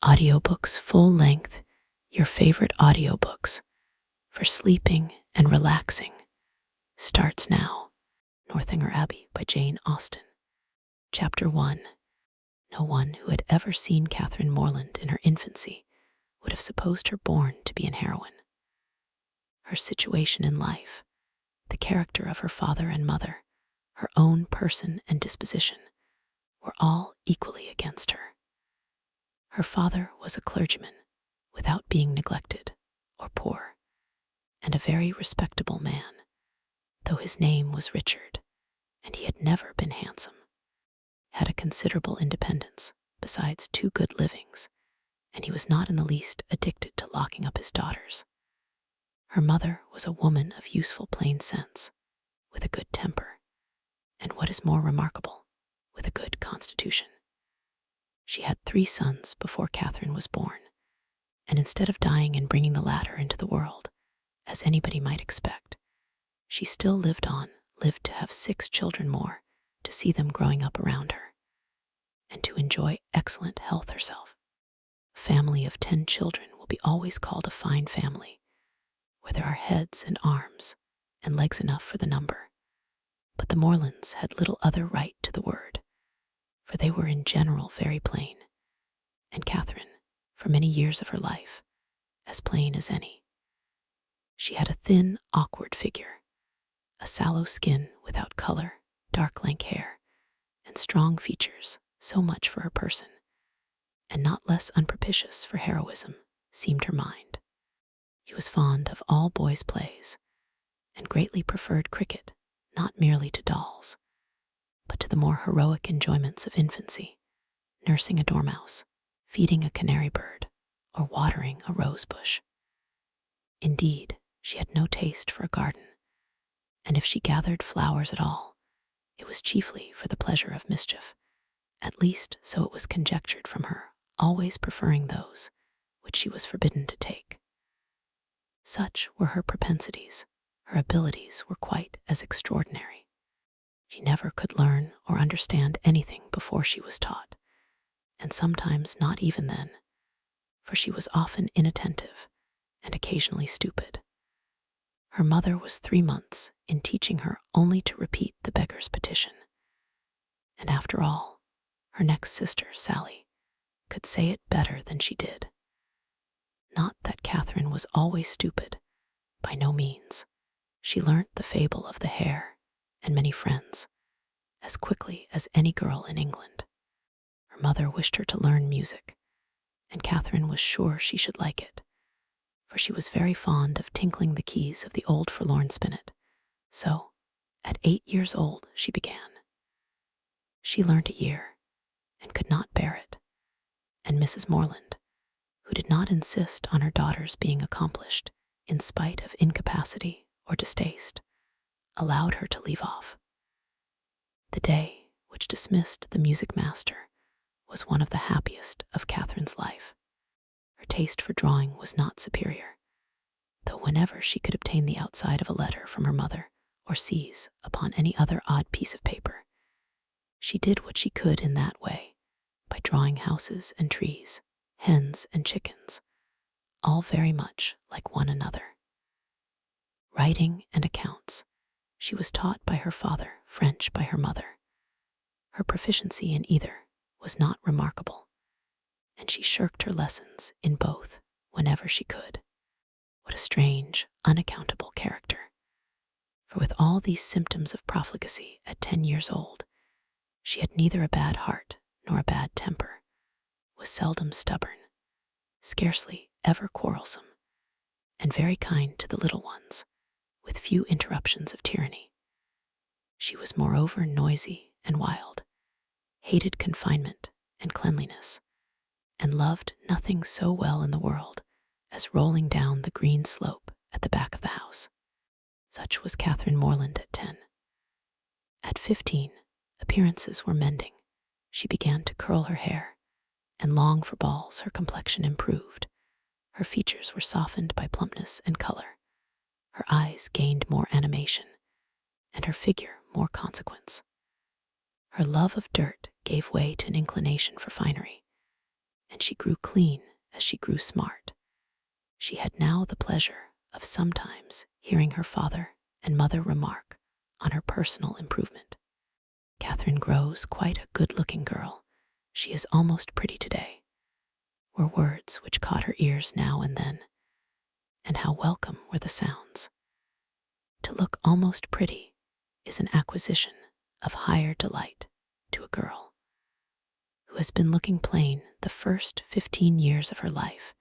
Audiobooks full length, your favorite audiobooks for sleeping and relaxing, starts now. Northanger Abbey by Jane Austen. Chapter 1. No one who had ever seen Catherine Morland in her infancy would have supposed her born to be an heroine. Her situation in life, the character of her father and mother, her own person and disposition, were all equally against her. Her father was a clergyman, without being neglected or poor, and a very respectable man, though his name was Richard, and he had never been handsome, had a considerable independence, besides 2 good livings, and he was not in the least addicted to locking up his daughters. Her mother was a woman of useful plain sense, with a good temper, and what is more remarkable, with a good constitution. She had 3 sons before Catherine was born, and instead of dying and bringing the latter into the world, as anybody might expect, she still lived to have 6 children more, to see them growing up around her, and to enjoy excellent health herself. A family of 10 children will be always called a fine family, where there are heads and arms and legs enough for the number. But the Morlands had little other right to the word, for they were in general very plain, and Catherine, for many years of her life, as plain as any. She had a thin, awkward figure, a sallow skin without color, dark lank hair, and strong features, so much for her person, and not less unpropitious for heroism, seemed her mind. She was fond of all boys' plays, and greatly preferred cricket, not merely to dolls, but to the more heroic enjoyments of infancy, nursing a dormouse, feeding a canary bird, or watering a rose bush. Indeed, she had no taste for a garden, and if she gathered flowers at all, it was chiefly for the pleasure of mischief, at least so it was conjectured from her, always preferring those which she was forbidden to take. Such were her propensities. Her abilities were quite as extraordinary. She never could learn or understand anything before she was taught, and sometimes not even then, for she was often inattentive and occasionally stupid. Her mother was 3 months in teaching her only to repeat the beggar's petition, and after all, her next sister, Sally, could say it better than she did. Not that Catherine was always stupid, by no means. She learnt the fable of the hare and many friends as quickly as any girl in England. Her mother wished her to learn music, and Catherine was sure she should like it, for she was very fond of tinkling the keys of the old forlorn spinet. So, at 8 years old, she began. She learnt a year, and could not bear it, and Mrs. Morland, who did not insist on her daughters being accomplished in spite of incapacity or distaste, allowed her to leave off. The day which dismissed the music master was one of the happiest of Catherine's life. Her taste for drawing was not superior, though whenever she could obtain the outside of a letter from her mother or seize upon any other odd piece of paper, she did what she could in that way, by drawing houses and trees, hens and chickens, all very much like one another. Writing and accounts she was taught by her father, French by her mother. Her proficiency in either was not remarkable, and she shirked her lessons in both whenever she could. What a strange, unaccountable character! For with all these symptoms of profligacy at 10 years old, she had neither a bad heart nor a bad temper, was seldom stubborn, scarcely ever quarrelsome, and very kind to the little ones, with few interruptions of tyranny. She was moreover noisy and wild, hated confinement and cleanliness, and loved nothing so well in the world as rolling down the green slope at the back of the house. Such was Catherine Morland at 10. At 15, appearances were mending. She began to curl her hair, and long for balls her complexion improved. Her features were softened by plumpness and color. Her eyes gained more animation, and her figure more consequence. Her love of dirt gave way to an inclination for finery, and she grew clean as she grew smart. She had now the pleasure of sometimes hearing her father and mother remark on her personal improvement. "Catherine grows quite a good-looking girl. She is almost pretty today," were words which caught her ears now and then. And how welcome were the sounds. To look almost pretty is an acquisition of higher delight to a girl who has been looking plain the first 15 years of her life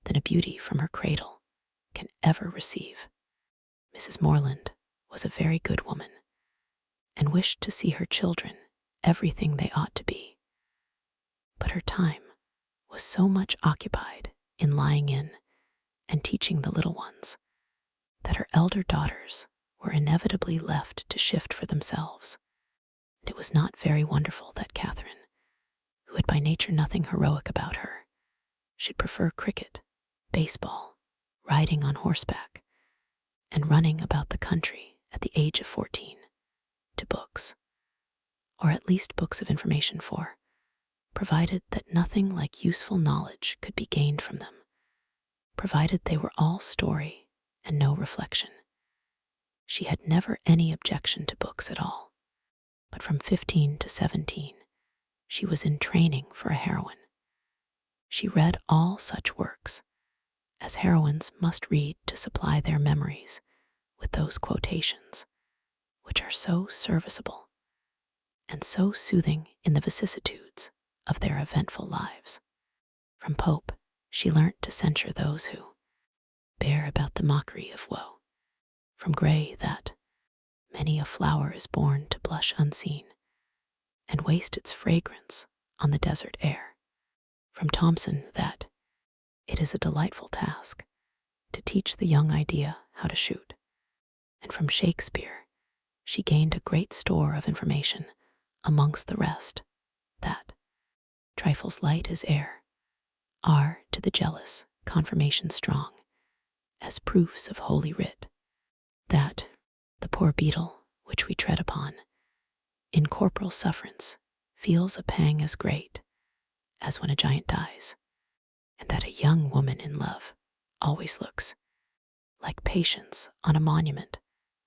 than a beauty from her cradle can ever receive. Mrs. Morland was a very good woman and wished to see her children everything they ought to be. But her time was so much occupied in lying in and teaching the little ones that her elder daughters were inevitably left to shift for themselves. And it was not very wonderful that Catherine, who had by nature nothing heroic about her, should prefer cricket, baseball, riding on horseback, and running about the country at the age of 14 to books, or at least books of information for, provided that nothing like useful knowledge could be gained from them, provided they were all story and no reflection. She had never any objection to books at all, but from 15 to 17, she was in training for a heroine. She read all such works as heroines must read to supply their memories with those quotations, which are so serviceable and so soothing in the vicissitudes of their eventful lives. From Pope, she learnt to censure those who bear about the mockery of woe. From Gray that many a flower is born to blush unseen and waste its fragrance on the desert air. From Thomson that it is a delightful task to teach the young idea how to shoot. And from Shakespeare she gained a great store of information, amongst the rest that trifles light as air are to the jealous confirmation strong as proofs of holy writ, that the poor beetle which we tread upon in corporal sufferance feels a pang as great as when a giant dies, and that a young woman in love always looks like Patience on a monument,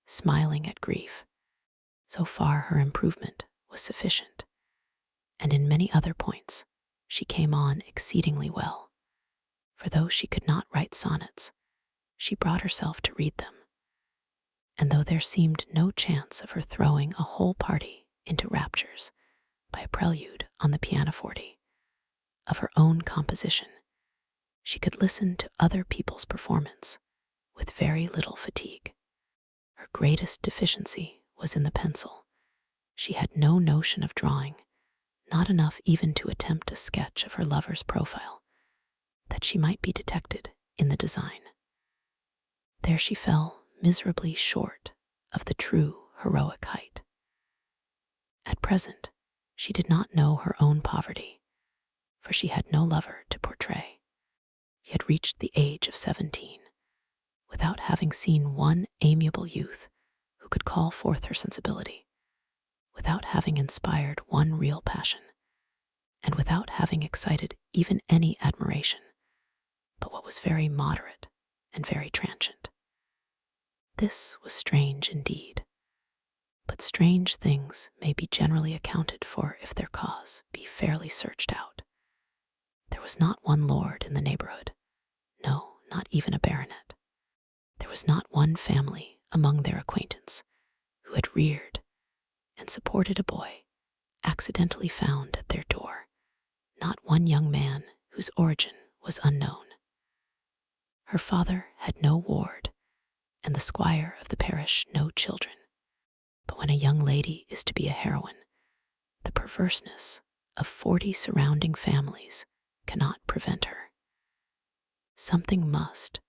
smiling at grief. So far her improvement was sufficient, and in many other points she came on exceedingly well, for though she could not write sonnets, she brought herself to read them, and though there seemed no chance of her throwing a whole party into raptures by a prelude on the pianoforte of her own composition, she could listen to other people's performance with very little fatigue. Her greatest deficiency was in the pencil. She had no notion of drawing, not enough even to attempt a sketch of her lover's profile, that she might be detected in the design. There she fell miserably short of the true heroic height. At present, she did not know her own poverty, for she had no lover to portray. She had reached the age of 17, without having seen one amiable youth who could call forth her sensibility, without having inspired one real passion, and without having excited even any admiration, but what was very moderate and very transient. This was strange indeed, but strange things may be generally accounted for if their cause be fairly searched out. There was not one lord in the neighborhood, no, not even a baronet. There was not one family among their acquaintance who had reared and supported a boy accidentally found at their door, not one young man whose origin was unknown. Her father had no ward, and the squire of the parish no children. But when a young lady is to be a heroine, the perverseness of 40 surrounding families cannot prevent her. Something must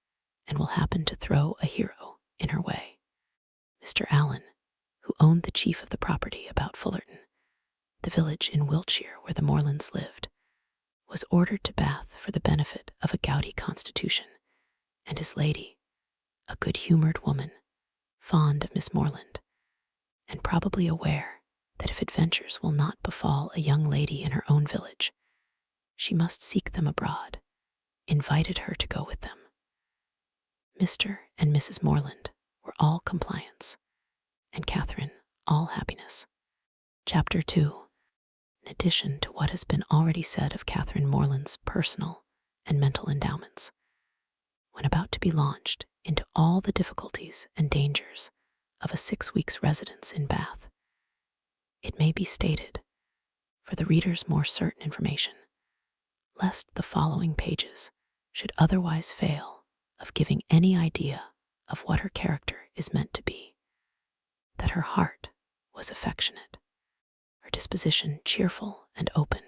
and will happen to throw a hero in her way. Mr. Allen, who owned the chief of the property about Fullerton, the village in Wiltshire where the Morlands lived, was ordered to Bath for the benefit of a gouty constitution, and his lady, a good-humored woman, fond of Miss Morland, and probably aware that if adventures will not befall a young lady in her own village, she must seek them abroad, invited her to go with them. Mr. and Mrs. Morland were all compliance, and Catherine all happiness. Chapter 2. In addition to what has been already said of Catherine Morland's personal and mental endowments, when about to be launched into all the difficulties and dangers of a 6 weeks' residence in Bath, it may be stated, for the reader's more certain information, lest the following pages should otherwise fail of giving any idea of what her character is meant to be, that her heart was affectionate, her disposition cheerful and open,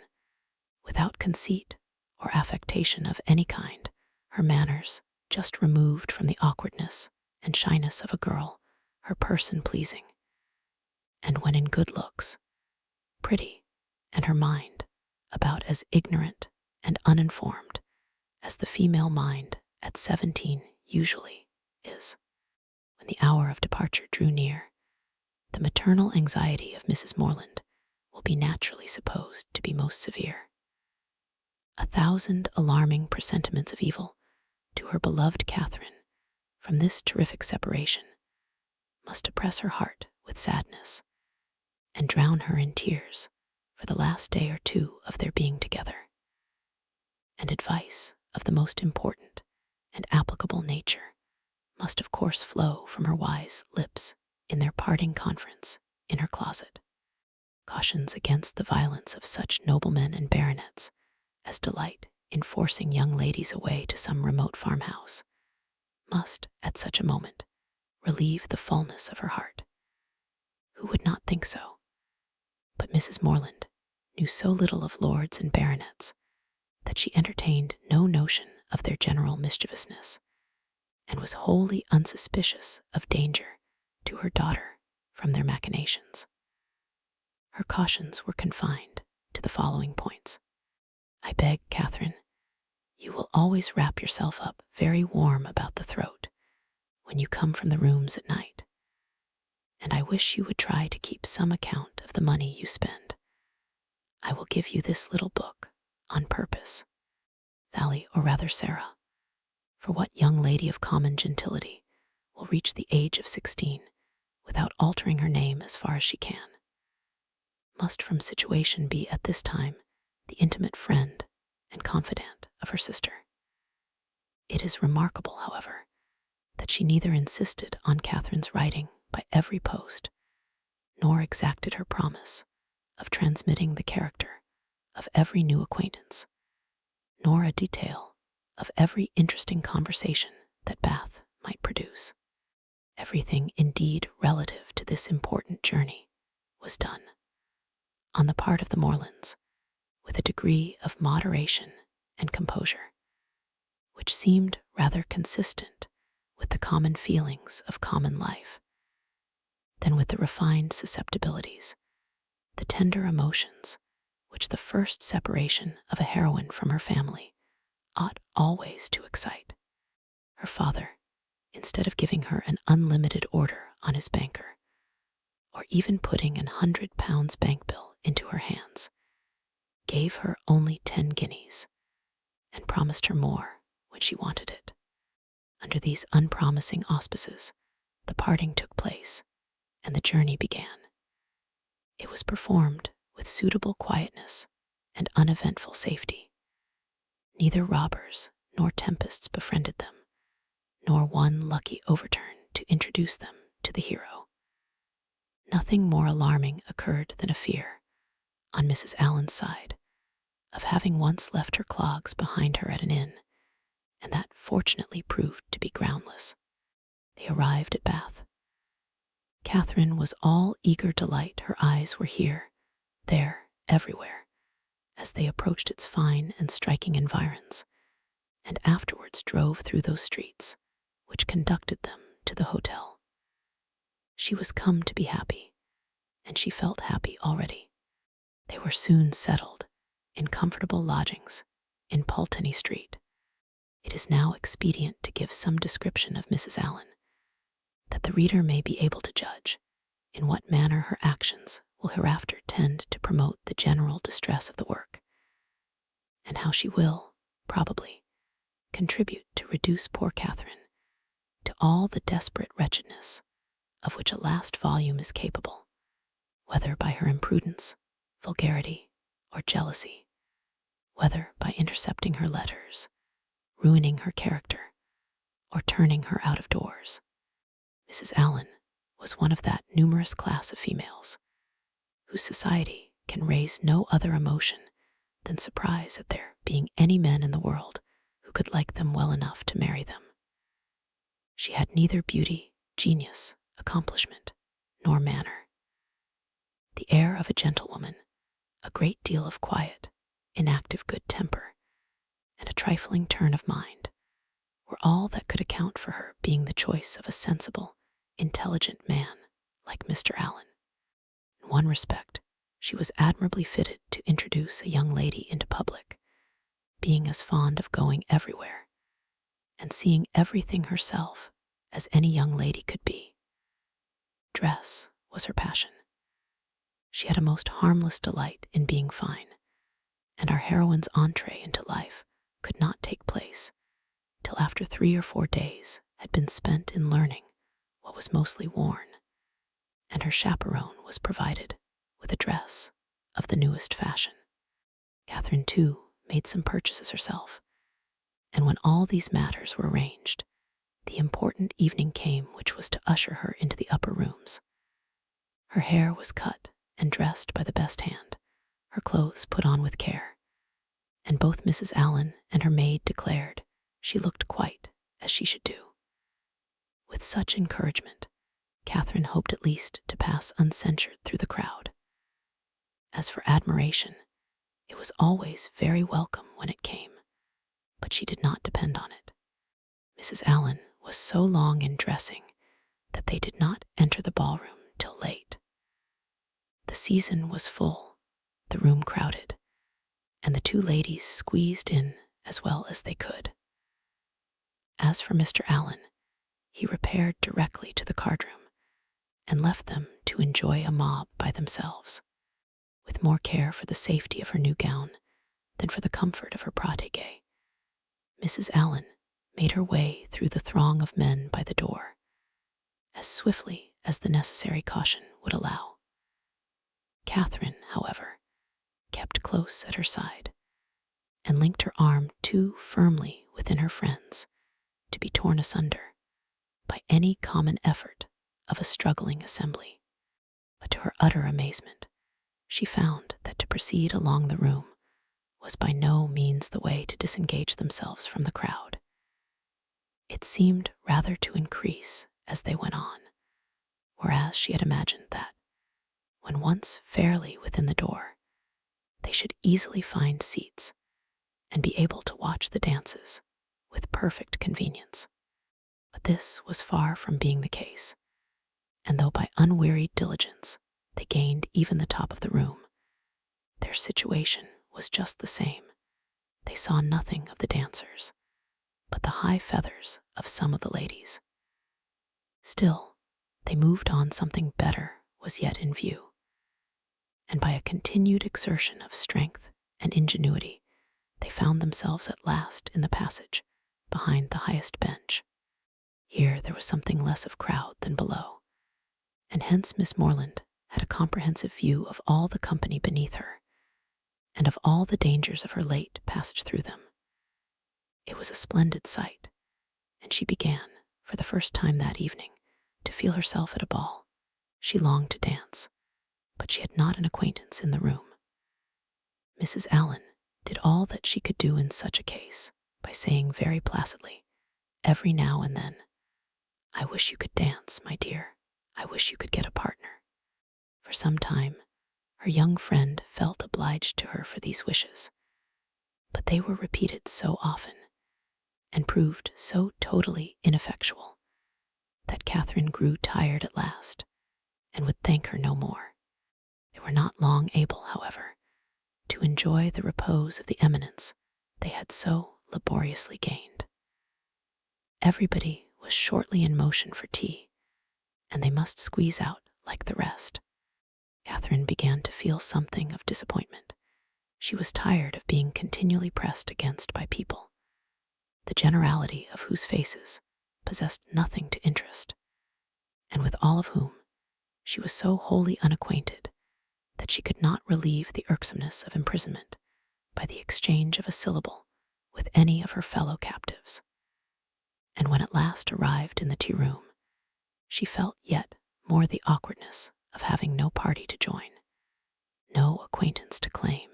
without conceit or affectation of any kind, her manners just removed from the awkwardness and shyness of a girl, her person pleasing, and when in good looks, pretty, and her mind about as ignorant and uninformed as the female mind at 17 usually is. When the hour of departure drew near, the maternal anxiety of Mrs. Morland will be naturally supposed to be most severe. 1,000 alarming presentiments of evil to her beloved Catherine from this terrific separation must oppress her heart with sadness and drown her in tears for the last day or two of their being together. And advice of the most important and applicable nature must of course flow from her wise lips in their parting conference in her closet. Cautions against the violence of such noblemen and baronets as delight in forcing young ladies away to some remote farmhouse must, at such a moment, relieve the fullness of her heart. Who would not think so? But Mrs. Morland knew so little of lords and baronets that she entertained no notion of their general mischievousness, and was wholly unsuspicious of danger to her daughter from their machinations. Her cautions were confined to the following points. I beg, Catherine, you will always wrap yourself up very warm about the throat when you come from the rooms at night, and I wish you would try to keep some account of the money you spend. I will give you this little book on purpose, Sally, or rather Sarah, for what young lady of common gentility will reach the age of 16 without altering her name as far as she can, must from situation be at this time the intimate friend and confidant of her sister. It is remarkable, however, that she neither insisted on Catherine's writing by every post, nor exacted her promise of transmitting the character of every new acquaintance, nor a detail of every interesting conversation that Bath might produce. Everything indeed relative to this important journey was done, on the part of the Morlands, with a degree of moderation and composure, which seemed rather consistent with the common feelings of common life than with the refined susceptibilities, the tender emotions which the first separation of a heroine from her family ought always to excite. Her father, instead of giving her an unlimited order on his banker, or even putting an £100 bank bill into her hands, gave her only 10 guineas, and promised her more when she wanted it. Under these unpromising auspices, the parting took place, and the journey began. It was performed with suitable quietness and uneventful safety. Neither robbers nor tempests befriended them, nor one lucky overturn to introduce them to the hero. Nothing more alarming occurred than a fear, on Mrs. Allen's side, of having once left her clogs behind her at an inn, and that fortunately proved to be groundless. They arrived at Bath. Catherine was all eager delight. Her eyes were here, there, everywhere, as they approached its fine and striking environs, and afterwards drove through those streets which conducted them to the hotel. She was come to be happy, and she felt happy already. They were soon settled in comfortable lodgings in Pulteney Street. It is now expedient to give some description of Mrs. Allen, that the reader may be able to judge in what manner her actions will hereafter tend to promote the general distress of the work. and how she will, probably, contribute to reduce poor Catherine to all the desperate wretchedness of which a last volume is capable, whether by her imprudence, vulgarity, or jealousy, whether by intercepting her letters, ruining her character, or turning her out of doors. Mrs. Allen was one of that numerous class of females whose society can raise no other emotion than surprise at there being any men in the world who could like them well enough to marry them. She had neither beauty, genius, accomplishment, nor manner. The air of a gentlewoman, a great deal of quiet, inactive good temper, and a trifling turn of mind were all that could account for her being the choice of a sensible, intelligent man like Mr. Allen. In one respect, she was admirably fitted to introduce a young lady into public, being as fond of going everywhere and seeing everything herself as any young lady could be. Dress was her passion. She had a most harmless delight in being fine, and our heroine's entree into life could not take place till after 3 or 4 days had been spent in learning what was mostly worn, and her chaperone was provided with a dress of the newest fashion. Catherine, too, made some purchases herself, and when all these matters were arranged, the important evening came which was to usher her into the upper rooms. Her hair was cut and dressed by the best hand, her clothes put on with care, and both Mrs. Allen and her maid declared she looked quite as she should do. With such encouragement, Catherine hoped at least to pass uncensured through the crowd. As for admiration, it was always very welcome when it came, but she did not depend on it. Mrs. Allen was so long in dressing that they did not enter the ballroom till late. The season was full, the room crowded, and the two ladies squeezed in as well as they could. As for Mr. Allen, he repaired directly to the card-room and left them to enjoy a mob by themselves, with more care for the safety of her new gown than for the comfort of her protégé. Mrs. Allen made her way through the throng of men by the door, as swiftly as the necessary caution would allow. Catherine, however, kept close at her side, and linked her arm too firmly within her friend's to be torn asunder by any common effort of a struggling assembly. But to her utter amazement, she found that to proceed along the room was by no means the way to disengage themselves from the crowd. It seemed rather to increase as they went on, whereas she had imagined that, when once fairly within the door, they should easily find seats and be able to watch the dances with perfect convenience. But this was far from being the case, and though by unwearied diligence they gained even the top of the room, their situation was just the same. They saw nothing of the dancers, but the high feathers of some of the ladies. Still, they moved on. Something better was yet in view, and by a continued exertion of strength and ingenuity, they found themselves at last in the passage behind the highest bench. Here there was something less of crowd than below, and hence Miss Morland had a comprehensive view of all the company beneath her, and of all the dangers of her late passage through them. It was a splendid sight, and she began, for the first time that evening, to feel herself at a ball. She longed to dance, but she had not an acquaintance in the room. Mrs. Allen did all that she could do in such a case by saying very placidly, every now and then, "I wish you could dance, my dear. I wish you could get a partner." For some time, her young friend felt obliged to her for these wishes, but they were repeated so often and proved so totally ineffectual that Catherine grew tired at last and would thank her no more. They were not long able, however, to enjoy the repose of the eminence they had so laboriously gained. Everybody was shortly in motion for tea, and they must squeeze out like the rest. Catherine began to feel something of disappointment She was tired of being continually pressed against by people, the generality of whose faces possessed nothing to interest, and with all of whom she was so wholly unacquainted that she could not relieve the irksomeness of imprisonment by the exchange of a syllable with any of her fellow captives. And when at last arrived in the tea room, she felt yet more the awkwardness of having no party to join, no acquaintance to claim,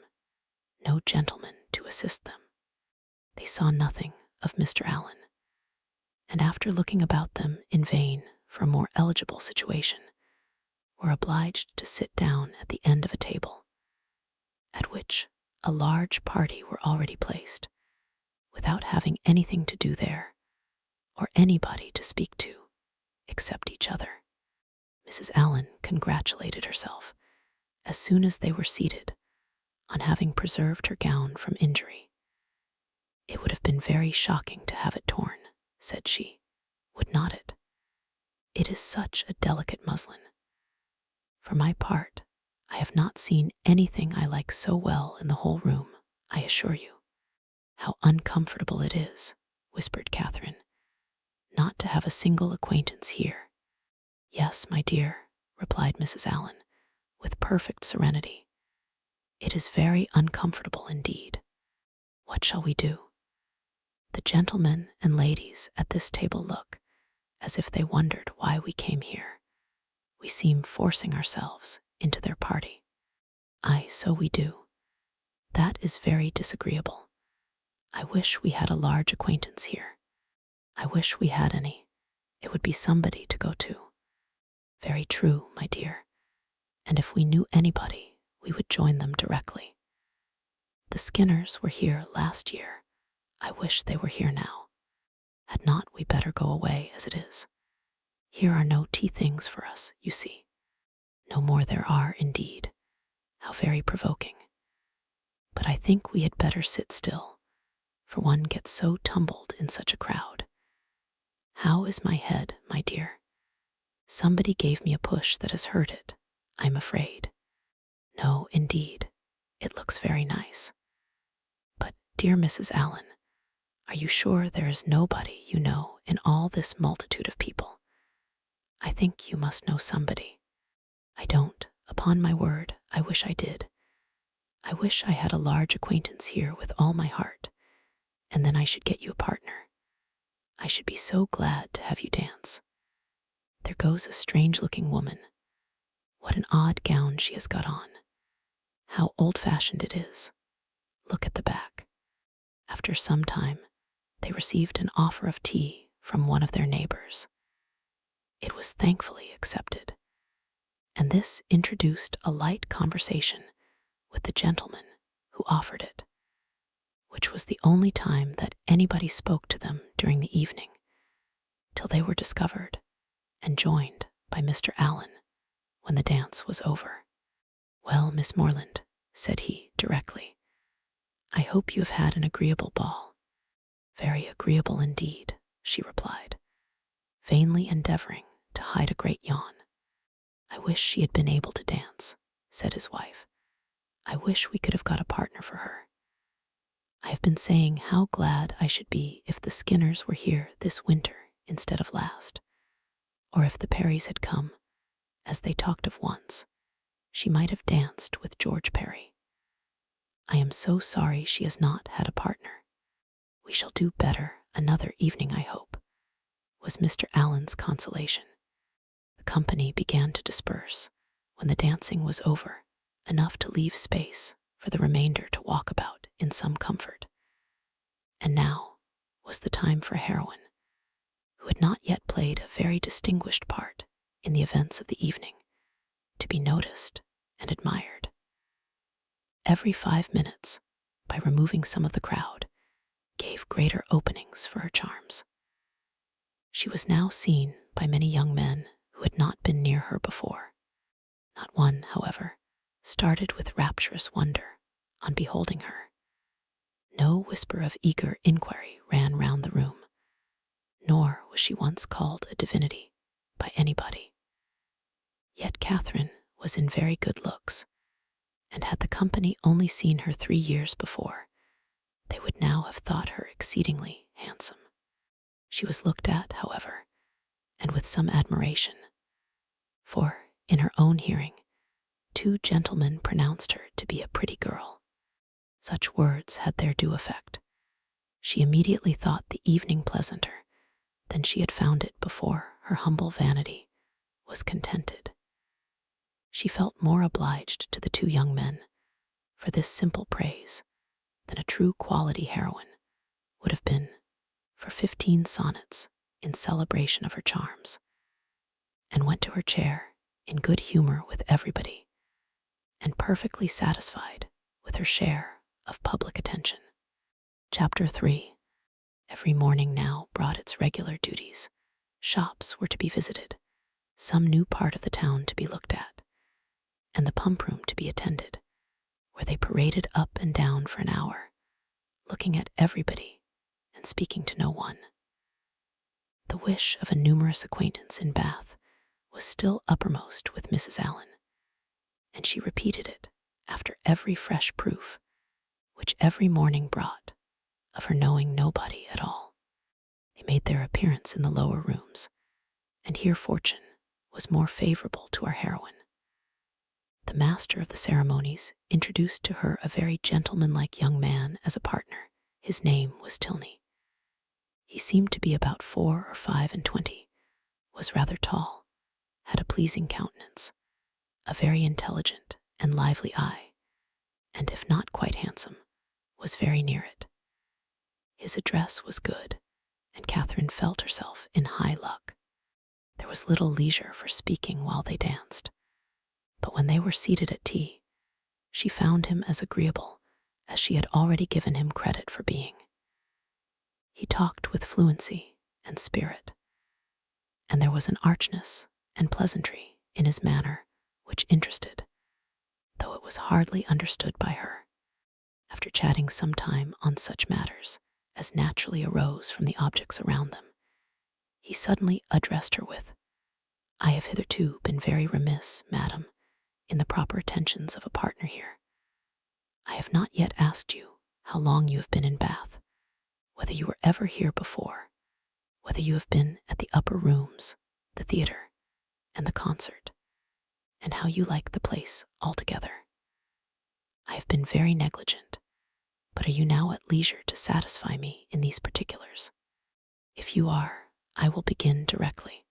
no gentleman to assist them. They saw nothing of Mr. Allen, and after looking about them in vain for a more eligible situation, were obliged to sit down at the end of a table, at which a large party were already placed, without having anything to do there, or anybody to speak to, except each other. Mrs. Allen congratulated herself, as soon as they were seated, on having preserved her gown from injury. "It would have been very shocking to have it torn," said she, "would not it? It is such a delicate muslin. For my part, I have not seen anything I like so well in the whole room, I assure you." "How uncomfortable it is," whispered Catherine, "not to have a single acquaintance here." "Yes, my dear," replied Mrs. Allen, with perfect serenity. "It is very uncomfortable indeed. What shall we do? The gentlemen and ladies at this table look as if they wondered why we came here. We seem forcing ourselves into their party." "Aye, so we do. That is very disagreeable. I wish we had a large acquaintance here. I wish we had any. It would be somebody to go to." "Very true, my dear. And if we knew anybody, we would join them directly. The Skinners were here last year. I wish they were here now. Had not we better go away as it is? Here are no tea things for us, you see." "No more there are, indeed. How very provoking. But I think we had better sit still, for one gets so tumbled in such a crowd. How is my head, my dear? Somebody gave me a push that has hurt it, I'm afraid." "No, indeed. It looks very nice. But, dear Mrs. Allen, are you sure there is nobody you know in all this multitude of people? I think you must know somebody." "I don't, upon my word. I wish I did. I wish I had a large acquaintance here with all my heart, and then I should get you a partner. I should be so glad to have you dance. There goes a strange-looking woman. What an odd gown she has got on. How old-fashioned it is. Look at the back." After some time, they received an offer of tea from one of their neighbors. It was thankfully accepted, and this introduced a light conversation with the gentleman who offered it, which was the only time that anybody spoke to them during the evening, till they were discovered and joined by Mr. Allen when the dance was over. "Well, Miss Morland," said he directly, "I hope you have had an agreeable ball." "Very agreeable indeed," she replied, vainly endeavoring to hide a great yawn. "I wish she had been able to dance," said his wife. "I wish we could have got a partner for her. I have been saying how glad I should be if the Skinners were here this winter instead of last, or if the Perrys had come, as they talked of once. She might have danced with George Perry. I am so sorry she has not had a partner. We shall do better another evening, I hope," was Mr. Allen's consolation. The company began to disperse when the dancing was over, enough to leave space for the remainder to walk about in some comfort. And now was the time for a heroine, who had not yet played a very distinguished part in the events of the evening, to be noticed and admired. Every 5 minutes, by removing some of the crowd, gave greater openings for her charms. She was now seen by many young men who had not been near her before. Not one, however, started with rapturous wonder on beholding her. No whisper of eager inquiry ran round the room, nor was she once called a divinity by anybody. Yet Catherine was in very good looks, and had the company only seen her 3 years before, they would now have thought her exceedingly handsome. She was looked at, however, and with some admiration, for, in her own hearing, 2 gentlemen pronounced her to be a pretty girl. Such words had their due effect. She immediately thought the evening pleasanter than she had found it before her humble vanity was contented. She felt more obliged to the 2 young men for this simple praise than a true quality heroine would have been for 15 sonnets in celebration of her charms, and went to her chair in good humor with everybody, and perfectly satisfied with her share of public attention. Chapter 3. Every morning now brought its regular duties. Shops were to be visited, some new part of the town to be looked at, and the pump room to be attended, where they paraded up and down for an hour, looking at everybody and speaking to no one. The wish of a numerous acquaintance in Bath was still uppermost with Mrs. Allen, and she repeated it after every fresh proof, which every morning brought, of her knowing nobody at all. They made their appearance in the lower rooms, and here fortune was more favorable to our heroine. The master of the ceremonies introduced to her a very gentlemanlike young man as a partner. His name was Tilney. He seemed to be about 4 or 25, was rather tall, had a pleasing countenance, a very intelligent and lively eye, and if not quite handsome, was very near it. His address was good, and Catherine felt herself in high luck. There was little leisure for speaking while they danced, but when they were seated at tea, she found him as agreeable as she had already given him credit for being. He talked with fluency and spirit, and there was an archness and pleasantry in his manner which interested, though it was hardly understood by her. After chatting some time on such matters as naturally arose from the objects around them, he suddenly addressed her with, "I have hitherto been very remiss, madam, in the proper attentions of a partner here. I have not yet asked you how long you have been in Bath, whether you were ever here before, whether you have been at the upper rooms, the theatre, and the concert, and how you like the place altogether. I have been very negligent, but are you now at leisure to satisfy me in these particulars? If you are, I will begin directly.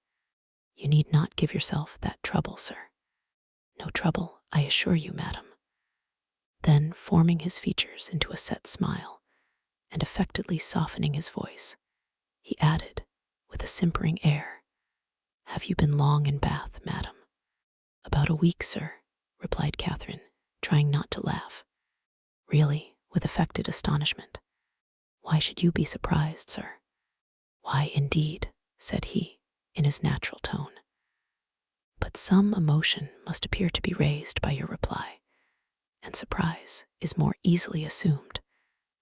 You need not give yourself that trouble, sir." "No trouble, I assure you, madam." Then, forming his features into a set smile, and affectedly softening his voice, he added, with a simpering air, "Have you been long in Bath, madam?" "About a week, sir," replied Catherine, trying not to laugh. "Really," with affected astonishment. "Why should you be surprised, sir?" "Why, indeed," said he, in his natural tone. "But some emotion must appear to be raised by your reply, and surprise is more easily assumed,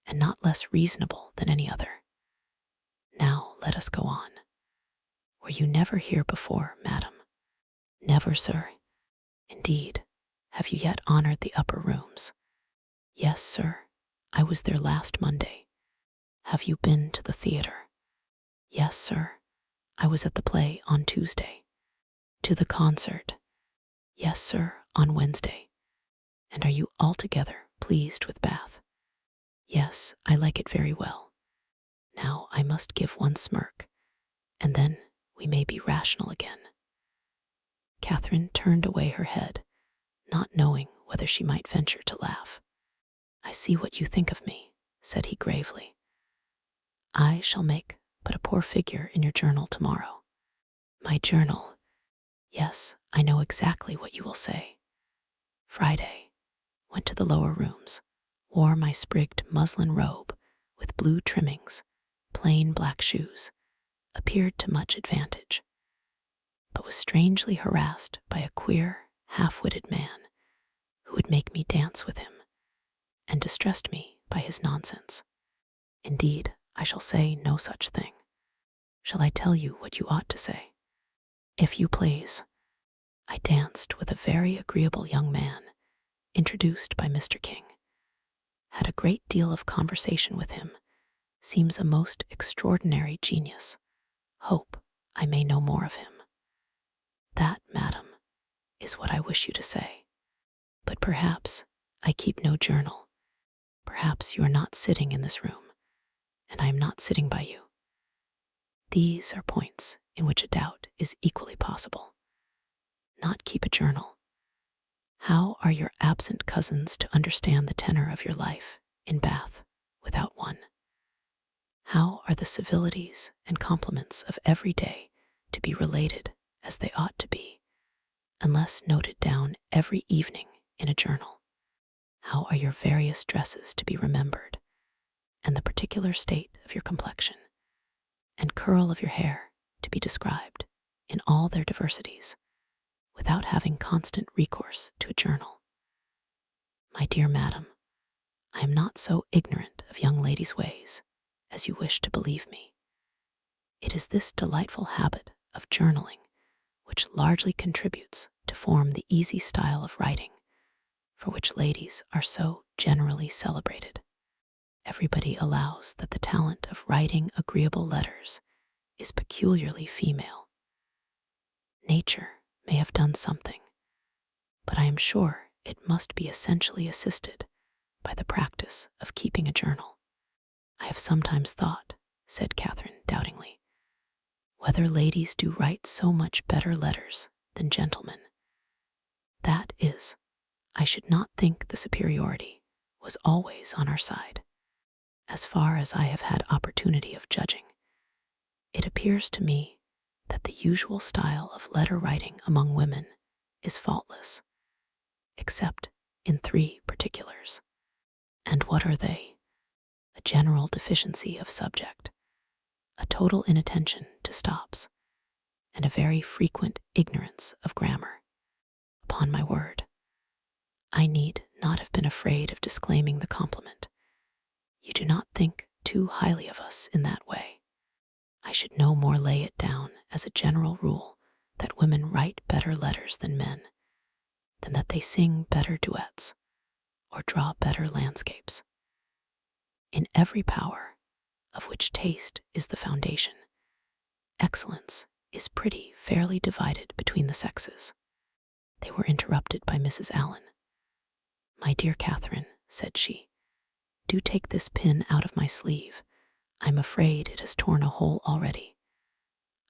and not less reasonable than any other. Now let us go on. Were you never here before, madam?" "Never, sir." "Indeed. Have you yet honored the upper rooms?" "Yes, sir. I was there last Monday." "Have you been to the theatre?" "Yes, sir. I was at the play on Tuesday." "To the concert?" "Yes, sir, on Wednesday." "And are you altogether pleased with Bath?" "Yes, I like it very well. Now I must give one smirk, and then we may be rational again." Catherine turned away her head, not knowing whether she might venture to laugh. "I see what you think of me," said he gravely. "I shall make but a poor figure in your journal tomorrow." "My journal?" "Yes, I know exactly what you will say. Friday, went to the lower rooms, wore my sprigged muslin robe with blue trimmings, plain black shoes, appeared to much advantage, but was strangely harassed by a queer, half-witted man who would make me dance with him, and distressed me by his nonsense. Indeed, I shall say no such thing. Shall I tell you what you ought to say?" "If you please." "I danced with a very agreeable young man introduced by Mr. King. Had a great deal of conversation with him. Seems a most extraordinary genius. Hope I may know more of him. That, madam, is what I wish you to say. But perhaps I keep no journal. Perhaps you are not sitting in this room, and I am not sitting by you. These are points in which a doubt is equally possible. Not keep a journal. How are your absent cousins to understand the tenor of your life in Bath without one? How are the civilities and compliments of every day to be related as they ought to be, unless noted down every evening in a journal? How are your various dresses to be remembered, and the particular state of your complexion and curl of your hair to be described in all their diversities, without having constant recourse to a journal? My dear madam, I am not so ignorant of young ladies' ways as you wish to believe me. It is this delightful habit of journaling which largely contributes to form the easy style of writing for which ladies are so generally celebrated. Everybody allows that the talent of writing agreeable letters is peculiarly female. Nature may have done something, but I am sure it must be essentially assisted by the practice of keeping a journal. I have sometimes thought, said Catherine doubtingly, whether ladies do write so much better letters than gentlemen. That is, I should not think the superiority was always on our side. As far as I have had opportunity of judging, it appears to me that the usual style of letter writing among women is faultless, except in 3 particulars. And what are they? A general deficiency of subject, a total inattention to stops, and a very frequent ignorance of grammar. Upon my word, I need not have been afraid of disclaiming the compliment. You do not think too highly of us in that way. I should no more lay it down as a general rule that women write better letters than men, than that they sing better duets or draw better landscapes. In every power, of which taste is the foundation, excellence is pretty fairly divided between the sexes. They were interrupted by Mrs. Allen. My dear Catherine, said she, do take this pin out of my sleeve. I'm afraid it has torn a hole already.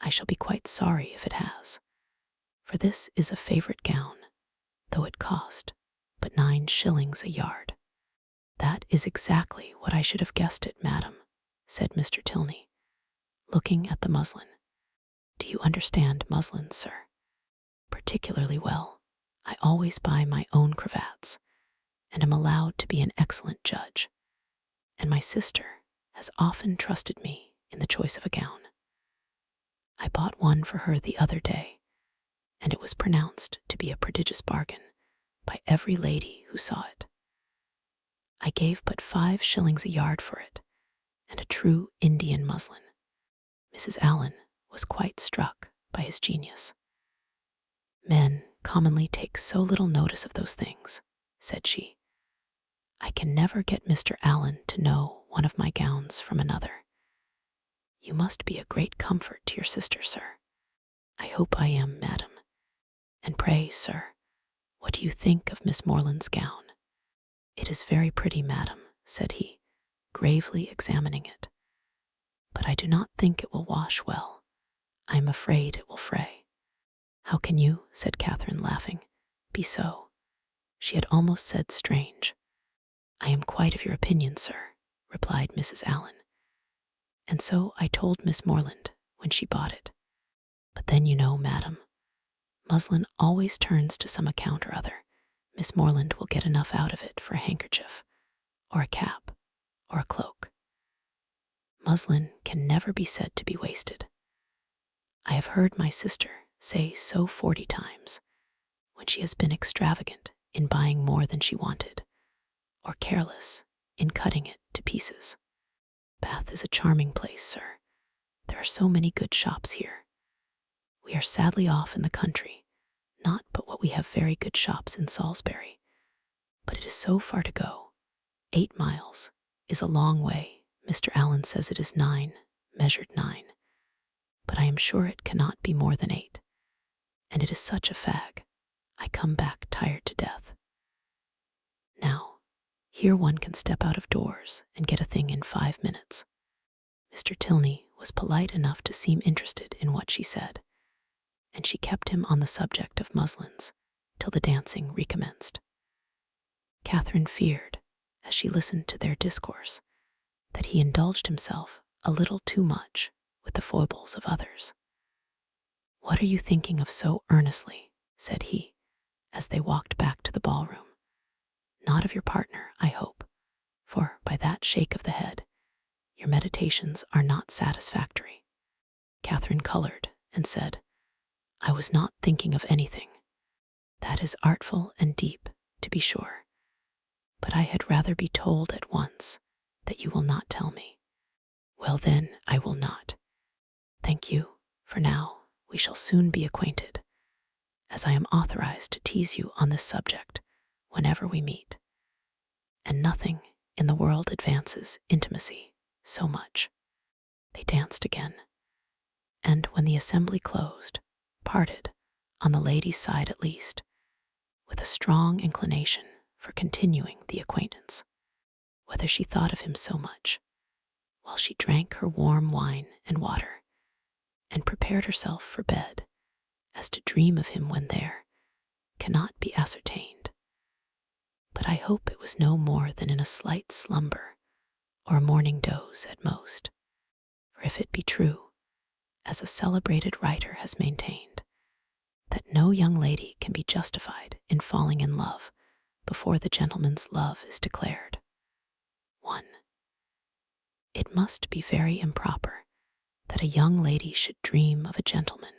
I shall be quite sorry if it has, for this is a favorite gown, though it cost but 9 shillings a yard. That is exactly what I should have guessed it, madam, said Mr. Tilney, looking at the muslin. Do you understand muslins, sir? Particularly well. I always buy my own cravats, and am allowed to be an excellent judge, and my sister has often trusted me in the choice of a gown. I bought one for her the other day, and it was pronounced to be a prodigious bargain by every lady who saw it. I gave but 5 shillings a yard for it, and a true Indian muslin. Mrs. Allen was quite struck by his genius. Men commonly take so little notice of those things, said she. I can never get Mr. Allen to know one of my gowns from another. You must be a great comfort to your sister, sir. I hope I am, madam. And pray, sir, what do you think of Miss Morland's gown? It is very pretty, madam, said he, gravely examining it. But I do not think it will wash well. I am afraid it will fray. How can you, said Catherine, laughing, be so? She had almost said strange. I am quite of your opinion, sir, replied Mrs. Allen. And so I told Miss Morland when she bought it. But then you know, madam, muslin always turns to some account or other. Miss Morland will get enough out of it for a handkerchief, or a cap, or a cloak. Muslin can never be said to be wasted. I have heard my sister say so 40 times, when she has been extravagant in buying more than she wanted, or careless in cutting it to pieces. Bath is a charming place, sir. There are so many good shops here. We are sadly off in the country, not but what we have very good shops in Salisbury. But it is so far to go. 8 miles is a long way. Mr. Allen says it is 9, measured 9. But I am sure it cannot be more than 8. And it is such a fag. I come back tired to death. Now, here one can step out of doors and get a thing in 5 minutes. Mr. Tilney was polite enough to seem interested in what she said, and she kept him on the subject of muslins till the dancing recommenced. Catherine feared, as she listened to their discourse, that he indulged himself a little too much with the foibles of others. "What are you thinking of so earnestly?" said he, as they walked back to the ballroom. "Not of your partner, I hope, for by that shake of the head, your meditations are not satisfactory." Catherine colored and said, "I was not thinking of anything. That is artful and deep, to be sure. But I had rather be told at once that you will not tell me." "Well then, I will not. Thank you, for now we shall soon be acquainted, as I am authorized to tease you on this subject whenever we meet. And nothing in the world advances intimacy so much." They danced again, and when the assembly closed, parted, on the lady's side at least, with a strong inclination for continuing the acquaintance. Whether she thought of him so much, while she drank her warm wine and water, and prepared herself for bed, as to dream of him when there, cannot be ascertained. But I hope it was no more than in a slight slumber, or a morning doze at most. For if it be true, as a celebrated writer has maintained, that no young lady can be justified in falling in love before the gentleman's love is declared. 1. It must be very improper that a young lady should dream of a gentleman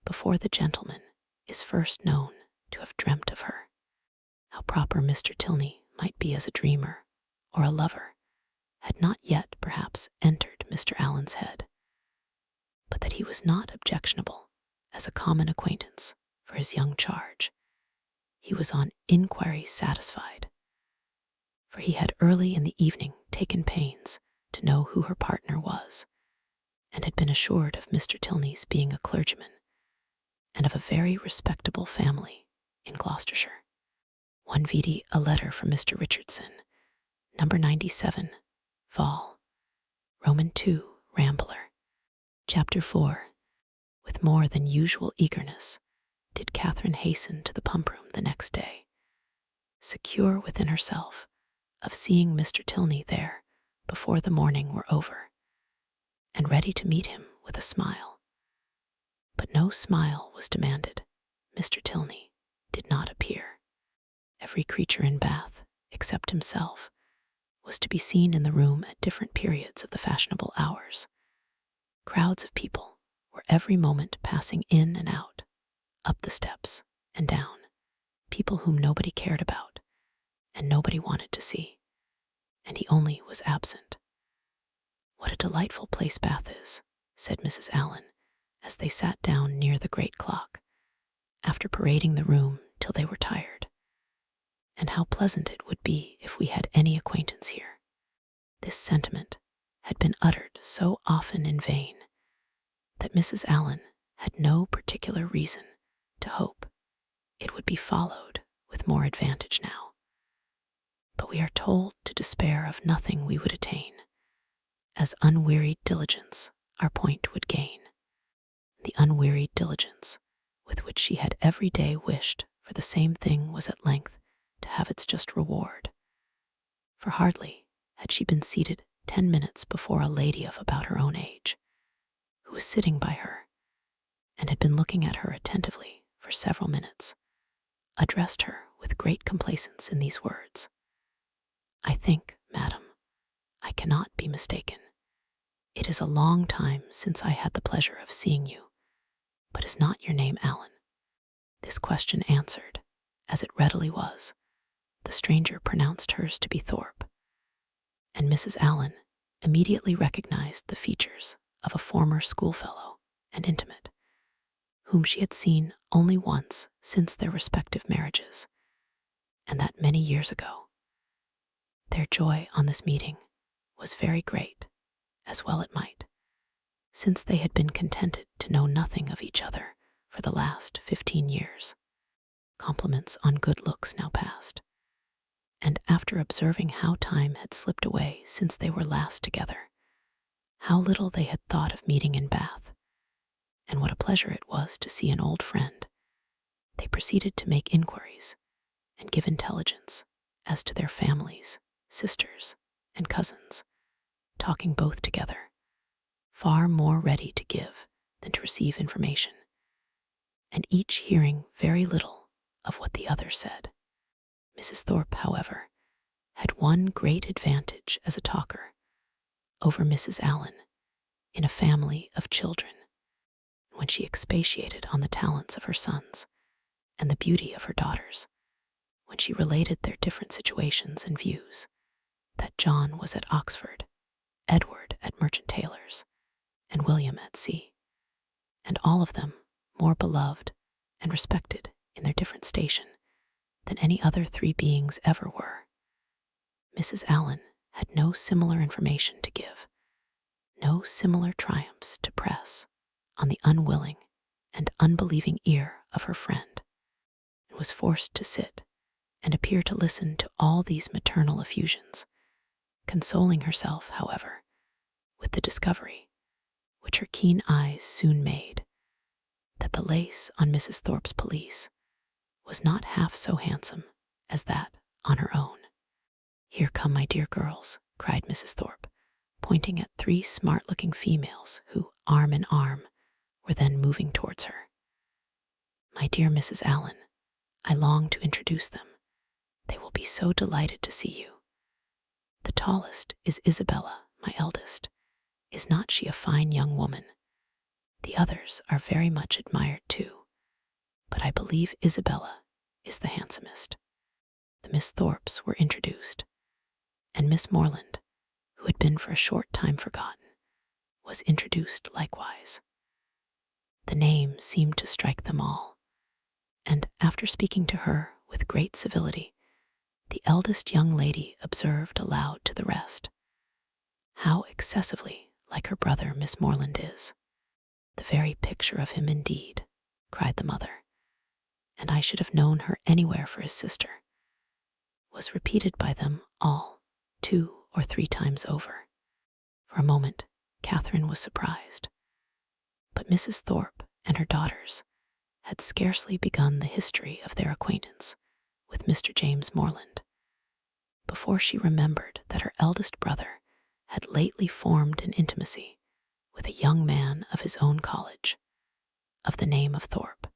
before the gentleman is first known to have dreamt of her. How proper Mr. Tilney might be as a dreamer or a lover had not yet perhaps entered Mr. Allen's head, but that he was not objectionable as a common acquaintance for his young charge, he was on inquiry satisfied, for he had early in the evening taken pains to know who her partner was, and had been assured of Mr. Tilney's being a clergyman, and of a very respectable family in Gloucestershire. One vidi a letter from Mr. Richardson, number 97, Vol. Roman 2, Rambler. Chapter 4. With more than usual eagerness did Catherine hasten to the pump room the next day, secure within herself of seeing Mr. Tilney there before the morning were over, and ready to meet him with a smile. But no smile was demanded. Mr. Tilney did not appear. Every creature in Bath, except himself, was to be seen in the room at different periods of the fashionable hours. Crowds of people were every moment passing in and out, up the steps and down, people whom nobody cared about, and nobody wanted to see, and he only was absent. "What a delightful place Bath is," said Mrs. Allen, as they sat down near the great clock, after parading the room till they were tired. "And how pleasant it would be if we had any acquaintance here." This sentiment had been uttered so often in vain that Mrs. Allen had no particular reason to hope it would be followed with more advantage now. But we are told to despair of nothing we would attain, as unwearied diligence our point would gain. The unwearied diligence with which she had every day wished for the same thing was at length to have its just reward. For hardly had she been seated 10 minutes before a lady of about her own age, who was sitting by her, and had been looking at her attentively for several minutes, addressed her with great complacence in these words: "I think, madam, I cannot be mistaken. It is a long time since I had the pleasure of seeing you, but is not your name Allen?" This question answered, as it readily was, the stranger pronounced hers to be Thorpe, and Mrs. Allen immediately recognized the features of a former schoolfellow and intimate, whom she had seen only once since their respective marriages, and that many years ago. Their joy on this meeting was very great, as well it might, since they had been contented to know nothing of each other for the last 15 years. Compliments on good looks now passed, and after observing how time had slipped away since they were last together, how little they had thought of meeting in Bath, and what a pleasure it was to see an old friend, they proceeded to make inquiries and give intelligence as to their families, sisters, and cousins, talking both together, far more ready to give than to receive information, and each hearing very little of what the other said. Mrs. Thorpe, however, had one great advantage as a talker over Mrs. Allen in a family of children, when she expatiated on the talents of her sons and the beauty of her daughters, when she related their different situations and views, that John was at Oxford, Edward at Merchant Taylor's, and William at sea, and all of them more beloved and respected in their different station than any other three beings ever were. Mrs. Allen had no similar information to give, no similar triumphs to press on the unwilling and unbelieving ear of her friend, and was forced to sit and appear to listen to all these maternal effusions, consoling herself, however, with the discovery, which her keen eyes soon made, that the lace on Mrs. Thorpe's pelisse was not half so handsome as that on her own. "Here come my dear girls," cried Mrs. Thorpe, pointing at 3 smart-looking females who, arm in arm, were then moving towards her. "My dear Mrs. Allen, I long to introduce them. They will be so delighted to see you. The tallest is Isabella, my eldest. Is not she a fine young woman? The others are very much admired too, but I believe Isabella is the handsomest." The Miss Thorpes were introduced, and Miss Morland, who had been for a short time forgotten, was introduced likewise. The name seemed to strike them all, and after speaking to her with great civility, the eldest young lady observed aloud to the rest, "How excessively like her brother Miss Morland is." "The very picture of him indeed," cried the mother, "and I should have known her anywhere for his sister," was repeated by them all 2 or 3 times over. For a moment Catherine was surprised, but Mrs. Thorpe and her daughters had scarcely begun the history of their acquaintance with Mr. James Morland before she remembered that her eldest brother had lately formed an intimacy with a young man of his own college, of the name of Thorpe,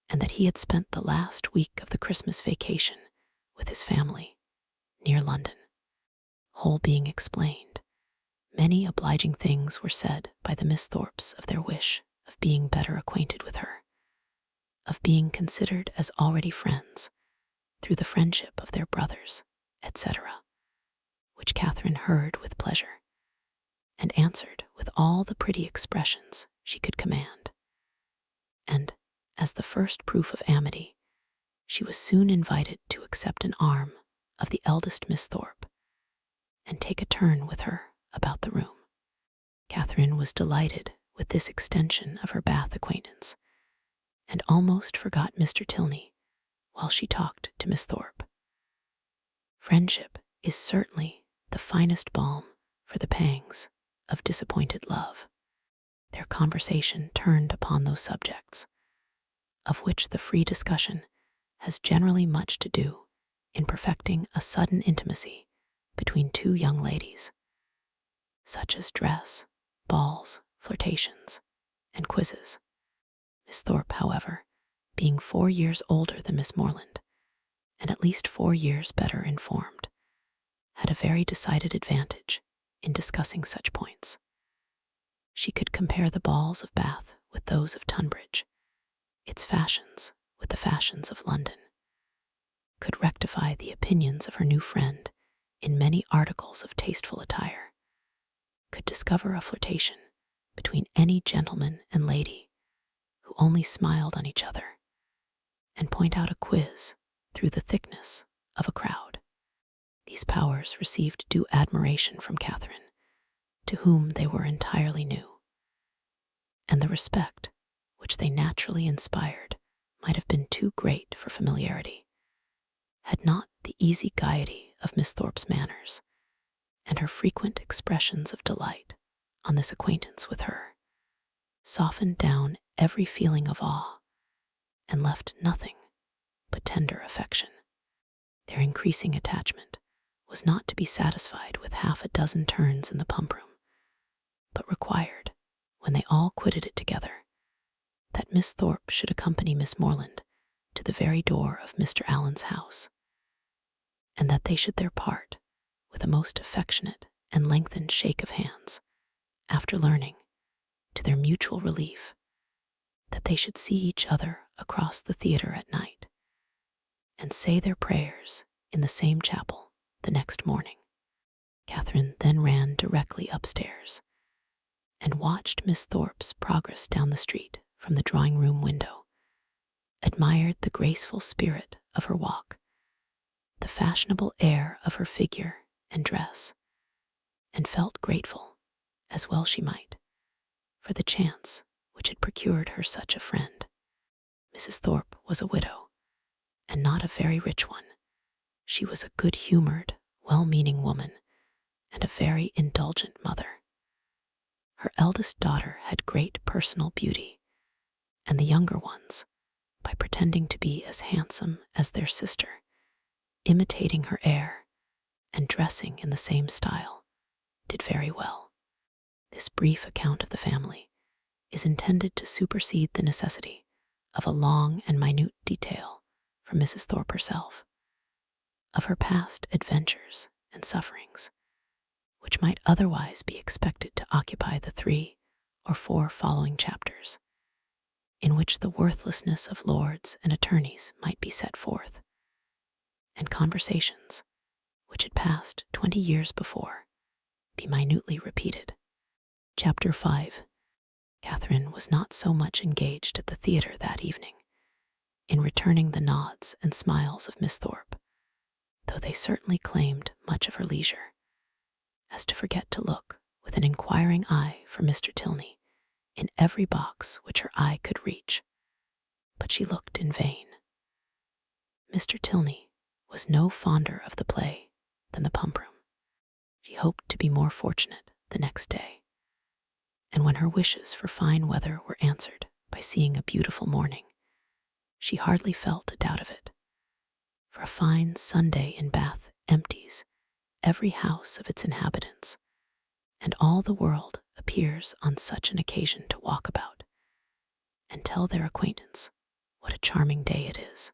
and that he had spent the last week of the Christmas vacation with his family near London. Whole being explained, many obliging things were said by the Miss Thorpes of their wish of being better acquainted with her, of being considered as already friends through the friendship of their brothers, etc., which Catherine heard with pleasure, and answered with all the pretty expressions she could command. And, as the first proof of amity, she was soon invited to accept an arm of the eldest Miss Thorpe, and take a turn with her about the room. Catherine was delighted with this extension of her Bath acquaintance, and almost forgot Mr. Tilney while she talked to Miss Thorpe. Friendship is certainly the finest balm for the pangs of disappointed love. Their conversation turned upon those subjects, of which the free discussion has generally much to do in perfecting a sudden intimacy between 2 young ladies, such as dress, balls, flirtations, and quizzes. Miss Thorpe, however, being 4 years older than Miss Morland, and at least 4 years better informed, had a very decided advantage in discussing such points. She could compare the balls of Bath with those of Tunbridge, its fashions with the fashions of London, could rectify the opinions of her new friend in many articles of tasteful attire, could discover a flirtation between any gentleman and lady who only smiled on each other, and point out a quiz through the thickness of a crowd. These powers received due admiration from Catherine, to whom they were entirely new, and the respect which they naturally inspired might have been too great for familiarity, had not the easy gaiety of Miss Thorpe's manners and her frequent expressions of delight on this acquaintance with her softened down every feeling of awe and left nothing but tender affection. Their increasing attachment was not to be satisfied with half a dozen turns in the pump room, but required, when they all quitted it together, that Miss Thorpe should accompany Miss Morland to the very door of Mr. Allen's house, and that they should there part with a most affectionate and lengthened shake of hands, after learning, to their mutual relief, that they should see each other across the theater at night, and say their prayers in the same chapel the next morning. Catherine then ran directly upstairs and watched Miss Thorpe's progress down the street from the drawing-room window, admired the graceful spirit of her walk, the fashionable air of her figure and dress, and felt grateful, as well she might, for the chance which had procured her such a friend. Mrs. Thorpe was a widow, and not a very rich one. She was a good-humored, well-meaning woman, and a very indulgent mother. Her eldest daughter had great personal beauty, and the younger ones, by pretending to be as handsome as their sister, imitating her air, and dressing in the same style, did very well. This brief account of the family is intended to supersede the necessity of a long and minute detail from Mrs. Thorpe herself, of her past adventures and sufferings, which might otherwise be expected to occupy the 3 or 4 following chapters, in which the worthlessness of lords and attorneys might be set forth, and conversations which had passed 20 years before be minutely repeated. Chapter 5. Catherine was not so much engaged at the theater that evening in returning the nods and smiles of Miss Thorpe, though they certainly claimed much of her leisure, as to forget to look with an inquiring eye for Mr. Tilney in every box which her eye could reach. But she looked in vain. Mr. Tilney was no fonder of the play than the pump room. She hoped to be more fortunate the next day, and when her wishes for fine weather were answered by seeing a beautiful morning, she hardly felt a doubt of it, for a fine Sunday in Bath empties every house of its inhabitants, and all the world appears on such an occasion to walk about and tell their acquaintance what a charming day it is.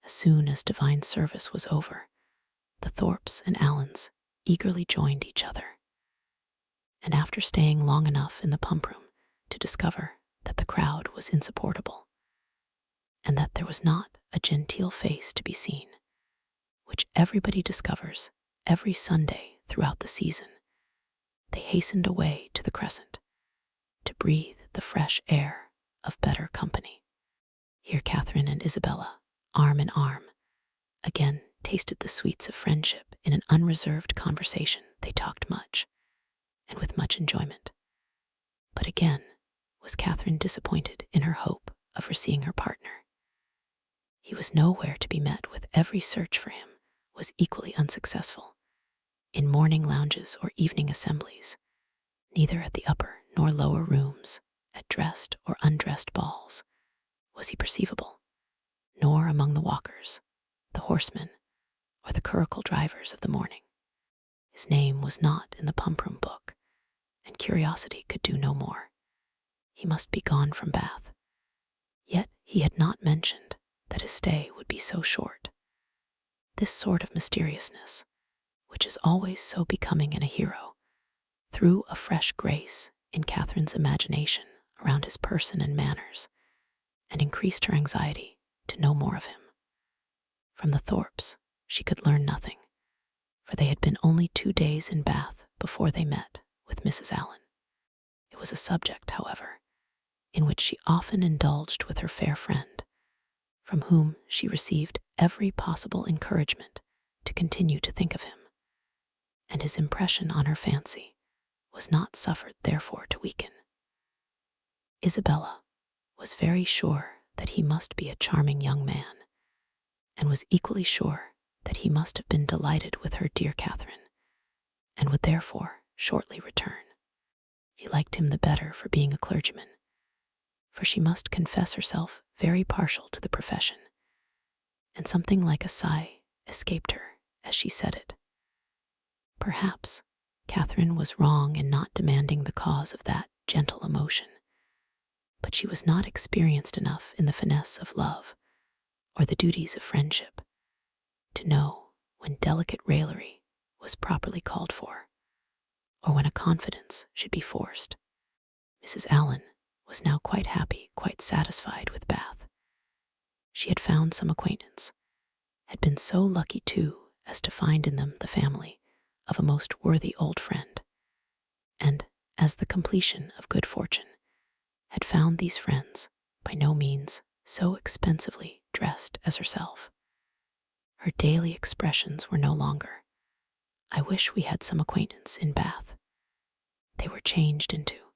As soon as divine service was over, the Thorpes and Allens eagerly joined each other, and after staying long enough in the pump room to discover that the crowd was insupportable, and that there was not a genteel face to be seen, which everybody discovers every Sunday throughout the season, they hastened away to the Crescent to breathe the fresh air of better company. Here Catherine and Isabella, arm in arm, again tasted the sweets of friendship in an unreserved conversation. They talked much, and with much enjoyment. But again was Catherine disappointed in her hope of foreseeing her partner. He was nowhere to be met with. Every search for him was equally unsuccessful. In morning lounges or evening assemblies, neither at the upper nor lower rooms, at dressed or undressed balls, was he perceivable, nor among the walkers, the horsemen, or the curricle drivers of the morning. His name was not in the pump room book, and curiosity could do no more. He must be gone from Bath, yet he had not mentioned that his stay would be so short. This sort of mysteriousness, which is always so becoming in a hero, threw a fresh grace in Catherine's imagination around his person and manners, and increased her anxiety to know more of him. From the Thorpes she could learn nothing, for they had been only 2 days in Bath before they met with Mrs. Allen. It was a subject, however, in which she often indulged with her fair friend, from whom she received every possible encouragement to continue to think of him, and his impression on her fancy was not suffered therefore to weaken. Isabella was very sure that he must be a charming young man, and was equally sure that he must have been delighted with her dear Catherine, and would therefore shortly return. She liked him the better for being a clergyman, for she must confess herself very partial to the profession, and something like a sigh escaped her as she said it. Perhaps Catherine was wrong in not demanding the cause of that gentle emotion, but she was not experienced enough in the finesse of love or the duties of friendship to know when delicate raillery was properly called for, or when a confidence should be forced. Mrs. Allen was now quite happy, quite satisfied with Bath. She had found some acquaintance, had been so lucky too as to find in them the family of a most worthy old friend, and, as the completion of good fortune, had found these friends by no means so expensively dressed as herself. Her daily expressions were no longer, "I wish we had some acquaintance in Bath." They were changed into,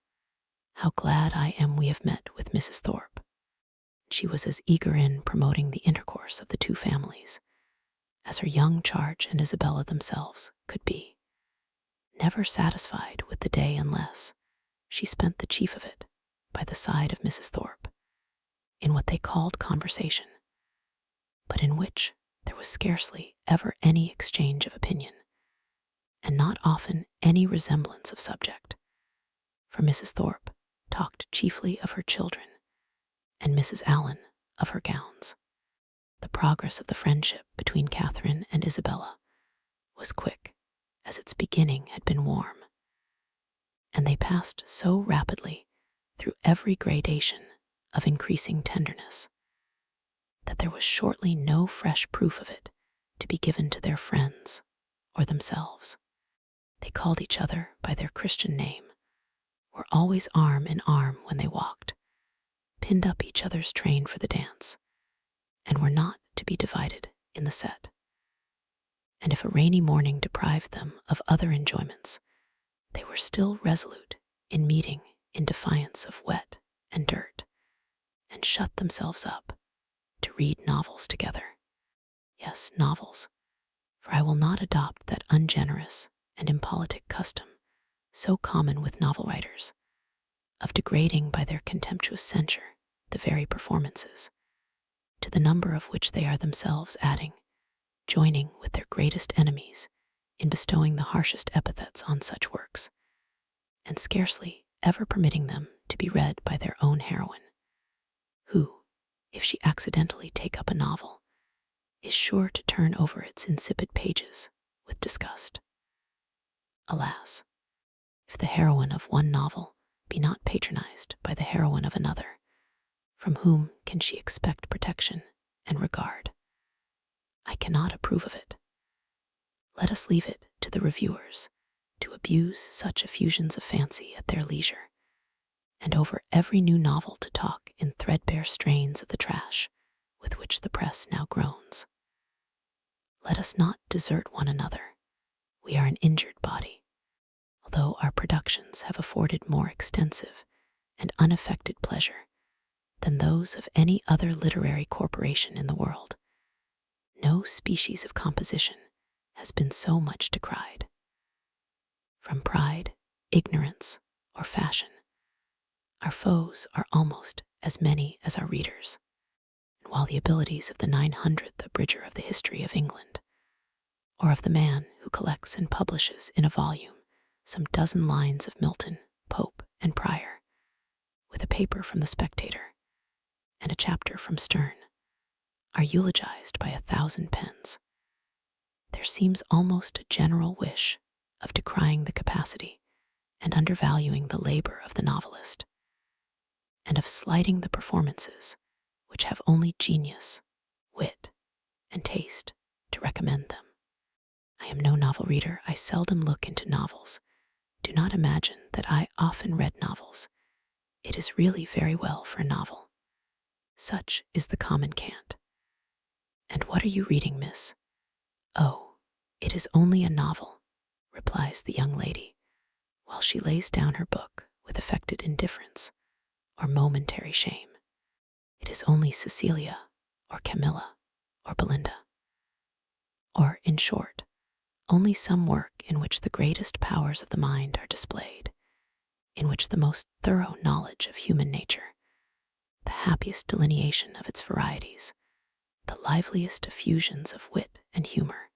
"How glad I am we have met with Mrs. Thorpe." She was as eager in promoting the intercourse of the two families as her young charge and Isabella themselves could be, never satisfied with the day unless she spent the chief of it by the side of Mrs. Thorpe, in what they called conversation, but in which there was scarcely ever any exchange of opinion, and not often any resemblance of subject, for Mrs. Thorpe talked chiefly of her children, and Mrs. Allen of her gowns. The progress of the friendship between Catherine and Isabella was quick, as its beginning had been warm, and they passed so rapidly through every gradation of increasing tenderness that there was shortly no fresh proof of it to be given to their friends or themselves. They called each other by their Christian name, were always arm in arm when they walked, pinned up each other's train for the dance, and were not to be divided in the set. And if a rainy morning deprived them of other enjoyments, they were still resolute in meeting in defiance of wet and dirt, and shut themselves up to read novels together. Yes, novels, for I will not adopt that ungenerous and impolitic custom so common with novel writers, of degrading by their contemptuous censure the very performances, to the number of which they are themselves adding, joining with their greatest enemies in bestowing the harshest epithets on such works, and scarcely ever permitting them to be read by their own heroine, who, if she accidentally take up a novel, is sure to turn over its insipid pages with disgust. Alas, if the heroine of one novel be not patronized by the heroine of another, from whom can she expect protection and regard? I cannot approve of it. Let us leave it to the reviewers to abuse such effusions of fancy at their leisure, and over every new novel to talk in threadbare strains of the trash with which the press now groans. Let us not desert one another. We are an injured body, although our productions have afforded more extensive and unaffected pleasure than those of any other literary corporation in the world. No species of composition has been so much decried. From pride, ignorance, or fashion, our foes are almost as many as our readers, and while the abilities of the 900th abridger of the history of England, or of the man who collects and publishes in a volume some dozen lines of Milton, Pope, and Prior, with a paper from the Spectator and a chapter from Sterne, are eulogized by 1,000 pens, there seems almost a general wish of decrying the capacity and undervaluing the labor of the novelist, and of slighting the performances which have only genius, wit, and taste to recommend them. I am no novel reader. I seldom look into novels. Do not imagine that I often read novels. It is really very well for a novel. Such is the common cant. "And what are you reading, miss?" "Oh, it is only a novel," replies the young lady, while she lays down her book with affected indifference or momentary shame. "It is only Cecilia, or Camilla, or Belinda, or, in short, only some work in which the greatest powers of the mind are displayed, in which the most thorough knowledge of human nature, the happiest delineation of its varieties, the liveliest effusions of wit and humor,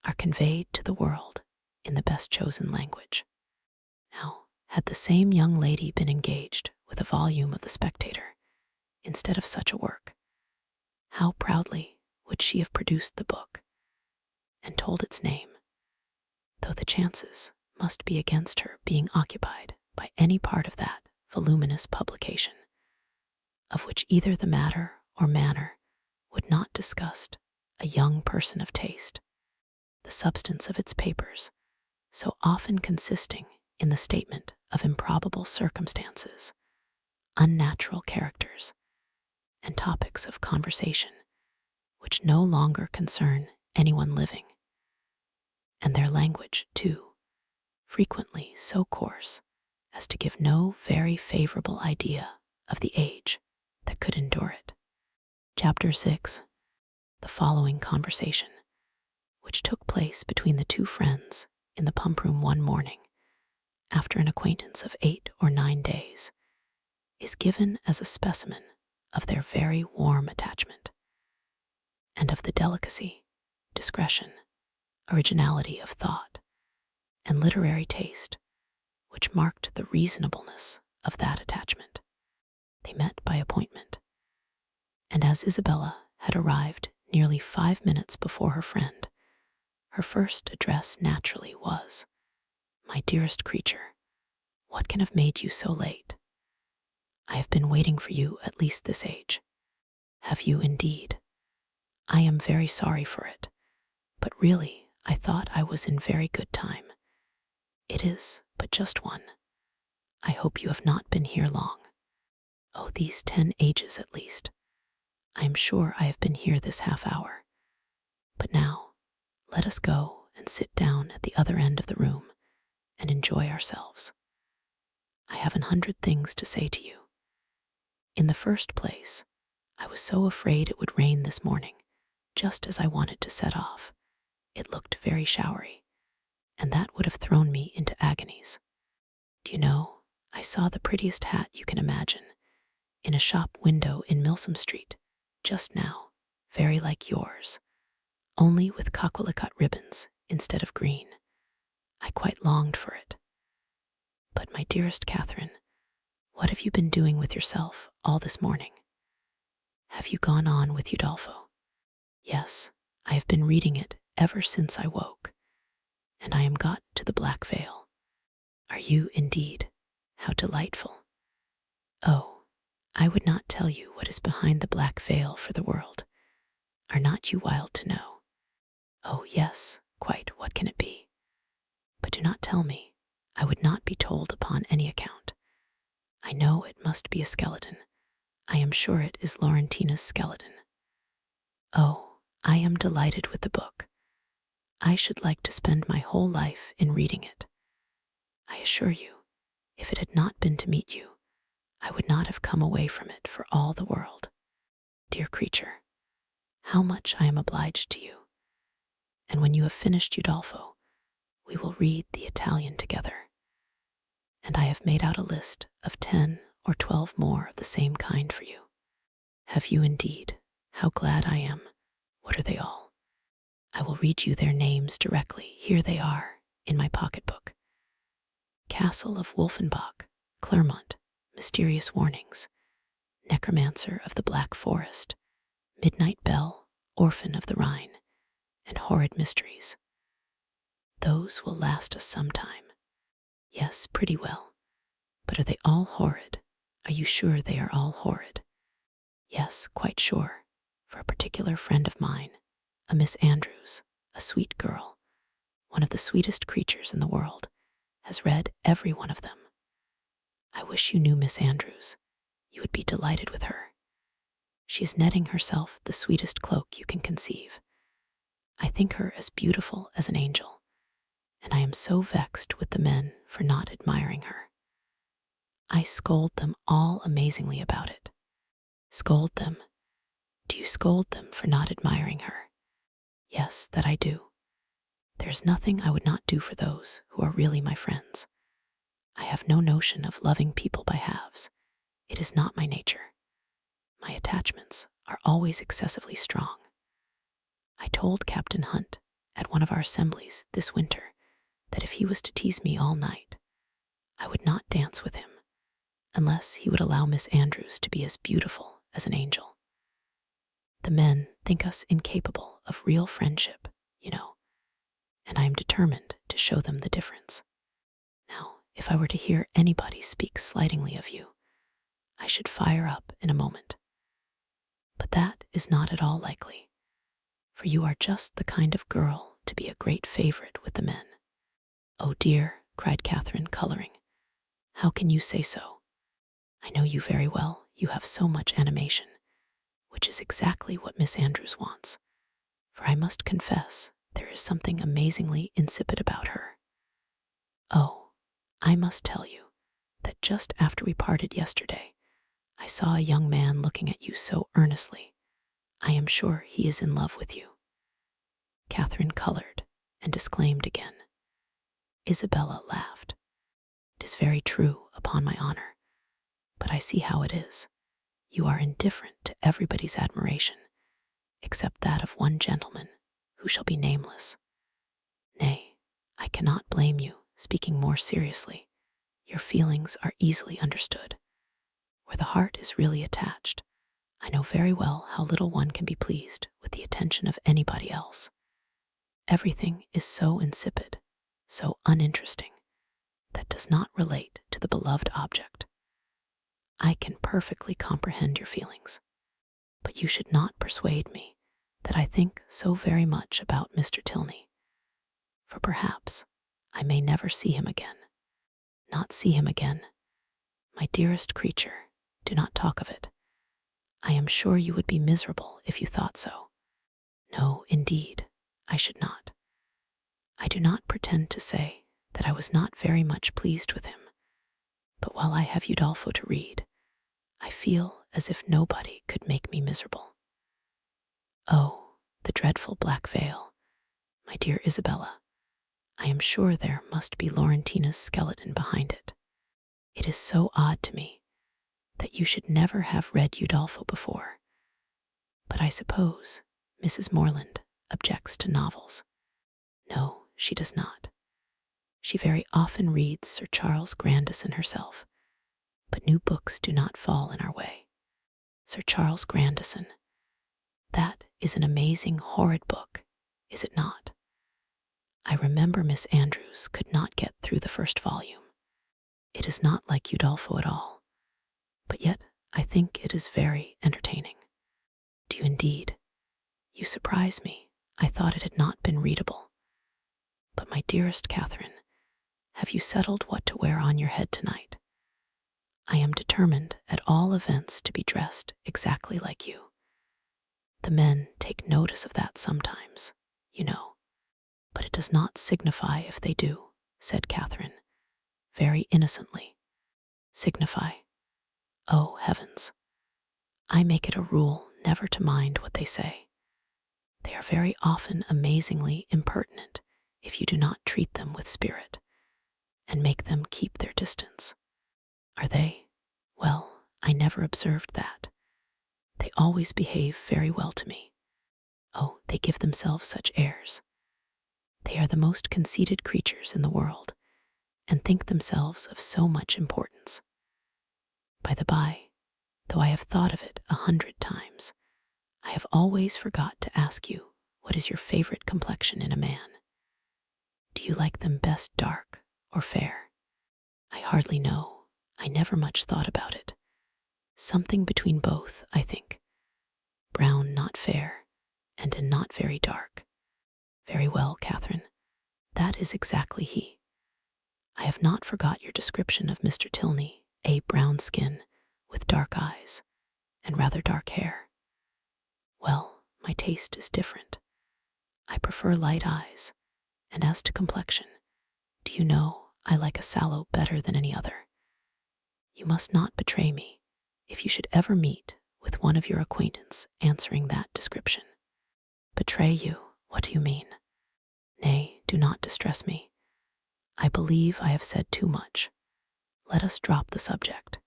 are conveyed to the world in the best chosen language." Now, had the same young lady been engaged with a volume of the Spectator instead of such a work, how proudly would she have produced the book and told its name, though the chances must be against her being occupied by any part of that voluminous publication, of which either the matter or manner would not disgust a young person of taste, the substance of its papers so often consisting in the statement of improbable circumstances, unnatural characters, and topics of conversation which no longer concern anyone living, and their language, too, frequently so coarse as to give no very favorable idea of the age that could endure it. Chapter 6. The following conversation, which took place between the two friends in the pump room one morning, after an acquaintance of 8 or 9 days, is given as a specimen of their very warm attachment, and of the delicacy, discretion, originality of thought, and literary taste which marked the reasonableness of that attachment. They met by appointment, and as Isabella had arrived nearly 5 minutes before her friend, her first address naturally was, "My dearest creature, what can have made you so late? I have been waiting for you at least this age." "Have you indeed? I am very sorry for it, but really I thought I was in very good time. It is but just one. I hope you have not been here long." "Oh, these 10 ages at least. I am sure I have been here this half hour. But now, let us go and sit down at the other end of the room and enjoy ourselves. I have 100 things to say to you. In the first place, I was so afraid it would rain this morning, just as I wanted to set off. It looked very showery, and that would have thrown me into agonies. Do you know, I saw the prettiest hat you can imagine in a shop window in Milsom Street just now, very like yours, only with coquelicot ribbons instead of green. I quite longed for it. But my dearest Catherine, what have you been doing with yourself all this morning? Have you gone on with Udolpho?" "Yes, I have been reading it ever since I woke, and I am got to the Black Veil." "Are you indeed? How delightful!" "Oh, I would not tell you what is behind the Black Veil for the world. Are not you wild to know?" "Oh, yes, quite. What can it be? But do not tell me. I would not be told upon any account. I know it must be a skeleton. I am sure it is Laurentina's skeleton." "Oh, I am delighted with the book. I should like to spend my whole life in reading it. I assure you, if it had not been to meet you, I would not have come away from it for all the world. Dear creature, how much I am obliged to you. And when you have finished Udolpho, we will read the Italian together. And I have made out a list of 10 or 12 more of the same kind for you." "Have you indeed? How glad I am. What are they all?" "I will read you their names directly. Here they are, in my pocketbook: Castle of Wolfenbach, Clermont, Mysterious Warnings, Necromancer of the Black Forest, Midnight Bell, Orphan of the Rhine, and Horrid Mysteries. Those will last us some time." "Yes, pretty well. But are they all horrid? Are you sure they are all horrid?" "Yes, quite sure, for a particular friend of mine, a Miss Andrews, a sweet girl, one of the sweetest creatures in the world, has read every one of them. I wish you knew Miss Andrews. You would be delighted with her. She is netting herself the sweetest cloak you can conceive. I think her as beautiful as an angel, and I am so vexed with the men for not admiring her. I scold them all amazingly about it. Scold them? Do you scold them for not admiring her? Yes, that I do. There is nothing I would not do for those who are really my friends. I have no notion of loving people by halves. It is not my nature. My attachments are always excessively strong. I told Captain Hunt at one of our assemblies this winter that if he was to tease me all night, I would not dance with him unless he would allow Miss Andrews to be as beautiful as an angel. The men think us incapable of real friendship, and I am determined to show them the difference. Now, if I were to hear anybody speak slightingly of you, I should fire up in a moment. But that is not at all likely, for you are just the kind of girl to be a great favorite with the men. Oh dear, cried Catherine, coloring. How can you say so? I know you very well. You have so much animation, which is exactly what Miss Andrews wants, for I must confess there is something amazingly insipid about her. Oh, I must tell you that just after we parted yesterday, I saw a young man looking at you so earnestly. I am sure he is in love with you. Catherine colored and disclaimed again. Isabella laughed. It is very true, upon my honor, but I see how it is. You are indifferent to everybody's admiration, except that of one gentleman who shall be nameless. Nay, I cannot blame you, speaking more seriously. Your feelings are easily understood. Where the heart is really attached, I know very well how little one can be pleased with the attention of anybody else. Everything is so insipid, so uninteresting, that does not relate to the beloved object. I can perfectly comprehend your feelings, but you should not persuade me that I think so very much about Mr. Tilney, for perhaps I may never see him again. Not see him again? My dearest creature, do not talk of it. I am sure you would be miserable if you thought so. No, indeed, I should not. I do not pretend to say that I was not very much pleased with him, but while I have Udolpho to read, I feel as if nobody could make me miserable. Oh, the dreadful black veil, my dear Isabella. I am sure there must be Laurentina's skeleton behind it. It is so odd to me that you should never have read Udolpho before, but I suppose Mrs. Morland objects to novels. No, she does not. She very often reads Sir Charles Grandison herself, but new books do not fall in our way. Sir Charles Grandison, that is an amazing, horrid book, is it not? I remember Miss Andrews could not get through the first volume. It is not like Udolpho at all, but yet I think it is very entertaining. Do you indeed? You surprise me. I thought it had not been readable. But my dearest Catherine, have you settled what to wear on your head tonight? I am determined at all events to be dressed exactly like you. The men take notice of that sometimes, but it does not signify if they do, said Catherine, very innocently. Signify? Oh, heavens! I make it a rule never to mind what they say. They are very often amazingly impertinent if you do not treat them with spirit and make them keep their distance. Are they? Well, I never observed that. They always behave very well to me. Oh, they give themselves such airs. They are the most conceited creatures in the world, and think themselves of so much importance. By the by, though I have thought of it 100 times, I have always forgot to ask you what is your favorite complexion in a man. Do you like them best dark or fair? I hardly know. I never much thought about it. Something between both, I think. Brown not fair, and not very dark. Very well, Catherine. That is exactly he. I have not forgot your description of Mr. Tilney, a brown skin, with dark eyes, and rather dark hair. Well, my taste is different. I prefer light eyes, and as to complexion, do you know I like a sallow better than any other? You must not betray me if you should ever meet with one of your acquaintance answering that description. Betray you? What do you mean? Nay, do not distress me. I believe I have said too much. Let us drop the subject.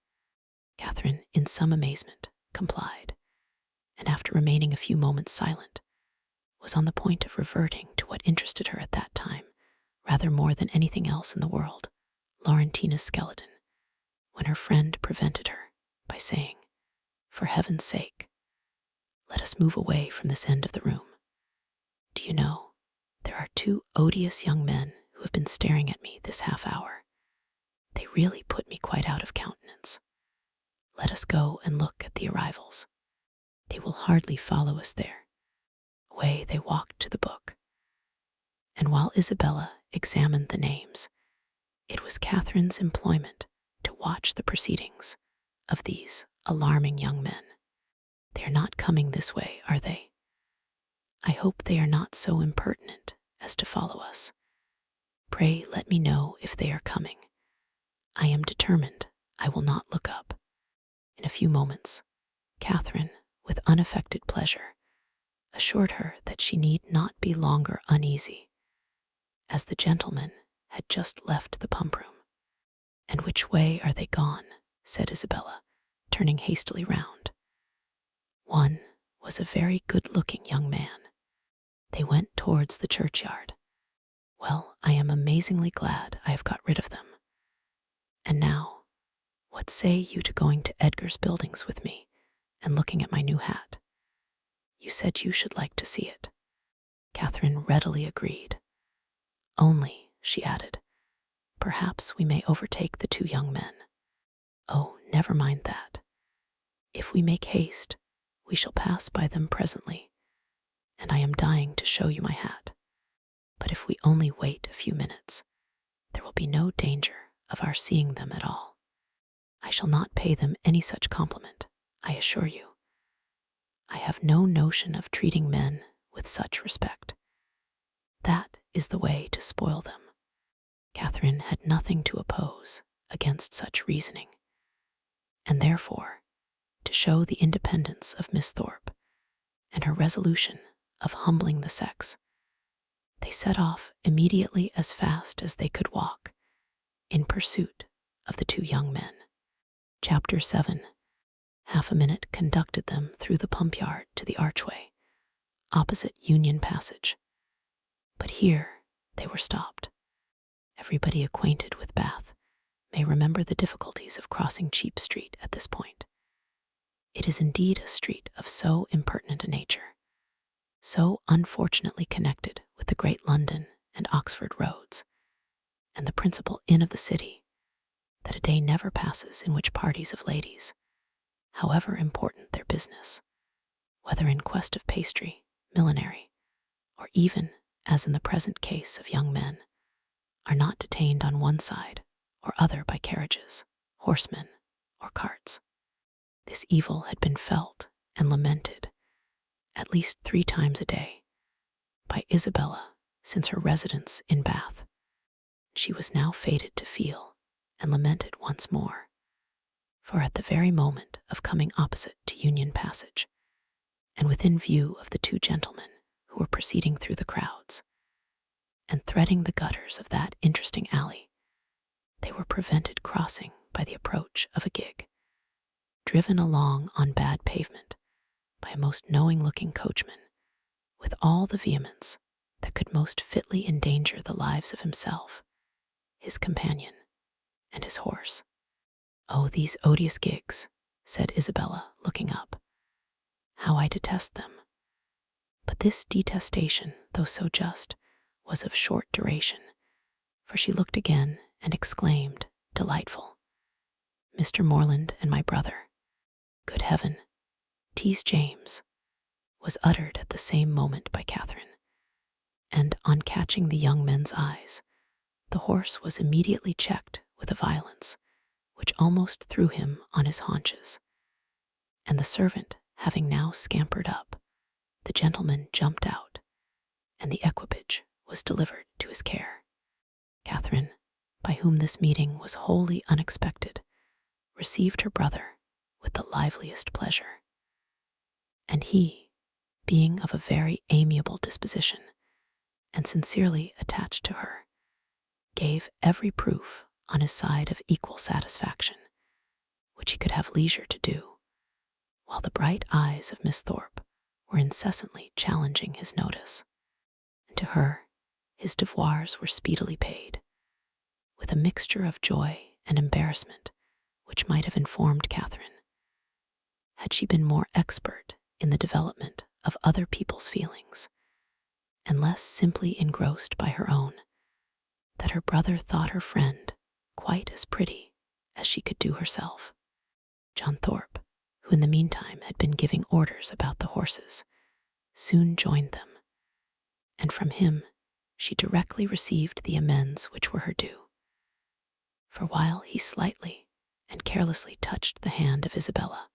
Catherine, in some amazement, complied, and after remaining a few moments silent, was on the point of reverting to what interested her at that time, rather more than anything else in the world, Laurentina's skeleton, when her friend prevented her by saying, "For heaven's sake, let us move away from this end of the room. Do you know, there are two odious young men who have been staring at me this half hour. They really put me quite out of countenance. Let us go and look at the arrivals. They will hardly follow us there." Away they walked to the book. And while Isabella examined the names, it was Catherine's employment to watch the proceedings of these alarming young men. They are not coming this way, are they? I hope they are not so impertinent as to follow us. Pray let me know if they are coming. I am determined I will not look up. In a few moments, Catherine, with unaffected pleasure, assured her that she need not be longer uneasy, as the gentlemen had just left the pump room. "And which way are they gone?" said Isabella, turning hastily round. One was a very good-looking young man. They went towards the churchyard. Well, I am amazingly glad I have got rid of them. And now, what say you to going to Edgar's Buildings with me and looking at my new hat? You said you should like to see it. Catherine readily agreed. Only, she added, perhaps we may overtake the two young men. Oh, never mind that. If we make haste, we shall pass by them presently, and I am dying to show you my hat. But if we only wait a few minutes, there will be no danger of our seeing them at all. I shall not pay them any such compliment, I assure you. I have no notion of treating men with such respect. That is the way to spoil them. Catherine had nothing to oppose against such reasoning, and therefore, to show the independence of Miss Thorpe and her resolution of humbling the sex, they set off immediately as fast as they could walk, in pursuit of the two young men. Chapter 7. Half a minute conducted them through the pump yard to the archway, opposite Union Passage. But here they were stopped. Everybody acquainted with Bath may remember the difficulties of crossing Cheap Street at this point. It is indeed a street of so impertinent a nature, so unfortunately connected with the great London and Oxford roads, and the principal inn of the city, that a day never passes in which parties of ladies, however important their business, whether in quest of pastry, millinery, or even, as in the present case of young men, are not detained on one side or other by carriages, horsemen, or carts. This evil had been felt and lamented at least 3 times a day by Isabella since her residence in Bath. She was now fated to feel and lament it once more, for at the very moment of coming opposite to Union Passage, and within view of the two gentlemen who were proceeding through the crowds, and threading the gutters of that interesting alley, they were prevented crossing by the approach of a gig, driven along on bad pavement by a most knowing-looking coachman, with all the vehemence that could most fitly endanger the lives of himself, his companion, and his horse. "Oh, these odious gigs," said Isabella, looking up. "How I detest them." But this detestation, though so just, was of short duration, for she looked again and exclaimed, delightful, "Mr. Morland and my brother. Good heaven, 'tis James," was uttered at the same moment by Catherine, and on catching the young men's eyes, the horse was immediately checked with a violence which almost threw him on his haunches, and the servant having now scampered up, the gentleman jumped out, and the equipage was delivered to his care. Catherine, by whom this meeting was wholly unexpected, received her brother with the liveliest pleasure. And he, being of a very amiable disposition, and sincerely attached to her, gave every proof on his side of equal satisfaction, which he could have leisure to do, while the bright eyes of Miss Thorpe were incessantly challenging his notice. And to her, his devoirs were speedily paid, with a mixture of joy and embarrassment which might have informed Catherine, had she been more expert in the development of other people's feelings, and less simply engrossed by her own, that her brother thought her friend quite as pretty as she could do herself. John Thorpe, who in the meantime had been giving orders about the horses, soon joined them, and from him she directly received the amends which were her due. For while he slightly and carelessly touched the hand of Isabella,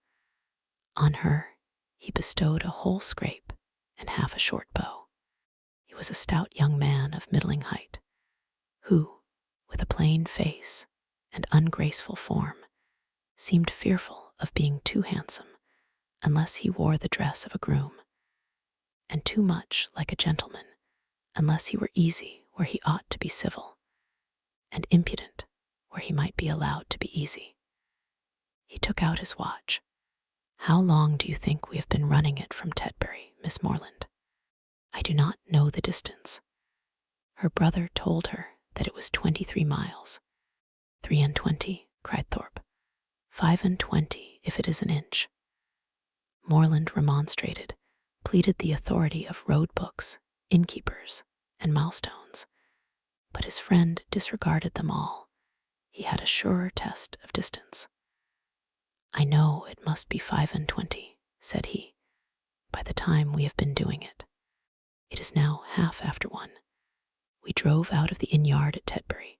on her he bestowed a whole scrape and half a short bow. He was a stout young man of middling height, who, with a plain face and ungraceful form, seemed fearful of being too handsome unless he wore the dress of a groom, and too much like a gentleman unless he were easy where he ought to be civil, and impudent where he might be allowed to be easy. He took out his watch. "How long do you think we have been running it from Tetbury, Miss Morland?" "I do not know the distance." Her brother told her that it was 23 miles. "3 and 20, cried Thorpe. 5 and 20 if it is an inch." Morland remonstrated, pleaded the authority of road books, innkeepers, and milestones, but his friend disregarded them all. He had a surer test of distance. "I know it must be 5 and 20, said he, "by the time we have been doing it. It is now 1/2 after 1. We drove out of the inn-yard at Tetbury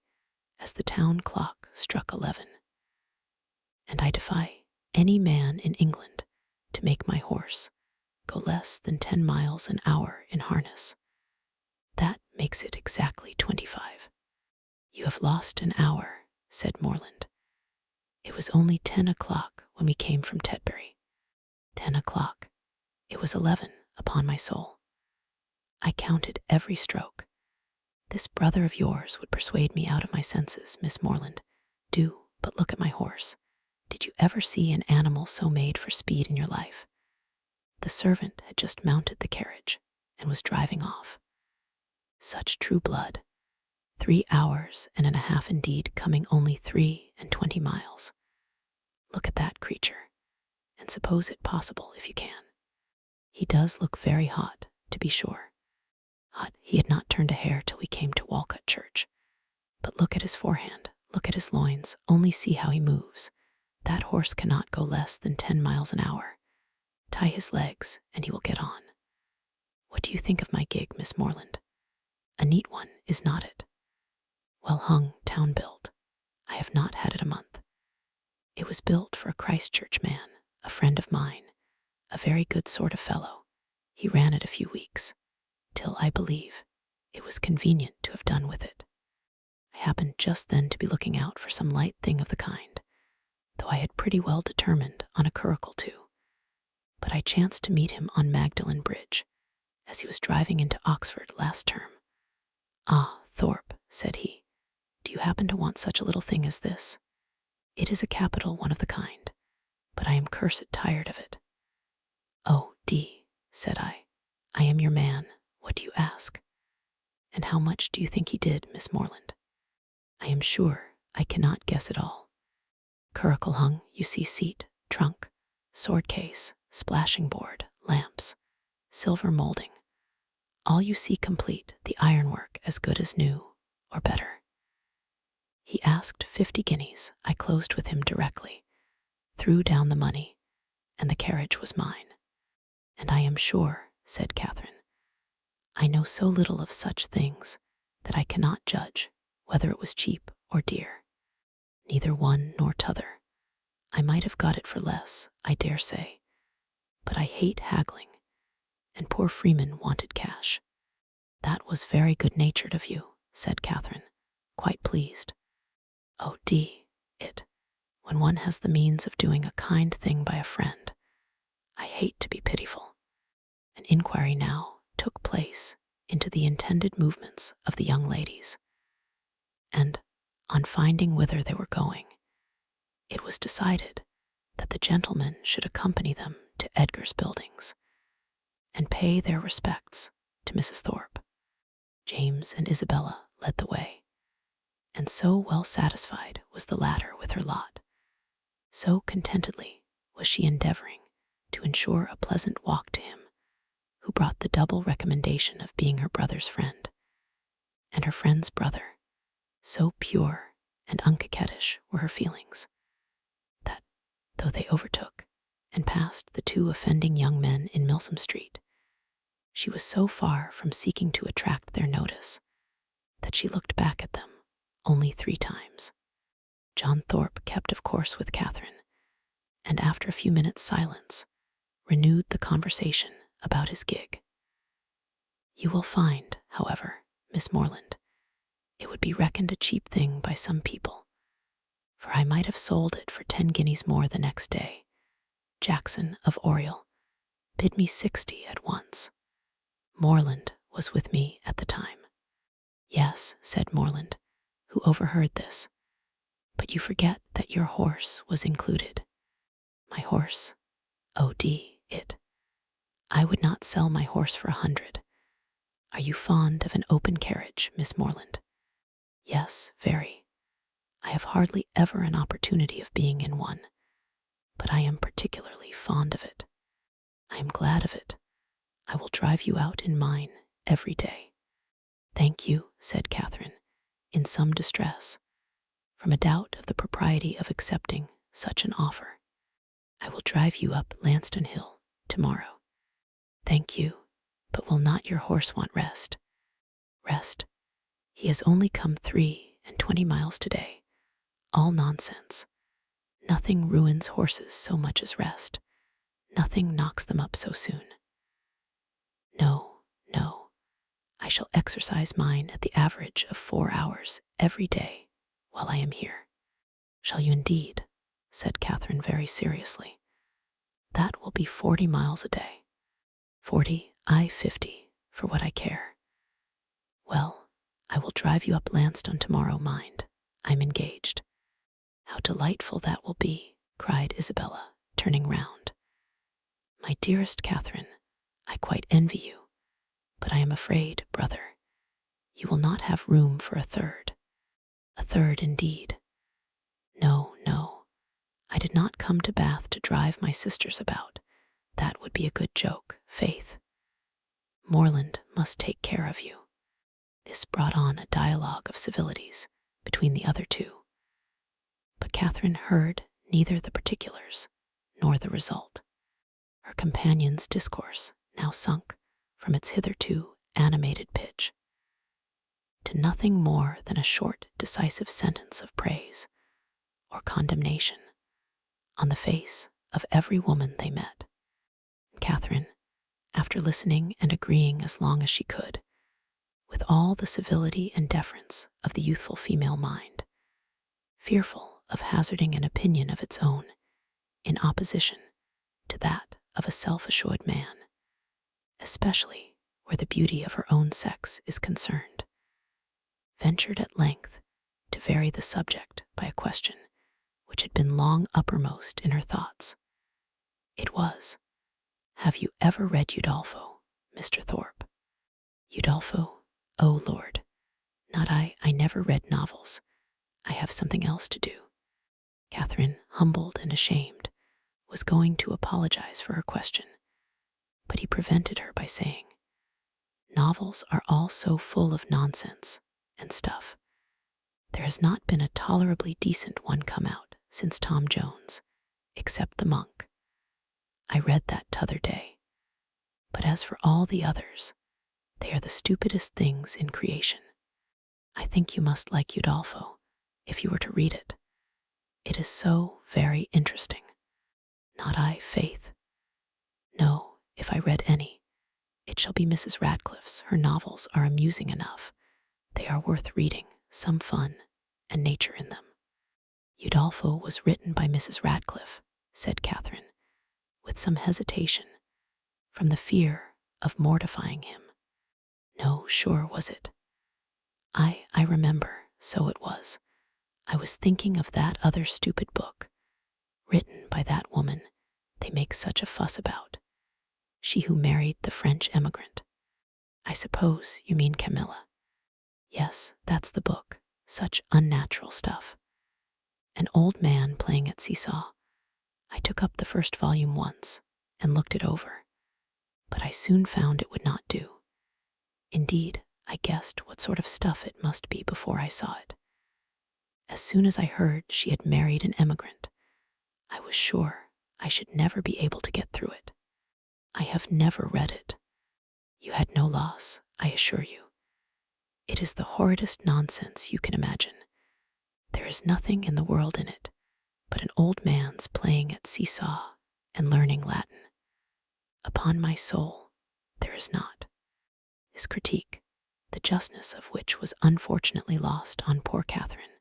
as the town clock struck 11, and I defy any man in England to make my horse go less than 10 miles an hour in harness. That makes it exactly 25. "You have lost an hour," said Morland. "It was only 10 o'clock when we came from Tetbury." 10 o'clock. It was 11, upon my soul. I counted every stroke. This brother of yours would persuade me out of my senses, Miss Morland. Do but look at my horse. Did you ever see an animal so made for speed in your life? The servant had just mounted the carriage and was driving off. Such true blood. 3 hours and a half indeed, coming only 3 and 20 miles. Look at that creature, and suppose it possible if you can. He does look very hot, to be sure. Hot he had not turned a hair till we came to Walcot Church. But look at his forehand, look at his loins, only see how he moves. That horse cannot go less than 10 miles an hour. Tie his legs, and he will get on. What do you think of my gig, Miss Morland? A neat one, is not it? Well hung, town built. I have not had it a month. It was built for a Christchurch man, a friend of mine, a very good sort of fellow. He ran it a few weeks, till, I believe, it was convenient to have done with it. I happened just then to be looking out for some light thing of the kind, though I had pretty well determined on a curricle too. But I chanced to meet him on Magdalen Bridge, as he was driving into Oxford last term. "Ah, Thorpe," said he, "do you happen to want such a little thing as this? It is a capital one of the kind, but I am cursed tired of it." "Oh, said I am your man. What do you ask? And how much do you think he did, Miss Morland?" "I am sure I cannot guess it all. Curricle hung, you see, seat, trunk, sword case, splashing board, lamps, silver moulding. All you see complete, the ironwork as good as new, or better." He asked 50 guineas. I closed with him directly, threw down the money, and the carriage was mine. "And I am sure," said Catherine, "I know so little of such things that I cannot judge whether it was cheap or dear. Neither one nor t'other. I might have got it for less, I dare say, but I hate haggling, and poor Freeman wanted cash. That was very good-natured of you, said Catherine, quite pleased. Oh, it. When one has the means of doing a kind thing by a friend, I hate to be pitiful. An inquiry now took place into the intended movements of the young ladies, and, on finding whither they were going, it was decided that the gentlemen should accompany them to Edgar's buildings and pay their respects to Mrs. Thorpe. James and Isabella led the way, and so well satisfied was the latter with her lot, so contentedly was she endeavoring to ensure a pleasant walk to him who brought the double recommendation of being her brother's friend, and her friend's brother. So pure and uncoquettish were her feelings, that, though they overtook and passed the two offending young men in Milsom Street, she was so far from seeking to attract their notice that she looked back at them only 3 times. John Thorpe kept of course with Catherine, and after a few minutes' silence, renewed the conversation about his gig. You will find, however, Miss Morland, it would be reckoned a cheap thing by some people, for I might have sold it for 10 guineas more the next day. Jackson of Oriel bid me 60 at once. Morland was with me at the time. Yes, said Morland, who overheard this, but you forget that your horse was included. My horse? Oh, it. I would not sell my horse for 100. Are you fond of an open carriage, Miss Morland? Yes, very. I have hardly ever an opportunity of being in one, but I am particularly fond of it. I am glad of it. I will drive you out in mine every day. Thank you, said Catherine, in some distress, from a doubt of the propriety of accepting such an offer. I will drive you up Lansdowne Hill tomorrow. Thank you, but will not your horse want rest? Rest? He has only come 23 miles today. All nonsense. Nothing ruins horses so much as rest. Nothing knocks them up so soon. No, I shall exercise mine at the average of 4 hours every day while I am here. Shall you indeed? Said Catherine very seriously. That will be 40 miles a day. 40, 50, for what I care. Well, I will drive you up Lansdowne tomorrow, mind. I'm engaged. How delightful that will be, cried Isabella, turning round. My dearest Catherine, I quite envy you, but I am afraid, brother, you will not have room for a third. A third, indeed. No, I did not come to Bath to drive my sisters about. That would be a good joke, faith. Morland must take care of you. This brought on a dialogue of civilities between the other two, but Catherine heard neither the particulars nor the result. Her companion's discourse now sunk from its hitherto animated pitch to nothing more than a short, decisive sentence of praise or condemnation on the face of every woman they met. Catherine, after listening and agreeing as long as she could, with all the civility and deference of the youthful female mind, fearful of hazarding an opinion of its own in opposition to that of a self-assured man, especially where the beauty of her own sex is concerned, ventured at length to vary the subject by a question which had been long uppermost in her thoughts. It was, have you ever read Udolpho, Mr. Thorpe? Udolpho? Oh, Lord, not I. I never read novels. I have something else to do. Catherine, humbled and ashamed, was going to apologize for her question, but he prevented her by saying, novels are all so full of nonsense and stuff. There has not been a tolerably decent one come out since Tom Jones, except The Monk. I read that t'other day. But as for all the others, they are the stupidest things in creation. I think you must like Udolpho, if you were to read it. It is so very interesting. Not I, faith. No, if I read any, It shall be Mrs. Radcliffe's. Her novels are amusing enough. They are worth reading, some fun, and nature in them. Udolpho was written by Mrs. Radcliffe, said Catherine, with some hesitation, from the fear of mortifying him. No, sure was it. I remember, so it was. I was thinking of that other stupid book, written by that woman they make such a fuss about. She who married the French emigrant. I suppose you mean Camilla. Yes, that's the book. Such unnatural stuff. An old man playing at seesaw. I took up the first volume once and looked it over, but I soon found it would not do. Indeed, I guessed what sort of stuff it must be before I saw it. As soon as I heard she had married an emigrant, I was sure I should never be able to get through it. I have never read it. You had no loss, I assure you. It is the horridest nonsense you can imagine. There is nothing in the world in it but an old man's playing at seesaw and learning Latin. Upon my soul, there is not. His critique, the justness of which was unfortunately lost on poor Catherine,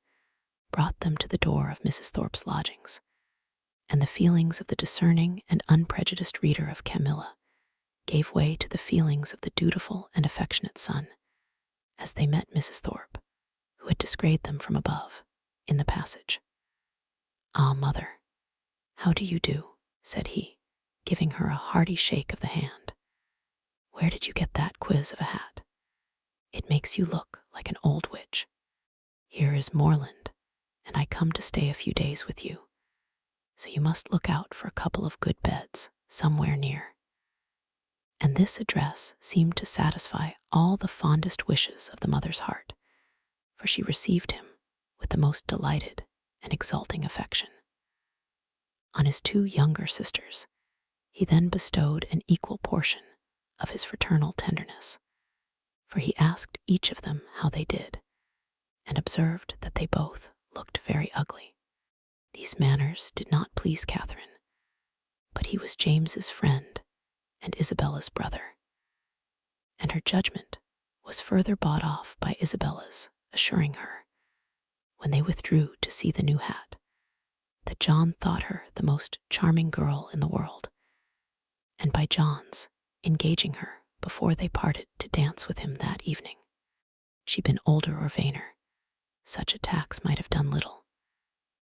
brought them to the door of Mrs. Thorpe's lodgings, and the feelings of the discerning and unprejudiced reader of Camilla gave way to the feelings of the dutiful and affectionate son, as they met Mrs. Thorpe, who had descried them from above, in the passage. "Ah, mother, how do you do?" said he, giving her a hearty shake of the hand. "Where did you get that quiz of a hat? It makes you look like an old witch. Here is Moreland, and I come to stay a few days with you, so you must look out for a couple of good beds somewhere near." And this address seemed to satisfy all the fondest wishes of the mother's heart, for she received him with the most delighted and exulting affection. On his two younger sisters, he then bestowed an equal portion of his fraternal tenderness, for he asked each of them how they did, and observed that they both looked very ugly. These manners did not please Catherine, but he was James's friend and Isabella's brother, and her judgment was further bought off by Isabella's assuring her, when they withdrew to see the new hat, that John thought her the most charming girl in the world, and by John's engaging her before they parted to dance with him that evening. She'd been older or vainer, such attacks might have done little,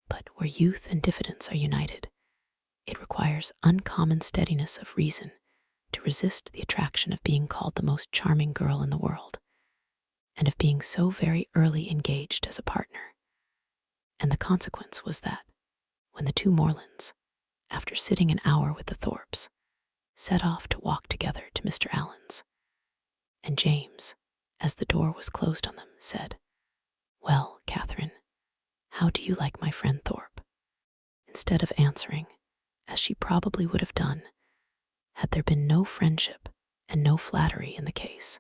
but where youth and diffidence are united, it requires uncommon steadiness of reason to resist the attraction of being called the most charming girl in the world, and of being so very early engaged as a partner. And the consequence was that, when the two Morlands, after sitting an hour with the Thorpes, set off to walk together to Mr. Allen's, and James, as the door was closed on them, said, "Well, Catherine, how do you like my friend Thorpe?" Instead of answering, as she probably would have done, had there been no friendship and no flattery in the case.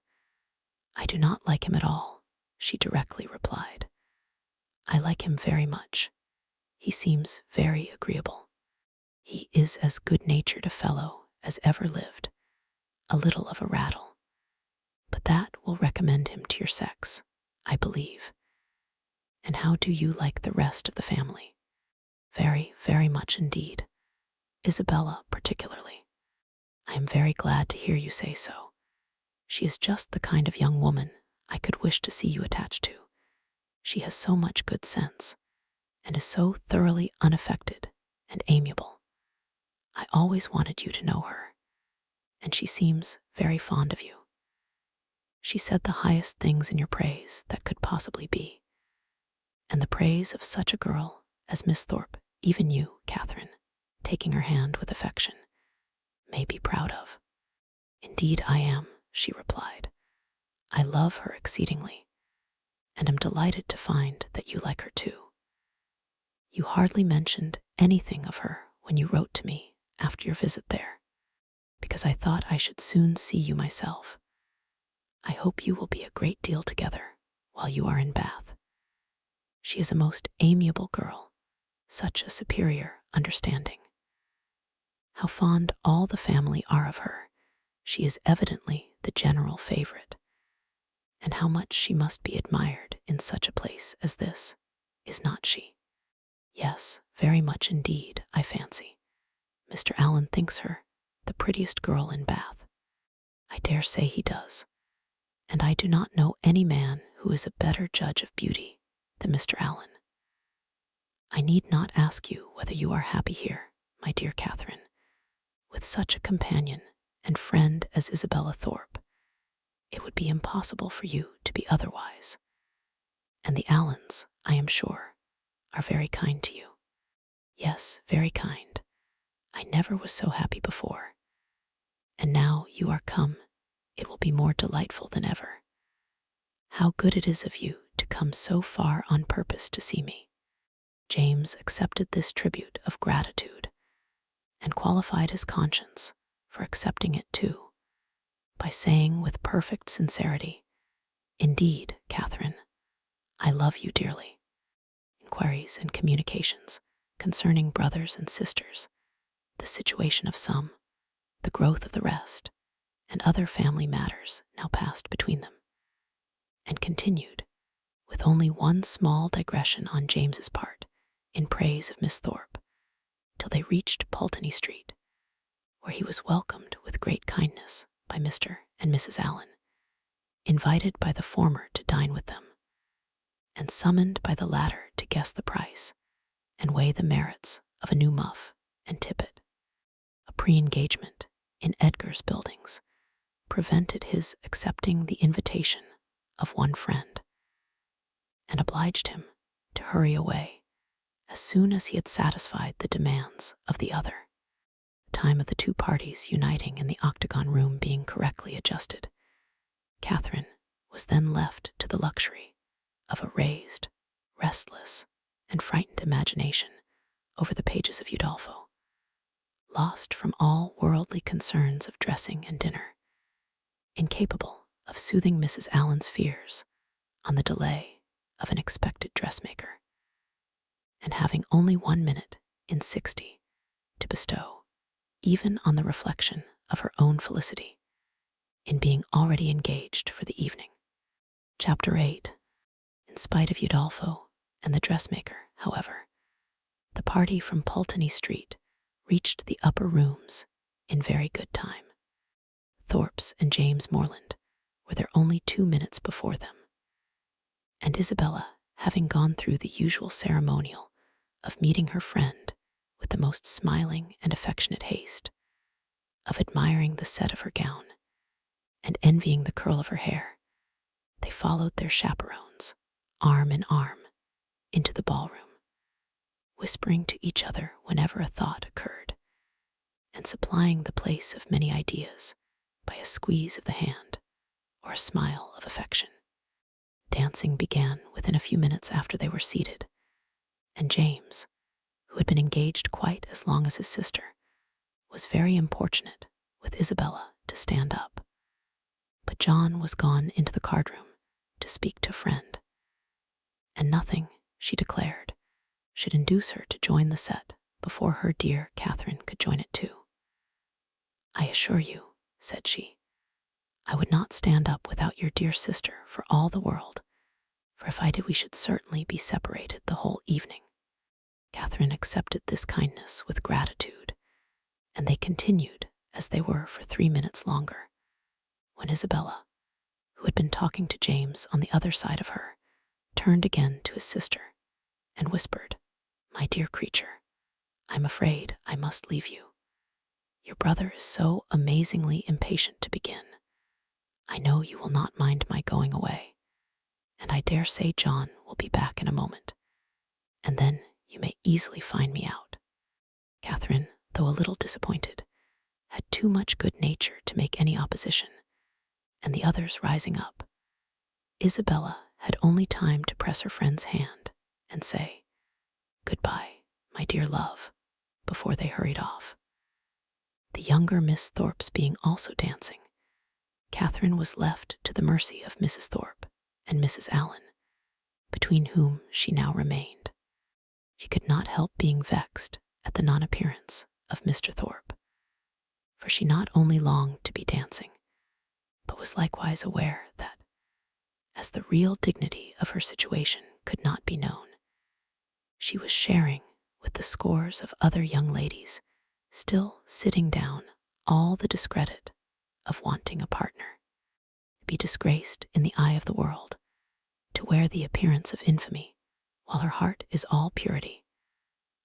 "I do not like him at all," she directly replied. "I like him very much. He seems very agreeable. He is as good-natured a fellow as ever lived, a little of a rattle, but that will recommend him to your sex, I believe. And how do you like the rest of the family?" "Very, very much indeed. Isabella particularly." "I am very glad to hear you say so. She is just the kind of young woman I could wish to see you attached to. She has so much good sense, and is so thoroughly unaffected and amiable. I always wanted you to know her, and she seems very fond of you. She said the highest things in your praise that could possibly be, and the praise of such a girl as Miss Thorpe, even you, Catherine," taking her hand with affection, "may be proud of." "Indeed I am," she replied. "I love her exceedingly, and am delighted to find that you like her too. You hardly mentioned anything of her when you wrote to me after your visit there, because I thought I should soon see you myself. I hope you will be a great deal together while you are in Bath. She is a most amiable girl, such a superior understanding. How fond all the family are of her. She is evidently the general favorite. And how much she must be admired in such a place as this, is not she? Yes, very much indeed, I fancy. Mr. Allen thinks her the prettiest girl in Bath. I dare say he does, and I do not know any man who is a better judge of beauty than Mr. Allen. I need not ask you whether you are happy here, my dear Catherine, with such a companion and friend as Isabella Thorpe. It would be impossible for you to be otherwise. And the Allens, I am sure, are very kind to you. Yes, very kind. I never was so happy before. And now you are come, it will be more delightful than ever. How good it is of you to come so far on purpose to see me. James accepted this tribute of gratitude and qualified his conscience for accepting it too, by saying with perfect sincerity, "Indeed, Catherine, I love you dearly." Inquiries and communications concerning brothers and sisters, the situation of some, the growth of the rest, and other family matters now passed between them, and continued, with only one small digression on James's part, in praise of Miss Thorpe, till they reached Pulteney Street, where he was welcomed with great kindness by Mr. and Mrs. Allen, invited by the former to dine with them, and summoned by the latter to guess the price and weigh the merits of a new muff and tippet. A pre-engagement in Edgar's buildings prevented his accepting the invitation of one friend, and obliged him to hurry away as soon as he had satisfied the demands of the other. The time of the two parties uniting in the octagon room being correctly adjusted, Catherine was then left to the luxury of a raised, restless, and frightened imagination over the pages of Udolpho, lost from all worldly concerns of dressing and dinner, incapable of soothing Mrs. Allen's fears on the delay of an expected dressmaker, and having only 1 minute in 60 to bestow, even on the reflection of her own felicity, in being already engaged for the evening. Chapter 8. In spite of Udolpho and the dressmaker, however, the party from Pulteney Street reached the upper rooms in very good time. Thorpes and James Morland were there only 2 minutes before them, and Isabella, having gone through the usual ceremonial of meeting her friend with the most smiling and affectionate haste, of admiring the set of her gown, and envying the curl of her hair, they followed their chaperones, arm in arm, into the ballroom, whispering to each other whenever a thought occurred, and supplying the place of many ideas by a squeeze of the hand or a smile of affection. Dancing began within a few minutes after they were seated, and James, who had been engaged quite as long as his sister, was very importunate with Isabella to stand up. But John was gone into the card-room to speak to a friend, and nothing, she declared, should induce her to join the set before her dear Catherine could join it too. "I assure you," said she, "I would not stand up without your dear sister for all the world, for if I did we should certainly be separated the whole evening." Catherine accepted this kindness with gratitude, and they continued as they were for 3 minutes longer, when Isabella, who had been talking to James on the other side of her, turned again to his sister and whispered, "My dear creature, I'm afraid I must leave you. Your brother is so amazingly impatient to begin. I know you will not mind my going away, and I dare say John will be back in a moment, and then you may easily find me out." Catherine, though a little disappointed, had too much good nature to make any opposition, and the others rising up, Isabella had only time to press her friend's hand and say, "Goodbye, my dear love," before they hurried off. The younger Miss Thorpes being also dancing, Catherine was left to the mercy of Mrs. Thorpe and Mrs. Allen, between whom she now remained. She could not help being vexed at the non-appearance of Mr. Thorpe, for she not only longed to be dancing, but was likewise aware that, as the real dignity of her situation could not be known, she was sharing with the scores of other young ladies still sitting down all the discredit of wanting a partner, to be disgraced in the eye of the world, to wear the appearance of infamy, while her heart is all purity,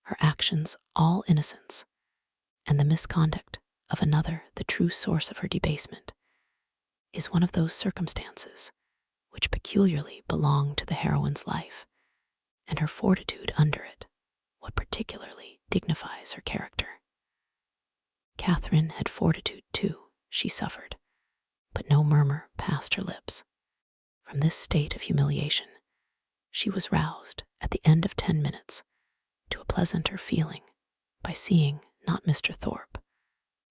her actions all innocence, and the misconduct of another the true source of her debasement, is one of those circumstances which peculiarly belong to the heroine's life, and her fortitude under it what particularly dignifies her character. Catherine had fortitude too, she suffered, but no murmur passed her lips. From this state of humiliation, she was roused at the end of 10 minutes to a pleasanter feeling by seeing not Mr. Thorpe,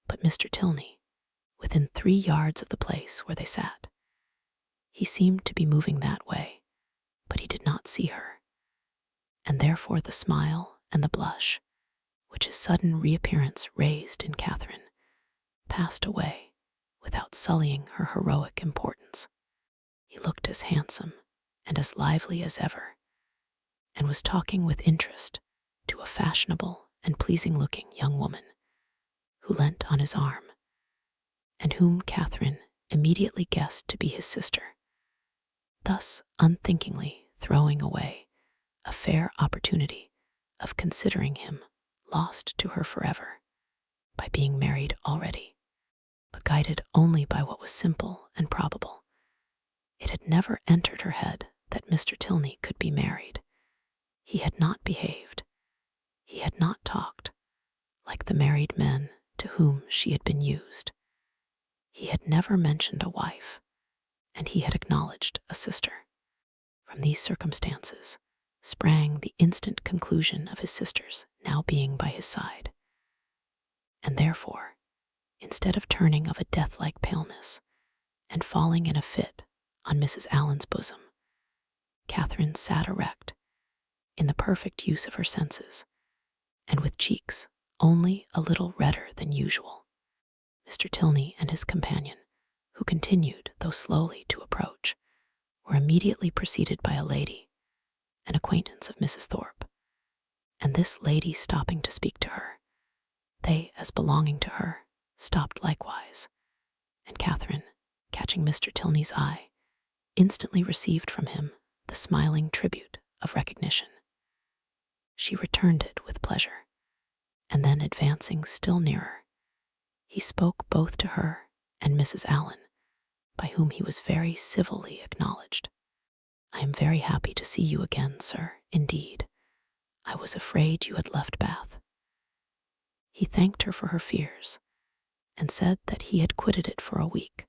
but Mr. Tilney, within 3 yards of the place where they sat. He seemed to be moving that way, but he did not see her, and therefore the smile and the blush, which his sudden reappearance raised in Catherine, passed away without sullying her heroic importance. He looked as handsome and as lively as ever, and was talking with interest to a fashionable and pleasing-looking young woman who leant on his arm, and whom Catherine immediately guessed to be his sister, thus unthinkingly throwing away a fair opportunity of considering him lost to her forever by being married already. But guided only by what was simple and probable, it had never entered her head that Mr. Tilney could be married. He had not behaved, he had not talked like the married men to whom she had been used. He had never mentioned a wife, and he had acknowledged a sister. From these circumstances sprang the instant conclusion of his sister's now being by his side, and therefore, instead of turning of a death-like paleness and falling in a fit on Mrs. Allen's bosom, Catherine sat erect, in the perfect use of her senses, and with cheeks only a little redder than usual. Mr. Tilney and his companion, who continued, though slowly, to approach, were immediately preceded by a lady, an acquaintance of Mrs. Thorpe, and this lady stopping to speak to her, they, as belonging to her, stopped likewise, and Catherine, catching Mr. Tilney's eye, instantly received from him the smiling tribute of recognition. She returned it with pleasure, and then advancing still nearer, he spoke both to her and Mrs. Allen, by whom he was very civilly acknowledged. "I am very happy to see you again, sir, indeed. I was afraid you had left Bath." He thanked her for her fears, and said that he had quitted it for a week,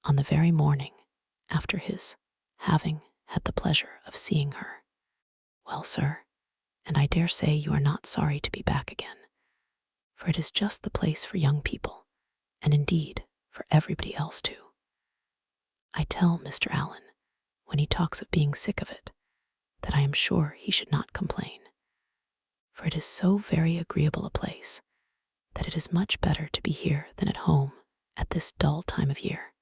on the very morning after his having had the pleasure of seeing her. "Well, sir, and I dare say you are not sorry to be back again, for it is just the place for young people, and indeed for everybody else too. I tell Mr. Allen, when he talks of being sick of it, that I am sure he should not complain, for it is so very agreeable a place that it is much better to be here than at home at this dull time of year.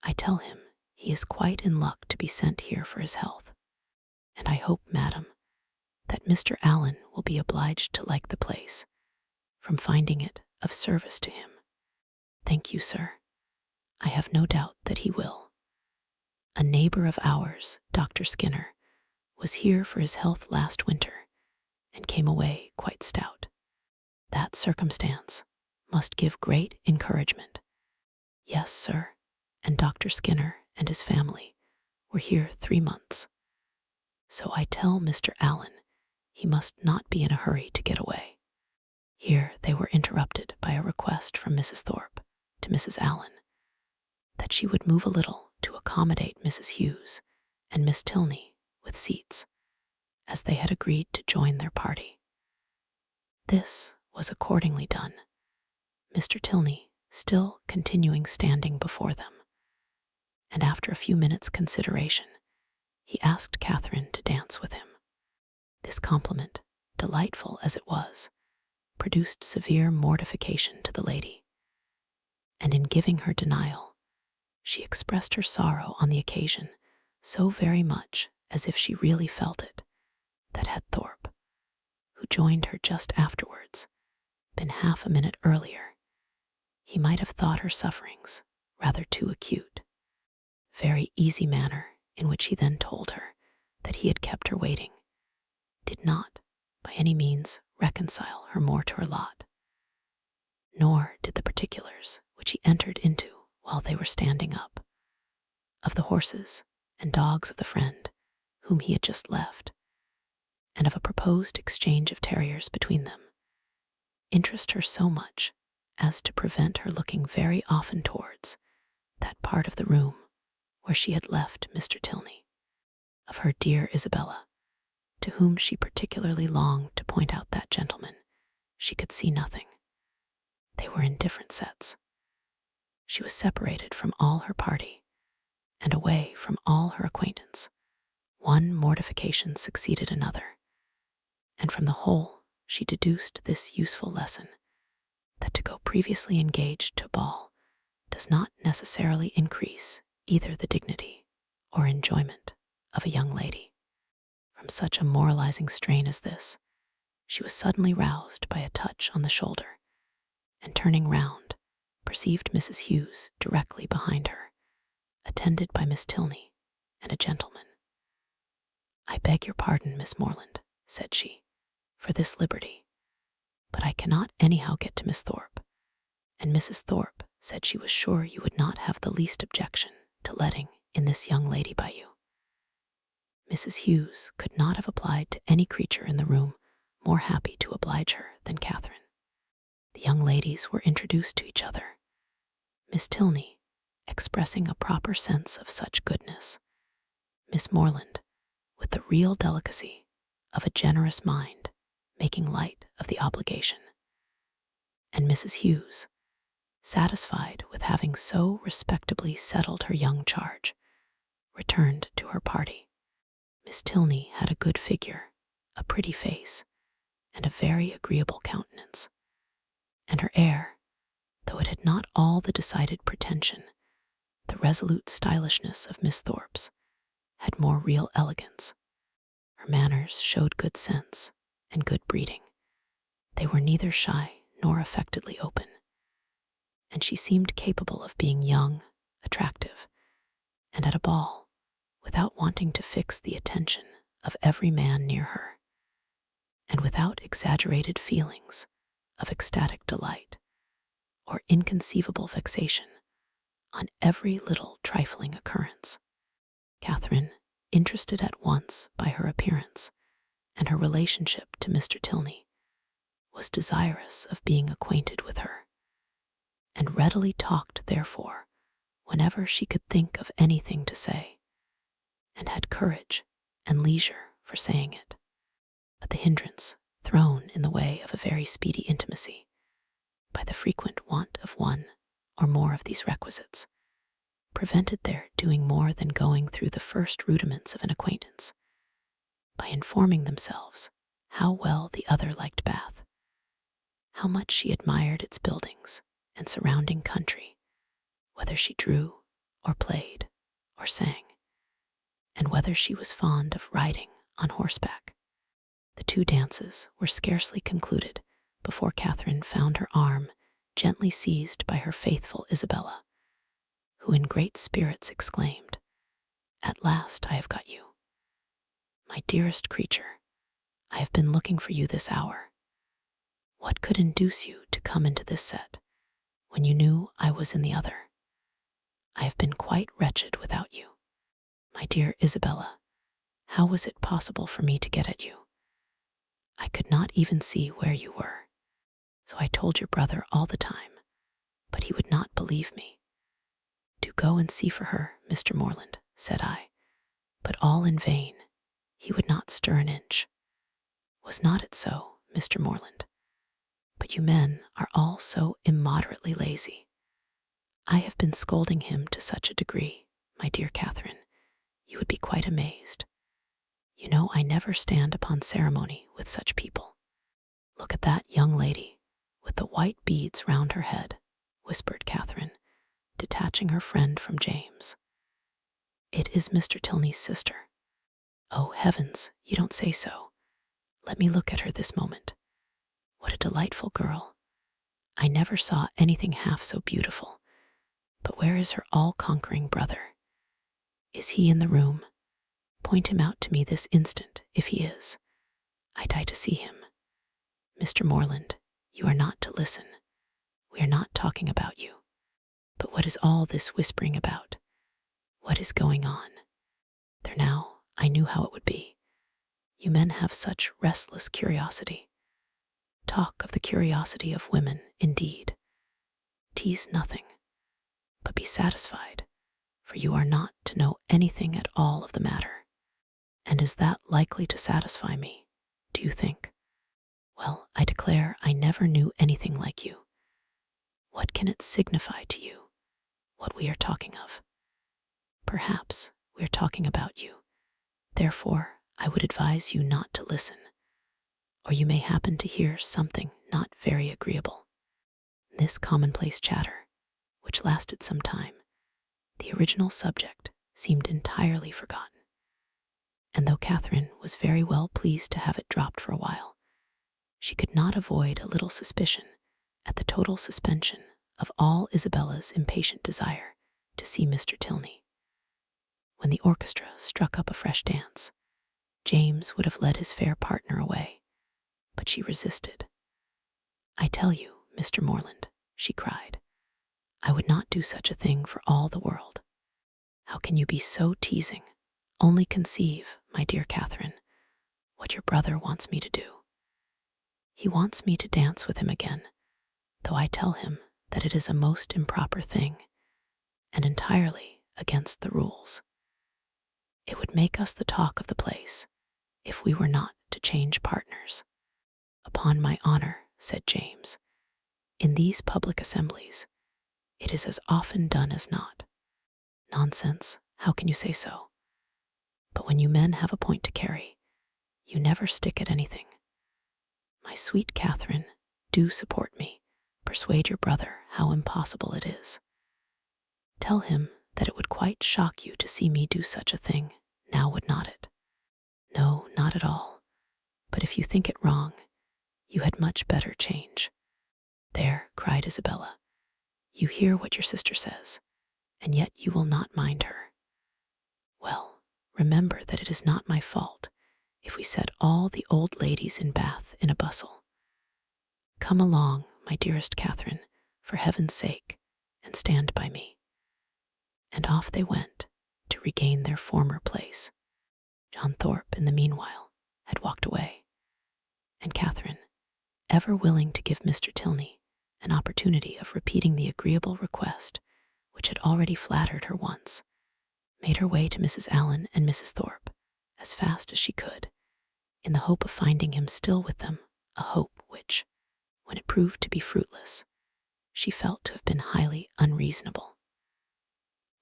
I tell him he is quite in luck to be sent here for his health, and I hope, madam, that Mr. Allen will be obliged to like the place, from finding it of service to him." "Thank you, sir. I have no doubt that he will. A neighbor of ours, Dr. Skinner, was here for his health last winter, and came away quite stout. That circumstance must give great encouragement." "Yes, sir, and Dr. Skinner and his family were here 3 months. So I tell Mr. Allen he must not be in a hurry to get away." Here they were interrupted by a request from Mrs. Thorpe to Mrs. Allen that she would move a little to accommodate Mrs. Hughes and Miss Tilney with seats, as they had agreed to join their party. This was accordingly done, Mr. Tilney still continuing standing before them, and after a few minutes' consideration, he asked Catherine to dance with him. This compliment, delightful as it was, produced severe mortification to the lady, and in giving her denial, She expressed her sorrow on the occasion so very much as if she really felt it, that had Thorpe, who joined her just afterwards, been half a minute earlier, he might have thought her sufferings rather too acute. Very easy manner in which he then told her that he had kept her waiting did not, by any means, reconcile her more to her lot. Nor did the particulars which he entered into while they were standing up, of the horses and dogs of the friend whom he had just left, and of a proposed exchange of terriers between them, interest her so much as to prevent her looking very often towards that part of the room where she had left Mr. Tilney. Of her dear Isabella, to whom she particularly longed to point out that gentleman, she could see nothing. They were in different sets. She was separated from all her party, and away from all her acquaintance. One mortification succeeded another, and from the whole she deduced this useful lesson, that to go previously engaged to a ball does not necessarily increase either the dignity or enjoyment of a young lady. From such a moralizing strain as this, she was suddenly roused by a touch on the shoulder, and turning round, perceived Mrs. Hughes directly behind her, attended by Miss Tilney and a gentleman. "I beg your pardon, Miss Morland," said she, "for this liberty, but I cannot anyhow get to Miss Thorpe, and Mrs. Thorpe said she was sure you would not have the least objection to letting in this young lady by you." Mrs. Hughes could not have applied to any creature in the room more happy to oblige her than Catherine. The young ladies were introduced to each other, Miss Tilney expressing a proper sense of such goodness, Miss Morland, with the real delicacy of a generous mind, making light of the obligation, and Mrs. Hughes, satisfied with having so respectably settled her young charge, returned to her party. Miss Tilney had a good figure, a pretty face, and a very agreeable countenance, and her air, though it had not all the decided pretension, the resolute stylishness of Miss Thorpe's, had more real elegance. Her manners showed good sense and good breeding. They were neither shy nor affectedly open, and she seemed capable of being young, attractive, and at a ball, without wanting to fix the attention of every man near her, and without exaggerated feelings of ecstatic delight or inconceivable vexation on every little trifling occurrence. Catherine, interested at once by her appearance and her relationship to Mr. Tilney, was desirous of being acquainted with her, and readily talked therefore whenever she could think of anything to say, and had courage and leisure for saying it. But the hindrance thrown in the way of a very speedy intimacy by the frequent want of one or more of these requisites prevented their doing more than going through the first rudiments of an acquaintance, by informing themselves how well the other liked Bath, how much she admired its buildings and surrounding country, whether she drew or played or sang, and whether she was fond of riding on horseback. The 2 dances were scarcely concluded before Catherine found her arm gently seized by her faithful Isabella, who in great spirits exclaimed, "At last I have got you. My dearest creature, I have been looking for you this hour. What could induce you to come into this set when you knew I was in the other? I have been quite wretched without you. My dear Isabella, how was it possible for me to get at you? I could not even see where you were, so I told your brother all the time, but he would not believe me. 'Do go and see for her, Mr. Morland,' said I, but all in vain. He would not stir an inch. Was not it so, Mr. Morland? But you men are all so immoderately lazy. I have been scolding him to such a degree, my dear Catherine, you would be quite amazed. You know I never stand upon ceremony with such people. Look at that young lady with the white beads round her head," whispered Catherine, detaching her friend from James. "It is Mr. Tilney's sister." "Oh, heavens, you don't say so. Let me look at her this moment. What a delightful girl. I never saw anything half so beautiful. But where is her all-conquering brother? Is he in the room? Point him out to me this instant, if he is. I die to see him. Mr. Morland, you are not to listen. We are not talking about you. But what is all this whispering about? What is going on? There now, I knew how it would be. You men have such restless curiosity. Talk of the curiosity of women, indeed. Tease nothing, but be satisfied, for you are not to know anything at all of the matter. And is that likely to satisfy me, do you think? Well, I declare I never knew anything like you. What can it signify to you, what we are talking of? Perhaps we are talking about you. Therefore, I would advise you not to listen, or you may happen to hear something not very agreeable. This commonplace chatter, which lasted some time, the original subject seemed entirely forgotten. And though Catherine was very well pleased to have it dropped for a while, she could not avoid a little suspicion at the total suspension of all Isabella's impatient desire to see Mr. Tilney. When the orchestra struck up a fresh dance, James would have led his fair partner away, but she resisted. "I tell you, Mr. Morland," she cried, "I would not do such a thing for all the world. How can you be so teasing? Only conceive, my dear Catherine, what your brother wants me to do. He wants me to dance with him again, though I tell him that it is a most improper thing, and entirely against the rules. It would make us the talk of the place, if we were not to change partners." "Upon my honor," said James, "in these public assemblies, it is as often done as not." "Nonsense, how can you say so? But when you men have a point to carry, you never stick at anything. My sweet Catherine, do support me. Persuade your brother how impossible it is. Tell him that it would quite shock you to see me do such a thing, now would not it?" "No, not at all. But if you think it wrong, you had much better change." "There," cried Isabella, "you hear what your sister says, and yet you will not mind her. Well, remember that it is not my fault if we set all the old ladies in Bath in a bustle. Come along, my dearest Catherine, for heaven's sake, and stand by me." And off they went to regain their former place. John Thorpe, in the meanwhile, had walked away, and Catherine, ever willing to give Mr. Tilney an opportunity of repeating the agreeable request which had already flattered her once, made her way to Mrs. Allen and Mrs. Thorpe as fast as she could, in the hope of finding him still with them, a hope which, when it proved to be fruitless, she felt to have been highly unreasonable.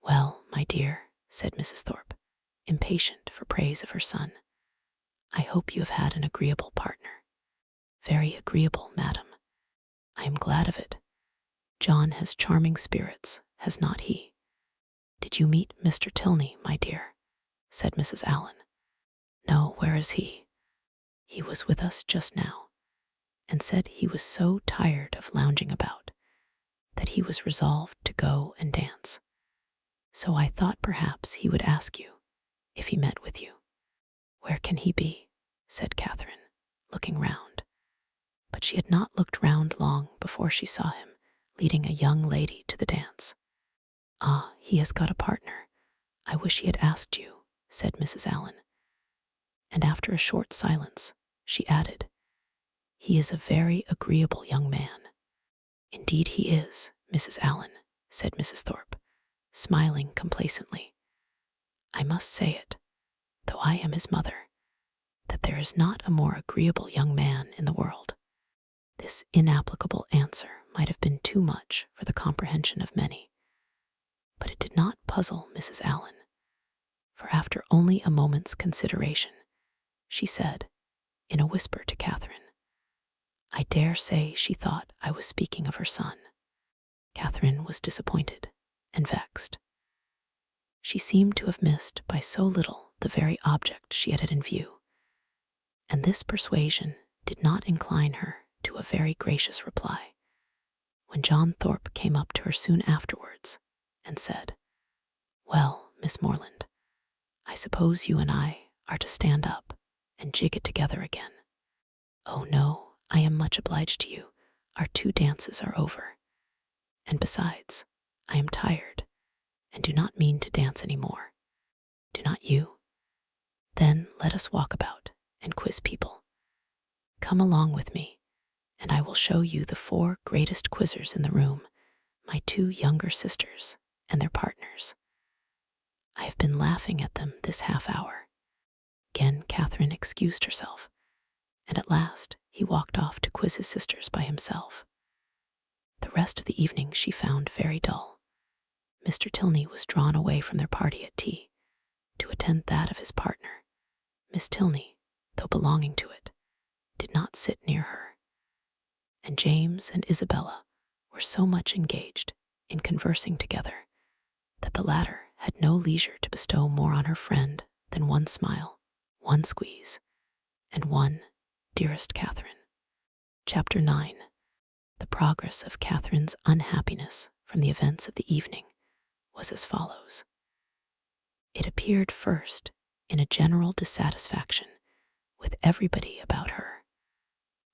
"Well, my dear," said Mrs. Thorpe, impatient for praise of her son, "I hope you have had an agreeable partner." "Very agreeable, madam. I am glad of it. John has charming spirits, has not he?" "Did you meet Mr. Tilney, my dear?" said Mrs. Allen. "No, where is he?" "He was with us just now, and said he was so tired of lounging about that he was resolved to go and dance. So I thought perhaps he would ask you if he met with you." "Where can he be?" said Catherine, looking round. But she had not looked round long before she saw him leading a young lady to the dance. "Ah, he has got a partner. I wish he had asked you," said Mrs. Allen. And after a short silence, she added, "He is a very agreeable young man." "Indeed he is, Mrs. Allen," said Mrs. Thorpe, smiling complacently. "I must say it, though I am his mother, that there is not a more agreeable young man in the world." This inapplicable answer might have been too much for the comprehension of many, but it did not puzzle Mrs. Allen, for after only a moment's consideration, she said, in a whisper to Catherine, I dare say she thought I was speaking of her son. Catherine was disappointed and vexed. She seemed to have missed by so little the very object she had in view, and this persuasion did not incline her to a very gracious reply when John Thorpe came up to her soon afterwards and said, "Well, Miss Morland, I suppose you and I are to stand up and jig it together again." "Oh no, I am much obliged to you. Our 2 dances are over. And besides, I am tired and do not mean to dance any more. Do not you? Then let us walk about and quiz people. Come along with me, and I will show you the 4 greatest quizzers in the room, my 2 younger sisters and their partners. I have been laughing at them this half hour." Again Catherine excused herself, and at last he walked off to quiz his sisters by himself. The rest of the evening she found very dull. Mr. Tilney was drawn away from their party at tea to attend that of his partner. Miss Tilney, though belonging to it, did not sit near her, and James and Isabella were so much engaged in conversing together that the latter had no leisure to bestow more on her friend than 1 smile, 1 squeeze, and 1 "Dearest Catherine." Chapter 9. The progress of Catherine's unhappiness from the events of the evening was as follows. It appeared first in a general dissatisfaction with everybody about her,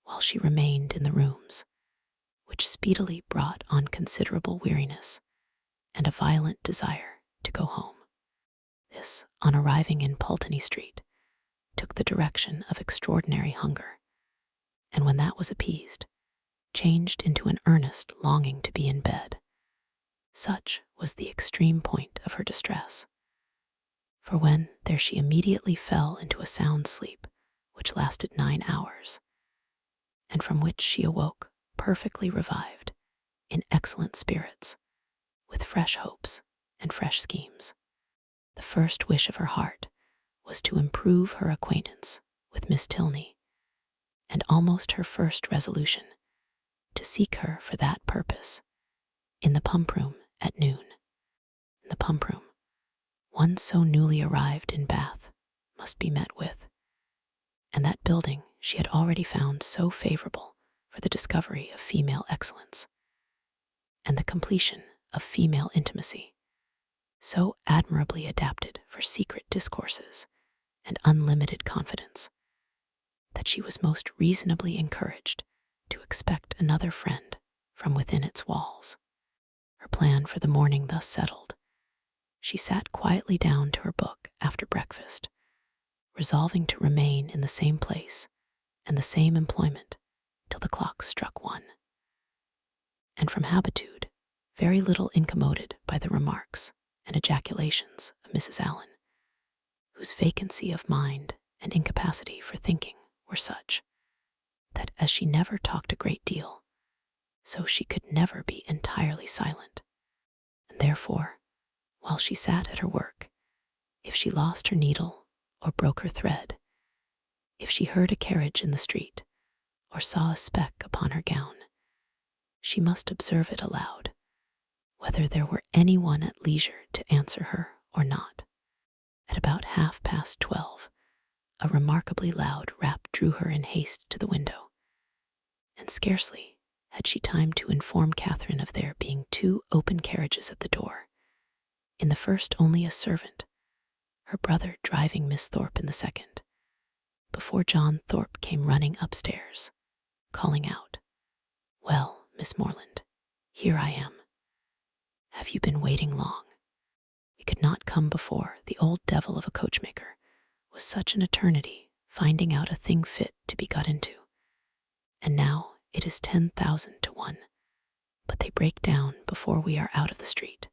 while she remained in the rooms, which speedily brought on considerable weariness and a violent desire to go home. This, on arriving in Pulteney Street, took the direction of extraordinary hunger, and when that was appeased, changed into an earnest longing to be in bed. Such was the extreme point of her distress. For when there she immediately fell into a sound sleep, which lasted 9 hours, and from which she awoke perfectly revived, in excellent spirits, with fresh hopes and fresh schemes. The first wish of her heart was to improve her acquaintance with Miss Tilney, and almost her first resolution to seek her for that purpose in the pump room at noon. In the pump room, one so newly arrived in Bath must be met with, and that building she had already found so favorable for the discovery of female excellence, and the completion of female intimacy, so admirably adapted for secret discourses and unlimited confidence, that she was most reasonably encouraged to expect another friend from within its walls. Her plan for the morning thus settled, she sat quietly down to her book after breakfast, resolving to remain in the same place and the same employment till the clock struck 1, and from habitude very little incommoded by the remarks and ejaculations of Mrs. Allen, whose vacancy of mind and incapacity for thinking were such that as she never talked a great deal, so she could never be entirely silent, and therefore, while she sat at her work, if she lost her needle or broke her thread, if she heard a carriage in the street or saw a speck upon her gown, she must observe it aloud, whether there were any one at leisure to answer her or not. At about 12:30, a remarkably loud rap drew her in haste to the window, and scarcely had she time to inform Catherine of there being 2 open carriages at the door, in the first only a servant, her brother driving Miss Thorpe in the second, before John Thorpe came running upstairs, calling out, "Well, Miss Morland, here I am. Have you been waiting long? We could not come before. The old devil of a coachmaker was such an eternity finding out a thing fit to be got into, and now it is 10,000 to 1, but they break down before we are out of the street.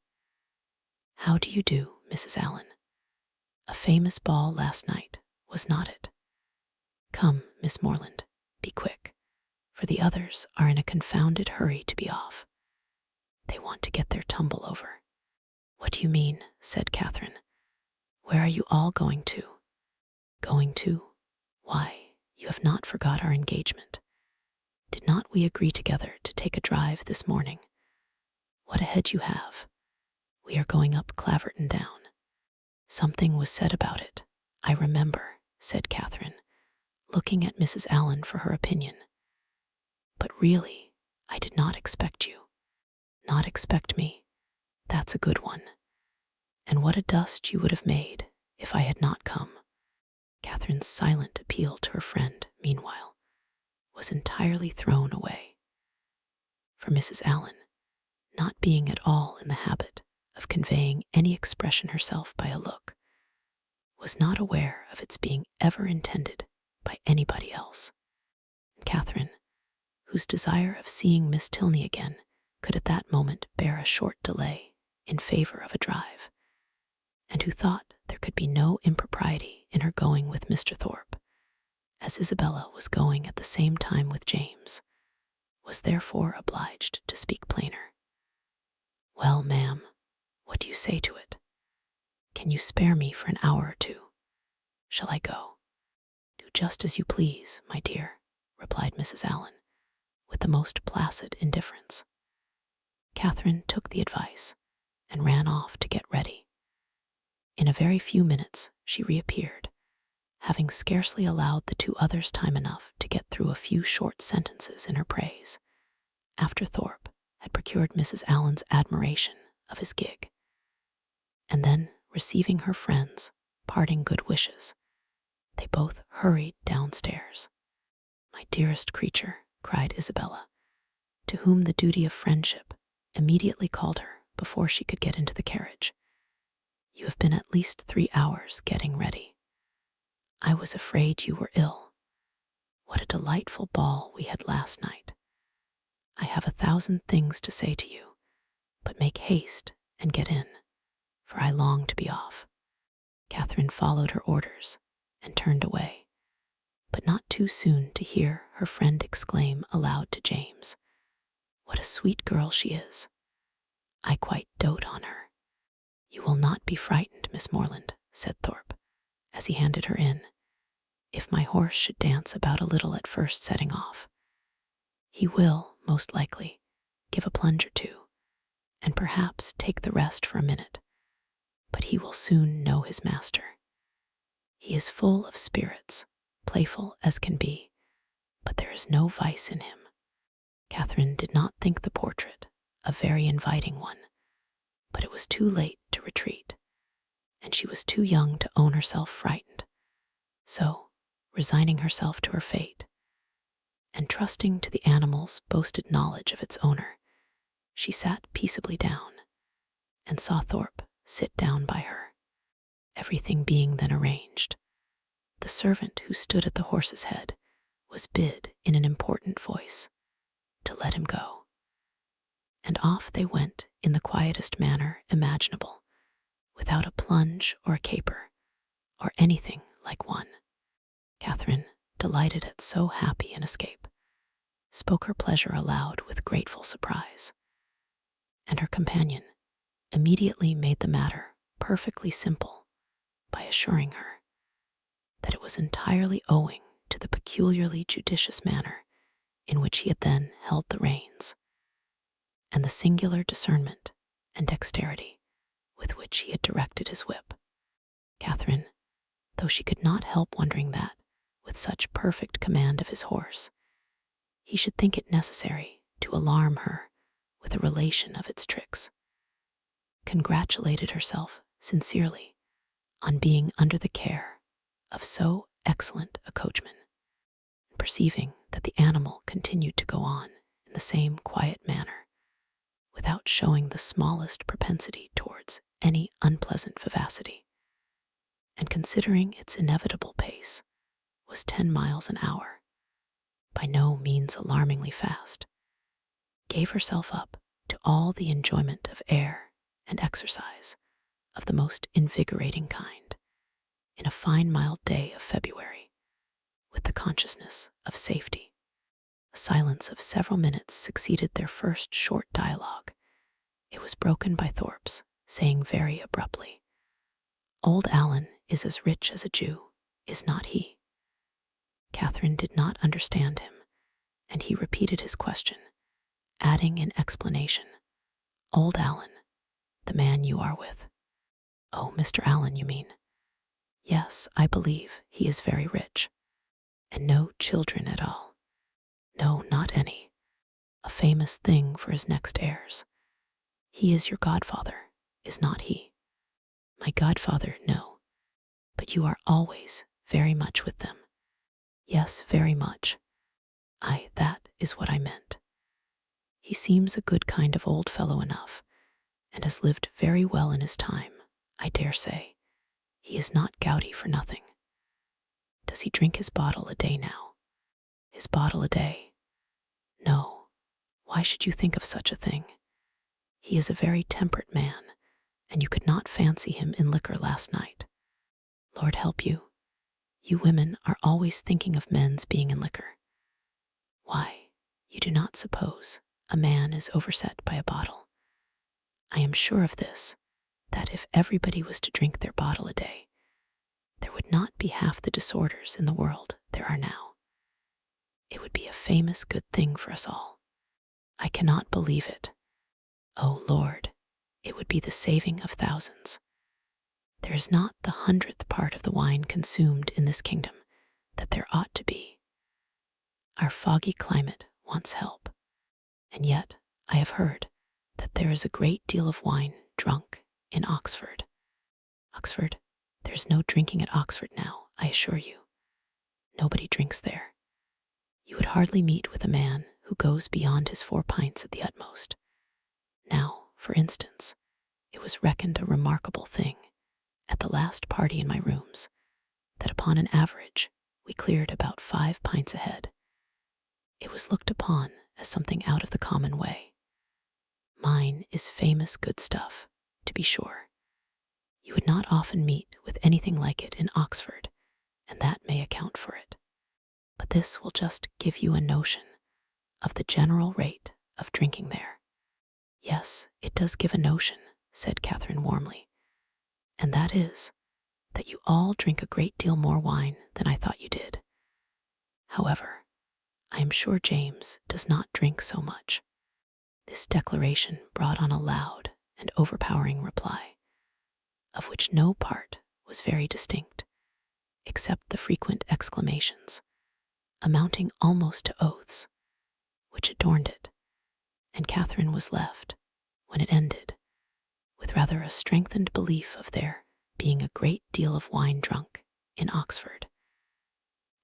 How do you do, Mrs. Allen? A famous ball last night, was not it? Come, Miss Morland, be quick, for the others are in a confounded hurry to be off. They want to get their tumble over." "What do you mean?" said Catherine. "Where are you all going to?" "Going to? Why, you have not forgot our engagement. Did not we agree together to take a drive this morning? What a head you have! We are going up Claverton Down. Something was said about it, I remember, said Catherine, looking at Mrs. Allen for her opinion. But really, I did not expect you. Not expect me. That's a good one. And what a dust you would have made if I had not come. Catherine's silent appeal to her friend, meanwhile, was entirely thrown away. For Mrs. Allen, not being at all in the habit of conveying any expression herself by a look, was not aware of its being ever intended by anybody else. And Catherine, whose desire of seeing Miss Tilney again could at that moment bear a short delay in favor of a drive, and who thought there could be no impropriety in her going with Mr. Thorpe, as Isabella was going at the same time with James, was therefore obliged to speak plainer. Well, ma'am, what do you say to it? Can you spare me for an hour or two? Shall I go? Do just as you please, my dear, replied Mrs. Allen, with the most placid indifference. Catherine took the advice and ran off to get ready. In a very few minutes she reappeared, having scarcely allowed the two others time enough to get through a few short sentences in her praise, after Thorpe had procured Mrs. Allen's admiration of his gig. And then, receiving her friend's parting good wishes, they both hurried downstairs. My dearest creature, cried Isabella, to whom the duty of friendship immediately called her before she could get into the carriage. You have been at least 3 hours getting ready. I was afraid you were ill. What a delightful ball we had last night. I have 1,000 things to say to you, but make haste and get in, for I long to be off. Catherine followed her orders and turned away, but not too soon to hear her friend exclaim aloud to James, What a sweet girl she is. I quite dote on her. You will not be frightened, Miss Morland, said Thorpe, as he handed her in, if my horse should dance about a little at first setting off. He will, most likely, give a plunge or two, and perhaps take the rest for a minute, but he will soon know his master. He is full of spirits, playful as can be, but there is no vice in him. Catherine did not think the portrait a very inviting one, but it was too late to retreat, and she was too young to own herself frightened. So, resigning herself to her fate, and trusting to the animal's boasted knowledge of its owner, she sat peaceably down, and saw Thorpe sit down by her. Everything being then arranged, the servant who stood at the horse's head was bid in an important voice to let him go. And off they went in the quietest manner imaginable, without a plunge or a caper, or anything like one. Catherine, delighted at so happy an escape, spoke her pleasure aloud with grateful surprise, and her companion immediately made the matter perfectly simple by assuring her that it was entirely owing to the peculiarly judicious manner in which he had then held the reins, and the singular discernment and dexterity with which he had directed his whip. Catherine, though she could not help wondering that, with such perfect command of his horse, he should think it necessary to alarm her with a relation of its tricks, congratulated herself sincerely on being under the care of so excellent a coachman, and perceiving that the animal continued to go on in the same quiet manner, without showing the smallest propensity towards any unpleasant vivacity, and considering its inevitable pace was 10 miles an hour, by no means alarmingly fast, gave herself up to all the enjoyment of air and exercise of the most invigorating kind, in a fine mild day of February, with the consciousness of safety. A silence of several minutes succeeded their first short dialogue. It was broken by Thorpe's saying very abruptly, Old Allen is as rich as a Jew, is not he? Catherine did not understand him, and he repeated his question, adding in explanation, Old Allen, The man you are with. Oh, Mr. Allen, you mean? Yes, I believe he is very rich. And no children at all. No, not any. A famous thing for his next heirs. He is your godfather, is not he? My godfather, no. But you are always very much with them. Yes, very much. That is what I meant. He seems a good kind of old fellow enough, and has lived very well in his time, I dare say. He is not gouty for nothing. Does he drink his bottle a day now? His bottle a day? No. Why should you think of such a thing? He is a very temperate man, and you could not fancy him in liquor last night. Lord help you. You women are always thinking of men's being in liquor. Why, you do not suppose a man is overset by a bottle. I am sure of this, that if everybody was to drink their bottle a day, there would not be half the disorders in the world there are now. It would be a famous good thing for us all. I cannot believe it. Oh, Lord, it would be the saving of thousands. There is not the 100th part of the wine consumed in this kingdom that there ought to be. Our foggy climate wants help, and yet I have heard that there is a great deal of wine drunk in Oxford. Oxford? There's no drinking at Oxford now, I assure you. Nobody drinks there. You would hardly meet with a man who goes beyond his 4 pints at the utmost. Now, for instance, it was reckoned a remarkable thing, at the last party in my rooms, that upon an average we cleared about 5 pints a head. It was looked upon as something out of the common way. Mine is famous good stuff, to be sure. You would not often meet with anything like it in Oxford, and that may account for it. But this will just give you a notion of the general rate of drinking there. Yes, it does give a notion, said Catherine warmly, and that is that you all drink a great deal more wine than I thought you did. However, I am sure James does not drink so much. This declaration brought on a loud and overpowering reply, of which no part was very distinct, except the frequent exclamations, amounting almost to oaths, which adorned it, and Catherine was left, when it ended, with rather a strengthened belief of there being a great deal of wine drunk in Oxford,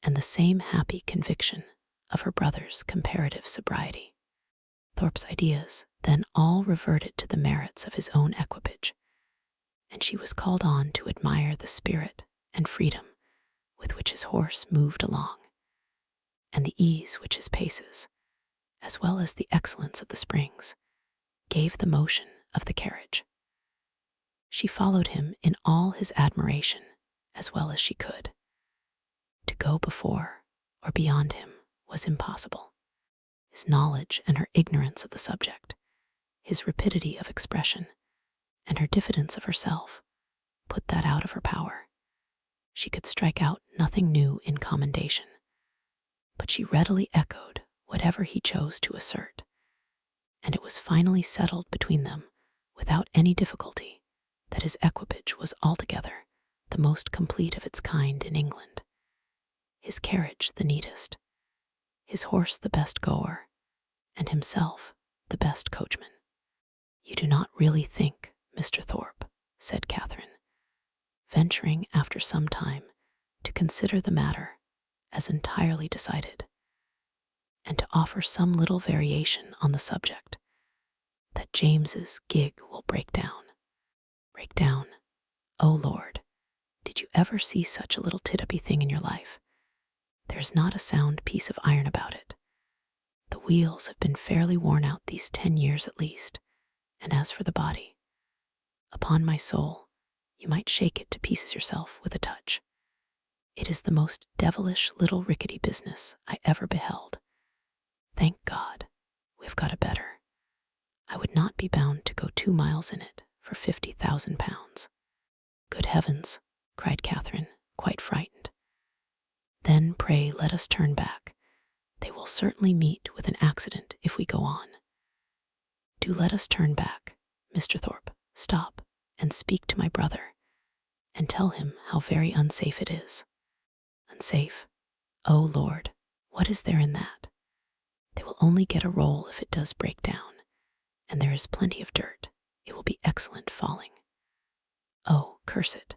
and the same happy conviction of her brother's comparative sobriety. Thorpe's ideas then all reverted to the merits of his own equipage, and she was called on to admire the spirit and freedom with which his horse moved along, and the ease which his paces, as well as the excellence of the springs, gave the motion of the carriage. She followed him in all his admiration as well as she could. To go before or beyond him was impossible. His knowledge and her ignorance of the subject, his rapidity of expression, and her diffidence of herself put that out of her power. She could strike out nothing new in commendation, but she readily echoed whatever he chose to assert, and it was finally settled between them without any difficulty that his equipage was altogether the most complete of its kind in England, his carriage the neatest, his horse the best goer, and himself the best coachman. You do not really think, Mr. Thorpe, said Catherine, venturing after some time to consider the matter as entirely decided, and to offer some little variation on the subject, that James's gig will break down. Break down? Oh, Lord, did you ever see such a little tit-uppy thing in your life? There's not a sound piece of iron about it. The wheels have been fairly worn out these 10 years at least, and as for the body, upon my soul, you might shake it to pieces yourself with a touch. It is the most devilish little rickety business I ever beheld. Thank God, we've got a better. I would not be bound to go 2 miles in it for 50,000 pounds. Good heavens, cried Catherine, quite frightened. Then pray let us turn back. They will certainly meet with an accident if we go on. Do let us turn back, Mr. Thorpe, Stop and speak to my brother and tell him how very unsafe it is. Unsafe? Oh Lord, what is there in that? They will only get a roll if it does break down, and there is plenty of dirt. It will be excellent falling. Oh, curse it.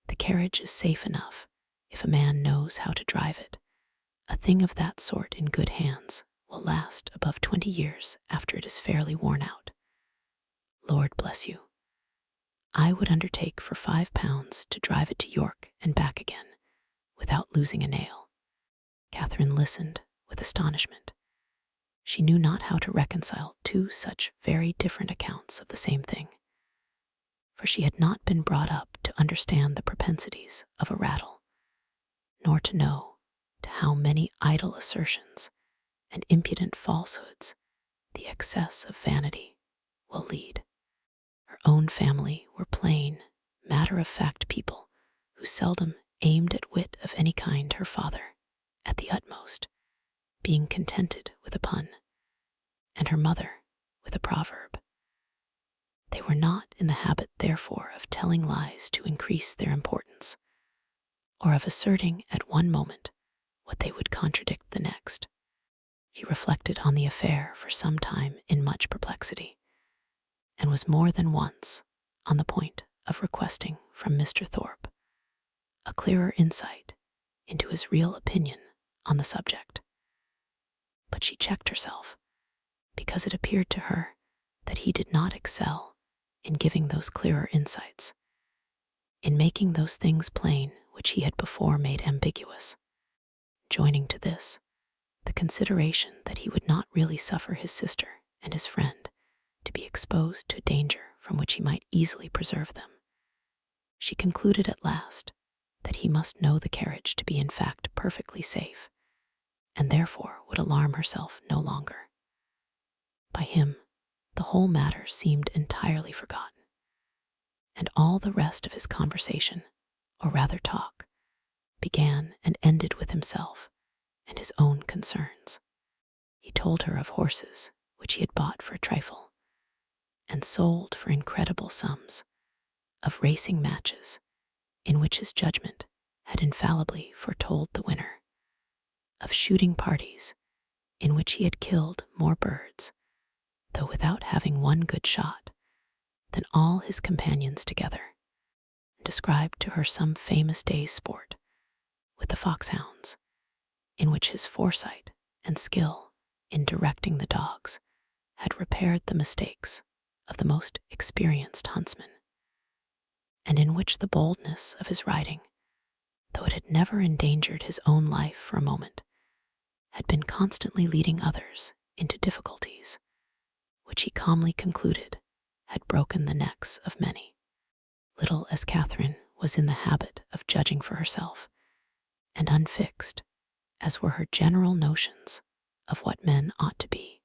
The carriage is safe enough if a man knows how to drive it. A thing of that sort in good hands will last above 20 years after it is fairly worn out. Lord bless you. I would undertake for £5 to drive it to York and back again without losing a nail. Catherine listened with astonishment. She knew not how to reconcile two such very different accounts of the same thing, for she had not been brought up to understand the propensities of a rattle, nor to know to how many idle assertions and impudent falsehoods the excess of vanity will lead. Her own family were plain, matter-of-fact people who seldom aimed at wit of any kind, her father, at the utmost, being contented with a pun, and her mother with a proverb. They were not in the habit, therefore, of telling lies to increase their importance, or of asserting at one moment what they would contradict the next. He reflected on the affair for some time in much perplexity, and was more than once on the point of requesting from Mr. Thorpe a clearer insight into his real opinion on the subject. But she checked herself, because it appeared to her that he did not excel in giving those clearer insights, in making those things plain which he had before made ambiguous, joining to this the consideration that he would not really suffer his sister and his friend to be exposed to danger from which he might easily preserve them. She concluded at last that he must know the carriage to be in fact perfectly safe, and therefore would alarm herself no longer. By him, the whole matter seemed entirely forgotten, and all the rest of his conversation, or rather talk, began and ended with himself and his own concerns. He told her of horses which he had bought for a trifle and sold for incredible sums, of racing matches in which his judgment had infallibly foretold the winner, of shooting parties in which he had killed more birds, though without having one good shot, than all his companions together, and described to her some famous day's sport with the foxhounds, in which his foresight and skill in directing the dogs had repaired the mistakes of the most experienced huntsman, and in which the boldness of his riding, though it had never endangered his own life for a moment, had been constantly leading others into difficulties, which he calmly concluded had broken the necks of many. Little as Catherine was in the habit of judging for herself, and unfixed as were her general notions of what men ought to be,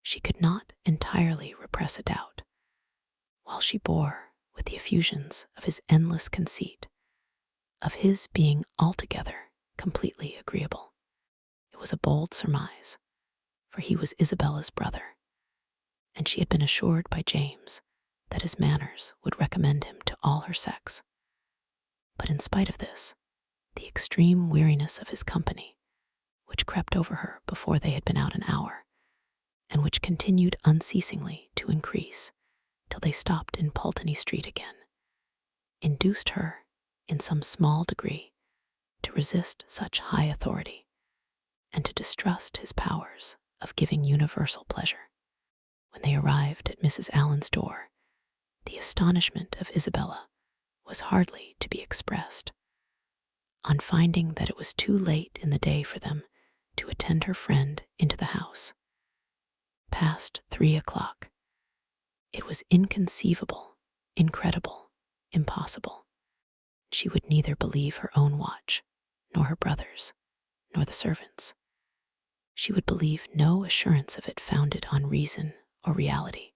she could not entirely repress a doubt, while she bore with the effusions of his endless conceit, of his being altogether completely agreeable. It was a bold surmise, for he was Isabella's brother, and she had been assured by James that his manners would recommend him to all her sex. But in spite of this, the extreme weariness of his company, which crept over her before they had been out an hour, and which continued unceasingly to increase till they stopped in Pulteney Street again, induced her, in some small degree, to resist such high authority, and to distrust his powers of giving universal pleasure. When they arrived at Mrs. Allen's door, the astonishment of Isabella was hardly to be expressed. On finding that it was too late in the day for them to attend her friend into the house, past 3 o'clock, it was inconceivable, incredible, impossible. She would neither believe her own watch, nor her brother's, nor the servants'. She would believe no assurance of it founded on reason or reality,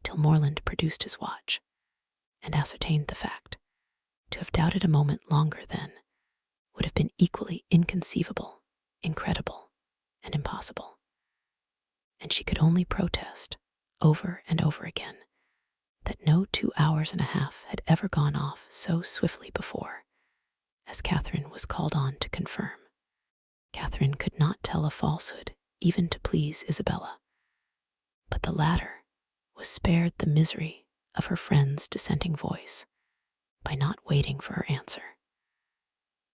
till Morland produced his watch, and ascertained the fact. To have doubted a moment longer then would have been equally inconceivable, incredible, and impossible. And she could only protest, over and over again, that no 2 hours and a half had ever gone off so swiftly before, as Catherine was called on to confirm. Catherine could not tell a falsehood, even to please Isabella, but the latter was spared the misery of her friend's dissenting voice by not waiting for her answer.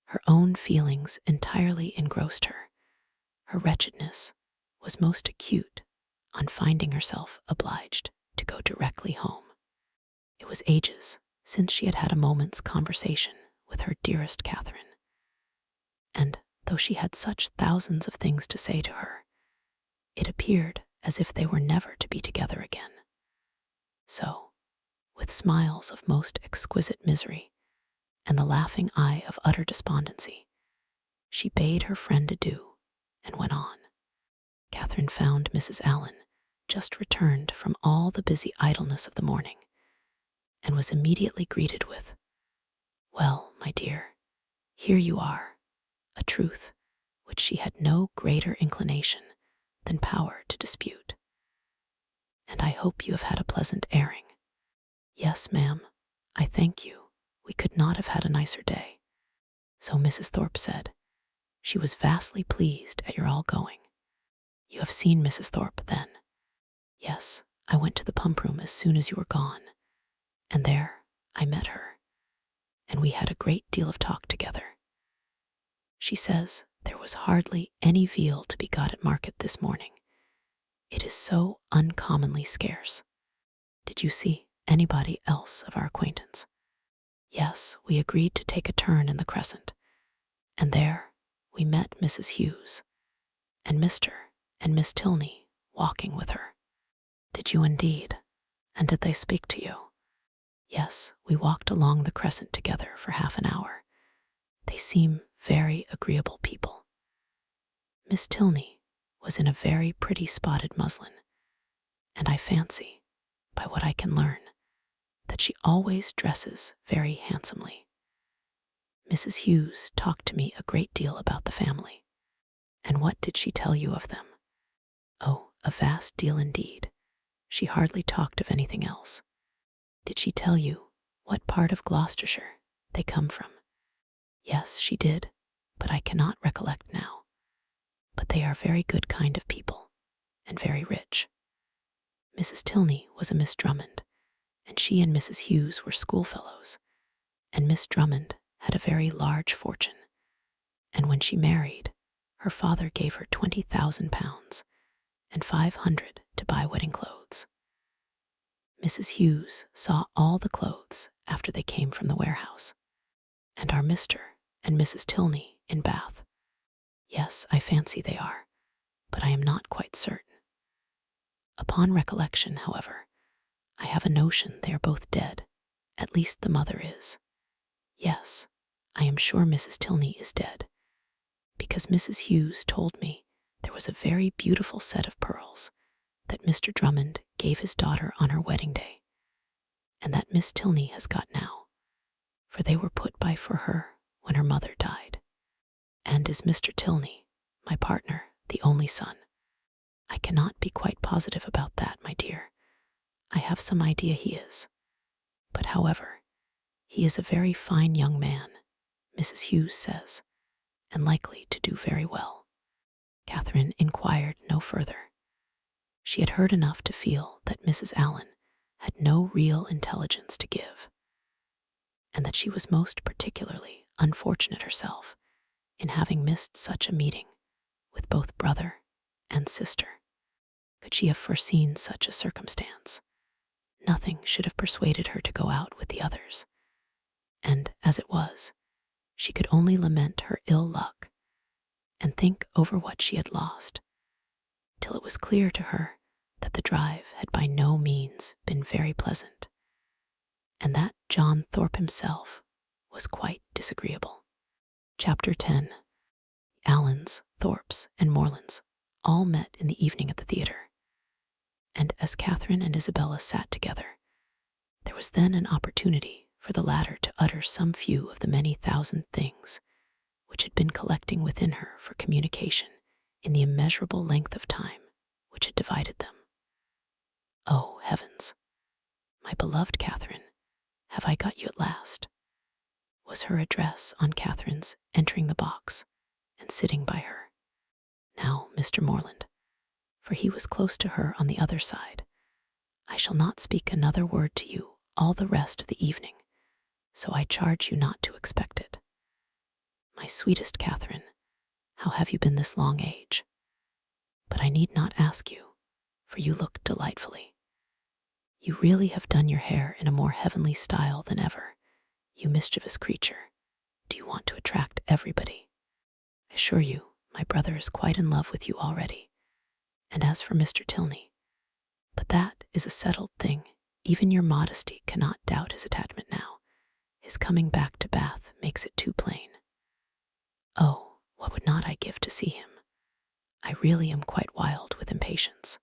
Her own feelings entirely engrossed her. Her wretchedness was most acute on finding herself obliged to go directly home. It was ages since she had had a moment's conversation with her dearest Catherine, and though she had such thousands of things to say to her, it appeared as if they were never to be together again. So, with smiles of most exquisite misery and the laughing eye of utter despondency, she bade her friend adieu and went on. Catherine found Mrs. Allen just returned from all the busy idleness of the morning, and was immediately greeted with, "Well, my dear, here you are," a truth which she had no greater inclination than power to dispute. "And I hope you have had a pleasant airing." "Yes, ma'am, I thank you. We could not have had a nicer day." So Mrs. Thorpe said, "She was vastly pleased at your all going." "You have seen Mrs. Thorpe, then?" "Yes, I went to the pump room as soon as you were gone, and there I met her, and we had a great deal of talk together. She says there was hardly any veal to be got at market this morning. It is so uncommonly scarce. Did you see anybody else of our acquaintance?" "Yes, we agreed to take a turn in the Crescent, and there we met Mrs. Hughes, and Mr. and Miss Tilney walking with her." "Did you indeed? And did they speak to you?" "Yes, we walked along the Crescent together for half an hour. They seem very agreeable people. Miss Tilney was in a very pretty spotted muslin, and I fancy, by what I can learn, that she always dresses very handsomely. Mrs. Hughes talked to me a great deal about the family." "And what did she tell you of them?" "Oh, a vast deal indeed. She hardly talked of anything else." "Did she tell you what part of Gloucestershire they come from?" "Yes, she did, but I cannot recollect now. But they are very good kind of people, and very rich. Mrs. Tilney was a Miss Drummond, and she and Mrs. Hughes were schoolfellows, and Miss Drummond had a very large fortune, and when she married, her father gave her £20,000 and 500 to buy wedding clothes. Mrs. Hughes saw all the clothes after they came from the warehouse. And are Mr. and Mrs. Tilney in Bath?" "Yes, I fancy they are, but I am not quite certain. Upon recollection, however, I have a notion they are both dead. At least the mother is. Yes, I am sure Mrs. Tilney is dead, because Mrs. Hughes told me there was a very beautiful set of pearls that Mr. Drummond gave his daughter on her wedding day, and that Miss Tilney has got now, for they were put by for her when her mother died." "And is Mr. Tilney, my partner, the only son?" "I cannot be quite positive about that, my dear. I have some idea he is. But however, he is a very fine young man, Mrs. Hughes says, and likely to do very well." Catherine inquired no further. She had heard enough to feel that Mrs. Allen had no real intelligence to give, and that she was most particularly unfortunate herself in having missed such a meeting with both brother and sister. Could she have foreseen such a circumstance, nothing should have persuaded her to go out with the others, and as it was, she could only lament her ill luck and think over what she had lost, till it was clear to her that the drive had by no means been very pleasant, and that John Thorpe himself was quite disagreeable. Chapter 10. Allens, Thorpes, and Morlands all met in the evening at the theatre, and as Catherine and Isabella sat together, there was then an opportunity for the latter to utter some few of the many thousand things which had been collecting within her for communication in the immeasurable length of time which had divided them. "Oh, heavens! "My beloved Catherine, have I got you at last?" was her address on Catherine's entering the box and sitting by her. "Now, Mr. Morland," for he was close to her on the other side, "I shall not speak another word to you all the rest of the evening, so I charge you not to expect it. My sweetest Catherine, how have you been this long age? But I need not ask you, for you look delightfully. You really have done your hair in a more heavenly style than ever. You mischievous creature, do you want to attract everybody? I assure you, my brother is quite in love with you already. And as for Mr. Tilney, but that is a settled thing. Even your modesty cannot doubt his attachment now. His coming back to Bath makes it too plain. Oh, what would not I give to see him? I really am quite wild with impatience.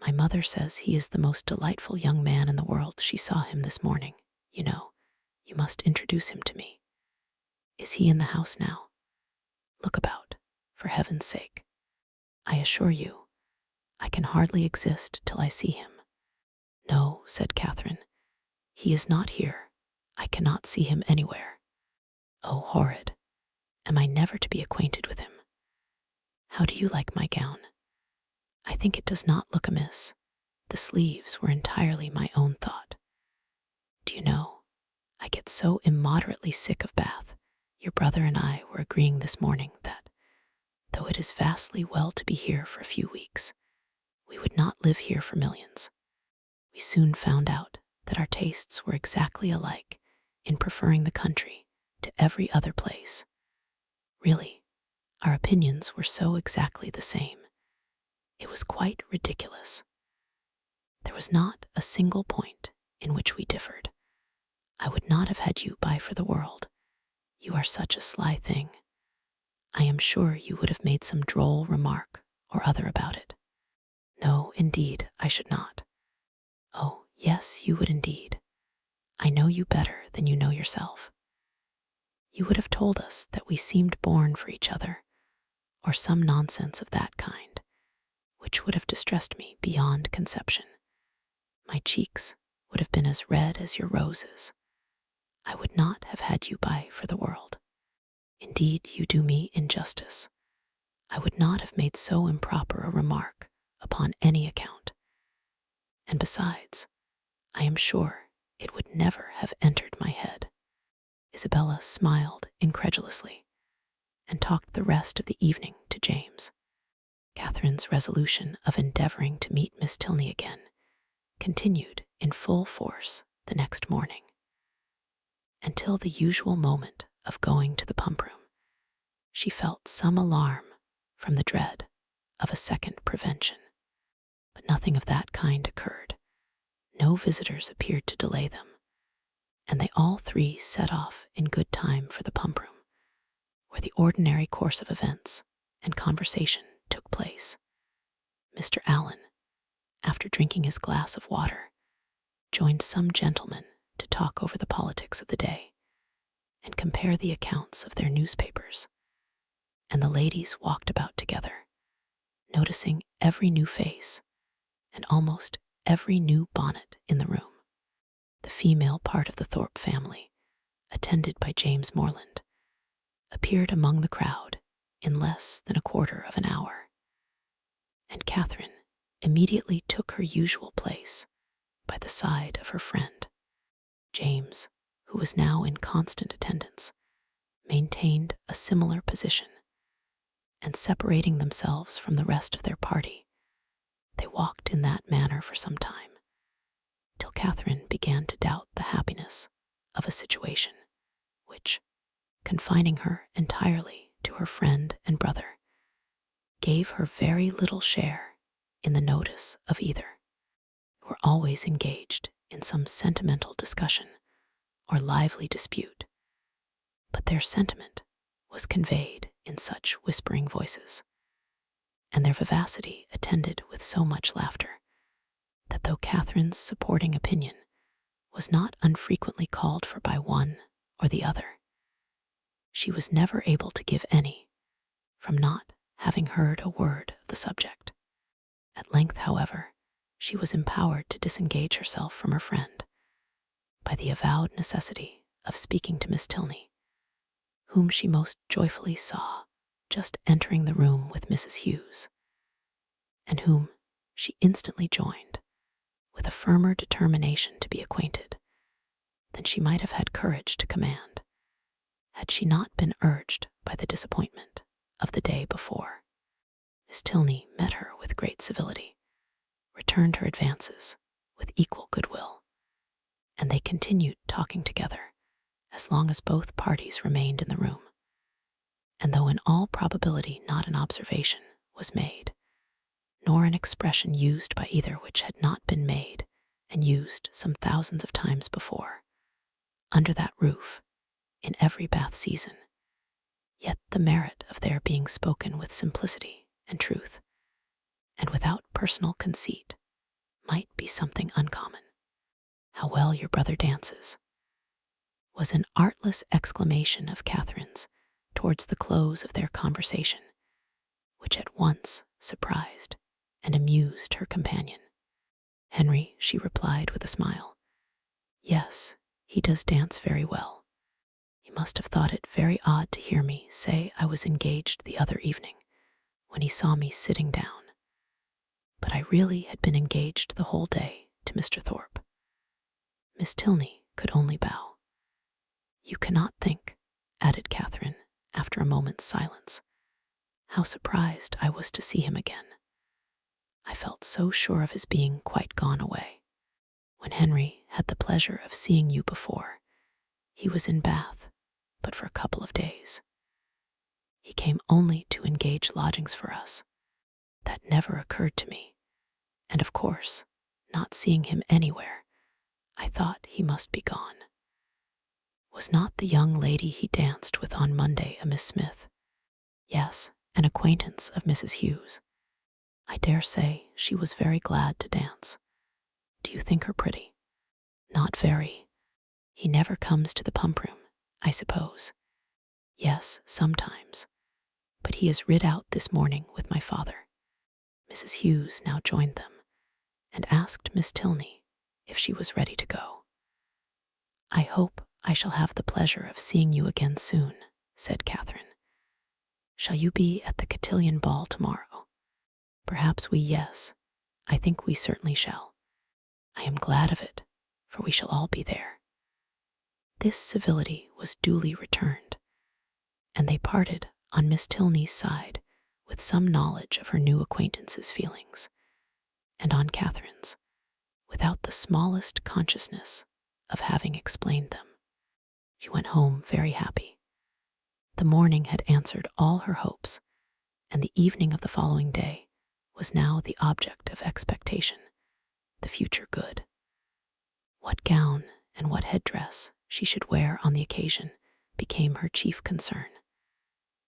My mother says he is the most delightful young man in the world. She saw him this morning. You know, you must introduce him to me. Is he in the house now? Look about, for heaven's sake. I assure you, I can hardly exist till I see him." "No," said Catherine, "he is not here. I cannot see him anywhere. Oh, horrid! Am I never to be acquainted with him? How do you like my gown? I think it does not look amiss. The sleeves were entirely my own thought. Do you know, I get so immoderately sick of Bath. Your brother and I were agreeing this morning that, though it is vastly well to be here for a few weeks, we would not live here for millions. We soon found out that our tastes were exactly alike in preferring the country to every other place. Really, our opinions were so exactly the same. It was quite ridiculous. There was not a single point in which we differed. I would not have had you by for the world. You are such a sly thing. I am sure you would have made some droll remark or other about it. No, indeed, I should not. Oh, yes, you would indeed. I know you better than you know yourself. You would have told us that we seemed born for each other, or some nonsense of that kind, which would have distressed me beyond conception. My cheeks would have been as red as your roses. I would not have had you by for the world. Indeed, you do me injustice. I would not have made so improper a remark upon any account. And besides, I am sure it would never have entered my head. Isabella smiled incredulously and talked the rest of the evening to James. Catherine's resolution of endeavoring to meet Miss Tilney again continued in full force the next morning. Until the usual moment of going to the pump room, she felt some alarm from the dread of a second prevention. But nothing of that kind occurred. No visitors appeared to delay them, and they all three set off in good time for the pump room, where the ordinary course of events and conversation took place. Mr. Allen, after drinking his glass of water, joined some gentlemen to talk over the politics of the day and compare the accounts of their newspapers, and the ladies walked about together, noticing every new face and almost every new bonnet in the room. The female part of the Thorpe family, attended by James Morland, appeared among the crowd in less than a quarter of an hour, and Catherine immediately took her usual place by the side of her friend. James, who was now in constant attendance, maintained a similar position, and separating themselves from the rest of their party, they walked in that manner for some time, till Catherine began to doubt the happiness of a situation which, confining her entirely to her friend and brother, gave her very little share in the notice of either, who were always engaged in some sentimental discussion or lively dispute, but their sentiment was conveyed in such whispering voices, and their vivacity attended with so much laughter, that though Catherine's supporting opinion was not unfrequently called for by one or the other, she was never able to give any, from not having heard a word of the subject. At length, however, she was empowered to disengage herself from her friend by the avowed necessity of speaking to Miss Tilney, whom she most joyfully saw just entering the room with Mrs. Hughes, and whom she instantly joined with a firmer determination to be acquainted than she might have had courage to command, had she not been urged by the disappointment of the day before. Miss Tilney met her with great civility, returned her advances with equal goodwill, and they continued talking together as long as both parties remained in the room. And though in all probability not an observation was made, nor an expression used by either which had not been made and used some thousands of times before, under that roof, in every Bath season, yet the merit of their being spoken with simplicity and truth, and without personal conceit, might be something uncommon. "How well your brother dances," was an artless exclamation of Catherine's towards the close of their conversation, which at once surprised and amused her companion. "Henry," she replied with a smile, "yes, he does dance very well. He must have thought it very odd to hear me say I was engaged the other evening when he saw me sitting down. But I really had been engaged the whole day to Mr. Thorpe." Miss Tilney could only bow. "You cannot think," added Catherine, after a moment's silence, "how surprised I was to see him again. I felt so sure of his being quite gone away. When Henry had the pleasure of seeing you before, he was in Bath, but for a couple of days. He came only to engage lodgings for us. That never occurred to me, and of course, not seeing him anywhere, I thought he must be gone. Was not the young lady he danced with on Monday a Miss Smith?" "Yes, an acquaintance of Mrs. Hughes. I dare say she was very glad to dance. Do you think her pretty?" "Not very. He never comes to the pump room, I suppose." "Yes, sometimes, but he is rid out this morning with my father." Mrs. Hughes now joined them, and asked Miss Tilney if she was ready to go. "I hope I shall have the pleasure of seeing you again soon," said Catherine. "Shall you be at the cotillion ball tomorrow?" "Perhaps yes, I think we certainly shall. I am glad of it, for we shall all be there." This civility was duly returned, and they parted on Miss Tilney's side with some knowledge of her new acquaintance's feelings, and on Catherine's, without the smallest consciousness of having explained them. She went home very happy. The morning had answered all her hopes, and the evening of the following day was now the object of expectation, the future good. What gown and what headdress she should wear on the occasion became her chief concern.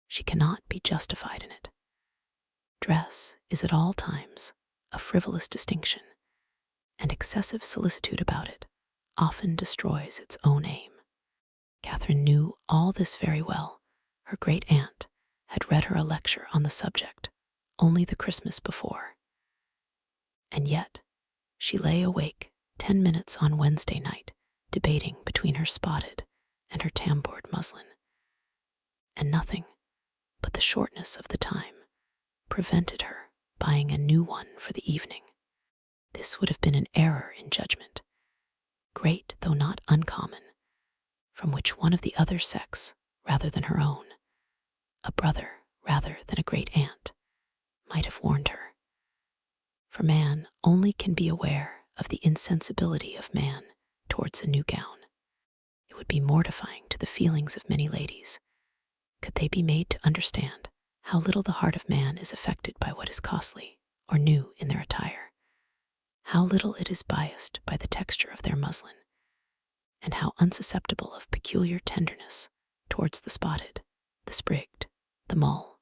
She cannot be justified in it. Dress is at all times a frivolous distinction, and excessive solicitude about it often destroys its own aim. Catherine knew all this very well. Her great aunt had read her a lecture on the subject only the Christmas before. And yet she lay awake 10 minutes on Wednesday night debating between her spotted and her tamboured muslin, and nothing but the shortness of the time prevented her buying a new one for the evening. This would have been an error in judgment, great though not uncommon, from which one of the other sex rather than her own, a brother rather than a great aunt, might have warned her. For man only can be aware of the insensibility of man towards a new gown. It would be mortifying to the feelings of many ladies could they be made to understand how little the heart of man is affected by what is costly or new in their attire, how little it is biased by the texture of their muslin, and how unsusceptible of peculiar tenderness towards the spotted, the sprigged, the mull,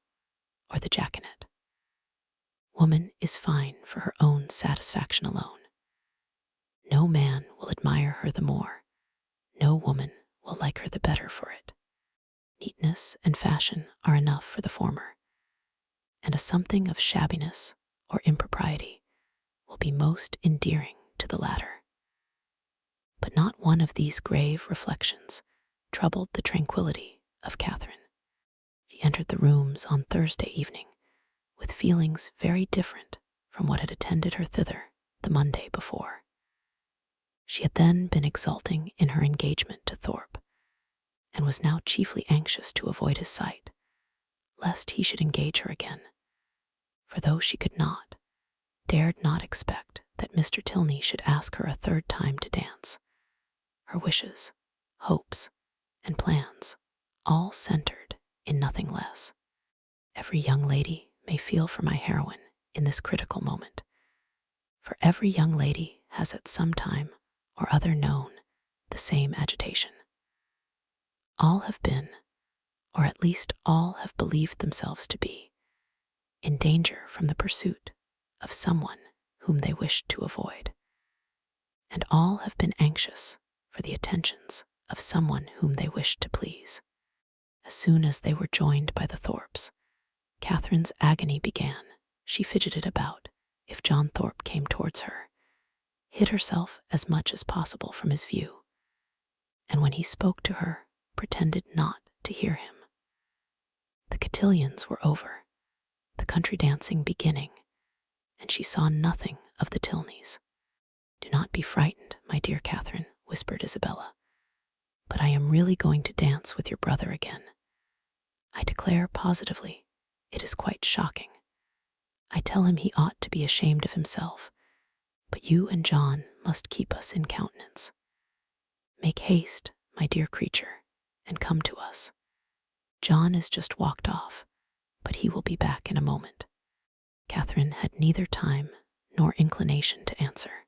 or the jaconet. Woman is fine for her own satisfaction alone. No man will admire her the more, no woman will like her the better for it. Neatness and fashion are enough for the former, and a something of shabbiness or impropriety will be most endearing to the latter. But not one of these grave reflections troubled the tranquility of Catherine. She entered the rooms on Thursday evening with feelings very different from what had attended her thither the Monday before. She had then been exulting in her engagement to Thorpe, and was now chiefly anxious to avoid his sight, lest he should engage her again. For though she could not, dared not expect that Mr. Tilney should ask her a third time to dance, her wishes, hopes, and plans all centered in nothing less. Every young lady may feel for my heroine in this critical moment, for every young lady has at some time or other known the same agitation. All have been, or at least all have believed themselves to be, in danger from the pursuit of someone whom they wished to avoid, and all have been anxious for the attentions of someone whom they wished to please. As soon as they were joined by the Thorpes, Catherine's agony began. She fidgeted about if John Thorpe came towards her, hid herself as much as possible from his view, and when he spoke to her, pretended not to hear him. The cotillions were over, the country dancing beginning, and she saw nothing of the Tilneys. "Do not be frightened, my dear Catherine," whispered Isabella, "but I am really going to dance with your brother again. I declare positively it is quite shocking. I tell him he ought to be ashamed of himself, but you and John must keep us in countenance. Make haste, my dear creature, and come to us. John is just walked off, but he will be back in a moment." Catherine had neither time nor inclination to answer.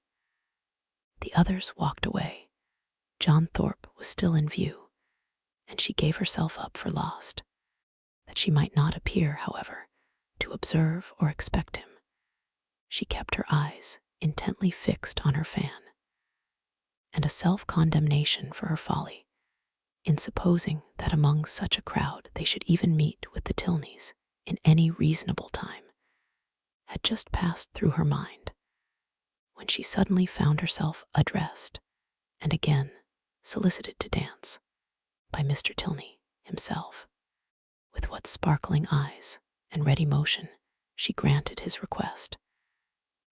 The others walked away. John Thorpe was still in view, and she gave herself up for lost. That she might not appear, however, to observe or expect him, she kept her eyes intently fixed on her fan, and a self-condemnation for her folly, in supposing that among such a crowd they should even meet with the Tilneys in any reasonable time, had just passed through her mind, when she suddenly found herself addressed, and again solicited to dance, by Mr. Tilney himself. With what sparkling eyes and ready motion she granted his request,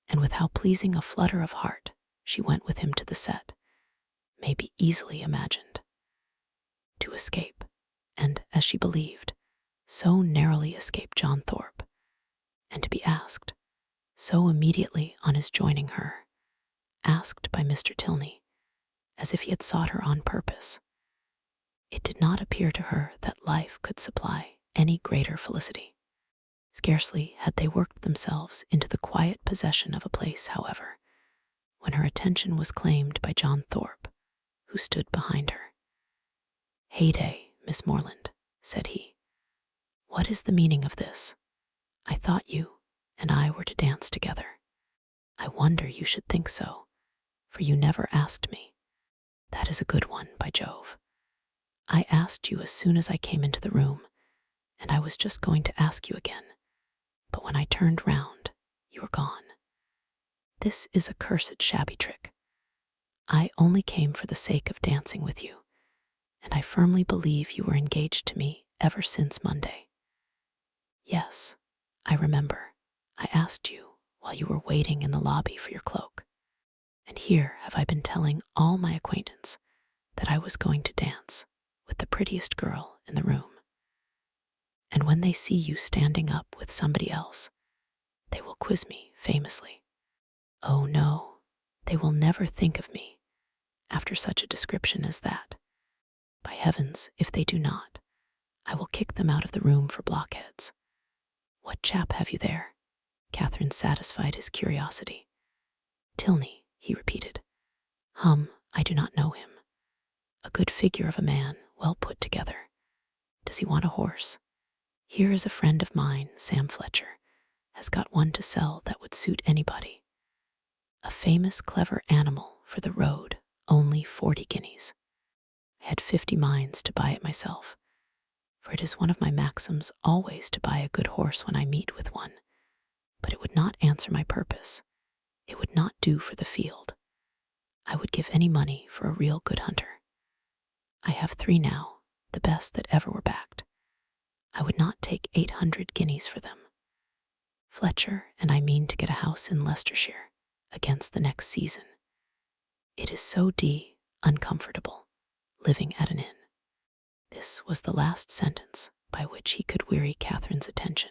and with how pleasing a flutter of heart she went with him to the set, may be easily imagined. To escape, and, as she believed, so narrowly escape John Thorpe, and to be asked, so immediately on his joining her, asked by Mr. Tilney, as if he had sought her on purpose, it did not appear to her that life could supply any greater felicity. Scarcely had they worked themselves into the quiet possession of a place, however, when her attention was claimed by John Thorpe, who stood behind her. "Heyday, Miss Morland," said he. "What is the meaning of this? I thought you and I were to dance together. I wonder you should think so, for you never asked me. That is a good one, by Jove. I asked you as soon as I came into the room, and I was just going to ask you again, but when I turned round, you were gone. This is a cursed shabby trick. I only came for the sake of dancing with you, and I firmly believe you were engaged to me ever since Monday. Yes, I remember. I asked you while you were waiting in the lobby for your cloak, and here have I been telling all my acquaintance that I was going to dance with the prettiest girl in the room. And when they see you standing up with somebody else, they will quiz me famously. Oh no, they will never think of me after such a description as that. By heavens, if they do not, I will kick them out of the room for blockheads. What chap have you there?" Catherine satisfied his curiosity. "Tilney," he repeated. I do not know him. A good figure of a man, well put together. Does he want a horse? Here is a friend of mine, Sam Fletcher, has got one to sell that would suit anybody. A famous clever animal for the road, only 40 guineas. I had 50 minds to buy it myself, for it is one of my maxims always to buy a good horse when I meet with one, but it would not answer my purpose, It would not do for the field. I would give any money for a real good hunter. I have 3 now, the best that ever were backed. I would not take 800 guineas for them. Fletcher and I mean to get a house in Leicestershire against the next season. It is so uncomfortable living at an inn. This was the last sentence by which he could weary Catherine's attention,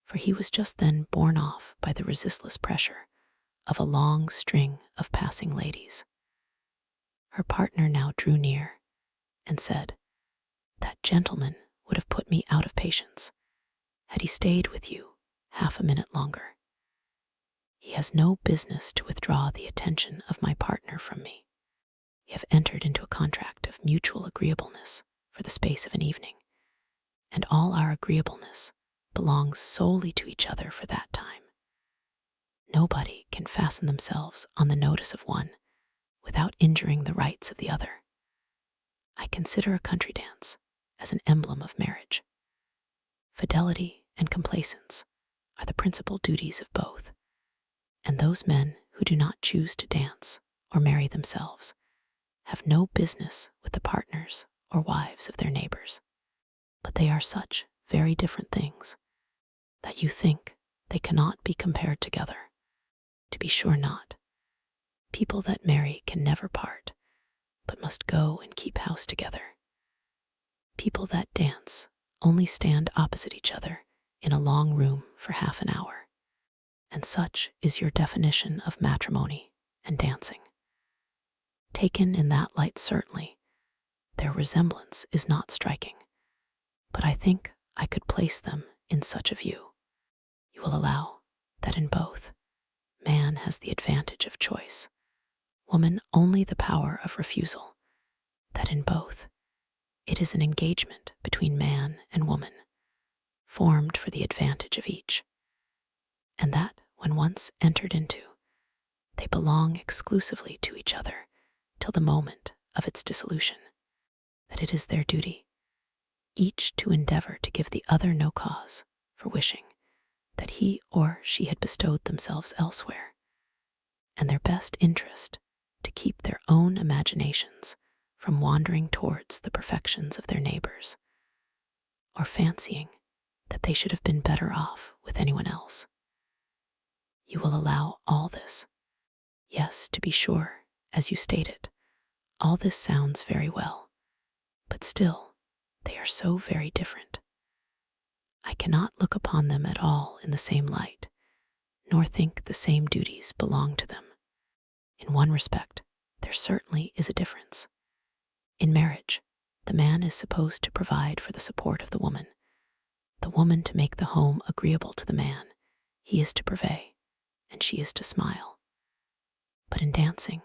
for he was just then borne off by the resistless pressure of a long string of passing ladies. Her partner now drew near and said, "That gentleman would have put me out of patience had he stayed with you half a minute longer. He has no business to withdraw the attention of my partner from me. We have entered into a contract of mutual agreeableness for the space of an evening, and all our agreeableness belongs solely to each other for that time. Nobody can fasten themselves on the notice of one without injuring the rights of the other. I consider a country dance as an emblem of marriage. Fidelity and complaisance are the principal duties of both, and those men who do not choose to dance or marry themselves have no business with the partners or wives of their neighbors. But they are such very different things that you think they cannot be compared together. To be sure not. People that marry can never part, but must go and keep house together. People that dance only stand opposite each other in a long room for half an hour. And such is your definition of matrimony and dancing. Taken in that light, certainly, their resemblance is not striking, but I think I could place them in such a view. You will allow that in both, man has the advantage of choice, woman only the power of refusal, that in both, it is an engagement between man and woman, formed for the advantage of each, and that when once entered into, they belong exclusively to each other till the moment of its dissolution, that it is their duty, each to endeavor to give the other no cause for wishing that he or she had bestowed themselves elsewhere, and their best interest to keep their own imaginations from wandering towards the perfections of their neighbors, or fancying that they should have been better off with anyone else. You will allow all this. Yes, to be sure, as you state it, all this sounds very well, but still, they are so very different. I cannot look upon them at all in the same light, nor think the same duties belong to them. In one respect, there certainly is a difference. In marriage, the man is supposed to provide for the support of the woman to make the home agreeable to the man. He is to purvey, and she is to smile. But in dancing,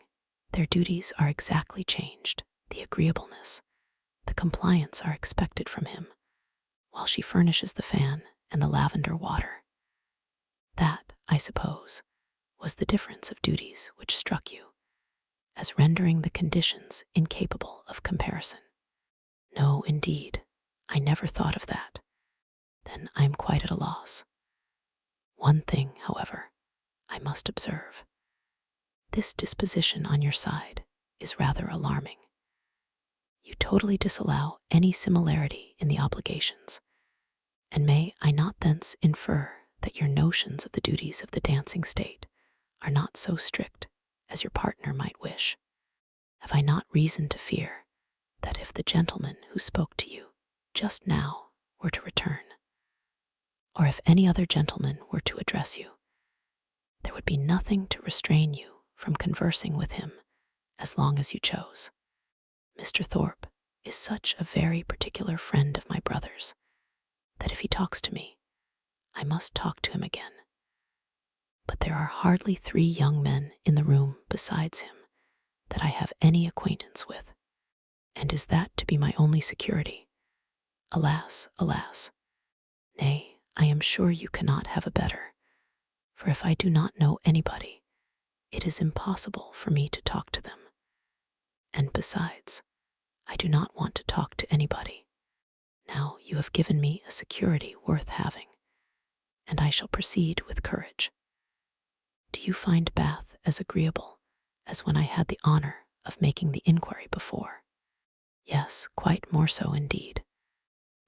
their duties are exactly changed. The agreeableness, the compliance are expected from him, while she furnishes the fan and the lavender water. That, I suppose, was the difference of duties which struck you, as rendering the conditions incapable of comparison. No, indeed, I never thought of that. Then I am quite at a loss. One thing, however, I must observe. This disposition on your side is rather alarming. You totally disallow any similarity in the obligations, and may I not thence infer that your notions of the duties of the dancing state are not so strict as your partner might wish? Have I not reason to fear that if the gentleman who spoke to you just now were to return, or if any other gentleman were to address you, there would be nothing to restrain you from conversing with him as long as you chose? Mr. Thorpe is such a very particular friend of my brother's that if he talks to me, I must talk to him again. But there are hardly 3 young men in the room besides him that I have any acquaintance with, and is that to be my only security? Alas, alas! Nay, I am sure you cannot have a better, for if I do not know anybody, it is impossible for me to talk to them. And besides, I do not want to talk to anybody. Now you have given me a security worth having, and I shall proceed with courage. Do you find Bath as agreeable as when I had the honor of making the inquiry before? Yes, quite more so indeed.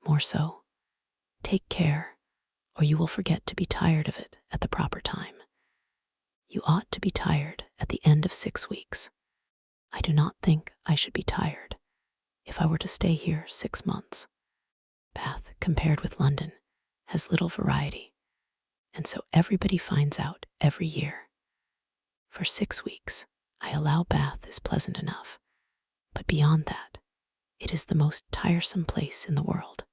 More so? Take care, or you will forget to be tired of it at the proper time. You ought to be tired at the end of 6 weeks. I do not think I should be tired if I were to stay here 6 months. Bath, compared with London, has little variety, and so everybody finds out every year. For 6 weeks, I allow Bath is pleasant enough, but beyond that, it is the most tiresome place in the world.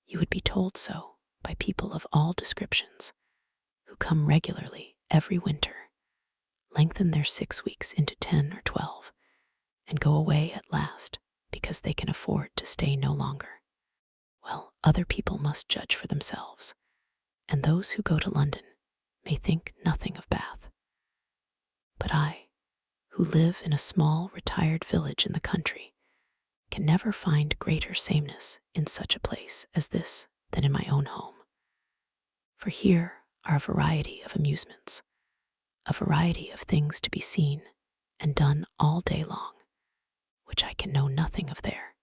You would be told so by people of all descriptions, who come regularly every winter, lengthen their 6 weeks into 10 or 12, and go away at last because they can afford to stay no longer. Well, other people must judge for themselves, and those who go to London may think nothing of Bath. But I, who live in a small retired village in the country, can never find greater sameness in such a place as this than in my own home. For here are a variety of amusements, a variety of things to be seen and done all day long, which I can know nothing of there.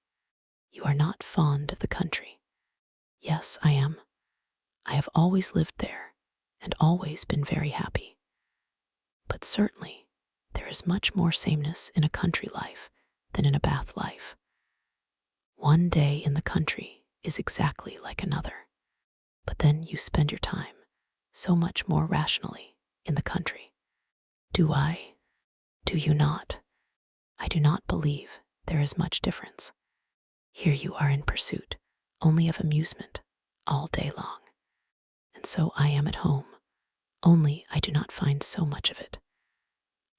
You are not fond of the country. Yes, I am. I have always lived there and always been very happy. But certainly there is much more sameness in a country life than in a Bath life. One day in the country is exactly like another, but then you spend your time so much more rationally in the country. Do I? Do you not? I do not believe there is much difference. Here you are in pursuit only of amusement all day long, and so I am at home, only I do not find so much of it.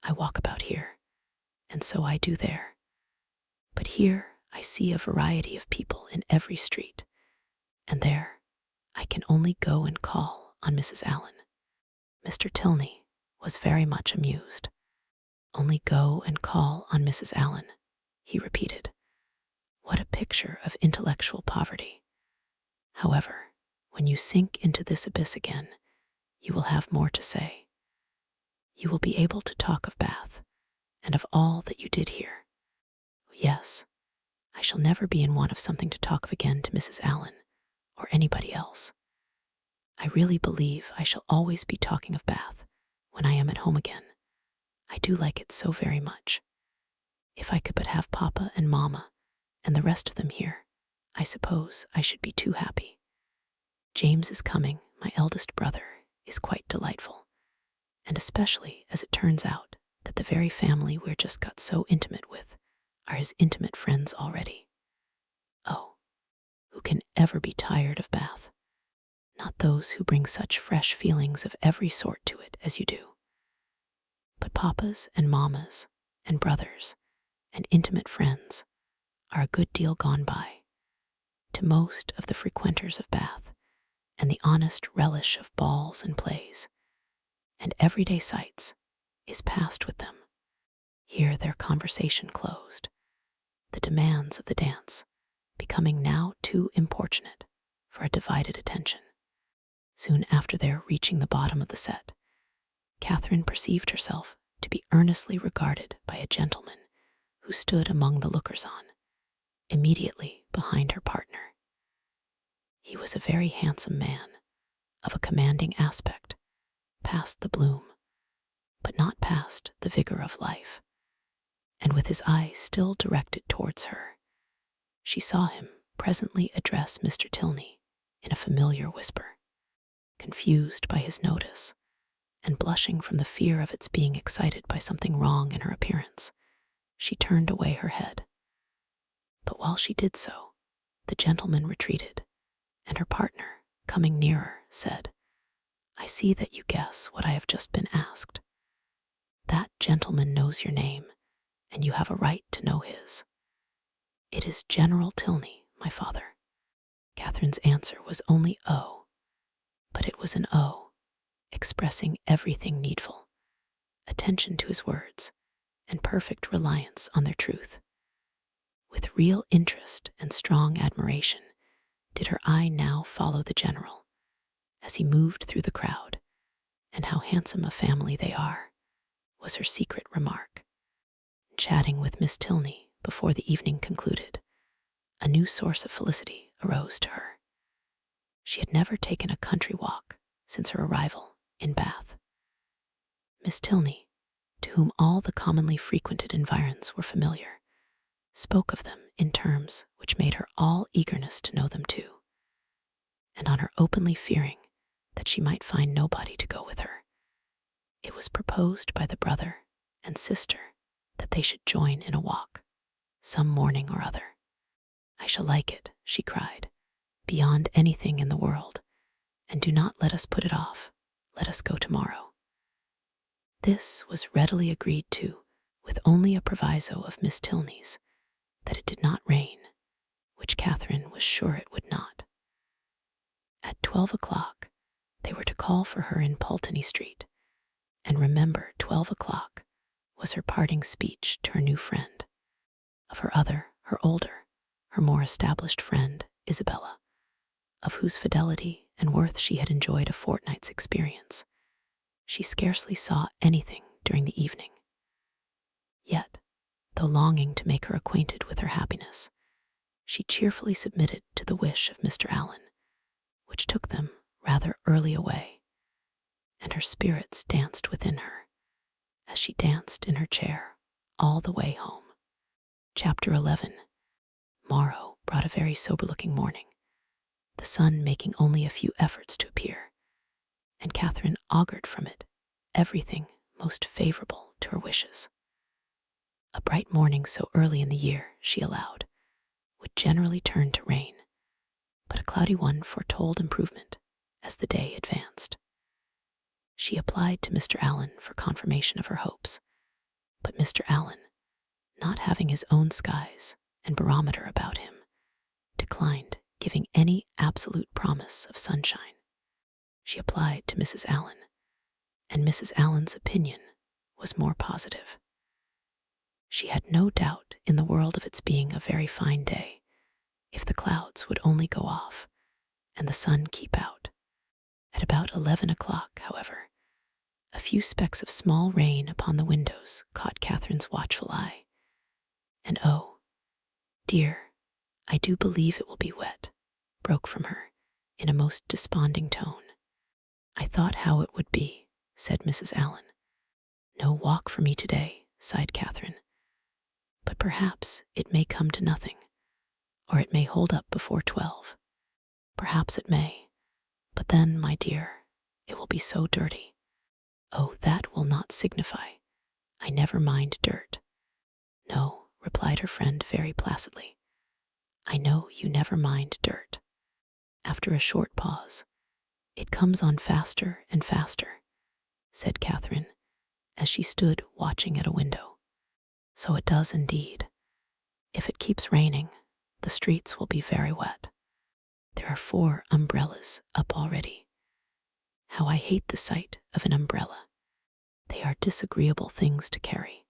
I walk about here, and so I do there, but here I see a variety of people in every street, and there I can only go and call on Mrs. Allen. Mr. Tilney was very much amused. Only go and call on Mrs. Allen, he repeated. What a picture of intellectual poverty. However, when you sink into this abyss again, you will have more to say. You will be able to talk of Bath and of all that you did here. Yes, I shall never be in want of something to talk of again to Mrs. Allen or anybody else. I really believe I shall always be talking of Bath when I am at home again. I do like it so very much. If I could but have Papa and Mamma and the rest of them here, I suppose I should be too happy. James is coming, my eldest brother, is quite delightful, and especially as it turns out that the very family we're just got so intimate with are his intimate friends already. Oh, who can ever be tired of Bath? Not those who bring such fresh feelings of every sort to it as you do. But papas and mammas and brothers and intimate friends are a good deal gone by. To most of the frequenters of Bath, and the honest relish of balls and plays, and everyday sights, is past with them. Here their conversation closed, the demands of the dance becoming now too importunate for a divided attention. Soon after their reaching the bottom of the set, Catherine perceived herself to be earnestly regarded by a gentleman who stood among the lookers-on, immediately behind her partner. He was a very handsome man, of a commanding aspect, past the bloom, but not past the vigor of life, and with his eye still directed towards her, she saw him presently address Mr. Tilney in a familiar whisper. Confused by his notice, and blushing from the fear of its being excited by something wrong in her appearance, she turned away her head. But while she did so, the gentleman retreated, and her partner, coming nearer, said, "I see that you guess what I have just been asked. That gentleman knows your name, and you have a right to know his. It is General Tilney, my father." Catherine's answer was only "Oh," but it was an "Oh," expressing everything needful, attention to his words, and perfect reliance on their truth. With real interest and strong admiration did her eye now follow the general, as he moved through the crowd, And how handsome a family they are, was her secret remark. Chatting with Miss Tilney before the evening concluded, a new source of felicity arose to her. She had never taken a country walk since her arrival in Bath. Miss Tilney, to whom all the commonly frequented environs were familiar, spoke of them in terms which made her all eagerness to know them too, and on her openly fearing that she might find nobody to go with her, it was proposed by the brother and sister that they should join in a walk, some morning or other. "I shall like it," she cried, "beyond anything in the world, and do not let us put it off. Let us go tomorrow." This was readily agreed to, with only a proviso of Miss Tilney's, that it did not rain, which Catherine was sure it would not. At 12 o'clock, they were to call for her in Pulteney Street, and remember 12 o'clock was her parting speech to her new friend. Of her other, her older, her more established friend, Isabella, of whose fidelity and worth she had enjoyed a fortnight's experience, she scarcely saw anything during the evening. Yet, though longing to make her acquainted with her happiness, she cheerfully submitted to the wish of Mr. Allen, which took them rather early away, and her spirits danced within her, as she danced in her chair all the way home. Chapter 11. Morrow brought a very sober-looking morning, the sun making only a few efforts to appear, and Catherine augured from it everything most favorable to her wishes. A bright morning so early in the year, she allowed, would generally turn to rain, but a cloudy one foretold improvement as the day advanced. She applied to Mr. Allen for confirmation of her hopes, but Mr. Allen, not having his own skies and barometer about him, declined giving any absolute promise of sunshine. She applied to Mrs. Allen, and Mrs. Allen's opinion was more positive. She had no doubt in the world of its being a very fine day, if the clouds would only go off and the sun keep out. At about 11 o'clock, however, a few specks of small rain upon the windows caught Catherine's watchful eye. "And oh, dear, I do believe it will be wet," broke from her in a most desponding tone. "I thought how it would be," said Mrs. Allen. "No walk for me today," sighed Catherine. "But perhaps it may come to nothing, or it may hold up before 12. Perhaps it may, but then, my dear, it will be so dirty." "Oh, that will not signify. I never mind dirt." "No," replied her friend very placidly. "I know you never mind dirt." After a short pause, "It comes on faster and faster," said Catherine, as she stood watching at a window. "So it does indeed. If it keeps raining, the streets will be very wet. There are 4 umbrellas up already. How I hate the sight of an umbrella. They are disagreeable things to carry.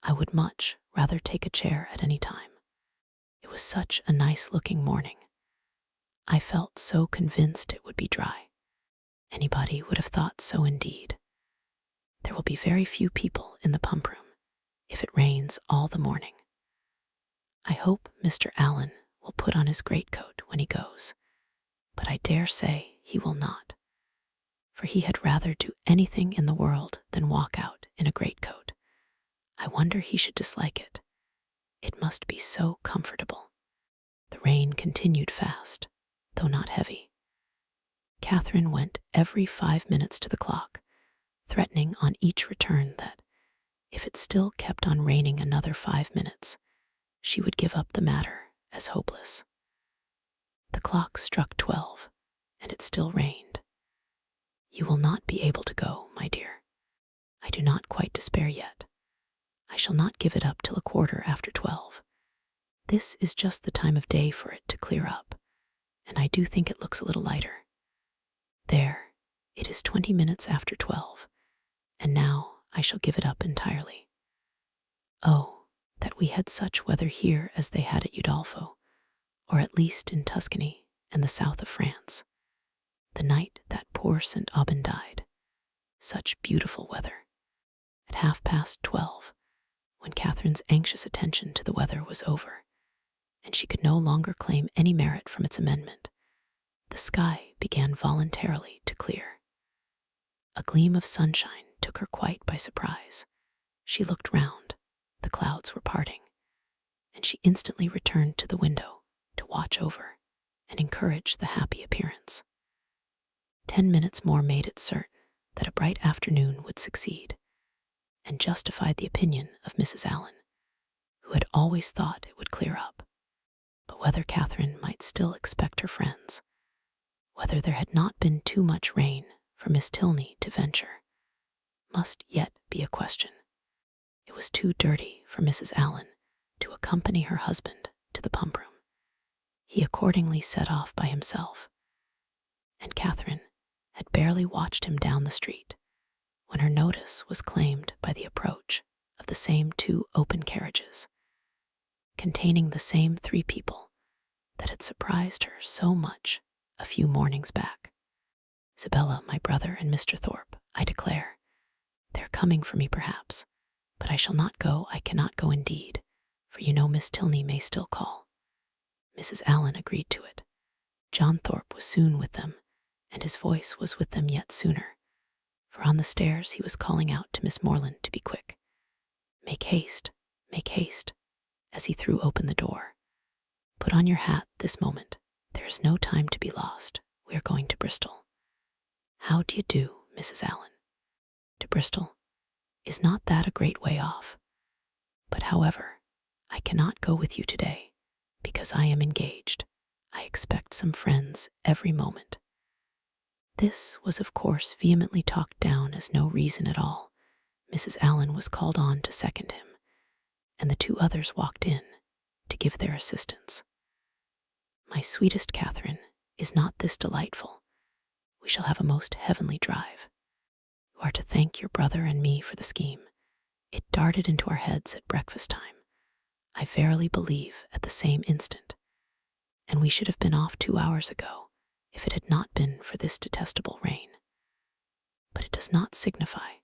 I would much rather take a chair at any time. It was such a nice-looking morning. I felt so convinced it would be dry. Anybody would have thought so indeed. There will be very few people in the pump room if it rains all the morning. I hope Mr. Allen will put on his greatcoat when he goes, but I dare say he will not, for he had rather do anything in the world than walk out in a greatcoat. I wonder he should dislike it. It must be so comfortable." The rain continued fast, though not heavy. Catherine went every 5 minutes to the clock, threatening on each return that, if it still kept on raining another 5 minutes, she would give up the matter as hopeless. The clock struck 12, and it still rained. "You will not be able to go, my dear. I do not quite despair yet. I shall not give it up till a quarter after 12. This is just the time of day for it to clear up, and I do think it looks a little lighter. There, it is 20 minutes after 12, and now I shall give it up entirely. Oh, that we had such weather here as they had at Udolpho, or at least in Tuscany and the south of France, the night that poor St. Aubin died. Such beautiful weather. At 12:30, when Catherine's anxious attention to the weather was over, and she could no longer claim any merit from its amendment, the sky began voluntarily to clear. A gleam of sunshine took her quite by surprise. She looked round. The clouds were parting, and she instantly returned to the window to watch over and encourage the happy appearance. 10 minutes more made it certain that a bright afternoon would succeed, and justified the opinion of Mrs. Allen, who had always thought it would clear up. But whether Catherine might still expect her friends, whether there had not been too much rain for Miss Tilney to venture, must yet be a question. It was too dirty for Mrs. Allen to accompany her husband to the pump room. He accordingly set off by himself, and Catherine had barely watched him down the street when her notice was claimed by the approach of the same 2 open carriages, containing the same 3 people that had surprised her so much a few mornings back. Isabella, my brother, and Mr. Thorpe, I declare. They're coming for me perhaps, but I shall not go. I cannot go indeed, for you know Miss Tilney may still call. Mrs. Allen agreed to it. John Thorpe was soon with them, and his voice was with them yet sooner, for on the stairs he was calling out to Miss Morland to be quick. Make haste, as he threw open the door. Put on your hat this moment. There is no time to be lost. We are going to Bristol. How do you do, Mrs. Allen? To Bristol? Is not that a great way off? But however, I cannot go with you today, because I am engaged. I expect some friends every moment. This was of course vehemently talked down as no reason at all. Mrs. Allen was called on to second him, and the 2 others walked in to give their assistance. My sweetest Catherine, is not this delightful? We shall have a most heavenly drive. You are to thank your brother and me for the scheme. It darted into our heads at breakfast time, I verily believe at the same instant, and we should have been off 2 hours ago if it had not been for this detestable rain. But it does not signify.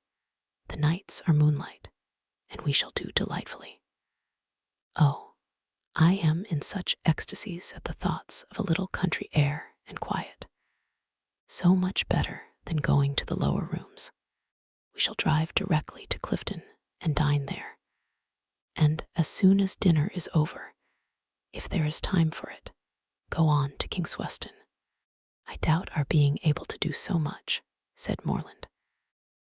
The nights are moonlight, and we shall do delightfully. Oh, I am in such ecstasies at the thoughts of a little country air and quiet. So much better than going to the lower rooms. We shall drive directly to Clifton and dine there. And as soon as dinner is over, if there is time for it, go on to Kingsweston. I doubt our being able to do so much, said Morland.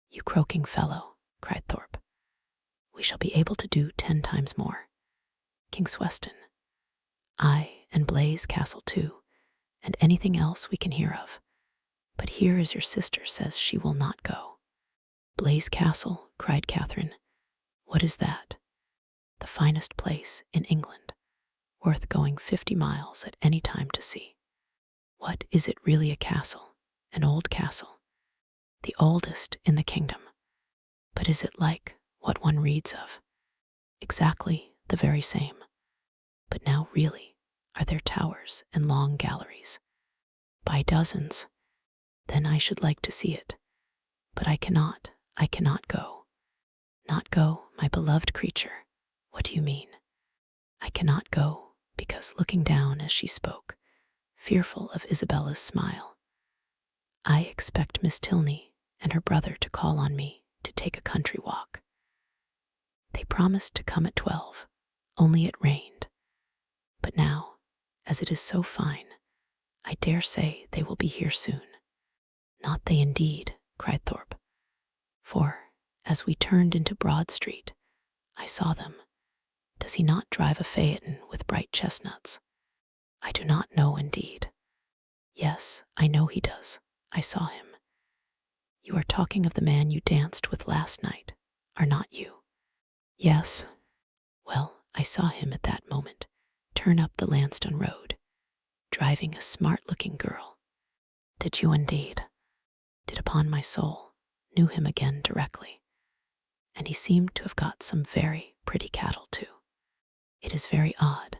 You croaking fellow, cried Thorpe. We shall be able to do 10 times more. Kingsweston. Aye, and Blaise Castle too, and anything else we can hear of. But here is your sister says she will not go. Blaise Castle, cried Catherine. What is that? The finest place in England, worth going 50 miles at any time to see. What is it really? A castle, an old castle, the oldest in the kingdom. But is it like what one reads of? Exactly the very same. But now really, are there towers and long galleries? By dozens. Then I should like to see it. But I cannot go. Not go, my beloved creature. What do you mean? I cannot go, because looking down as she spoke, fearful of Isabella's smile, I expect Miss Tilney and her brother to call on me to take a country walk. They promised to come at 12, only it rained. But now, as it is so fine, I dare say they will be here soon. Not they indeed, cried Thorpe, for, as we turned into Broad Street, I saw them. Does he not drive a phaeton with bright chestnuts? I do not know indeed. Yes, I know he does. I saw him. You are talking of the man you danced with last night, are not you? Yes. Well, I saw him at that moment turn up the Lansdowne Road, driving a smart-looking girl. Did you indeed? Did, upon my soul. Knew him again directly. And he seemed to have got some very pretty cattle too. It is very odd,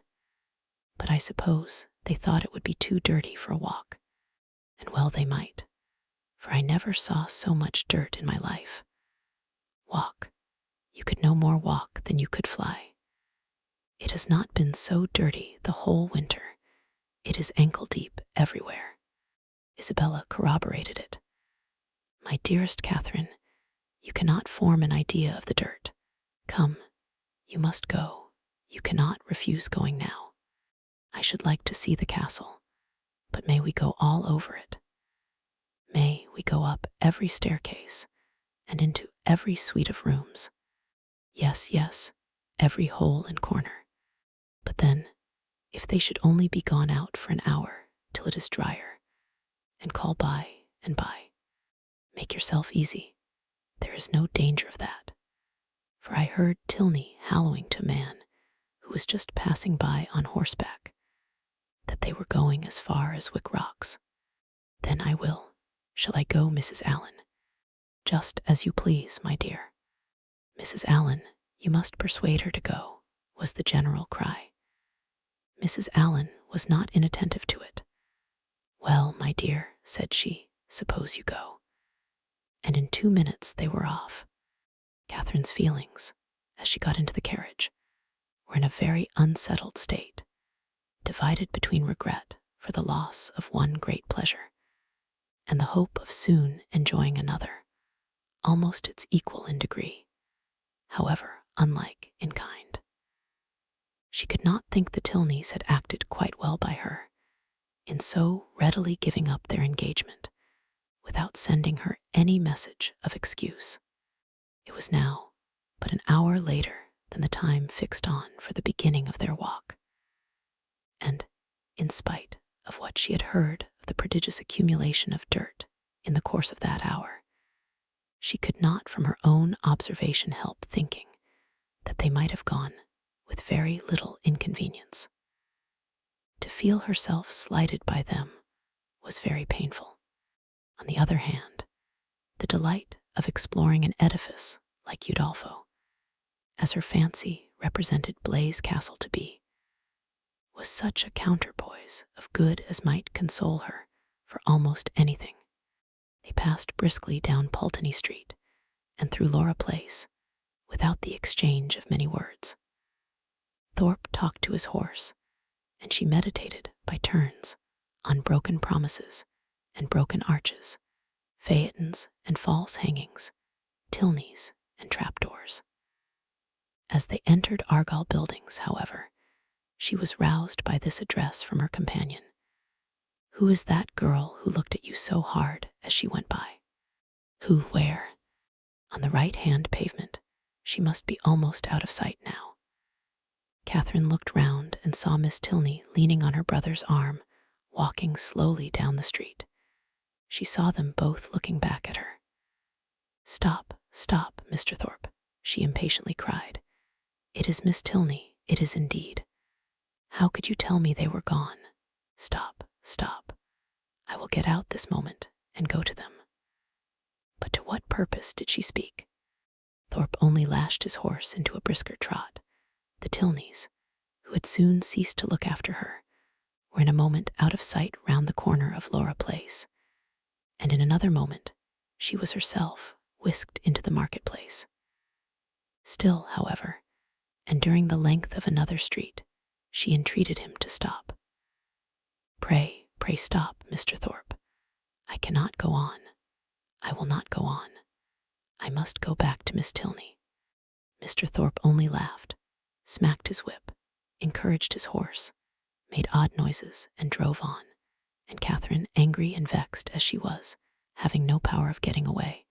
but I suppose they thought it would be too dirty for a walk, and well they might, for I never saw so much dirt in my life. Walk. You could no more walk than you could fly. It has not been so dirty the whole winter. It is ankle deep everywhere. Isabella corroborated it. My dearest Catherine, you cannot form an idea of the dirt. Come, you must go. You cannot refuse going now. I should like to see the castle, but may we go all over it? May we go up every staircase and into every suite of rooms? Yes, yes, every hole and corner. But then, if they should only be gone out for an hour till it is drier, and call by and by, make yourself easy. There is no danger of that. For I heard Tilney hallooing to a man who was just passing by on horseback that they were going as far as Wick Rocks. Then I will. Shall I go, Mrs. Allen? Just as you please, my dear. Mrs. Allen, you must persuade her to go, was the general cry. Mrs. Allen was not inattentive to it. Well, my dear, said she, suppose you go. And in 2 minutes they were off. Catherine's feelings, as she got into the carriage, were in a very unsettled state, divided between regret for the loss of one great pleasure and the hope of soon enjoying another, almost its equal in degree, however unlike in kind. She could not think the Tilneys had acted quite well by her in so readily giving up their engagement without sending her any message of excuse. It was now but an hour later than the time fixed on for the beginning of their walk, and, in spite of what she had heard of the prodigious accumulation of dirt in the course of that hour, she could not from her own observation help thinking that they might have gone with very little inconvenience. To feel herself slighted by them was very painful. On the other hand, the delight of exploring an edifice like Udolpho, as her fancy represented Blaise Castle to be, was such a counterpoise of good as might console her for almost anything. They passed briskly down Pulteney Street and through Laura Place without the exchange of many words. Thorpe talked to his horse, and she meditated by turns on broken promises and broken arches, phaetons and false hangings, Tilneys and trapdoors. As they entered Argyle Buildings, however, she was roused by this address from her companion. Who is that girl who looked at you so hard as she went by? Who, where? On the right-hand pavement. She must be almost out of sight now. Catherine looked round and saw Miss Tilney leaning on her brother's arm, walking slowly down the street. She saw them both looking back at her. Stop, stop, Mr. Thorpe, she impatiently cried. It is Miss Tilney, it is indeed. How could you tell me they were gone? Stop, stop. I will get out this moment and go to them. But to what purpose did she speak? Thorpe only lashed his horse into a brisker trot. The Tilneys, who had soon ceased to look after her, were in a moment out of sight round the corner of Laura Place, and in another moment she was herself whisked into the marketplace. Still, however, and during the length of another street, she entreated him to stop. Pray, pray stop, Mr. Thorpe. I cannot go on. I will not go on. I must go back to Miss Tilney. Mr. Thorpe only laughed, smacked his whip, encouraged his horse, made odd noises, and drove on, and Catherine, angry and vexed as she was, having no power of getting away,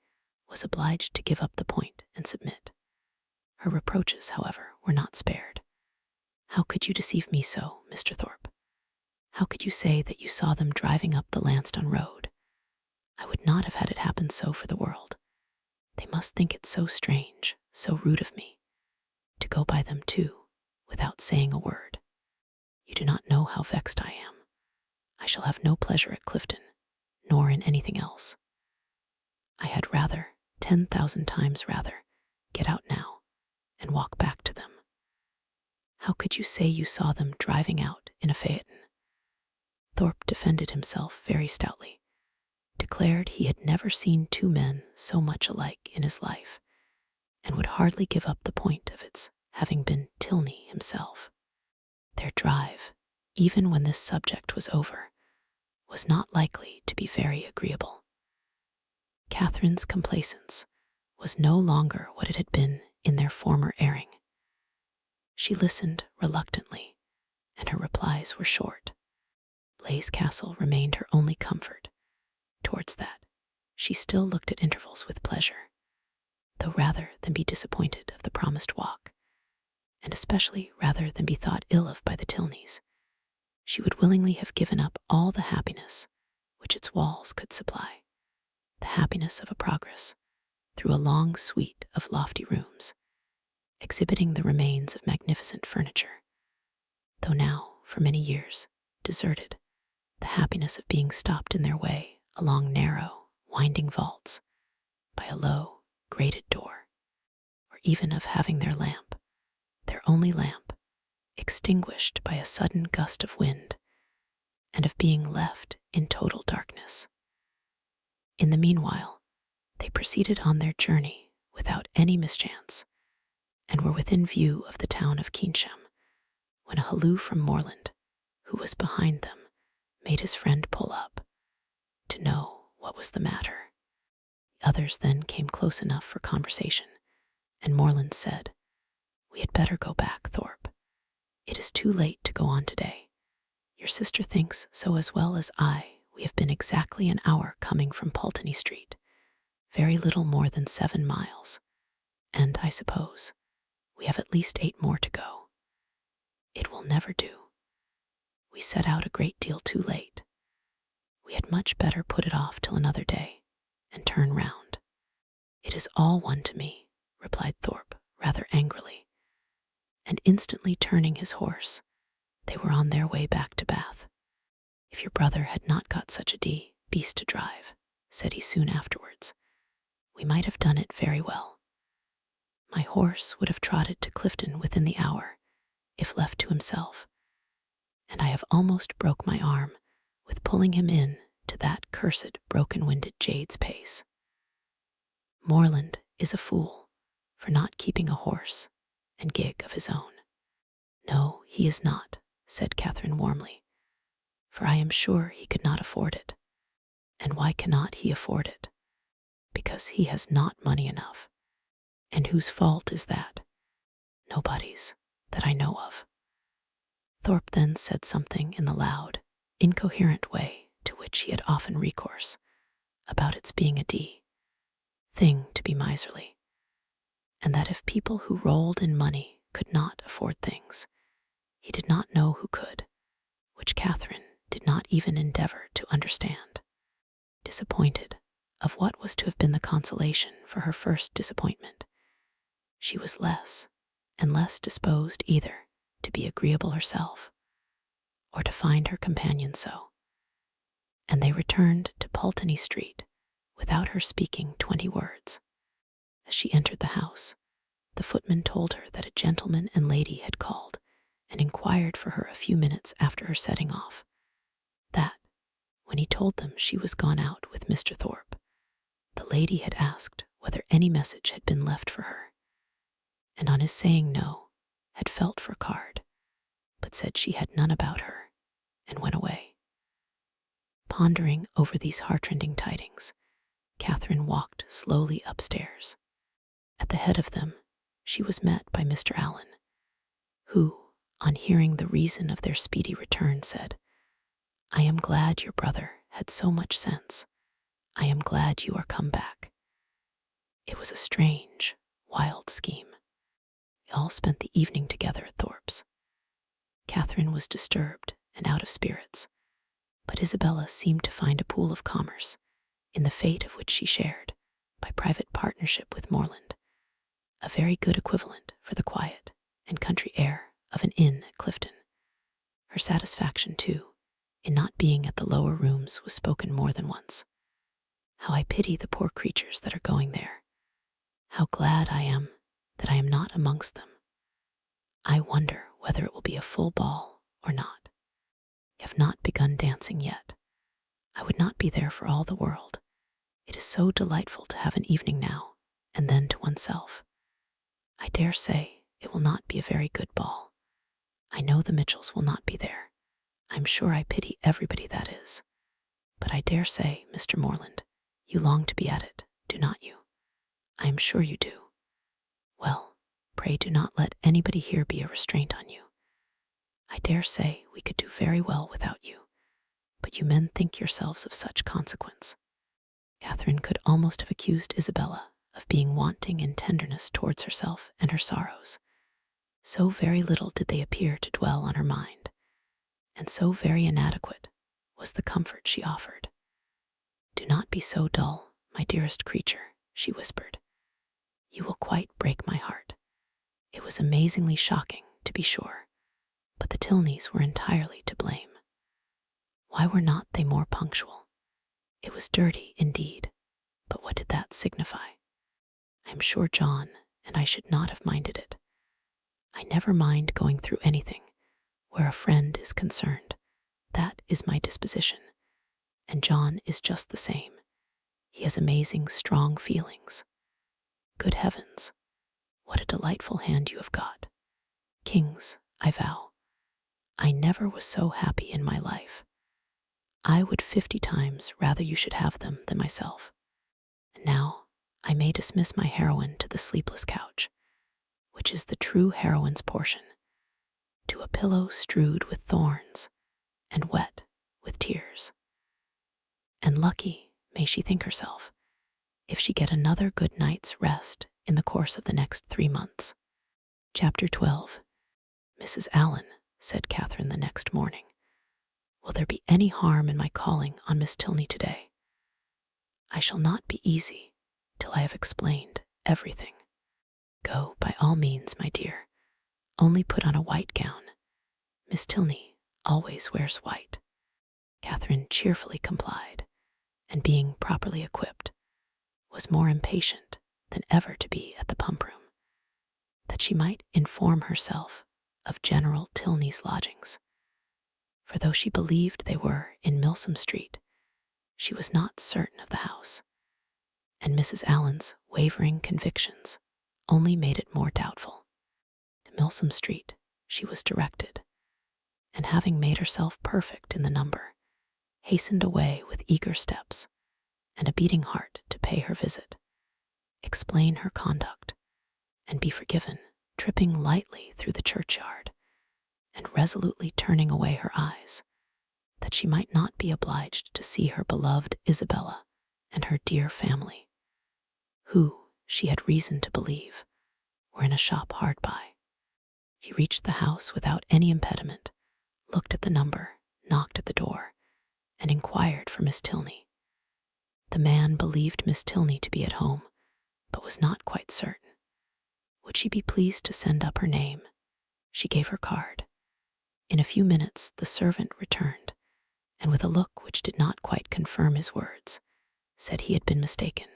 was obliged to give up the point and submit. Her reproaches, however, were not spared. How could you deceive me so, Mr. Thorpe? How could you say that you saw them driving up the Lansdowne road? I would not have had it happen so for the world. They must think it so strange, so rude of me, to go by them too, without saying a word. You do not know how vexed I am. I shall have no pleasure at Clifton, nor in anything else. I had rather, 10,000 times rather, get out now and walk back to them. How could you say you saw them driving out in a phaeton? Thorpe defended himself very stoutly. declared he had never seen two men so much alike in his life, and would hardly give up the point of its having been Tilney himself. Their drive, even when this subject was over, was not likely to be very agreeable. Catherine's complacence was no longer what it had been in their former airing. She listened reluctantly, and her replies were short. Blaise Castle remained her only comfort. Towards that, she still looked at intervals with pleasure, though rather than be disappointed of the promised walk, and especially rather than be thought ill of by the Tilneys, she would willingly have given up all the happiness which its walls could supply, the happiness of a progress through a long suite of lofty rooms, exhibiting the remains of magnificent furniture, though now, for many years, deserted, the happiness of being stopped in their way along narrow, winding vaults by a low, grated door, or even of having their lamp, their only lamp, extinguished by a sudden gust of wind, and of being left in total darkness. In the meanwhile, they proceeded on their journey without any mischance, and were within view of the town of Keynsham, when a halloo from Morland, who was behind them, made his friend pull up, to know what was the matter. The others then came close enough for conversation, and Morland said, "We had better go back, Thorpe. It is too late to go on today. Your sister thinks so as well as I. We have been exactly an hour coming from Pulteney Street, very little more than 7 miles, and, I suppose, we have at least 8 more to go. It will never do. We set out a great deal too late. We had much better put it off till another day, and turn round." "It is all one to me," replied Thorpe, rather angrily, and instantly turning his horse, they were on their way back to Bath. "If your brother had not got such a beast to drive," said he soon afterwards, "we might have done it very well. My horse would have trotted to Clifton within the hour, if left to himself, and I have almost broke my arm with pulling him in to that cursed broken-winded jade's pace. Morland is a fool for not keeping a horse and gig of his own." "No, he is not," said Catherine warmly, "for I am sure he could not afford it. And why cannot he afford it? Because he has not money enough. And whose fault is that? Nobody's, that I know of." Thorpe then said something in the loud, incoherent way to which he had often recourse, about its being a thing to be miserly, and that if people who rolled in money could not afford things, he did not know who could, which Catherine did not even endeavor to understand. Disappointed of what was to have been the consolation for her first disappointment, she was less and less disposed either to be agreeable herself, or to find her companion so, and they returned to Pulteney Street without her speaking 20 words. As she entered the house, the footman told her that a gentleman and lady had called and inquired for her a few minutes after her setting off, that, when he told them she was gone out with Mr. Thorpe, the lady had asked whether any message had been left for her, and on his saying no, had felt for a card, but said she had none about her, and went away. Pondering over these heartrending tidings, Catherine walked slowly upstairs. At the head of them, she was met by Mr. Allen, who, on hearing the reason of their speedy return, said, "I am glad your brother had so much sense. I am glad you are come back. It was a strange, wild scheme." They all spent the evening together at Thorpe's. Catherine was disturbed and out of spirits, but Isabella seemed to find a pool of commerce, in the fate of which she shared, by private partnership with Morland, a very good equivalent for the quiet and country air of an inn at Clifton. Her satisfaction, too, in not being at the lower rooms was spoken more than once. "How I pity the poor creatures that are going there. How glad I am that I am not amongst them. I wonder whether it will be a full ball or not. I have not begun dancing yet. I would not be there for all the world. It is so delightful to have an evening now, and then to oneself. I dare say it will not be a very good ball. I know the Mitchells will not be there. I'm sure I pity everybody that is. But I dare say, Mr. Morland, you long to be at it, do not you? I am sure you do. Well, pray do not let anybody here be a restraint on you. I dare say we could do very well without you, but you men think yourselves of such consequence. Catherine could almost have accused Isabella of being wanting in tenderness towards herself and her sorrows. So very little did they appear to dwell on her mind, and so very inadequate was the comfort she offered. Do not be so dull, my dearest creature, she whispered. You will quite break my heart. It was amazingly shocking, to be sure, but the Tilneys were entirely to blame. Why were not they more punctual? It was dirty, indeed, but what did that signify? I am sure John and I should not have minded it. I never mind going through anything where a friend is concerned. That is my disposition, and John is just the same. He has amazing, strong feelings. Good heavens, what a delightful hand you have got. Kings, I vow. I never was so happy in my life. I would 50 times rather you should have them than myself. And now I may dismiss my heroine to the sleepless couch, which is the true heroine's portion, to a pillow strewed with thorns and wet with tears. And lucky may she think herself if she get another good night's rest in the course of the next 3 months. Chapter 12. Mrs. Allen, said Catherine the next morning, will there be any harm in my calling on Miss Tilney today? I shall not be easy till I have explained everything. Go, by all means, my dear. Only put on a white gown. Miss Tilney always wears white. Catherine cheerfully complied, and being properly equipped, was more impatient than ever to be at the pump room, that she might inform herself of General Tilney's lodgings. For though she believed they were in Milsom Street, she was not certain of the house, and Mrs. Allen's wavering convictions only made it more doubtful. To Milsom Street she was directed, and having made herself perfect in the number, hastened away with eager steps and a beating heart to pay her visit, explain her conduct, and be forgiven, tripping lightly through the churchyard, and resolutely turning away her eyes, that she might not be obliged to see her beloved Isabella and her dear family, who, she had reason to believe, were in a shop hard by. She reached the house without any impediment, looked at the number, knocked at the door, and inquired for Miss Tilney. The man believed Miss Tilney to be at home, but was not quite certain. Would she be pleased to send up her name? She gave her card. In a few minutes the servant returned, and with a look which did not quite confirm his words, said he had been mistaken,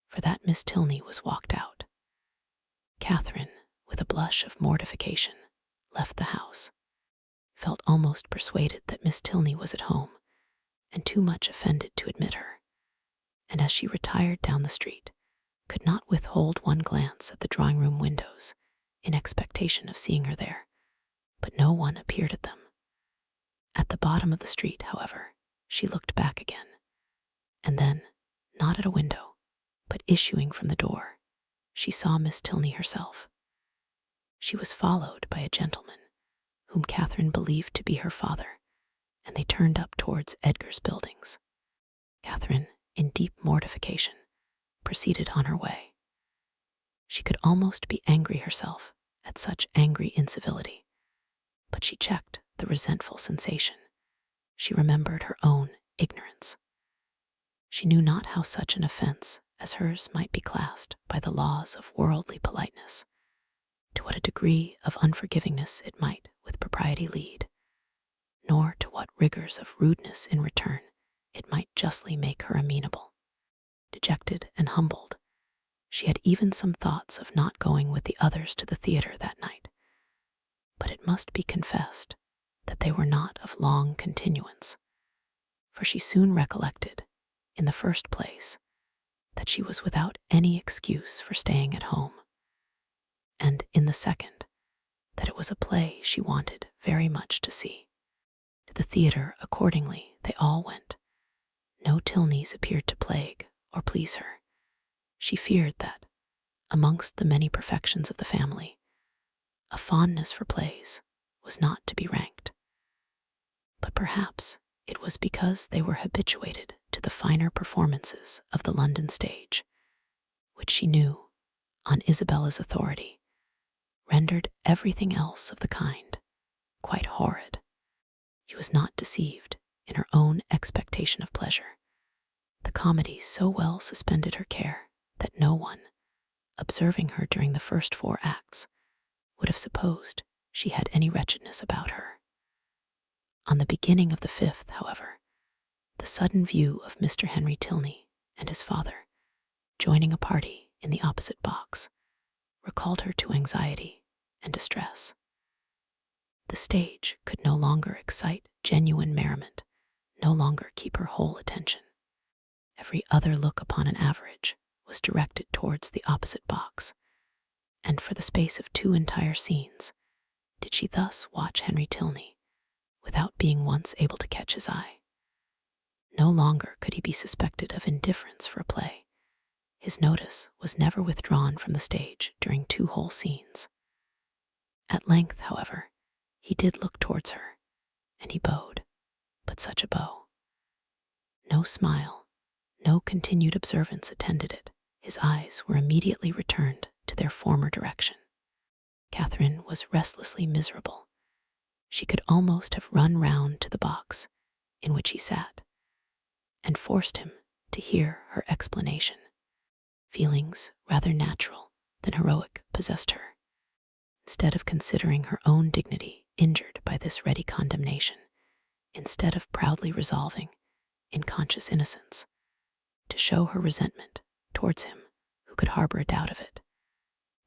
for that Miss Tilney was walked out. Catherine, with a blush of mortification, left the house, felt almost persuaded that Miss Tilney was at home, and too much offended to admit her, and as she retired down the street, could not withhold one glance at the drawing-room windows in expectation of seeing her there, but no one appeared at them. At the bottom of the street, however, she looked back again, and then, not at a window, but issuing from the door, she saw Miss Tilney herself. She was followed by a gentleman, whom Catherine believed to be her father, and they turned up towards Edgar's buildings. Catherine, in deep mortification, proceeded on her way. She could almost be angry herself at such angry incivility, but she checked the resentful sensation. She remembered her own ignorance. She knew not how such an offense as hers might be classed by the laws of worldly politeness, to what a degree of unforgivingness it might with propriety lead, nor to what rigors of rudeness in return it might justly make her amenable. Dejected and humbled, she had even some thoughts of not going with the others to the theater that night, but it must be confessed that they were not of long continuance, for she soon recollected, in the first place, that she was without any excuse for staying at home, and in the second, that it was a play she wanted very much to see. To the theatre, accordingly, they all went. No Tilneys appeared to plague or please her. She feared that, amongst the many perfections of the family, a fondness for plays was not to be ranked. But perhaps it was because they were habituated to the finer performances of the London stage, which she knew, on Isabella's authority, rendered everything else of the kind quite horrid. She was not deceived in her own expectation of pleasure. The comedy so well suspended her care that no one, observing her during the first 4 acts, would have supposed she had any wretchedness about her. On the beginning of the 5th, however, the sudden view of Mr. Henry Tilney and his father joining a party in the opposite box recalled her to anxiety and distress. The stage could no longer excite genuine merriment, no longer keep her whole attention. Every other look upon an average was directed towards the opposite box, and for the space of 2 entire scenes did she thus watch Henry Tilney without being once able to catch his eye. No longer could he be suspected of indifference for a play. His notice was never withdrawn from the stage during 2 whole scenes. At length, however, he did look towards her, and he bowed, but such a bow. No smile, no continued observance attended it. His eyes were immediately returned to their former direction. Catherine was restlessly miserable. She could almost have run round to the box in which he sat, and forced him to hear her explanation. Feelings rather natural than heroic possessed her. Instead of considering her own dignity injured by this ready condemnation, instead of proudly resolving, in conscious innocence, to show her resentment towards him who could harbor a doubt of it,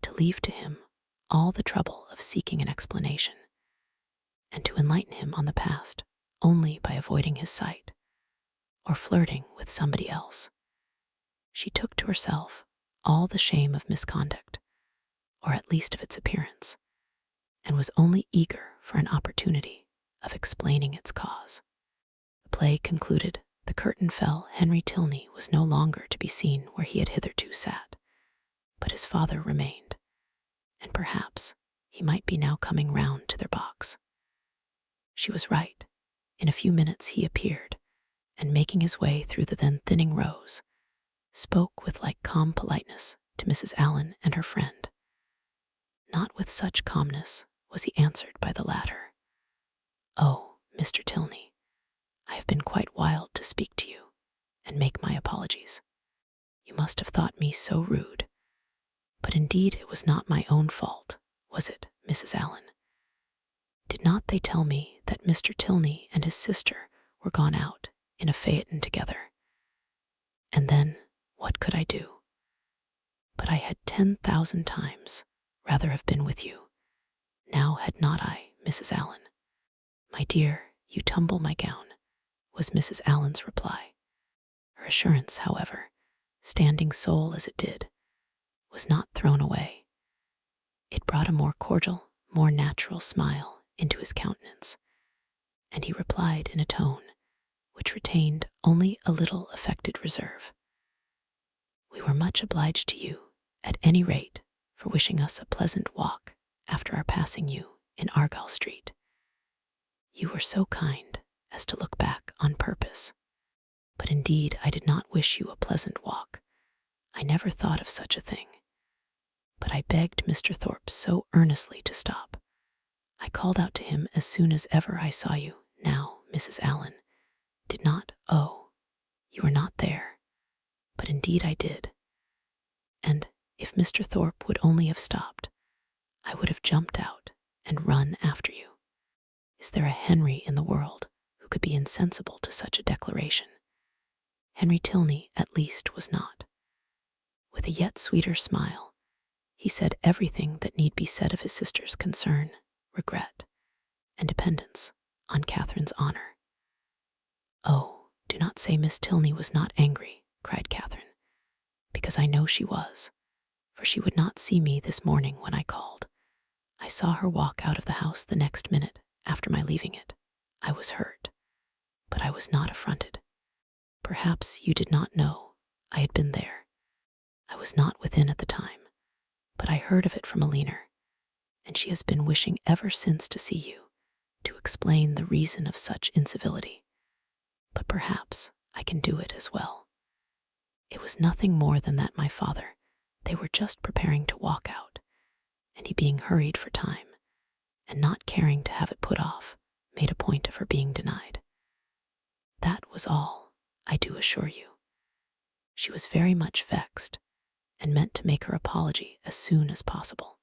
to leave to him all the trouble of seeking an explanation, and to enlighten him on the past only by avoiding his sight, or flirting with somebody else, she took to herself all the shame of misconduct, or at least of its appearance, and was only eager for an opportunity of explaining its cause. The play concluded, the curtain fell. Henry Tilney was no longer to be seen where he had hitherto sat, but his father remained, and perhaps he might be now coming round to their box. She was right. In a few minutes he appeared, and making his way through the then thinning rows, spoke with like calm politeness to Mrs. Allen and her friend. Not with such calmness was he answered by the latter. "Oh, Mr. Tilney, I have been quite wild to speak to you and make my apologies. You must have thought me so rude. But indeed it was not my own fault, was it, Mrs. Allen? Did not they tell me that Mr. Tilney and his sister were gone out in a phaeton together? And then what could I do? But I had 10,000 times rather have been with you. Now had not I, Mrs. Allen?" "My dear, you tumble my gown," was Mrs. Allen's reply. Her assurance, however, standing sole as it did, was not thrown away. It brought a more cordial, more natural smile into his countenance, and he replied in a tone which retained only a little affected reserve. "We were much obliged to you, at any rate, for wishing us a pleasant walk after our passing you in Argyle Street. You were so kind as to look back on purpose. But indeed I did not wish you a pleasant walk. I never thought of such a thing. But I begged Mr. Thorpe so earnestly to stop. I called out to him as soon as ever I saw you. Now, Mrs. Allen, did not, oh, you were not there. But indeed I did. And if Mr. Thorpe would only have stopped, I would have jumped out and run after you. Is there a Henry in the world who could be insensible to such a declaration? Henry Tilney, at least, was not. With a yet sweeter smile, he said everything that need be said of his sister's concern, regret, and dependence on Catherine's honor. "Oh, "Do not say Miss Tilney was not angry," cried Catherine, "because I know she was, for she would not see me this morning when I called. I saw her walk out of the house the next minute after my leaving it. I was hurt, but I was not affronted. Perhaps you did not know I had been there. I was not within at the time, but I heard of it from Alina, and she has been wishing ever since to see you, to explain the reason of such incivility. But perhaps I can do it as well. It was nothing more than that my father, they were just preparing to walk out, and he being hurried for time, and not caring to have it put off, made a point of her being denied. That was all, I do assure you. She was very much vexed, and meant to make her apology as soon as possible."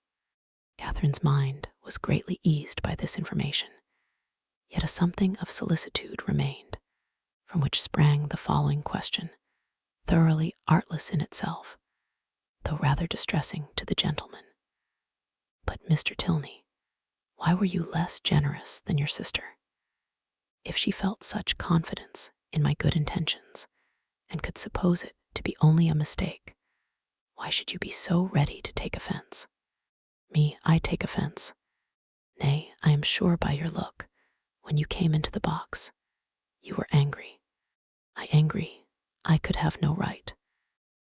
Catherine's mind was greatly eased by this information, yet a something of solicitude remained, from which sprang the following question, thoroughly artless in itself, though rather distressing to the gentleman. "But, Mr. Tilney, why were you less generous than your sister? If she felt such confidence in my good intentions, and could suppose it to be only a mistake, why should you be so ready to take offense? Me, I take offense. Nay, I am sure by your look, when you came into the box, you were angry. I could have no right.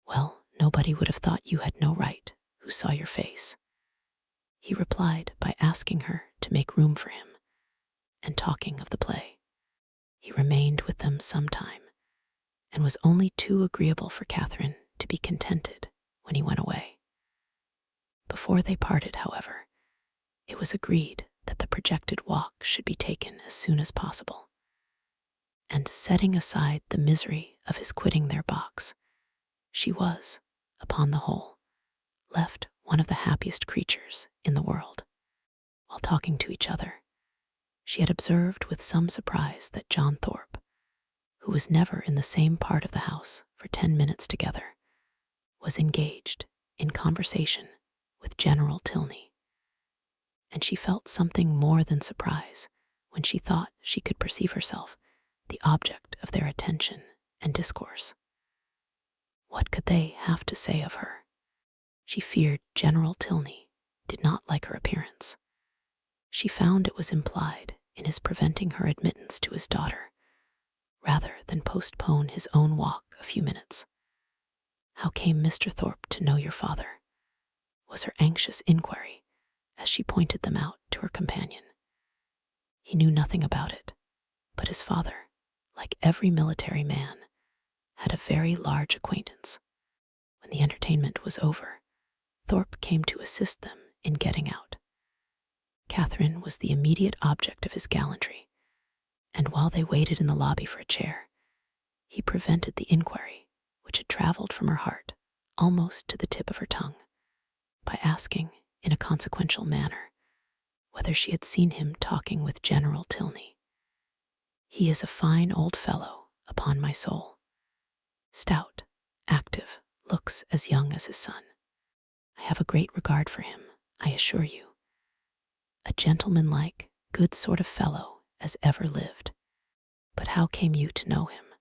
Well, nobody would have thought you had no right who saw your face." He replied by asking her to make room for him, and talking of the play. He remained with them some time, and was only too agreeable for Catherine to be contented when he went away. Before they parted, however, it was agreed that the projected walk should be taken as soon as possible, and setting aside the misery of his quitting their box, she was, upon the whole, left one of the happiest creatures in the world. While talking to each other, she had observed with some surprise that John Thorpe, who was never in the same part of the house for 10 minutes together, was engaged in conversation with General Tilney, and she felt something more than surprise when she thought she could perceive herself the object of their attention and discourse. What could they have to say of her? She feared General Tilney did not like her appearance. She found it was implied in his preventing her admittance to his daughter, rather than postpone his own walk a few minutes. "How came Mr. Thorpe to know your father?" was her anxious inquiry, as she pointed them out to her companion. He knew nothing about it, but his father, like every military man, had a very large acquaintance. When the entertainment was over, Thorpe came to assist them in getting out. Catherine was the immediate object of his gallantry, and while they waited in the lobby for a chair, he prevented the inquiry which had traveled from her heart almost to the tip of her tongue, by asking, in a consequential manner, whether she had seen him talking with General Tilney. "He is a fine old fellow, upon my soul. Stout, active, looks as young as his son. I have a great regard for him, I assure you. A gentlemanlike, good sort of fellow as ever lived. But how came you to know him?"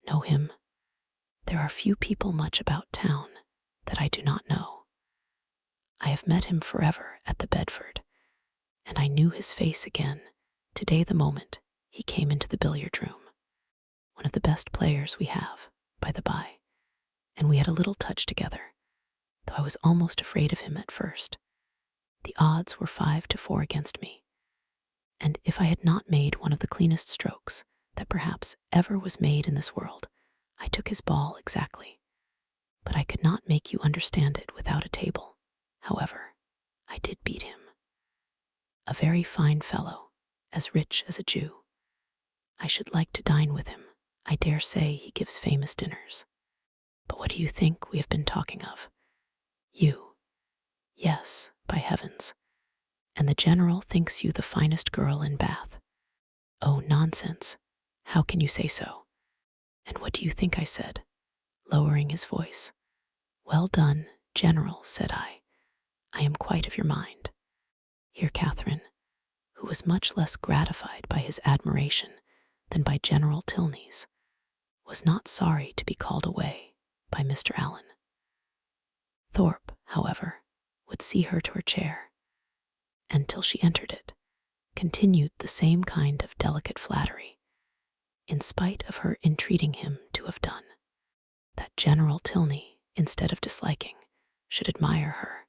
"Know him? There are few people much about town that I do not know. I have met him forever at the Bedford, and I knew his face again today the moment he came into the billiard room. One of the best players we have, by the by, and we had a little touch together, though I was almost afraid of him at first. The odds were 5-4 against me, and if I had not made one of the cleanest strokes that perhaps ever was made in this world, I took his ball exactly. But I could not make you understand it without a table. However, I did beat him. A very fine fellow, as rich as a Jew. I should like to dine with him. I dare say he gives famous dinners. But what do you think we have been talking of? You. Yes, by heavens. And the general thinks you the finest girl in Bath. Oh, nonsense. How can you say so? And what do you think I said, lowering his voice? Well done, General, said I. I am quite of your mind. Here Catherine, who was much less gratified by his admiration than by General Tilney's, was not sorry to be called away by Mr. Allen. Thorpe, however, would see her to her chair, and till she entered it, continued the same kind of delicate flattery, in spite of her entreating him to have done. That General Tilney, instead of disliking, should admire her,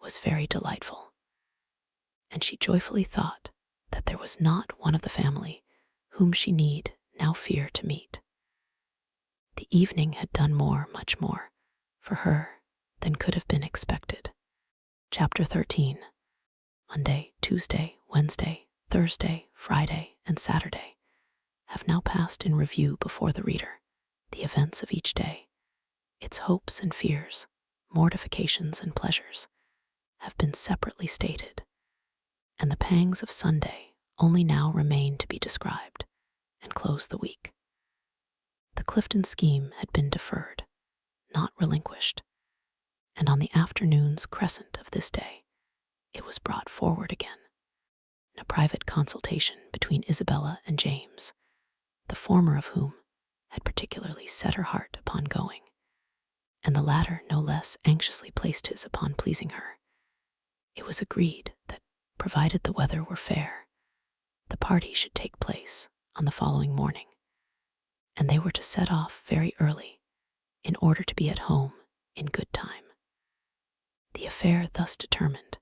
was very delightful, and she joyfully thought that there was not one of the family whom she need now fear to meet. The evening had done much more, for her than could have been expected. Chapter 13. Monday, Tuesday, Wednesday, Thursday, Friday, and Saturday have now passed in review before the reader, the events of each day, its hopes and fears, mortifications and pleasures, have been separately stated, and the pangs of Sunday only now remain to be described and close the week. The Clifton scheme had been deferred, not relinquished, and on the afternoon's crescent of this day, it was brought forward again. In a private consultation between Isabella and James, the former of whom had particularly set her heart upon going, and the latter no less anxiously placed his upon pleasing her, it was agreed that, provided the weather were fair, the party should take place on the following morning, and they were to set off very early in order to be at home in good time. The affair thus determined,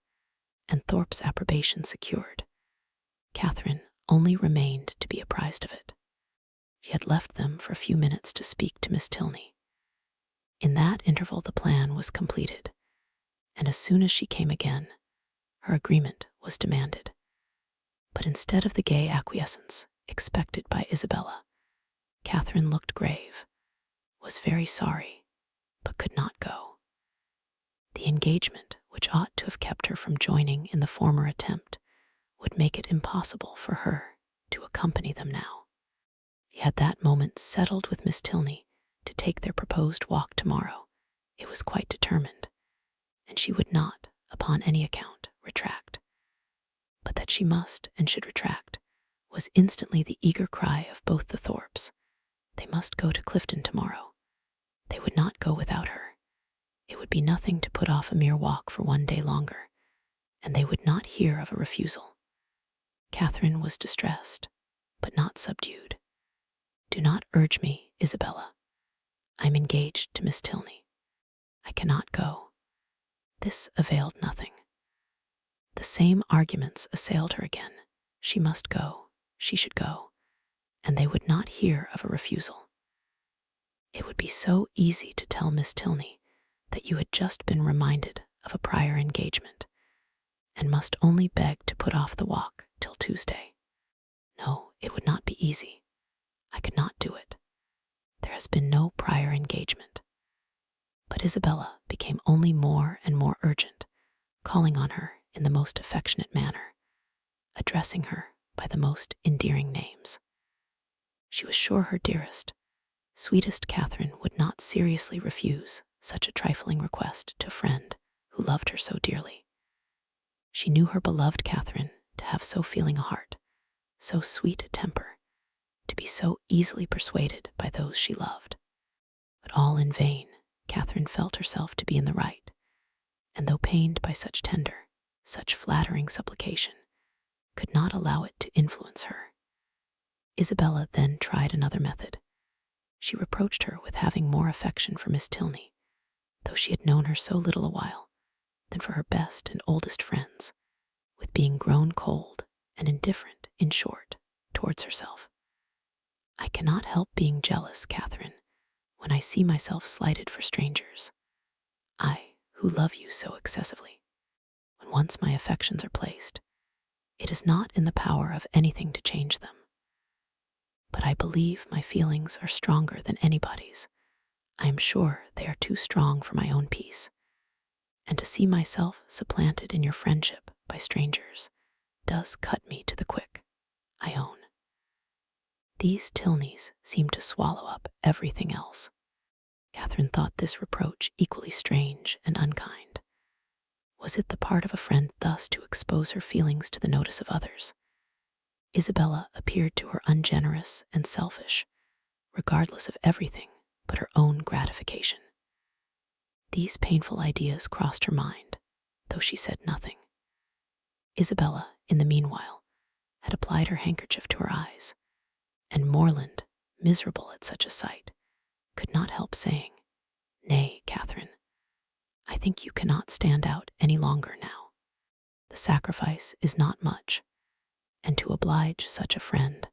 and Thorpe's approbation secured, Catherine only remained to be apprised of it. She had left them for a few minutes to speak to Miss Tilney. In that interval the plan was completed, and as soon as she came again, her agreement was demanded. But instead of the gay acquiescence expected by Isabella, Catherine looked grave, was very sorry, but could not go. The engagement, which ought to have kept her from joining in the former attempt, would make it impossible for her to accompany them now. She had that moment settled with Miss Tilney to take their proposed walk tomorrow. It was quite determined, and she would not, upon any account, retract. But that she must and should retract was instantly the eager cry of both the Thorpes. They must go to Clifton tomorrow. They would not go without her. It would be nothing to put off a mere walk for one day longer, and they would not hear of a refusal. Catherine was distressed, but not subdued. "Do not urge me, Isabella. I am engaged to Miss Tilney. I cannot go." This availed nothing. The same arguments assailed her again. She must go, she should go, and they would not hear of a refusal. It would be so easy to tell Miss Tilney that you had just been reminded of a prior engagement, and must only beg to put off the walk till Tuesday. No, it would not be easy. I could not do it. There has been no prior engagement. But Isabella became only more and more urgent, calling on her in the most affectionate manner, addressing her by the most endearing names. She was sure her dearest, sweetest Catherine would not seriously refuse such a trifling request to a friend who loved her so dearly. She knew her beloved Catherine to have so feeling a heart, so sweet a temper, to be so easily persuaded by those she loved. But all in vain. Catherine felt herself to be in the right, and though pained by such tender, such flattering supplication, could not allow it to influence her. Isabella then tried another method. She reproached her with having more affection for Miss Tilney, though she had known her so little a while, than for her best and oldest friends, with being grown cold and indifferent, in short, towards herself. "I cannot help being jealous, Catherine, when I see myself slighted for strangers. I, who love you so excessively. When once my affections are placed, it is not in the power of anything to change them. But I believe my feelings are stronger than anybody's. I am sure they are too strong for my own peace, and to see myself supplanted in your friendship by strangers does cut me to the quick, I own." These Tilneys seemed to swallow up everything else. Catherine thought this reproach equally strange and unkind. Was it the part of a friend thus to expose her feelings to the notice of others? Isabella appeared to her ungenerous and selfish, regardless of everything but her own gratification. These painful ideas crossed her mind, though she said nothing. Isabella, in the meanwhile, had applied her handkerchief to her eyes, and Morland, miserable at such a sight, could not help saying, "Nay, Catherine, I think you cannot stand out any longer now. The sacrifice is not much, and to oblige such a friend,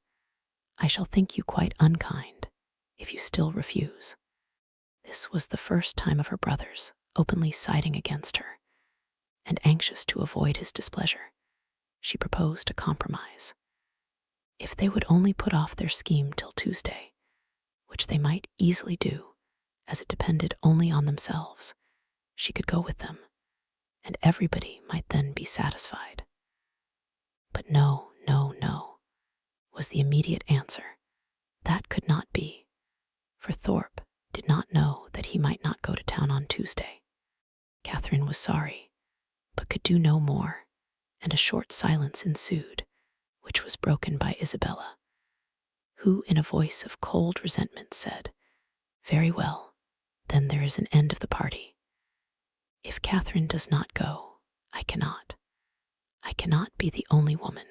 I shall think you quite unkind if you still refuse." This was the first time of her brothers openly siding against her, and anxious to avoid his displeasure, she proposed a compromise. If they would only put off their scheme till Tuesday, which they might easily do, as it depended only on themselves, she could go with them, and everybody might then be satisfied. But no, no, no, was the immediate answer. That could not be, for Thorpe did not know that he might not go to town on Tuesday. Catherine was sorry, but could do no more, and a short silence ensued, which was broken by Isabella, who, in a voice of cold resentment, said, "Very well, then there is an end of the party. If Catherine does not go, I cannot. I cannot be the only woman.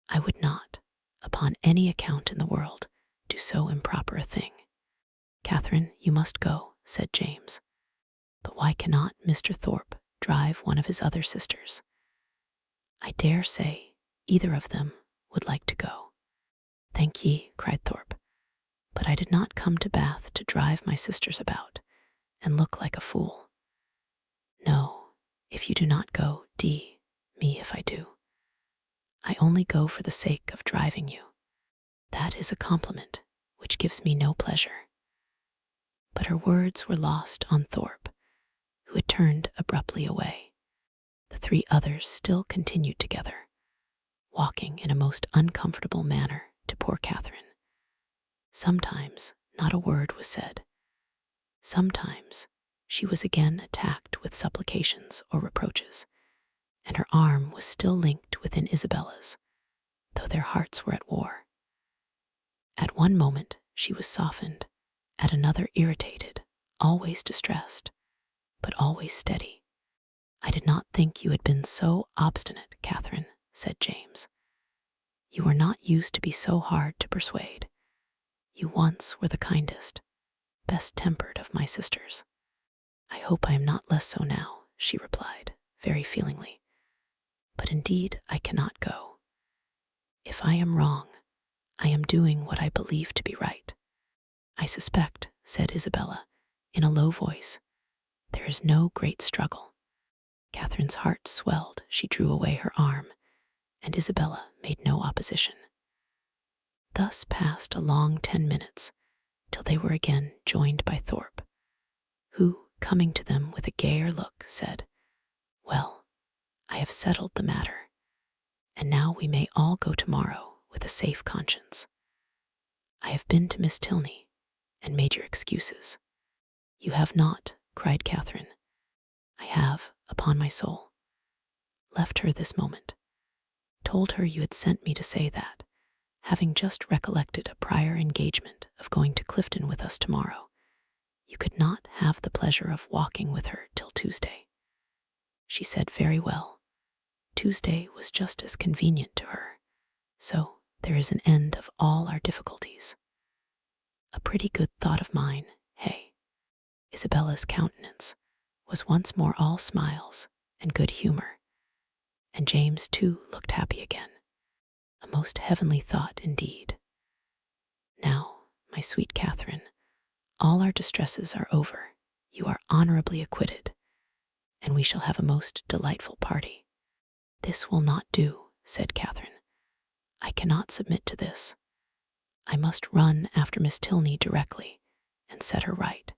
I would not, upon any account in the world, do so improper a thing." "Catherine, you must go," said James. "But why cannot Mr. Thorpe drive one of his other sisters?" "I dare say either of them would like to go." "Thank ye," cried Thorpe, "but I did not come to Bath to drive my sisters about and look like a fool. No, if you do not go, me if I do. I only go for the sake of driving you. That is a compliment which gives me no pleasure." But her words were lost on Thorpe, who had turned abruptly away. The three others still continued together, walking in a most uncomfortable manner to poor Catherine. Sometimes not a word was said. Sometimes she was again attacked with supplications or reproaches, and her arm was still linked within Isabella's, though their hearts were at war. At one moment she was softened, at another irritated, always distressed, but always steady. "I did not think you had been so obstinate, Catherine," said James. "You were not used to be so hard to persuade. You once were the kindest, best tempered of my sisters." "I hope I am not less so now," she replied, very feelingly. "But indeed I cannot go. If I am wrong, I am doing what I believe to be right." "I suspect," said Isabella, in a low voice, "there is no great struggle." Catherine's heart swelled. She drew away her arm, and Isabella made no opposition. Thus passed a long 10 minutes, till they were again joined by Thorpe, who, coming to them with a gayer look, said, "Well, I have settled the matter, and now we may all go tomorrow with a safe conscience. I have been to Miss Tilney, and made your excuses." "You have not," cried Catherine. "I have, upon my soul. Left her this moment. Told her you had sent me to say that, having just recollected a prior engagement of going to Clifton with us tomorrow, you could not have the pleasure of walking with her till Tuesday. She said very well. Tuesday was just as convenient to her, so there is an end of all our difficulties. A pretty good thought of mine, hey?" Isabella's countenance was once more all smiles and good humor, and James too looked happy again. A most heavenly thought indeed. "Now, my sweet Catherine, all our distresses are over. You are honorably acquitted, and we shall have a most delightful party." "This will not do," said Catherine. "I cannot submit to this. I must run after Miss Tilney directly and set her right."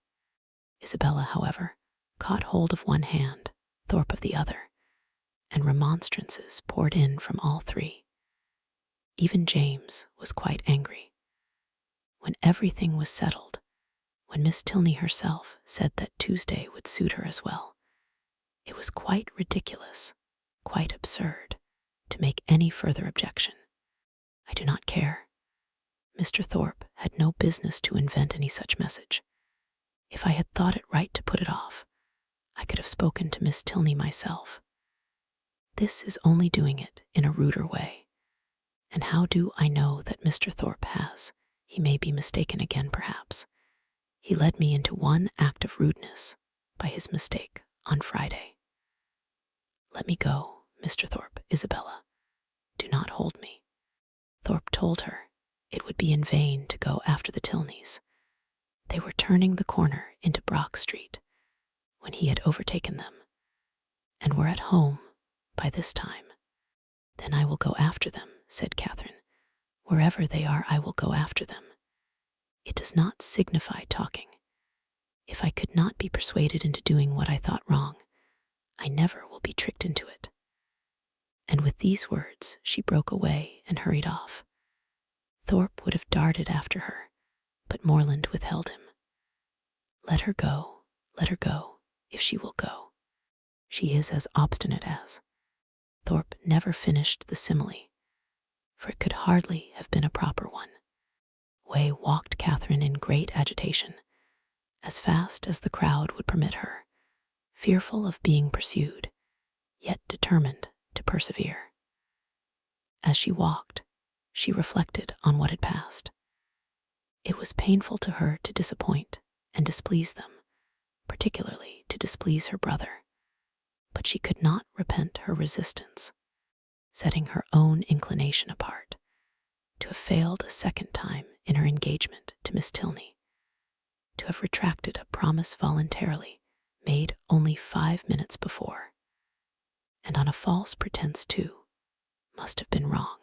Isabella, however, caught hold of one hand, Thorpe of the other, and remonstrances poured in from all three. Even James was quite angry. When everything was settled, when Miss Tilney herself said that Tuesday would suit her as well, it was quite ridiculous, quite absurd, to make any further objection. "I do not care. Mr. Thorpe had no business to invent any such message. If I had thought it right to put it off, I could have spoken to Miss Tilney myself. This is only doing it in a ruder way. And how do I know that Mr. Thorpe has? He may be mistaken again, perhaps. He led me into one act of rudeness by his mistake on Friday. Let me go, Mr. Thorpe, Isabella. Do not hold me. Thorpe told her it would be in vain to go after the Tilneys. They were turning the corner into Brock Street when he had overtaken them, and were at home by this time. Then I will go after them, said Catherine. Wherever they are, I will go after them. It does not signify talking. If I could not be persuaded into doing what I thought wrong, I never will be tricked into it. And with these words, she broke away and hurried off. Thorpe would have darted after her, but Morland withheld him. Let her go, if she will go. She is as obstinate as. Thorpe never finished the simile, for it could hardly have been a proper one. Away walked Catherine in great agitation, as fast as the crowd would permit her, fearful of being pursued, yet determined to persevere. As she walked, she reflected on what had passed. It was painful to her to disappoint and displease them, particularly to displease her brother, but she could not repent her resistance, setting her own inclination apart, to have failed a second time in her engagement to Miss Tilney, to have retracted a promise voluntarily made only 5 minutes before, and on a false pretense too, must have been wrong.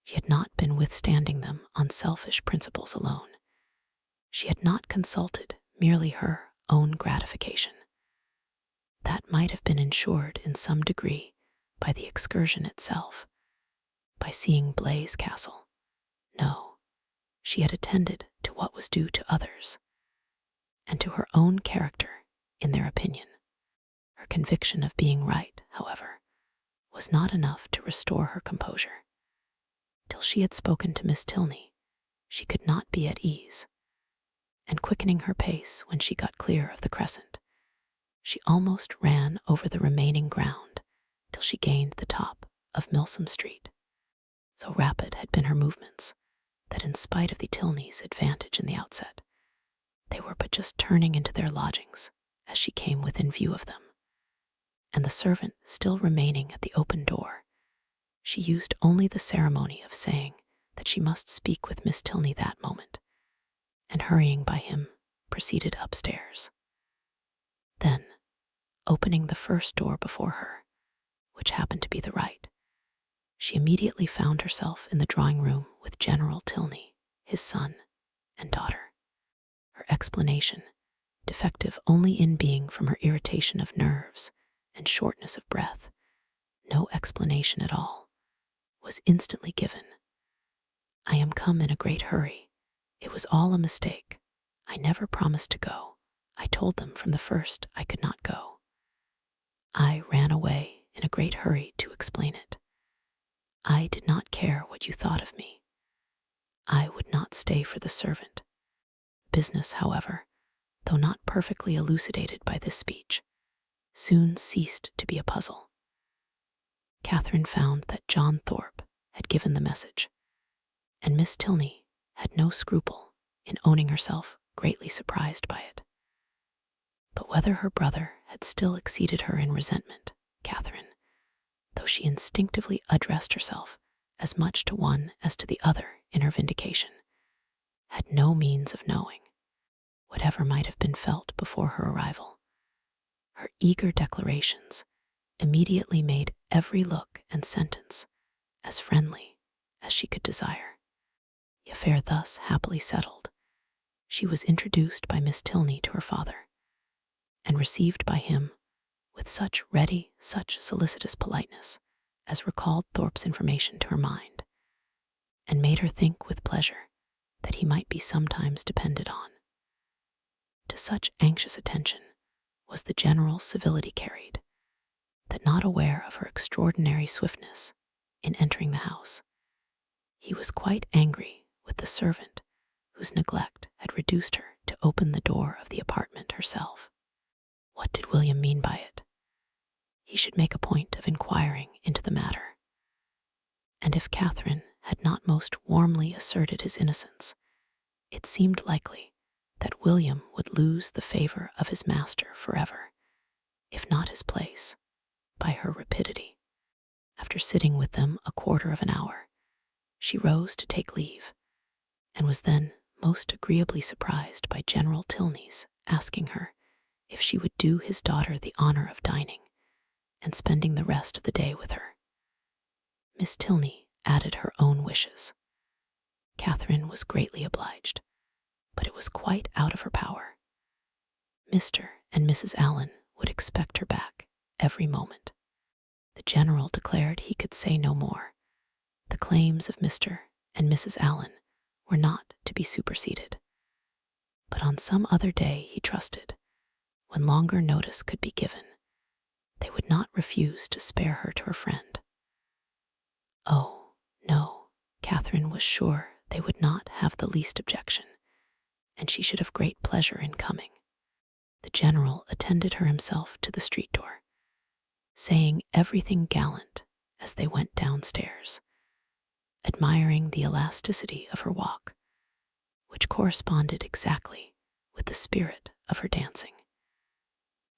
She had not been withstanding them on selfish principles alone. She had not consulted merely her own gratification. That might have been ensured in some degree by the excursion itself, by seeing Blaise Castle. No, she had attended to what was due to others, and to her own character in their opinion. Her conviction of being right, however, was not enough to restore her composure. Till she had spoken to Miss Tilney, she could not be at ease, and quickening her pace when she got clear of the crescent, she almost ran over the remaining ground till she gained the top of Milsom Street. So rapid had been her movements that in spite of the Tilneys' advantage in the outset, they were but just turning into their lodgings as she came within view of them, and the servant still remaining at the open door, she used only the ceremony of saying that she must speak with Miss Tilney that moment, and hurrying by him, proceeded upstairs. Then, opening the first door before her, which happened to be the right, she immediately found herself in the drawing-room with General Tilney, his son, and daughter. Her explanation, defective only in being from her irritation of nerves and shortness of breath, no explanation at all, was instantly given. I am come in a great hurry. It was all a mistake. I never promised to go. I told them from the first I could not go. I ran away in a great hurry to explain it. I did not care what you thought of me. I would not stay for the servant. Business, however, though not perfectly elucidated by this speech, soon ceased to be a puzzle. Catherine found that John Thorpe had given the message, and Miss Tilney had no scruple in owning herself greatly surprised by it. But whether her brother had still exceeded her in resentment, Catherine, though she instinctively addressed herself as much to one as to the other in her vindication, had no means of knowing. Whatever might have been felt before her arrival, her eager declarations immediately made every look and sentence as friendly as she could desire. The affair thus happily settled, she was introduced by Miss Tilney to her father, and received by him with such ready, such solicitous politeness as recalled Thorpe's information to her mind, and made her think with pleasure that he might be sometimes depended on. To such anxious attention was the general civility carried, that not aware of her extraordinary swiftness in entering the house, he was quite angry with the servant whose neglect had reduced her to open the door of the apartment herself. What did William mean by it? He should make a point of inquiring into the matter. And if Catherine had not most warmly asserted his innocence, it seemed likely that William would lose the favor of his master forever, if not his place, by her rapidity. After sitting with them a quarter of an hour, she rose to take leave, and was then most agreeably surprised by General Tilney's asking her if she would do his daughter the honor of dining and spending the rest of the day with her. Miss Tilney added her own wishes. Catherine was greatly obliged, but it was quite out of her power. Mr. and Mrs. Allen would expect her back every moment. The General declared he could say no more. The claims of Mr. and Mrs. Allen were not to be superseded. But on some other day, he trusted, when longer notice could be given, they would not refuse to spare her to her friend. Oh, no, Catherine was sure they would not have the least objection, and she should have great pleasure in coming. The General attended her himself to the street door, saying everything gallant as they went downstairs, admiring the elasticity of her walk, which corresponded exactly with the spirit of her dancing,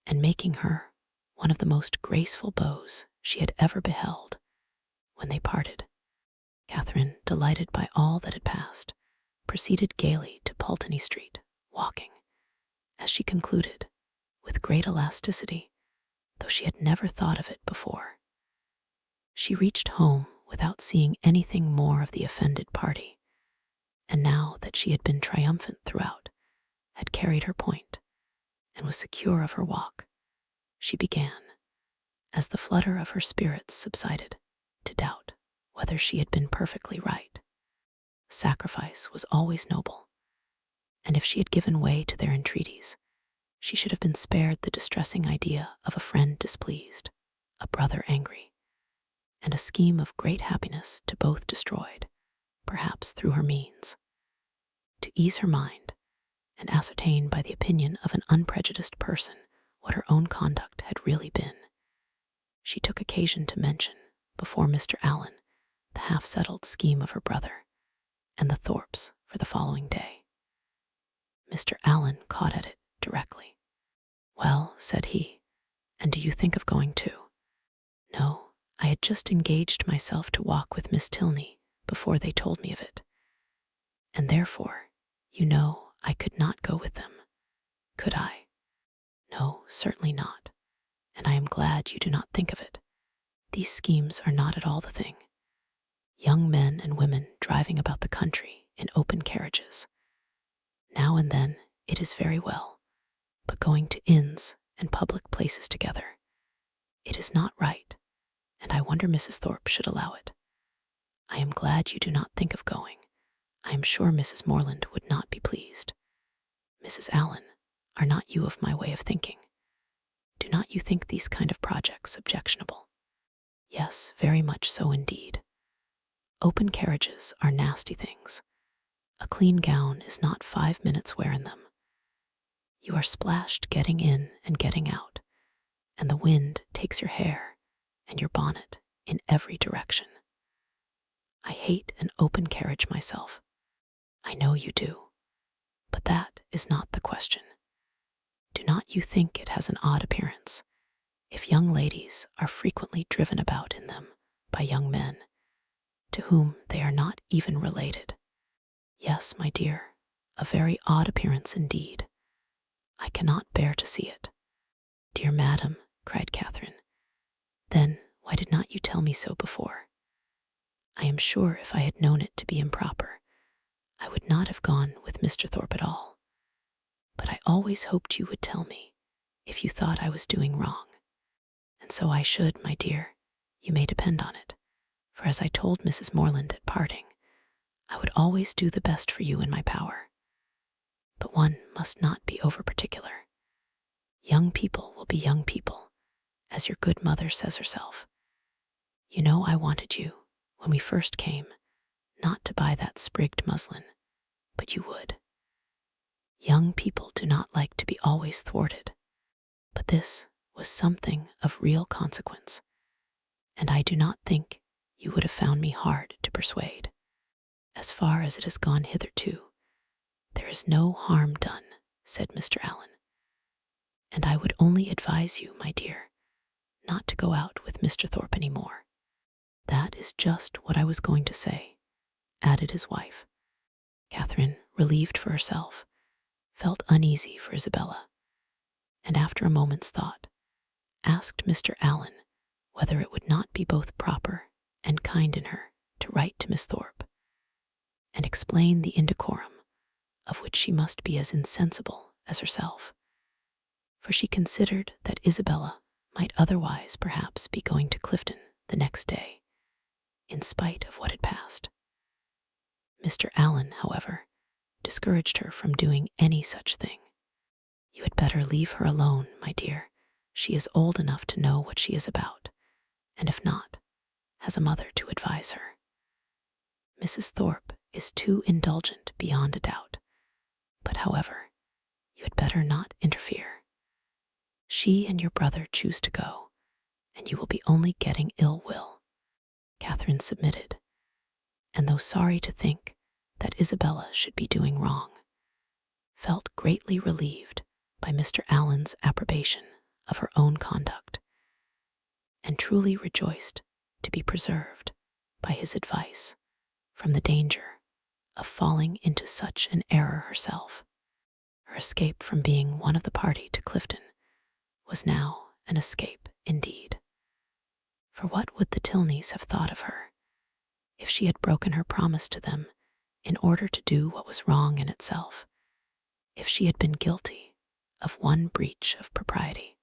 and making her one of the most graceful bows she had ever beheld. When they parted, Catherine, delighted by all that had passed, proceeded gaily to Pulteney Street, walking, as she concluded, with great elasticity, though she had never thought of it before. She reached home without seeing anything more of the offended party, and now that she had been triumphant throughout, had carried her point, and was secure of her walk, she began, as the flutter of her spirits subsided, to doubt whether she had been perfectly right. Sacrifice was always noble, and if she had given way to their entreaties, she should have been spared the distressing idea of a friend displeased, a brother angry, and a scheme of great happiness to both destroyed, perhaps through her means. To ease her mind, and ascertain by the opinion of an unprejudiced person what her own conduct had really been, she took occasion to mention, before Mr. Allen, the half-settled scheme of her brother and the Thorpes for the following day. Mr. Allen caught at it directly. "Well," said he, "and do you think of going too?" "No, I had just engaged myself to walk with Miss Tilney before they told me of it, and therefore, you know, I could not go with them. Could I?" "No, certainly not, and I am glad you do not think of it. These schemes are not at all the thing. Young men and women driving about the country in open carriages. Now and then it is very well, but going to inns and public places together, it is not right, and I wonder Mrs. Thorpe should allow it. I am glad you do not think of going. I am sure Mrs. Morland would not be pleased. Mrs. Allen, are not you of my way of thinking? Do not you think these kind of projects objectionable?" "Yes, very much so indeed. Open carriages are nasty things. A clean gown is not 5 minutes' wear in them. You are splashed getting in and getting out, and the wind takes your hair and your bonnet in every direction. I hate an open carriage myself. I know you do, but that is not the question. Do not you think it has an odd appearance, if young ladies are frequently driven about in them by young men, to whom they are not even related?" "Yes, my dear, a very odd appearance indeed. I cannot bear to see it." "Dear madam," cried Catherine, "then why did not you tell me so before? I am sure if I had known it to be improper, I would not have gone with Mr. Thorpe at all. But I always hoped you would tell me, if you thought I was doing wrong. And so I should, my dear, you may depend on it, for as I told Mrs. Morland at parting, I would always do the best for you in my power. But one must not be over-particular. Young people will be young people, as your good mother says herself. You know I wanted you, when we first came, not to buy that sprigged muslin, but you would. Young people do not like to be always thwarted, but this was something of real consequence, and I do not think you would have found me hard to persuade. As far as it has gone hitherto, there is no harm done, said Mr. Allen, and I would only advise you, my dear, not to go out with Mr. Thorpe any more. That is just what I was going to say, added his wife. Catherine, relieved for herself, felt uneasy for Isabella, and after a moment's thought, asked Mr. Allen whether it would not be both proper and kind in her to write to Miss Thorpe, and explain the indecorum of which she must be as insensible as herself, for she considered that Isabella might otherwise perhaps be going to Clifton the next day, in spite of what had passed. Mr. Allen, however, discouraged her from doing any such thing. You had better leave her alone, my dear. She is old enough to know what she is about, and if not, has a mother to advise her. Mrs. Thorpe is too indulgent beyond a doubt, but however, you had better not interfere. She and your brother choose to go, and you will be only getting ill will. Catherine submitted, and though sorry to think that Isabella should be doing wrong, felt greatly relieved by Mr. Allen's approbation of her own conduct, and truly rejoiced to be preserved by his advice from the danger of falling into such an error herself. Her escape from being one of the party to Clifton was now an escape indeed. For what would the Tilneys have thought of her if she had broken her promise to them in order to do what was wrong in itself, if she had been guilty of one breach of propriety,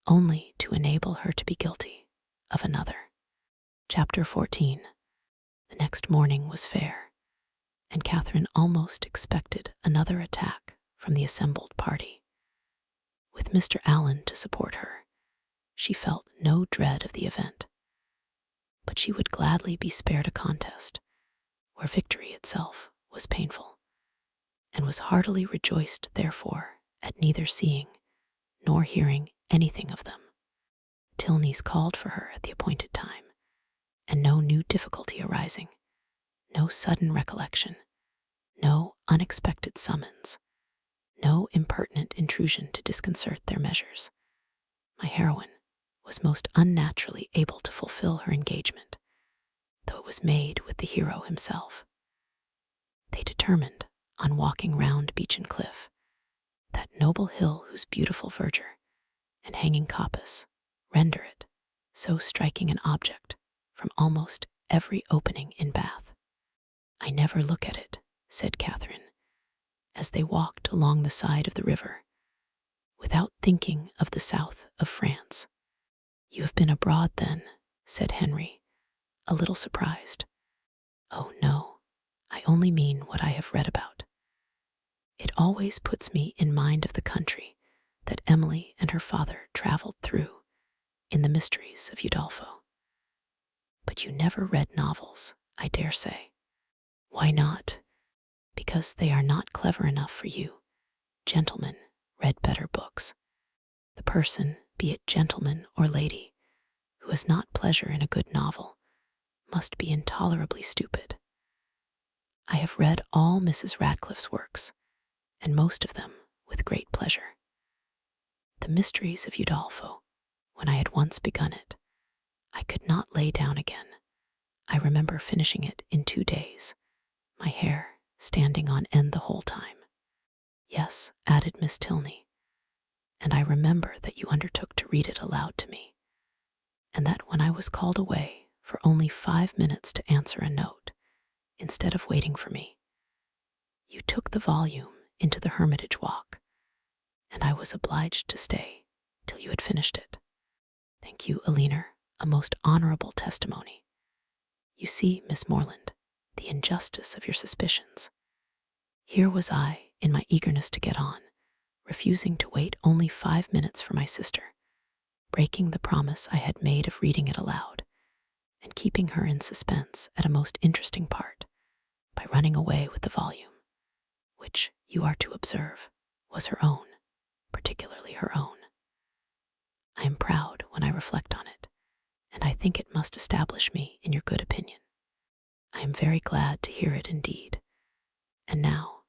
only to enable her to be guilty of another? Chapter 14. The next morning was fair, and Catherine almost expected another attack from the assembled party. With Mr. Allen to support her, she felt no dread of the event, but she would gladly be spared a contest where victory itself was painful, and was heartily rejoiced, therefore, at neither seeing nor hearing anything of them. Tilneys called for her at the appointed time, and no new difficulty arising, no sudden recollection, no unexpected summons, no impertinent intrusion to disconcert their measures, my heroine was most unnaturally able to fulfill her engagement, though it was made with the hero himself. They determined on walking round Beechen Cliff, that noble hill whose beautiful verdure and hanging coppice render it so striking an object from almost every opening in Bath. I never look at it, said Catherine, as they walked along the side of the river, without thinking of the south of France. You have been abroad then, said Henry, a little surprised. Oh no, I only mean what I have read about. It always puts me in mind of the country that Emily and her father traveled through in the Mysteries of Udolpho. But you never read novels, I dare say. Why not? Because they are not clever enough for you. Gentlemen read better books. The person, be it gentleman or lady, who has not pleasure in a good novel, must be intolerably stupid. I have read all Mrs. Radcliffe's works, and most of them with great pleasure. The Mysteries of Udolpho, when I had once begun it, I could not lay down again. I remember finishing it in 2 days, my hair standing on end the whole time. Yes, added Miss Tilney, and I remember that you undertook to read it aloud to me, and that when I was called away for only 5 minutes to answer a note, instead of waiting for me, you took the volume into the Hermitage Walk, and I was obliged to stay till you had finished it. Thank you, Eleanor, a most honorable testimony. You see, Miss Morland, the injustice of your suspicions. Here was I, in my eagerness to get on, refusing to wait only 5 minutes for my sister, breaking the promise I had made of reading it aloud, and keeping keeping her in suspense at a most interesting part by running away with the volume, which, you are to observe, was her own, particularly her own. I am proud when I reflect on it, and I think it must establish me in your good opinion. I am very glad to hear it indeed, and now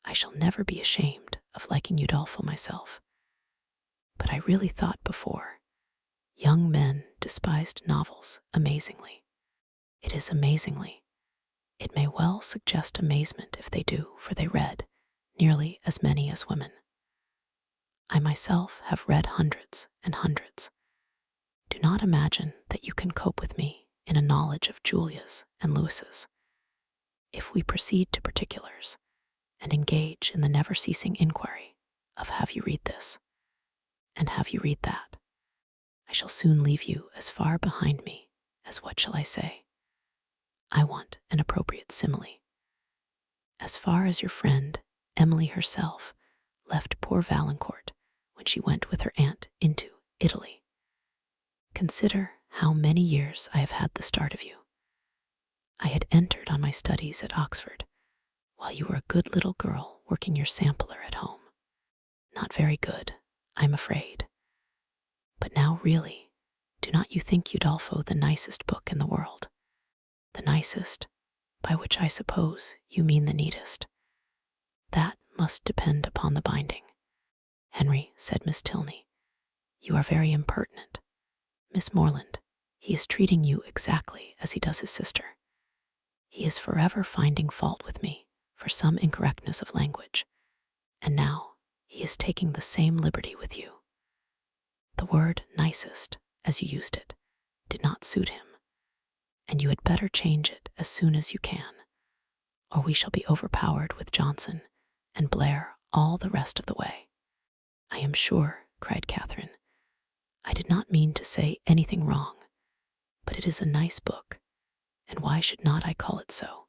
I shall never be ashamed of liking Udolpho myself. But I really thought before, young men despised novels amazingly. It is amazingly. It may well suggest amazement if they do, for they read nearly as many as women. I myself have read hundreds and hundreds. Do not imagine that you can cope with me in a knowledge of Julia's and Lewis's. If we proceed to particulars and engage in the never-ceasing inquiry of have you read this and have you read that, I shall soon leave you as far behind me as what shall I say? I want an appropriate simile. As far as your friend Emily herself left poor Valancourt when she went with her aunt into Italy. Consider how many years I have had the start of you. I had entered on my studies at Oxford, while you were a good little girl working your sampler at home. Not very good, I'm afraid. But now really, do not you think Udolpho the nicest book in the world? The nicest, by which I suppose you mean the neatest. That must depend upon the binding. Henry, said Miss Tilney, you are very impertinent. Miss Morland, he is treating you exactly as he does his sister. He is forever finding fault with me for some incorrectness of language, and now he is taking the same liberty with you. The word nicest, as you used it, did not suit him, and you had better change it as soon as you can, or we shall be overpowered with Johnson and Blair all the rest of the way. I am sure, cried Catherine, I did not mean to say anything wrong, but it is a nice book, and why should not I call it so?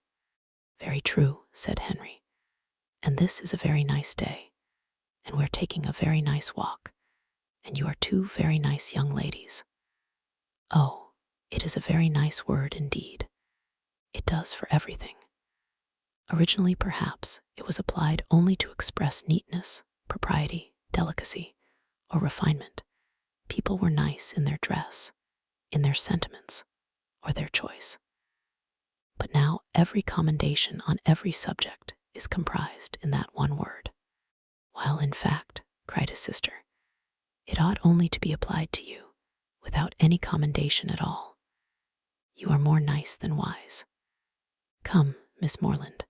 Very true, said Henry, and this is a very nice day, and we're taking a very nice walk, and you are two very nice young ladies. Oh, it is a very nice word indeed. It does for everything. Originally, perhaps, it was applied only to express neatness, propriety, delicacy, or refinement. People were nice in their dress, in their sentiments, or their choice. But now every commendation on every subject is comprised in that one word. While in fact, cried his sister, it ought only to be applied to you, without any commendation at all. You are more nice than wise. Come, Miss Morland,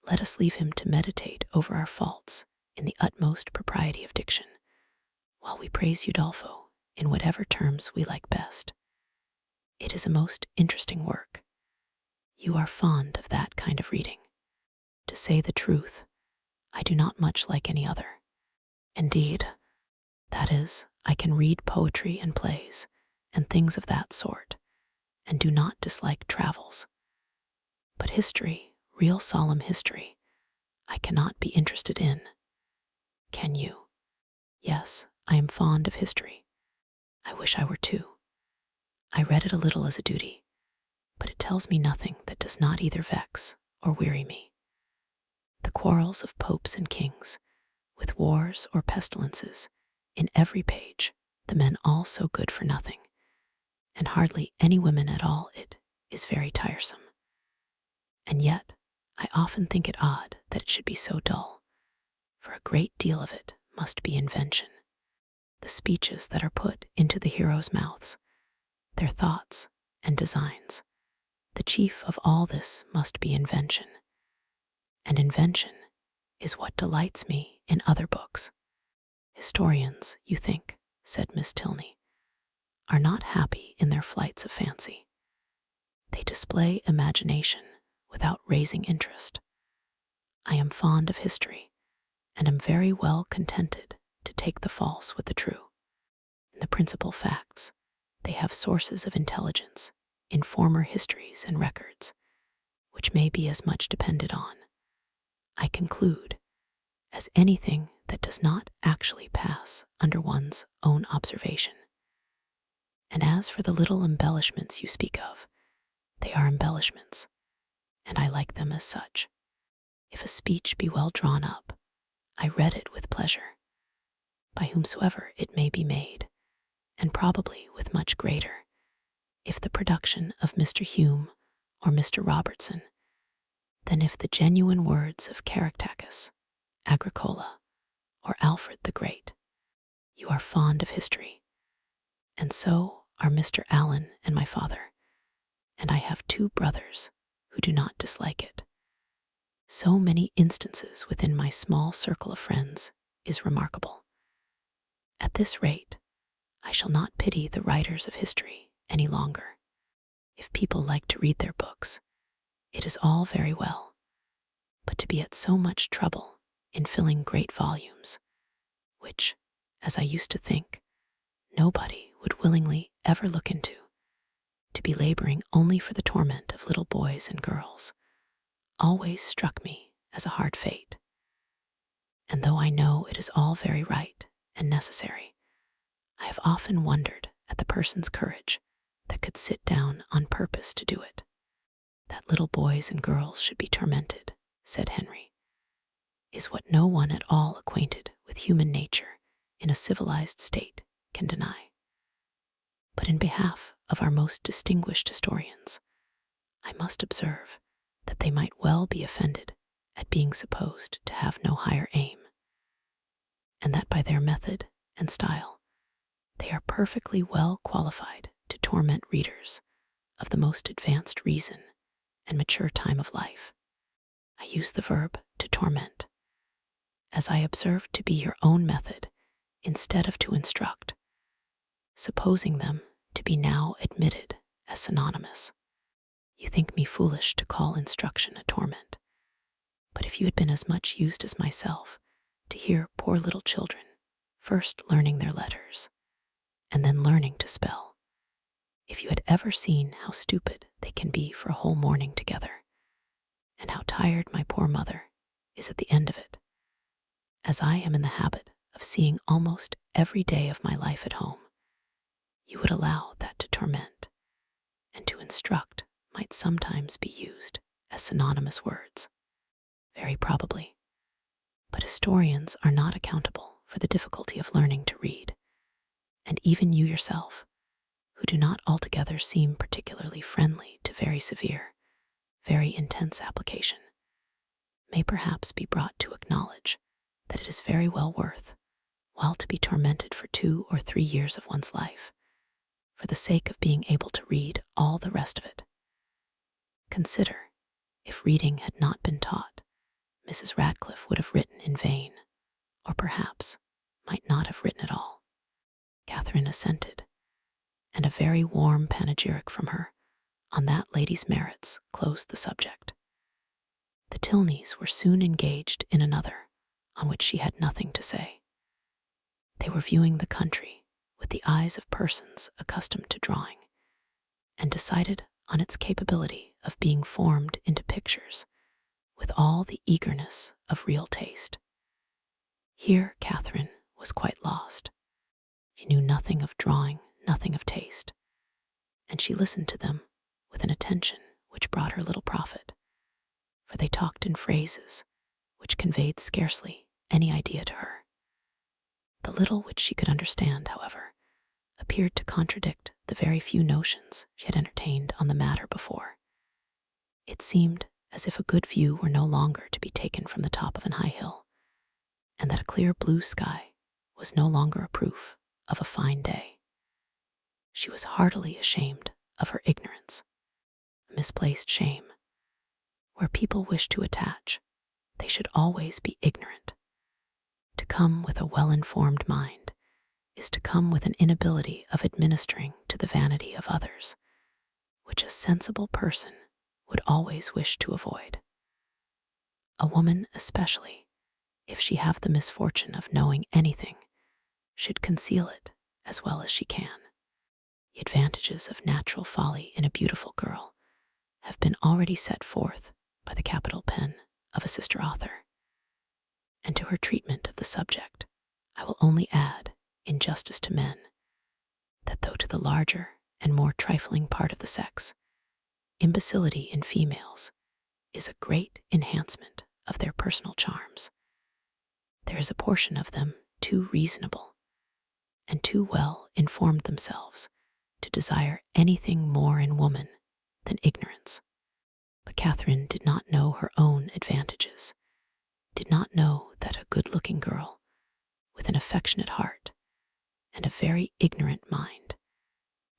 let us leave him to meditate over our faults in the utmost propriety of diction, while we praise Udolpho in whatever terms we like best. It is a most interesting work. You are fond of that kind of reading. To say the truth, I do not much like any other. Indeed, that is, I can read poetry and plays, and things of that sort, and do not dislike travels. But history, real solemn history, I cannot be interested in. Can you? Yes, I am fond of history. I wish I were too. I read it a little as a duty, but it tells me nothing that does not either vex or weary me. The quarrels of popes and kings, with wars or pestilences, in every page, the men all so good for nothing, and hardly any women at all, it is very tiresome. And yet, I often think it odd that it should be so dull, for a great deal of it must be invention. The speeches that are put into the heroes' mouths, their thoughts and designs, the chief of all this must be invention. And invention is what delights me in other books. Historians, you think, said Miss Tilney, are not happy in their flights of fancy. They display imagination without raising interest. I am fond of history, and am very well contented to take the false with the true. In the principal facts, they have sources of intelligence in former histories and records, which may be as much depended on, I conclude, as anything that does not actually pass under one's own observation. And as for the little embellishments you speak of, They are embellishments, and I like them as such. If a speech be well drawn up, I read it with pleasure, by whomsoever it may be made, and probably with much greater, if the production of Mr. Hume or Mr. Robertson, than if the genuine words of Caractacus, Agricola, or Alfred the Great. You are fond of history, and so are Mr. Allen and my father, and I have 2 brothers who do not dislike it. So many instances within my small circle of friends is remarkable. At this rate, I shall not pity the writers of history any longer. If people like to read their books, it is all very well, but to be at so much trouble in filling great volumes, which, as I used to think, nobody would willingly ever look into, to be laboring only for the torment of little boys and girls, always struck me as a hard fate. And though I know it is all very right and necessary, I have often wondered at the person's courage that could sit down on purpose to do it. That little boys and girls should be tormented, said Henry, is what no one at all acquainted with human nature in a civilized state can deny. But in behalf of our most distinguished historians, I must observe that they might well be offended at being supposed to have no higher aim, and that by their method and style they are perfectly well qualified to torment readers of the most advanced reason and mature time of life. I use the verb to torment, as I observe to be your own method instead of to instruct, supposing them to be now admitted as synonymous. You think me foolish to call instruction a torment, but if you had been as much used as myself to hear poor little children first learning their letters and then learning to spell, if you had ever seen how stupid they can be for a whole morning together, and how tired my poor mother is at the end of it, as I am in the habit of seeing almost every day of my life at home, you would allow that to torment and to instruct might sometimes be used as synonymous words. Very probably, but historians are not accountable for the difficulty of learning to read, and even you yourself, who do not altogether seem particularly friendly to very severe, very intense application, may perhaps be brought to acknowledge that it is very well worth while to be tormented for 2 or 3 years of one's life, for the sake of being able to read all the rest of it. Consider, if reading had not been taught, Mrs. Radcliffe would have written in vain, or perhaps might not have written at all. Catherine assented, and a very warm panegyric from her on that lady's merits closed the subject. The Tilneys were soon engaged in another, on which she had nothing to say. They were viewing the country with the eyes of persons accustomed to drawing, and decided on its capability of being formed into pictures with all the eagerness of real taste. Here Catherine was quite lost. She knew nothing of drawing, nothing of taste, and she listened to them with an attention which brought her little profit, for they talked in phrases which conveyed scarcely any idea to her. The little which she could understand, however, appeared to contradict the very few notions she had entertained on the matter before. It seemed as if a good view were no longer to be taken from the top of an high hill, and that a clear blue sky was no longer a proof of a fine day. She was heartily ashamed of her ignorance, a misplaced shame. Where people wish to attach, they should always be ignorant. To come with a well-informed mind is to come with an inability of administering to the vanity of others, which a sensible person would always wish to avoid. A woman especially, if she have the misfortune of knowing anything, should conceal it as well as she can. The advantages of natural folly in a beautiful girl have been already set forth by the capital pen of a sister author, and to her treatment of the subject I will only add, in justice to men, that though to the larger and more trifling part of the sex imbecility in females is a great enhancement of their personal charms. There is a portion of them too reasonable and too well informed themselves to desire anything more in woman than ignorance. But Catherine did not know her own advantages, did not know that a good-looking girl with an affectionate heart and a very ignorant mind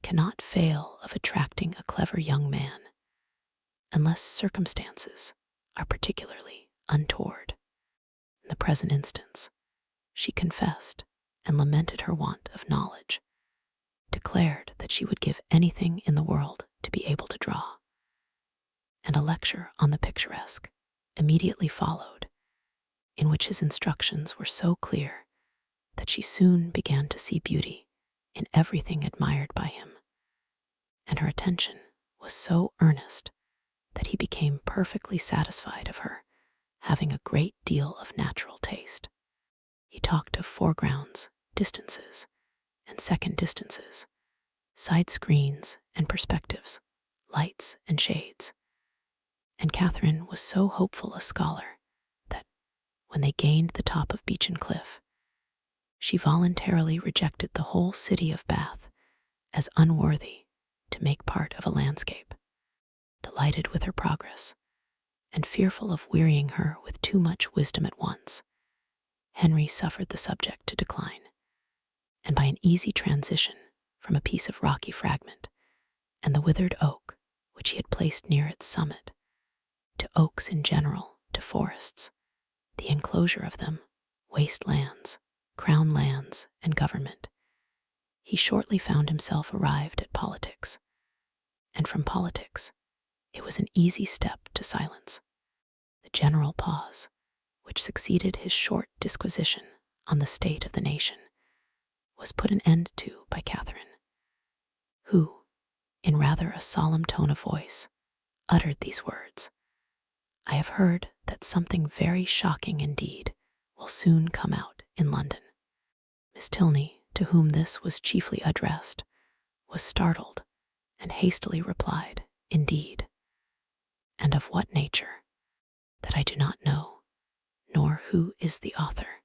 cannot fail of attracting a clever young man, unless circumstances are particularly untoward. In the present instance, she confessed and lamented her want of knowledge, declared that she would give anything in the world to be able to draw, and a lecture on the picturesque immediately followed, in which his instructions were so clear that she soon began to see beauty in everything admired by him, and her attention was so earnest that he became perfectly satisfied of her having a great deal of natural taste. He talked of foregrounds, distances, and second distances, side screens and perspectives, lights and shades, and Catherine was so hopeful a scholar that, when they gained the top of Beechen Cliff, she voluntarily rejected the whole city of Bath as unworthy to make part of a landscape. Delighted with her progress, and fearful of wearying her with too much wisdom at once, Henry suffered the subject to decline, and by an easy transition from a piece of rocky fragment and the withered oak which he had placed near its summit, to oaks in general, to forests, the enclosure of them, waste lands, crown lands, and government, he shortly found himself arrived at politics, and from politics it was an easy step to silence. The general pause, which succeeded his short disquisition on the state of the nation, was put an end to by Catherine, who, in rather a solemn tone of voice, uttered these words: "I have heard that something very shocking indeed will soon come out in London." Miss Tilney, to whom this was chiefly addressed, was startled and hastily replied, "Indeed, and of what nature? That I do not know, nor who is the author.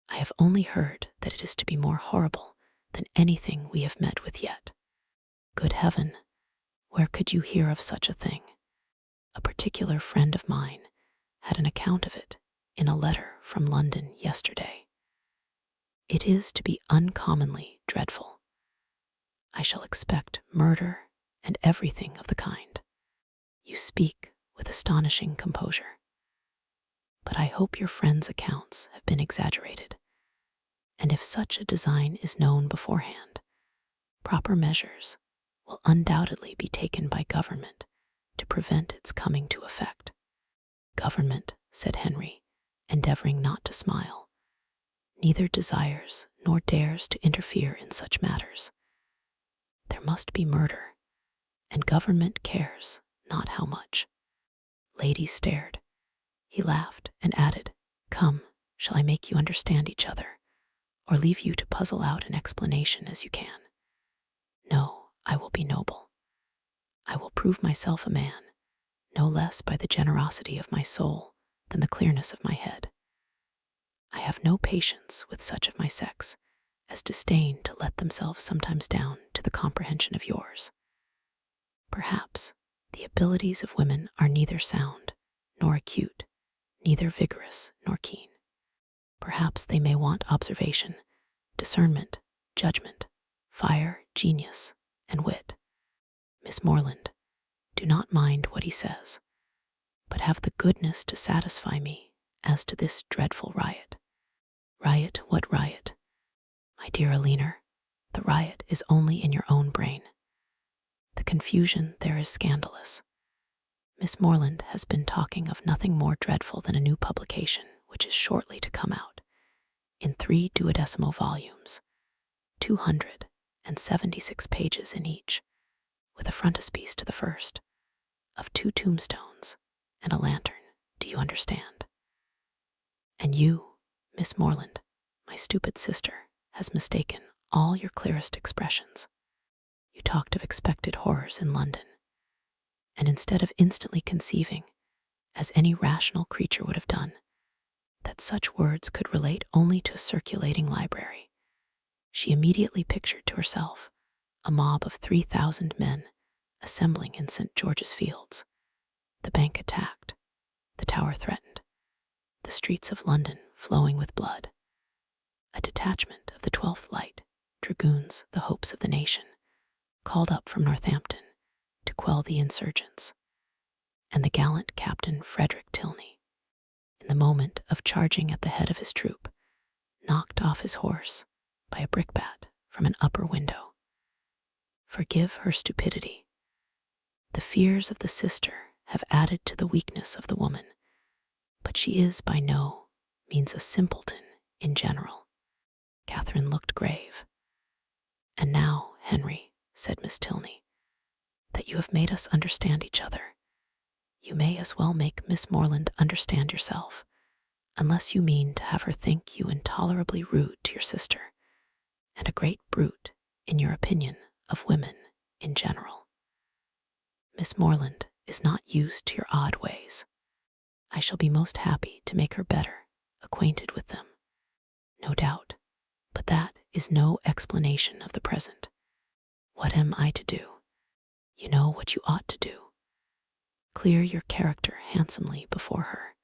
I have only heard that it is to be more horrible than anything we have met with yet. Good heaven, where could you hear of such a thing? A particular friend of mine had an account of it in a letter from London yesterday. It is to be uncommonly dreadful. I shall expect murder and everything of the kind. You speak with astonishing composure. But I hope your friend's accounts have been exaggerated, and if such a design is known beforehand, proper measures will undoubtedly be taken by government to prevent its coming to effect." "Government," said Henry, endeavoring not to smile, "neither desires nor dares to interfere in such matters. There must be murder, and government cares not how much." Lady stared. He laughed and added, "Come, shall I make you understand each other, or leave you to puzzle out an explanation as you can? No, I will be noble. I will prove myself a man, no less by the generosity of my soul than the clearness of my head. I have no patience with such of my sex as disdain to let themselves sometimes down to the comprehension of yours. Perhaps the abilities of women are neither sound nor acute, neither vigorous nor keen. Perhaps they may want observation, discernment, judgment, fire, genius, and wit. Miss Morland, do not mind what he says, but have the goodness to satisfy me as to this dreadful riot." "Riot? What riot?" "My dear Aline, the riot is only in your own brain. The confusion there is scandalous. Miss Morland has been talking of nothing more dreadful than a new publication which is shortly to come out, in 3 duodecimo volumes, 276 pages in each, with a frontispiece to the first, of 2 tombstones and a lantern. Do you understand? And you, Miss Morland, my stupid sister, has mistaken all your clearest expressions. You talked of expected horrors in London. And instead of instantly conceiving, as any rational creature would have done, that such words could relate only to a circulating library, she immediately pictured to herself a mob of 3,000 men assembling in St. George's Fields, the bank attacked, the Tower threatened, the streets of London flowing with blood, a detachment of the 12th Light Dragoons, the hopes of the nation, called up from Northampton to quell the insurgents, and the gallant Captain Frederick Tilney, in the moment of charging at the head of his troop, knocked off his horse by a brickbat from an upper window. Forgive her stupidity. The fears of the sister have added to the weakness of the woman, but she is by no means a simpleton in general. Catherine looked grave. And now, Henry, said Miss Tilney, that you have made us understand each other, you may as well make Miss Morland understand yourself, unless you mean to have her think you intolerably rude to your sister, and a great brute in your opinion of women in general. Miss Morland is not used to your odd ways. I shall be most happy to make her better acquainted with them, no doubt, but that is no explanation of the present. What am I to do? You know what you ought to do. Clear your character handsomely before her.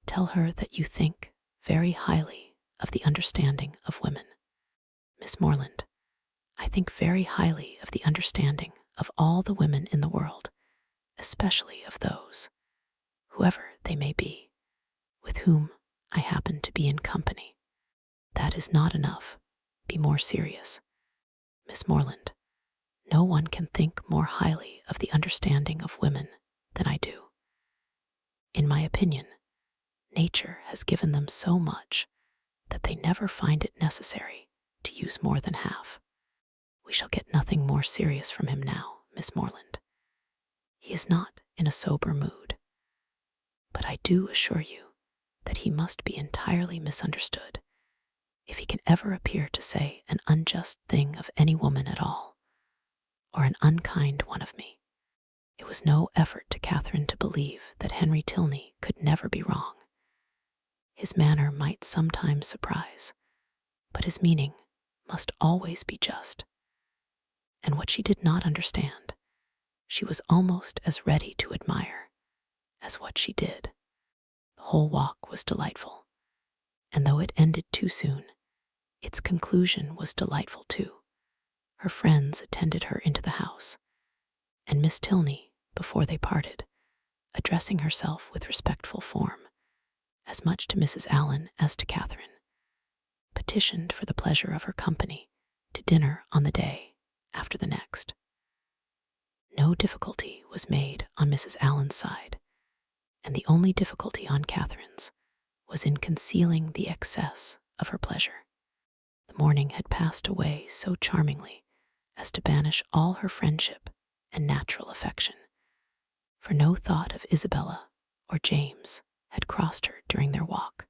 Tell her that you think very highly of the understanding of women. Miss Morland, I think very highly of the understanding of all the women in the world, especially of those, whoever they may be, with whom I happen to be in company. That is not enough. Be more serious. Miss Morland, no one can think more highly of the understanding of women than I do. In my opinion, nature has given them so much that they never find it necessary to use more than half. We shall get nothing more serious from him now, Miss Morland. He is not in a sober mood, but I do assure you that he must be entirely misunderstood if he can ever appear to say an unjust thing of any woman at all, or an unkind one of me. It was no effort to Catherine to believe that Henry Tilney could never be wrong. His manner might sometimes surprise, but his meaning must always be just. And what she did not understand, she was almost as ready to admire as what she did. The whole walk was delightful, and though it ended too soon, its conclusion was delightful too. Her friends attended her into the house, and Miss Tilney, before they parted, addressing herself with respectful form, as much to Mrs. Allen as to Catherine, petitioned for the pleasure of her company to dinner on the day after the next. No difficulty was made on Mrs. Allen's side, and the only difficulty on Catherine's was in concealing the excess of her pleasure. The morning had passed away so charmingly as to banish all her friendship and natural affection, for no thought of Isabella or James had crossed her during their walk.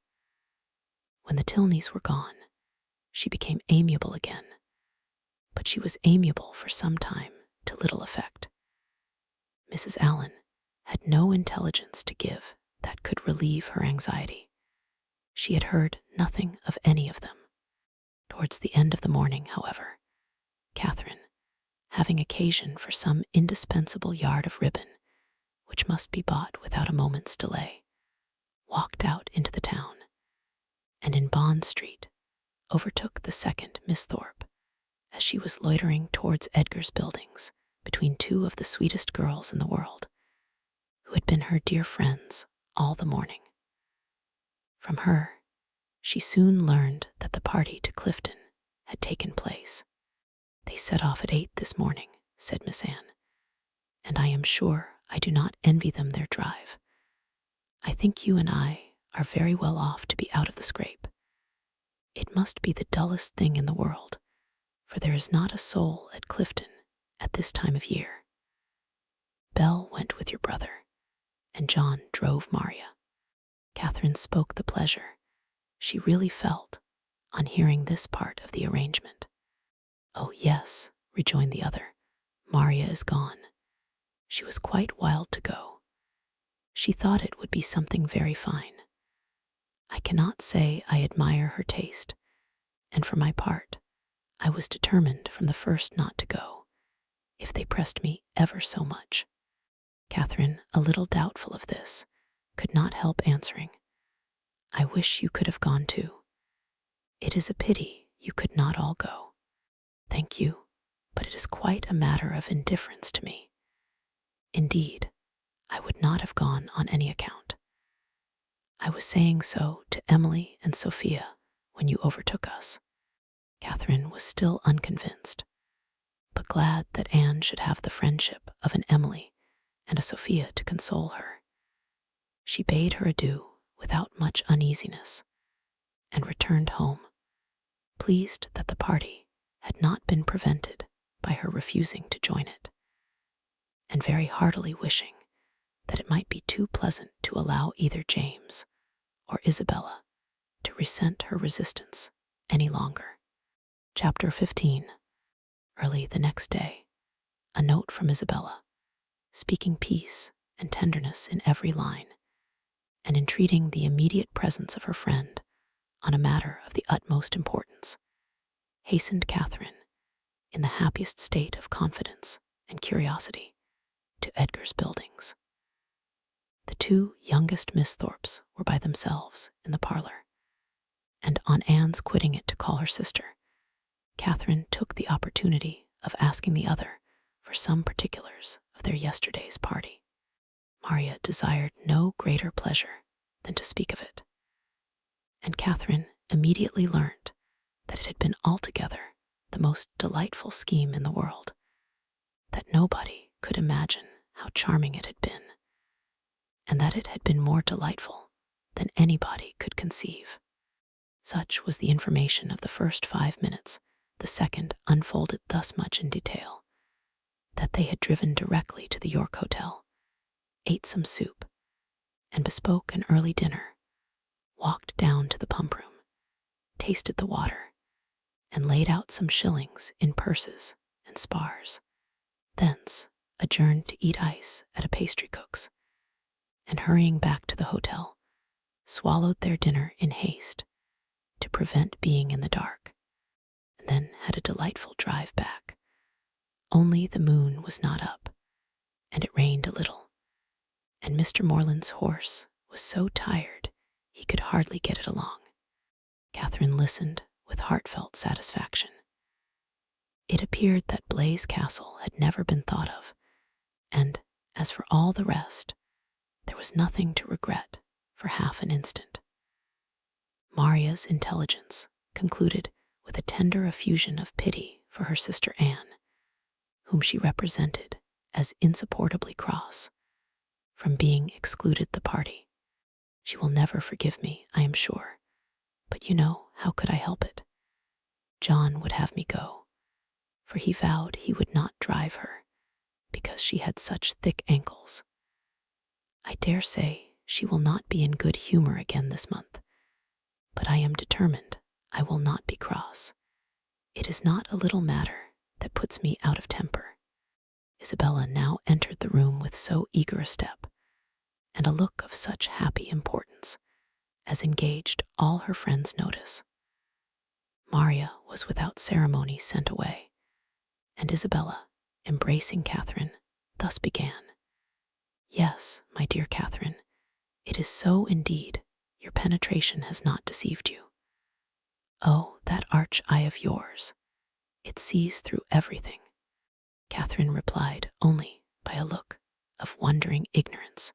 When the Tilneys were gone, she became amiable again, but she was amiable for some time to little effect. Mrs. Allen had no intelligence to give that could relieve her anxiety. She had heard nothing of any of them. Towards the end of the morning, however, Catherine, having occasion for some indispensable yard of ribbon, which must be bought without a moment's delay, walked out into the town, and in Bond Street overtook the second Miss Thorpe, as she was loitering towards Edgar's buildings between two of the sweetest girls in the world, who had been her dear friends all the morning. From her, she soon learned that the party to Clifton had taken place. They set off at 8 this morning, said Miss Anne, and I am sure I do not envy them their drive. I think you and I are very well off to be out of the scrape. It must be the dullest thing in the world, for there is not a soul at Clifton at this time of year. Belle went with your brother, and John drove Maria. Catherine spoke the pleasure she really felt on hearing this part of the arrangement. Oh yes, rejoined the other, Maria is gone. She was quite wild to go. She thought it would be something very fine. I cannot say I admire her taste, and for my part, I was determined from the first not to go, if they pressed me ever so much. Catherine, a little doubtful of this, could not help answering, "I wish you could have gone too. It is a pity you could not all go." "Thank you, but it is quite a matter of indifference to me. Indeed, I would not have gone on any account. I was saying so to Emily and Sophia when you overtook us." Catherine was still unconvinced, but glad that Anne should have the friendship of an Emily and a Sophia to console her. She bade her adieu without much uneasiness, and returned home, pleased that the party had not been prevented by her refusing to join it, and very heartily wishing that it might be too pleasant to allow either James or Isabella to resent her resistance any longer. Chapter 15. Early the next day, a note from Isabella, speaking peace and tenderness in every line, and entreating the immediate presence of her friend on a matter of the utmost importance, hastened Catherine, in the happiest state of confidence and curiosity, to Edgar's buildings. The two youngest Miss Thorpes were by themselves in the parlor, and on Anne's quitting it to call her sister, Catherine took the opportunity of asking the other for some particulars of their yesterday's party. Maria desired no greater pleasure than to speak of it, and Catherine immediately learnt that it had been altogether the most delightful scheme in the world, that nobody could imagine how charming it had been, and that it had been more delightful than anybody could conceive. Such was the information of the first 5 minutes. The second unfolded thus much in detail, that they had driven directly to the York Hotel, ate some soup, and bespoke an early dinner, walked down to the pump room, tasted the water, and laid out some shillings in purses and spars, thence adjourned to eat ice at a pastry cook's, and hurrying back to the hotel, swallowed their dinner in haste to prevent being in the dark, and then had a delightful drive back. Only the moon was not up, and it rained a little, and Mr. Morland's horse was so tired he could hardly get it along. Catherine listened with heartfelt satisfaction. It appeared that Blaise Castle had never been thought of, and, as for all the rest, there was nothing to regret for half an instant. Maria's intelligence concluded with a tender effusion of pity for her sister Anne, whom she represented as insupportably cross from being excluded the party. "She will never forgive me, I am sure, but you know, how could I help it? John would have me go, for he vowed he would not drive her, because she had such thick ankles. I dare say she will not be in good humor again this month, but I am determined I will not be cross. It is not a little matter that puts me out of temper." Isabella now entered the room with so eager a step, and a look of such happy importance, as engaged all her friends' notice. Maria was without ceremony sent away, and Isabella, embracing Catherine, thus began: "Yes, my dear Catherine, it is so indeed. Your penetration has not deceived you. Oh, that arch eye of yours! It sees through everything." Catherine replied only by a look of wondering ignorance.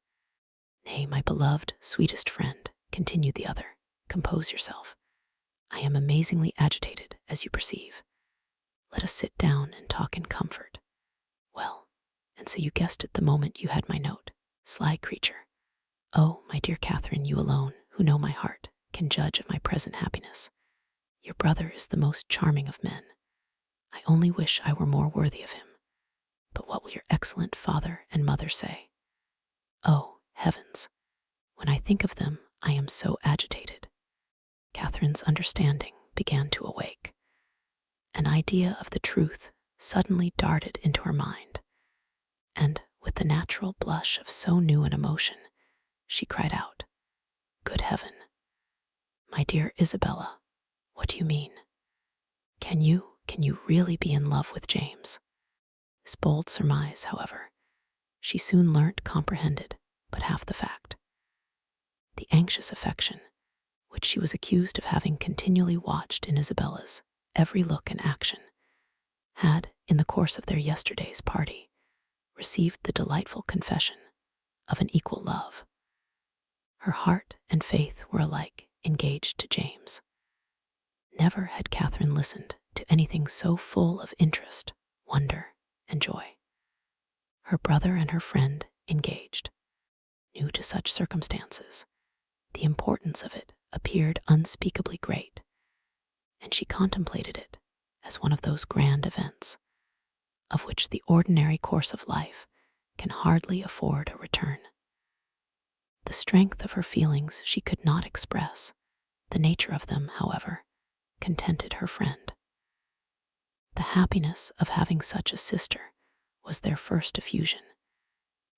"Nay, my beloved, sweetest friend," continued the other, "compose yourself. I am amazingly agitated, as you perceive. Let us sit down and talk in comfort. Well, and so you guessed it the moment you had my note, sly creature. Oh, my dear Catherine, you alone, who know my heart, can judge of my present happiness. Your brother is the most charming of men. I only wish I were more worthy of him. But what will your excellent father and mother say? Oh, heavens! When I think of them, I am so agitated." Catherine's understanding began to awake. An idea of the truth suddenly darted into her mind, and With the natural blush of so new an emotion, she cried out, "Good heaven! My dear Isabella, what do you mean? Can you really be in love with James?" This bold surmise, however, she soon learnt comprehended but half the fact. The anxious affection, which she was accused of having continually watched in Isabella's every look and action, had, in the course of their yesterday's party, received the delightful confession of an equal love. Her heart and faith were alike engaged to James. Never had Catherine listened to anything so full of interest, wonder, and joy. Her brother and her friend engaged. New to such circumstances, the importance of it appeared unspeakably great, and she contemplated it as one of those grand events of which the ordinary course of life can hardly afford a return. The strength of her feelings she could not express. The nature of them, however, contented her friend. The happiness of having such a sister was their first effusion,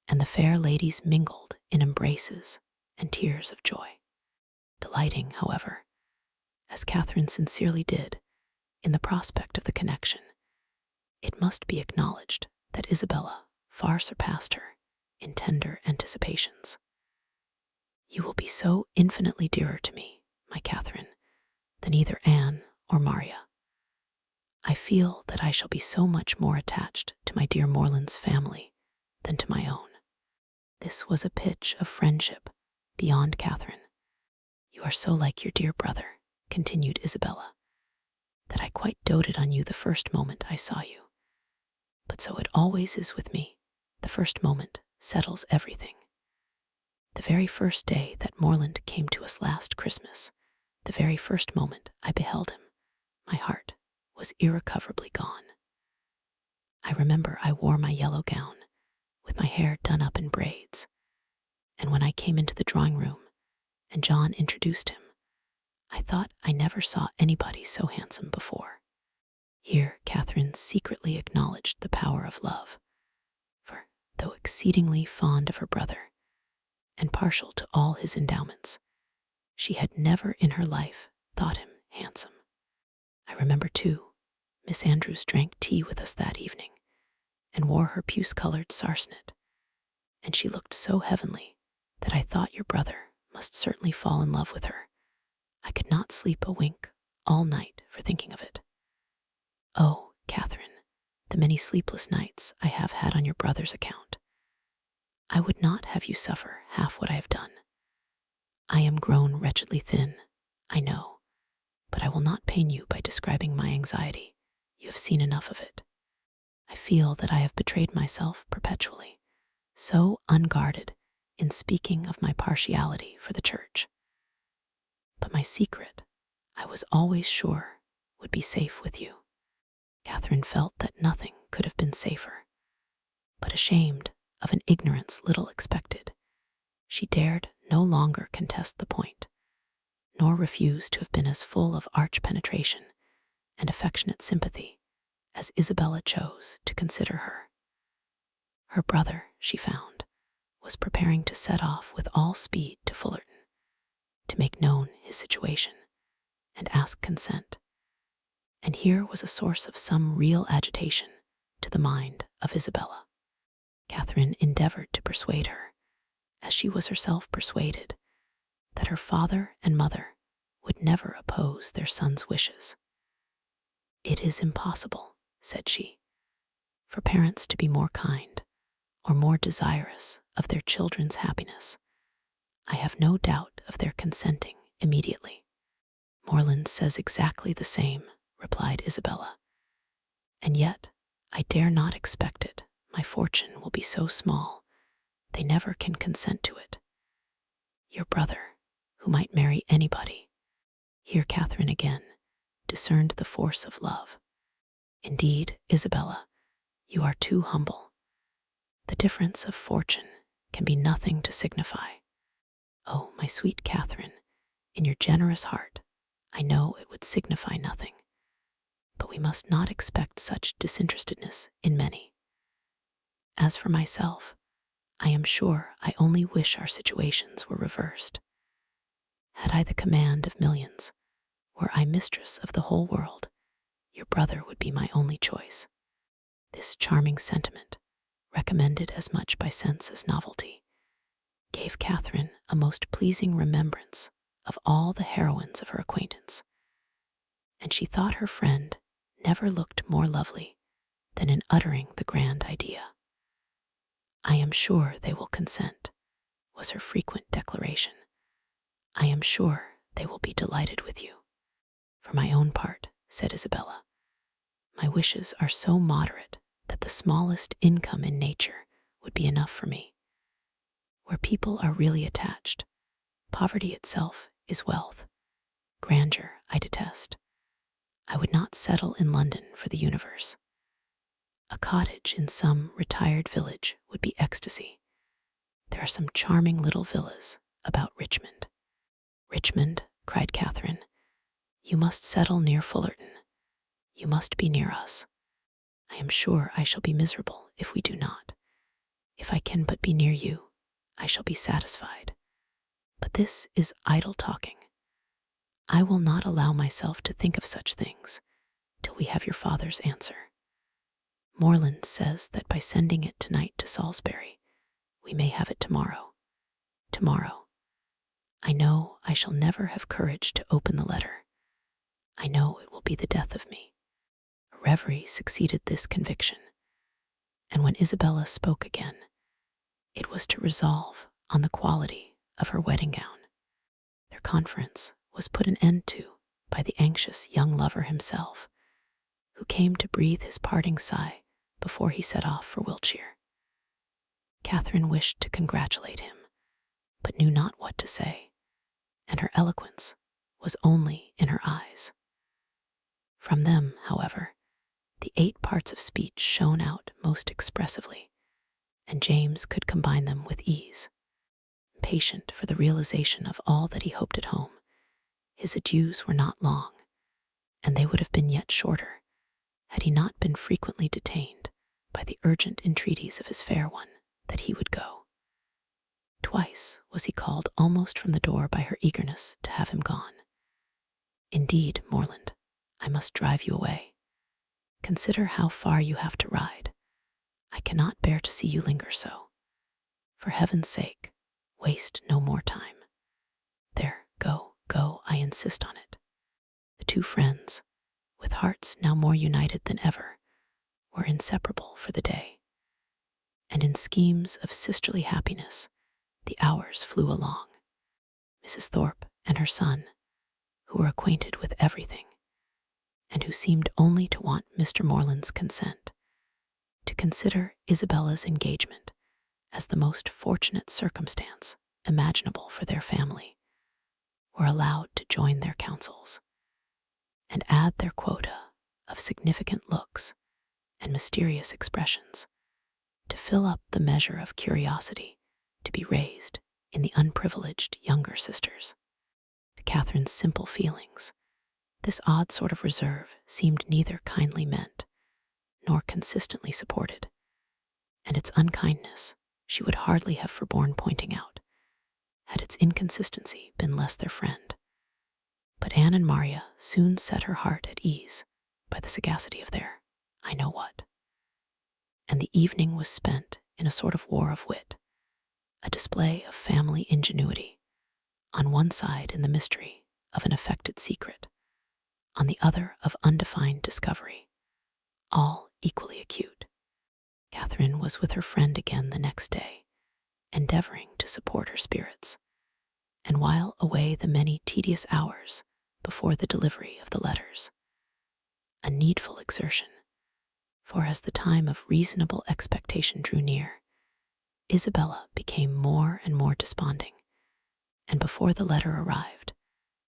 and the fair ladies mingled in embraces and tears of joy, delighting, however, as Catherine sincerely did, in the prospect of the connection. It must be acknowledged that Isabella far surpassed her in tender anticipations. "You will be so infinitely dearer to me, my Catherine, than either Anne or Maria. I feel that I shall be so much more attached to my dear Morland's family than to my own." This was a pitch of friendship beyond Catherine. "You are so like your dear brother," continued Isabella, "that I quite doted on you the first moment I saw you. But so it always is with me. The first moment settles everything. The very first day that Morland came to us last Christmas, the very first moment I beheld him, my heart was irrecoverably gone. I remember I wore my yellow gown, with my hair done up in braids, and when I came into the drawing room and John introduced him, I thought I never saw anybody so handsome before." Here Catherine secretly acknowledged the power of love, for, though exceedingly fond of her brother, and partial to all his endowments, she had never in her life thought him handsome. I remember, too, Miss Andrews drank tea with us that evening, and wore her puce-colored sarcenet, and she looked so heavenly that I thought your brother must certainly fall in love with her. I could not sleep a wink all night for thinking of it. Oh, Catherine, the many sleepless nights I have had on your brother's account. I would not have you suffer half what I have done. I am grown wretchedly thin, I know, but I will not pain you by describing my anxiety. You have seen enough of it. I feel that I have betrayed myself perpetually, so unguarded in speaking of my partiality for the church. But my secret, I was always sure, would be safe with you." Catherine felt that nothing could have been safer, but ashamed of an ignorance little expected, she dared no longer contest the point, nor refuse to have been as full of arch penetration and affectionate sympathy as Isabella chose to consider her. Her brother, she found, was preparing to set off with all speed to Fullerton, to make known his situation and ask consent. And here was a source of some real agitation to the mind of Isabella. Catherine endeavored to persuade her, as she was herself persuaded, that her father and mother would never oppose their son's wishes. "It is impossible," said she, "for parents to be more kind or more desirous of their children's happiness. I have no doubt of their consenting immediately." "Morland says exactly the same," replied Isabella, "and yet I dare not expect it. My fortune will be so small, they never can consent to it. Your brother, who might marry anybody." Here Catherine again discerned the force of love. "Indeed, Isabella, you are too humble. The difference of fortune can be nothing to signify. Oh, my sweet Catherine, in your generous heart, I know it would signify nothing. But we must not expect such disinterestedness in many. As for myself, I am sure I only wish our situations were reversed. Had I the command of millions, were I mistress of the whole world, your brother would be my only choice. This charming sentiment, recommended as much by sense as novelty, gave Catherine a most pleasing remembrance of all the heroines of her acquaintance, and she thought her friend never looked more lovely than in uttering the grand idea. "I am sure they will consent," was her frequent declaration. "I am sure they will be delighted with you." "For my own part," said Isabella, "my wishes are so moderate that the smallest income in nature would be enough for me. Where people are really attached, poverty itself is wealth. Grandeur I detest. I would not settle in London for the universe. A cottage in some retired village would be ecstasy. There are some charming little villas about Richmond." "Richmond," cried Catherine, "you must settle near Fullerton. You must be near us. I am sure I shall be miserable if we do not. If I can but be near you, I shall be satisfied. But this is idle talking. I will not allow myself to think of such things till we have your father's answer. Morland says that by sending it tonight to Salisbury, we may have it tomorrow. Tomorrow. I know I shall never have courage to open the letter. I know it will be the death of me." A reverie succeeded this conviction, and when Isabella spoke again, it was to resolve on the quality of her wedding gown. Their conference was put an end to by the anxious young lover himself, who came to breathe his parting sigh before he set off for Wiltshire. Catherine wished to congratulate him, but knew not what to say, and her eloquence was only in her eyes. From them, however, the 8 parts of speech shone out most expressively, and James could combine them with ease. Impatient for the realization of all that he hoped at home, his adieus were not long, and they would have been yet shorter had he not been frequently detained by the urgent entreaties of his fair one that he would go. Twice was he called almost from the door by her eagerness to have him gone. "Indeed, Morland, I must drive you away. Consider how far you have to ride. I cannot bear to see you linger so. For heaven's sake, waste no more time. There, go, go, I insist on it." The two friends, with hearts now more united than ever, were inseparable for the day, and in schemes of sisterly happiness the hours flew along. Mrs. Thorpe and her son, who were acquainted with everything, and who seemed only to want Mr. Morland's consent, to consider Isabella's engagement as the most fortunate circumstance imaginable for their family, were allowed to join their counsels, and add their quota of significant looks and mysterious expressions to fill up the measure of curiosity to be raised in the unprivileged younger sisters. To Catherine's simple feelings, this odd sort of reserve seemed neither kindly meant nor consistently supported, and its unkindness she would hardly have forborne pointing out, had its inconsistency been less their friend. But Anne and Maria soon set her heart at ease by the sagacity of their I know what, and the evening was spent in a sort of war of wit, a display of family ingenuity, on one side in the mystery of an affected secret, on the other of undefined discovery, all equally acute. Catherine was with her friend again the next day, endeavoring to support her spirits, and while away the many tedious hours before the delivery of the letters. A needful exertion, for as the time of reasonable expectation drew near, Isabella became more and more desponding, and before the letter arrived,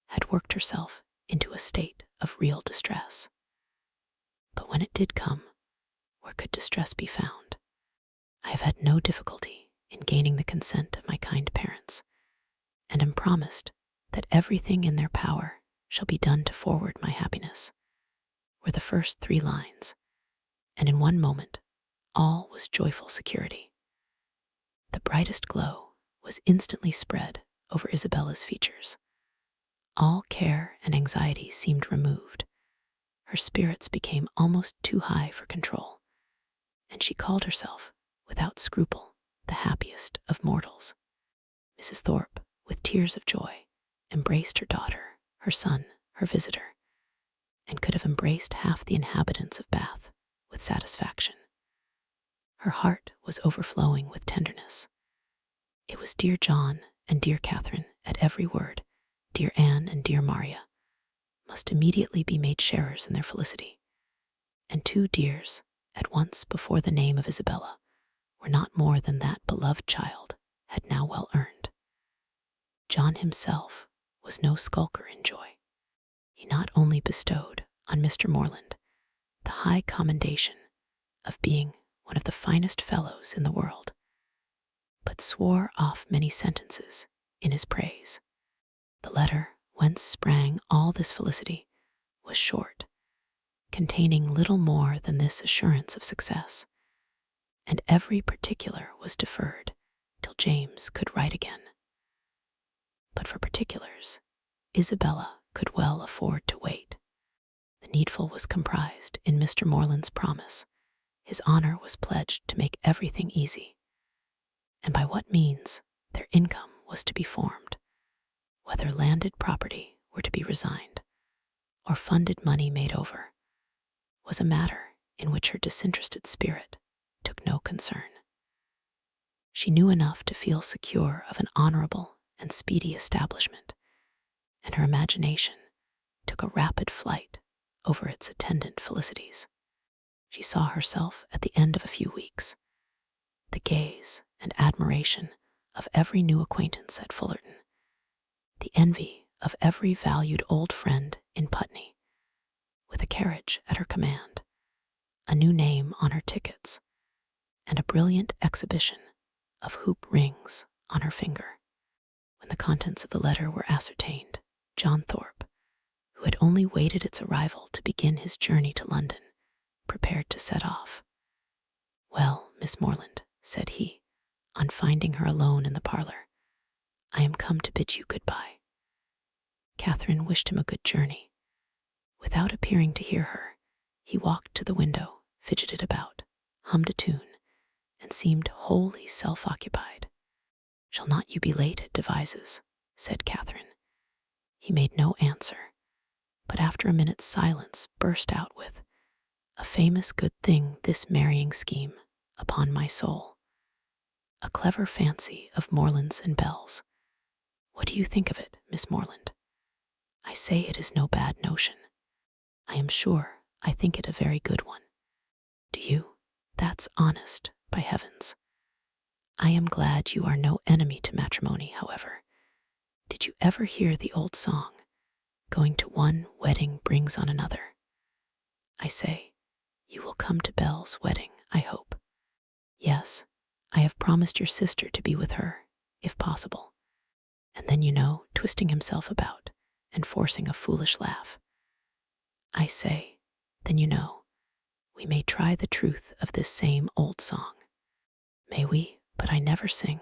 had worked herself into a state of real distress. But when it did come, where could distress be found? I have had no difficulty in gaining the consent of my kind parents, and am promised that everything in their power shall be done to forward my happiness, were the first 3 lines, and in one moment all was joyful security. The brightest glow was instantly spread over Isabella's features. All care and anxiety seemed removed. Her spirits became almost too high for control, and she called herself, without scruple, the happiest of mortals. Mrs. Thorpe, with tears of joy, embraced her daughter, her son, her visitor, and could have embraced half the inhabitants of Bath with satisfaction. Her heart was overflowing with tenderness. It was dear John and dear Catherine at every word, dear Anne and dear Maria, must immediately be made sharers in their felicity. And two dears, at once before the name of Isabella, were not more than that beloved child had now well earned. John himself was no skulker in joy. He not only bestowed on Mr. Morland the high commendation of being one of the finest fellows in the world, but swore off many sentences in his praise. The letter whence sprang all this felicity was short, containing little more than this assurance of success, and every particular was deferred till James could write again. But for particulars, Isabella could well afford to wait. The needful was comprised in Mr. Morland's promise. His honor was pledged to make everything easy, and by what means their income was to be formed, whether landed property were to be resigned, or funded money made over, was a matter in which her disinterested spirit took no concern. She knew enough to feel secure of an honorable and speedy establishment, and her imagination took a rapid flight over its attendant felicities. She saw herself at the end of a few weeks, the gaze and admiration of every new acquaintance at Fullerton, the envy of every valued old friend in Putney, with a carriage at her command, a new name on her tickets, and a brilliant exhibition of hoop rings on her finger. When the contents of the letter were ascertained, John Thorpe, who had only waited its arrival to begin his journey to London, prepared to set off. "Well, Miss Morland," said he, on finding her alone in the parlor, "I am come to bid you good-bye." Catherine wished him a good journey. Without appearing to hear her, he walked to the window, fidgeted about, hummed a tune, and seemed wholly self-occupied. "Shall not you be late at Devizes?" said Catherine. He made no answer, but after a minute's silence burst out with, "A famous good thing this marrying scheme, upon my soul. A clever fancy of Morland's and Bell's. What do you think of it, Miss Morland? I say it is no bad notion. I am sure I think it a very good one. Do you? That's honest, by heavens. I am glad you are no enemy to matrimony, however. Did you ever hear the old song, 'Going to one wedding brings on another'? I say, you will come to Belle's wedding, I hope." "Yes, I have promised your sister to be with her, if possible." And then, twisting himself about and forcing a foolish laugh, "I say, then, we may try the truth of this same old song." "May we? But I never sing."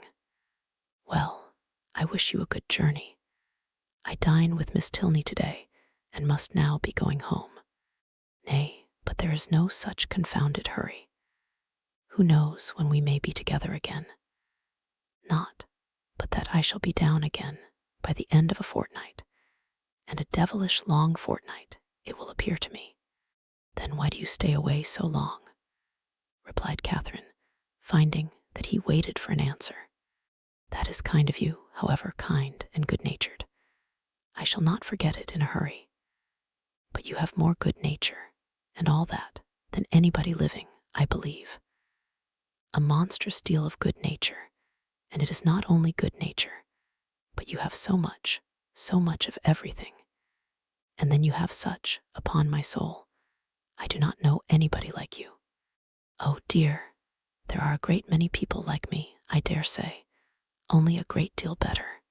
"Well, I wish you a good journey. I dine with Miss Tilney today, and must now be going home." "Nay, but there is no such confounded hurry. Who knows when we may be together again? Not but that I shall be down again by the end of a fortnight, and a devilish long fortnight it will appear to me." "Then why do you stay away so long?" replied Catherine, finding that he waited for an answer. "That is kind of you, however kind and good-natured. I shall not forget it in a hurry. But you have more good nature, and all that, than anybody living, I believe. A monstrous deal of good nature, and it is not only good nature, but you have so much of everything. And then you have such, upon my soul, I do not know anybody like you. Oh dear, there are a great many people like me, I dare say, only a great deal better.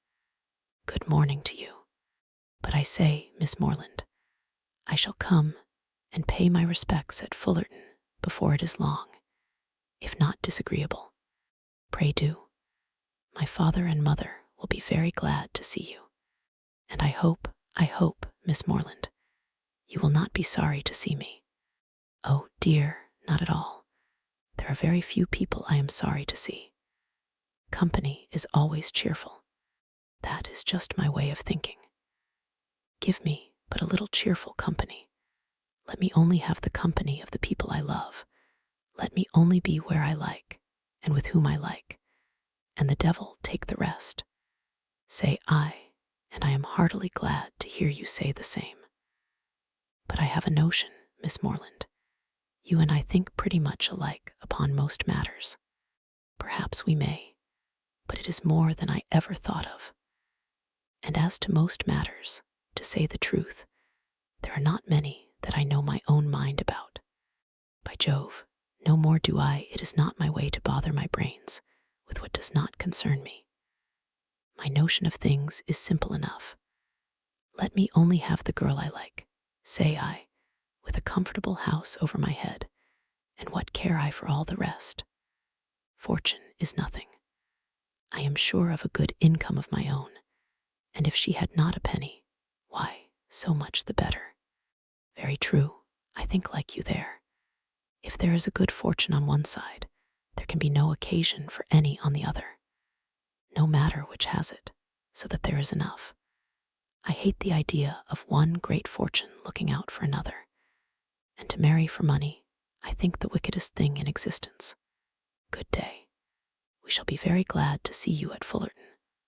Good morning to you. But I say, Miss Morland, I shall come and pay my respects at Fullerton before it is long. if not disagreeable. Pray do. My father and mother will be very glad to see you. And I hope, Miss Morland, you will not be sorry to see me. Oh dear, not at all. There are very few people I am sorry to see. Company is always cheerful. That is just my way of thinking. Give me but a little cheerful company. Let me only have the company of the people I love. Let me only be where I like, and with whom I like, and the devil take the rest. Say I, and I am heartily glad to hear you say the same. But I have a notion, Miss Morland. You and I think pretty much alike upon most matters. Perhaps we may, but it is more than I ever thought of. And as to most matters, to say the truth, there are not many that I know my own mind about. By Jove, no more do I. It is not my way to bother my brains with what does not concern me. My notion of things is simple enough. Let me only have the girl I like, say I, with a comfortable house over my head, and what care I for all the rest? Fortune is nothing. I am sure of a good income of my own, and if she had not a penny, why, so much the better. Very true, I think like you there. If there is a good fortune on one side, there can be no occasion for any on the other. No matter which has it, so that there is enough. I hate the idea of one great fortune looking out for another, and to marry for money, I think the wickedest thing in existence. Good day. We shall be very glad to see you at Fullerton,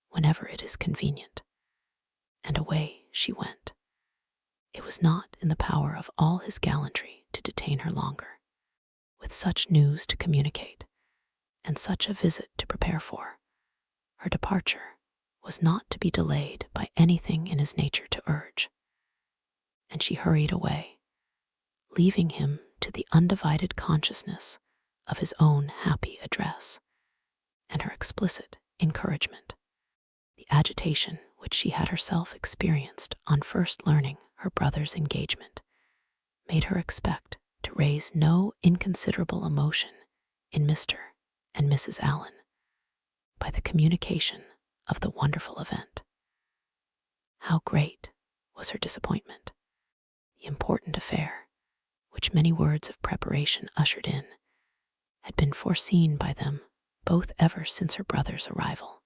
whenever it is convenient. And away she went. It was not in the power of all his gallantry to detain her longer. With such news to communicate, and such a visit to prepare for, her departure was not to be delayed by anything in his nature to urge. And she hurried away, leaving him to the undivided consciousness of his own happy address, and her explicit encouragement. The agitation which she had herself experienced on first learning her brother's engagement made her expect to raise no inconsiderable emotion in Mr. and Mrs. Allen by the communication of the wonderful event. How great was her disappointment! The important affair, which many words of preparation ushered in, had been foreseen by them both ever since her brother's arrival,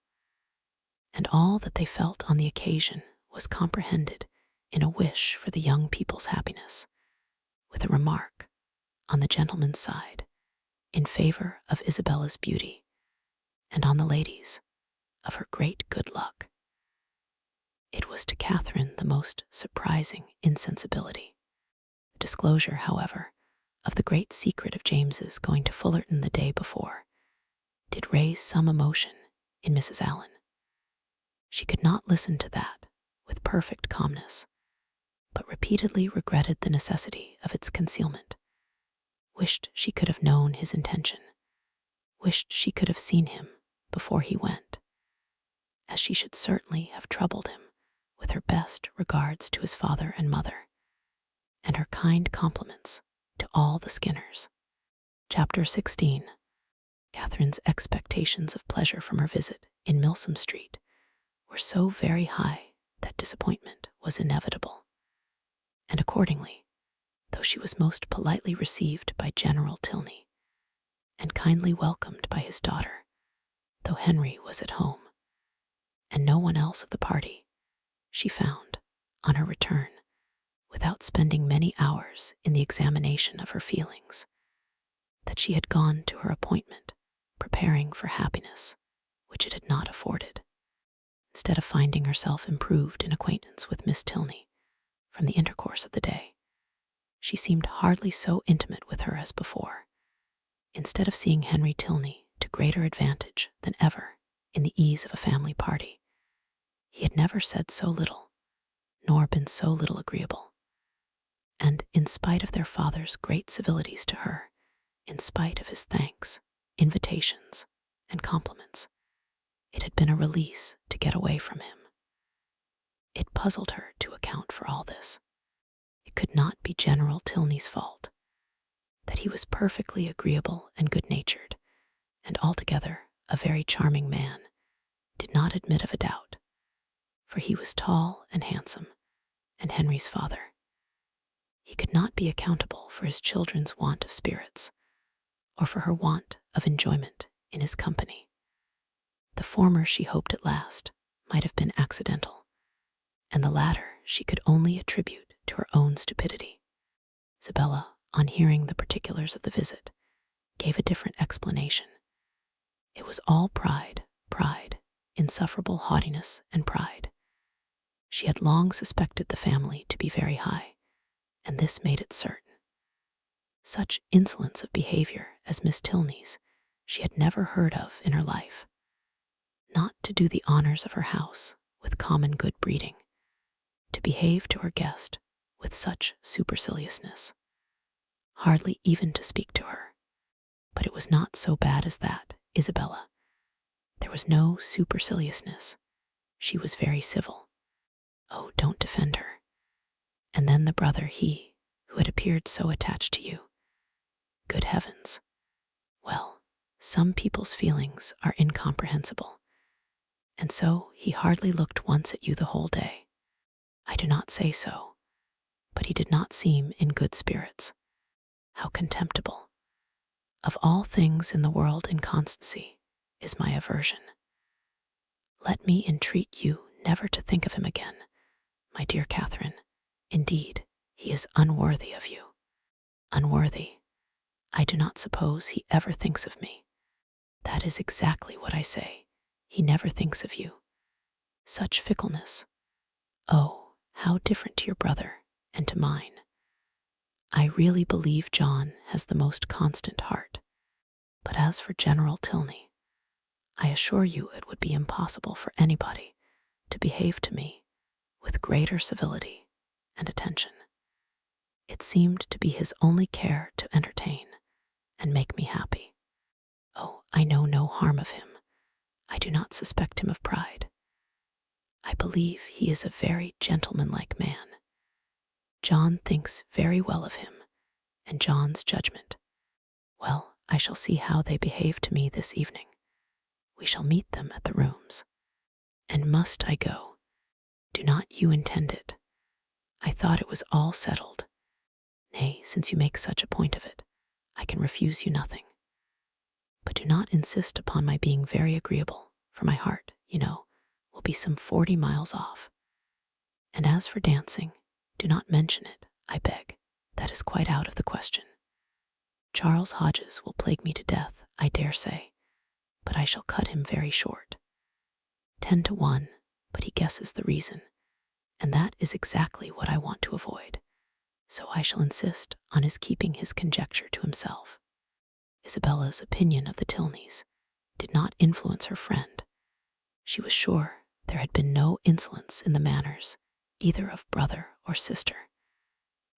and all that they felt on the occasion was comprehended in a wish for the young people's happiness, with a remark, on the gentleman's side, in favor of Isabella's beauty, and on the lady's, of her great good luck. It was to Catherine the most surprising insensibility. The disclosure, however, of the great secret of James's going to Fullerton the day before did raise some emotion in Mrs. Allen. She could not listen to that with perfect calmness, but repeatedly regretted the necessity of its concealment, wished she could have known his intention, wished she could have seen him before he went, as she should certainly have troubled him with her best regards to his father and mother, and her kind compliments to all the Skinners. Chapter 16. Catherine's expectations of pleasure from her visit in Milsom Street were so very high that disappointment was inevitable, and accordingly, though she was most politely received by General Tilney, and kindly welcomed by his daughter, though Henry was at home, and no one else of the party, she found, on her return, without spending many hours in the examination of her feelings, that she had gone to her appointment preparing for happiness which it had not afforded. Instead of finding herself improved in acquaintance with Miss Tilney from the intercourse of the day, she seemed hardly so intimate with her as before. Instead of seeing Henry Tilney to greater advantage than ever in the ease of a family party, he had never said so little, nor been so little agreeable. And in spite of their father's great civilities to her, in spite of his thanks, invitations, and compliments, it had been a release to get away from him. It puzzled her to account for all this. It could not be General Tilney's fault. that he was perfectly agreeable and good-natured, and altogether a very charming man, did not admit of a doubt, for he was tall and handsome, and Henry's father. He could not be accountable for his children's want of spirits, or for her want of enjoyment in his company. The former she hoped at last might have been accidental, and the latter she could only attribute to her own stupidity. Isabella, on hearing the particulars of the visit, gave a different explanation. It was all pride, insufferable haughtiness and pride. She had long suspected the family to be very high, and this made it certain. Such insolence of behavior as Miss Tilney's she had never heard of in her life. Not to do the honors of her house with common good breeding, to behave to her guest with such superciliousness, hardly even to speak to her. But it was not so bad as that, Isabella. There was no superciliousness. She was very civil. Oh, don't defend her. And then the brother, he who had appeared so attached to you. Good heavens. Well, some people's feelings are incomprehensible. And so he hardly looked once at you the whole day. I do not say so, but he did not seem in good spirits. How contemptible. Of all things in the world, inconstancy is my aversion. Let me entreat you never to think of him again, my dear Catherine. Indeed, he is unworthy of you. Unworthy. I do not suppose he ever thinks of me. That is exactly what I say. He never thinks of you. Such fickleness. Oh, how different to your brother and to mine. I really believe John has the most constant heart. But as for General Tilney, I assure you it would be impossible for anybody to behave to me with greater civility and attention. It seemed to be his only care to entertain and make me happy. Oh, I know no harm of him. I do not suspect him of pride. I believe he is a very gentlemanlike man. John thinks very well of him, and John's judgment. Well, I shall see how they behave to me this evening. We shall meet them at the rooms. And must I go? Do not you intend it? I thought it was all settled. Nay, since you make such a point of it, I can refuse you nothing. But do not insist upon my being very agreeable, for my heart, you know, will be some 40 miles off. And as for dancing, do not mention it, I beg. That is quite out of the question. Charles Hodges will plague me to death, I dare say, but I shall cut him very short. 10 to 1, but he guesses the reason, and that is exactly what I want to avoid. So I shall insist on his keeping his conjecture to himself. Isabella's opinion of the Tilneys did not influence her friend. She was sure there had been no insolence in the manners either of brother or sister,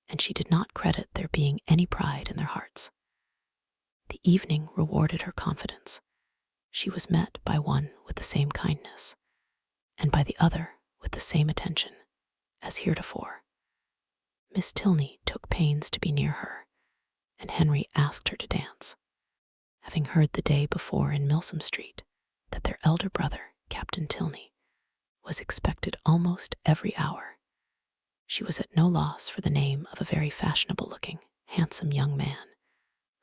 and she did not credit there being any pride in their hearts. The evening rewarded her confidence. She was met by one with the same kindness, and by the other with the same attention as heretofore. Miss Tilney took pains to be near her, and Henry asked her to dance, having heard the day before in Milsom Street that their elder brother, Captain Tilney, was expected almost every hour. She was at no loss for the name of a very fashionable-looking, handsome young man,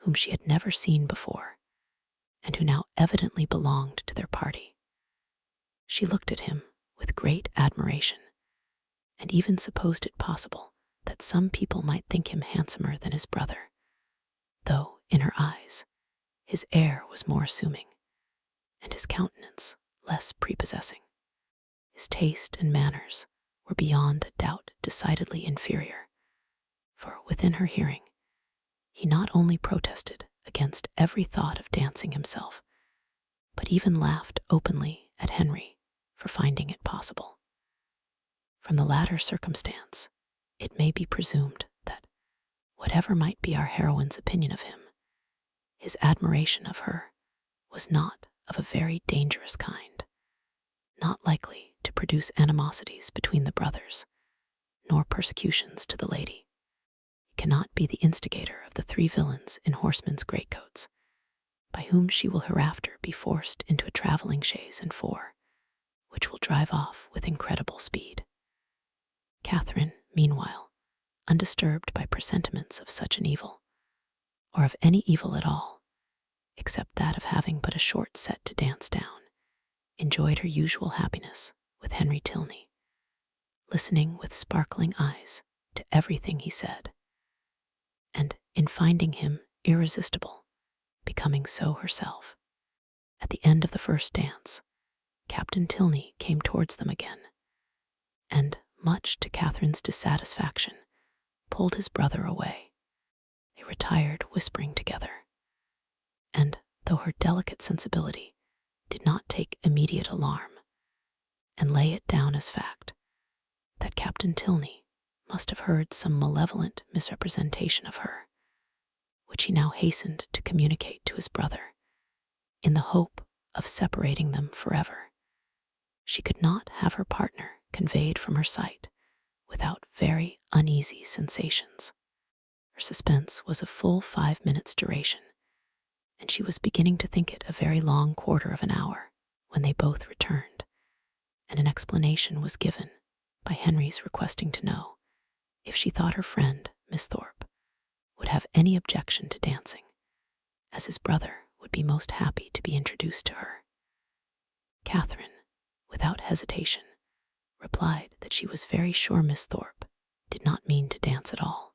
whom she had never seen before, and who now evidently belonged to their party. She looked at him with great admiration, and even supposed it possible that some people might think him handsomer than his brother, though, in her eyes, his air was more assuming, and his countenance less prepossessing. His taste and manners were beyond a doubt decidedly inferior, for within her hearing, he not only protested against every thought of dancing himself, but even laughed openly at Henry for finding it possible. From the latter circumstance, it may be presumed that, whatever might be our heroine's opinion of him, his admiration of her was not of a very dangerous kind, not likely to produce animosities between the brothers, nor persecutions to the lady. he cannot be the instigator of the 3 villains in horsemen's greatcoats, by whom she will hereafter be forced into a traveling chaise and 4, which will drive off with incredible speed. Catherine, meanwhile, undisturbed by presentiments of such an evil, or of any evil at all, except that of having but a short set to dance down, enjoyed her usual happiness with Henry Tilney, listening with sparkling eyes to everything he said, and in finding him irresistible, becoming so herself. At the end of the first dance, Captain Tilney came towards them again, and, much to Catherine's dissatisfaction, pulled his brother away. They retired whispering together, and though her delicate sensibility did not take immediate alarm, and lay it down as fact that Captain Tilney must have heard some malevolent misrepresentation of her, which he now hastened to communicate to his brother, in the hope of separating them forever, she could not have her partner conveyed from her sight without very uneasy sensations. Her suspense was of full 5 minutes' duration, and she was beginning to think it a very long quarter of an hour when they both returned, and an explanation was given by Henry's requesting to know if she thought her friend, Miss Thorpe, would have any objection to dancing, as his brother would be most happy to be introduced to her. Catherine, without hesitation, replied that she was very sure Miss Thorpe did not mean to dance at all.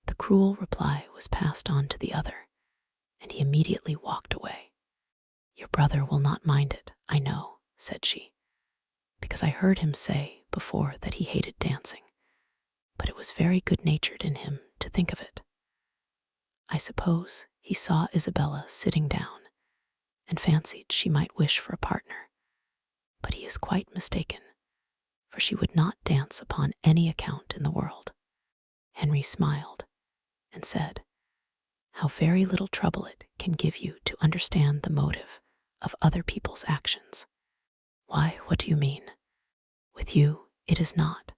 The cruel reply was passed on to the other, and he immediately walked away. "Your brother will not mind it, I know," said she, "because I heard him say before that he hated dancing, but it was very good-natured in him to think of it. I suppose he saw Isabella sitting down, and fancied she might wish for a partner, but he is quite mistaken, for she would not dance upon any account in the world." Henry smiled, and said, "How very little trouble it can give you to understand the motive of other people's actions." "Why, what do you mean?" "With you, it is not.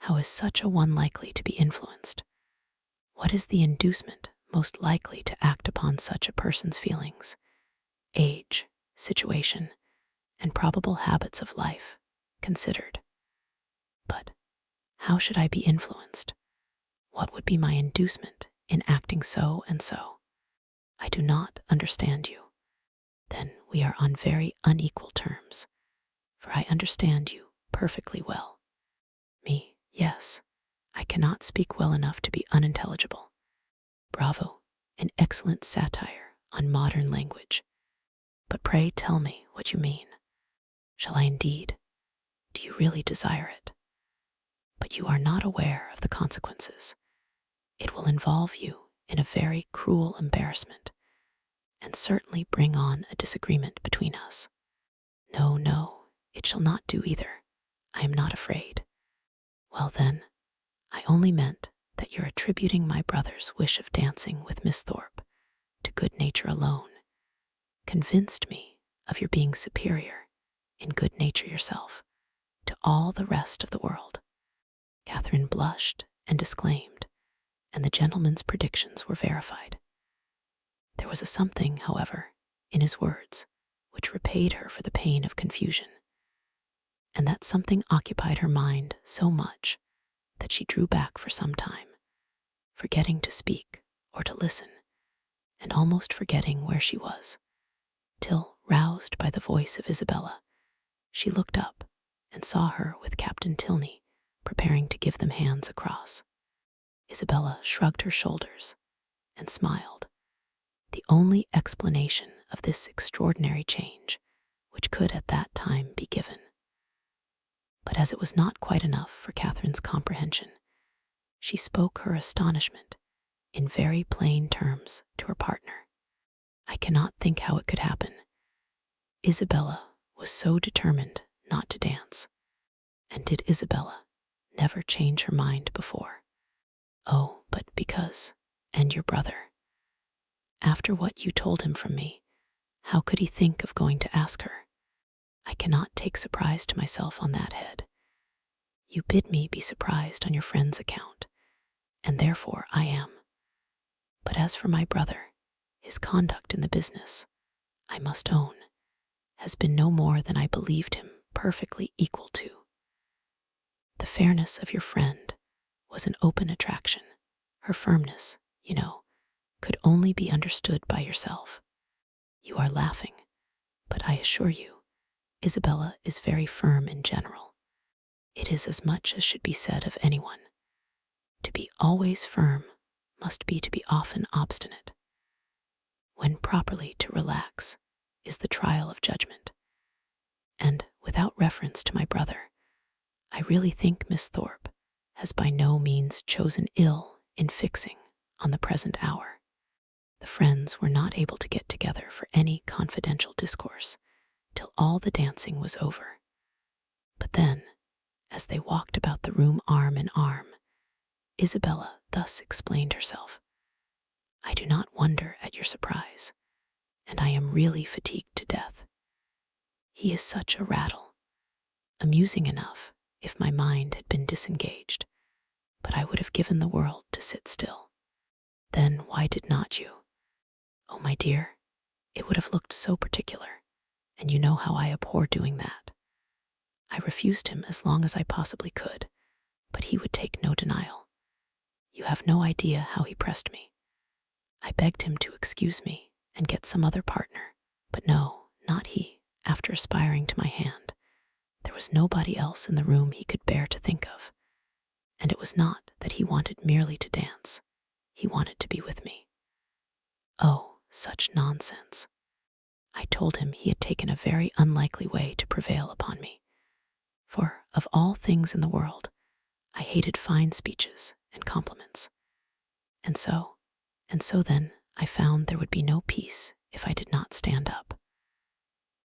How is such a one likely to be influenced? What is the inducement most likely to act upon such a person's feelings, age, situation, and probable habits of life considered? But how should I be influenced? What would be my inducement in acting so and so? I do not understand you. Then we are on very unequal terms, for I understand you perfectly well. Me, yes, I cannot speak well enough to be unintelligible. Bravo, an excellent satire on modern language. But pray tell me what you mean. Shall I indeed? Do you really desire it? But you are not aware of the consequences. It will involve you in a very cruel embarrassment, and certainly bring on a disagreement between us. No, no, it shall not do either. I am not afraid. Well then, I only meant that your attributing my brother's wish of dancing with Miss Thorpe to good nature alone convinced me of your being superior in good nature yourself to all the rest of the world." Catherine blushed and disclaimed, and the gentleman's predictions were verified. There was a something, however, in his words which repaid her for the pain of confusion, and that something occupied her mind so much that she drew back for some time, forgetting to speak or to listen, and almost forgetting where she was, till, roused by the voice of Isabella, she looked up and saw her with Captain Tilney preparing to give them hands across. Isabella shrugged her shoulders and smiled, the only explanation of this extraordinary change which could at that time be given. But as it was not quite enough for Catherine's comprehension, she spoke her astonishment in very plain terms to her partner. "I cannot think how it could happen. Isabella was so determined not to dance. And did Isabella never change her mind before?" "Oh, but because, and your brother. After what you told him from me, how could he think of going to ask her? I cannot take surprise to myself on that head. You bid me be surprised on your friend's account, and therefore I am. But as for my brother, his conduct in the business, I must own, has been no more than I believed him perfectly equal to. The fairness of your friend was an open attraction. Her firmness, could only be understood by yourself. You are laughing, but I assure you, Isabella is very firm in general. It is as much as should be said of anyone. To be always firm must be to be often obstinate. When properly to relax is the trial of judgment. And without reference to my brother, I really think Miss Thorpe has by no means chosen ill in fixing on the present hour. The friends were not able to get together for any confidential discourse till all the dancing was over. But then, as they walked about the room arm in arm, Isabella thus explained herself. I do not wonder at your surprise, and I am really fatigued to death. He is such a rattle. Amusing enough if my mind had been disengaged, but I would have given the world to sit still. Then why did not you? Oh, my dear, it would have looked so particular, and you know how I abhor doing that. I refused him as long as I possibly could, but he would take no denial. You have no idea how he pressed me. I begged him to excuse me and get some other partner, but no, not he. After aspiring to my hand, there was nobody else in the room he could bear to think of. And it was not that he wanted merely to dance. He wanted to be with me. Oh, such nonsense. I told him he had taken a very unlikely way to prevail upon me. For, of all things in the world, I hated fine speeches and compliments. And so then I found there would be no peace if I did not stand up.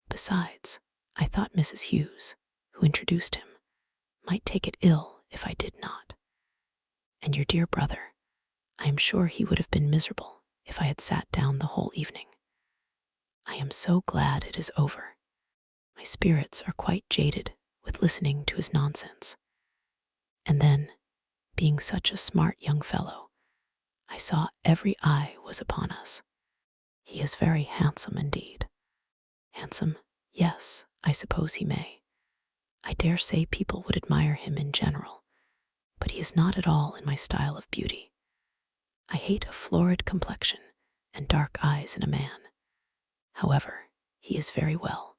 Besides, I thought Mrs. Hughes, who introduced him, might take it ill if I did not. And your dear brother, I am sure he would have been miserable if I had sat down the whole evening. I am so glad it is over. My spirits are quite jaded with listening to his nonsense. And then, being such a smart young fellow, I saw every eye was upon us. He is very handsome indeed. Handsome, yes, I suppose he may. I dare say people would admire him in general, but he is not at all in my style of beauty. I hate a florid complexion and dark eyes in a man. However, he is very well.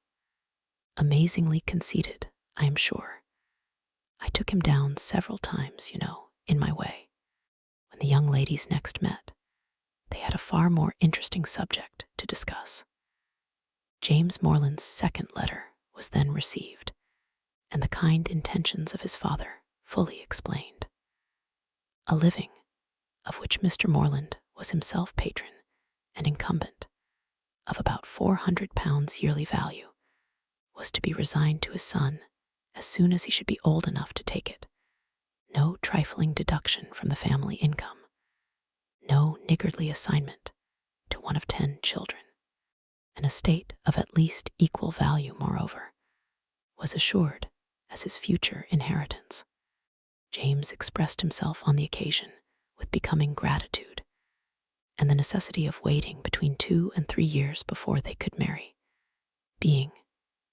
Amazingly conceited, I am sure. I took him down several times, in my way. When the young ladies next met, they had a far more interesting subject to discuss. James Morland's second letter was then received, and the kind intentions of his father fully explained. A living, of which Mr. Morland was himself patron and incumbent, of about £400 yearly value, was to be resigned to his son as soon as he should be old enough to take it. No trifling deduction from the family income. No niggardly assignment to one of 10 children. An estate of at least equal value, moreover, was assured as his future inheritance. James expressed himself on the occasion with becoming gratitude, and the necessity of waiting between 2 and 3 years before they could marry, being,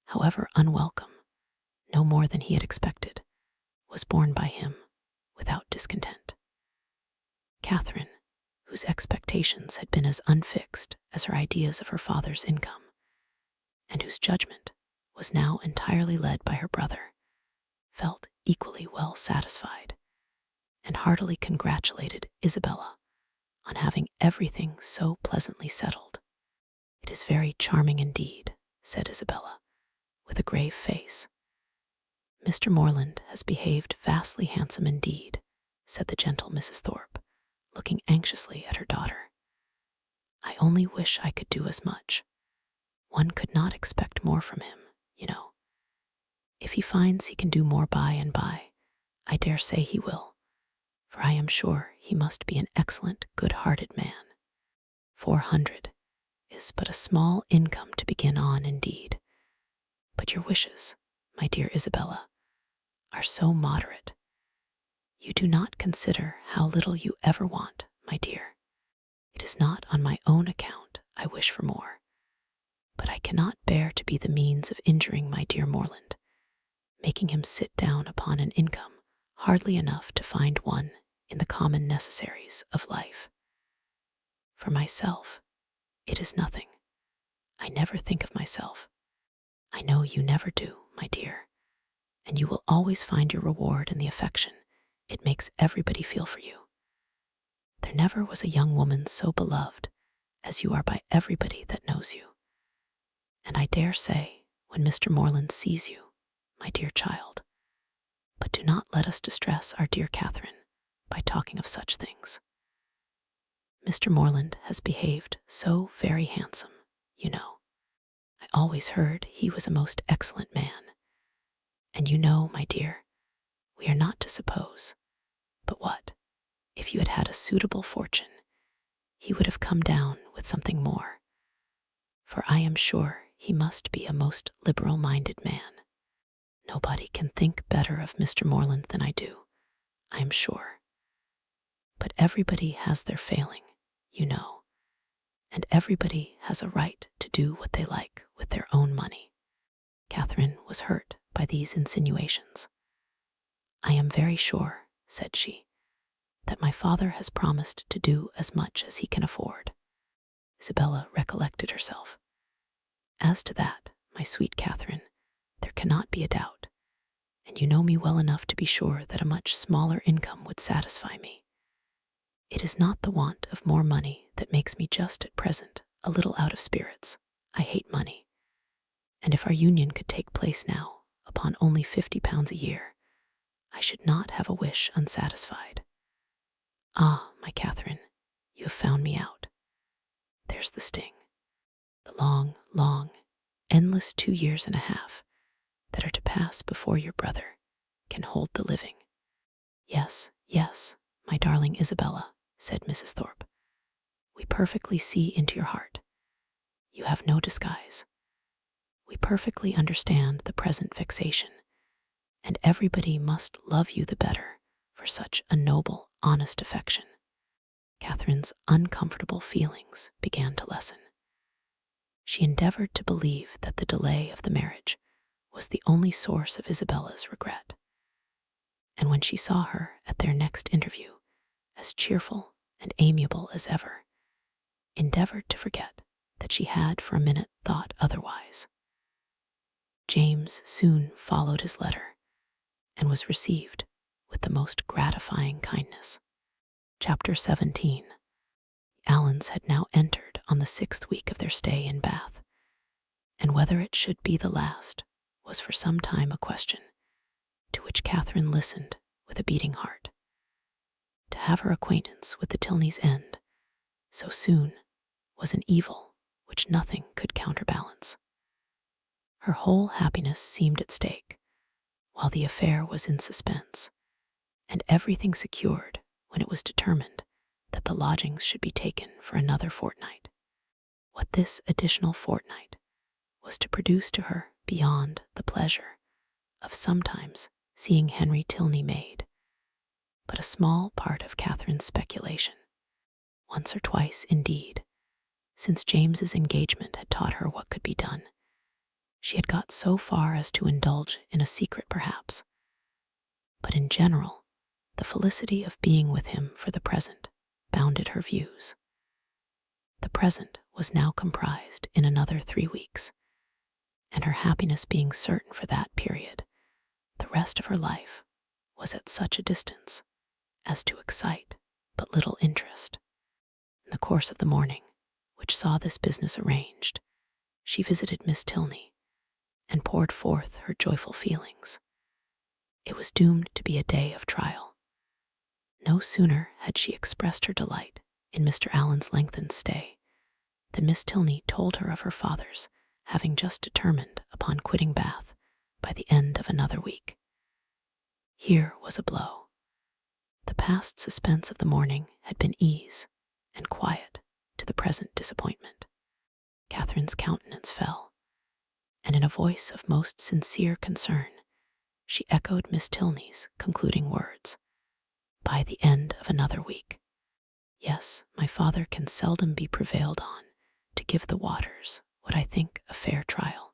however unwelcome, no more than he had expected, was borne by him without discontent. Catherine, whose expectations had been as unfixed as her ideas of her father's income, and whose judgment was now entirely led by her brother, felt equally well satisfied, and heartily congratulated Isabella on having everything so pleasantly settled. It is very charming indeed, said Isabella, with a grave face. Mr. Morland has behaved vastly handsome indeed, said the gentle Mrs. Thorpe, looking anxiously at her daughter. I only wish I could do as much. One could not expect more from him, If he finds he can do more by and by, I dare say he will, for I am sure he must be an excellent, good-hearted man. 400 is but a small income to begin on indeed, but your wishes, my dear Isabella, are so moderate. You do not consider how little you ever want, my dear. It is not on my own account I wish for more, but I cannot bear to be the means of injuring my dear Morland, making him sit down upon an income hardly enough to find one in the common necessaries of life. For myself, it is nothing. I never think of myself. I know you never do, my dear, and you will always find your reward in the affection it makes everybody feel for you. There never was a young woman so beloved as you are by everybody that knows you. And I dare say, when Mr. Morland sees you, my dear child, but do not let us distress our dear Catherine by talking of such things. Mr. Morland has behaved so very handsome, you know. I always heard he was a most excellent man. And you know, my dear, we are not to suppose, but what, if you had had a suitable fortune, he would have come down with something more. For I am sure he must be a most liberal-minded man. Nobody can think better of Mr. Morland than I do, I am sure. But everybody has their failing, you know, and everybody has a right to do what they like with their own money. Catherine was hurt by these insinuations. I am very sure, said she, that my father has promised to do as much as he can afford. Isabella recollected herself. As to that, my sweet Catherine, there cannot be a doubt, and you know me well enough to be sure that a much smaller income would satisfy me. It is not the want of more money that makes me just at present a little out of spirits. I hate money, and if our union could take place now upon only £50 a year, I should not have a wish unsatisfied. Ah, my Catherine, you have found me out. There's the sting. The long, long, endless 2 years and a half that are to pass before your brother can hold the living. Yes, yes, my darling Isabella, said Mrs. Thorpe. We perfectly see into your heart. You have no disguise. We perfectly understand the present vexation, and everybody must love you the better for such a noble, honest affection. Catherine's uncomfortable feelings began to lessen. She endeavored to believe that the delay of the marriage was the only source of Isabella's regret. And when she saw her at their next interview, as cheerful and amiable as ever, endeavored to forget that she had for a minute thought otherwise. James soon followed his letter, and was received with the most gratifying kindness. Chapter 17. The Allens had now entered on the 6th week of their stay in Bath, and whether it should be the last was for some time a question, to which Catherine listened with a beating heart. To have her acquaintance with the Tilneys' end so soon was an evil which nothing could counterbalance. Her whole happiness seemed at stake, while the affair was in suspense, and everything secured when it was determined that the lodgings should be taken for another fortnight. What this additional fortnight was to produce to her beyond the pleasure of sometimes seeing Henry Tilney made but a small part of Catherine's speculation. Once or twice, indeed, since James's engagement had taught her what could be done, she had got so far as to indulge in a secret perhaps, but in general, the felicity of being with him for the present bounded her views. The present was now comprised in another 3 weeks, and her happiness being certain for that period, the rest of her life was at such a distance as to excite but little interest. In the course of the morning, which saw this business arranged, she visited Miss Tilney, and poured forth her joyful feelings. It was doomed to be a day of trial. No sooner had she expressed her delight in Mr. Allen's lengthened stay than Miss Tilney told her of her father's having just determined upon quitting Bath by the end of another week. Here was a blow. The past suspense of the morning had been ease and quiet to the present disappointment. Catherine's countenance fell, and in a voice of most sincere concern, she echoed Miss Tilney's concluding words. by the end of another week. Yes, my father can seldom be prevailed on to give the waters what I think a fair trial.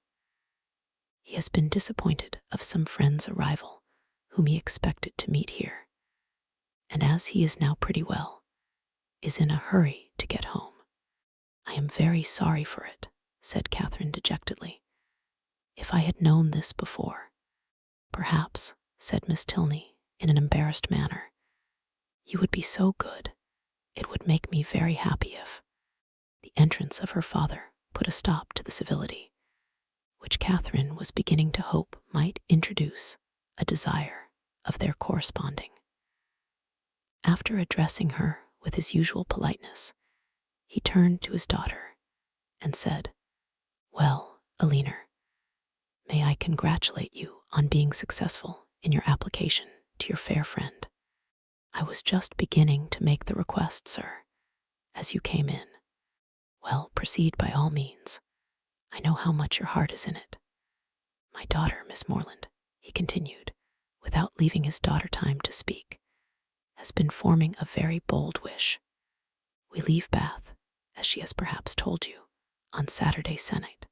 He has been disappointed of some friend's arrival whom he expected to meet here, and as he is now pretty well, is in a hurry to get home. I am very sorry for it, said Catherine dejectedly. If I had known this before. Perhaps, said Miss Tilney in an embarrassed manner, you would be so good. It would make me very happy if. The entrance of her father put a stop to the civility, which Catherine was beginning to hope might introduce a desire of their corresponding. After addressing her with his usual politeness, he turned to his daughter and said, Well, Alina, may I congratulate you on being successful in your application to your fair friend. I was just beginning to make the request, sir, as you came in. Well, proceed by all means. I know how much your heart is in it. My daughter, Miss Morland, he continued, without leaving his daughter time to speak, has been forming a very bold wish. We leave Bath, as she has perhaps told you, on Saturday se'nnight.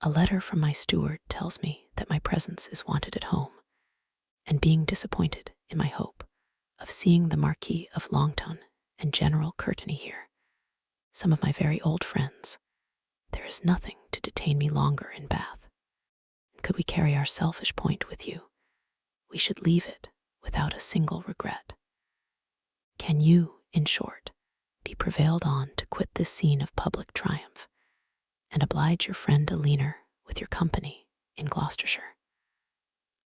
A letter from my steward tells me that my presence is wanted at home, and being disappointed in my hope of seeing the Marquis of Longton and General Courtenay here, some of my very old friends, there is nothing to detain me longer in Bath. And could we carry our selfish point with you, we should leave it without a single regret. Can you, in short, be prevailed on to quit this scene of public triumph, and oblige your friend Alina with your company in Gloucestershire?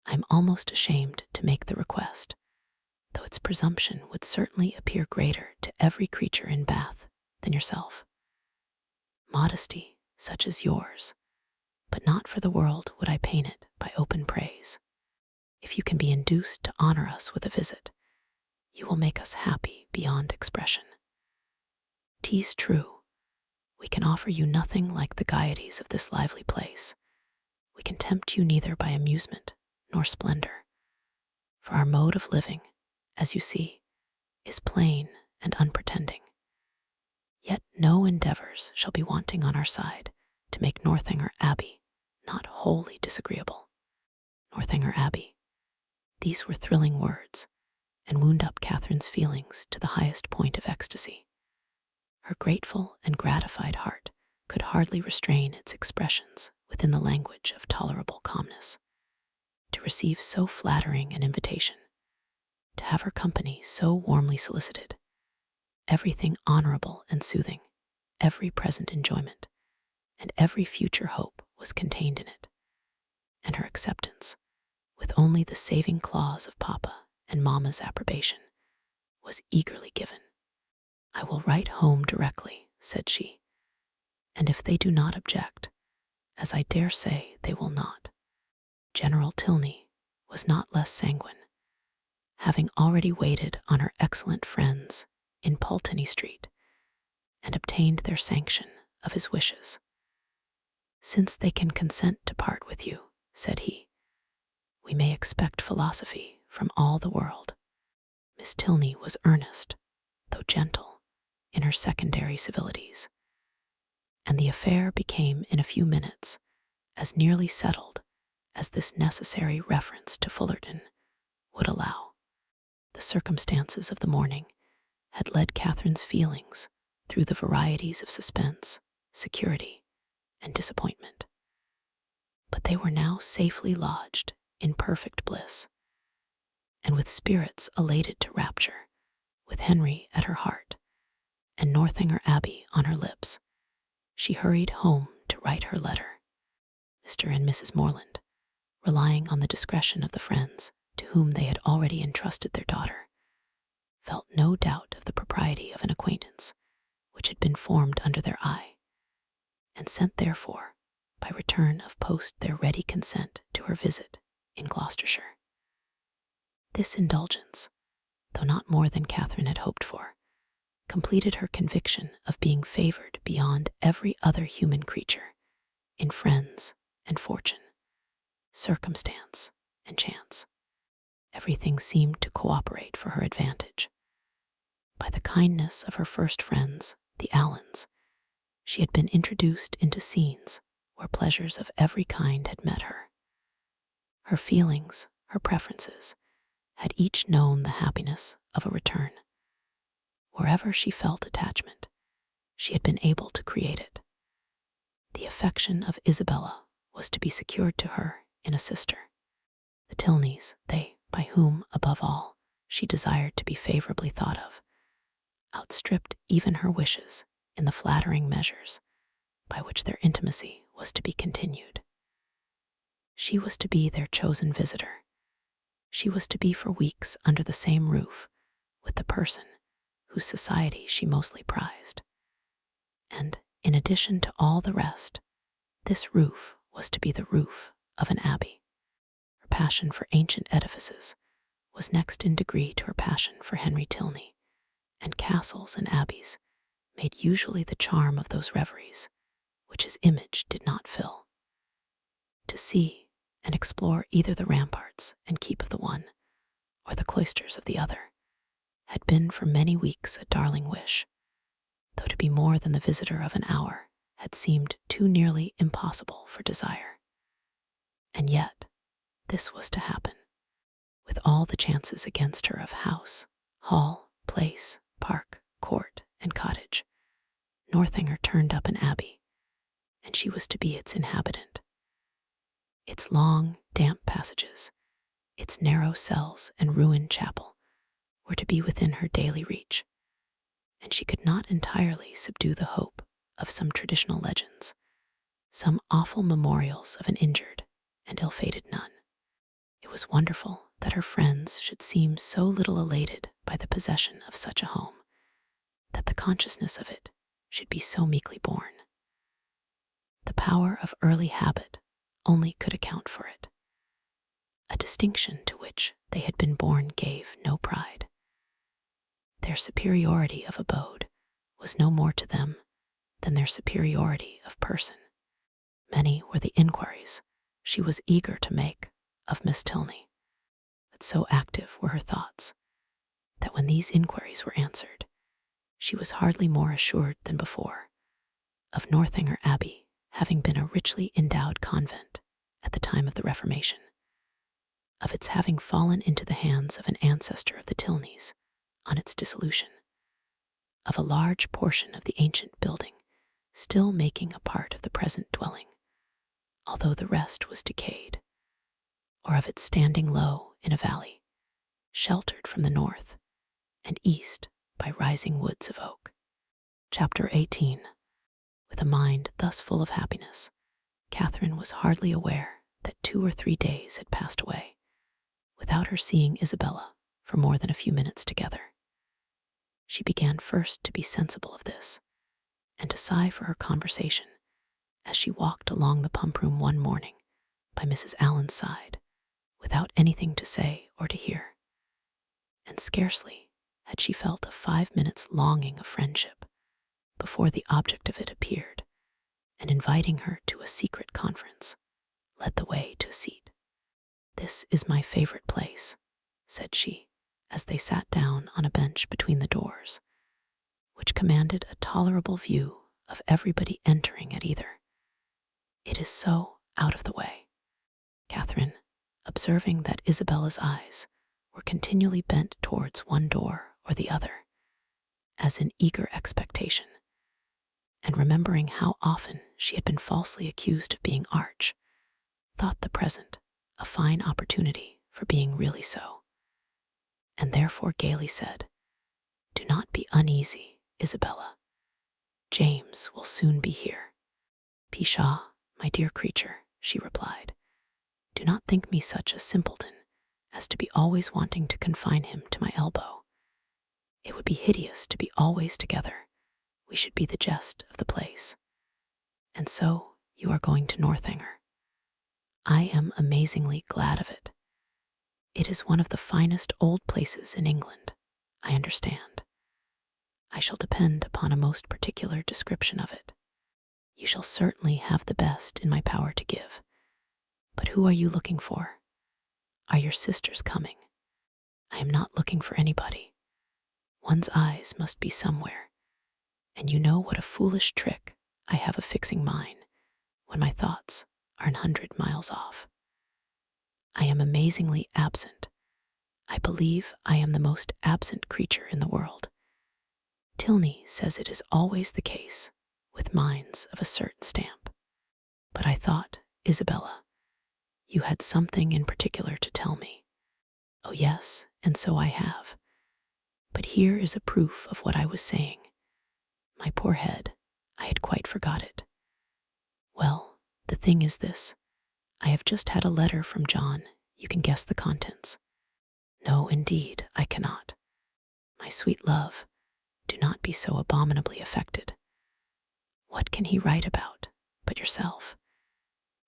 I am almost ashamed to make the request, though its presumption would certainly appear greater to every creature in Bath than yourself. Modesty, such as yours, but not for the world would I paint it by open praise. If you can be induced to honor us with a visit, you will make us happy beyond expression. 'Tis true, we can offer you nothing like the gaieties of this lively place. We can tempt you neither by amusement nor splendor, for our mode of living, as you see, is plain and unpretending. Yet no endeavors shall be wanting on our side to make Northanger Abbey not wholly disagreeable. Northanger Abbey. These were thrilling words, and wound up Catherine's feelings to the highest point of ecstasy. Her grateful and gratified heart could hardly restrain its expressions within the language of tolerable calmness. To receive so flattering an invitation, to have her company so warmly solicited, everything honorable and soothing, every present enjoyment, and every future hope was contained in it, and her acceptance, with only the saving clause of Papa and Mamma's approbation, was eagerly given. I will write home directly, said she, and if they do not object, as I dare say they will not. General Tilney was not less sanguine, having already waited on her excellent friends in Pulteney Street, and obtained their sanction of his wishes. Since they can consent to part with you, said he, we may expect philosophy from all the world. Miss Tilney was earnest, though gentle, in her secondary civilities, and the affair became in a few minutes as nearly settled as this necessary reference to Fullerton would allow. The circumstances of the morning had led Catherine's feelings through the varieties of suspense, security, and disappointment, but they were now safely lodged in perfect bliss, and with spirits elated to rapture, with Henry at her heart, and Northanger Abbey on her lips, she hurried home to write her letter. Mr. and Mrs. Morland, relying on the discretion of the friends to whom they had already entrusted their daughter, felt no doubt of the propriety of an acquaintance which had been formed under their eye, and sent therefore by return of post their ready consent to her visit in Gloucestershire. This indulgence, though not more than Catherine had hoped for, completed her conviction of being favored beyond every other human creature in friends and fortune, circumstance and chance. everything seemed to cooperate for her advantage. By the kindness of her first friends, the Allens, she had been introduced into scenes where pleasures of every kind had met her. Her feelings, her preferences, had each known the happiness of a return. Wherever she felt attachment, she had been able to create it. The affection of Isabella was to be secured to her in a sister. The Tilneys, they by whom, above all, she desired to be favorably thought of, outstripped even her wishes in the flattering measures by which their intimacy was to be continued. She was to be their chosen visitor. She was to be for weeks under the same roof with the person whose society she mostly prized. And, in addition to all the rest, this roof was to be the roof of an abbey. Her passion for ancient edifices was next in degree to her passion for Henry Tilney, and castles and abbeys made usually the charm of those reveries which his image did not fill. To see and explore either the ramparts and keep of the one, or the cloisters of the other, had been for many weeks a darling wish, though to be more than the visitor of an hour had seemed too nearly impossible for desire. And yet, this was to happen, with all the chances against her of house, hall, place, park, court, and cottage. Northanger turned up an abbey, and she was to be its inhabitant. Its long, damp passages, its narrow cells and ruined chapel were to be within her daily reach, and she could not entirely subdue the hope of some traditional legends, some awful memorials of an injured and ill-fated nun. It was wonderful that her friends should seem so little elated by the possession of such a home, that the consciousness of it should be so meekly borne. The power of early habit only could account for it. A distinction to which they had been born gave no pride. Their superiority of abode was no more to them than their superiority of person. Many were the inquiries she was eager to make of Miss Tilney, but so active were her thoughts that when these inquiries were answered, she was hardly more assured than before of Northanger Abbey having been a richly endowed convent at the time of the Reformation, of its having fallen into the hands of an ancestor of the Tilneys on its dissolution, of a large portion of the ancient building still making a part of the present dwelling, although the rest was decayed, or of its standing low in a valley, sheltered from the north and east by rising woods of oak. Chapter 18. With a mind thus full of happiness, Catherine was hardly aware that 2 or 3 days had passed away without her seeing Isabella for more than a few minutes together. She began first to be sensible of this, and to sigh for her conversation as she walked along the pump room one morning by Mrs. Allen's side without anything to say or to hear. And scarcely had she felt a 5 minutes' longing of friendship before the object of it appeared, and inviting her to a secret conference, led the way to a seat. "This is my favorite place," said she, as they sat down on a bench between the doors, which commanded a tolerable view of everybody entering at either. "It is so out of the way." Catherine, observing that Isabella's eyes were continually bent towards one door or the other, as in eager expectation, and remembering how often she had been falsely accused of being arch, thought the present a fine opportunity for being really so, and therefore gaily said, "Do not be uneasy, Isabella. James will soon be here." "Pshaw, my dear creature," she replied. "Do not think me such a simpleton as to be always wanting to confine him to my elbow. It would be hideous to be always together. We should be the jest of the place. And so you are going to Northanger. I am amazingly glad of it. It is one of the finest old places in England, I understand. I shall depend upon a most particular description of it. You shall certainly have the best in my power to give. But who are you looking for? Are your sisters coming? I am not looking for anybody. One's eyes must be somewhere, and you know what a foolish trick I have of fixing mine when my thoughts are 100 miles off. I am amazingly absent. I believe I am the most absent creature in the world. Tilney says it is always the case with minds of a certain stamp. But I thought, Isabella, you had something in particular to tell me. Oh yes, and so I have. But here is a proof of what I was saying. My poor head, I had quite forgot it. Well, the thing is this. I have just had a letter from John. You can guess the contents. No, indeed, I cannot. My sweet love, do not be so abominably affected. What can he write about but yourself?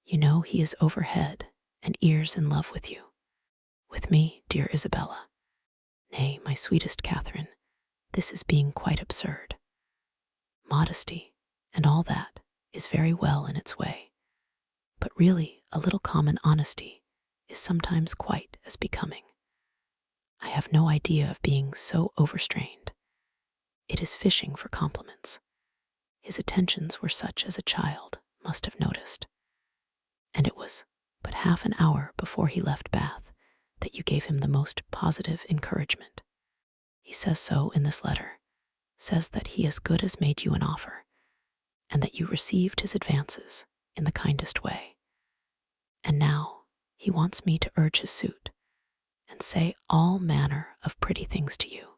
You know he is over head and ears in love with you. With me, dear Isabella. Nay, my sweetest Catherine, this is being quite absurd. Modesty and all that is very well in its way, but really a little common honesty is sometimes quite as becoming. I have no idea of being so overstrained. It is fishing for compliments. His attentions were such as a child must have noticed. And it was but half an hour before he left Bath that you gave him the most positive encouragement. He says so in this letter, says that he as good as made you an offer, and that you received his advances in the kindest way. And now he wants me to urge his suit and say all manner of pretty things to you.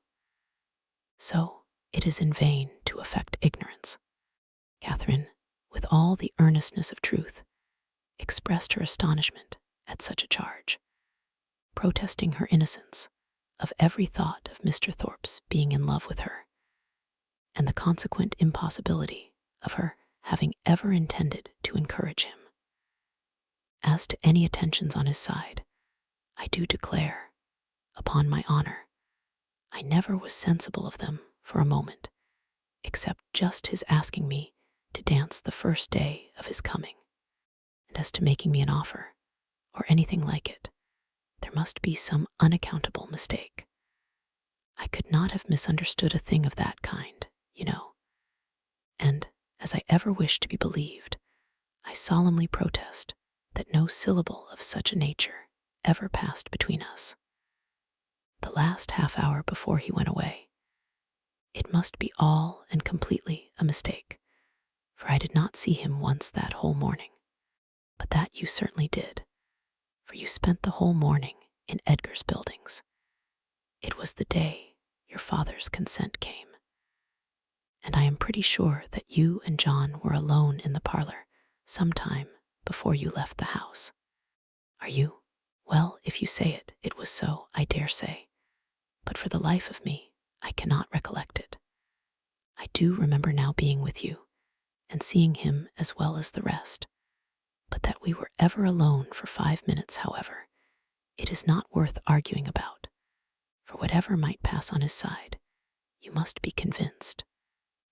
So it is in vain to affect ignorance. Catherine, with all the earnestness of truth, expressed her astonishment at such a charge, protesting her innocence of every thought of Mr. Thorpe's being in love with her, and the consequent impossibility of her having ever intended to encourage him. As to any attentions on his side, I do declare, upon my honor, I never was sensible of them for a moment, except just his asking me to dance the first day of his coming. And as to making me an offer, or anything like it, there must be some unaccountable mistake. I could not have misunderstood a thing of that kind, you know. And, as I ever wish to be believed, I solemnly protest that no syllable of such a nature ever passed between us. The last half hour before he went away, it must be all and completely a mistake, for I did not see him once that whole morning. But that you certainly did, for you spent the whole morning in Edgar's buildings. It was the day your father's consent came, and I am pretty sure that you and John were alone in the parlor some time before you left the house. Are you? Well, if you say it, it was so, I dare say, but for the life of me, I cannot recollect it. I do remember now being with you, and seeing him as well as the rest, but that we were ever alone for 5 minutes, however, it is not worth arguing about, for whatever might pass on his side, you must be convinced,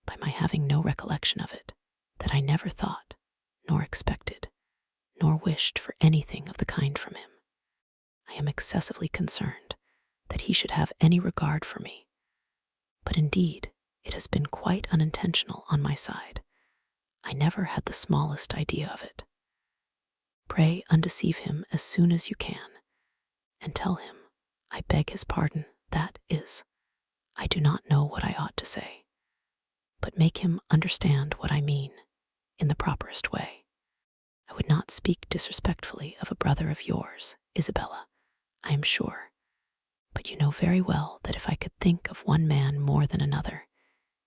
by my having no recollection of it, that I never thought, nor expected, nor wished for anything of the kind from him. I am excessively concerned that he should have any regard for me, but indeed it has been quite unintentional on my side. I never had the smallest idea of it. Pray undeceive him as soon as you can, and tell him I beg his pardon, that is, I do not know what I ought to say, but make him understand what I mean in the properest way. I would not speak disrespectfully of a brother of yours, Isabella, I am sure, but you know very well that if I could think of one man more than another,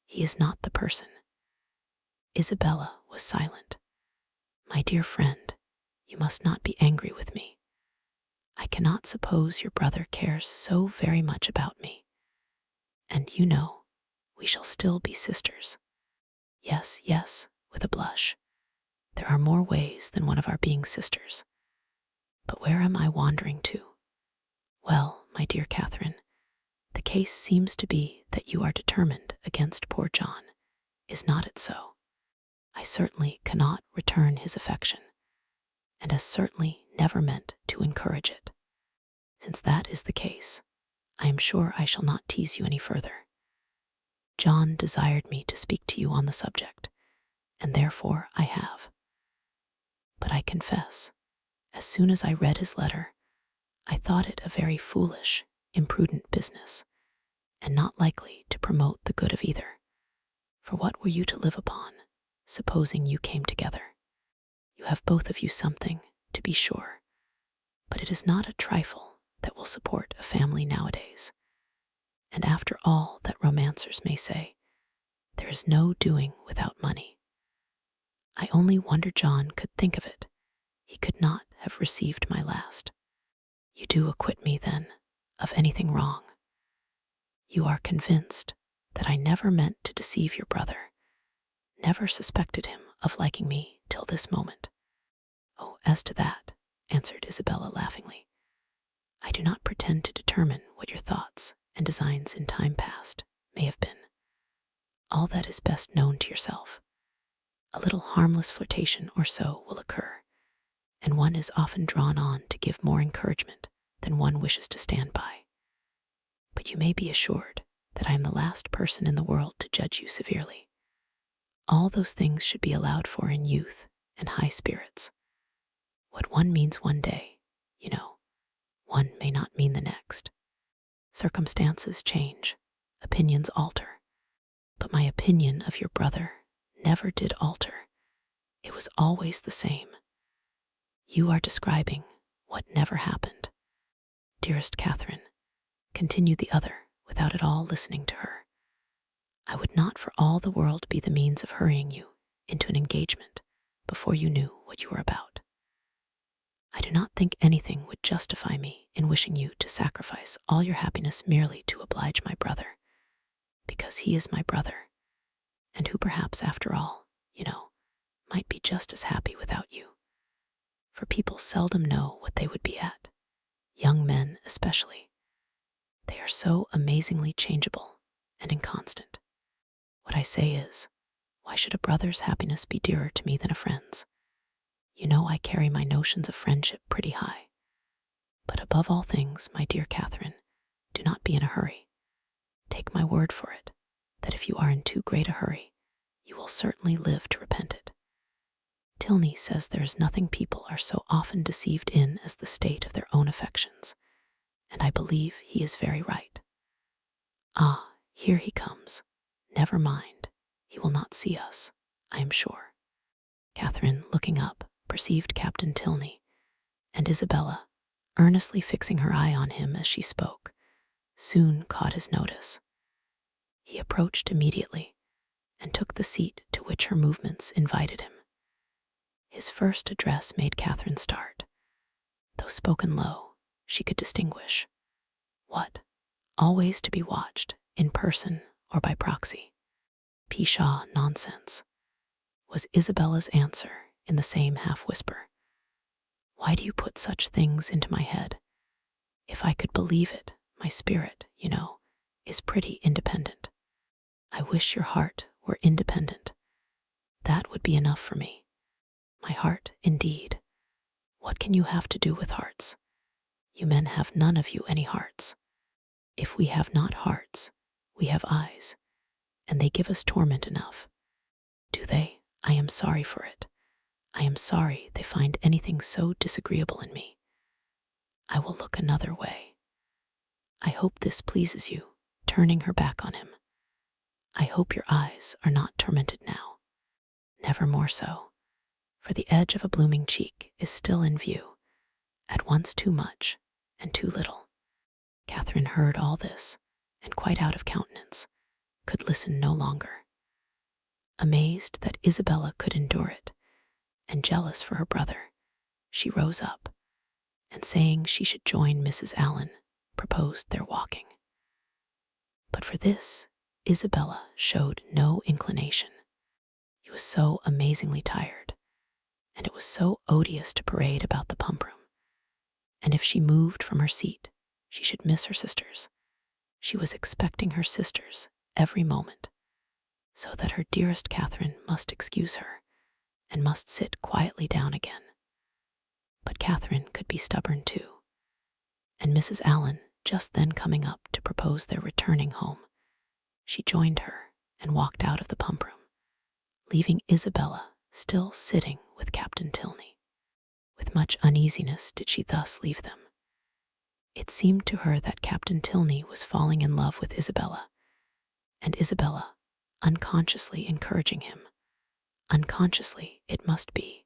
he is not the person. Isabella was silent. My dear friend, you must not be angry with me. I cannot suppose your brother cares so very much about me. And you know, we shall still be sisters. Yes, yes, with a blush. There are more ways than one of our being sisters. But where am I wandering to? Well, my dear Catherine, the case seems to be that you are determined against poor John. Is not it so? I certainly cannot return his affection, and as certainly never meant to encourage it. Since that is the case, I am sure I shall not tease you any further. John desired me to speak to you on the subject, and therefore I have. But I confess, as soon as I read his letter, I thought it a very foolish, imprudent business, and not likely to promote the good of either. For what were you to live upon, supposing you came together? You have both of you something, to be sure, but it is not a trifle that will support a family nowadays. And after all that romancers may say, there is no doing without money. I only wonder John could think of it. He could not have received my last. You do acquit me, then, of anything wrong. You are convinced that I never meant to deceive your brother, never suspected him of liking me till this moment. Oh, as to that, answered Isabella laughingly, I do not pretend to determine what your thoughts and designs in time past may have been. All that is best known to yourself. A little harmless flirtation or so will occur, and one is often drawn on to give more encouragement than one wishes to stand by. But you may be assured that I am the last person in the world to judge you severely. All those things should be allowed for in youth and high spirits. What one means one day, one may not mean the next. Circumstances change, opinions alter. But my opinion of your brother never did alter. It was always the same. You are describing what never happened. Dearest Catherine, continued the other, without at all listening to her, I would not for all the world be the means of hurrying you into an engagement before you knew what you were about. I do not think anything would justify me in wishing you to sacrifice all your happiness merely to oblige my brother, because he is my brother, and who perhaps after all, might be just as happy without you. For people seldom know what they would be at, young men especially. They are so amazingly changeable and inconstant. What I say is, why should a brother's happiness be dearer to me than a friend's? You know I carry my notions of friendship pretty high. But above all things, my dear Catherine, do not be in a hurry. Take my word for it, that if you are in too great a hurry, you will certainly live to repent it. Tilney says there is nothing people are so often deceived in as the state of their own affections, and I believe he is very right. Ah, here he comes. Never mind, he will not see us, I am sure. Catherine, looking up, perceived Captain Tilney, and Isabella, earnestly fixing her eye on him as she spoke, soon caught his notice. He approached immediately, and took the seat to which her movements invited him. His first address made Catherine start. Though spoken low, she could distinguish. What? Always to be watched, in person or by proxy. Pshaw, nonsense, was Isabella's answer in the same half-whisper. Why do you put such things into my head? If I could believe it, my spirit, is pretty independent. I wish your heart were independent. That would be enough for me. My heart, indeed. What can you have to do with hearts? You men have none of you any hearts. If we have not hearts, we have eyes, and they give us torment enough. Do they? I am sorry for it. I am sorry they find anything so disagreeable in me. I will look another way. I hope this pleases you, turning her back on him. I hope your eyes are not tormented now. Never more so, for the edge of a blooming cheek is still in view, at once too much and too little. Catherine heard all this, and quite out of countenance, could listen no longer. Amazed that Isabella could endure it, and jealous for her brother, she rose up, and saying she should join Mrs. Allen, proposed their walking. But for this, Isabella showed no inclination. He was so amazingly tired, and it was so odious to parade about the pump room. And if she moved from her seat, she should miss her sisters. She was expecting her sisters every moment, so that her dearest Catherine must excuse her, and must sit quietly down again. But Catherine could be stubborn too, and Mrs. Allen just then coming up to propose their returning home. She joined her and walked out of the pump room, leaving Isabella still sitting with Captain Tilney. With much uneasiness did she thus leave them. It seemed to her that Captain Tilney was falling in love with Isabella, and Isabella unconsciously encouraging him. Unconsciously, it must be,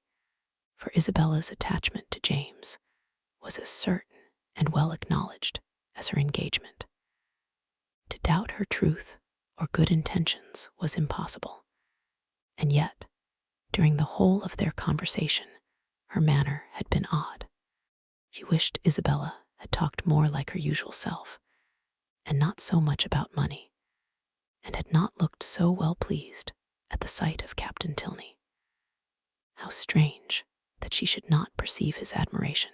for Isabella's attachment to James was as certain and well acknowledged as her engagement. To doubt her truth or good intentions was impossible, and yet, during the whole of their conversation, her manner had been odd. She wished Isabella had talked more like her usual self, and not so much about money, and had not looked so well pleased at the sight of Captain Tilney. How strange that she should not perceive his admiration.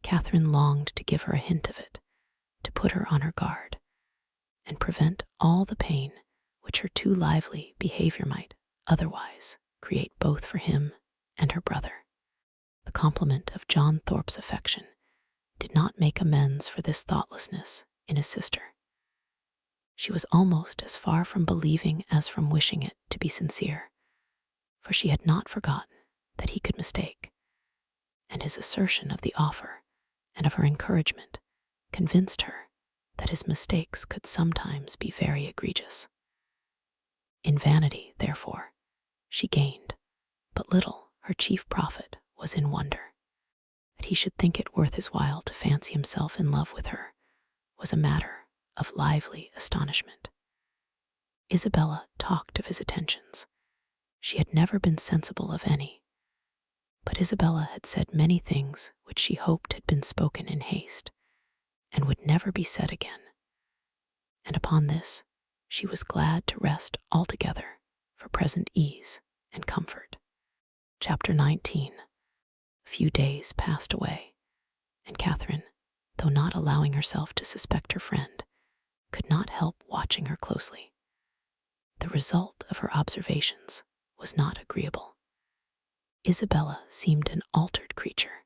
Catherine longed to give her a hint of it, to put her on her guard, and prevent all the pain which her too lively behavior might otherwise create both for him and her brother. The compliment of John Thorpe's affection did not make amends for this thoughtlessness in his sister. She was almost as far from believing as from wishing it to be sincere, for she had not forgotten that he could mistake, and his assertion of the offer and of her encouragement convinced her that his mistakes could sometimes be very egregious. In vanity, therefore, she gained but little. Her chief profit was in wonder. That he should think it worth his while to fancy himself in love with her was a matter of lively astonishment. Isabella talked of his attentions. She had never been sensible of any, but Isabella had said many things which she hoped had been spoken in haste, and would never be said again. And upon this, she was glad to rest altogether for present ease and comfort. Chapter 19. A few days passed away, and Catherine, though not allowing herself to suspect her friend, could not help watching her closely. The result of her observations was not agreeable. Isabella seemed an altered creature.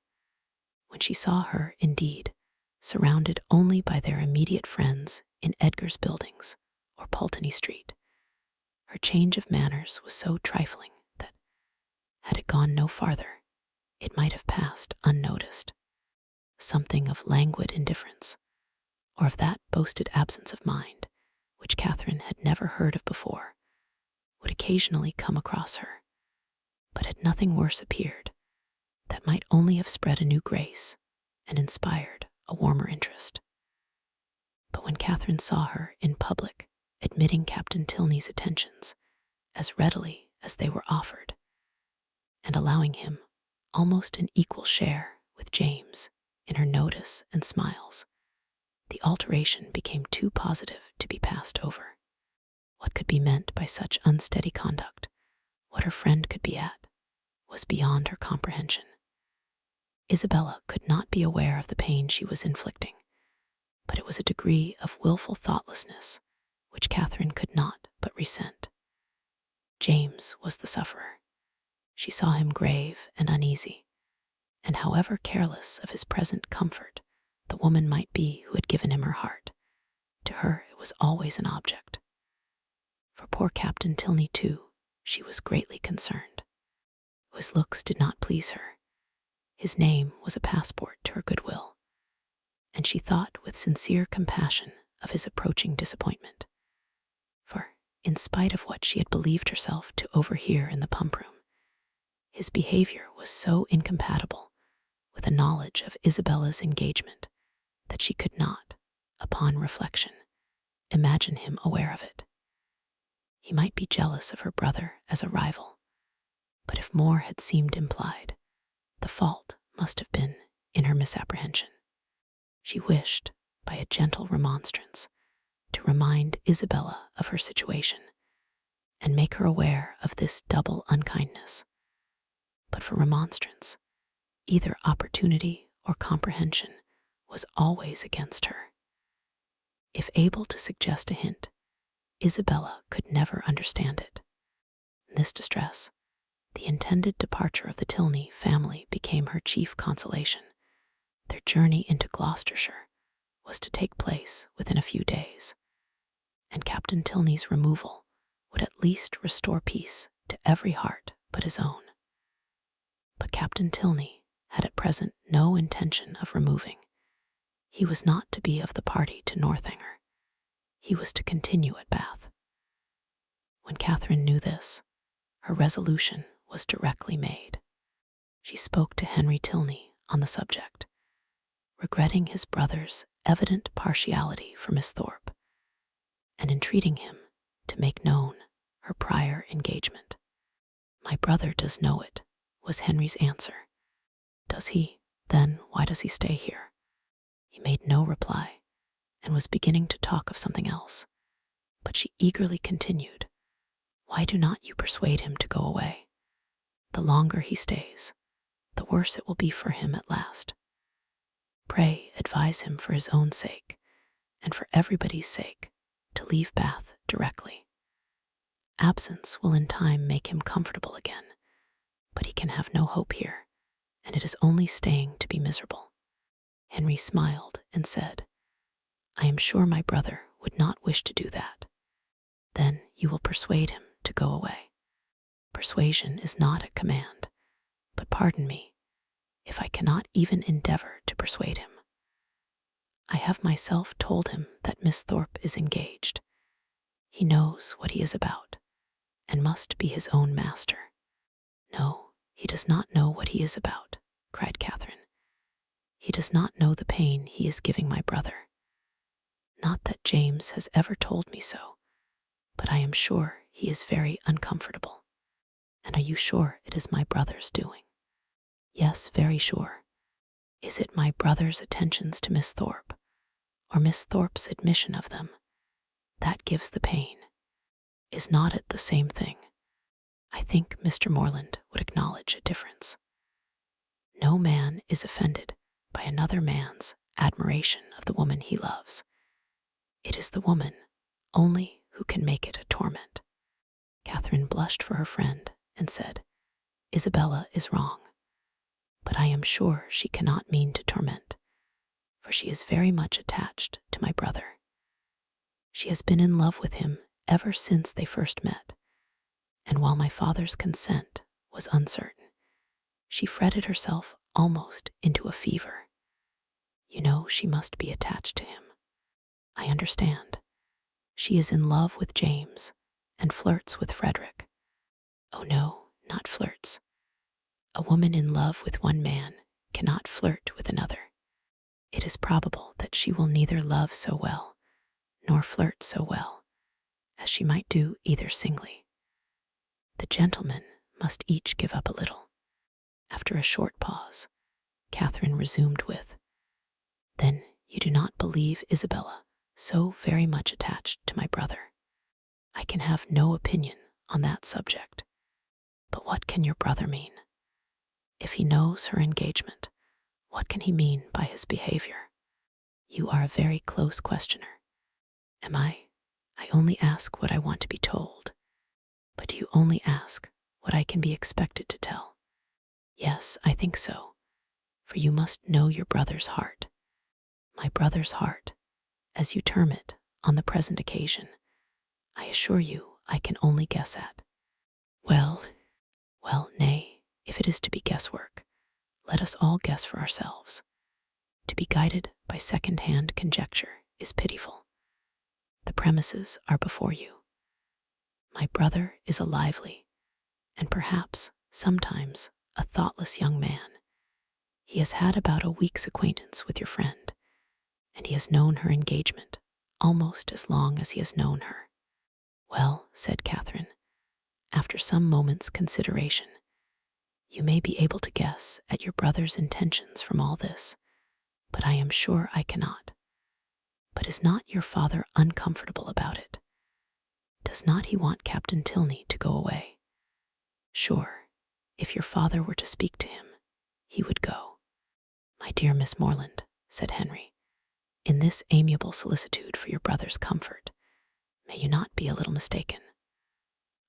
When she saw her, indeed, surrounded only by their immediate friends in Edgar's Buildings or Pulteney Street, her change of manners was so trifling that, had it gone no farther, it might have passed unnoticed. Something of languid indifference, or of that boasted absence of mind, which Catherine had never heard of before, would occasionally come across her, but had nothing worse appeared, that might only have spread a new grace and inspired a warmer interest. But when Catherine saw her in public admitting Captain Tilney's attentions as readily as they were offered, and allowing him almost an equal share with James in her notice and smiles, the alteration became too positive to be passed over. What could be meant by such unsteady conduct, what her friend could be at, was beyond her comprehension. Isabella could not be aware of the pain she was inflicting, but it was a degree of wilful thoughtlessness which Catherine could not but resent. James was the sufferer. She saw him grave and uneasy, and however careless of his present comfort the woman might be who had given him her heart, to her it was always an object. For poor Captain Tilney, too, she was greatly concerned. His looks did not please her. His name was a passport to her goodwill, and she thought with sincere compassion of his approaching disappointment. For, in spite of what she had believed herself to overhear in the pump room, his behavior was so incompatible with a knowledge of Isabella's engagement that she could not, upon reflection, imagine him aware of it. He might be jealous of her brother as a rival, but if more had seemed implied, the fault must have been in her misapprehension. She wished, by a gentle remonstrance, to remind Isabella of her situation and make her aware of this double unkindness. But for remonstrance, either opportunity or comprehension was always against her. If able to suggest a hint, Isabella could never understand it. In this distress, the intended departure of the Tilney family became her chief consolation. Their journey into Gloucestershire was to take place within a few days, and Captain Tilney's removal would at least restore peace to every heart but his own. But Captain Tilney had at present no intention of removing. He was not to be of the party to Northanger. He was to continue at Bath. When Catherine knew this, her resolution was directly made. She spoke to Henry Tilney on the subject, regretting his brother's evident partiality for Miss Thorpe, and entreating him to make known her prior engagement. "My brother does know it," was Henry's answer. "Does he? Then why does he stay here?" He made no reply, and was beginning to talk of something else, but she eagerly continued, "Why do not you persuade him to go away? The longer he stays, the worse it will be for him at last. Pray advise him for his own sake, and for everybody's sake, to leave Bath directly. Absence will in time make him comfortable again, but he can have no hope here, and it is only staying to be miserable." Henry smiled and said, "I am sure my brother would not wish to do that." "Then you will persuade him to go away." "Persuasion is not a command, but pardon me if I cannot even endeavor to persuade him. I have myself told him that Miss Thorpe is engaged. He knows what he is about, and must be his own master." "No, he does not know what he is about," cried Catherine. "He does not know the pain he is giving my brother. Not that James has ever told me so, but I am sure he is very uncomfortable." "And are you sure it is my brother's doing?" "Yes, very sure." "Is it my brother's attentions to Miss Thorpe, or Miss Thorpe's admission of them? That gives the pain. Is not it the same thing? I think Mr. Morland would acknowledge a difference. No man is offended by another man's admiration of the woman he loves. It is the woman only who can make it a torment." Catherine blushed for her friend and said, "Isabella is wrong, but I am sure she cannot mean to torment, for she is very much attached to my brother. She has been in love with him ever since they first met, and while my father's consent was uncertain, she fretted herself almost into a fever. You know she must be attached to him." "I understand. She is in love with James and flirts with Frederick." "Oh no, not flirts. A woman in love with one man cannot flirt with another. It is probable that she will neither love so well nor flirt so well as she might do either singly. The gentlemen must each give up a little." After a short pause, Catherine resumed with, "Then you do not believe Isabella so very much attached to my brother?" "I can have no opinion on that subject. But what can your brother mean? If he knows her engagement, what can he mean by his behavior? You are a very close questioner." "Am I? I only ask what I want to be told. But do you only ask what I can be expected to tell?" "Yes, I think so, for you must know your brother's heart." "My brother's heart, as you term it on the present occasion, I assure you I can only guess at." Well, nay, if it is to be guesswork, let us all guess for ourselves. To be guided by second-hand conjecture is pitiful. The premises are before you. My brother is a lively, and perhaps sometimes a thoughtless young man. He has had about a week's acquaintance with your friend, and he has known her engagement almost as long as he has known her." "Well," said Catherine, after some moments' consideration, "you may be able to guess at your brother's intentions from all this, but I am sure I cannot. But is not your father uncomfortable about it? Does not he want Captain Tilney to go away? Sure, if your father were to speak to him, he would go." "My dear Miss Morland," said Henry, "in this amiable solicitude for your brother's comfort, may you not be a little mistaken?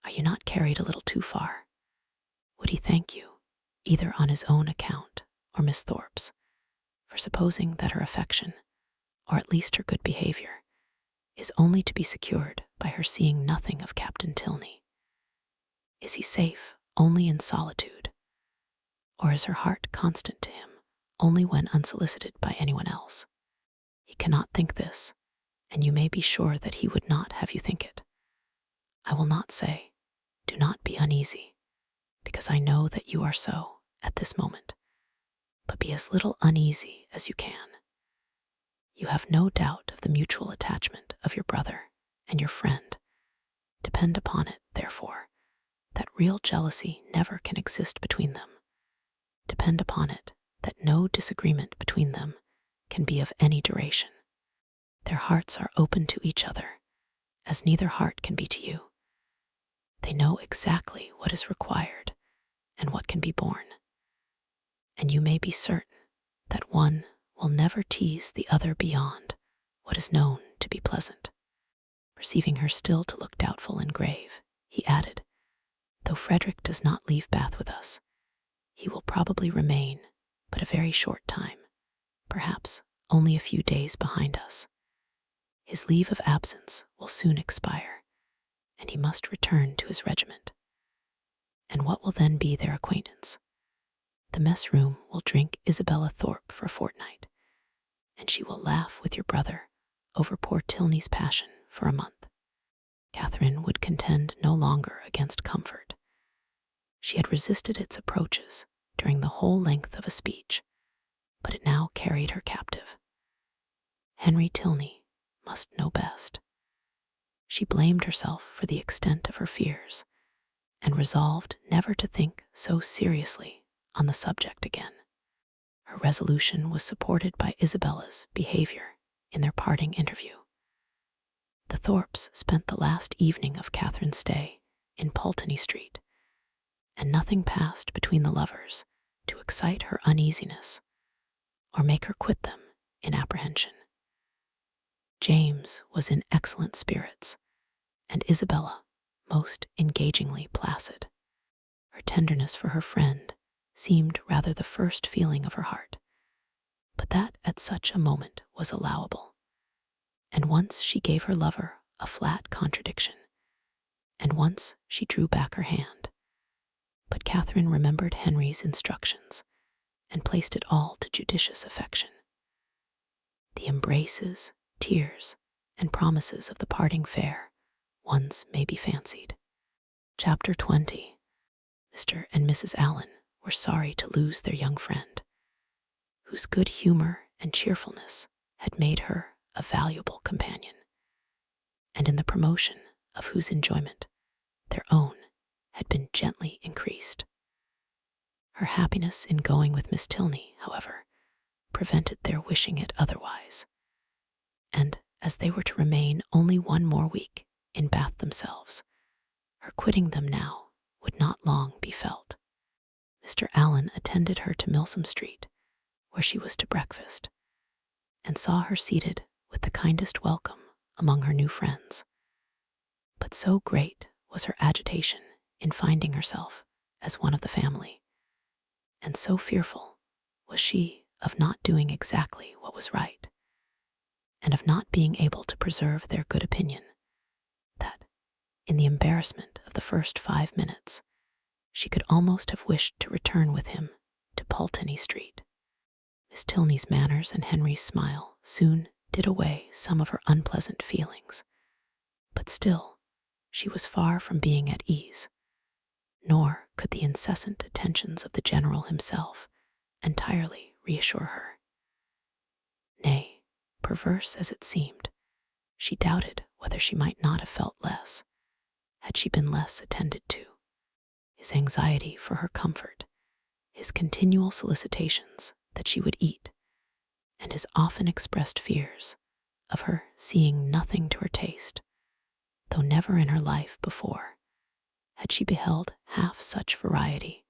Are you not carried a little too far? Would he thank you, either on his own account or Miss Thorpe's, for supposing that her affection, or at least her good behavior, is only to be secured by her seeing nothing of Captain Tilney? Is he safe only in solitude, or is her heart constant to him only when unsolicited by anyone else? He cannot think this, and you may be sure that he would not have you think it. I will not say, do not be uneasy, because I know that you are so at this moment, but be as little uneasy as you can. You have no doubt of the mutual attachment of your brother and your friend. Depend upon it, therefore, that real jealousy never can exist between them. Depend upon it that no disagreement between them can be of any duration. Their hearts are open to each other, as neither heart can be to you. They know exactly what is required and what can be borne, and you may be certain that one will never tease the other beyond what is known to be pleasant. Perceiving her still to look doubtful and grave, he added, though Frederick does not leave Bath with us, he will probably remain but a very short time, perhaps only a few days behind us. His leave of absence will soon expire, and he must return to his regiment. And what will then be their acquaintance? The mess room will drink Isabella Thorpe for a fortnight, and she will laugh with your brother over poor Tilney's passion for a month. Catherine would contend no longer against comfort. She had resisted its approaches during the whole length of a speech, but it now carried her captive. Henry Tilney must know best. She blamed herself for the extent of her fears, and resolved never to think so seriously on the subject again. Her resolution was supported by Isabella's behavior in their parting interview. The Thorpes spent the last evening of Catherine's stay in Pulteney Street, and nothing passed between the lovers to excite her uneasiness or make her quit them in apprehension. James was in excellent spirits, and Isabella most engagingly placid. Her tenderness for her friend seemed rather the first feeling of her heart, but that at such a moment was allowable. And once she gave her lover a flat contradiction, and once she drew back her hand. But Catherine remembered Henry's instructions and placed it all to judicious affection. The embraces, tears, and promises of the parting fair once may be fancied. Chapter 20. Mr. and Mrs. Allen were sorry to lose their young friend, whose good humor and cheerfulness had made her a valuable companion, and in the promotion of whose enjoyment their own had been gently increased. Her happiness in going with Miss Tilney, however, prevented their wishing it otherwise, and as they were to remain only one more week in Bath themselves, her quitting them now would not long be felt. Mr. Allen attended her to Milsom Street, where she was to breakfast, and saw her seated with the kindest welcome among her new friends. But so great was her agitation in finding herself as one of the family, and so fearful was she of not doing exactly what was right, and of not being able to preserve their good opinion, that, in the embarrassment of the first 5 minutes, she could almost have wished to return with him to Pulteney Street. Miss Tilney's manners and Henry's smile soon did away some of her unpleasant feelings, but still she was far from being at ease, nor could the incessant attentions of the general himself entirely reassure her. Nay, perverse as it seemed, she doubted whether she might not have felt less, had she been less attended to. His anxiety for her comfort, his continual solicitations that she would eat, and his often expressed fears of her seeing nothing to her taste, though never in her life before had she beheld half such variety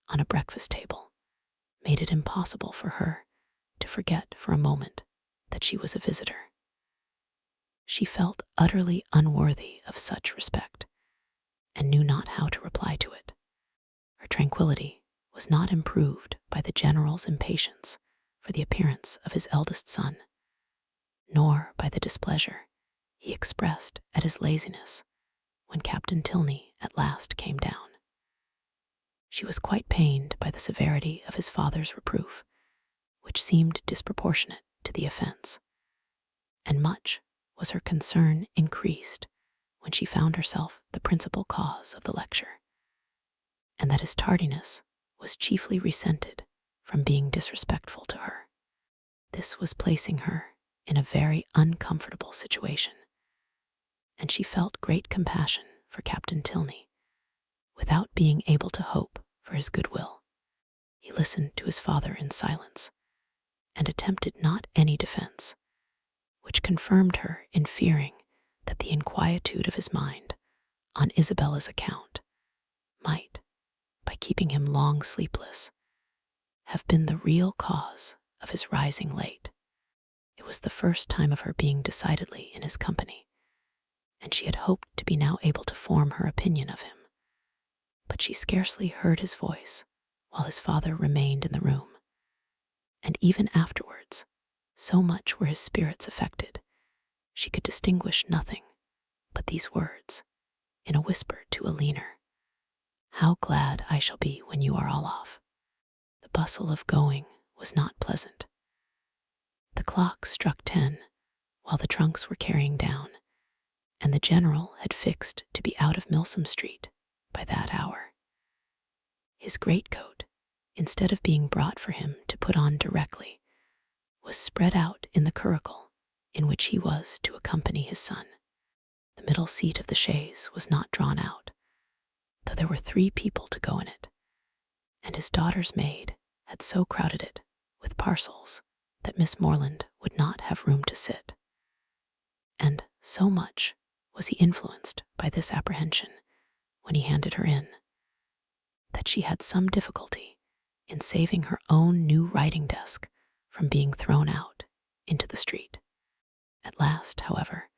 on a breakfast table, made it impossible for her to forget for a moment that she was a visitor. She felt utterly unworthy of such respect, and knew not how to reply to it. Her tranquillity was not improved by the general's impatience for the appearance of his eldest son, nor by the displeasure he expressed at his laziness when Captain Tilney at last came down. She was quite pained by the severity of his father's reproof, which seemed disproportionate to the offense, and much was her concern increased when she found herself the principal cause of the lecture, and that his tardiness was chiefly resented from being disrespectful to her. This was placing her in a very uncomfortable situation, and she felt great compassion for Captain Tilney, without being able to hope for his goodwill. He listened to his father in silence, and attempted not any defense, which confirmed her in fearing that the inquietude of his mind on Isabella's account might, by keeping him long sleepless, have been the real cause of his rising late. It was the first time of her being decidedly in his company, and she had hoped to be now able to form her opinion of him. But she scarcely heard his voice while his father remained in the room, and even afterwards, so much were his spirits affected, she could distinguish nothing but these words, in a whisper to Aline: "How glad I shall be when you are all off." The bustle of going was not pleasant. The clock struck 10 while the trunks were carrying down, and the general had fixed to be out of Milsom Street by that hour. His greatcoat, instead of being brought for him to put on directly, was spread out in the curricle in which he was to accompany his son. The middle seat of the chaise was not drawn out, though there were 3 people to go in it, and his daughter's maid had so crowded it with parcels that Miss Morland would not have room to sit. And so much was he influenced by this apprehension when he handed her in, that she had some difficulty in saving her own new writing desk from being thrown out into the street. At last, however,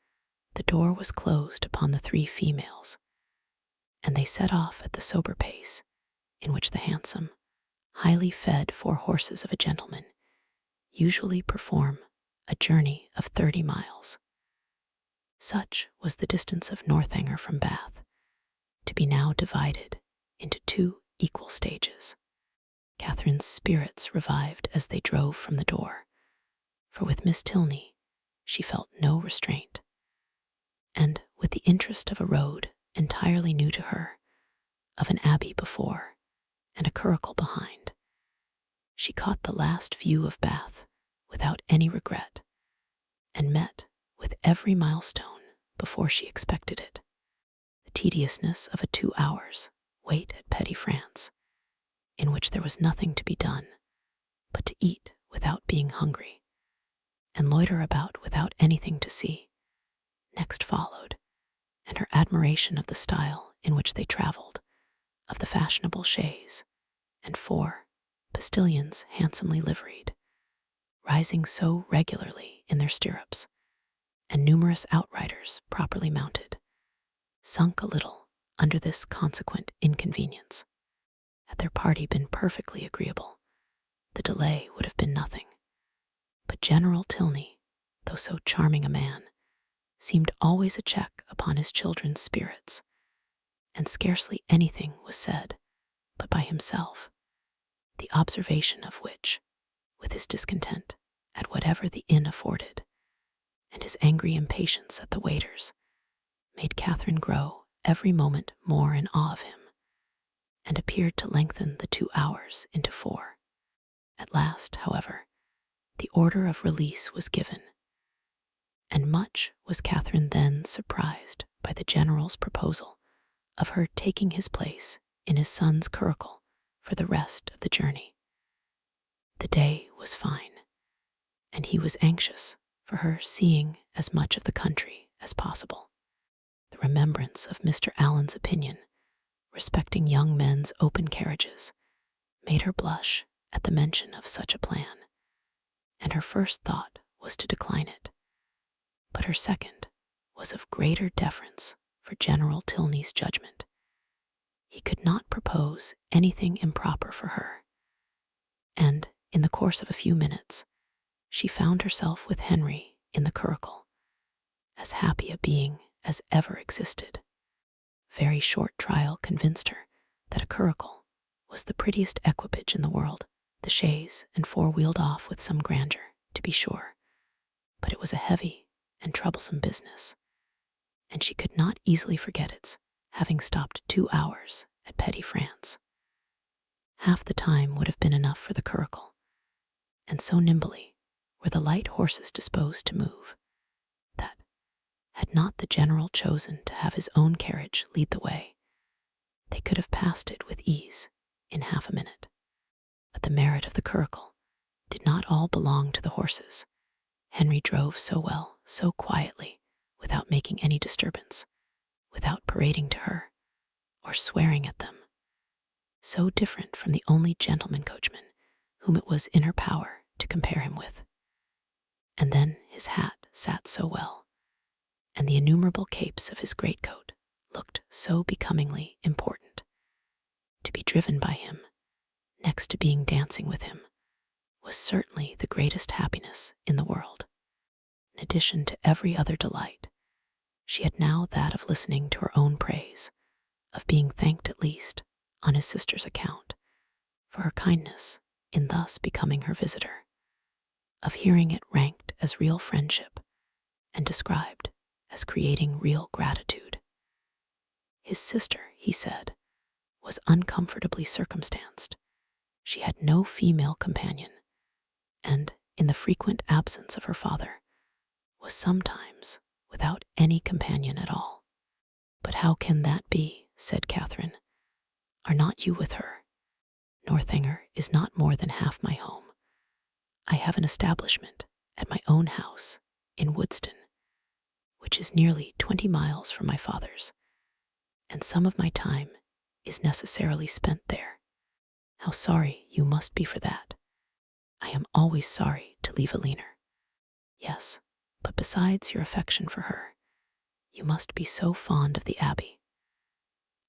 the door was closed upon the 3 females, and they set off at the sober pace in which the handsome, highly fed 4 horses of a gentleman usually perform a journey of 30 miles. Such was the distance of Northanger from Bath, to be now divided into 2 equal stages. Catherine's spirits revived as they drove from the door, for with Miss Tilney she felt no restraint, and with the interest of a road entirely new to her, of an abbey before and a curricle behind, she caught the last view of Bath without any regret, and met with every milestone before she expected it. The tediousness of a 2 hours' wait at Petty France, in which there was nothing to be done but to eat without being hungry, and loiter about without anything to see, next followed, and her admiration of the style in which they travelled, of the fashionable chaise, and 4 postilions handsomely liveried, rising so regularly in their stirrups, and numerous outriders properly mounted, sunk a little under this consequent inconvenience. Had their party been perfectly agreeable, the delay would have been nothing. But General Tilney, though so charming a man, seemed always a check upon his children's spirits, and scarcely anything was said but by himself, the observation of which, with his discontent at whatever the inn afforded, and his angry impatience at the waiters, made Catherine grow every moment more in awe of him, and appeared to lengthen the 2 hours into 4. At last, however, the order of release was given, and much was Catherine then surprised by the general's proposal of her taking his place in his son's curricle for the rest of the journey. The day was fine, and he was anxious for her seeing as much of the country as possible. The remembrance of Mr. Allen's opinion respecting young men's open carriages made her blush at the mention of such a plan, and her first thought was to decline it. But her second was of greater deference for General Tilney's judgment. He could not propose anything improper for her, and in the course of a few minutes she found herself with Henry in the curricle, as happy a being as ever existed. Very short trial convinced her that a curricle was the prettiest equipage in the world, the chaise and four wheeled off with some grandeur, to be sure, but it was a heavy and troublesome business, and she could not easily forget its having stopped 2 hours at Petty France. Half the time would have been enough for the curricle, and so nimbly were the light horses disposed to move, that, had not the general chosen to have his own carriage lead the way, they could have passed it with ease in half a minute. But the merit of the curricle did not all belong to the horses. Henry drove so well, so quietly, without making any disturbance, without parading to her, or swearing at them, so different from the only gentleman coachman whom it was in her power to compare him with. And then his hat sat so well, and the innumerable capes of his greatcoat looked so becomingly important. To be driven by him, next to being dancing with him, was certainly the greatest happiness in the world. In addition to every other delight, she had now that of listening to her own praise, of being thanked at least, on his sister's account, for her kindness in thus becoming her visitor, of hearing it ranked as real friendship and described as creating real gratitude. His sister, he said, was uncomfortably circumstanced. She had no female companion, and, in the frequent absence of her father, was sometimes without any companion at all. "But how can that be?" said Catherine. "Are not you with her? Northanger is not more than half my home. I have an establishment at my own house in Woodston, which is nearly 20 miles from my father's, and some of my time is necessarily spent there. How sorry you must be for that. I am always sorry to leave Alina. Yes, but besides your affection for her, you must be so fond of the Abbey.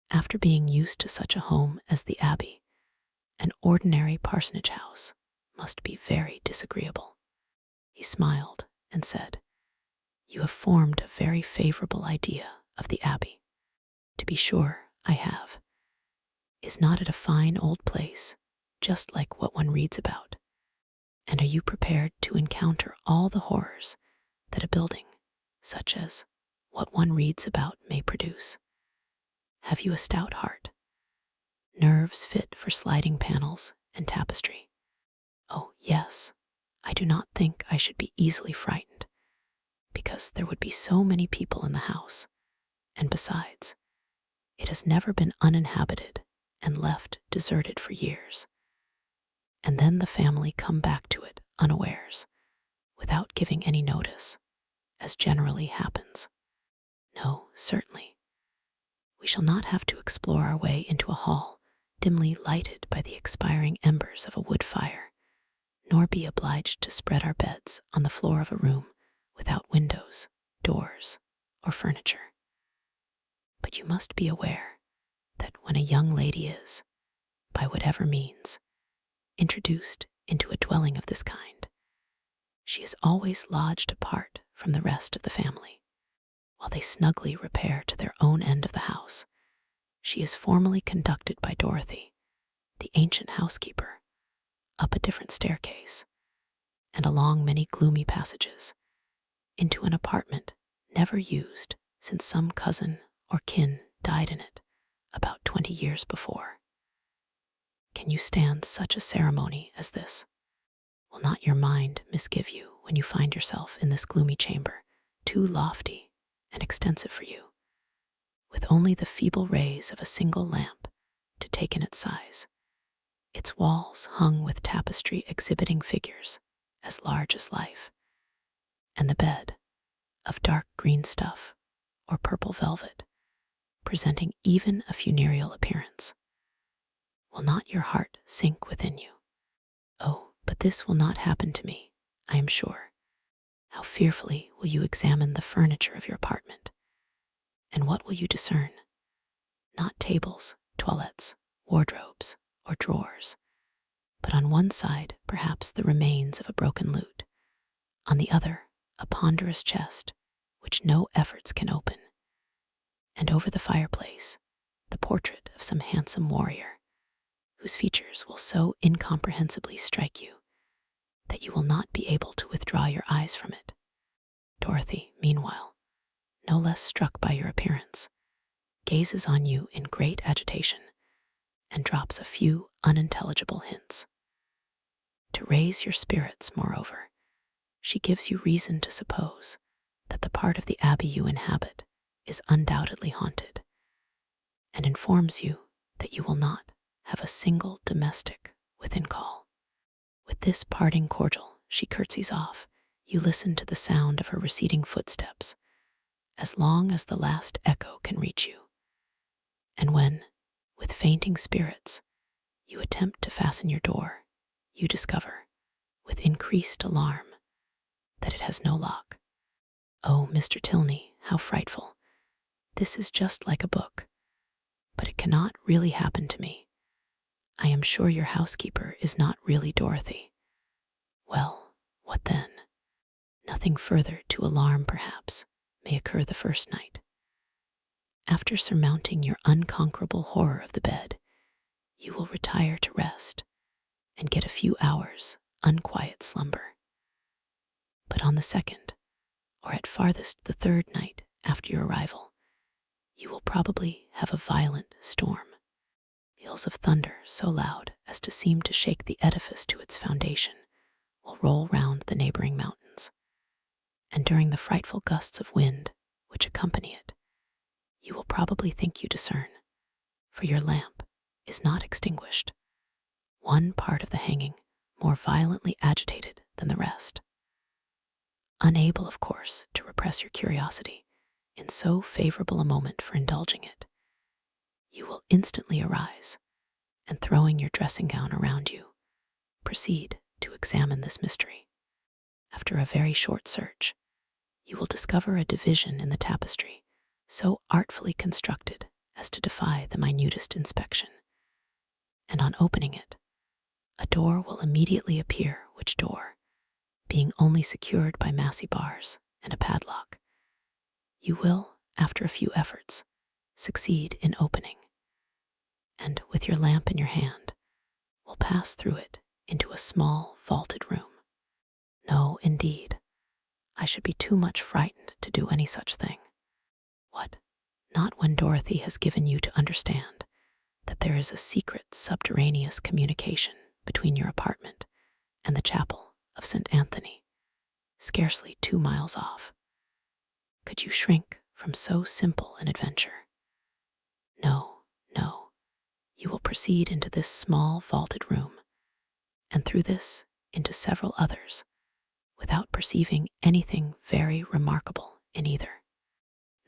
After being used to such a home as the Abbey, an ordinary parsonage house must be very disagreeable." He smiled and said, "You have formed a very favorable idea of the Abbey." "To be sure, I have. Is not it a fine old place, just like what one reads about? And are you prepared to encounter all the horrors that a building, such as what one reads about, may produce? Have you a stout heart? Nerves fit for sliding panels and tapestry?" "Oh, yes. I do not think I should be easily frightened, because there would be so many people in the house, and besides, it has never been uninhabited and left deserted for years. And then the family come back to it unawares, without giving any notice, as generally happens. No, certainly. We shall not have to explore our way into a hall dimly lighted by the expiring embers of a wood fire, nor be obliged to spread our beds on the floor of a room without windows, doors, or furniture. But you must be aware that when a young lady is, by whatever means, introduced into a dwelling of this kind, she is always lodged apart from the rest of the family. While they snugly repair to their own end of the house, she is formally conducted by Dorothy, the ancient housekeeper, up a different staircase, and along many gloomy passages, into an apartment never used since some cousin or kin died in it about 20 years before. Can you stand such a ceremony as this? Will not your mind misgive you when you find yourself in this gloomy chamber, too lofty and extensive for you, with only the feeble rays of a single lamp to take in its size, its walls hung with tapestry exhibiting figures as large as life, and the bed, of dark green stuff or purple velvet, presenting even a funereal appearance? Will not your heart sink within you? Oh, but this will not happen to me, I am sure. How fearfully will you examine the furniture of your apartment, and what will you discern? Not tables, toilettes, wardrobes, or drawers, but on one side perhaps the remains of a broken lute, on the other a ponderous chest which no efforts can open, and over the fireplace, the portrait of some handsome warrior whose features will so incomprehensibly strike you that you will not be able to withdraw your eyes from it. Dorothy, meanwhile, no less struck by your appearance, gazes on you in great agitation and drops a few unintelligible hints. To raise your spirits, moreover, she gives you reason to suppose that the part of the abbey you inhabit is undoubtedly haunted, and informs you that you will not have a single domestic within call. With this parting cordial, she curtsies off. You listen to the sound of her receding footsteps as long as the last echo can reach you. And when, with fainting spirits, you attempt to fasten your door, you discover, with increased alarm, that it has no lock. Oh, Mr. Tilney, how frightful. This is just like a book, but it cannot really happen to me. I am sure your housekeeper is not really Dorothy. Well, what then? Nothing further to alarm, perhaps, may occur the first night. After surmounting your unconquerable horror of the bed, you will retire to rest and get a few hours' unquiet slumber. But on the second, or at farthest the third night after your arrival, you will probably have a violent storm. Peals of thunder so loud as to seem to shake the edifice to its foundation will roll round the neighboring mountains, and during the frightful gusts of wind which accompany it, you will probably think you discern, for your lamp is not extinguished, one part of the hanging more violently agitated than the rest. Unable, of course, to repress your curiosity in so favorable a moment for indulging it, you will instantly arise, and throwing your dressing gown around you, proceed to examine this mystery. After a very short search, you will discover a division in the tapestry so artfully constructed as to defy the minutest inspection, and on opening it, a door will immediately appear, which door, being only secured by massy bars and a padlock, you will, after a few efforts, succeed in opening, and with your lamp in your hand, will pass through it into a small vaulted room. No, indeed, I should be too much frightened to do any such thing. What? Not when Dorothy has given you to understand that there is a secret subterraneous communication between your apartment and the chapel of St. Anthony, scarcely 2 miles off. Could you shrink from so simple an adventure? No, no. You will proceed into this small vaulted room, and through this into several others, without perceiving anything very remarkable in either.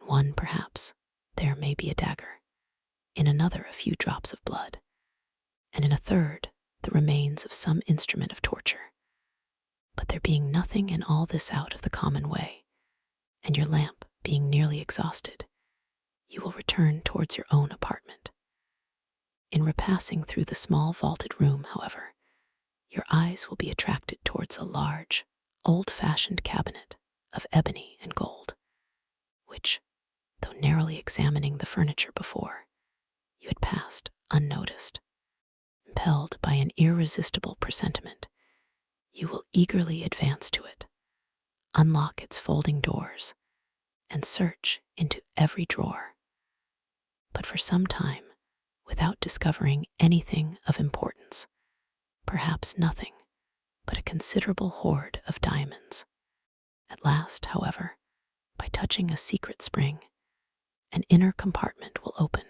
In one, perhaps, there may be a dagger, in another a few drops of blood, and in a third the remains of some instrument of torture. But there being nothing in all this out of the common way, and your lamp being nearly exhausted, you will return towards your own apartment. In repassing through the small vaulted room, however, your eyes will be attracted towards a large, old-fashioned cabinet of ebony and gold, which, though narrowly examining the furniture before, you had passed unnoticed. Impelled by an irresistible presentiment, you will eagerly advance to it, unlock its folding doors, and search into every drawer. But for some time, without discovering anything of importance, perhaps nothing but a considerable hoard of diamonds. At last, however, by touching a secret spring, an inner compartment will open.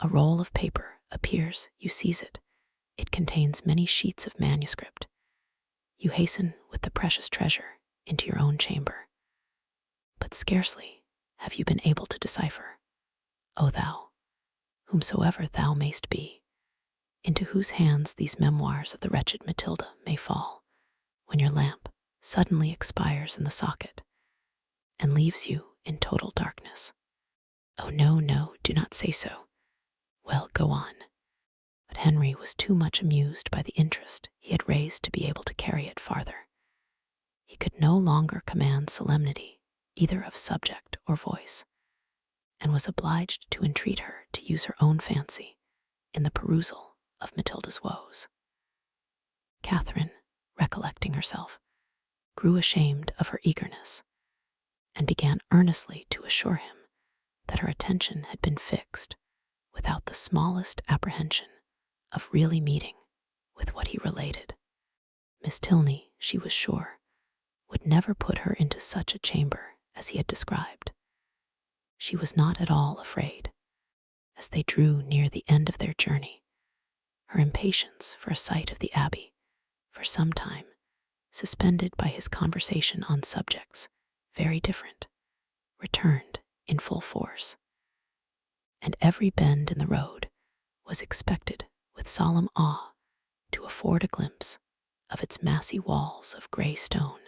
A roll of paper appears, you seize it. It contains many sheets of manuscript. You hasten with the precious treasure into your own chamber. But scarcely have you been able to decipher, O thou, whomsoever thou mayst be, into whose hands these memoirs of the wretched Matilda may fall, when your lamp suddenly expires in the socket and leaves you in total darkness. Oh, no, no, do not say so. Well, go on. But Henry was too much amused by the interest he had raised to be able to carry it farther. He could no longer command solemnity, either of subject or voice, and was obliged to entreat her to use her own fancy in the perusal of Matilda's woes. Catherine, recollecting herself, grew ashamed of her eagerness, and began earnestly to assure him that her attention had been fixed without the smallest apprehension of really meeting with what he related. Miss Tilney, she was sure, would never put her into such a chamber as he had described. She was not at all afraid. As they drew near the end of their journey, her impatience for a sight of the Abbey, for some time suspended by his conversation on subjects very different, returned in full force, and every bend in the road was expected with solemn awe to afford a glimpse of its massy walls of grey stone,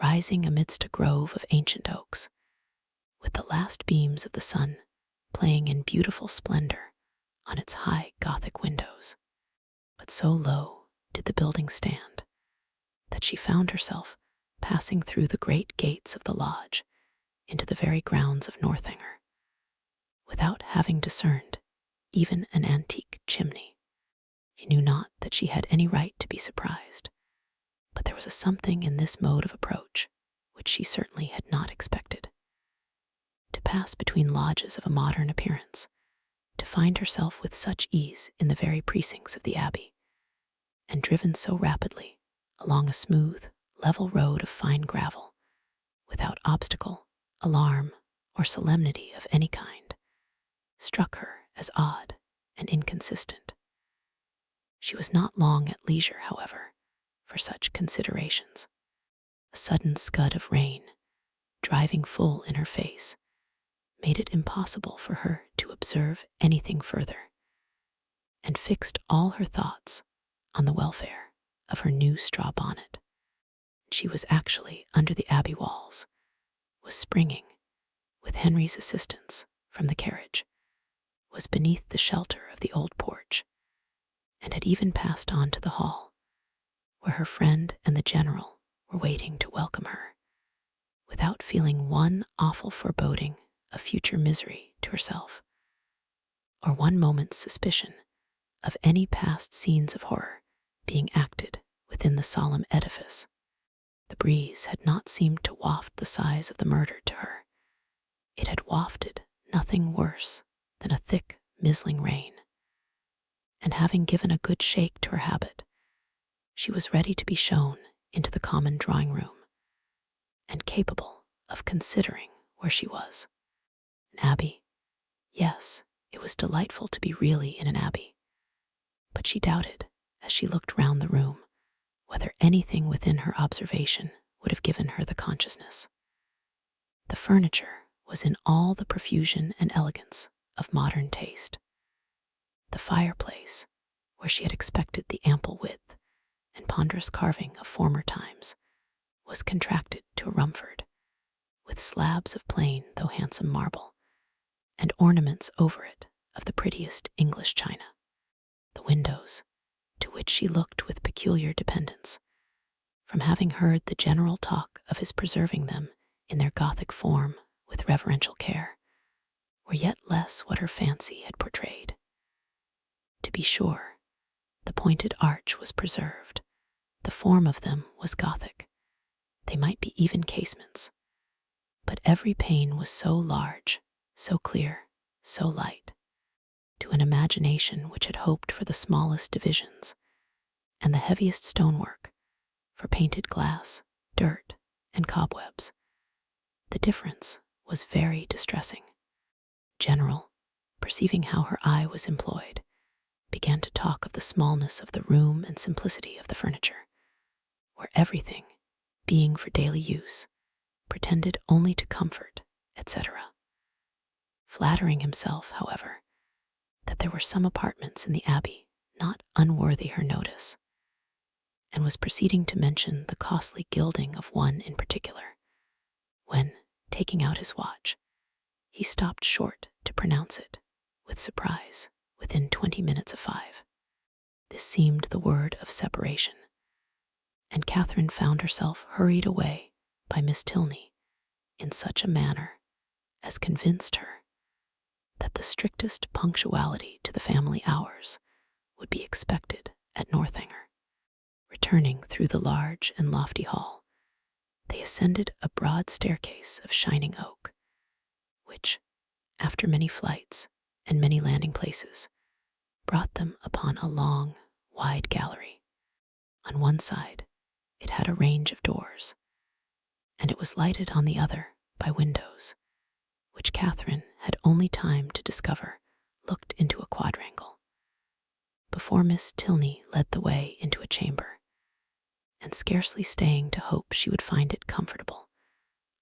rising amidst a grove of ancient oaks, with the last beams of the sun playing in beautiful splendor on its high Gothic windows. But so low did the building stand that she found herself passing through the great gates of the lodge into the very grounds of Northanger, without having discerned even an antique chimney. She knew not that she had any right to be surprised, but there was a something in this mode of approach which she certainly had not expected. To pass between lodges of a modern appearance, to find herself with such ease in the very precincts of the Abbey, and driven so rapidly along a smooth, level road of fine gravel, without obstacle, alarm, or solemnity of any kind, struck her as odd and inconsistent. She was not long at leisure, however, for such considerations. A sudden scud of rain, driving full in her face, made it impossible for her to observe anything further, and fixed all her thoughts on the welfare of her new straw bonnet. She was actually under the Abbey walls, was springing, with Henry's assistance, from the carriage, was beneath the shelter of the old porch, and had even passed on to the hall, where her friend and the general were waiting to welcome her, without feeling one awful foreboding of future misery to herself, or one moment's suspicion of any past scenes of horror being acted within the solemn edifice. The breeze had not seemed to waft the sighs of the murdered to her. It had wafted nothing worse than a thick, mizzling rain, and having given a good shake to her habit, she was ready to be shown into the common drawing-room, and capable of considering where she was. An abbey? Yes, it was delightful to be really in an abbey, but she doubted, as she looked round the room, whether anything within her observation would have given her the consciousness. The furniture was in all the profusion and elegance of modern taste. The fireplace, where she had expected the ample width and ponderous carving of former times, was contracted to a Rumford, with slabs of plain though handsome marble, and ornaments over it of the prettiest English china. The windows, to which she looked with peculiar dependence, from having heard the general talk of his preserving them in their Gothic form with reverential care, were yet less what her fancy had portrayed. To be sure, the pointed arch was preserved, the form of them was Gothic, they might be even casements, but every pane was so large, so clear, so light, to an imagination which had hoped for the smallest divisions, and the heaviest stonework, for painted glass, dirt, and cobwebs. The difference was very distressing. General, perceiving how her eye was employed, began to talk of the smallness of the room and simplicity of the furniture, where everything, being for daily use, pretended only to comfort, etc., flattering himself, however, that there were some apartments in the Abbey not unworthy her notice, and was proceeding to mention the costly gilding of one in particular, when, taking out his watch, he stopped short to pronounce it, with surprise, within 20 minutes of 5. This seemed the word of separation, and Catherine found herself hurried away by Miss Tilney in such a manner as convinced her that the strictest punctuality to the family hours would be expected at Northanger. Returning through the large and lofty hall, they ascended a broad staircase of shining oak, which, after many flights and many landing places, brought them upon a long, wide gallery. On one side, it had a range of doors, and it was lighted on the other by windows, which Catherine had only time to discover looked into a quadrangle. Before Miss Tilney led the way into a chamber, and scarcely staying to hope she would find it comfortable,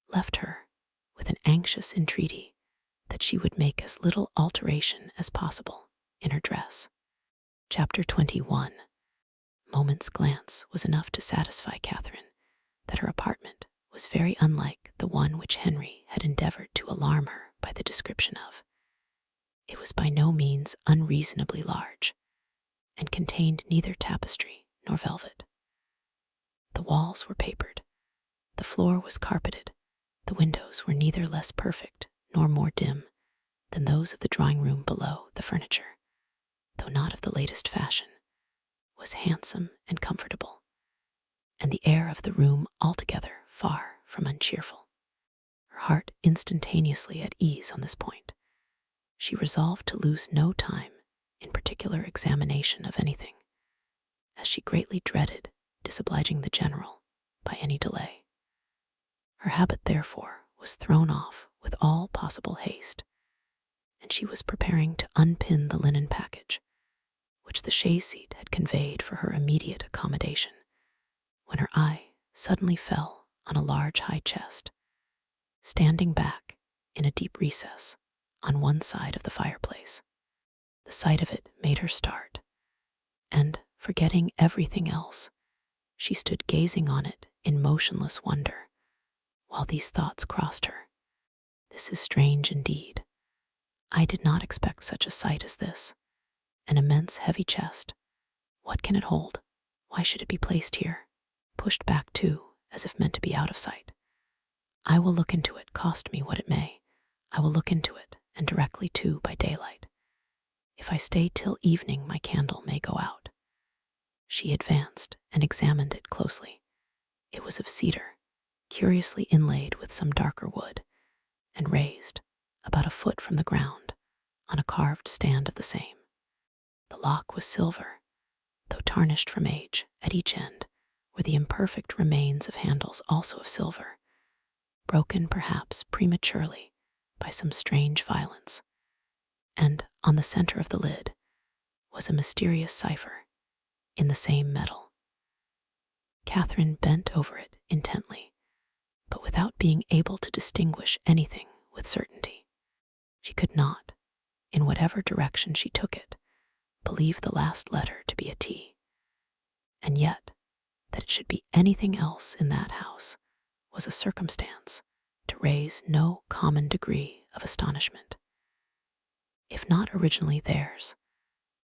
left her with an anxious entreaty that she would make as little alteration as possible in her dress. Chapter 21. Moment's glance was enough to satisfy Catherine that her apartment was very unlike the one which Henry had endeavored to alarm her by the description of. It was by no means unreasonably large, and contained neither tapestry nor velvet. The walls were papered, the floor was carpeted, the windows were neither less perfect nor more dim than those of the drawing-room below. The furniture, though not of the latest fashion, was handsome and comfortable, and the air of the room altogether far from uncheerful. Her heart instantaneously at ease on this point, she resolved to lose no time in particular examination of anything, as she greatly dreaded disobliging the general by any delay. Her habit, therefore, was thrown off with all possible haste, and she was preparing to unpin the linen package which the chaise seat had conveyed for her immediate accommodation, when her eye suddenly fell on a large high chest, standing back in a deep recess on one side of the fireplace. The sight of it made her start, and, forgetting everything else, she stood gazing on it in motionless wonder, while these thoughts crossed her. This is strange indeed. I did not expect such a sight as this. An immense heavy chest. What can it hold? Why should it be placed here? Pushed back too, as if meant to be out of sight. I will look into it, cost me what it may. I will look into it, and directly too by daylight. If I stay till evening, my candle may go out. She advanced and examined it closely. It was of cedar, curiously inlaid with some darker wood, and raised, about a foot from the ground, on a carved stand of the same. The lock was silver, though tarnished from age. At each end were the imperfect remains of handles also of silver, broken perhaps prematurely by some strange violence, and on the center of the lid was a mysterious cipher in the same metal. Catherine bent over it intently, but without being able to distinguish anything with certainty. She could not, in whatever direction she took it, believe the last letter to be a T, and yet that it should be anything else in that house was a circumstance to raise no common degree of astonishment. If not originally theirs,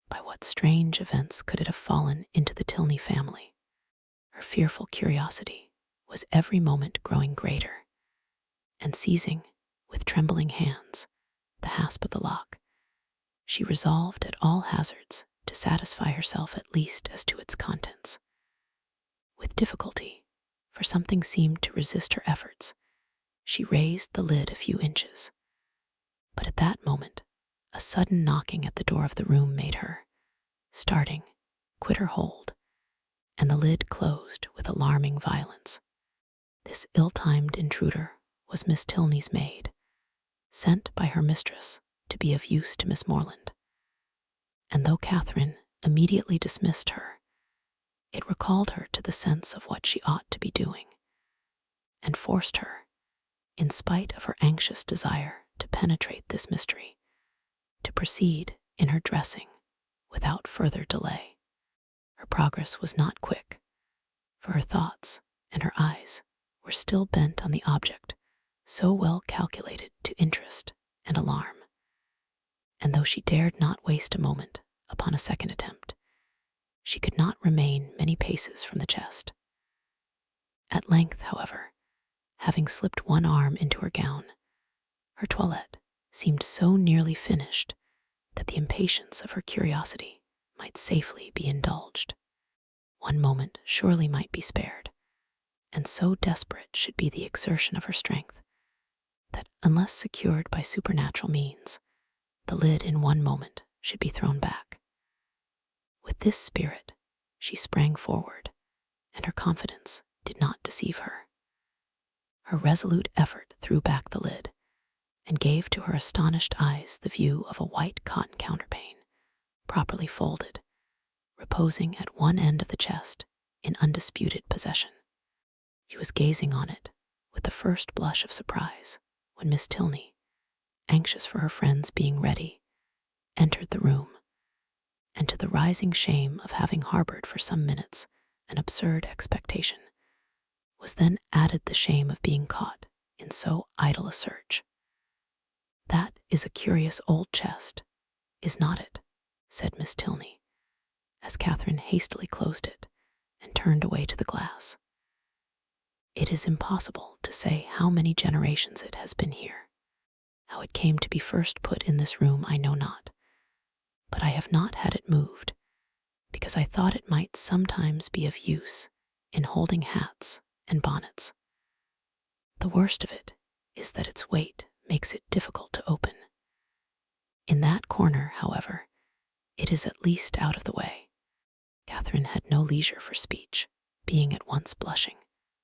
by what strange events could it have fallen into the Tilney family? Her fearful curiosity was every moment growing greater, and seizing, with trembling hands, the hasp of the lock, she resolved at all hazards to satisfy herself at least as to its contents. With difficulty, for something seemed to resist her efforts, she raised the lid a few inches. But at that moment, a sudden knocking at the door of the room made her, starting, quit her hold, and the lid closed with alarming violence. This ill-timed intruder was Miss Tilney's maid, sent by her mistress to be of use to Miss Morland, and though Catherine immediately dismissed her, it recalled her to the sense of what she ought to be doing, and forced her, in spite of her anxious desire to penetrate this mystery, to proceed in her dressing without further delay. Her progress was not quick, for her thoughts and her eyes were still bent on the object so well calculated to interest and alarm, and though she dared not waste a moment upon a second attempt, she could not remain many paces from the chest. At length, however, having slipped one arm into her gown, her toilette seemed so nearly finished that the impatience of her curiosity might safely be indulged. One moment surely might be spared, and so desperate should be the exertion of her strength that, unless secured by supernatural means, the lid in one moment should be thrown back. With this spirit, she sprang forward, and her confidence did not deceive her. Her resolute effort threw back the lid and gave to her astonished eyes the view of a white cotton counterpane, properly folded, reposing at one end of the chest in undisputed possession. She was gazing on it with the first blush of surprise when Miss Tilney, anxious for her friends being ready, entered the room, and to the rising shame of having harbored for some minutes an absurd expectation, was then added the shame of being caught in so idle a search. "That is a curious old chest, is not it?" said Miss Tilney, as Catherine hastily closed it and turned away to the glass. "It is impossible to say how many generations it has been here. How it came to be first put in this room I know not, but I have not had it moved, because I thought it might sometimes be of use in holding hats and bonnets. The worst of it is that its weight makes it difficult to open. In that corner, however, it is at least out of the way." Catherine had no leisure for speech, being at once blushing,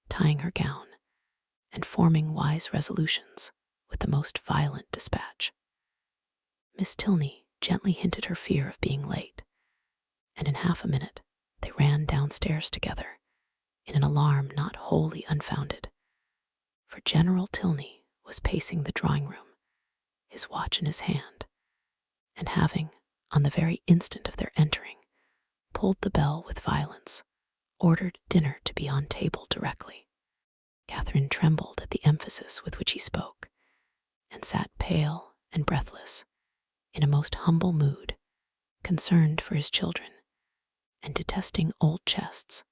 tying her gown, and forming wise resolutions with the most violent dispatch. Miss Tilney gently hinted her fear of being late, and in half a minute they ran downstairs together, in an alarm not wholly unfounded, for General Tilney was pacing the drawing-room, his watch in his hand, and having, on the very instant of their entering, pulled the bell with violence, ordered dinner to be on table directly. Catherine trembled at the emphasis with which he spoke, and sat pale and breathless, in a most humble mood, concerned for his children, and detesting old chests.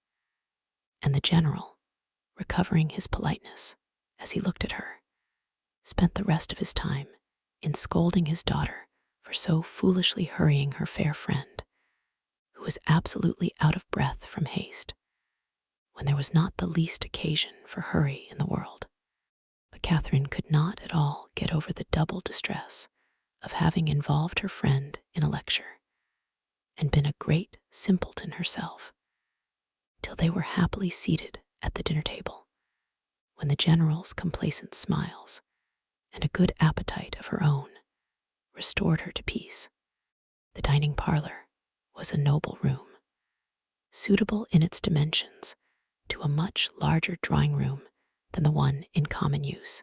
And the general, recovering his politeness as he looked at her, spent the rest of his time in scolding his daughter for so foolishly hurrying her fair friend, who was absolutely out of breath from haste, when there was not the least occasion for hurry in the world. But Catherine could not at all get over the double distress of having involved her friend in a lecture, and been a great simpleton herself, till they were happily seated at the dinner table, when the general's complacent smiles and a good appetite of her own restored her to peace. The dining parlor was a noble room, suitable in its dimensions to a much larger drawing-room than the one in common use,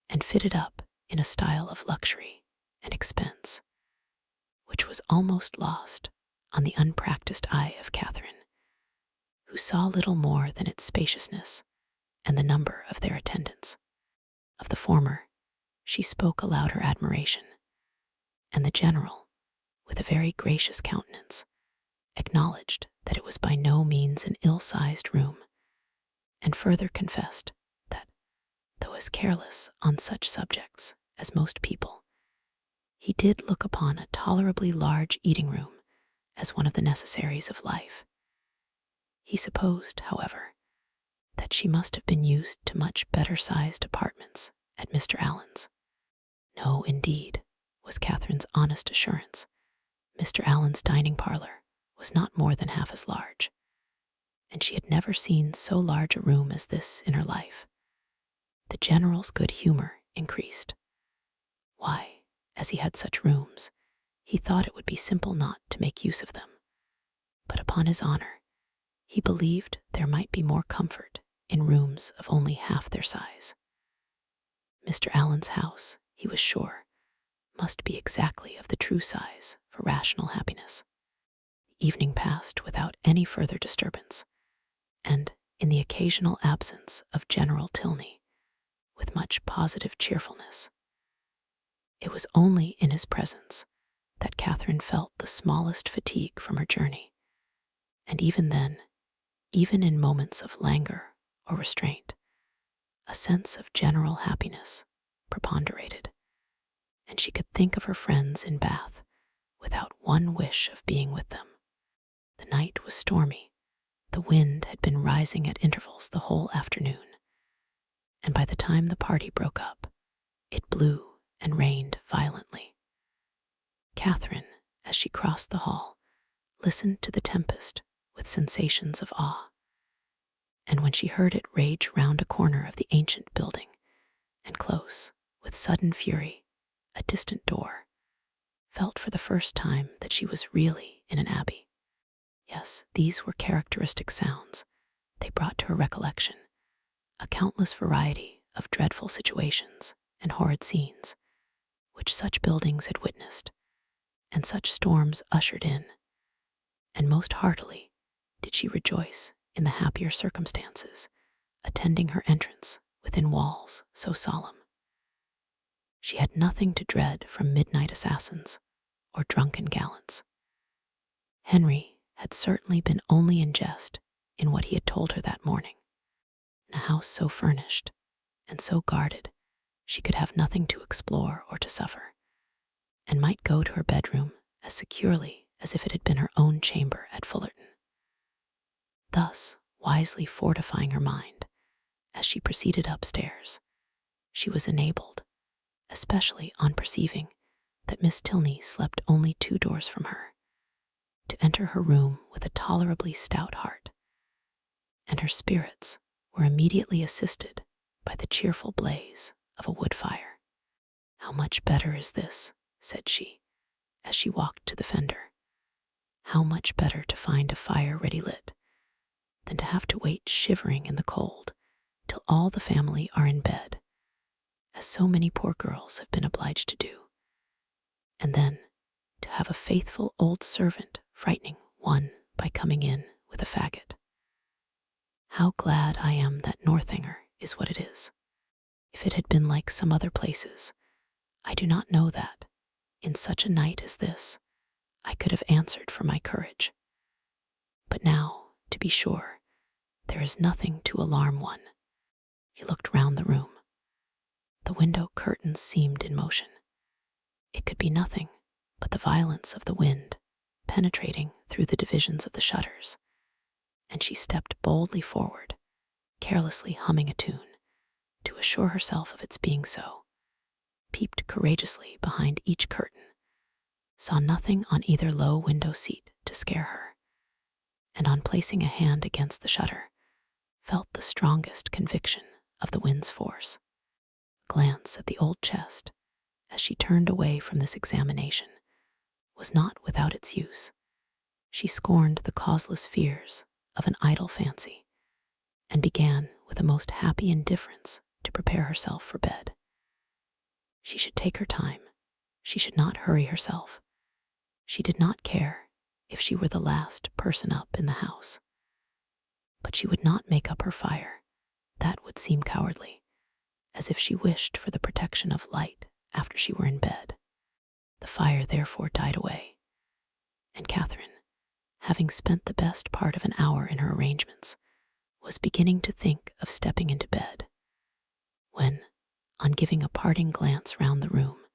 and fitted up in a style of luxury and expense, which was almost lost on the unpracticed eye of Catherine, who saw little more than its spaciousness and the number of their attendants. Of the former, she spoke aloud her admiration, and the general, with a very gracious countenance, acknowledged that it was by no means an ill-sized room, and further confessed that, though as careless on such subjects as most people, he did look upon a tolerably large eating-room as one of the necessaries of life. He supposed, however, that she must have been used to much better-sized apartments at Mr. Allen's. "No, indeed," was Catherine's honest assurance. Mr. Allen's dining parlor was not more than half as large, and she had never seen so large a room as this in her life. The general's good humor increased. Why, as he had such rooms, he thought it would be simple not to make use of them, but upon his honor, he believed there might be more comfort in rooms of only half their size. Mr. Allen's house, he was sure, must be exactly of the true size for rational happiness. The evening passed without any further disturbance, and, in the occasional absence of General Tilney, with much positive cheerfulness. It was only in his presence that Catherine felt the smallest fatigue from her journey, and even then, even in moments of languor or restraint. A sense of general happiness preponderated, and she could think of her friends in Bath without one wish of being with them. The night was stormy. The wind had been rising at intervals the whole afternoon, and by the time the party broke up, it blew and rained violently. Catherine, as she crossed the hall, listened to the tempest with sensations of awe, and when she heard it rage round a corner of the ancient building and close, with sudden fury, a distant door, felt for the first time that she was really in an abbey. Yes, these were characteristic sounds. They brought to her recollection a countless variety of dreadful situations and horrid scenes which such buildings had witnessed and such storms ushered in, and most heartily did she rejoice in the happier circumstances attending her entrance within walls so solemn. She had nothing to dread from midnight assassins or drunken gallants. Henry had certainly been only in jest in what he had told her that morning. In a house so furnished and so guarded, she could have nothing to explore or to suffer, and might go to her bedroom as securely as if it had been her own chamber at Fullerton. Thus, wisely fortifying her mind, as she proceeded upstairs, she was enabled, especially on perceiving that Miss Tilney slept only 2 doors from her, to enter her room with a tolerably stout heart, and her spirits were immediately assisted by the cheerful blaze of a wood fire. "How much better is this," said she, as she walked to the fender. "How much better to find a fire ready lit than to have to wait shivering in the cold till all the family are in bed, as so many poor girls have been obliged to do, and then to have a faithful old servant frightening one by coming in with a faggot. How glad I am that Northanger is what it is. If it had been like some other places, I do not know that, in such a night as this, I could have answered for my courage. But now, to be sure, there is nothing to alarm one." He looked round the room. The window curtains seemed in motion. It could be nothing but the violence of the wind penetrating through the divisions of the shutters, and she stepped boldly forward, carelessly humming a tune, to assure herself of its being so, peeped courageously behind each curtain, saw nothing on either low window seat to scare her, and on placing a hand against the shutter, felt the strongest conviction of the wind's force. A glance at the old chest, as she turned away from this examination, was not without its use. She scorned the causeless fears of an idle fancy, and began with a most happy indifference to prepare herself for bed. She should take her time. She should not hurry herself. She did not care if she were the last person up in the house. But she would not make up her fire. That would seem cowardly, as if she wished for the protection of light after she were in bed. The fire therefore died away, and Catherine, having spent the best part of an hour in her arrangements, was beginning to think of stepping into bed, when, on giving a parting glance round the room,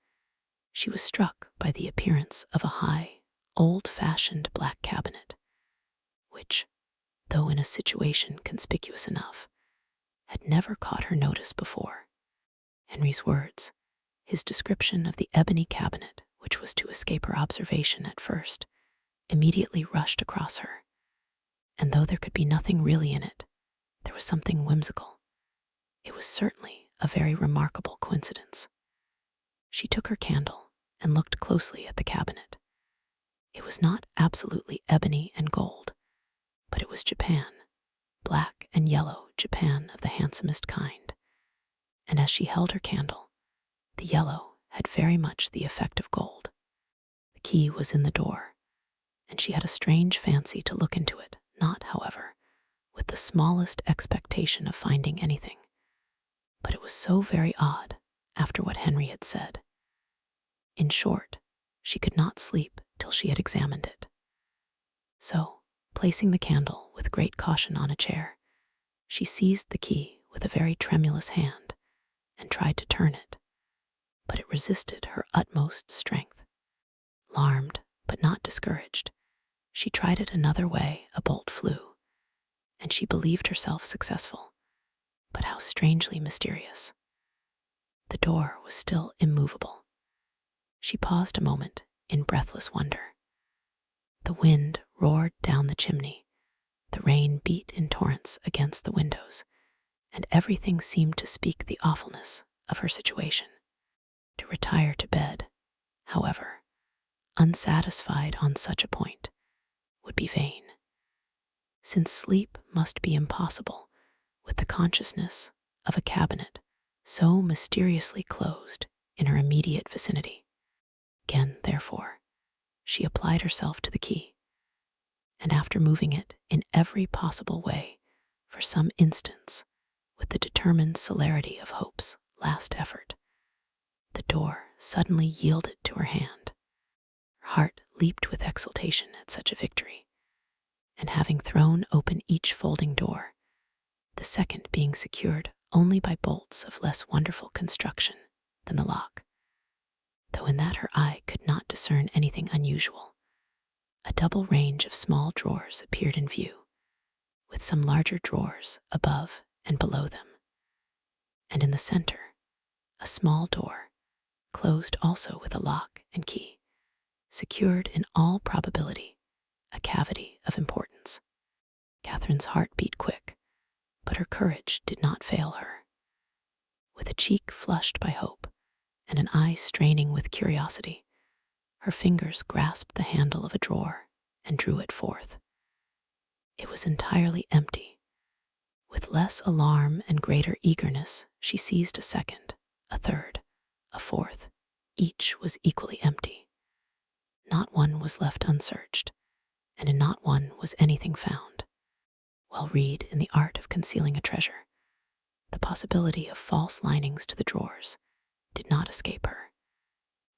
she was struck by the appearance of a high, old-fashioned black cabinet, which, though in a situation conspicuous enough, had never caught her notice before. Henry's words, his description of the ebony cabinet which was to escape her observation at first, immediately rushed across her, and though there could be nothing really in it, there was something whimsical. It was certainly a very remarkable coincidence. She took her candle and looked closely at the cabinet. It was not absolutely ebony and gold, but it was Japan, black and yellow Japan of the handsomest kind, and as she held her candle, the yellow had very much the effect of gold. The key was in the door, and she had a strange fancy to look into it, not, however, with the smallest expectation of finding anything. But it was so very odd after what Henry had said. In short, she could not sleep till she had examined it. So, placing the candle with great caution on a chair, She seized the key with a very tremulous hand and tried to turn it, but it resisted her utmost strength. Alarmed, but not discouraged, she tried it another way. A bolt flew, and she believed herself successful. But how strangely mysterious. The door was still immovable. She paused a moment in breathless wonder. The wind roared down the chimney, the rain beat in torrents against the windows, and everything seemed to speak the awfulness of her situation. To retire to bed, however, unsatisfied on such a point, would be vain, since sleep must be impossible with the consciousness of a cabinet so mysteriously closed in her immediate vicinity. Again, therefore, she applied herself to the key, and after moving it in every possible way for some instants with the determined celerity of hope's last effort, the door suddenly yielded to her hand. Her heart leaped with exultation at such a victory, and having thrown open each folding door, the second being secured only by bolts of less wonderful construction than the lock, though in that her eye could not discern anything unusual, a double range of small drawers appeared in view, with some larger drawers above and below them, and in the center, a small door, closed also with a lock and key, secured in all probability a cavity of importance. Catherine's heart beat quick, but her courage did not fail her. With a cheek flushed by hope and an eye straining with curiosity, her fingers grasped the handle of a drawer and drew it forth. It was entirely empty. With less alarm and greater eagerness, she seized a second, a third, a fourth. Each was equally empty. Not one was left unsearched, and in not one was anything found. Well read in The Art of Concealing a Treasure, the possibility of false linings to the drawers did not escape her,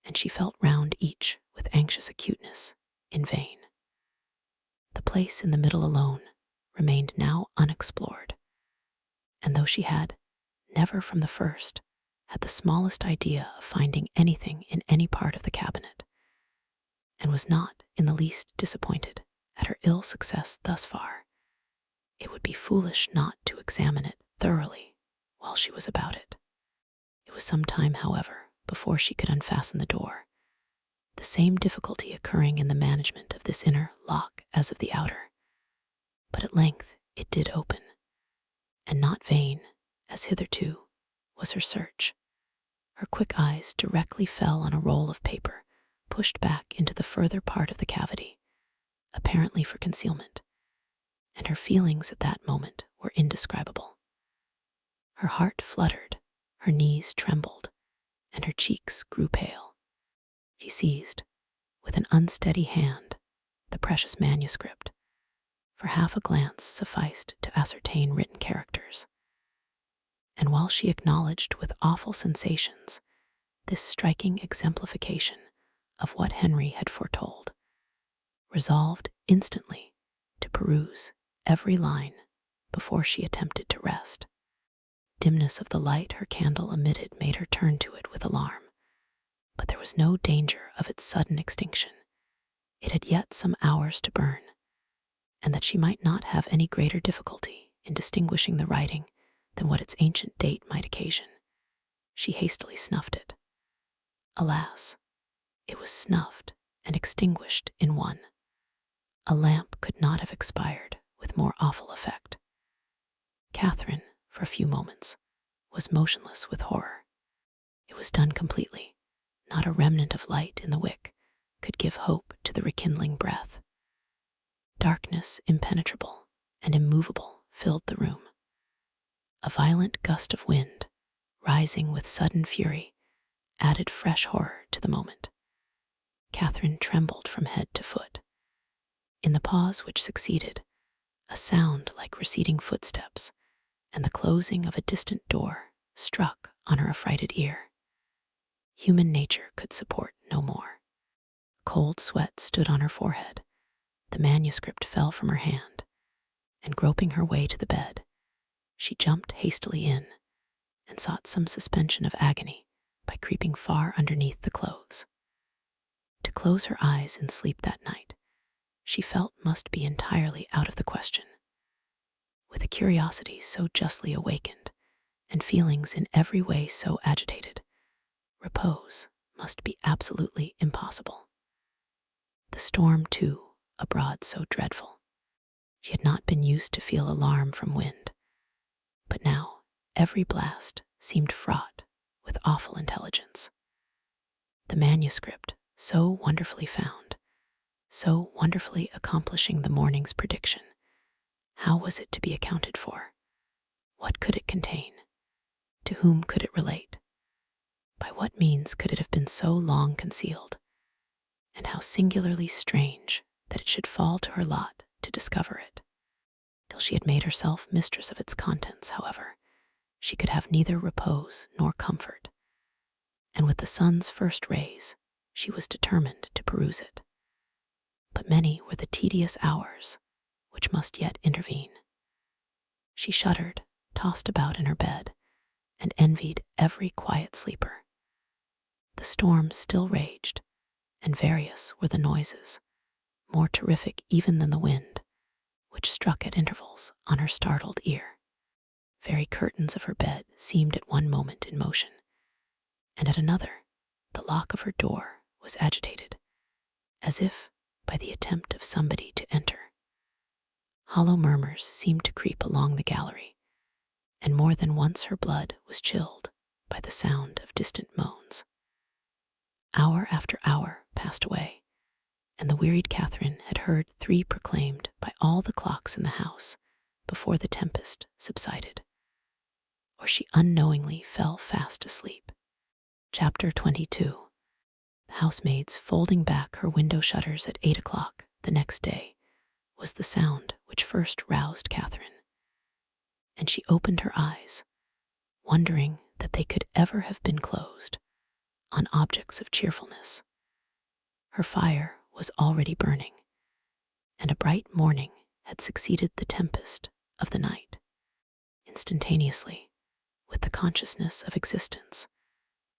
and she felt round each with anxious acuteness in vain. The place in the middle alone remained now unexplored, and though she had never from the first had the smallest idea of finding anything in any part of the cabinet, and was not in the least disappointed at her ill success thus far, it would be foolish not to examine it thoroughly while she was about it. It was some time, however, before she could unfasten the door, the same difficulty occurring in the management of this inner lock as of the outer. But at length it did open, and not vain, as hitherto, was her search. Her quick eyes directly fell on a roll of paper pushed back into the further part of the cavity, apparently for concealment, and her feelings at that moment were indescribable. Her heart fluttered, her knees trembled, and her cheeks grew pale. She seized, with an unsteady hand, the precious manuscript. For half a glance sufficed to ascertain written characters, and while she acknowledged with awful sensations this striking exemplification of what Henry had foretold, resolved instantly to peruse every line before she attempted to rest. Dimness of the light her candle emitted made her turn to it with alarm, but there was no danger of its sudden extinction. It had yet some hours to burn, and that she might not have any greater difficulty in distinguishing the writing than what its ancient date might occasion, she hastily snuffed it. Alas, it was snuffed and extinguished in one. A lamp could not have expired with more awful effect. Catherine, for a few moments, was motionless with horror. It was done completely. Not a remnant of light in the wick could give hope to the rekindling breath. Darkness impenetrable and immovable filled the room. A violent gust of wind, rising with sudden fury, added fresh horror to the moment. Catherine trembled from head to foot. In the pause which succeeded, a sound like receding footsteps and the closing of a distant door struck on her affrighted ear. Human nature could support no more. A cold sweat stood on her forehead. The manuscript fell from her hand, and groping her way to the bed, She jumped hastily in and sought some suspension of agony by creeping far underneath the clothes. To close her eyes in sleep that night, she felt must be entirely out of the question. With a curiosity so justly awakened and feelings in every way so agitated, repose must be absolutely impossible. The storm, too, abroad so dreadful. She had not been used to feel alarm from wind, but now every blast seemed fraught with awful intelligence. The manuscript, so wonderfully found, so wonderfully accomplishing the morning's prediction, how was it to be accounted for? What could it contain? To whom could it relate? By what means could it have been so long concealed? And how singularly strange that it should fall to her lot to discover it. Till she had made herself mistress of its contents, however, she could have neither repose nor comfort, and with the sun's first rays, she was determined to peruse it. But many were the tedious hours which must yet intervene. She shuddered, tossed about in her bed, and envied every quiet sleeper. The storm still raged, and various were the noises, more terrific even than the wind, which struck at intervals on her startled ear. Very curtains of her bed seemed at one moment in motion, and at another the lock of her door was agitated, as if by the attempt of somebody to enter. Hollow murmurs seemed to creep along the gallery, and more than once her blood was chilled by the sound of distant moans. Hour after hour passed away, and the wearied Catherine had heard 3 proclaimed by all the clocks in the house before the tempest subsided, or she unknowingly fell fast asleep. Chapter 22. The housemaid's folding back her window shutters at 8 o'clock the next day was the sound which first roused Catherine, and she opened her eyes, wondering that they could ever have been closed on objects of cheerfulness. Her fire was already burning, and a bright morning had succeeded the tempest of the night. Instantaneously, with the consciousness of existence,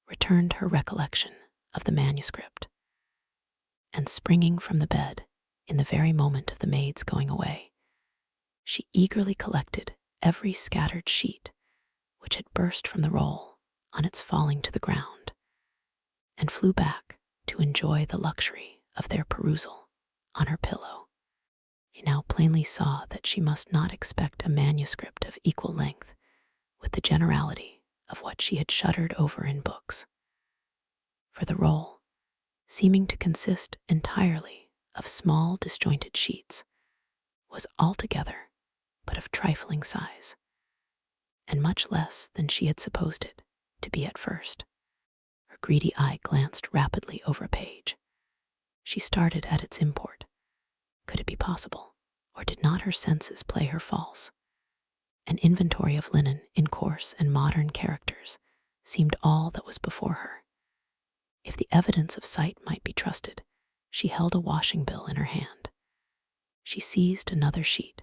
returned her recollection of the manuscript, and springing from the bed in the very moment of the maid's going away, she eagerly collected every scattered sheet which had burst from the roll on its falling to the ground, and flew back to enjoy the luxury of their perusal on her pillow. She now plainly saw that she must not expect a manuscript of equal length with the generality of what she had shuddered over in books. For the roll, seeming to consist entirely of small disjointed sheets, was altogether but of trifling size, and much less than she had supposed it to be at first. Her greedy eye glanced rapidly over a page. She started at its import. Could it be possible, or did not her senses play her false? An inventory of linen in coarse and modern characters seemed all that was before her. If the evidence of sight might be trusted, she held a washing bill in her hand. She seized another sheet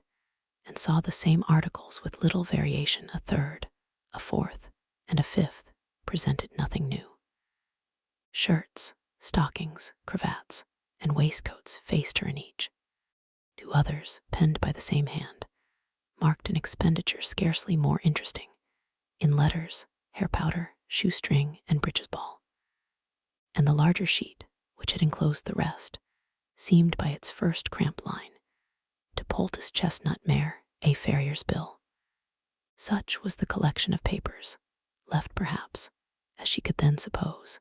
and saw the same articles with little variation. A third, a fourth, and a fifth presented nothing new. Shirts, stockings, cravats, and waistcoats faced her in each. 2 others, penned by the same hand, marked an expenditure scarcely more interesting, in letters, hair powder, shoestring, and breeches ball. And the larger sheet, which had enclosed the rest, seemed by its first cramped line to poultice chestnut mare, a farrier's bill. Such was the collection of papers, left perhaps, as she could then suppose,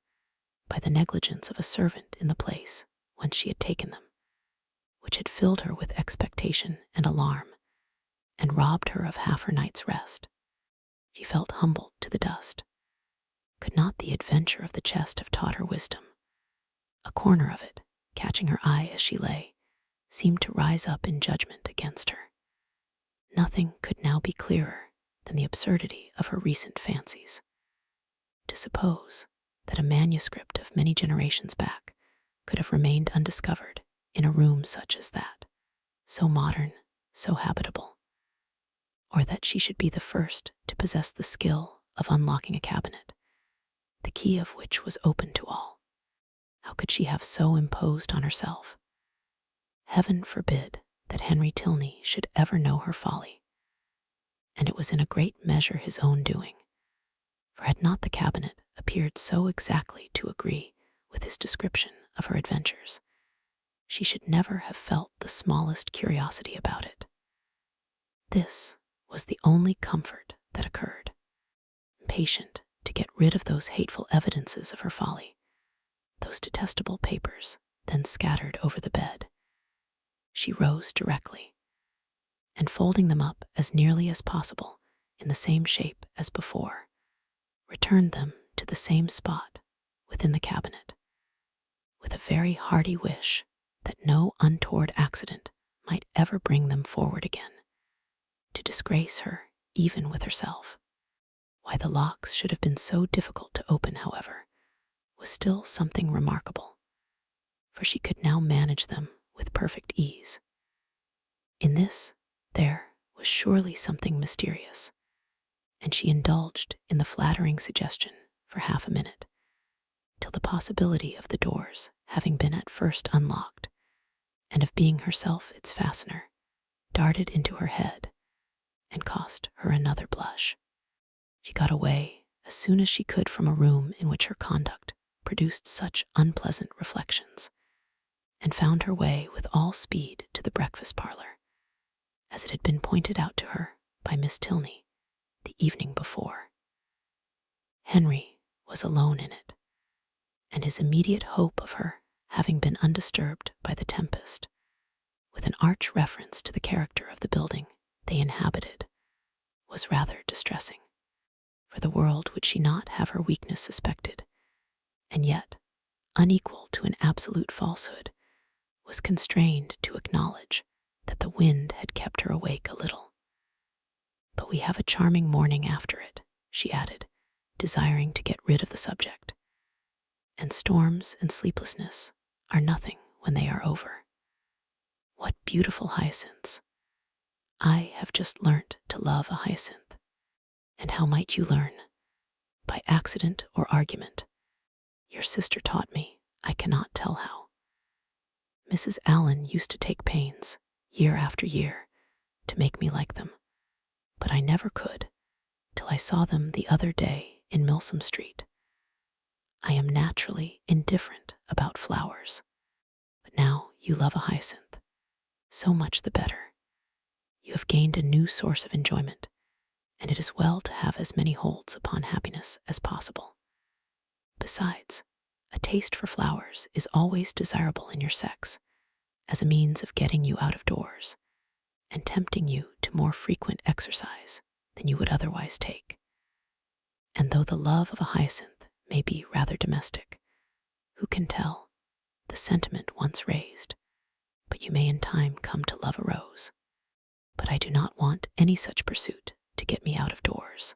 by the negligence of a servant in the place whence she had taken them, which had filled her with expectation and alarm, and robbed her of half her night's rest. She felt humbled to the dust. Could not the adventure of the chest have taught her wisdom? A corner of it, catching her eye as she lay, seemed to rise up in judgment against her. Nothing could now be clearer than the absurdity of her recent fancies. To suppose that a manuscript of many generations back could have remained undiscovered in a room such as that, so modern, so habitable, or that she should be the first to possess the skill of unlocking a cabinet, the key of which was open to all. How could she have so imposed on herself? Heaven forbid that Henry Tilney should ever know her folly. And it was in a great measure his own doing, for had not the cabinet appeared so exactly to agree with his description of her adventures, she should never have felt the smallest curiosity about it. This was the only comfort that occurred. Impatient to get rid of those hateful evidences of her folly, those detestable papers then scattered over the bed, she rose directly, and folding them up as nearly as possible in the same shape as before, returned them to the same spot within the cabinet, with a very hearty wish that no untoward accident might ever bring them forward again, to disgrace her even with herself. Why the locks should have been so difficult to open, however, was still something remarkable, for she could now manage them with perfect ease. In this, there was surely something mysterious, and she indulged in the flattering suggestion for half a minute, till the possibility of the doors having been at first unlocked, and of being herself its fastener, darted into her head, and cost her another blush. She got away as soon as she could from a room in which her conduct produced such unpleasant reflections, and found her way with all speed to the breakfast parlor, as it had been pointed out to her by Miss Tilney the evening before. Henry was alone in it, and his immediate hope of her having been undisturbed by the tempest, with an arch reference to the character of the building they inhabited, was rather distressing. For the world would she not have her weakness suspected, and yet, unequal to an absolute falsehood, was constrained to acknowledge that the wind had kept her awake a little. But we have a charming morning after it, she added, desiring to get rid of the subject, and storms and sleeplessness are nothing when they are over. What beautiful hyacinths! I have just learnt to love a hyacinth. And how might you learn? By accident or argument? Your sister taught me, I cannot tell how. Mrs. Allen used to take pains, year after year, to make me like them, but I never could, till I saw them the other day in Milsom Street. I am naturally indifferent about flowers, but now you love a hyacinth. So much the better. You have gained a new source of enjoyment, and it is well to have as many holds upon happiness as possible. Besides, a taste for flowers is always desirable in your sex, as a means of getting you out of doors, and tempting you to more frequent exercise than you would otherwise take. And though the love of a hyacinth may be rather domestic, who can tell, the sentiment once raised, but you may in time come to love a rose. But I do not want any such pursuit to get me out of doors.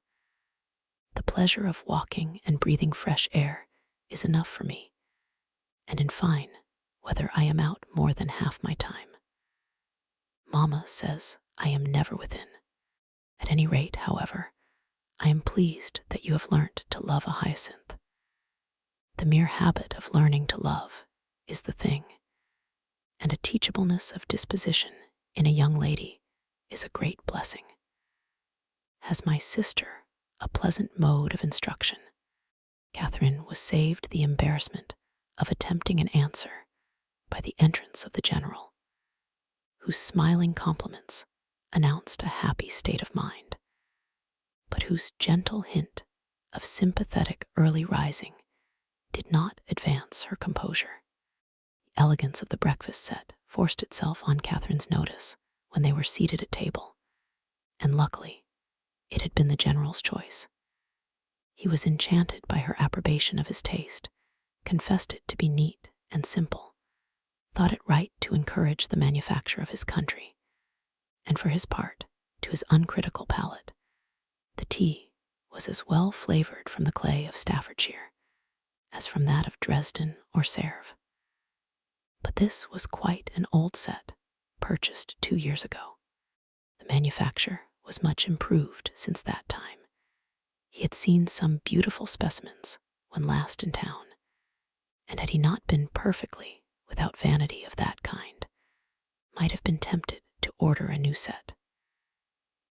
The pleasure of walking and breathing fresh air is enough for me, and in fine, whether I am out more than half my time. Mamma says I am never within. At any rate, however, I am pleased that you have learnt to love a hyacinth. The mere habit of learning to love is the thing, and a teachableness of disposition in a young lady is a great blessing. Has my sister a pleasant mode of instruction? Catherine was saved the embarrassment of attempting an answer by the entrance of the general, whose smiling compliments announced a happy state of mind, but whose gentle hint of sympathetic early rising did not advance her composure. The elegance of the breakfast set forced itself on Catherine's notice when they were seated at table, and luckily it had been the general's choice. He was enchanted by her approbation of his taste, confessed it to be neat and simple, thought it right to encourage the manufacture of his country, and for his part, to his uncritical palate, the tea was as well flavored from the clay of Staffordshire as from that of Dresden or Sèvres. But this was quite an old set, purchased 2 years ago. The manufacture was much improved since that time. He had seen some beautiful specimens when last in town, and had he not been perfectly without vanity of that kind, might have been tempted to order a new set.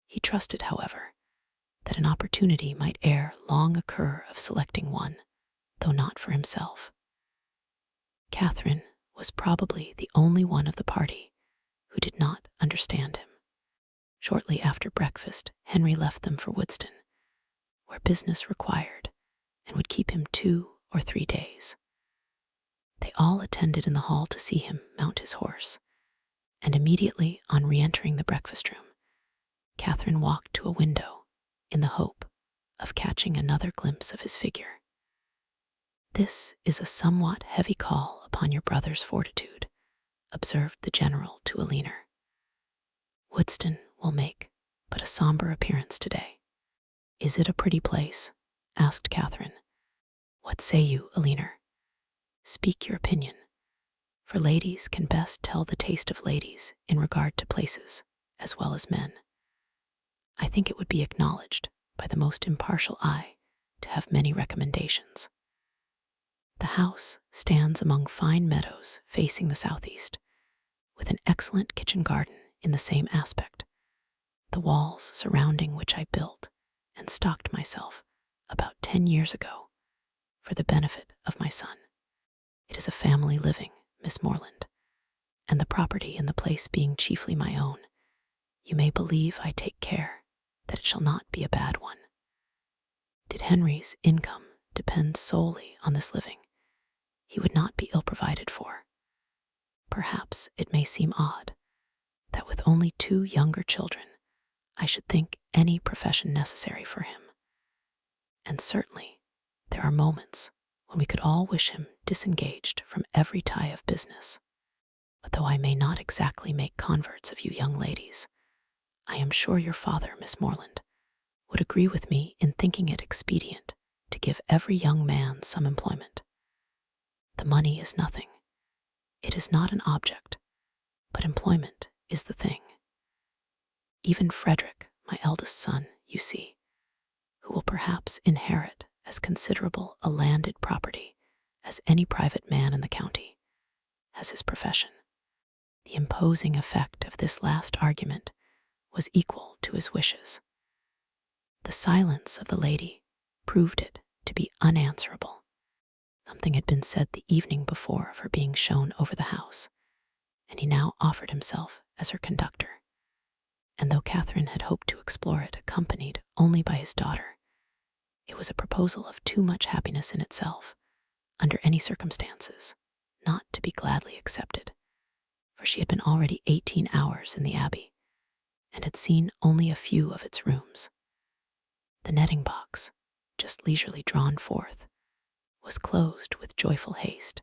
He trusted, however, that an opportunity might ere long occur of selecting one, though not for himself. Catherine was probably the only one of the party who did not understand him. Shortly after breakfast, Henry left them for Woodston, where business required, and would keep him 2 or 3 days. They all attended in the hall to see him mount his horse, and immediately on re-entering the breakfast room, Catherine walked to a window in the hope of catching another glimpse of his figure. "This is a somewhat heavy call upon your brother's fortitude," observed the general to a leaner. "Woodston will make but a somber appearance today." "Is it a pretty place?" asked Catherine. "What say you, Aliner? Speak your opinion, for ladies can best tell the taste of ladies in regard to places as well as men. I think it would be acknowledged by the most impartial eye to have many recommendations. The house stands among fine meadows facing the southeast, with an excellent kitchen garden in the same aspect, the walls surrounding which I built and stocked myself about 10 years ago for the benefit of my son. It is a family living, Miss Morland, and the property in the place being chiefly my own, you may believe I take care that it shall not be a bad one. Did Henry's income depend solely on this living, he would not be ill provided for. Perhaps it may seem odd that with only 2 younger children, I should think any profession necessary for him. And certainly there are moments when we could all wish him disengaged from every tie of business. But though I may not exactly make converts of you young ladies, I am sure your father, Miss Morland, would agree with me in thinking it expedient to give every young man some employment. The money is nothing. It is not an object, but employment is the thing. Even Frederick, my eldest son, you see, who will perhaps inherit as considerable a landed property as any private man in the county, has his profession. The imposing effect of this last argument was equal to his wishes. The silence of the lady proved it to be unanswerable. Something had been said the evening before of her being shown over the house, and he now offered himself as her conductor. And though Catherine had hoped to explore it accompanied only by his daughter, it was a proposal of too much happiness in itself, under any circumstances, not to be gladly accepted, for she had been already 18 hours in the Abbey, and had seen only a few of its rooms. The netting box, just leisurely drawn forth, was closed with joyful haste,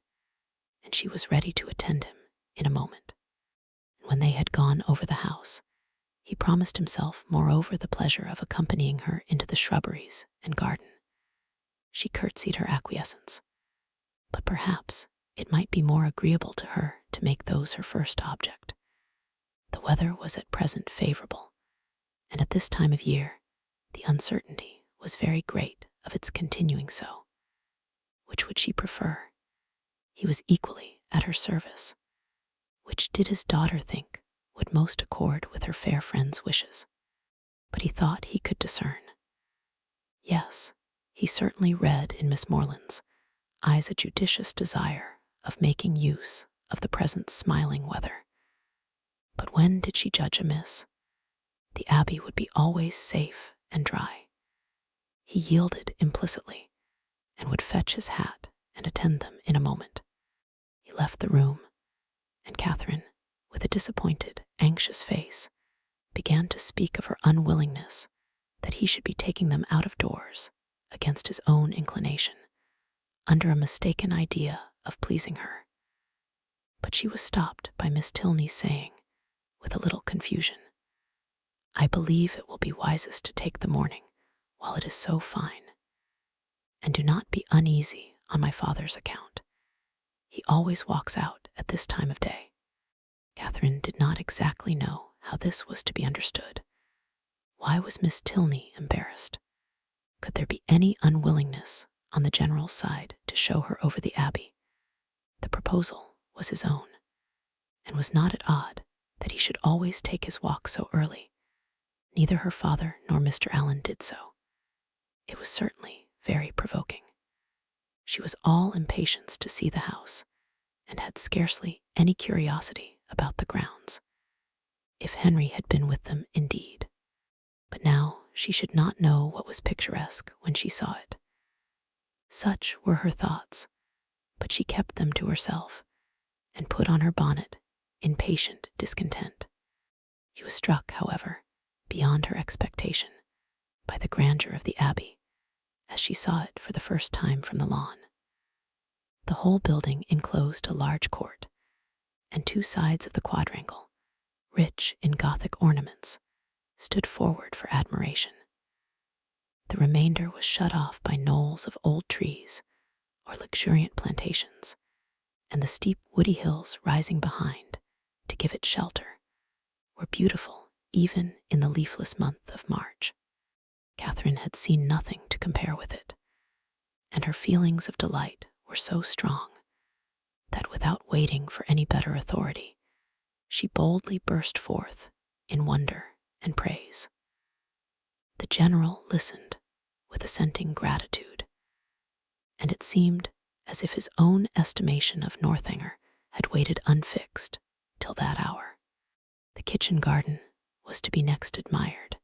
and she was ready to attend him in a moment. And when they had gone over the house, he promised himself moreover the pleasure of accompanying her into the shrubberies and garden. She curtsied her acquiescence, but perhaps it might be more agreeable to her to make those her first object. The weather was at present favorable, and at this time of year the uncertainty was very great of its continuing so. Which would she prefer? He was equally at her service. Which did his daughter think would most accord with her fair friend's wishes? But he thought he could discern. Yes, he certainly read in Miss Morland's eyes a judicious desire of making use of the present smiling weather. But when did she judge amiss? The Abbey would be always safe and dry. He yielded implicitly, and would fetch his hat and attend them in a moment. He left the room, and Catherine, with a disappointed, anxious face, began to speak of her unwillingness that he should be taking them out of doors against his own inclination, under a mistaken idea of pleasing her. But she was stopped by Miss Tilney's saying, with a little confusion, "I believe it will be wisest to take the morning while it is so fine. And do not be uneasy on my father's account. He always walks out at this time of day." Catherine did not exactly know how this was to be understood. Why was Miss Tilney embarrassed? Could there be any unwillingness on the General's side to show her over the Abbey? The proposal was his own, and was not it odd that he should always take his walk so early? Neither her father nor Mr. Allen did so. It was certainly very provoking. She was all impatience to see the house, and had scarcely any curiosity about the grounds. If Henry had been with them, indeed. But now she should not know what was picturesque when she saw it. Such were her thoughts, but she kept them to herself, and put on her bonnet in patient discontent. She was struck, however, beyond her expectation, by the grandeur of the Abbey, as she saw it for the first time from the lawn. The whole building enclosed a large court, and two sides of the quadrangle, rich in Gothic ornaments, stood forward for admiration. The remainder was shut off by knolls of old trees or luxuriant plantations, and the steep woody hills rising behind to give it shelter were beautiful even in the leafless month of March. Catherine had seen nothing to compare with it, and her feelings of delight were so strong that, without waiting for any better authority, she boldly burst forth in wonder and praise. The General listened with assenting gratitude, and it seemed as if his own estimation of Northanger had waited unfixed till that hour. The kitchen garden was to be next admired,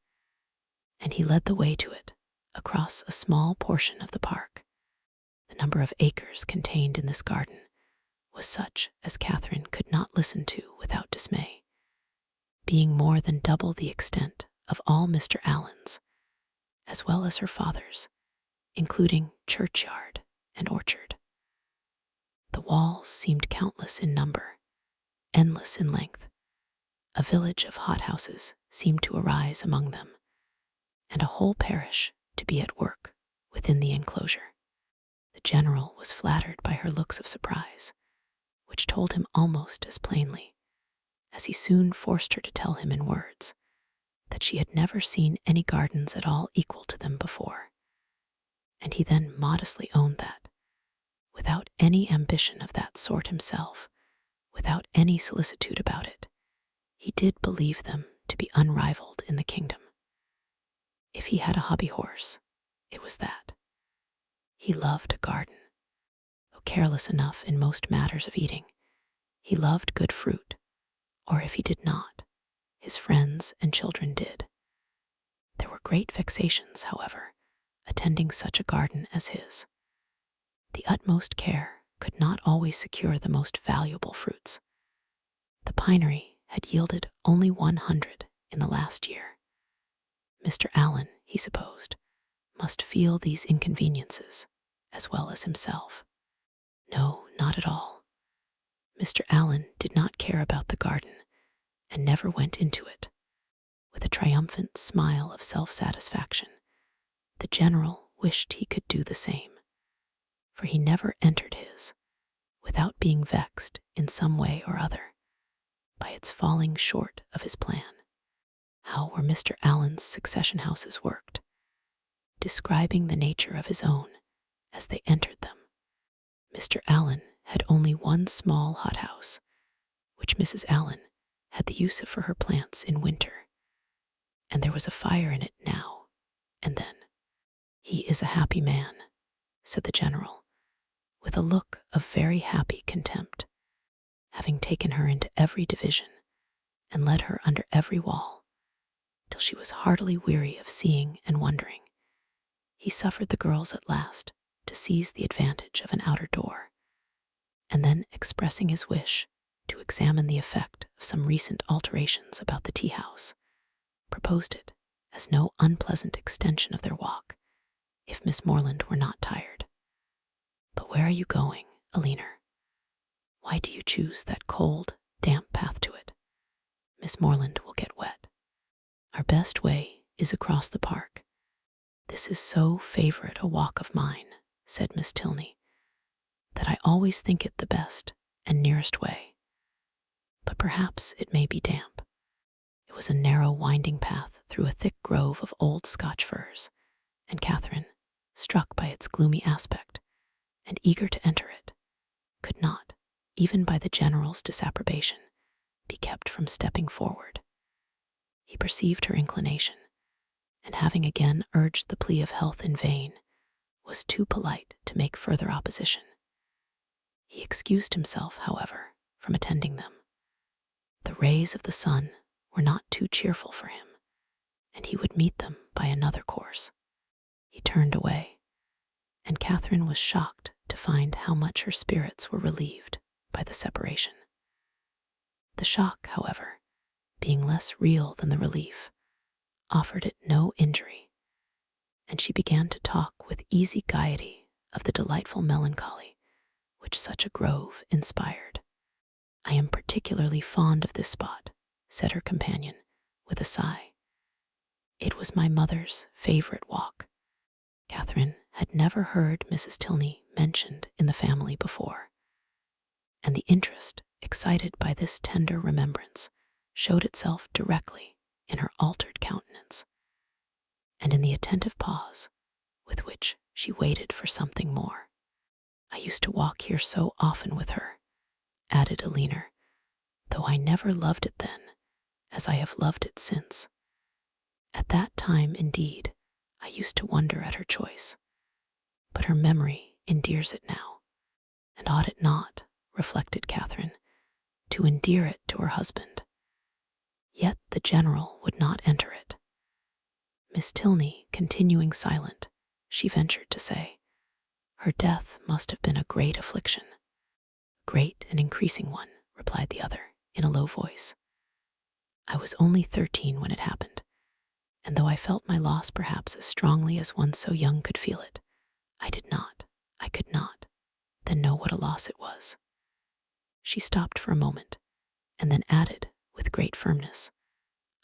and he led the way to it across a small portion of the park. The number of acres contained in this garden was such as Catherine could not listen to without dismay, being more than double the extent of all Mr. Allen's, as well as her father's, including churchyard and orchard. The walls seemed countless in number, endless in length. A village of hothouses seemed to arise among them, and a whole parish to be at work within the enclosure. The General was flattered by her looks of surprise, which told him almost as plainly, as he soon forced her to tell him in words, that she had never seen any gardens at all equal to them before. And he then modestly owned that, without any ambition of that sort himself, without any solicitude about it, he did believe them to be unrivaled in the kingdom. If he had a hobby horse, it was that. He loved a garden. Though careless enough in most matters of eating, he loved good fruit, or if he did not, his friends and children did. There were great vexations, however, attending such a garden as his. The utmost care could not always secure the most valuable fruits. The pinery had yielded only 100 in the last year. Mr. Allen, he supposed, must feel these inconveniences as well as himself. No, not at all. Mr. Allen did not care about the garden, and never went into it. With a triumphant smile of self-satisfaction, the General wished he could do the same, for he never entered his without being vexed in some way or other by its falling short of his plan. How were Mr. Allen's succession houses worked? Describing the nature of his own as they entered them. Mr. Allen had only one small hothouse, which Mrs. Allen had the use of for her plants in winter, and there was a fire in it now and then. "He is a happy man," said the General, with a look of very happy contempt, having taken her into every division and led her under every wall, till she was heartily weary of seeing and wondering. He suffered the girls at last to seize the advantage of an outer door, and then, expressing his wish to examine the effect of some recent alterations about the tea-house, proposed it as no unpleasant extension of their walk, if Miss Morland were not tired. "But where are you going, Aliner? Why do you choose that cold, damp path to it? Miss Morland will get wet. Our best way is across the park. This is so favorite a walk of mine," said Miss Tilney, "that I always think it the best and nearest way. But perhaps it may be damp." It was a narrow, winding path through a thick grove of old Scotch firs, and Catherine, struck by its gloomy aspect and eager to enter it, could not, even by the general's disapprobation, be kept from stepping forward. He perceived her inclination, and having again urged the plea of health in vain, was too polite to make further opposition. He excused himself, however, from attending them. The rays of the sun were not too cheerful for him, and he would meet them by another course. He turned away, and Catherine was shocked to find how much her spirits were relieved by the separation. The shock, however, being less real than the relief, offered it no injury, and she began to talk with easy gaiety of the delightful melancholy which such a grove inspired. "I am particularly fond of this spot," said her companion, with a sigh. "It was my mother's favorite walk." Catherine had never heard Mrs. Tilney mentioned in the family before, and the interest excited by this tender remembrance showed itself directly in her altered countenance, and in the attentive pause with which she waited for something more. "I used to walk here so often with her," added Eleanor, "though I never loved it then as I have loved it since. At that time, indeed, I used to wonder at her choice, but her memory endears it now, and ought it not," reflected Catherine, "to endear it to her husband?" Yet the general would not enter it. Miss Tilney continuing silent, she ventured to say, "Her death must have been a great affliction." "Great and increasing one," replied the other, in a low voice. "I was only 13 when it happened, and though I felt my loss perhaps as strongly as one so young could feel it, I could not, then know what a loss it was." She stopped for a moment, and then added, with great firmness,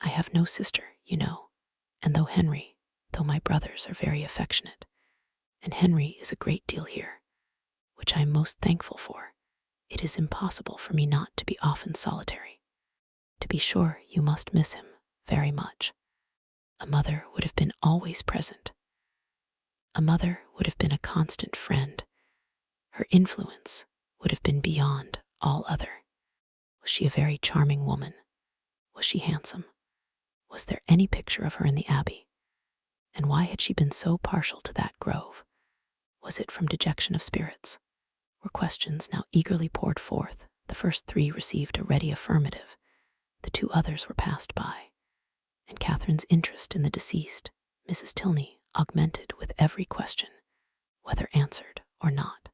"I have no sister, you know, and though my brothers are very affectionate, and Henry is a great deal here, which I am most thankful for, it is impossible for me not to be often solitary. To be sure, you must miss him very much. A mother would have been always present. A mother would have been a constant friend. Her influence would have been beyond all other. Was she a very charming woman? Was she handsome? Was there any picture of her in the Abbey? And why had she been so partial to that grove? Was it from dejection of spirits?" Were questions now eagerly poured forth. The first 3 received a ready affirmative. The 2 others were passed by, and Catherine's interest in the deceased, Mrs. Tilney, augmented with every question, whether answered or not.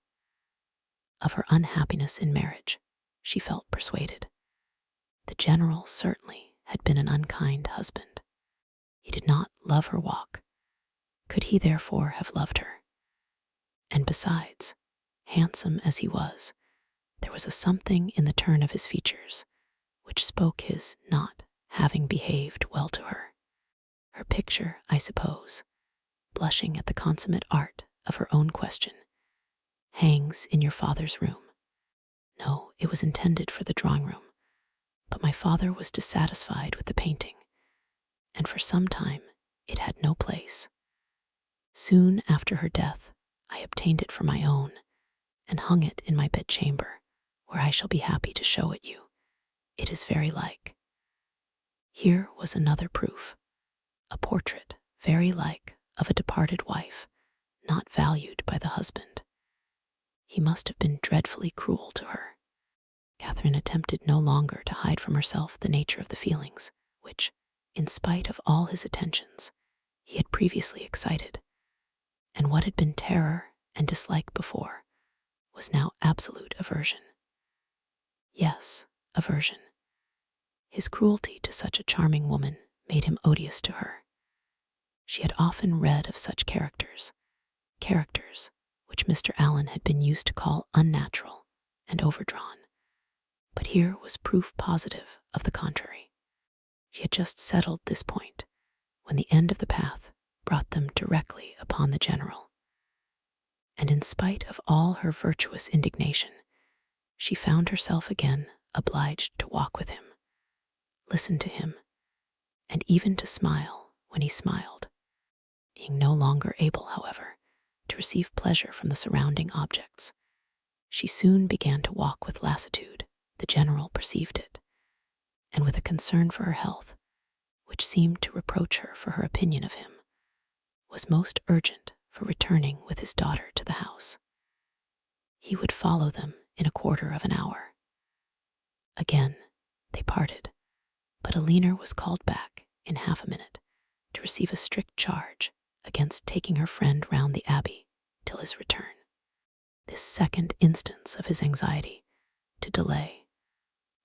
Of her unhappiness in marriage, she felt persuaded. The general certainly had been an unkind husband. He did not love her walk. Could he therefore have loved her? And besides, handsome as he was, there was a something in the turn of his features which spoke his not having behaved well to her. Her picture, I suppose, blushing at the consummate art of her own question, hangs in your father's room. No, it was intended for the drawing room, but my father was dissatisfied with the painting, and for some time it had no place. Soon after her death, I obtained it for my own, and hung it in my bedchamber, where I shall be happy to show it you. It is very like. Here was another proof, a portrait very like of a departed wife, not valued by the husband. He must have been dreadfully cruel to her. Catherine attempted no longer to hide from herself the nature of the feelings which, in spite of all his attentions, he had previously excited, and what had been terror and dislike before was now absolute aversion. Yes, aversion. His cruelty to such a charming woman made him odious to her. She had often read of such characters which Mr. Allen had been used to call unnatural and overdrawn, but here was proof positive of the contrary. She had just settled this point when the end of the path brought them directly upon the general, and in spite of all her virtuous indignation, she found herself again obliged to walk with him, listen to him, and even to smile when he smiled. Being no longer able, however, to receive pleasure from the surrounding objects, she soon began to walk with lassitude. The general perceived it, and with a concern for her health, which seemed to reproach her for her opinion of him, was most urgent for returning with his daughter to the house. He would follow them in a quarter of an hour. Again, they parted, but Alina was called back in half a minute to receive a strict charge against taking her friend round the abbey till his return. This second instance of his anxiety to delay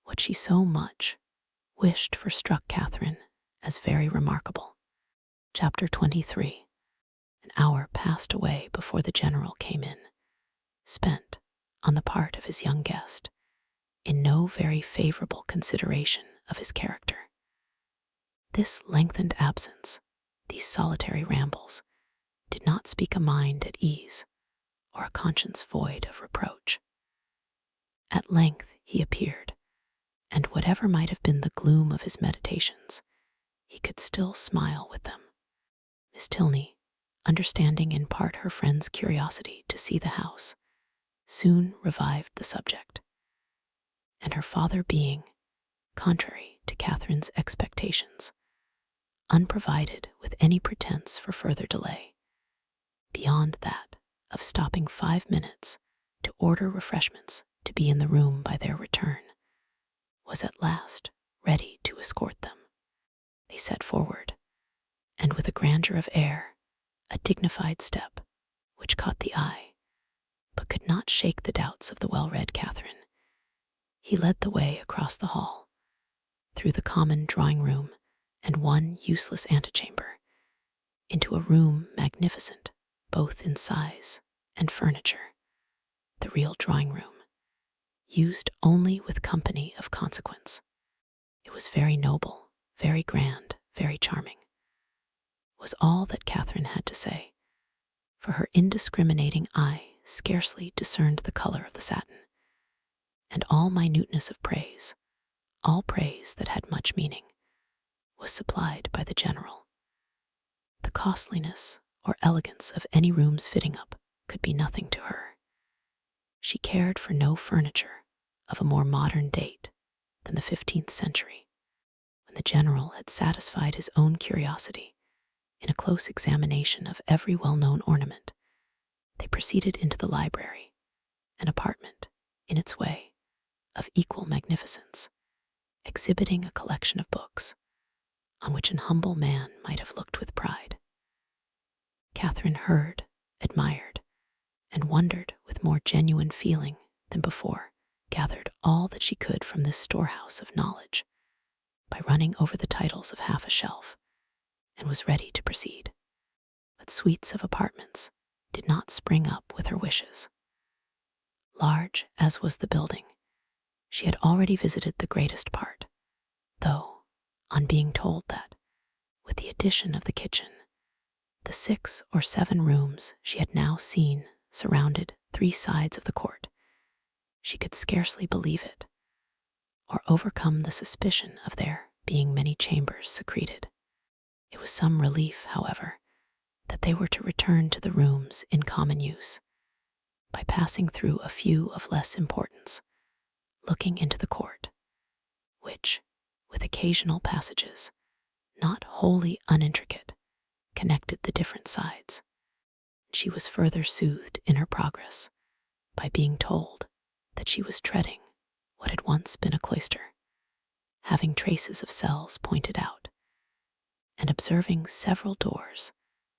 what she so much wished for struck Catherine as very remarkable. Chapter 23. An hour passed away before the general came in, spent, on the part of his young guest, in no very favorable consideration of his character. This lengthened absence, these solitary rambles, did not speak a mind at ease or a conscience void of reproach. At length he appeared, and whatever might have been the gloom of his meditations, he could still smile with them. Miss Tilney, understanding in part her friend's curiosity to see the house, soon revived the subject, and her father being, contrary to Catherine's expectations, unprovided with any pretense for further delay, beyond that of stopping 5 minutes to order refreshments to be in the room by their return, was at last ready to escort them. They set forward, and with a grandeur of air, a dignified step, which caught the eye, but could not shake the doubts of the well-read Catherine, he led the way across the hall, through the common drawing-room and one useless antechamber, into a room magnificent both in size and furniture, the real drawing-room, used only with company of consequence. It was very noble, very grand, very charming, was all that Catherine had to say, for her indiscriminating eye scarcely discerned the color of the satin, and all minuteness of praise, all praise that had much meaning, was supplied by the general. The costliness or elegance of any room's fitting up could be nothing to her. She cared for no furniture of a more modern date than the 15th century. When the general had satisfied his own curiosity in a close examination of every well-known ornament, they proceeded into the library, an apartment, in its way, of equal magnificence, exhibiting a collection of books, on which an humble man might have looked with pride. Catherine heard, admired, and wondered with more genuine feeling than before, gathered all that she could from this storehouse of knowledge, by running over the titles of half a shelf, and was ready to proceed. But suites of apartments did not spring up with her wishes. Large as was the building, she had already visited the greatest part, though, on being told that, with the addition of the kitchen, the 6 or 7 rooms she had now seen surrounded 3 sides of the court, she could scarcely believe it, or overcome the suspicion of there being many chambers secreted. It was some relief, however, that they were to return to the rooms in common use, by passing through a few of less importance, looking into the court, which, with occasional passages, not wholly unintricate, connected the different sides. She was further soothed in her progress by being told that she was treading what had once been a cloister, having traces of cells pointed out, and observing several doors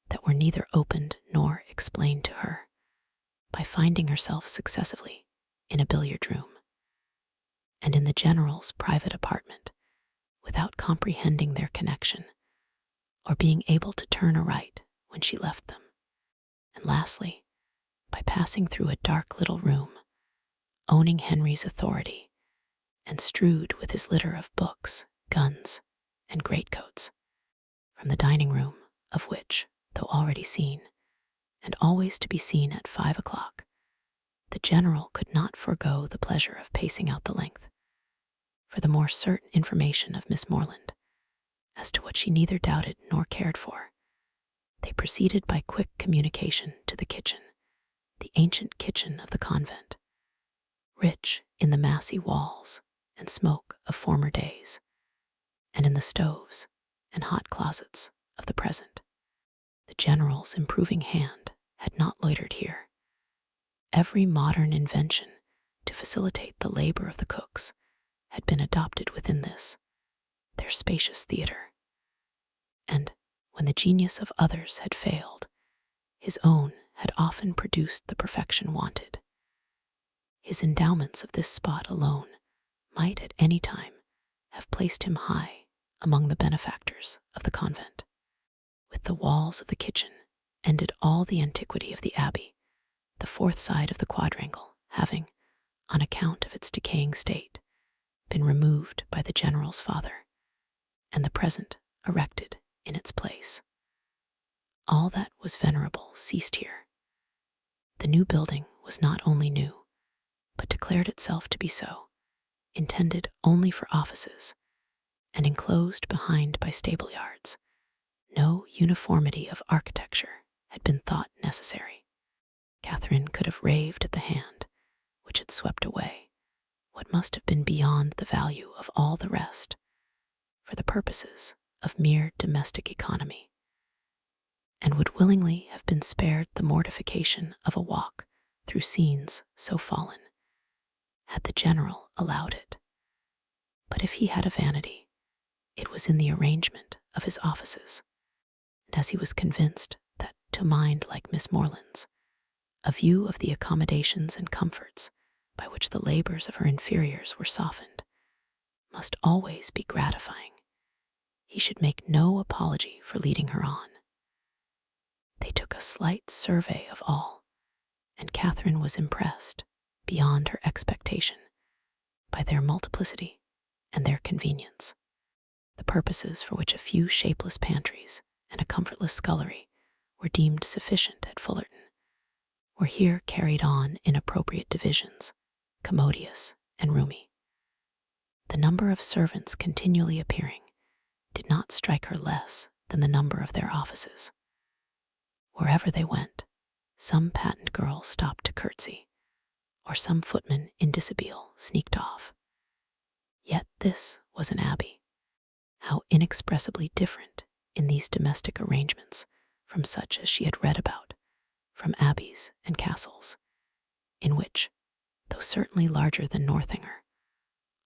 that were neither opened nor explained to her, by finding herself successively in a billiard room, and in the general's private apartment, without comprehending their connection, or being able to turn aright when she left them, and lastly, by passing through a dark little room, owning Henry's authority, and strewed with his litter of books, guns, and greatcoats, from the dining room, of which, though already seen, and always to be seen at 5 o'clock, the general could not forego the pleasure of pacing out the length, for the more certain information of Miss Morland, as to what she neither doubted nor cared for. They proceeded by quick communication to the kitchen, the ancient kitchen of the convent, rich in the massy walls and smoke of former days, and in the stoves and hot closets of the present. The general's improving hand had not loitered here. Every modern invention to facilitate the labor of the cooks had been adopted within this, their spacious theater. And when the genius of others had failed, his own had often produced the perfection wanted. His endowments of this spot alone might at any time have placed him high among the benefactors of the convent. With the walls of the kitchen ended all the antiquity of the abbey, the fourth side of the quadrangle having, on account of its decaying state, been removed by the general's father, and the present erected in its place. All that was venerable ceased here. The new building was not only new, but declared itself to be so, intended only for offices, and enclosed behind by stable yards. No uniformity of architecture had been thought necessary. Catherine could have raved at the hand which had swept away what must have been beyond the value of all the rest, for the purposes of mere domestic economy, and would willingly have been spared the mortification of a walk through scenes so fallen, had the general allowed it. But if he had a vanity, it was in the arrangement of his offices, and as he was convinced that, to a mind like Miss Morland's, a view of the accommodations and comforts by which the labors of her inferiors were softened must always be gratifying, he should make no apology for leading her on. They took a slight survey of all, and Catherine was impressed, beyond her expectation, by their multiplicity and their convenience. The purposes for which a few shapeless pantries and a comfortless scullery were deemed sufficient at Fullerton were here carried on in appropriate divisions, commodious and roomy. The number of servants continually appearing did not strike her less than the number of their offices. Wherever they went, some patent girl stopped to curtsy, or some footman in dishabille sneaked off. Yet this was an abbey. How inexpressibly different in these domestic arrangements from such as she had read about, from abbeys and castles, in which, though certainly larger than Northanger,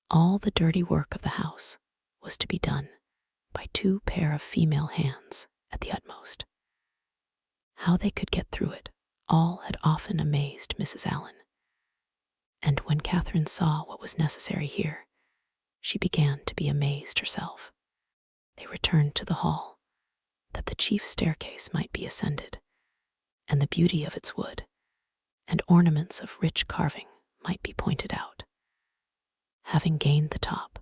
all the dirty work of the house was to be done by two pair of female hands at the utmost. How they could get through it all had often amazed Mrs. Allen, and when Catherine saw what was necessary here, she began to be amazed herself. They returned to the hall, that the chief staircase might be ascended, and the beauty of its wood and ornaments of rich carving might be pointed out. Having gained the top,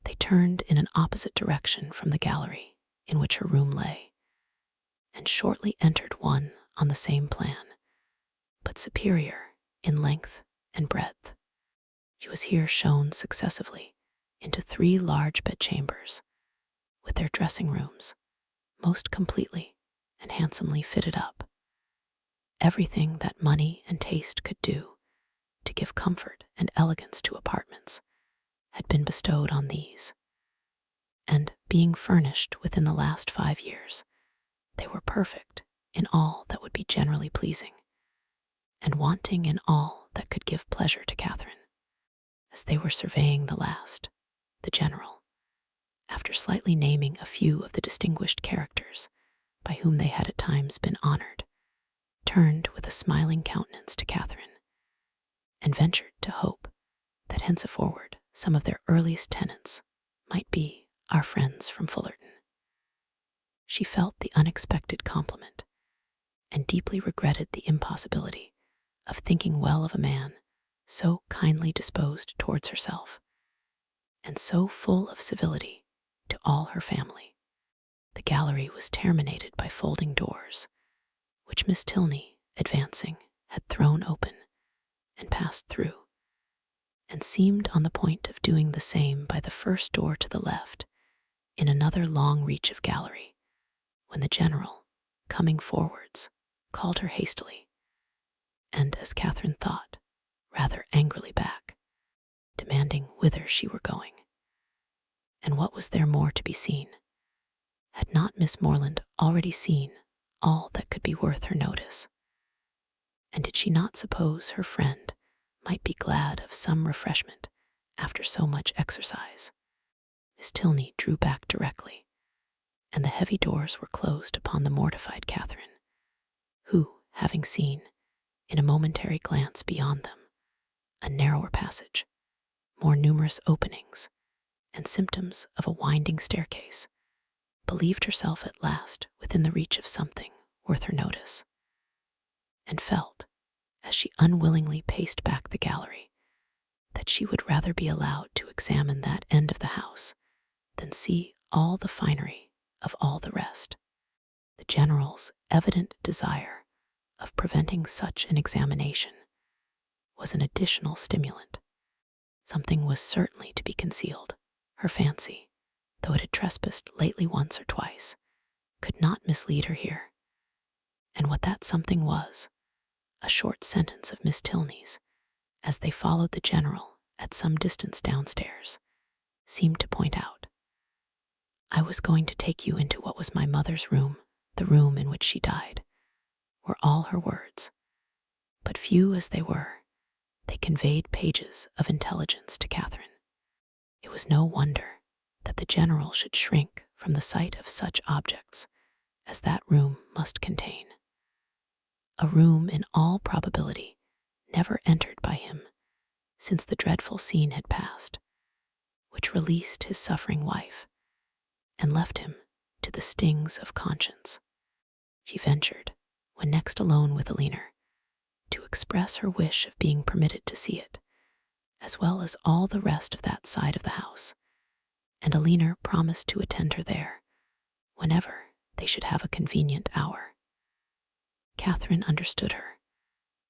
they turned in an opposite direction from the gallery in which her room lay, and shortly entered one on the same plan, but superior in length and breadth. She was here shown successively into 3 large bedchambers, with their dressing rooms most completely and handsomely fitted up. Everything that money and taste could do to give comfort and elegance to apartments had been bestowed on these, and being furnished within the last 5 years, they were perfect in all that would be generally pleasing, and wanting in all that could give pleasure to Catherine. As they were surveying the last, the general, after slightly naming a few of the distinguished characters by whom they had at times been honored, turned with a smiling countenance to Catherine, and ventured to hope that henceforward some of their earliest tenants might be our friends from Fullerton. She felt the unexpected compliment, and deeply regretted the impossibility of thinking well of a man so kindly disposed towards herself, and so full of civility to all her family. The gallery was terminated by folding doors, which Miss Tilney, advancing, had thrown open and passed through, and seemed on the point of doing the same by the first door to the left, in another long reach of gallery, when the general, coming forwards, called her hastily, and, as Catherine thought, rather angrily back, demanding whither she were going. And what was there more to be seen? Had not Miss Morland already seen all that could be worth her notice? And did she not suppose her friend might be glad of some refreshment after so much exercise? Miss Tilney drew back directly, and the heavy doors were closed upon the mortified Catherine, who, having seen, in a momentary glance beyond them, a narrower passage, more numerous openings, and symptoms of a winding staircase, believed herself at last within the reach of something worth her notice, and felt, as she unwillingly paced back the gallery, that she would rather be allowed to examine that end of the house than see all the finery of all the rest. The general's evident desire of preventing such an examination was an additional stimulant. Something was certainly to be concealed. Her fancy, though it had trespassed lately once or twice, could not mislead her here. And what that something was, a short sentence of Miss Tilney's, as they followed the general at some distance downstairs, seemed to point out. "I was going to take you into what was my mother's room, the room in which she died," were all her words. But few as they were, they conveyed pages of intelligence to Catherine. It was no wonder that the general should shrink from the sight of such objects as that room must contain. A room in all probability never entered by him since the dreadful scene had passed, which released his suffering wife and left him to the stings of conscience. She ventured, when next alone with Aline, to express her wish of being permitted to see it, as well as all the rest of that side of the house, and Aline promised to attend her there, whenever they should have a convenient hour. Catherine understood her.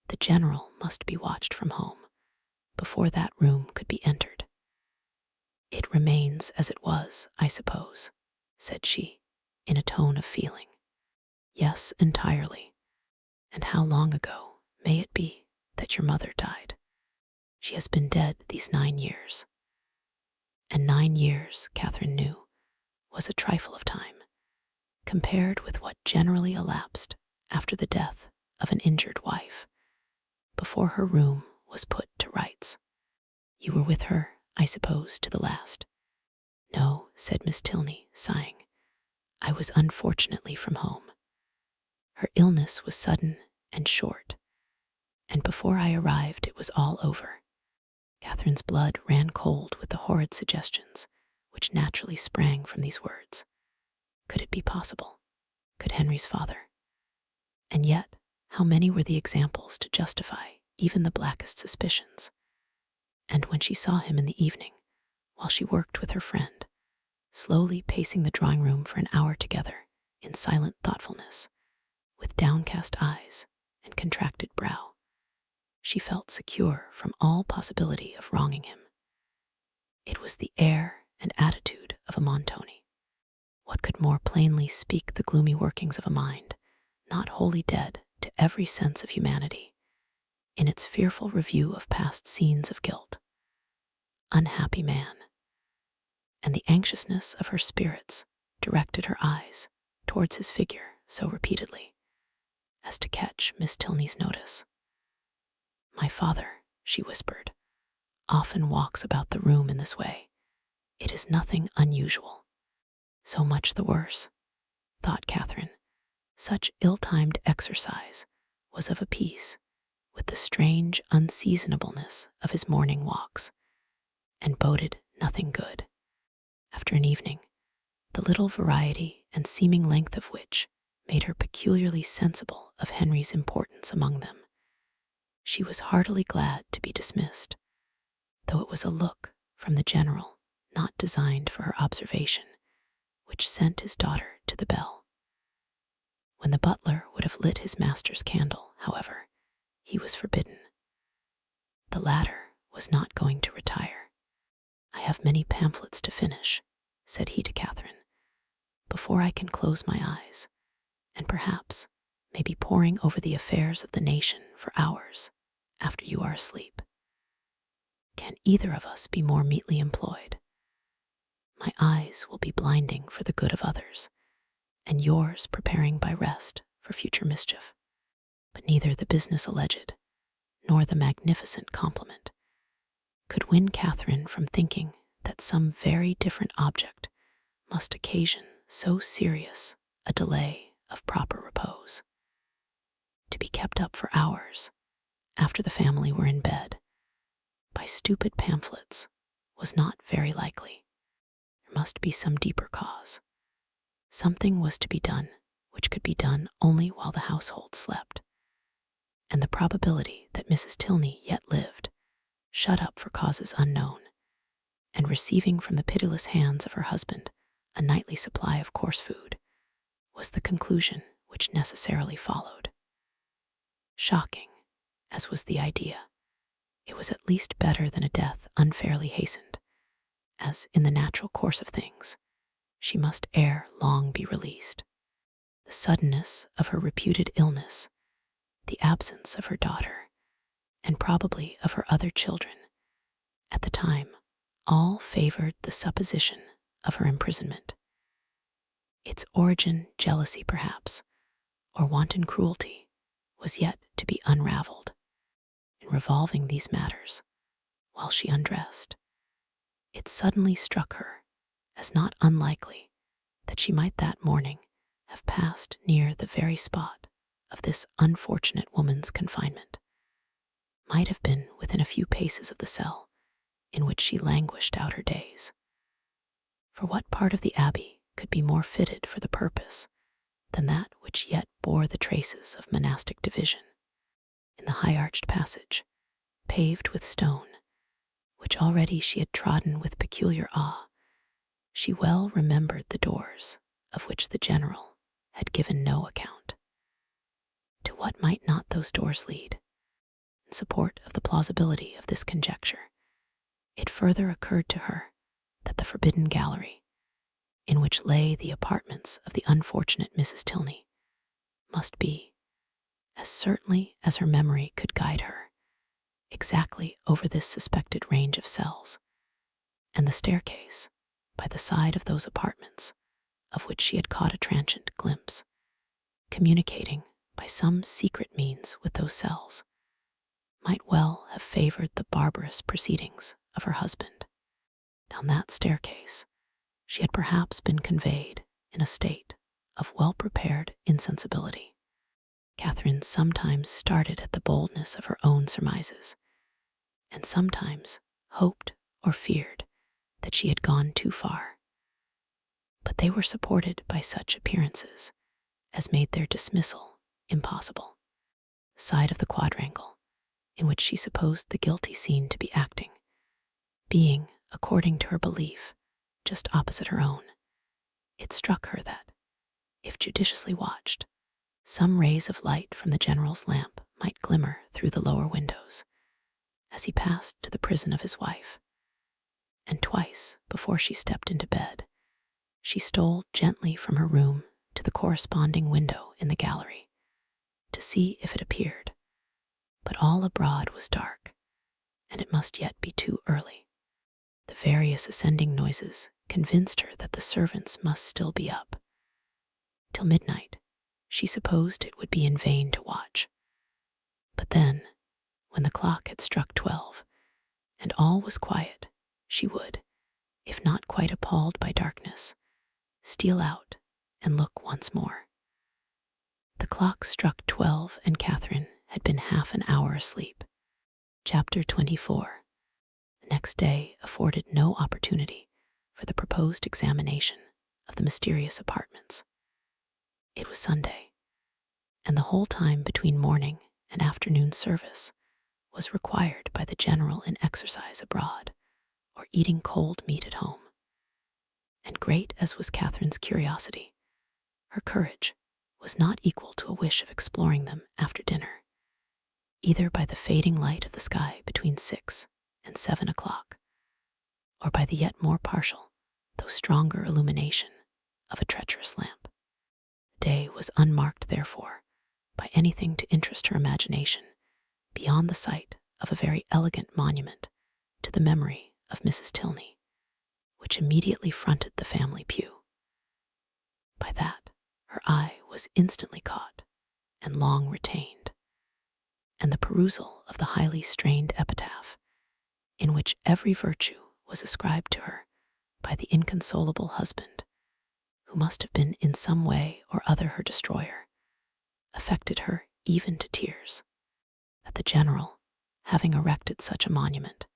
The general must be watched from home before that room could be entered. "It remains as it was, I suppose," said she, in a tone of feeling. "Yes, entirely. And how long ago may it be that your mother died?" "She has been dead these 9 years." And 9 years, Catherine knew, was a trifle of time, compared with what generally elapsed after the death of an injured wife, before her room was put to rights. "You were with her, I suppose, to the last?" "No," said Miss Tilney, sighing. "I was unfortunately from home. Her illness was sudden and short, and before I arrived it was all over." Catherine's blood ran cold with the horrid suggestions which naturally sprang from these words. Could it be possible? Could Henry's father? And yet, how many were the examples to justify even the blackest suspicions? And when she saw him in the evening, while she worked with her friend, slowly pacing the drawing room for an hour together in silent thoughtfulness, with downcast eyes and contracted brow, she felt secure from all possibility of wronging him. It was the air and attitude of a Montoni. What could more plainly speak the gloomy workings of a mind, not wholly dead to every sense of humanity, in its fearful review of past scenes of guilt? Unhappy man! And the anxiousness of her spirits directed her eyes towards his figure so repeatedly as to catch Miss Tilney's notice. "My father," she whispered, "often walks about the room in this way. It is nothing unusual." "So much the worse," thought Catherine. Such ill-timed exercise was of a piece with the strange unseasonableness of his morning walks, and boded nothing good. After an evening, the little variety and seeming length of which made her peculiarly sensible of Henry's importance among them, she was heartily glad to be dismissed, though it was a look from the general not designed for her observation which sent his daughter to the bell. When the butler would have lit his master's candle, however, he was forbidden. The latter was not going to retire. "I have many pamphlets to finish," said he to Catherine, before I can close my eyes, and perhaps maybe poring over the affairs of the nation for hours after you are asleep. Can either of us be more meetly employed? My eyes will be blinding for the good of others, and yours preparing by rest for future mischief. But neither the business alleged, nor the magnificent compliment, could win Catherine from thinking that some very different object must occasion so serious a delay of proper repose. To be kept up for hours, after the family were in bed, by stupid pamphlets was not very likely. There must be some deeper cause. Something was to be done which could be done only while the household slept, and the probability that Mrs. Tilney yet lived, shut up for causes unknown, and receiving from the pitiless hands of her husband a nightly supply of coarse food, was the conclusion which necessarily followed. Shocking as was the idea, it was at least better than a death unfairly hastened, as in the natural course of things she must ere long be released. The suddenness of her reputed illness, the absence of her daughter, and probably of her other children, at the time, all favored the supposition of her imprisonment. Its origin, jealousy perhaps, or wanton cruelty, was yet to be unraveled. In revolving these matters, while she undressed, it suddenly struck her as not unlikely that she might that morning have passed near the very spot of this unfortunate woman's confinement, might have been within a few paces of the cell in which she languished out her days. For what part of the abbey could be more fitted for the purpose than that which yet bore the traces of monastic division? In the high-arched passage, paved with stone, which already she had trodden with peculiar awe, she well remembered the doors of which the general had given no account. To what might not those doors lead? In support of the plausibility of this conjecture, it further occurred to her that the forbidden gallery, in which lay the apartments of the unfortunate Mrs. Tilney, must be, as certainly as her memory could guide her, exactly over this suspected range of cells, and the staircase, by the side of those apartments, of which she had caught a transient glimpse, communicating by some secret means with those cells, might well have favored the barbarous proceedings of her husband. Down that staircase she had perhaps been conveyed in a state of well-prepared insensibility. Catherine sometimes started at the boldness of her own surmises, and sometimes hoped or feared that she had gone too far. But they were supported by such appearances as made their dismissal impossible. The side of the quadrangle in which she supposed the guilty scene to be acting, being, according to her belief, just opposite her own, it struck her that, if judiciously watched, some rays of light from the general's lamp might glimmer through the lower windows as he passed to the prison of his wife. And twice, before she stepped into bed, she stole gently from her room to the corresponding window in the gallery to see if it appeared. But all abroad was dark, and it must yet be too early. The various ascending noises convinced her that the servants must still be up. Till midnight, she supposed it would be in vain to watch. But then, when the clock had struck 12, and all was quiet, she would, if not quite appalled by darkness, steal out and look once more. The clock struck 12, and Catherine had been half an hour asleep. Chapter 24. The next day afforded no opportunity for the proposed examination of the mysterious apartments. It was Sunday, and the whole time between morning and afternoon service was required by the general in exercise abroad or eating cold meat at home. And great as was Catherine's curiosity, her courage was not equal to a wish of exploring them after dinner, either by the fading light of the sky between 6 and 7 o'clock, or by the yet more partial, though stronger illumination of a treacherous lamp. The day was unmarked, therefore, by anything to interest her imagination beyond the sight of a very elegant monument to the memory of Mrs. Tilney, which immediately fronted the family pew. By that, her eye was instantly caught and long retained, and the perusal of the highly strained epitaph, in which every virtue was ascribed to her by the inconsolable husband, who must have been in some way or other her destroyer, affected her even to tears. That the general, having erected such a monument,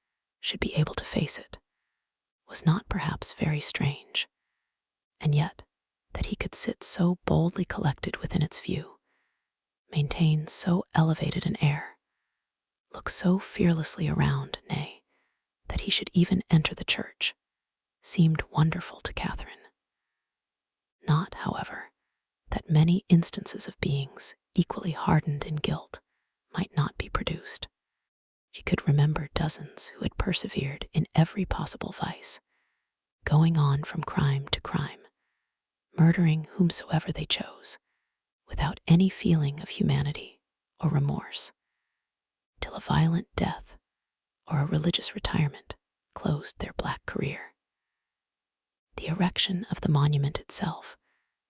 should be able to face it, was not perhaps very strange, and yet that he could sit so boldly collected within its view, maintain so elevated an air, look so fearlessly around, nay, that he should even enter the church, seemed wonderful to Catherine. Not, however, that many instances of beings equally hardened in guilt might not be produced. She could remember dozens who had persevered in every possible vice, going on from crime to crime, murdering whomsoever they chose, without any feeling of humanity or remorse, till a violent death or a religious retirement closed their black career. The erection of the monument itself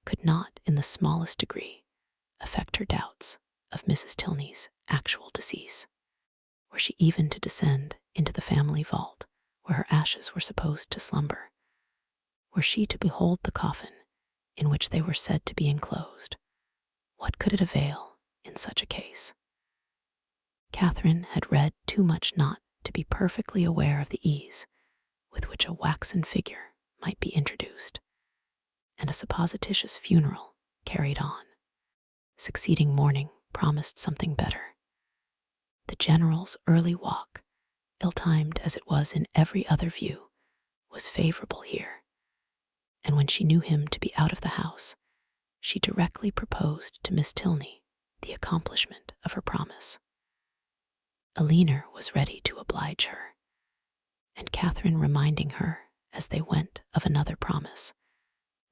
could not in the smallest degree affect her doubts of Mrs. Tilney's actual decease. Were she even to descend into the family vault where her ashes were supposed to slumber, were she to behold the coffin in which they were said to be enclosed, what could it avail in such a case? Catherine had read too much not to be perfectly aware of the ease with which a waxen figure might be introduced, and a supposititious funeral carried on. Succeeding morning promised something better. The general's early walk, ill-timed as it was in every other view, was favorable here, and when she knew him to be out of the house, she directly proposed to Miss Tilney the accomplishment of her promise. Elinor was ready to oblige her, and Catherine reminding her as they went of another promise,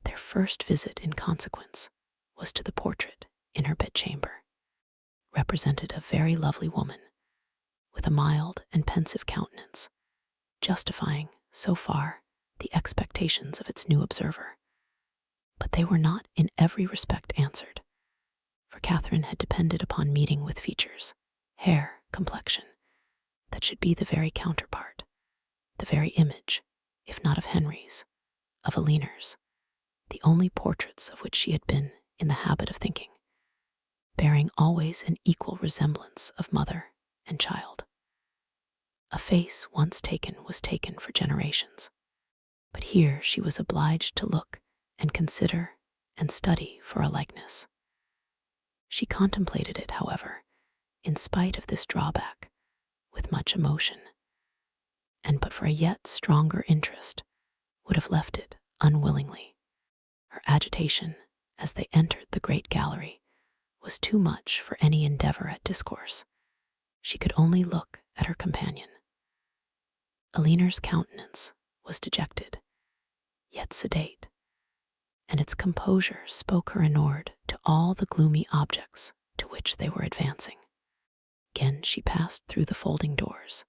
their first visit in consequence was to the portrait in her bedchamber, represented a very lovely woman, with a mild and pensive countenance, justifying, so far, the expectations of its new observer. But they were not in every respect answered, for Catherine had depended upon meeting with features, hair, complexion, that should be the very counterpart, the very image, if not of Henry's, of Elinor's, the only portraits of which she had been in the habit of thinking, bearing always an equal resemblance of mother and child. A face once taken was taken for generations, but here she was obliged to look and consider and study for a likeness. She contemplated it, however, in spite of this drawback, with much emotion, and but for a yet stronger interest, would have left it unwillingly. Her agitation, as they entered the great gallery, was too much for any endeavor at discourse. She could only look at her companion. Elinor's countenance was dejected, yet sedate, and its composure spoke her inured to all the gloomy objects to which they were advancing. Again she passed through the folding doors.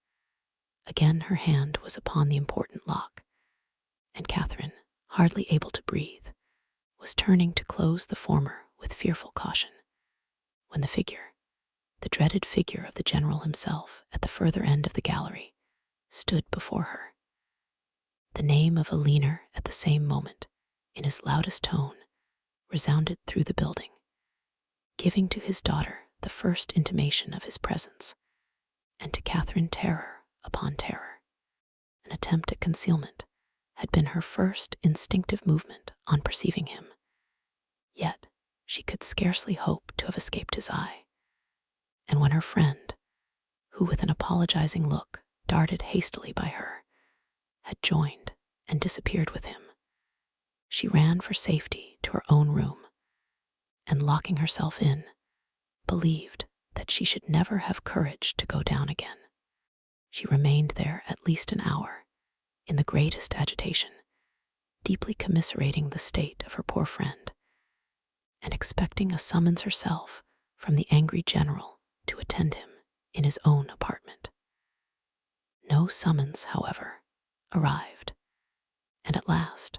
Again her hand was upon the important lock, and Catherine, hardly able to breathe, was turning to close the former with fearful caution, when the figure, the dreaded figure of the general himself at the further end of the gallery, stood before her. The name of Elinor at the same moment, in his loudest tone, resounded through the building, giving to his daughter the first intimation of his presence, and to Catherine terror upon terror. An attempt at concealment had been her first instinctive movement on perceiving him, yet she could scarcely hope to have escaped his eye, and when her friend, who with an apologizing look darted hastily by her, had joined and disappeared with him, she ran for safety to her own room, and locking herself in, believed that she should never have courage to go down again. She remained there at least an hour, in the greatest agitation, deeply commiserating the state of her poor friend, and expecting a summons herself from the angry general to attend him in his own apartment. No summons, however, arrived, and at last,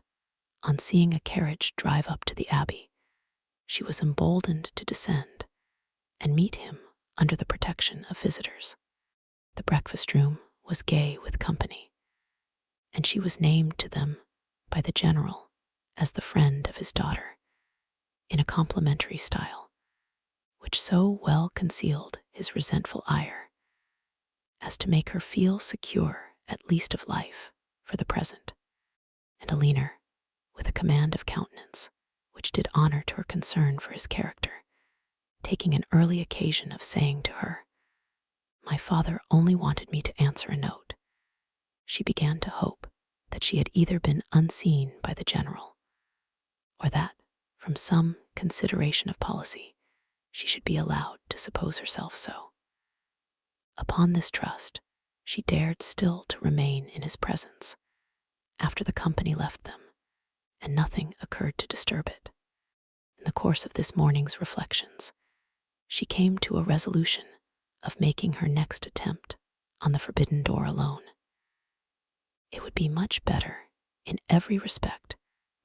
on seeing a carriage drive up to the abbey, she was emboldened to descend and meet him under the protection of visitors. The breakfast room was gay with company, and she was named to them by the general as the friend of his daughter, in a complimentary style, which so well concealed his resentful ire as to make her feel secure at least of life for the present. And Aline, with a command of countenance which did honor to her concern for his character, taking an early occasion of saying to her, "My father only wanted me to answer a note," she began to hope that she had either been unseen by the general, or that, from some consideration of policy, she should be allowed to suppose herself so. Upon this trust, she dared still to remain in his presence after the company left them, and nothing occurred to disturb it. In the course of this morning's reflections, she came to a resolution of making her next attempt on the forbidden door alone. It would be much better in every respect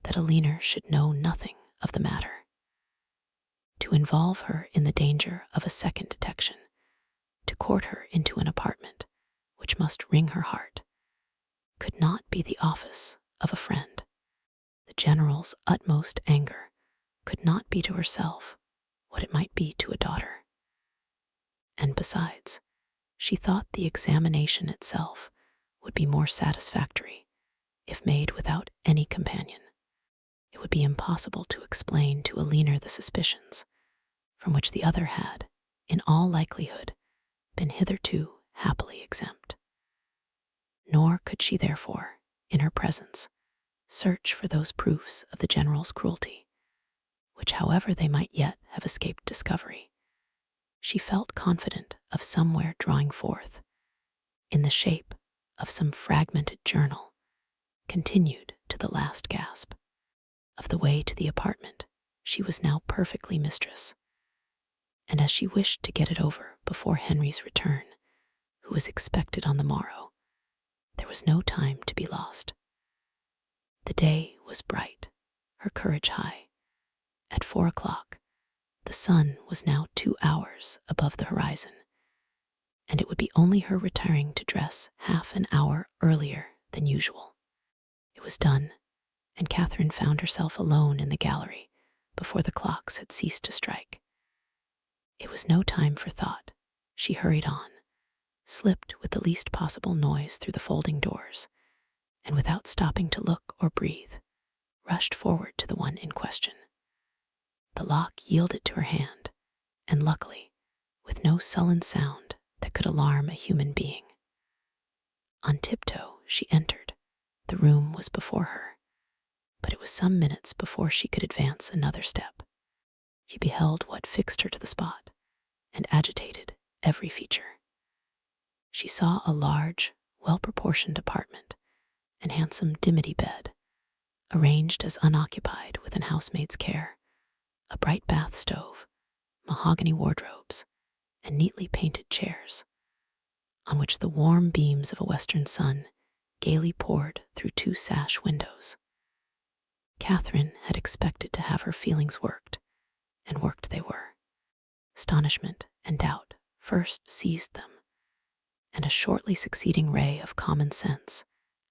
that Aline should know nothing of the matter. To involve her in the danger of a second detection, to court her into an apartment which must wring her heart, could not be the office of a friend. The general's utmost anger could not be to herself what it might be to a daughter. And besides, she thought the examination itself would be more satisfactory if made without any companion. It would be impossible to explain to Aline the suspicions from which the other had, in all likelihood, been hitherto happily exempt. Nor could she therefore, in her presence, search for those proofs of the general's cruelty, which, however they might yet have escaped discovery, she felt confident of somewhere drawing forth, in the shape of some fragmented journal, continued to the last gasp. Of the way to the apartment she was now perfectly mistress, and as she wished to get it over before Henry's return, who was expected on the morrow, there was no time to be lost. The day was bright, her courage high. At 4 o'clock, the sun was now 2 hours above the horizon, and it would be only her retiring to dress half an hour earlier than usual. It was done, and Catherine found herself alone in the gallery before the clocks had ceased to strike. It was no time for thought. She hurried on, slipped with the least possible noise through the folding doors, and without stopping to look or breathe, rushed forward to the one in question. The lock yielded to her hand, and luckily, with no sullen sound that could alarm a human being. On tiptoe she entered. The room was before her, but it was some minutes before she could advance another step. She beheld what fixed her to the spot, and agitated every feature. She saw a large, well-proportioned apartment, and handsome dimity bed, arranged as unoccupied with an housemaid's care, a bright bath stove, mahogany wardrobes, and neatly painted chairs, on which the warm beams of a western sun gaily poured through 2 sash windows. Catherine had expected to have her feelings worked, and worked they were. Astonishment and doubt first seized them, and a shortly succeeding ray of common sense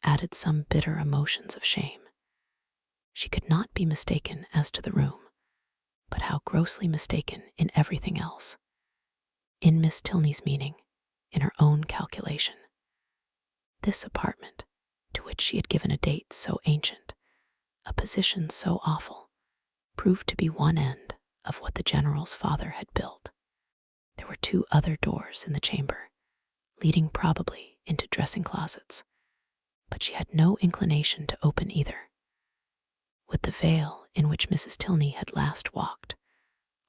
added some bitter emotions of shame. She could not be mistaken as to the room, but how grossly mistaken in everything else. In Miss Tilney's meaning, in her own calculation. This apartment, to which she had given a date so ancient, a position so awful, proved to be one end of what the general's father had built. There were 2 other doors in the chamber, leading probably into dressing closets, but she had no inclination to open either. Would the veil in which Mrs. Tilney had last walked,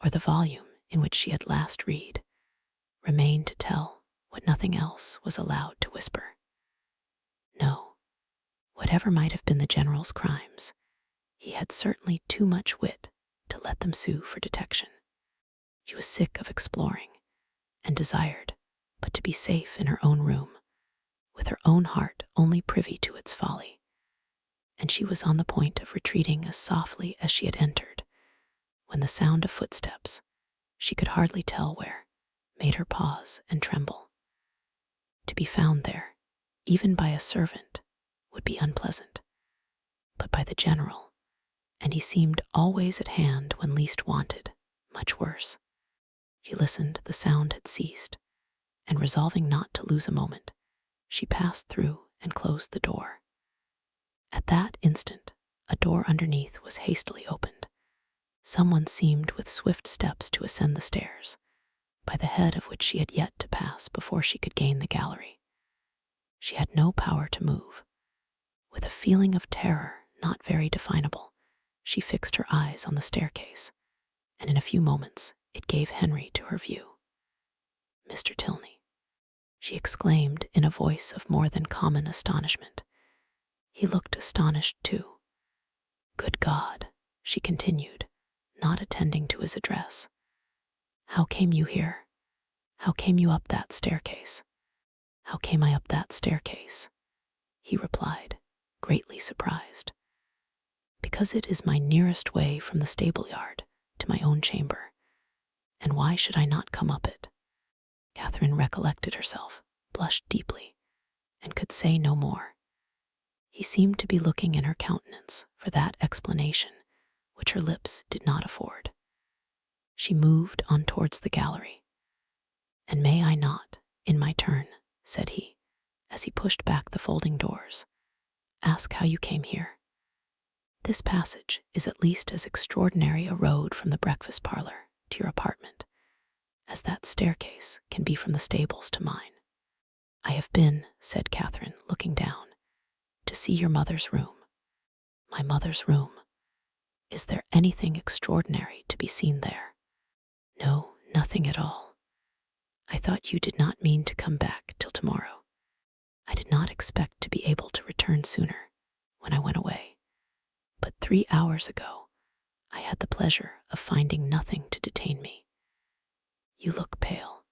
or the volume in which she had last read, remain to tell what nothing else was allowed to whisper? No. Whatever might have been the general's crimes, he had certainly too much wit to let them sue for detection. She was sick of exploring and desired but to be safe in her own room, with her own heart only privy to its folly. And she was on the point of retreating as softly as she had entered, when the sound of footsteps, she could hardly tell where, made her pause and tremble. To be found there, even by a servant, would be unpleasant, but by the general, and he seemed always at hand when least wanted, much worse. She listened, the sound had ceased, and resolving not to lose a moment, she passed through and closed the door. At that instant, a door underneath was hastily opened. Someone seemed with swift steps to ascend the stairs, by the head of which she had yet to pass before she could gain the gallery. She had no power to move. With a feeling of terror not very definable, she fixed her eyes on the staircase, and in a few moments it gave Henry to her view. "Mr. Tilney," she exclaimed in a voice of more than common astonishment. He looked astonished too. "Good God," she continued, not attending to his address. "How came you here? How came you up that staircase?" "How came I up that staircase?" he replied, greatly surprised. "Because it is my nearest way from the stable-yard to my own chamber, and why should I not come up it?" Catherine recollected herself, blushed deeply, and could say no more. He seemed to be looking in her countenance for that explanation which her lips did not afford. She moved on towards the gallery. "And may I not, in my turn," said he, as he pushed back the folding doors, "ask how you came here? This passage is at least as extraordinary a road from the breakfast parlor to your apartment as that staircase can be from the stables to mine." "I have been," said Catherine, looking down, "to see your mother's room." "My mother's room? Is there anything extraordinary to be seen there?" "No, nothing at all. I thought you did not mean to come back till tomorrow. I did not expect to be able to return sooner when I went away. But 3 hours ago I had the pleasure of finding nothing to detain me. You look pale.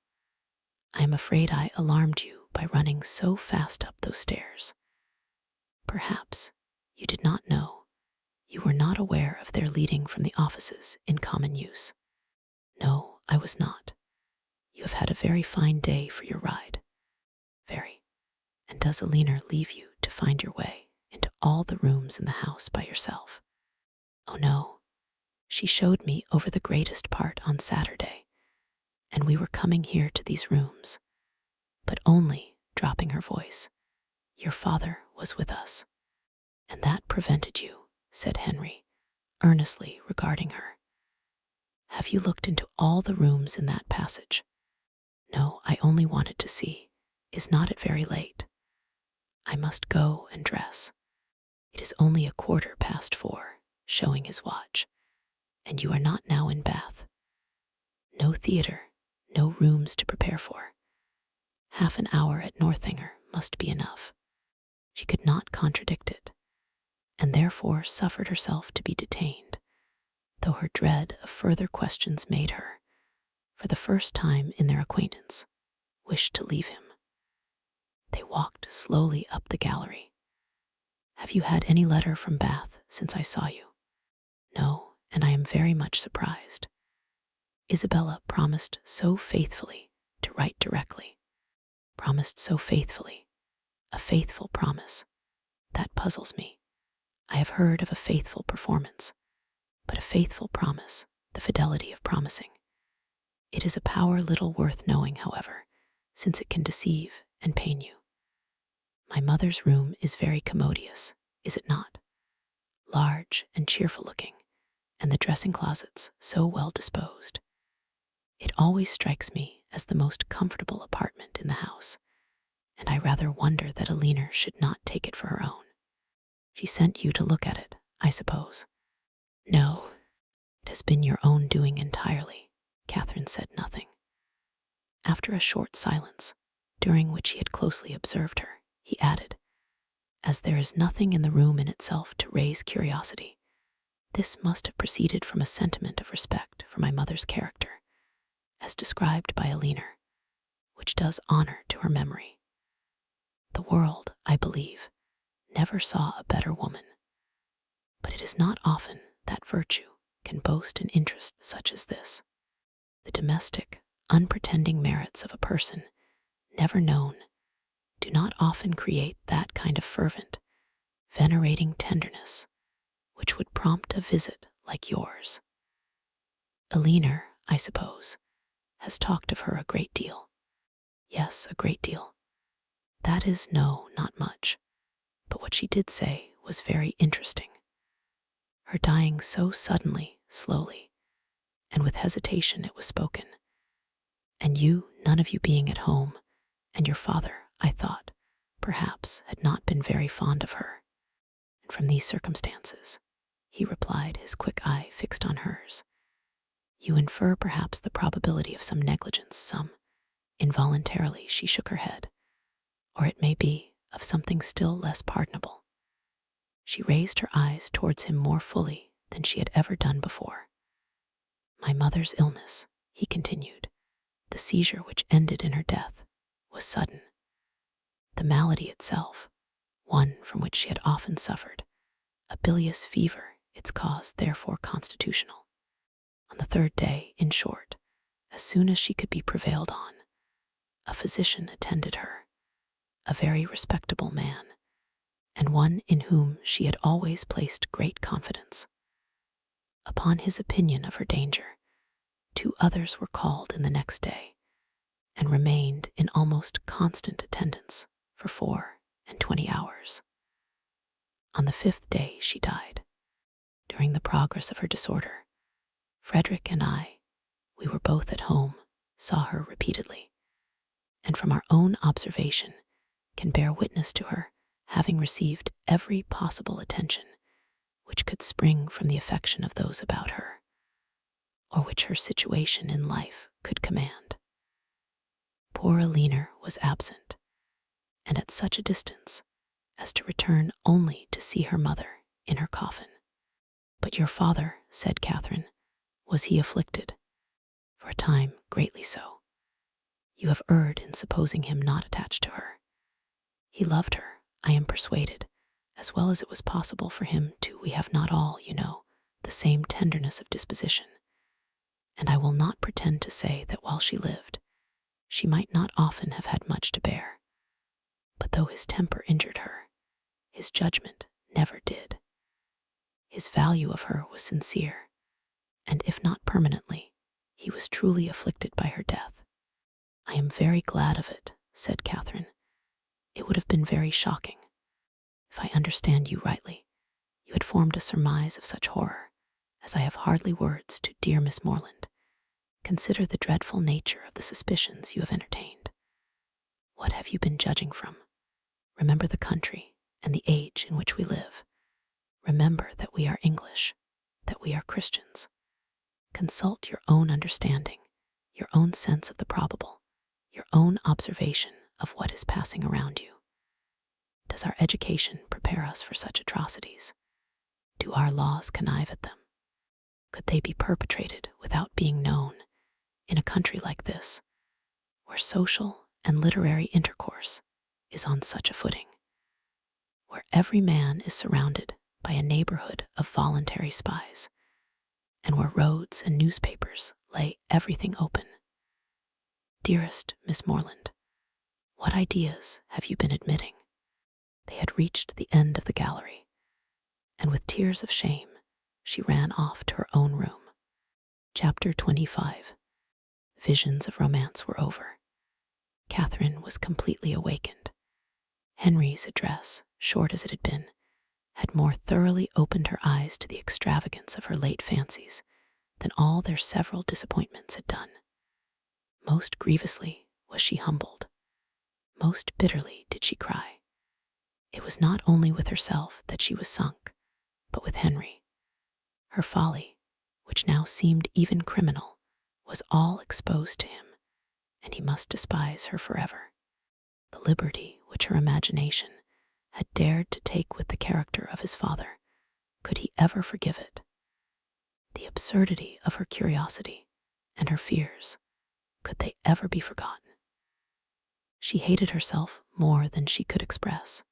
I am afraid I alarmed you by running so fast up those stairs. Perhaps you did not know, you were not aware of their leading from the offices in common use." "No, I was not. You have had a very fine day for your ride." "Very. And does Alina leave you to find your way into all the rooms in the house by yourself?" "Oh no. She showed me over the greatest part on Saturday, and we were coming here to these rooms, but only," dropping her voice, "your father was with us." "And that prevented you," said Henry, earnestly regarding her. "Have you looked into all the rooms in that passage?" "No, I only wanted to see. Is not it very late?" "I must go and dress. It is only 4:15, showing his watch, and you are not now in Bath. No theatre, no rooms to prepare for. Half an hour at Northanger must be enough." She could not contradict it, and therefore suffered herself to be detained, though her dread of further questions made her, for the first time in their acquaintance, wish to leave him. They walked slowly up the gallery. "Have you had any letter from Bath since I saw you?" "No, and I am very much surprised. Isabella promised so faithfully to write directly." "Promised so faithfully? A faithful promise? That puzzles me. I have heard of a faithful performance, but a faithful promise, the fidelity of promising. It is a power little worth knowing, however, since it can deceive and pain you. My mother's room is very commodious, is it not? Large and cheerful looking, and the dressing closets so well disposed. It always strikes me as the most comfortable apartment in the house, and I rather wonder that Alina should not take it for her own. She sent you to look at it, I suppose?" "No, it has been your own doing entirely." Catherine said nothing. After a short silence, during which he had closely observed her, he added, as there is nothing in the room in itself to raise curiosity. This must have proceeded from a sentiment of respect for my mother's character, as described by Aliner, which does honor to her memory. The world, I believe, never saw a better woman, but it is not often that virtue can boast an interest such as this. The domestic, unpretending merits of a person never known do not often create that kind of fervent, venerating tenderness which would prompt a visit like yours. Aliner, I suppose, has talked of her a great deal. Yes, a great deal. That is, no, not much, but what she did say was very interesting. Her dying so suddenly, slowly, and with hesitation it was spoken, and you, none of you being at home, and your father, I thought, perhaps, had not been very fond of her. And from these circumstances, he replied, his quick eye fixed on hers, you infer perhaps the probability of some negligence, some, involuntarily she shook her head, or it may be, of something still less pardonable. She raised her eyes towards him more fully than she had ever done before. My mother's illness, he continued, the seizure which ended in her death, was sudden. The malady itself, one from which she had often suffered, a bilious fever, its cause therefore constitutional. On the third day, in short, as soon as she could be prevailed on, a physician attended her, a very respectable man, and one in whom she had always placed great confidence. Upon his opinion of her danger, 2 others were called in the next day, and remained in almost constant attendance for 24 hours. On the 5th day she died. During the progress of her disorder, Frederick and I, we were both at home, saw her repeatedly, and from our own observation can bear witness to her having received every possible attention which could spring from the affection of those about her, or which her situation in life could command. Poor Aliner was absent, and at such a distance as to return only to see her mother in her coffin. But your father, said Catherine, was he afflicted? For a time, greatly so. You have erred in supposing him not attached to her. He loved her, I am persuaded, as well as it was possible for him to. We have not all, you know, the same tenderness of disposition, and I will not pretend to say that while she lived, she might not often have had much to bear. But though his temper injured her, his judgment never did. His value of her was sincere, and if not permanently, he was truly afflicted by her death. I am very glad of it, said Catherine. It would have been very shocking. If I understand you rightly, you had formed a surmise of such horror as I have hardly words to. Dear Miss Morland, consider the dreadful nature of the suspicions you have entertained. What have you been judging from? Remember the country and the age in which we live. Remember that we are English, that we are Christians. Consult your own understanding, your own sense of the probable, your own observation of what is passing around you. Does our education prepare us for such atrocities? Do our laws connive at them? Could they be perpetrated without being known in a country like this, where social and literary intercourse is on such a footing, where every man is surrounded by a neighborhood of voluntary spies, and where roads and newspapers lay everything open? Dearest Miss Morland, what ideas have you been admitting? They had reached the end of the gallery, and with tears of shame, she ran off to her own room. Chapter 25. Visions of romance were over. Catherine was completely awakened. Henry's address, short as it had been, had more thoroughly opened her eyes to the extravagance of her late fancies than all their several disappointments had done. Most grievously was she humbled. Most bitterly did she cry. It was not only with herself that she was sunk, but with Henry. Her folly, which now seemed even criminal, was all exposed to him, and he must despise her forever. The liberty which her imagination had dared to take with the character of his father, could he ever forgive it? The absurdity of her curiosity and her fears, could they ever be forgotten? She hated herself more than she could express.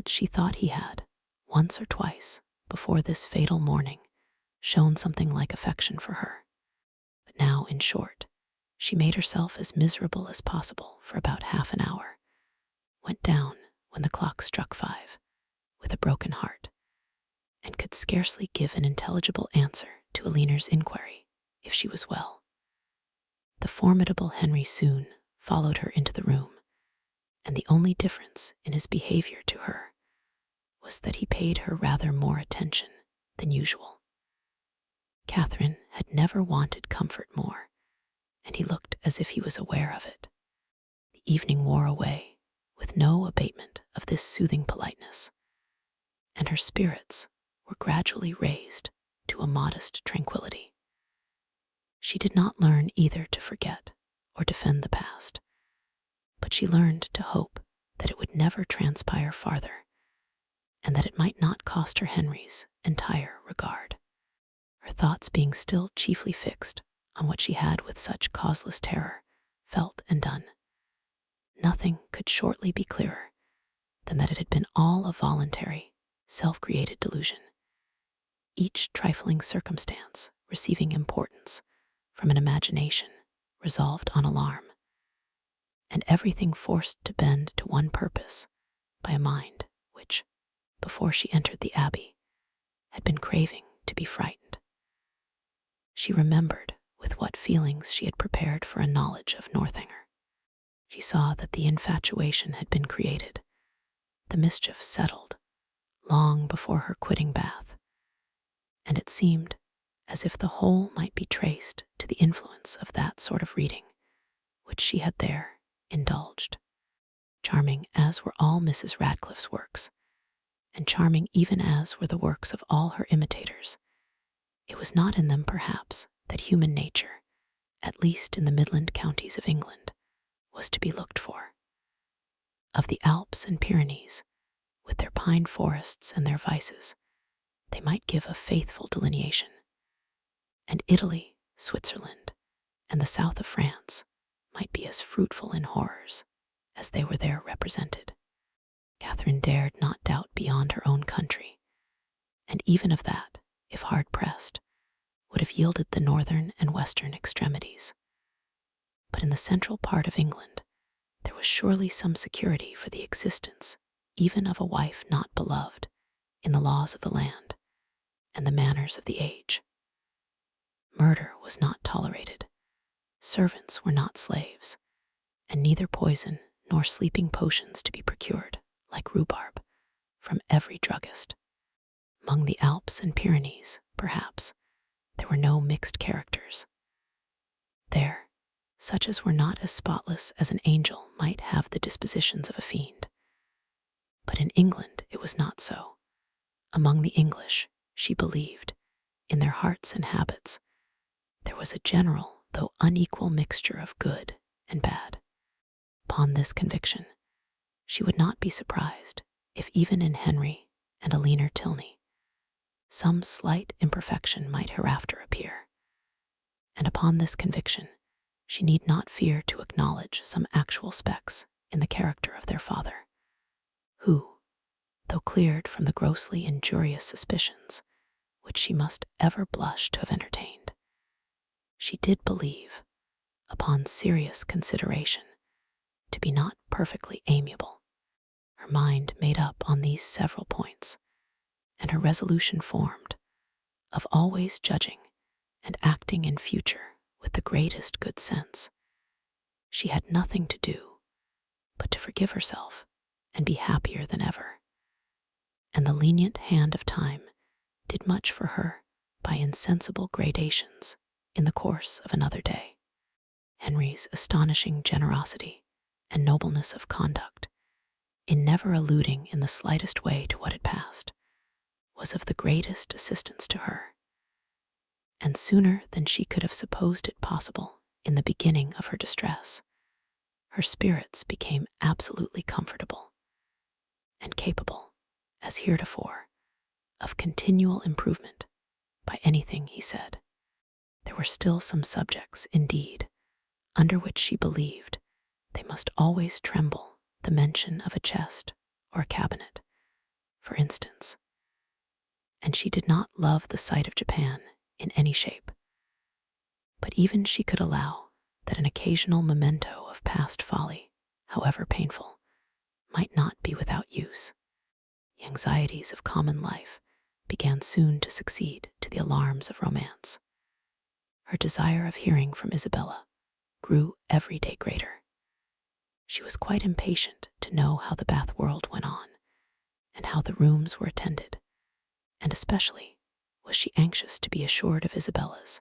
She thought he had, once or twice, before this fatal morning, shown something like affection for her. But now, in short, she made herself as miserable as possible for about half an hour, went down when the clock struck 5, with a broken heart, and could scarcely give an intelligible answer to Aline's inquiry if she was well. The formidable Henry soon followed her into the room, and the only difference in his behavior to her was that he paid her rather more attention than usual. Catherine had never wanted comfort more, and he looked as if he was aware of it. The evening wore away with no abatement of this soothing politeness, and her spirits were gradually raised to a modest tranquility. She did not learn either to forget or defend the past, but she learned to hope that it would never transpire farther, and that it might not cost her Henry's entire regard. Her thoughts being still chiefly fixed on what she had with such causeless terror felt and done, nothing could shortly be clearer than that it had been all a voluntary, self-created delusion, each trifling circumstance receiving importance from an imagination resolved on alarm, and everything forced to bend to one purpose by a mind which, before she entered the abbey, had been craving to be frightened. She remembered with what feelings she had prepared for a knowledge of Northanger. She saw that the infatuation had been created, the mischief settled, long before her quitting Bath, and it seemed as if the whole might be traced to the influence of that sort of reading which she had there indulged. Charming as were all Mrs. Radcliffe's works, and charming even as were the works of all her imitators, it was not in them, perhaps, that human nature, at least in the Midland counties of England, was to be looked for. Of the Alps and Pyrenees, with their pine forests and their vices, they might give a faithful delineation, and Italy, Switzerland, and the south of France might be as fruitful in horrors as they were there represented. Catherine dared not doubt beyond her own country, and even of that, if hard pressed, would have yielded the northern and western extremities. But in the central part of England, there was surely some security for the existence even of a wife not beloved in the laws of the land and the manners of the age. Murder was not tolerated, servants were not slaves, and neither poison nor sleeping potions to be procured, like rhubarb, from every druggist. Among the Alps and Pyrenees, perhaps, there were no mixed characters. There, such as were not as spotless as an angel might have the dispositions of a fiend. But in England it was not so. Among the English, she believed, in their hearts and habits, there was a general though unequal mixture of good and bad. Upon this conviction, she would not be surprised if even in Henry and Aline Tilney some slight imperfection might hereafter appear. And upon this conviction, she need not fear to acknowledge some actual specks in the character of their father, who, though cleared from the grossly injurious suspicions which she must ever blush to have entertained, she did believe, upon serious consideration, to be not perfectly amiable. Her mind made up on these several points, and her resolution formed, of always judging and acting in future with the greatest good sense. She had nothing to do but to forgive herself and be happier than ever. And the lenient hand of time did much for her by insensible gradations in the course of another day. Henry's astonishing generosity and nobleness of conduct, in never alluding in the slightest way to what had passed, was of the greatest assistance to her. And sooner than she could have supposed it possible in the beginning of her distress, her spirits became absolutely comfortable, and capable, as heretofore, of continual improvement by anything he said. There were still some subjects, indeed, under which she believed they must always tremble, the mention of a chest or a cabinet, for instance, and she did not love the sight of Japan in any shape. But even she could allow that an occasional memento of past folly, however painful, might not be without use. The anxieties of common life began soon to succeed to the alarms of romance. Her desire of hearing from Isabella grew every day greater. She was quite impatient to know how the Bath world went on, and how the rooms were attended, and especially was she anxious to be assured of Isabella's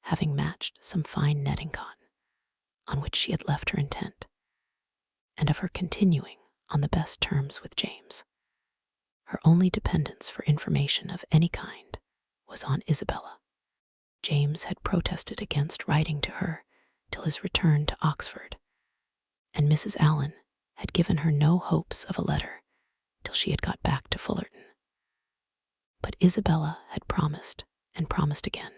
having matched some fine netting cotton, on which she had left her intent, and of her continuing on the best terms with James. Her only dependence for information of any kind was on Isabella. James had protested against writing to her till his return to Oxford, and Mrs. Allen had given her no hopes of a letter till she had got back to Fullerton. But Isabella had promised and promised again,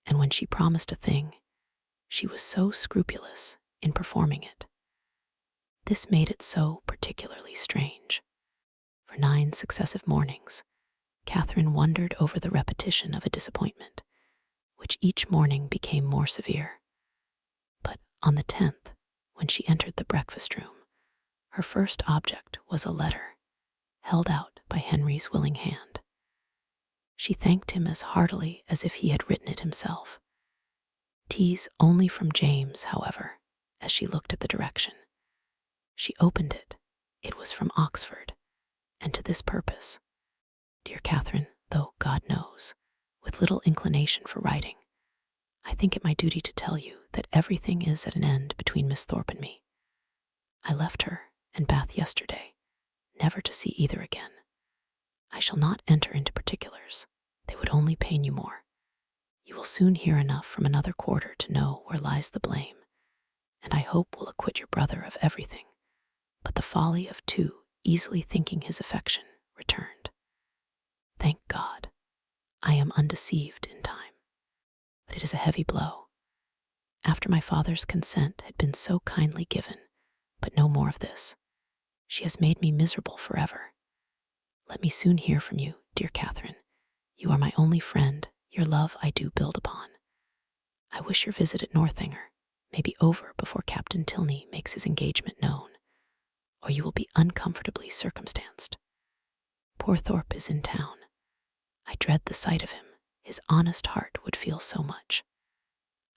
and when she promised a thing, she was so scrupulous in performing it. This made it so particularly strange. For 9 successive mornings, Catherine wondered over the repetition of a disappointment, which each morning became more severe. But on the 10th, when she entered the breakfast room, her first object was a letter, held out by Henry's willing hand. She thanked him as heartily as if he had written it himself. "'Tis only from James, however," as she looked at the direction. She opened it. It was from Oxford, and to this purpose: "Dear Catherine, though, God knows, with little inclination for writing, I think it my duty to tell you that everything is at an end between Miss Thorpe and me. I left her and Bath yesterday, never to see either again. I shall not enter into particulars. They would only pain you more. You will soon hear enough from another quarter to know where lies the blame, and I hope will acquit your brother of everything but the folly of too easily thinking his affection returned. Thank God, I am undeceived in time. But it is a heavy blow. After my father's consent had been so kindly given, but no more of this. She has made me miserable forever. Let me soon hear from you, dear Catherine. You are my only friend. Your love I do build upon. I wish your visit at Northanger may be over before Captain Tilney makes his engagement known, or you will be uncomfortably circumstanced. Poor Thorpe is in town. I dread the sight of him. His honest heart would feel so much.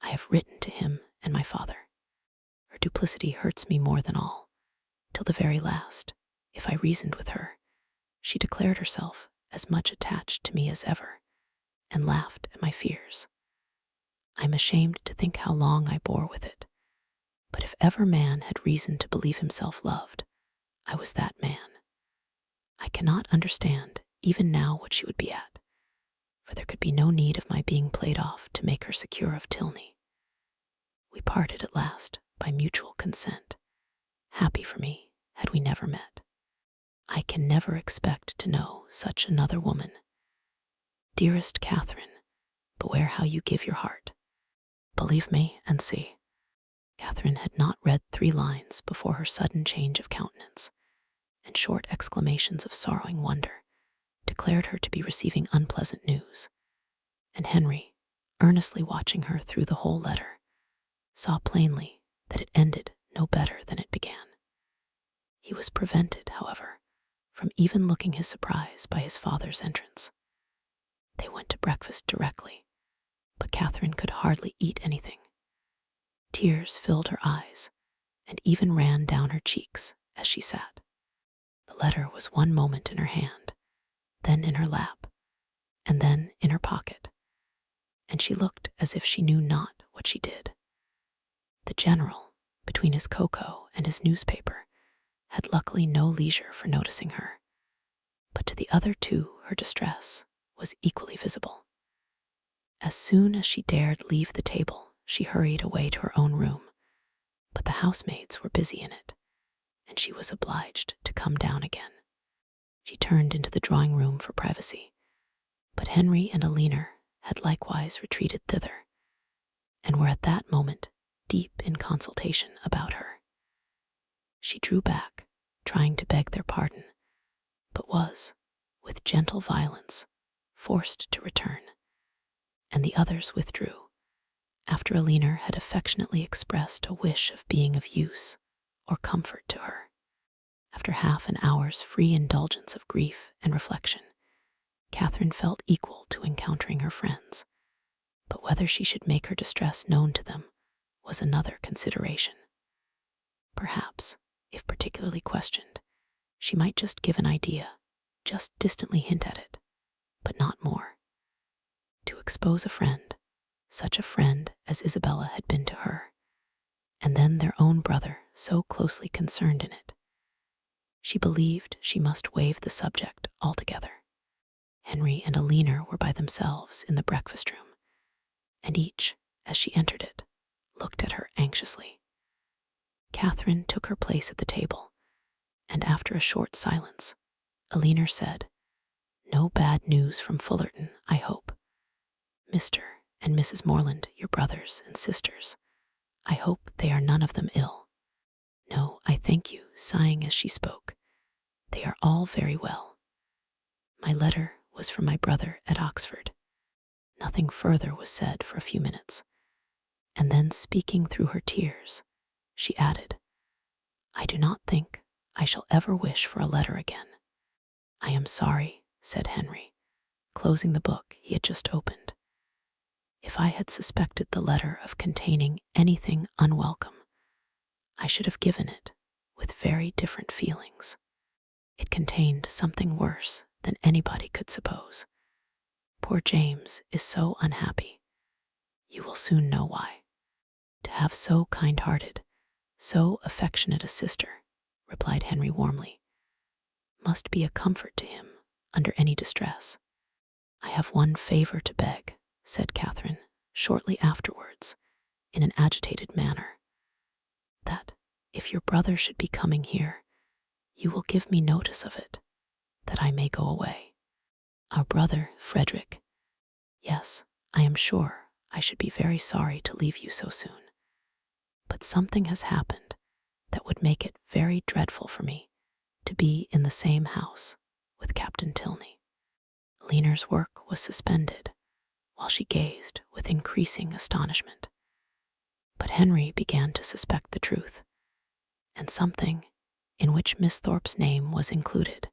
I have written to him and my father. Her duplicity hurts me more than all. Till the very last, if I reasoned with her, she declared herself as much attached to me as ever, and laughed at my fears. I am ashamed to think how long I bore with it, but if ever man had reason to believe himself loved, I was that man. I cannot understand even now what she would be at, for there could be no need of my being played off to make her secure of Tilney. We parted at last by mutual consent, happy for me had we never met. I can never expect to know such another woman. Dearest Catherine, beware how you give your heart. Believe me and see." Catherine had not read 3 lines before her sudden change of countenance, and short exclamations of sorrowing wonder declared her to be receiving unpleasant news, and Henry, earnestly watching her through the whole letter, saw plainly that it ended no better than it began. He was prevented, however, from even looking his surprise by his father's entrance. They went to breakfast directly, but Catherine could hardly eat anything. Tears filled her eyes and even ran down her cheeks as she sat. The letter was one moment in her hand, then in her lap, and then in her pocket, and she looked as if she knew not what she did. The general, between his cocoa and his newspaper, had luckily no leisure for noticing her, but to the other 2 her distress was equally visible. As soon as she dared leave the table, she hurried away to her own room, but the housemaids were busy in it, and she was obliged to come down again. She turned into the drawing room for privacy, but Henry and Alina had likewise retreated thither, and were at that moment deep in consultation about her. She drew back, trying to beg their pardon, but was, with gentle violence, forced to return, and the others withdrew, after Alina had affectionately expressed a wish of being of use or comfort to her. After half an hour's free indulgence of grief and reflection, Catherine felt equal to encountering her friends, but whether she should make her distress known to them was another consideration. Perhaps, if particularly questioned, she might just give an idea, just distantly hint at it, but not more. To expose a friend, such a friend as Isabella had been to her, and then their own brother so closely concerned in it, she believed she must waive the subject altogether. Henry and Alina were by themselves in the breakfast room, and each, as she entered it, looked at her anxiously. Catherine took her place at the table, and after a short silence, Alina said, "No bad news from Fullerton, I hope. Mr. and Mrs. Morland, your brothers and sisters, I hope they are none of them ill." "No, I thank you," sighing as she spoke. "They are all very well. My letter was from my brother at Oxford." Nothing further was said for a few minutes, and then, speaking through her tears, she added, "I do not think I shall ever wish for a letter again." "I am sorry," said Henry, closing the book he had just opened. "If I had suspected the letter of containing anything unwelcome, I should have given it with very different feelings. It contained something worse than anybody could suppose. Poor James is so unhappy. You will soon know why. To have so kind-hearted, so affectionate a sister," replied Henry warmly, "must be a comfort to him under any distress." "I have one favor to beg," said Catherine, shortly afterwards, in an agitated manner, "that, if your brother should be coming here, you will give me notice of it, that I may go away." "Our brother, Frederick? Yes, I am sure I should be very sorry to leave you so soon. But something has happened that would make it very dreadful for me to be in the same house with Captain Tilney." Alina's work was suspended while she gazed with increasing astonishment. But Henry began to suspect the truth, and something, in which Miss Thorpe's name was included,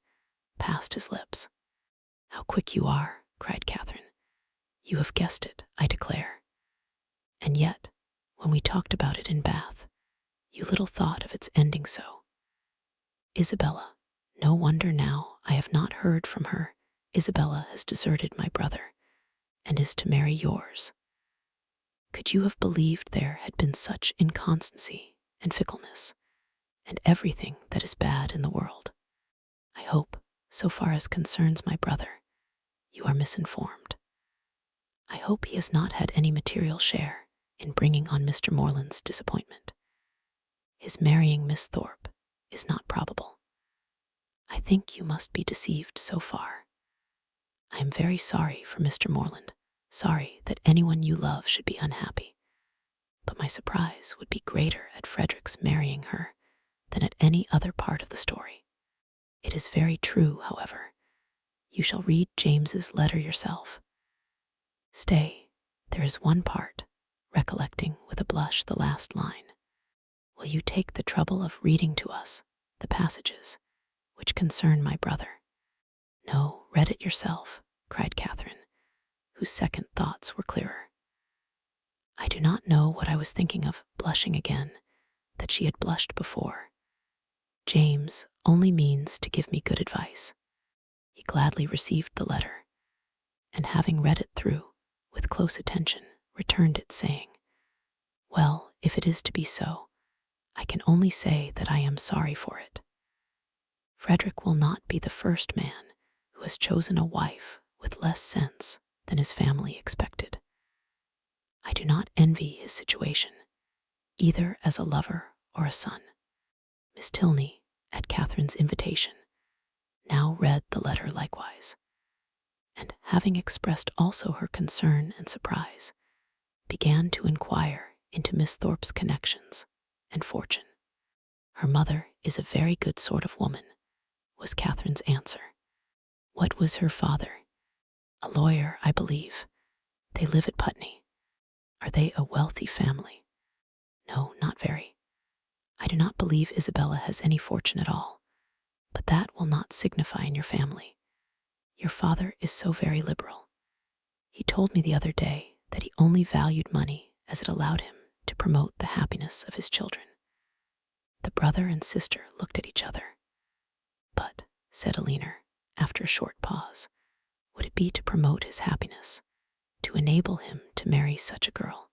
passed his lips. "How quick you are," cried Catherine. "You have guessed it, I declare. And yet, when we talked about it in Bath, you little thought of its ending so. Isabella, no wonder now I have not heard from her. Isabella has deserted my brother, and is to marry yours. Could you have believed there had been such inconstancy and fickleness, and everything that is bad in the world? I hope, so far as concerns my brother, you are misinformed. I hope he has not had any material share in bringing on Mr. Morland's disappointment. His marrying Miss Thorpe is not probable. I think you must be deceived so far. I am very sorry for Mr. Morland, sorry that anyone you love should be unhappy, but my surprise would be greater at Frederick's marrying her than at any other part of the story. It is very true, however. You shall read James's letter yourself. Stay, there is one part, recollecting with a blush the last line. Will you take the trouble of reading to us the passages which concern my brother?" "No, read it yourself," cried Catherine, whose second thoughts were clearer. I do not know what I was thinking of, blushing again, that she had blushed before. James only means to give me good advice. He gladly received the letter, and having read it through with close attention, returned it, saying, "Well, if it is to be so, I can only say that I am sorry for it. Frederick will not be the first man who has chosen a wife with less sense than his family expected. I do not envy his situation, either as a lover or a son." Miss Tilney, at Catherine's invitation, now read the letter likewise, and having expressed also her concern and surprise, began to inquire into Miss Thorpe's connections and fortune. Her mother is a very good sort of woman, was Catherine's answer. What was her father? A lawyer, I believe. They live at Putney. Are they a wealthy family? No, not very. I do not believe Isabella has any fortune at all, but that will not signify in your family. Your father is so very liberal. He told me the other day that he only valued money as it allowed him to promote the happiness of his children. The brother and sister looked at each other. But, said Alina, after a short pause, would it be to promote his happiness, to enable him to marry such a girl?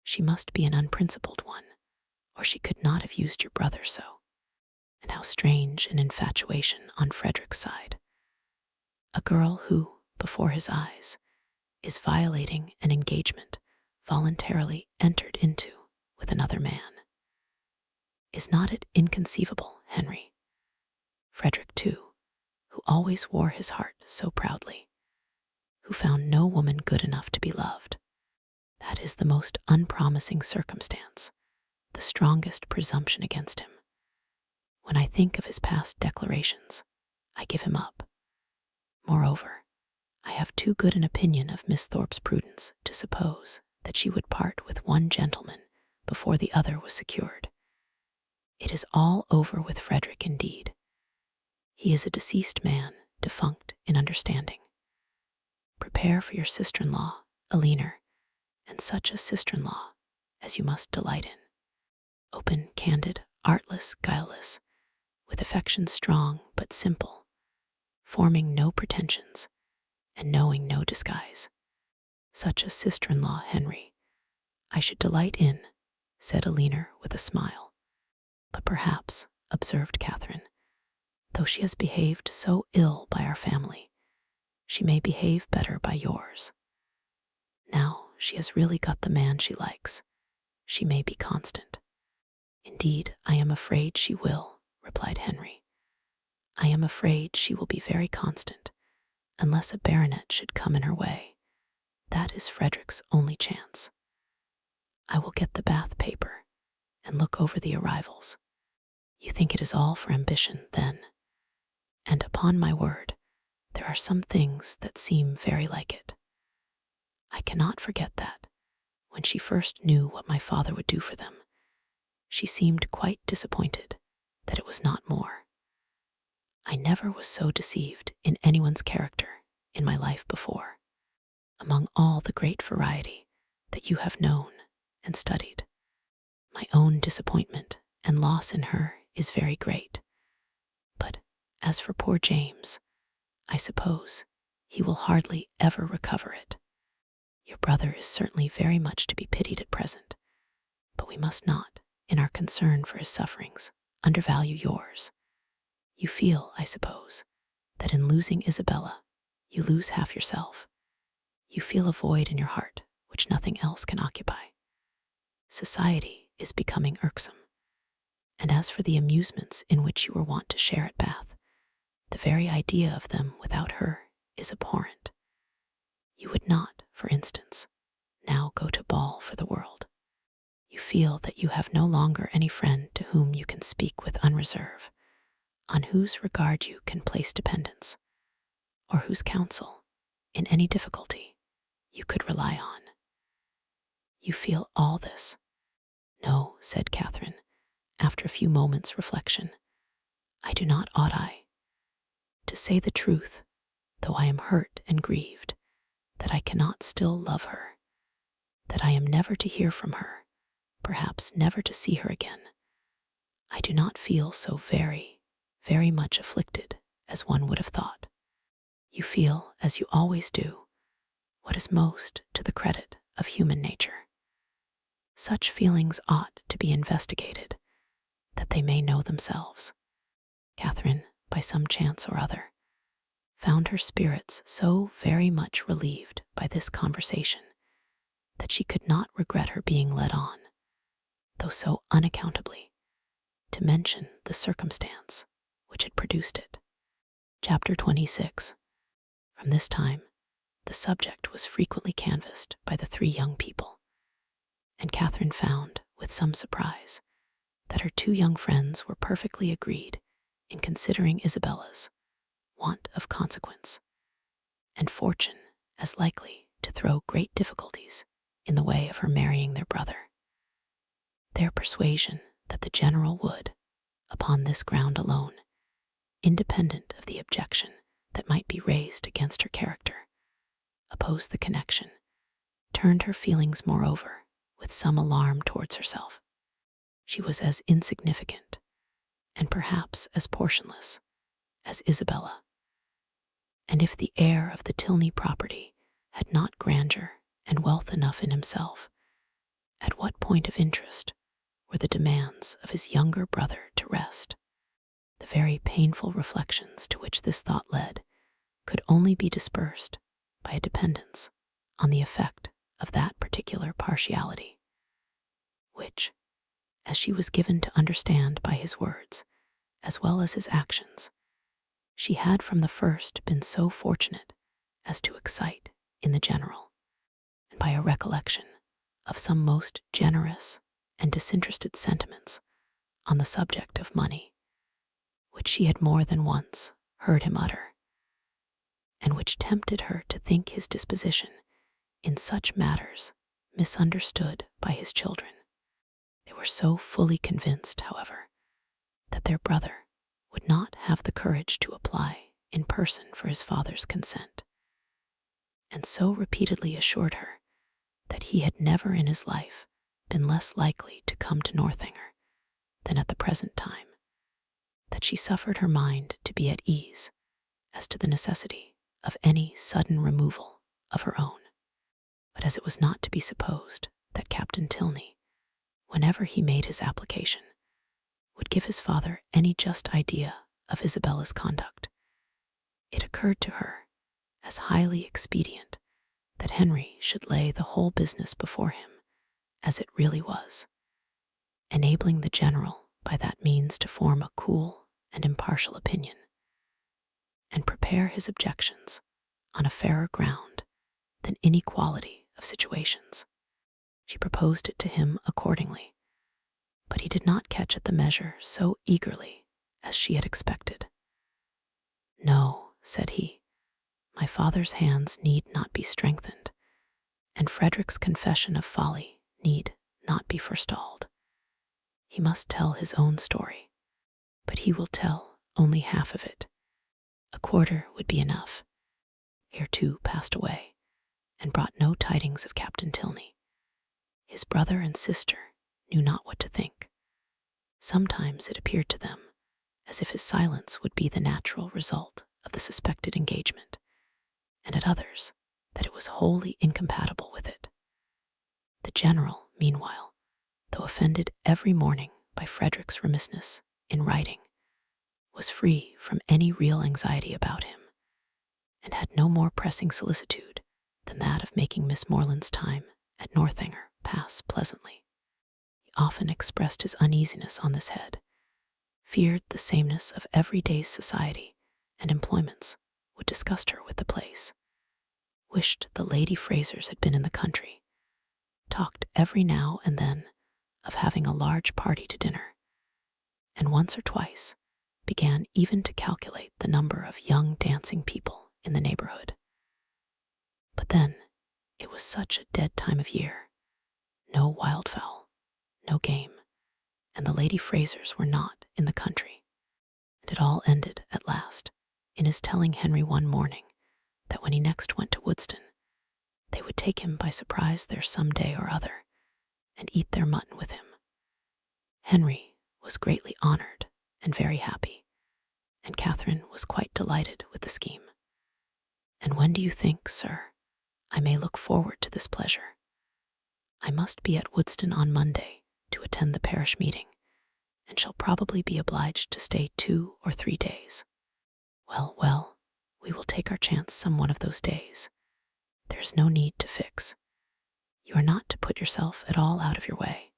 She must be an unprincipled one, or she could not have used your brother so. And how strange an infatuation on Frederick's side. A girl who, before his eyes, is violating an engagement voluntarily entered into with another man. Is not it inconceivable, Henry? Frederick, too, who always wore his heart so proudly, who found no woman good enough to be loved. That is the most unpromising circumstance, the strongest presumption against him. When I think of his past declarations, I give him up. Moreover, I have too good an opinion of Miss Thorpe's prudence to suppose that she would part with one gentleman before the other was secured. It is all over with Frederick indeed. He is a deceased man, defunct in understanding. Prepare for your sister-in-law, Alina, and such a sister-in-law as you must delight in. Open, candid, artless, guileless, with affection strong but simple, forming no pretensions, and knowing no disguise. Such a sister-in-law, Henry, I should delight in, said Alina with a smile. But perhaps, observed Catherine, though she has behaved so ill by our family, she may behave better by yours. Now she has really got the man she likes. She may be constant. Indeed, I am afraid she will, replied Henry. I am afraid she will be very constant, unless a baronet should come in her way. That is Frederick's only chance. I will get the Bath paper and look over the arrivals. You think it is all for ambition, then? And upon my word, there are some things that seem very like it. I cannot forget that, when she first knew what my father would do for them, she seemed quite disappointed that it was not more. I never was so deceived in anyone's character in my life before. Among all the great variety that you have known and studied, my own disappointment and loss in her is very great. But as for poor James, I suppose he will hardly ever recover it. Your brother is certainly very much to be pitied at present, but we must not, in our concern for his sufferings, undervalue yours. You feel, I suppose, that in losing Isabella, you lose half yourself. You feel a void in your heart which nothing else can occupy. Society is becoming irksome, and as for the amusements in which you were wont to share at Bath, the very idea of them without her is abhorrent. You would not, for instance, now go to ball for the world. You feel that you have no longer any friend to whom you can speak with unreserve, on whose regard you can place dependence, or whose counsel, in any difficulty, you could rely on. You feel all this. No, said Catherine, after a few moments' reflection, I do not, ought I? To say the truth, though I am hurt and grieved, that I cannot still love her, that I am never to hear from her, perhaps never to see her again, I do not feel so very, very much afflicted as one would have thought. You feel, as you always do, what is most to the credit of human nature. Such feelings ought to be investigated, that they may know themselves. Catherine, by some chance or other, found her spirits so very much relieved by this conversation that she could not regret her being led on, though so unaccountably, to mention the circumstance which had produced it. Chapter 26. From this time, the subject was frequently canvassed by the three young people, and Catherine found, with some surprise, that her two young friends were perfectly agreed in considering Isabella's want of consequence and fortune as likely to throw great difficulties in the way of her marrying their brother. Their persuasion that the general would, upon this ground alone, independent of the objection that might be raised against her character, oppose the connection, turned her feelings, moreover, with some alarm towards herself. She was as insignificant, and perhaps as portionless, as Isabella. And if the heir of the Tilney property had not grandeur and wealth enough in himself, at what point of interest were the demands of his younger brother to rest? The very painful reflections to which this thought led could only be dispersed by a dependence on the effect of that particular partiality, which, as she was given to understand by his words as well as his actions, she had from the first been so fortunate as to excite in the general, and by a recollection of some most generous and disinterested sentiments on the subject of money, which she had more than once heard him utter, and which tempted her to think his disposition in such matters misunderstood by his children. They were so fully convinced, however, that their brother would not have the courage to apply in person for his father's consent, and so repeatedly assured her that he had never in his life been less likely to come to Northanger than at the present time, that she suffered her mind to be at ease as to the necessity of any sudden removal of her own. But as it was not to be supposed that Captain Tilney, whenever he made his application, would give his father any just idea of Isabella's conduct, it occurred to her as highly expedient that Henry should lay the whole business before him as it really was, enabling the general by that means to form a cool and impartial opinion, and prepare his objections on a fairer ground than inequality of situations. She proposed it to him accordingly, but he did not catch at the measure so eagerly as she had expected. "No," said he, "my father's hands need not be strengthened, and Frederick's confession of folly need not be forestalled. He must tell his own story, but he will tell only half of it. A quarter would be enough." Ere two passed away, and brought no tidings of Captain Tilney. His brother and sister knew not what to think. Sometimes it appeared to them as if his silence would be the natural result of the suspected engagement, and at others that it was wholly incompatible with it. The general, meanwhile, though offended every morning by Frederick's remissness in writing, was free from any real anxiety about him, and had no more pressing solicitude than that of making Miss Morland's time at Northanger pass pleasantly. He often expressed his uneasiness on this head, feared the sameness of every day's society and employments would disgust her with the place, wished the Lady Frasers had been in the country, talked every now and then of having a large party to dinner, and once or twice began even to calculate the number of young dancing people in the neighborhood. But then it was such a dead time of year, no wildfowl, no game, and the Lady Frasers were not in the country, and it all ended at last in his telling Henry one morning that when he next went to Woodston, they would take him by surprise there some day or other, and eat their mutton with him. Henry was greatly honored and very happy, and Catherine was quite delighted with the scheme. "And when do you think, sir, I may look forward to this pleasure?" "I must be at Woodston on Monday to attend the parish meeting, and shall probably be obliged to stay 2 or 3 days." Well, we will take our chance some one of those days. There is no need to fix. You are not to put yourself at all out of your way.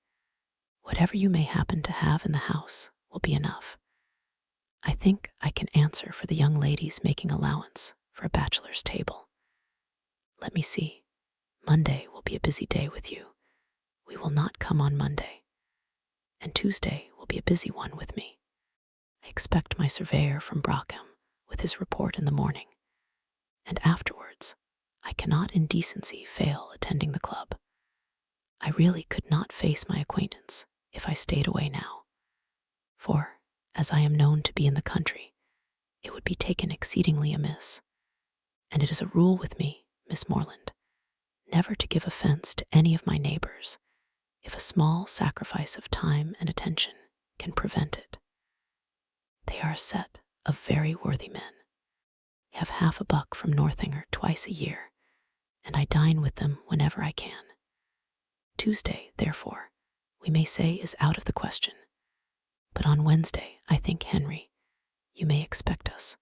Whatever you may happen to have in the house will be enough. I think I can answer for the young ladies making allowance for a bachelor's table. Let me see. Monday will be a busy day with you. We will not come on Monday. And Tuesday will be a busy one with me. I expect my surveyor from Brockham with his report in the morning. And afterwards, I cannot in decency fail attending the club. I really could not face my acquaintance if I stayed away now. For, as I am known to be in the country, it would be taken exceedingly amiss. And it is a rule with me, Miss Morland, never to give offense to any of my neighbors, if a small sacrifice of time and attention can prevent it. They are a set of very worthy men. I have half a buck from Northanger twice a year, and I dine with them whenever I can. Tuesday, therefore, we may say is out of the question. But on Wednesday, I think, Henry, you may expect us,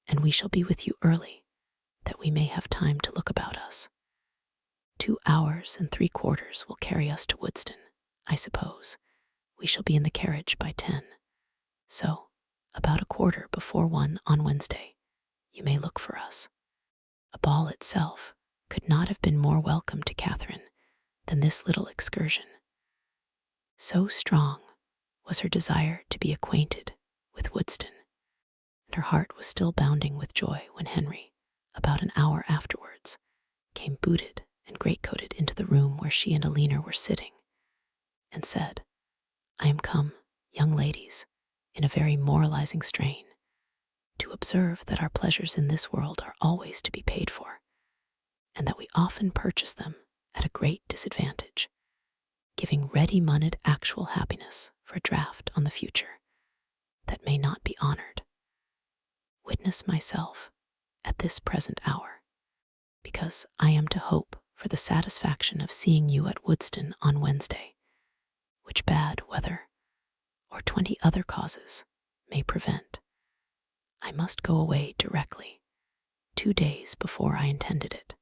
and we shall be with you early, that we may have time to look about us. 2 hours and 3/4 will carry us to Woodston, I suppose. We shall be in the carriage by 10. So, about 1:15 on Wednesday, you may look for us. A ball itself could not have been more welcome to Catherine than this little excursion. So strong was her desire to be acquainted with Woodston, and her heart was still bounding with joy when Henry, about an hour afterwards, came booted and greatcoated into the room where she and Alina were sitting, and said, "I am come, young ladies, in a very moralizing strain, to observe that our pleasures in this world are always to be paid for, and that we often purchase them at a great disadvantage, giving ready-moneyed actual happiness for a draft on the future that may not be honored. Witness myself at this present hour, because I am to hope for the satisfaction of seeing you at Woodston on Wednesday, which bad weather, or 20 other causes, may prevent. I must go away directly, 2 days before I intended it."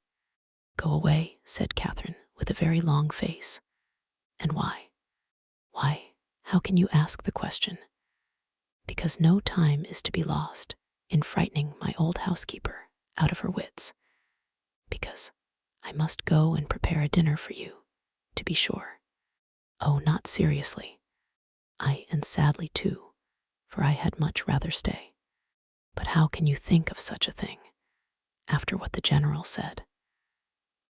"Go away," said Catherine, with a very long face. "And why?" "Why, how can you ask the question? Because no time is to be lost in frightening my old housekeeper out of her wits. Because I must go and prepare a dinner for you, to be sure. Oh, not seriously. And sadly too, for I had much rather stay. But how can you think of such a thing, after what the General said,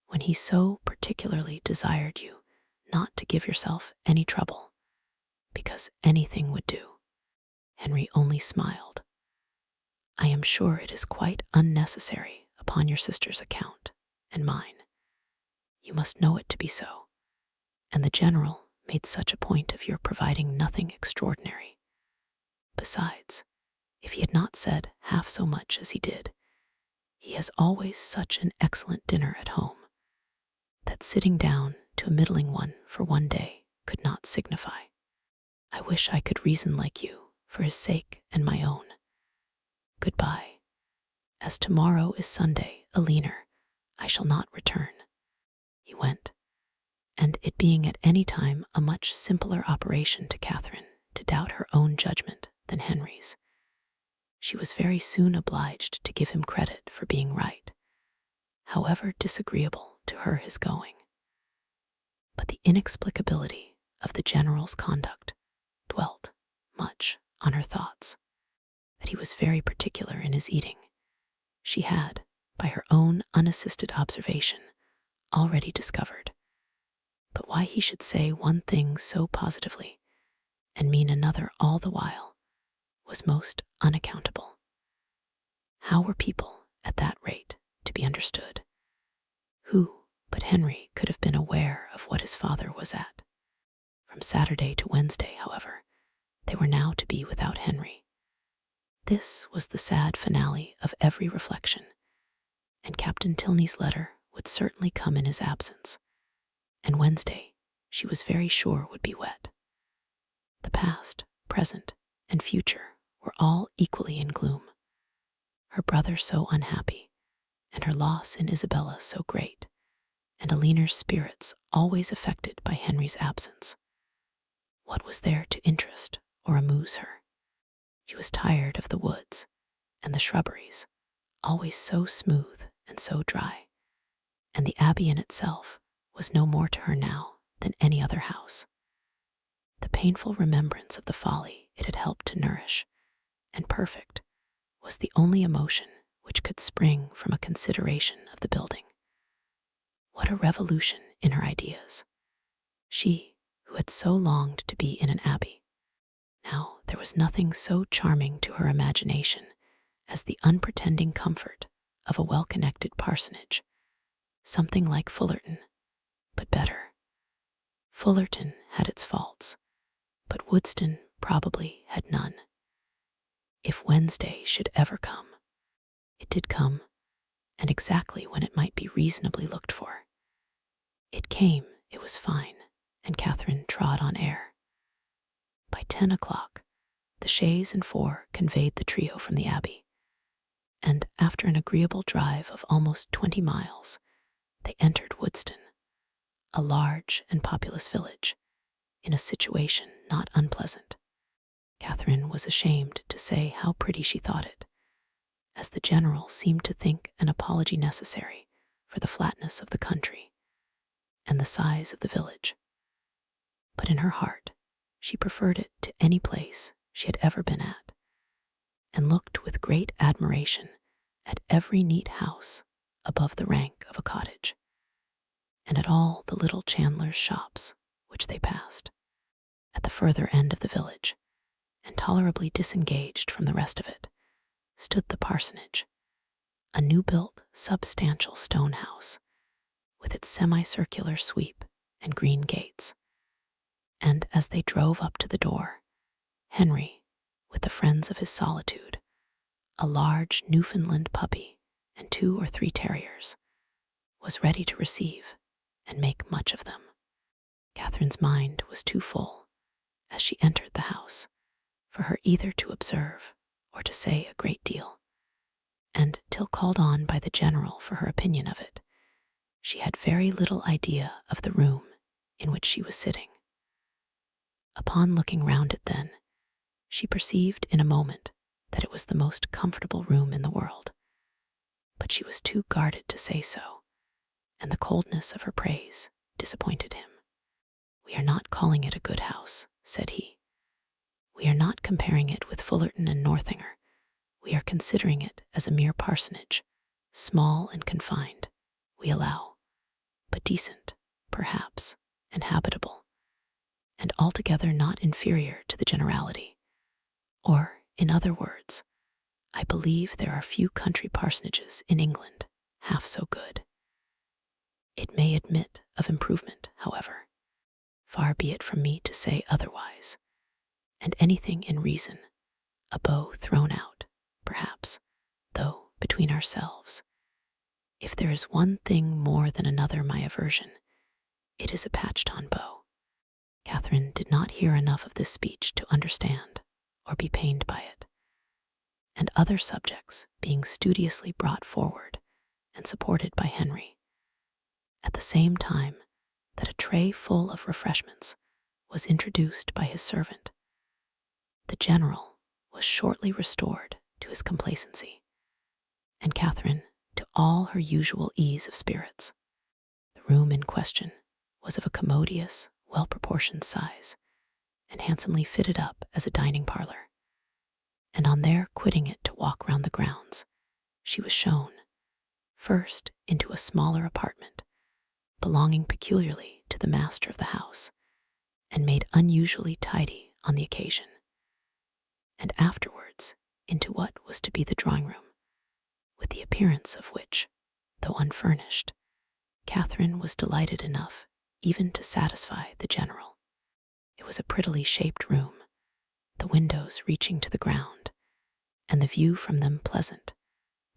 when he so particularly desired you not to give yourself any trouble, because anything would do?" Henry only smiled. "I am sure it is quite unnecessary upon your sister's account and mine. You must know it to be so, and the General made such a point of your providing nothing extraordinary. Besides, if he had not said half so much as he did, he has always such an excellent dinner at home, that sitting down to a middling one for one day could not signify. I wish I could reason like you, for his sake and my own. Goodbye. As tomorrow is Sunday, Alina, I shall not return." He went, and it being at any time a much simpler operation to Catherine to doubt her own judgment than Henry's, she was very soon obliged to give him credit for being right, however disagreeable to her his going. But the inexplicability of the General's conduct dwelt much on her thoughts. That he was very particular in his eating, she had, by her own unassisted observation, already discovered. But why he should say one thing so positively and mean another all the while was most unaccountable. How were people at that rate to be understood? Who but Henry could have been aware of what his father was at? From Saturday to Wednesday, however, they were now to be without Henry. This was the sad finale of every reflection, and Captain Tilney's letter would certainly come in his absence, and Wednesday, she was very sure, would be wet. The past, present, and future were all equally in gloom. Her brother so unhappy, and her loss in Isabella so great, and Alina's spirits always affected by Henry's absence. What was there to interest or amuse her? She was tired of the woods and the shrubberies, always so smooth and so dry, and the abbey in itself was no more to her now than any other house. The painful remembrance of the folly it had helped to nourish and perfect was the only emotion which could spring from a consideration of the building. What a revolution in her ideas! She, who had so longed to be in an abbey. Now there was nothing so charming to her imagination as the unpretending comfort of a well-connected parsonage, something like Fullerton, but better. Fullerton had its faults, but Woodston probably had none. If Wednesday should ever come, it did come, and exactly when it might be reasonably looked for. It came, it was fine, and Catherine trod on air. By 10 o'clock, the chaise and four conveyed the trio from the abbey, and after an agreeable drive of almost 20 miles, they entered Woodston, a large and populous village, in a situation not unpleasant. Catherine was ashamed to say how pretty she thought it, as the general seemed to think an apology necessary for the flatness of the country and the size of the village. But in her heart, she preferred it to any place she had ever been at, and looked with great admiration at every neat house above the rank of a cottage, and at all the little chandlers' shops which they passed. At the further end of the village, and tolerably disengaged from the rest of it, stood the parsonage, a new-built, substantial stone house, with its semicircular sweep and green gates. And as they drove up to the door, Henry, with the friends of his solitude, a large Newfoundland puppy and 2 or 3 terriers, was ready to receive and make much of them. Catherine's mind was too full, as she entered the house, for her either to observe or to say a great deal, and till called on by the general for her opinion of it, she had very little idea of the room in which she was sitting. Upon looking round it then, she perceived in a moment that it was the most comfortable room in the world, but she was too guarded to say so, and the coldness of her praise disappointed him. "We are not calling it a good house," said he. "We are not comparing it with Fullerton and Northanger. We are considering it as a mere parsonage, small and confined, we allow, but decent, perhaps, and habitable, and altogether not inferior to the generality. Or, in other words, I believe there are few country parsonages in England half so good. It may admit of improvement, however. Far be it from me to say otherwise, and anything in reason, a bow thrown out, perhaps, though between ourselves, if there is one thing more than another my aversion, it is a patched-on bow." Catherine did not hear enough of this speech to understand or be pained by it, and other subjects being studiously brought forward and supported by Henry, at the same time that a tray full of refreshments was introduced by his servant, the general was shortly restored to his complacency, and Catherine to all her usual ease of spirits. The room in question was of a commodious, well-proportioned size, and handsomely fitted up as a dining parlor, and on their quitting it to walk round the grounds, she was shown, first into a smaller apartment, belonging peculiarly to the master of the house, and made unusually tidy on the occasion, and afterwards into what was to be the drawing-room, with the appearance of which, though unfurnished, Catherine was delighted enough even to satisfy the general. It was a prettily shaped room, the windows reaching to the ground, and the view from them pleasant,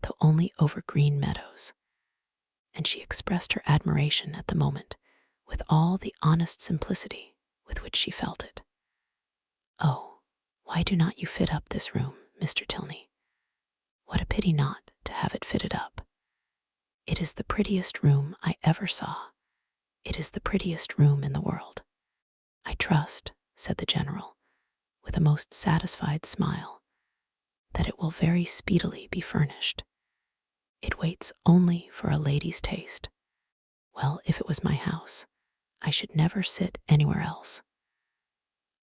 though only over green meadows, and she expressed her admiration at the moment with all the honest simplicity with which she felt it. "Oh, why do not you fit up this room, Mr. Tilney? What a pity not to have it fitted up. It is the prettiest room I ever saw. It is the prettiest room in the world." "I trust," said the general, with a most satisfied smile, that will very speedily be furnished. It waits only for a lady's taste. Well, if it was my house, I should never sit anywhere else.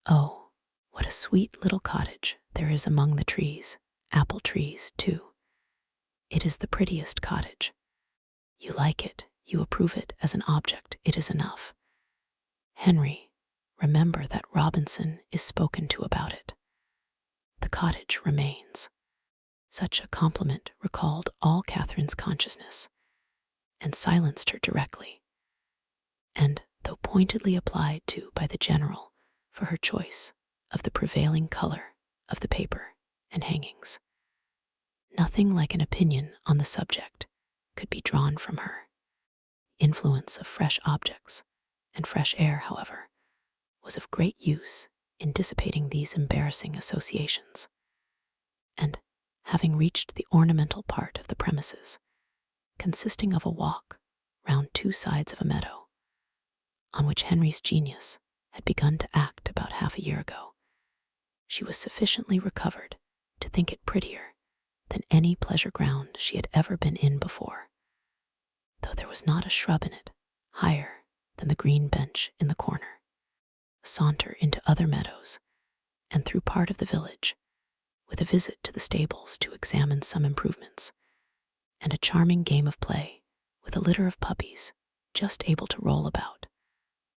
Oh, what a sweet little cottage there is among the trees, apple trees, too. It is the prettiest cottage. You like it, you approve it as an object, it is enough. Henry, remember that Robinson is spoken to about it. The cottage remains. Such a compliment recalled all Catherine's consciousness, and silenced her directly, and, though pointedly applied to by the general for her choice of the prevailing color of the paper and hangings, nothing like an opinion on the subject could be drawn from her. The influence of fresh objects and fresh air, however, was of great use in dissipating these embarrassing associations, and, having reached the ornamental part of the premises, consisting of a walk round two sides of a meadow, on which Henry's genius had begun to act about half a year ago, she was sufficiently recovered to think it prettier than any pleasure ground she had ever been in before, though there was not a shrub in it higher than the green bench in the corner. A saunter into other meadows and through part of the village, with a visit to the stables to examine some improvements, and a charming game of play with a litter of puppies just able to roll about,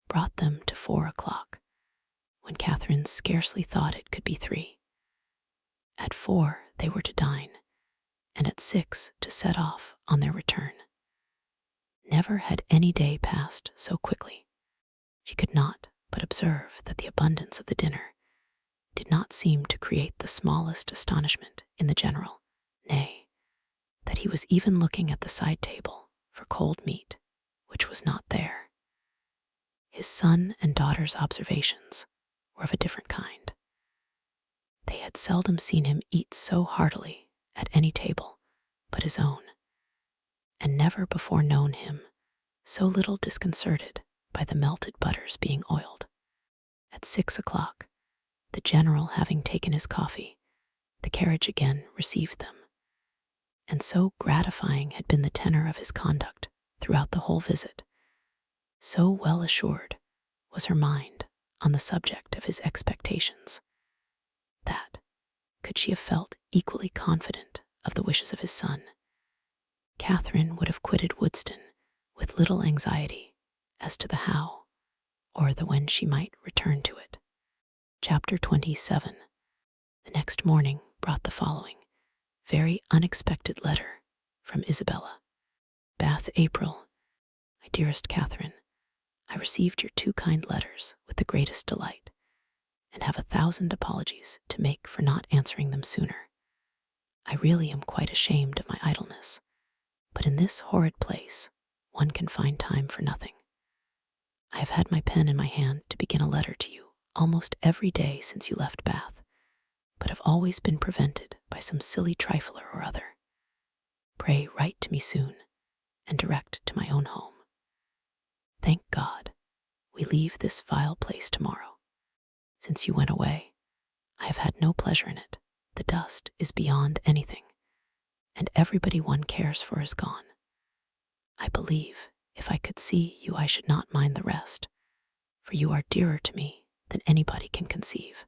brought them to 4 o'clock, when Catherine scarcely thought it could be 3. At 4 they were to dine, and at 6 to set off on their return. Never had any day passed so quickly. She could not but observe that the abundance of the dinner did not seem to create the smallest astonishment in the general, nay, that he was even looking at the side table for cold meat, which was not there. His son and daughter's observations were of a different kind. They had seldom seen him eat so heartily at any table but his own, and never before known him so little disconcerted by the melted butters being oiled. At 6 o'clock, the general having taken his coffee, the carriage again received them, and so gratifying had been the tenor of his conduct throughout the whole visit, so well assured was her mind on the subject of his expectations, that, could she have felt equally confident of the wishes of his son, Catherine would have quitted Woodston with little anxiety as to the how or the when she might return to it. Chapter 27. The next morning brought the following very unexpected letter from Isabella. Bath, April. My dearest Catherine, I received your 2 kind letters with the greatest delight, and have 1,000 apologies to make for not answering them sooner. I really am quite ashamed of my idleness, but in this horrid place one can find time for nothing. I have had my pen in my hand to begin a letter to you almost every day since you left Bath, but have always been prevented by some silly trifler or other. Pray write to me soon, and direct to my own home. Thank God, we leave this vile place tomorrow. Since you went away, I have had no pleasure in it. The dust is beyond anything, and everybody one cares for is gone. I believe if I could see you I should not mind the rest, for you are dearer to me than anybody can conceive.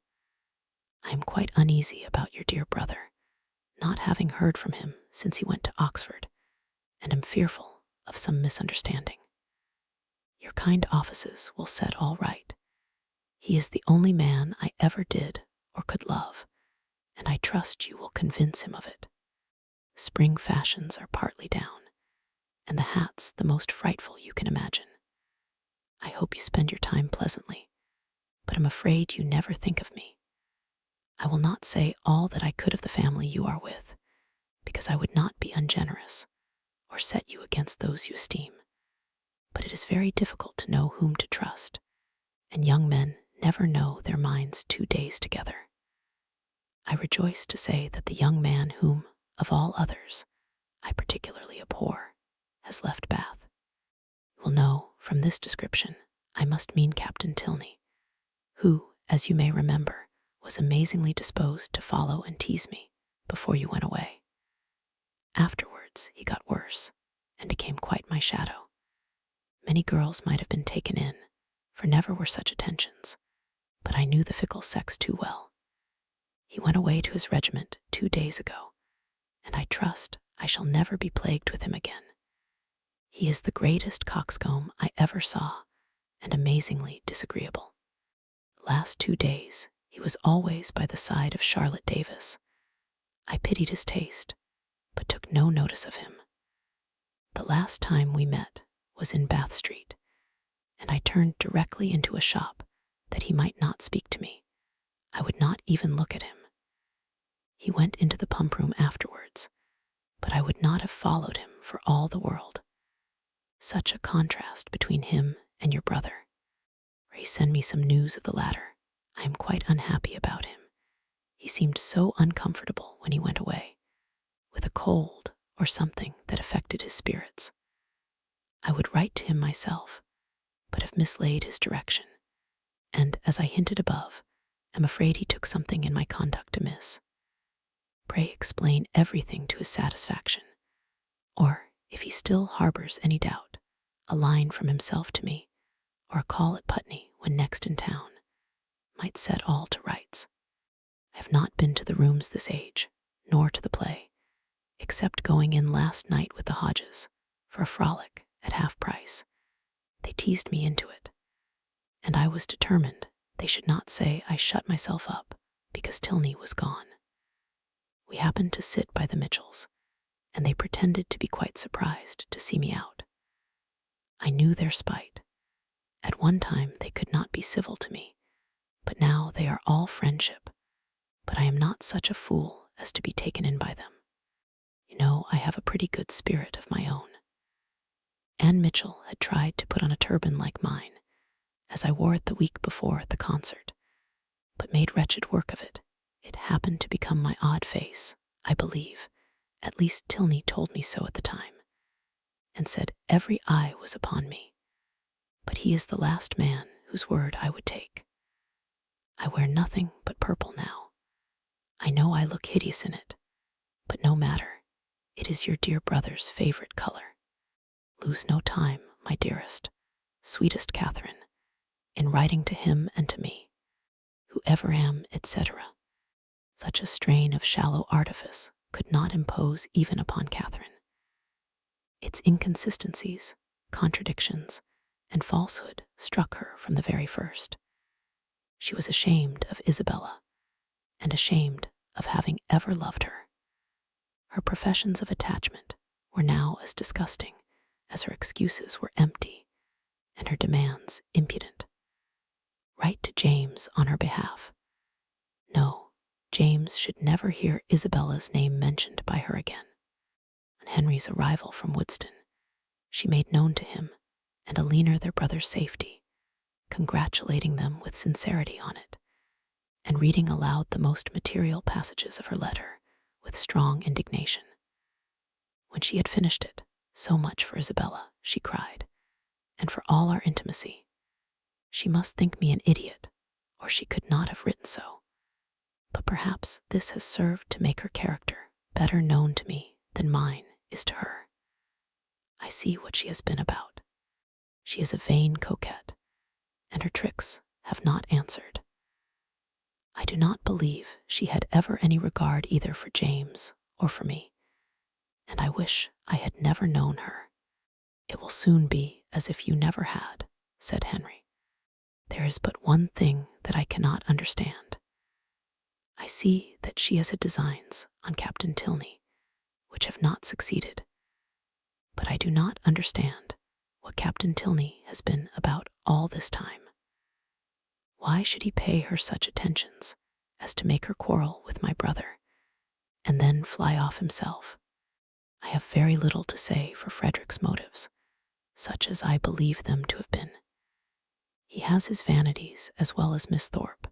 I am quite uneasy about your dear brother, not having heard from him since he went to Oxford, and am fearful of some misunderstanding. Your kind offices will set all right. He is the only man I ever did or could love, and I trust you will convince him of it. Spring fashions are partly down, and the hats the most frightful you can imagine. I hope you spend your time pleasantly, but am afraid you never think of me. I will not say all that I could of the family you are with, because I would not be ungenerous, or set you against those you esteem. But it is very difficult to know whom to trust, and young men never know their minds 2 days together. I rejoice to say that the young man whom, of all others, I particularly abhor, has left Bath. You will know from this description I must mean Captain Tilney, who, as you may remember, was amazingly disposed to follow and tease me, before you went away. Afterwards, he got worse and became quite my shadow. Many girls might have been taken in, for never were such attentions, but I knew the fickle sex too well. He went away to his regiment 2 days ago, and I trust I shall never be plagued with him again. He is the greatest coxcomb I ever saw, and amazingly disagreeable. The last 2 days, he was always by the side of Charlotte Davis. I pitied his taste, but took no notice of him. The last time we met was in Bath Street, and I turned directly into a shop that he might not speak to me. I would not even look at him. He went into the pump room afterwards, but I would not have followed him for all the world. Such a contrast between him and your brother. Pray send me some news of the latter. I am quite unhappy about him. He seemed so uncomfortable when he went away, with a cold or something that affected his spirits. I would write to him myself, but have mislaid his direction, and, as I hinted above, am afraid he took something in my conduct amiss. Pray explain everything to his satisfaction, or, if he still harbors any doubt, a line from himself to me, or a call at Putney when next in town, might set all to rights. I have not been to the rooms this age, nor to the play, except going in last night with the Hodges for a frolic at half price. They teased me into it, and I was determined they should not say I shut myself up because Tilney was gone. We happened to sit by the Mitchells, and they pretended to be quite surprised to see me out. I knew their spite. At one time they could not be civil to me, but now they are all friendship. But I am not such a fool as to be taken in by them. You know, I have a pretty good spirit of my own. Anne Mitchell had tried to put on a turban like mine, as I wore it the week before at the concert, but made wretched work of it. It happened to become my odd face, I believe. At least Tilney told me so at the time, and said every eye was upon me. But he is the last man whose word I would take. I wear nothing but purple now. I know I look hideous in it, but no matter. It is your dear brother's favorite color. Lose no time, my dearest, sweetest Catherine, in writing to him and to me, who ever am, etc. Such a strain of shallow artifice could not impose even upon Catherine. Its inconsistencies, contradictions, and falsehood struck her from the very first. She was ashamed of Isabella, and ashamed of having ever loved her. Her professions of attachment were now as disgusting as her excuses were empty, and her demands impudent. Write to James on her behalf. No, James should never hear Isabella's name mentioned by her again. On Henry's arrival from Woodstock, she made known to him and Alina their brother's safety, congratulating them with sincerity on it, and reading aloud the most material passages of her letter with strong indignation. When she had finished it, so much for Isabella, she cried, and for all our intimacy. She must think me an idiot, or she could not have written so. But perhaps this has served to make her character better known to me than mine is to her. I see what she has been about. She is a vain coquette, and her tricks have not answered. I do not believe she had ever any regard either for James or for me, and I wish I had never known her. It will soon be as if you never had, said Henry. There is but one thing that I cannot understand. I see that she has had designs on Captain Tilney, which have not succeeded, but I do not understand what Captain Tilney has been about all this time. Why should he pay her such attentions as to make her quarrel with my brother, and then fly off himself? I have very little to say for Frederick's motives, such as I believe them to have been. He has his vanities as well as Miss Thorpe,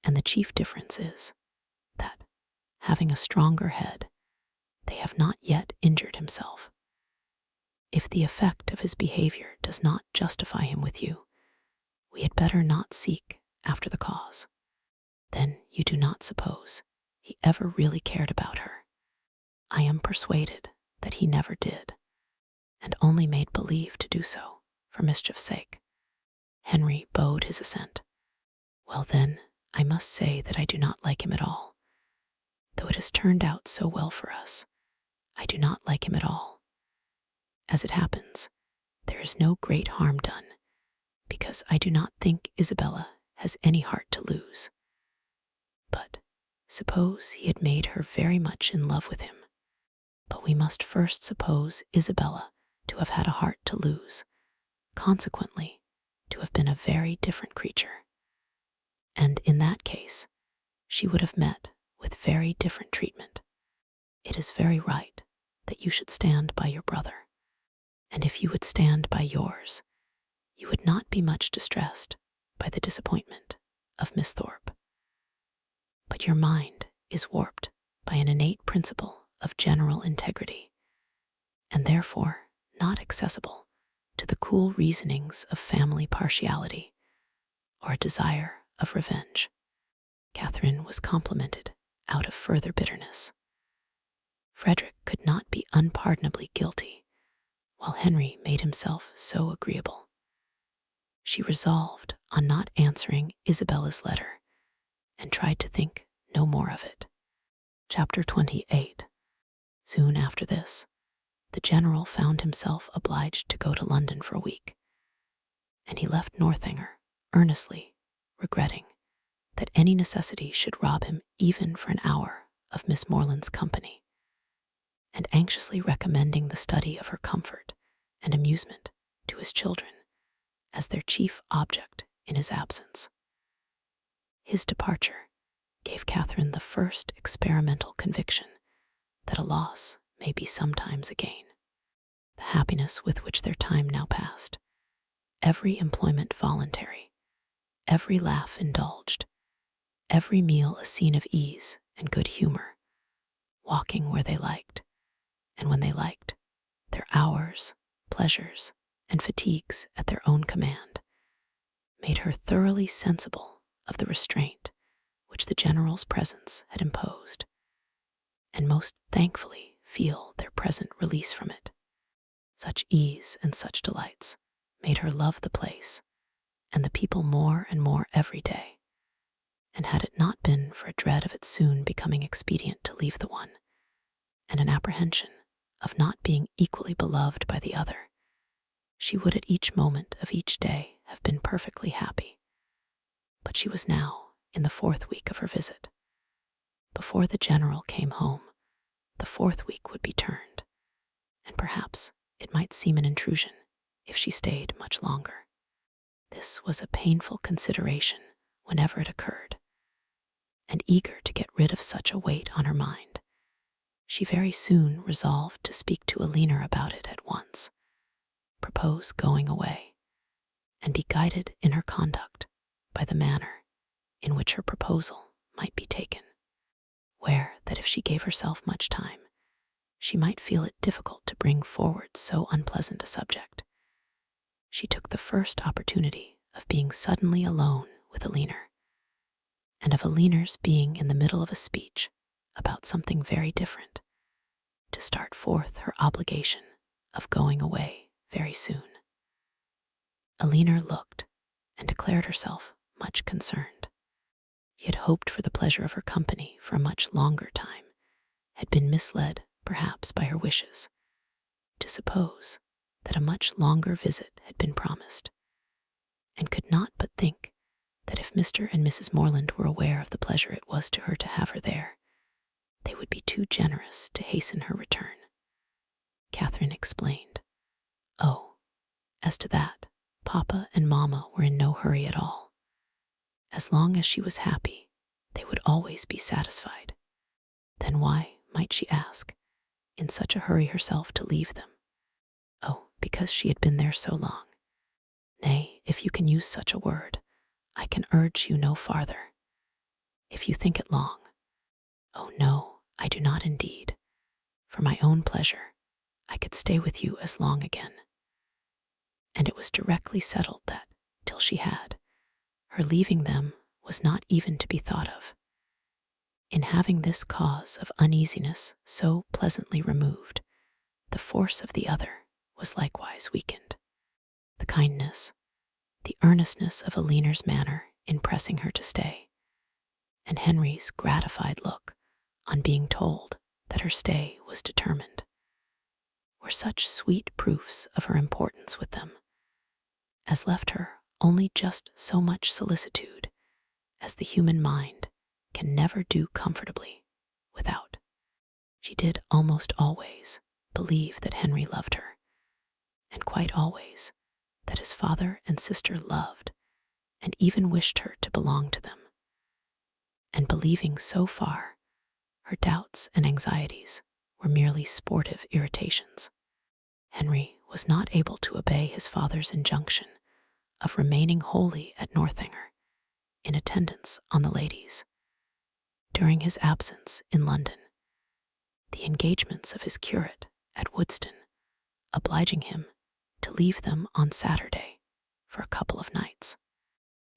and the chief difference is that, having a stronger head, they have not yet injured himself. If the effect of his behavior does not justify him with you, we had better not seek after the cause. Then you do not suppose he ever really cared about her. I am persuaded that he never did, and only made believe to do so for mischief's sake. Henry bowed his assent. Well then, I must say that I do not like him at all. Though it has turned out so well for us, I do not like him at all. As it happens, there is no great harm done, because I do not think Isabella has any heart to lose. But suppose he had made her very much in love with him. But we must first suppose Isabella to have had a heart to lose, consequently to have been a very different creature. And in that case, she would have met with very different treatment. It is very right that you should stand by your brother, and if you would stand by yours, you would not be much distressed by the disappointment of Miss Thorpe. But your mind is warped by an innate principle of general integrity, and therefore not accessible to the cool reasonings of family partiality or a desire of revenge. Catherine was complimented out of further bitterness. Frederick could not be unpardonably guilty, while Henry made himself so agreeable. She resolved on not answering Isabella's letter, and tried to think no more of it. Chapter 28. Soon after this, the general found himself obliged to go to London for a week, and he left Northanger earnestly regretting that any necessity should rob him even for an hour of Miss Morland's company, and anxiously recommending the study of her comfort and amusement to his children as their chief object in his absence. His departure gave Catherine the first experimental conviction that a loss may be sometimes a gain. The happiness with which their time now passed, every employment voluntary, every laugh indulged, every meal a scene of ease and good humor, walking where they liked, and when they liked, their hours, pleasures, and fatigues at their own command, made her thoroughly sensible of the restraint which the general's presence had imposed, and most thankfully feel their present release from it. Such ease and such delights made her love the place and the people more and more every day, and had it not been for a dread of its soon becoming expedient to leave the one, and an apprehension of not being equally beloved by the other, she would at each moment of each day have been perfectly happy. But she was now in the 4th week of her visit. Before the general came home, the 4th week would be turned, and perhaps it might seem an intrusion if she stayed much longer. This was a painful consideration whenever it occurred, and eager to get rid of such a weight on her mind, she very soon resolved to speak to Alina about it at once, propose going away, and be guided in her conduct by the manner in which her proposal might be taken, where that if she gave herself much time, she might feel it difficult to bring forward so unpleasant a subject. She took the first opportunity of being suddenly alone with Alina, and of Alina's being in the middle of a speech about something very different, to start forth her obligation of going away very soon. Alina looked and declared herself much concerned. She had hoped for the pleasure of her company for a much longer time, had been misled perhaps by her wishes, to suppose that a much longer visit had been promised, and could not but think that if Mr. and Mrs. Morland were aware of the pleasure it was to her to have her there, they would be too generous to hasten her return. Catherine explained. Oh, as to that, Papa and Mamma were in no hurry at all. As long as she was happy, they would always be satisfied. Then why, might she ask, in such a hurry herself to leave them? Oh, because she had been there so long. Nay, if you can use such a word, I can urge you no farther. If you think it long. Oh no, I do not indeed. For my own pleasure, I could stay with you as long again. And it was directly settled that, till she had, her leaving them was not even to be thought of. In having this cause of uneasiness so pleasantly removed, the force of the other was likewise weakened. The kindness, the earnestness of Aline's manner in pressing her to stay, and Henry's gratified look on being told that her stay was determined, were such sweet proofs of her importance with them, as left her only just so much solicitude as the human mind can never do comfortably without. She did almost always believe that Henry loved her, and quite always that his father and sister loved and even wished her to belong to them. And believing so far, her doubts and anxieties were merely sportive irritations. Henry was not able to obey his father's injunction of remaining wholly at Northanger in attendance on the ladies. During his absence in London, the engagements of his curate at Woodston obliging him to leave them on Saturday for a couple of nights.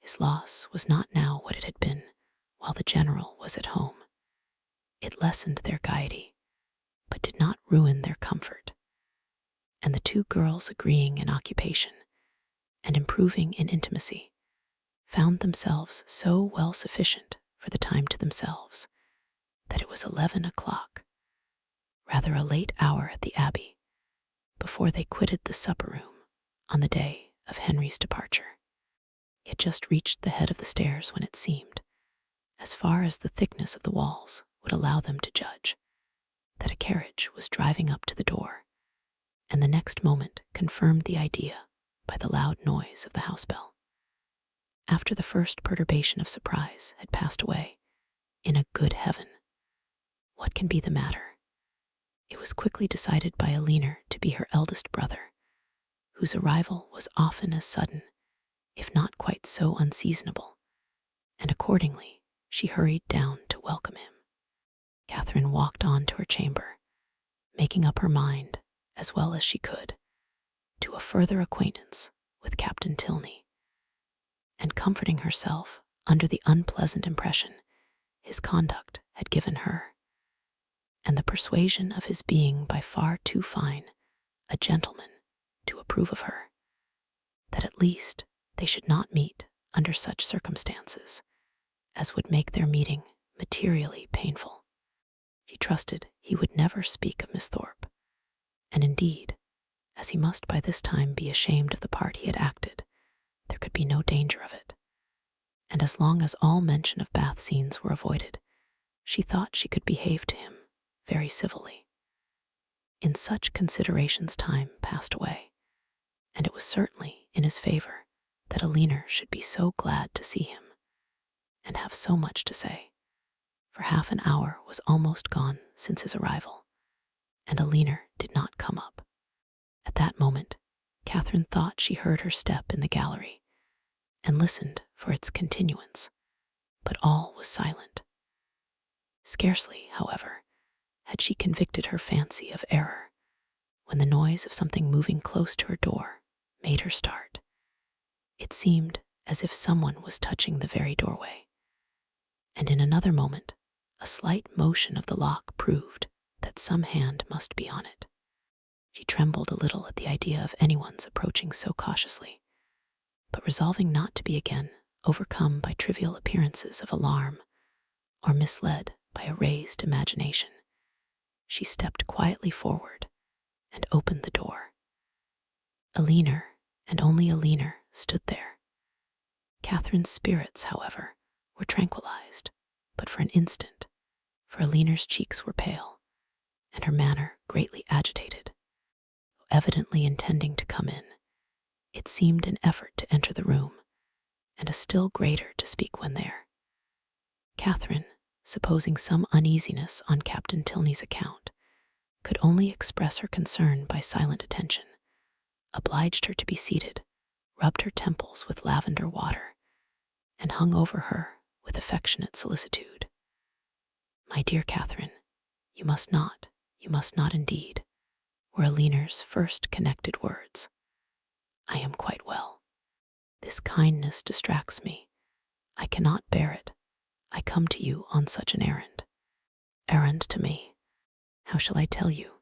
His loss was not now what it had been while the general was at home. It lessened their gaiety, but did not ruin their comfort. And the two girls, agreeing in occupation and improving in intimacy, found themselves so well sufficient for the time to themselves that it was 11 o'clock, rather a late hour at the Abbey, before they quitted the supper room on the day of Henry's departure. He had just reached the head of the stairs when it seemed, as far as the thickness of the walls would allow them to judge, that a carriage was driving up to the door, and the next moment confirmed the idea by the loud noise of the house bell. After the first perturbation of surprise had passed away, in a good heaven, what can be the matter? It was quickly decided by Aline to be her eldest brother, whose arrival was often as sudden, if not quite so unseasonable, and accordingly she hurried down to welcome him. Catherine walked on to her chamber, making up her mind, as well as she could, to a further acquaintance with Captain Tilney, and comforting herself under the unpleasant impression his conduct had given her, and the persuasion of his being by far too fine a gentleman to approve of her, that at least they should not meet under such circumstances as would make their meeting materially painful. She trusted he would never speak of Miss Thorpe, and indeed, as he must by this time be ashamed of the part he had acted, there could be no danger of it, and as long as all mention of bath scenes were avoided, she thought she could behave to him very civilly. In such considerations time passed away, and it was certainly in his favor that Aline should be so glad to see him, and have so much to say, for half an hour was almost gone since his arrival, and Aline did not come up. At that moment, Catherine thought she heard her step in the gallery, and listened for its continuance, but all was silent. Scarcely, however, had she convicted her fancy of error, when the noise of something moving close to her door made her start. It seemed as if someone was touching the very doorway, and in another moment a slight motion of the lock proved that some hand must be on it. She trembled a little at the idea of anyone's approaching so cautiously, but resolving not to be again overcome by trivial appearances of alarm or misled by a raised imagination, she stepped quietly forward and opened the door. Aline, and only Aline, stood there. Catherine's spirits, however, were tranquilized, but for an instant, for Aline's cheeks were pale, and her manner greatly agitated. Evidently intending to come in, it seemed an effort to enter the room, and a still greater to speak when there. Catherine, supposing some uneasiness on Captain Tilney's account, could only express her concern by silent attention, obliged her to be seated, rubbed her temples with lavender water, and hung over her with affectionate solicitude. "My dear Catherine, you must not indeed," were Aline's first connected words. "I am quite well. This kindness distracts me. I cannot bear it. I come to you on such an errand. Errand to me. How shall I tell you?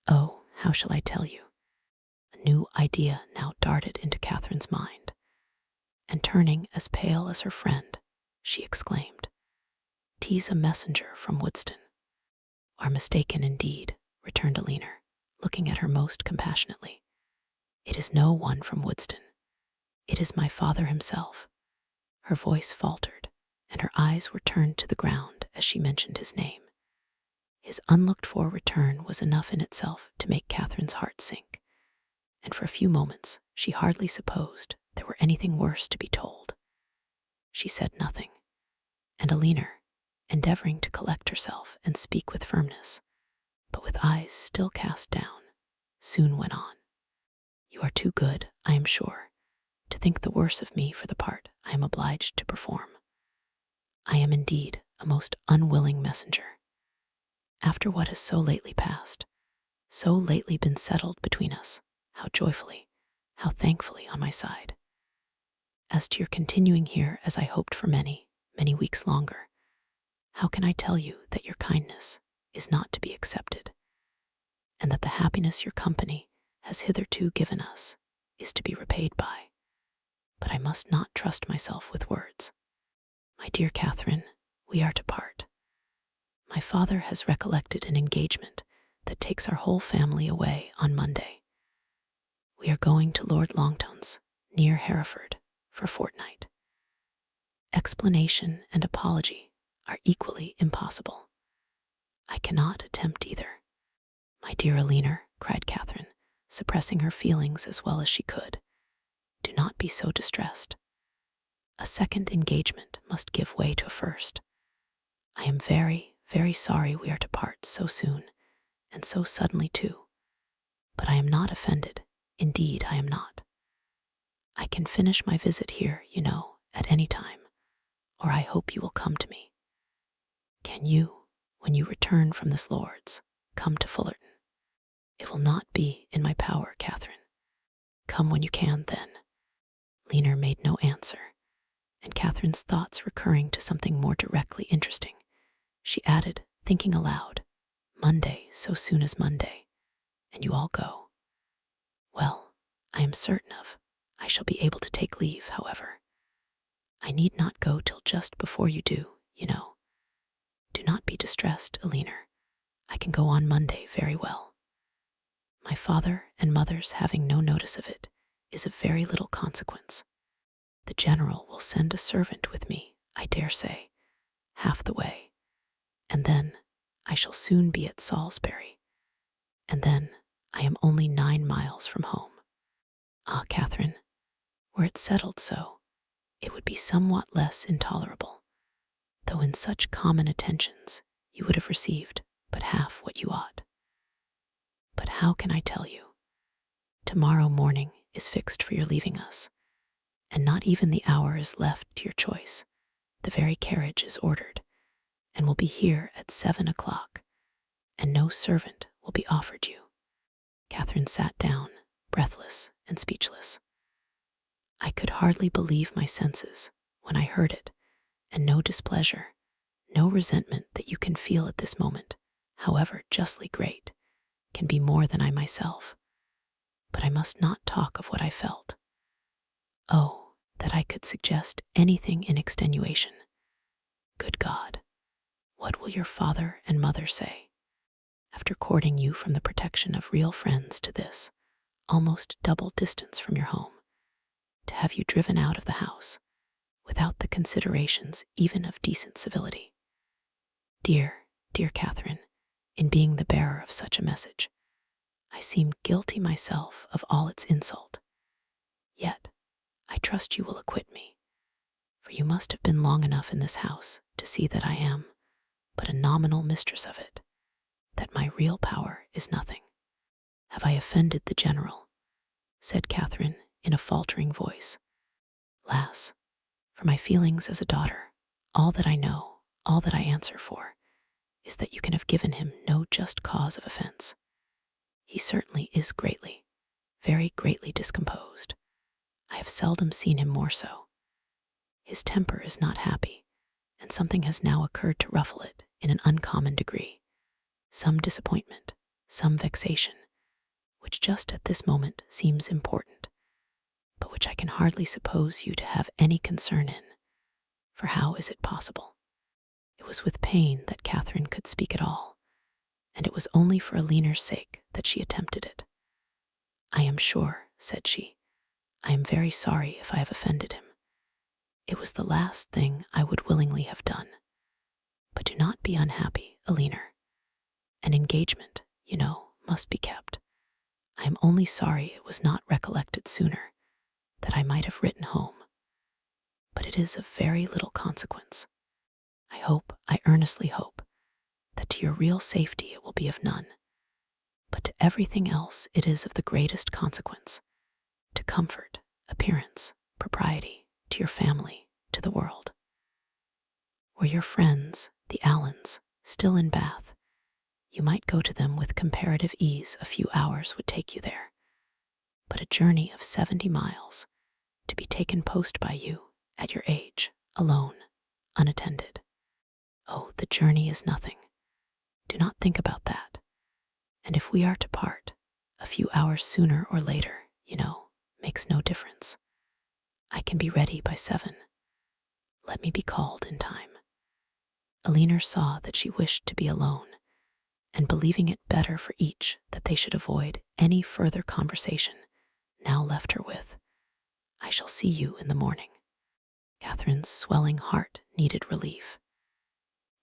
Oh, how shall I tell you? A new idea now darted into Catherine's mind, and turning as pale as her friend, she exclaimed, "'Tis a messenger from Woodston." "Are mistaken indeed," returned Aline, looking at her most compassionately. "It is no one from Woodston. It is my father himself." Her voice faltered, and her eyes were turned to the ground as she mentioned his name. His unlooked-for return was enough in itself to make Catherine's heart sink, and for a few moments she hardly supposed there were anything worse to be told. She said nothing, and Aline, endeavoring to collect herself and speak with firmness, but with eyes still cast down, soon went on. "You are too good, I am sure, to think the worse of me for the part I am obliged to perform. I am indeed a most unwilling messenger. After what has so lately passed, so lately been settled between us, how joyfully, how thankfully on my side. As to your continuing here as I hoped for many, many weeks longer, how can I tell you that your kindness is not to be accepted, and that the happiness your company has hitherto given us is to be repaid by? But I must not trust myself with words. My dear Catherine, we are to part. My father has recollected an engagement that takes our whole family away on Monday. We are going to Lord Longton's, near Hereford, for a fortnight. Explanation and apology are equally impossible. I cannot attempt either." "My dear Aline," cried Catherine, suppressing her feelings as well as she could, "do not be so distressed. A second engagement must give way to a first. I am very, very sorry we are to part so soon, and so suddenly too, but I am not offended, indeed I am not. I can finish my visit here, you know, at any time, or I hope you will come to me. Can you, when you return from this Lord's, come to Fullerton? It will not be in my power, Catherine. Come when you can, then." Aline made no answer, and Catherine's thoughts recurring to something more directly interesting, she added, thinking aloud, "Monday, so soon as Monday, and you all go. Well, I am certain of I shall be able to take leave, however. I need not go till just before you do, you know. Do not be distressed, Aline. I can go on Monday very well. My father and mother's having no notice of it is of very little consequence. The general will send a servant with me, I dare say, half the way, and then I shall soon be at Salisbury, and then I am only 9 miles from home. Ah, Catherine, were it settled so, it would be somewhat less intolerable, though in such common attentions you would have received but half what you ought. But how can I tell you? Tomorrow morning is fixed for your leaving us, and not even the hour is left to your choice. The very carriage is ordered, and will be here at 7 o'clock, and no servant will be offered you." Catherine sat down, breathless and speechless. "I could hardly believe my senses when I heard it, and no displeasure, no resentment that you can feel at this moment, however justly great, can be more than I myself. But I must not talk of what I felt. Oh, that I could suggest anything in extenuation. Good God, what will your father and mother say, after courting you from the protection of real friends to this, almost double distance from your home, to have you driven out of the house, without the considerations even of decent civility? Dear, dear Catherine, in being the bearer of such a message, I seem guilty myself of all its insult. Yet, I trust you will acquit me, for you must have been long enough in this house to see that I am but a nominal mistress of it, that my real power is nothing. Have I offended the general?" said Catherine in a faltering voice. "Lass, for my feelings as a daughter, all that I know, all that I answer for, is that you can have given him no just cause of offense. He certainly is greatly, very greatly discomposed. I have seldom seen him more so. His temper is not happy, and something has now occurred to ruffle it in an uncommon degree. Some disappointment, some vexation, which just at this moment seems important, but which I can hardly suppose you to have any concern in, for how is it possible? It was with pain that Catherine could speak at all, and it was only for Aliner's sake that she attempted it. "I am sure," said she, "I am very sorry if I have offended him. It was the last thing I would willingly have done. But do not be unhappy, Aliner. An engagement, you know, must be kept. I am only sorry it was not recollected sooner, that I might have written home. But it is of very little consequence. I earnestly hope, that to your real safety it will be of none. But to everything else it is of the greatest consequence, to comfort, appearance, propriety, to your family, to the world. Were your friends, the Allens, still in Bath, you might go to them with comparative ease. A few hours would take you there. But a journey of 70 miles, to be taken post by you, at your age, alone, unattended. Oh, the journey is nothing. Do not think about that. And if we are to part, a few hours sooner or later, you know, makes no difference. I can be ready by 7. Let me be called in time." Aliner saw that she wished to be alone, and believing it better for each that they should avoid any further conversation, now left her with, "I shall see you in the morning." Catherine's swelling heart needed relief.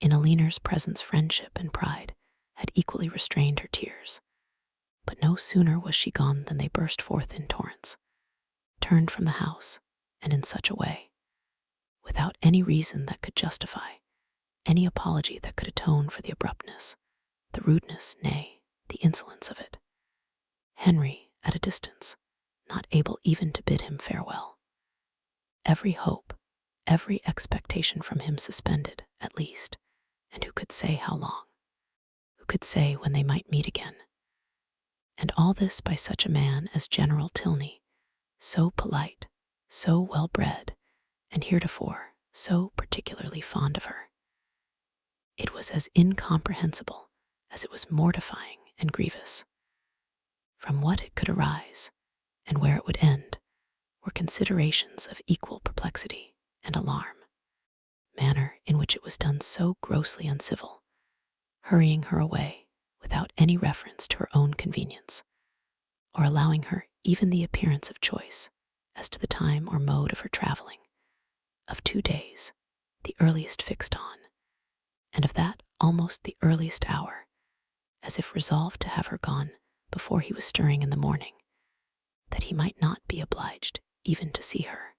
In Aliner's presence friendship and pride had equally restrained her tears, but no sooner was she gone than they burst forth in torrents, turned from the house, and in such a way, without any reason that could justify, any apology that could atone for the abruptness, the rudeness, nay, the insolence of it. Henry, at a distance, not able even to bid him farewell. Every hope, every expectation from him suspended, at least, and who could say how long? Who could say when they might meet again? And all this by such a man as General Tilney, so polite, so well-bred, and heretofore so particularly fond of her. It was as incomprehensible as it was mortifying and grievous. From what it could arise, and where it would end, were considerations of equal perplexity and alarm. Manner in which it was done so grossly uncivil, hurrying her away without any reference to her own convenience, or allowing her even the appearance of choice as to the time or mode of her traveling, of 2 days, the earliest fixed on, and of that almost the earliest hour, as if resolved to have her gone before he was stirring in the morning, that he might not be obliged even to see her.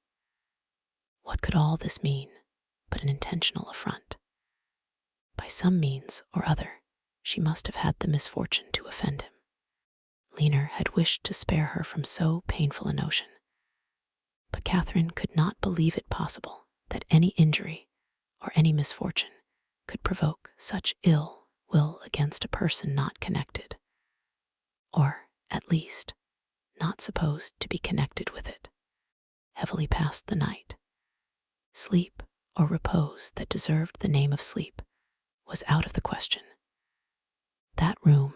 What could all this mean but an intentional affront? By some means or other, she must have had the misfortune to offend him. Aliner had wished to spare her from so painful a notion, but Catherine could not believe it possible that any injury or any misfortune could provoke such ill will against a person not connected, or, at least, not supposed to be connected with it. Heavily passed the night. Sleep or repose that deserved the name of sleep was out of the question. That room,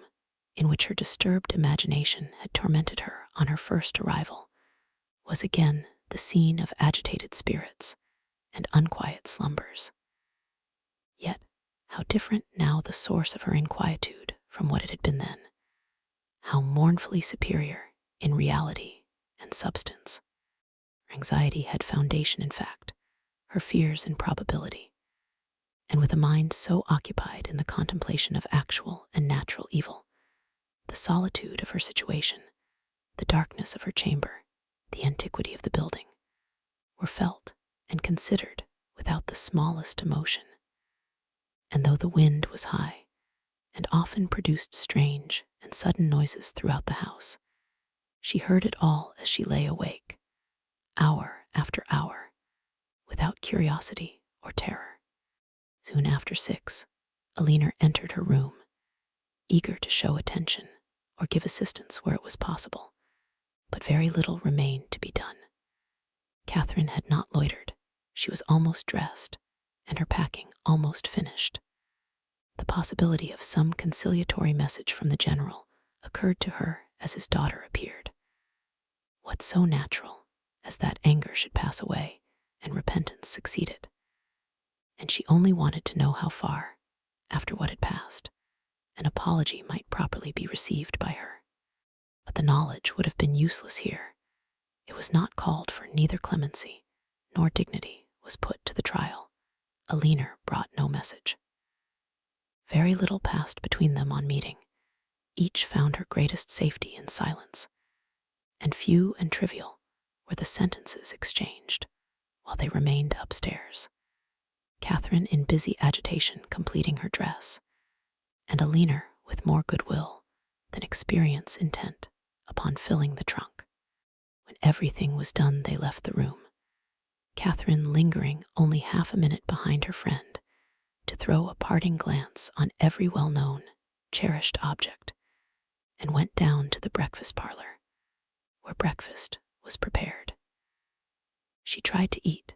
in which her disturbed imagination had tormented her on her first arrival, was again the scene of agitated spirits and unquiet slumbers. Yet how different now the source of her inquietude from what it had been then, how mournfully superior in reality and substance. Her anxiety had foundation in fact, her fears in probability, and with a mind so occupied in the contemplation of actual and natural evil, the solitude of her situation, the darkness of her chamber, the antiquity of the building, were felt and considered without the smallest emotion. And though the wind was high, and often produced strange and sudden noises throughout the house, she heard it all as she lay awake, hour after hour, without curiosity or terror. Soon after 6, Aliner entered her room, eager to show attention or give assistance where it was possible, but very little remained to be done. Catherine had not loitered. She was almost dressed, and her packing almost finished. The possibility of some conciliatory message from the general occurred to her as his daughter appeared. What so natural as that anger should pass away and repentance succeeded? And she only wanted to know how far, after what had passed, an apology might properly be received by her. But the knowledge would have been useless here. It was not called for, neither clemency nor dignity was put to the trial. Alina brought no message. Very little passed between them on meeting. Each found her greatest safety in silence, and few and trivial were the sentences exchanged while they remained upstairs. Catherine in busy agitation completing her dress, and Alina with more goodwill than experience intent upon filling the trunk. When everything was done, they left the room, Catherine lingering only half a minute behind her friend to throw a parting glance on every well-known, cherished object, and went down to the breakfast parlor, where breakfast was prepared. She tried to eat,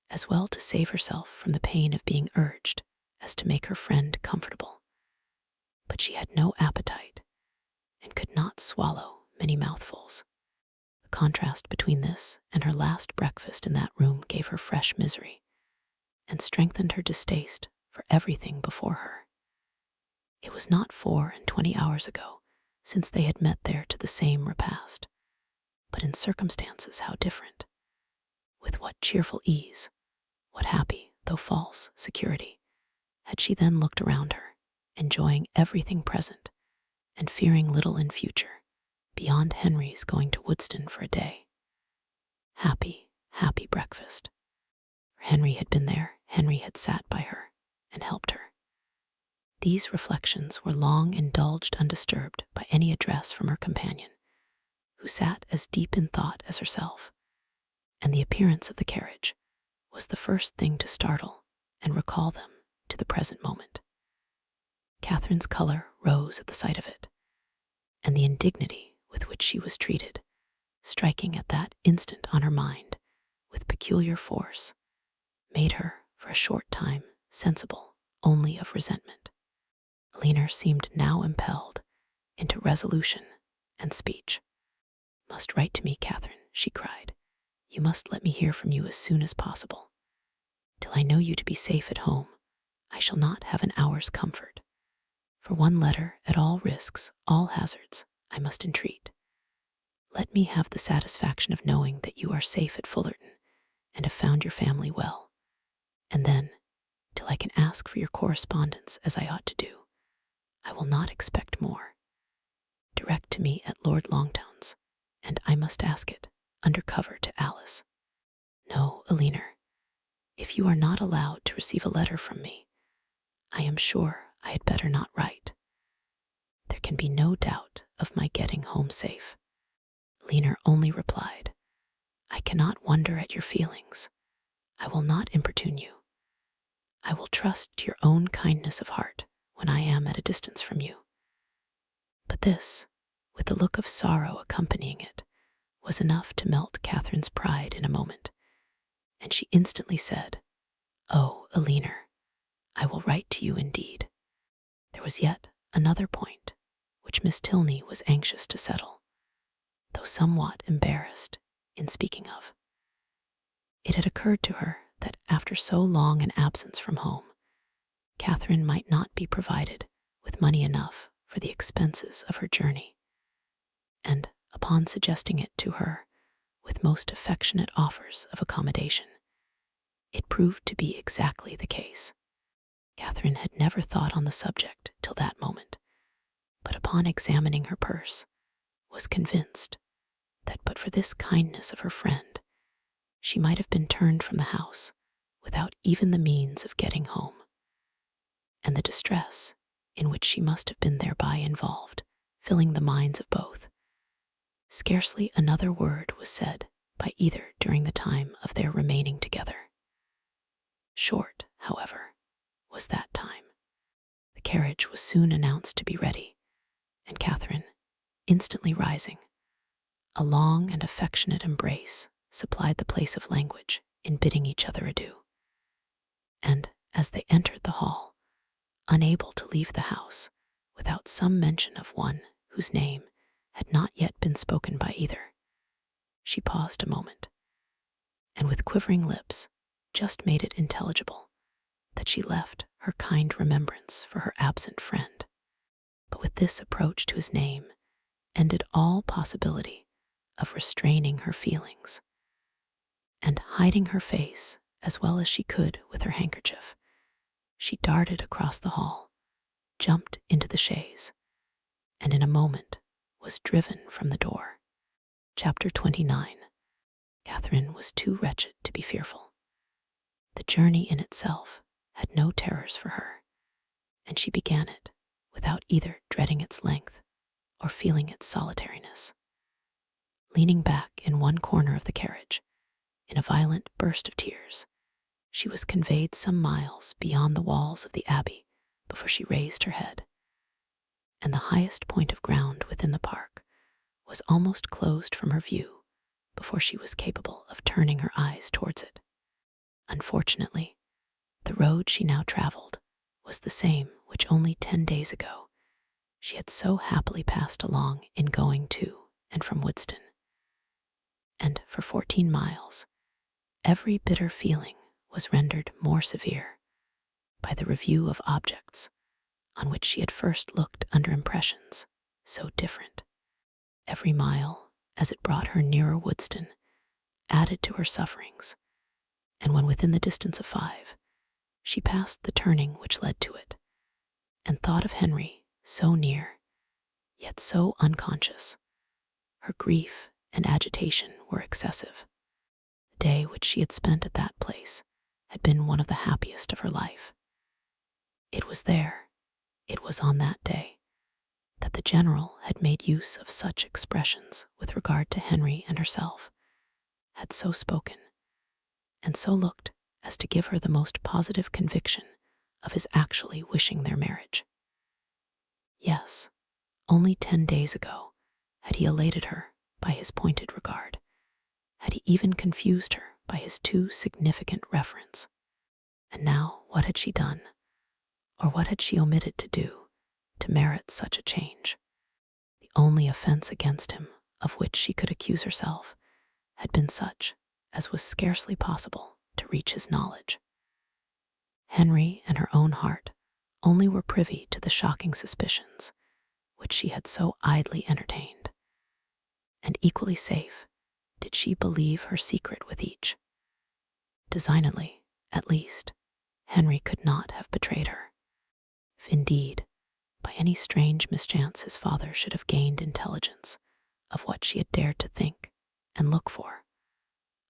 as well to save herself from the pain of being urged as to make her friend comfortable. But she had no appetite and could not swallow many mouthfuls. The contrast between this and her last breakfast in that room gave her fresh misery and strengthened her distaste for everything before her. It was not 24 hours ago since they had met there to the same repast, but in circumstances how different. With what cheerful ease, what happy, though false, security had she then looked around her, enjoying everything present and fearing little in future, beyond Henry's going to Woodston for a day. Happy, happy breakfast. For Henry had been there, Henry had sat by her and helped her. These reflections were long indulged undisturbed by any address from her companion, who sat as deep in thought as herself, and the appearance of the carriage was the first thing to startle and recall them to the present moment. Catherine's color rose at the sight of it, and the indignity with which she was treated, striking at that instant on her mind with peculiar force, made her, for a short time, sensible only of resentment. Alina seemed now impelled into resolution and speech. "Must write to me, Catherine," she cried. "You must let me hear from you as soon as possible. Till I know you to be safe at home, I shall not have an hour's comfort. For one letter, at all risks, all hazards, I must entreat. Let me have the satisfaction of knowing that you are safe at Fullerton and have found your family well. And then, till I can ask for your correspondence as I ought to do, I will not expect more. Direct to me at Lord Longtown's, and I must ask it under cover to Alice. No, Alina, if you are not allowed to receive a letter from me, I am sure I had better not write. There can be no doubt of my getting home safe." Alina only replied, "I cannot wonder at your feelings. I will not importune you. I will trust to your own kindness of heart when I am at a distance from you." But this, with the look of sorrow accompanying it, was enough to melt Catherine's pride in a moment, and she instantly said, "Oh, Alina, I will write to you indeed." There was yet another point which Miss Tilney was anxious to settle, though somewhat embarrassed in speaking of. It had occurred to her that after so long an absence from home, Catherine might not be provided with money enough for the expenses of her journey, and upon suggesting it to her with most affectionate offers of accommodation, it proved to be exactly the case. Catherine had never thought on the subject till that moment, but upon examining her purse, was convinced that but for this kindness of her friend, she might have been turned from the house without even the means of getting home. And the distress in which she must have been thereby involved, filling the minds of both. Scarcely another word was said by either during the time of their remaining together. Short, however, was that time. The carriage was soon announced to be ready, and Catherine, instantly rising, a long and affectionate embrace supplied the place of language in bidding each other adieu. And as they entered the hall, unable to leave the house without some mention of one whose name had not yet been spoken by either, she paused a moment, and with quivering lips just made it intelligible that she left her kind remembrance for her absent friend. But with this approach to his name ended all possibility of restraining her feelings, and hiding her face as well as she could with her handkerchief, she darted across the hall, jumped into the chaise, and in a moment was driven from the door. Chapter 29. Catherine was too wretched to be fearful. The journey in itself had no terrors for her, and she began it without either dreading its length or feeling its solitariness. Leaning back in one corner of the carriage, in a violent burst of tears, she was conveyed some miles beyond the walls of the abbey before she raised her head, and the highest point of ground within the park was almost closed from her view before she was capable of turning her eyes towards it. Unfortunately, the road she now traveled was the same which only 10 days ago she had so happily passed along in going to and from Woodston. And for 14 miles, every bitter feeling was rendered more severe by the review of objects on which she had first looked under impressions so different. Every mile, as it brought her nearer Woodston, added to her sufferings, and when within the distance of 5, she passed the turning which led to it, and thought of Henry so near, yet so unconscious. Her grief and agitation were excessive. The day which she had spent at that place had been one of the happiest of her life. It was there, it was on that day, that the general had made use of such expressions with regard to Henry and herself, had so spoken, and so looked as to give her the most positive conviction of his actually wishing their marriage. Yes, only 10 days ago had he elated her by his pointed regard, had he even confused her by his too significant reference. And now what had she done, or what had she omitted to do, to merit such a change? The only offense against him of which she could accuse herself had been such as was scarcely possible to reach his knowledge. Henry and her own heart only were privy to the shocking suspicions which she had so idly entertained, and equally safe did she believe her secret with each. Designedly, at least, Henry could not have betrayed her. If indeed, by any strange mischance his father should have gained intelligence of what she had dared to think and look for,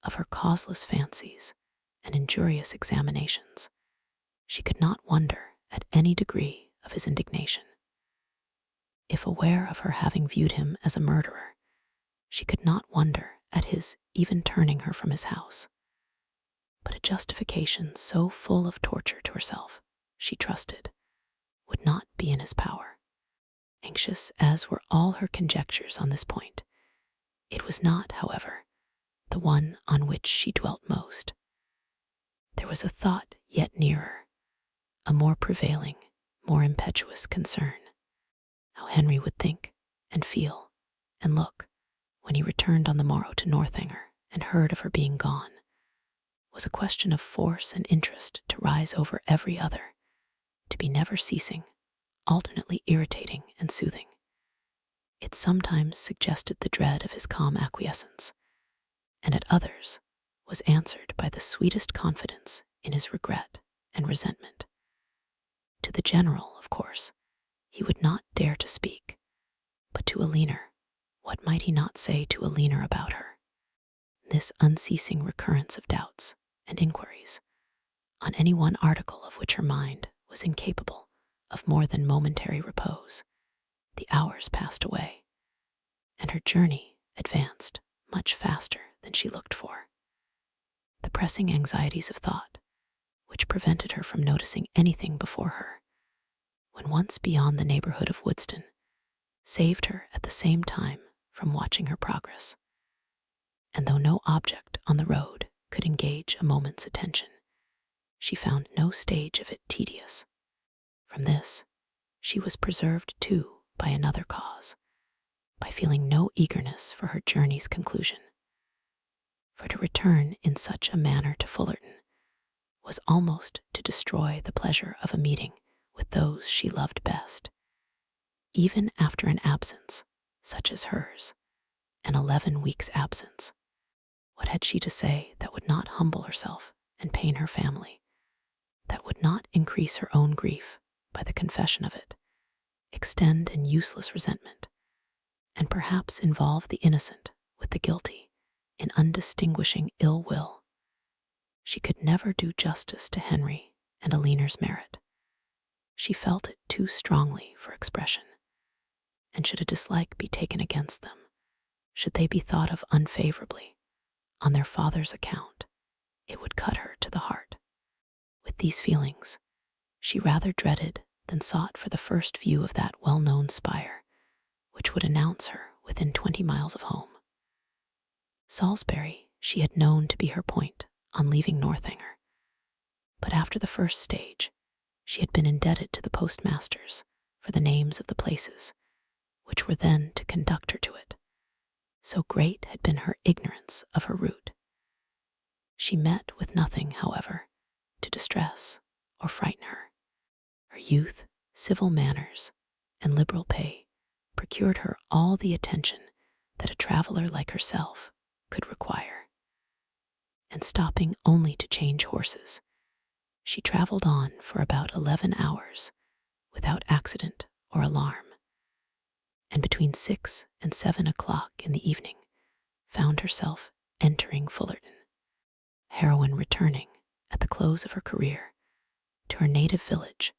of her causeless fancies and injurious examinations, she could not wonder at any degree of his indignation. If aware of her having viewed him as a murderer, she could not wonder at his even turning her from his house. But a justification so full of torture to herself, she trusted, would not be in his power. Anxious as were all her conjectures on this point, it was not, however, the one on which she dwelt most. There was a thought yet nearer, a more prevailing, more impetuous concern. How Henry would think and feel and look when he returned on the morrow to Northanger and heard of her being gone was a question of force and interest to rise over every other, to be never ceasing, alternately irritating and soothing. It sometimes suggested the dread of his calm acquiescence, and at others was answered by the sweetest confidence in his regret and resentment. To the general, of course, he would not dare to speak, but to Aline, what might he not say to Aline about her? This unceasing recurrence of doubts and inquiries on any one article of which her mind was incapable of more than momentary repose, the hours passed away, and her journey advanced much faster than she looked for. The pressing anxieties of thought, which prevented her from noticing anything before her, when once beyond the neighborhood of Woodston, saved her at the same time from watching her progress. And though no object on the road could engage a moment's attention, she found no stage of it tedious. From this, she was preserved too by another cause, by feeling no eagerness for her journey's conclusion. For to return in such a manner to Fullerton was almost to destroy the pleasure of a meeting with those she loved best. Even after an absence, such as hers, an 11 weeks' absence, what had she to say that would not humble herself and pain her family, that would not increase her own grief by the confession of it, extend an useless resentment, and perhaps involve the innocent with the guilty in undistinguishing ill will? She could never do justice to Henry and Aline's merit. She felt it too strongly for expression, and should a dislike be taken against them, should they be thought of unfavorably on their father's account, it would cut her to the heart. With these feelings, she rather dreaded than sought for the first view of that well-known spire, which would announce her within 20 miles of home. Salisbury she had known to be her point on leaving Northanger, but after the first stage, she had been indebted to the postmasters for the names of the places which were then to conduct her to it. So great had been her ignorance of her route. She met with nothing, however, to distress or frighten her. Her youth, civil manners, and liberal pay procured her all the attention that a traveler like herself could require. And stopping only to change horses, she traveled on for about 11 hours without accident or alarm, and between 6 and 7 o'clock in the evening found herself entering Fullerton, heroine returning at the close of her career to her native village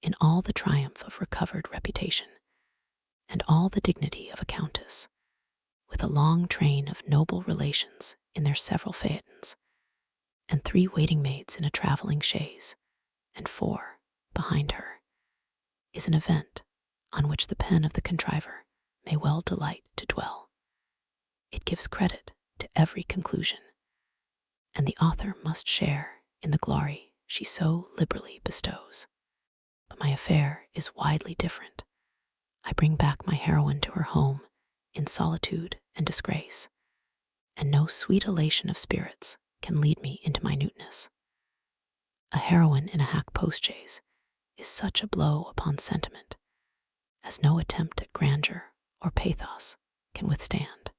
in all the triumph of recovered reputation and all the dignity of a countess, with a long train of noble relations in their several phaetons, and 3 waiting maids in a traveling chaise, and 4 behind her, is an event on which the pen of the contriver may well delight to dwell. It gives credit to every conclusion, and the author must share in the glory she so liberally bestows. But my affair is widely different. I bring back my heroine to her home in solitude and disgrace, and no sweet elation of spirits can lead me into minuteness. A heroine in a hack postchaise is such a blow upon sentiment as no attempt at grandeur or pathos can withstand.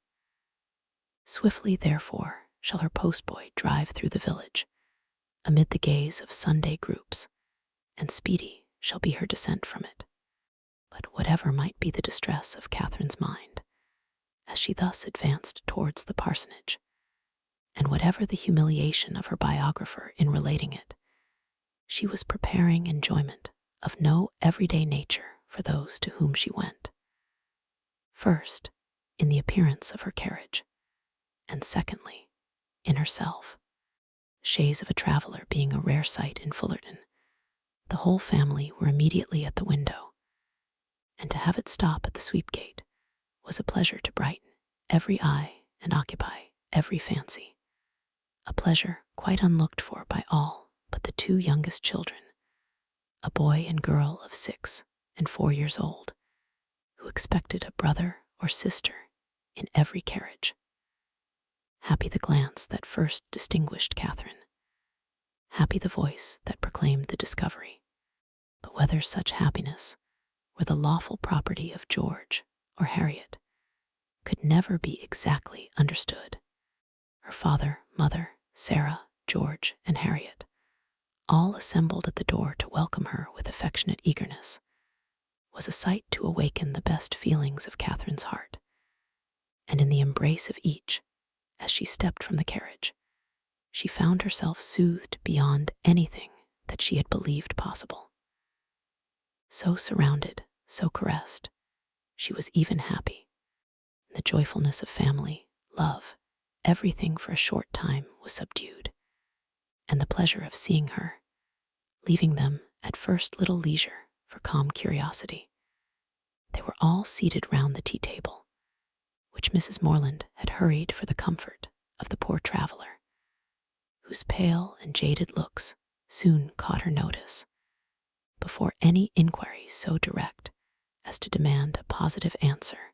Swiftly, therefore, shall her postboy drive through the village, amid the gaze of Sunday groups, and speedy shall be her descent from it. But whatever might be the distress of Catherine's mind, as she thus advanced towards the parsonage, and whatever the humiliation of her biographer in relating it, she was preparing enjoyment of no everyday nature for those to whom she went. First, in the appearance of her carriage, and secondly, in herself. The chaise of a traveler being a rare sight in Fullerton, the whole family were immediately at the window, and to have it stop at the sweep gate was a pleasure to brighten every eye and occupy every fancy, a pleasure quite unlooked for by all but the 2 youngest children, a boy and girl of 6 and 4 years old, who expected a brother or sister in every carriage. Happy the glance that first distinguished Catherine, happy the voice that proclaimed the discovery. But whether such happiness were the lawful property of George or Harriet could never be exactly understood. Her father, mother, Sarah, George, and Harriet, all assembled at the door to welcome her with affectionate eagerness, was a sight to awaken the best feelings of Catherine's heart, and in the embrace of each, as she stepped from the carriage, she found herself soothed beyond anything that she had believed possible. So surrounded, so caressed, she was even happy. The joyfulness of family, love, everything for a short time was subdued, and the pleasure of seeing her, leaving them at first little leisure for calm curiosity. They were all seated round the tea table, which Mrs. Morland had hurried for the comfort of the poor traveler, whose pale and jaded looks soon caught her notice. Before any inquiry so direct as to demand a positive answer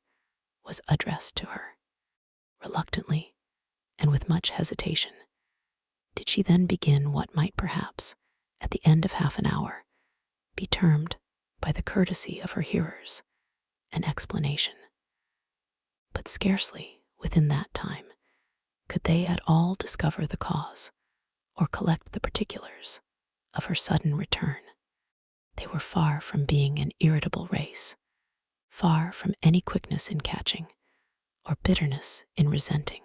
was addressed to her. Reluctantly, and with much hesitation, did she then begin what might perhaps, at the end of half an hour, be termed, by the courtesy of her hearers, an explanation. But scarcely within that time could they at all discover the cause or collect the particulars of her sudden return. They were far from being an irritable race, far from any quickness in catching or bitterness in resenting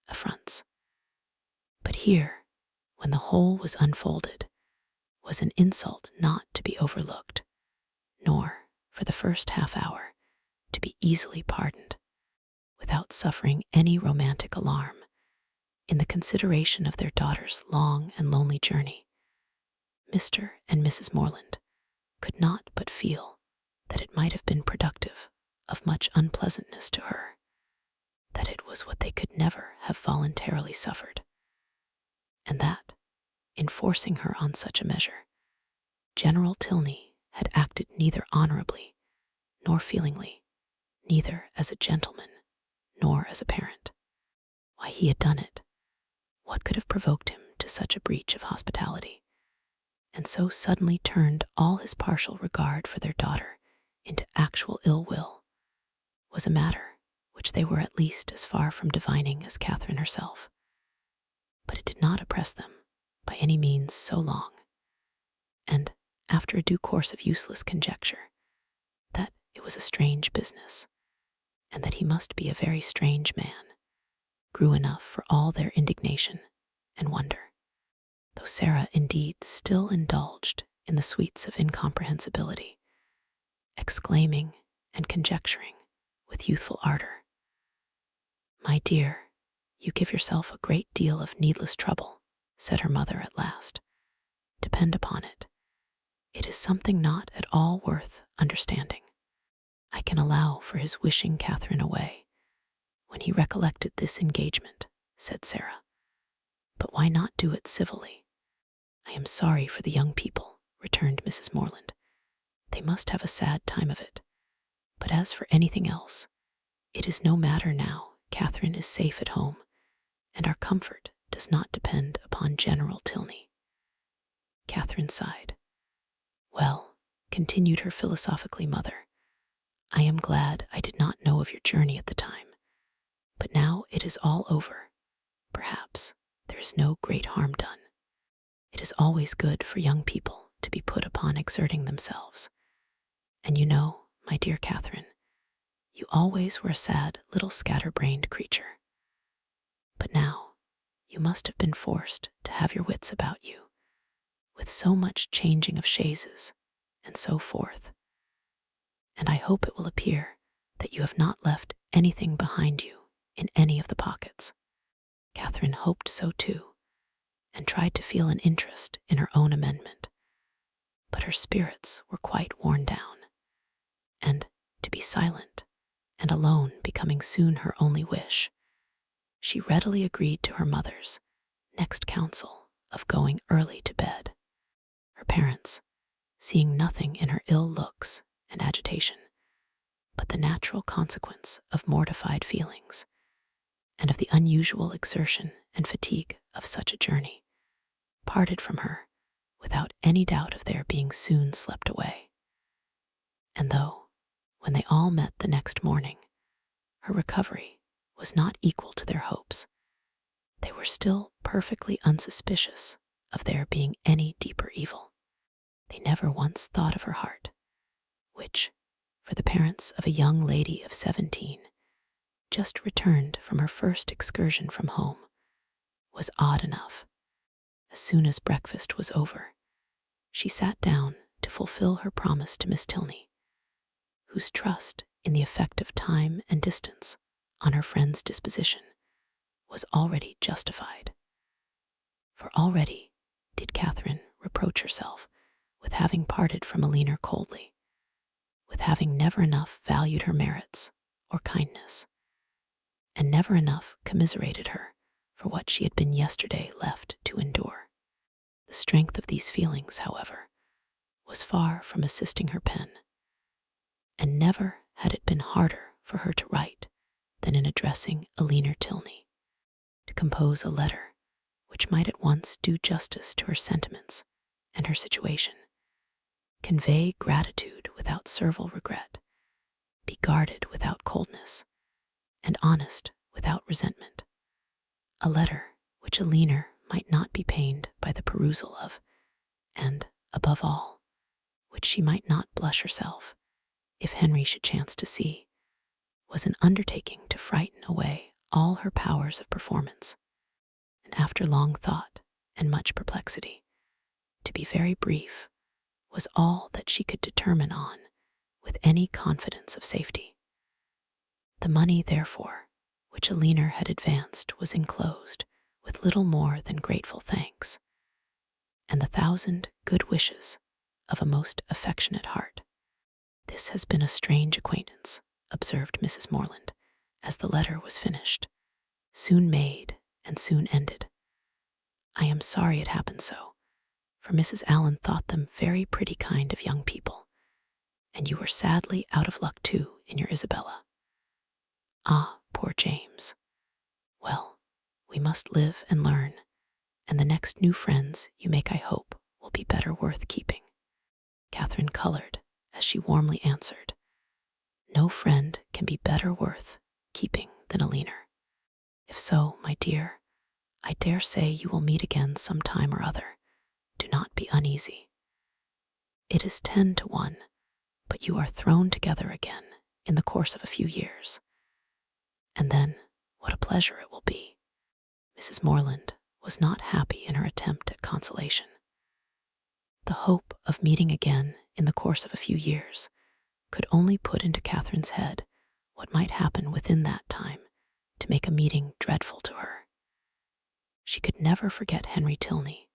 affronts. But here, when the whole was unfolded, was an insult not to be overlooked, nor, for the first half hour, to be easily pardoned, without suffering any romantic alarm in the consideration of their daughter's long and lonely journey. Mr. and Mrs. Morland could not but feel that it might have been productive of much unpleasantness to her, that it was what they could never have voluntarily suffered, and that, in forcing her on such a measure, General Tilney had acted neither honorably nor feelingly, neither as a gentleman nor as a parent. Why he had done it, what could have provoked him to such a breach of hospitality, and so suddenly turned all his partial regard for their daughter into actual ill will, was a matter which they were at least as far from divining as Catherine herself. But it did not oppress them by any means so long, and after a due course of useless conjecture, that it was a strange business, and that he must be a very strange man, grew enough for all their indignation and wonder, though Sarah indeed still indulged in the sweets of incomprehensibility, exclaiming and conjecturing with youthful ardor. "My dear, you give yourself a great deal of needless trouble," said her mother at last. "Depend upon it, it is something not at all worth understanding. I can allow for his wishing Catherine away, when he recollected this engagement," said Sarah. "But why not do it civilly?" "I am sorry for the young people," returned Mrs. Morland. "They must have a sad time of it. But as for anything else, it is no matter now. Catherine is safe at home, and our comfort does not depend upon General Tilney." Catherine sighed. "Well," continued her philosophically mother, "I am glad I did not know of your journey at the time. But now it is all over, perhaps there is no great harm done. It is always good for young people to be put upon exerting themselves. And you know, my dear Catherine, you always were a sad little scatter-brained creature. But now you must have been forced to have your wits about you, with so much changing of chaises and so forth. And I hope it will appear that you have not left anything behind you in any of the pockets." Catherine hoped so too, and tried to feel an interest in her own amendment. But her spirits were quite worn down, and to be silent and alone becoming soon her only wish, she readily agreed to her mother's next counsel of going early to bed. Her parents, seeing nothing in her ill looks and agitation but the natural consequence of mortified feelings, and of the unusual exertion and fatigue of such a journey, parted from her without any doubt of their being soon slept away. And though, when they all met the next morning, her recovery was not equal to their hopes, they were still perfectly unsuspicious of there being any deeper evil. They never once thought of her heart, which, for the parents of a young lady of 17, just returned from her first excursion from home, was odd enough. As soon as breakfast was over, she sat down to fulfill her promise to Miss Tilney, whose trust in the effect of time and distance on her friend's disposition was already justified. For already did Catherine reproach herself with having parted from Aline coldly, with having never enough valued her merits or kindness, and never enough commiserated her for what she had been yesterday left to endure. The strength of these feelings, however, was far from assisting her pen, and never had it been harder for her to write than in addressing Eleanor Tilney, to compose a letter which might at once do justice to her sentiments and her situation, convey gratitude without servile regret, be guarded without coldness, and honest without resentment. A letter which Eleanor might not be pained by the perusal of, and, above all, which she might not blush herself, if Henry should chance to see, was an undertaking to frighten away all her powers of performance, and after long thought and much perplexity, to be very brief, was all that she could determine on with any confidence of safety. The money, therefore, which Eleanor had advanced was enclosed with little more than grateful thanks, and the 1,000 good wishes of a most affectionate heart. "This has been a strange acquaintance," observed Mrs. Morland, as the letter was finished, "soon made and soon ended. I am sorry it happened so, for Mrs. Allen thought them very pretty kind of young people, and you were sadly out of luck too in your Isabella. Ah, poor James! Well, we must live and learn, and the next new friends you make, I hope, will be better worth keeping." Catherine colored as she warmly answered, "No friend can be better worth keeping than Eleanor. If so, my dear, I dare say you will meet again some time or other. Do not be uneasy. It is 10 to 1, but you are thrown together again in the course of a few years. And then what a pleasure it will be." Mrs. Morland was not happy in her attempt at consolation. The hope of meeting again in the course of a few years could only put into Catherine's head what might happen within that time to make a meeting dreadful to her. She could never forget Henry Tilney,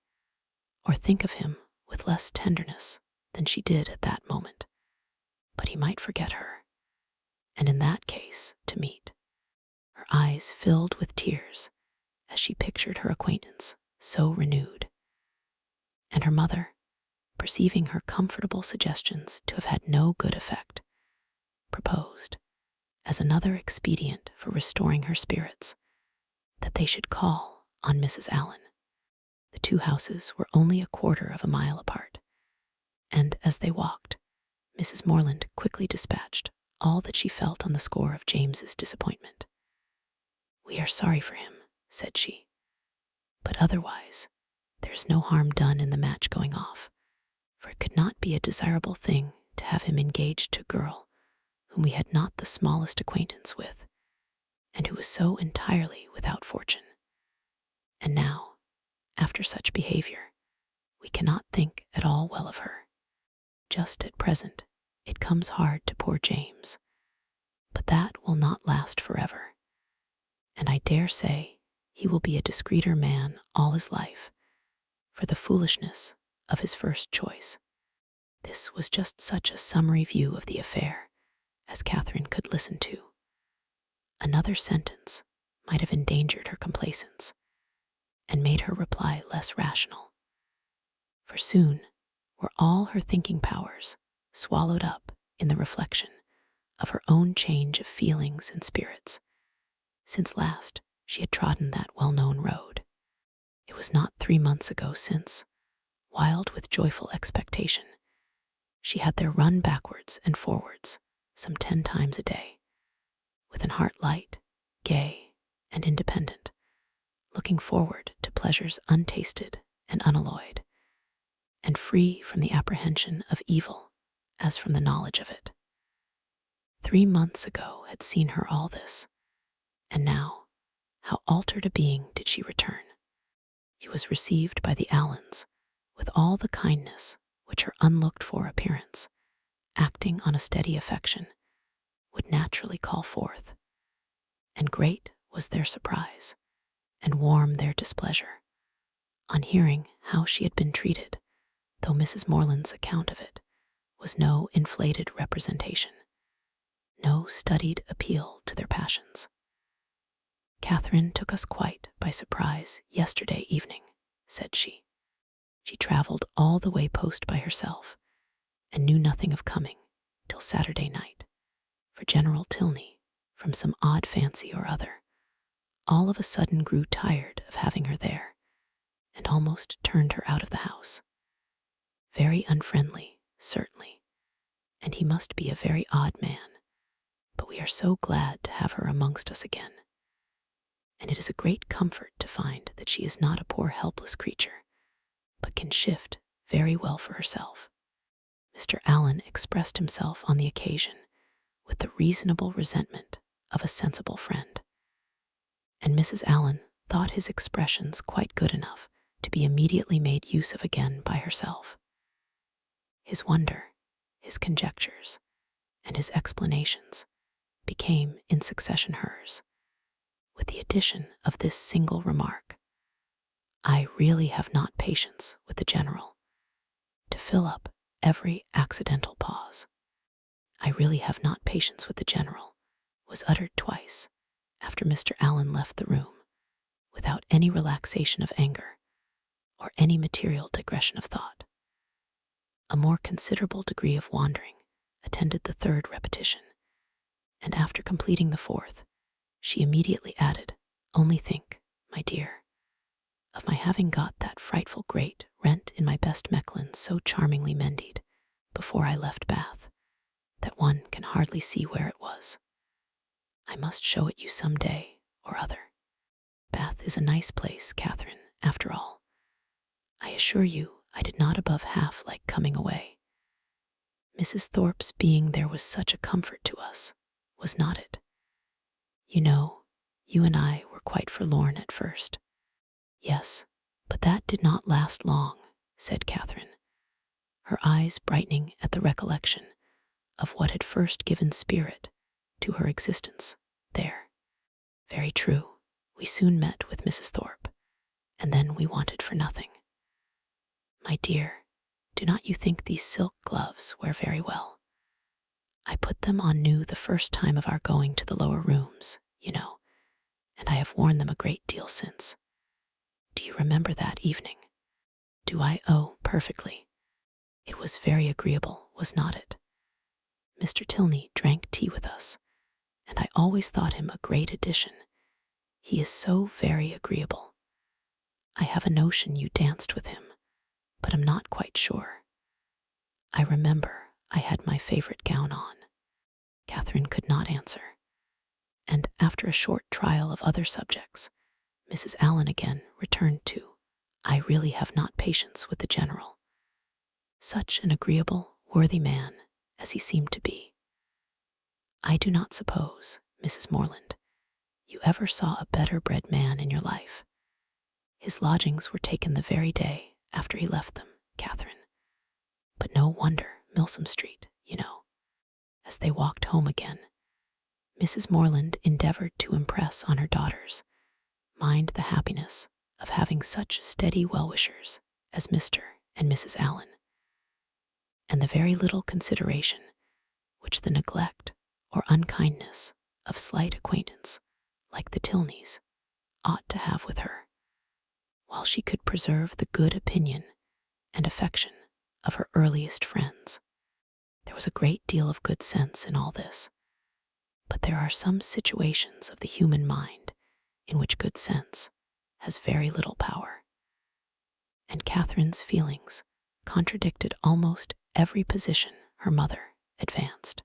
or think of him with less tenderness than she did at that moment, but he might forget her, and in that case to meet. Her eyes filled with tears as she pictured her acquaintance so renewed, and her mother, perceiving her comfortable suggestions to have had no good effect, proposed, as another expedient for restoring her spirits, that they should call on Mrs. Allen. The two houses were only 1/4 mile apart, and as they walked, Mrs. Morland quickly dispatched all that she felt on the score of James's disappointment. "We are sorry for him," said she, "but otherwise there is no harm done in the match going off, for it could not be a desirable thing to have him engaged to a girl whom we had not the smallest acquaintance with, and who was so entirely without fortune. And now, after such behavior, we cannot think at all well of her. Just at present it comes hard to poor James, but that will not last forever, and I dare say he will be a discreeter man all his life for the foolishness of his first choice." This was just such a summary view of the affair as Catherine could listen to. Another sentence might have endangered her complacence and made her reply less rational, for soon were all her thinking powers swallowed up in the reflection of her own change of feelings and spirits since last she had trodden that well-known road. It was not 3 months ago since, wild with joyful expectation, she had there run backwards and forwards some 10 times a day, with an heart light, gay, and independent, looking forward to pleasures untasted and unalloyed, and free from the apprehension of evil as from the knowledge of it. 3 months ago had seen her all this, and now how altered a being did she return. She was received by the Allens with all the kindness which her unlooked-for appearance, acting on a steady affection, would naturally call forth, and great was their surprise, and warm their displeasure, on hearing how she had been treated, though Mrs. Morland's account of it was no inflated representation, no studied appeal to their passions. "Catherine took us quite by surprise yesterday evening," said she. She traveled all the way post by herself and knew nothing of coming till Saturday night, for General Tilney, from some odd fancy or other, all of a sudden grew tired of having her there and almost turned her out of the house. Very unfriendly, certainly, and he must be a very odd man, but we are so glad to have her amongst us again. And it is a great comfort to find that she is not a poor helpless creature, but can shift very well for herself. Mr. Allen expressed himself on the occasion with the reasonable resentment of a sensible friend, and Mrs. Allen thought his expressions quite good enough to be immediately made use of again by herself. His wonder, his conjectures, and his explanations became in succession hers, with the addition of this single remark: "I really have not patience with the General," to fill up every accidental pause. "I really have not patience with the General" was uttered twice after Mr. Allen left the room, without any relaxation of anger or any material digression of thought. A more considerable degree of wandering attended the third repetition, and after completing the fourth, she immediately added, "Only think, my dear, of my having got that frightful grate rent in my best Mechlin so charmingly mended before I left Bath, that one can hardly see where it was. I must show it you some day or other. Bath is a nice place, Catherine, after all. I assure you I did not above half like coming away. Mrs. Thorpe's being there was such a comfort to us, was not it? You know, you and I were quite forlorn at first." "Yes, but that did not last long," said Catherine, her eyes brightening at the recollection of what had first given spirit to her existence there. "Very true. We soon met with Mrs. Thorpe, and then we wanted for nothing. My dear, do not you think these silk gloves wear very well? I put them on new the first time of our going to the lower rooms, you know, and I have worn them a great deal since. Do you remember that evening?" "Do I? Oh, perfectly. It was very agreeable, was not it? Mr. Tilney drank tea with us, and I always thought him a great addition. He is so very agreeable. I have a notion you danced with him, but am not quite sure. I remember I had my favorite gown on." Catherine could not answer, and after a short trial of other subjects, Mrs. Allen again returned to, "I really have not patience with the General. Such an agreeable, worthy man as he seemed to be. I do not suppose, Mrs. Morland, you ever saw a better bred man in your life. His lodgings were taken the very day after he left them, Catherine. But no wonder, Milsom Street, you know." As they walked home again, Mrs. Morland endeavored to impress on her daughters' mind the happiness of having such steady well-wishers as Mr. and Mrs. Allen, and the very little consideration which the neglect or unkindness of slight acquaintance like the Tilneys ought to have with her, while she could preserve the good opinion and affection of her earliest friends. There was a great deal of good sense in all this, but there are some situations of the human mind in which good sense has very little power, and Catherine's feelings contradicted almost every position her mother advanced.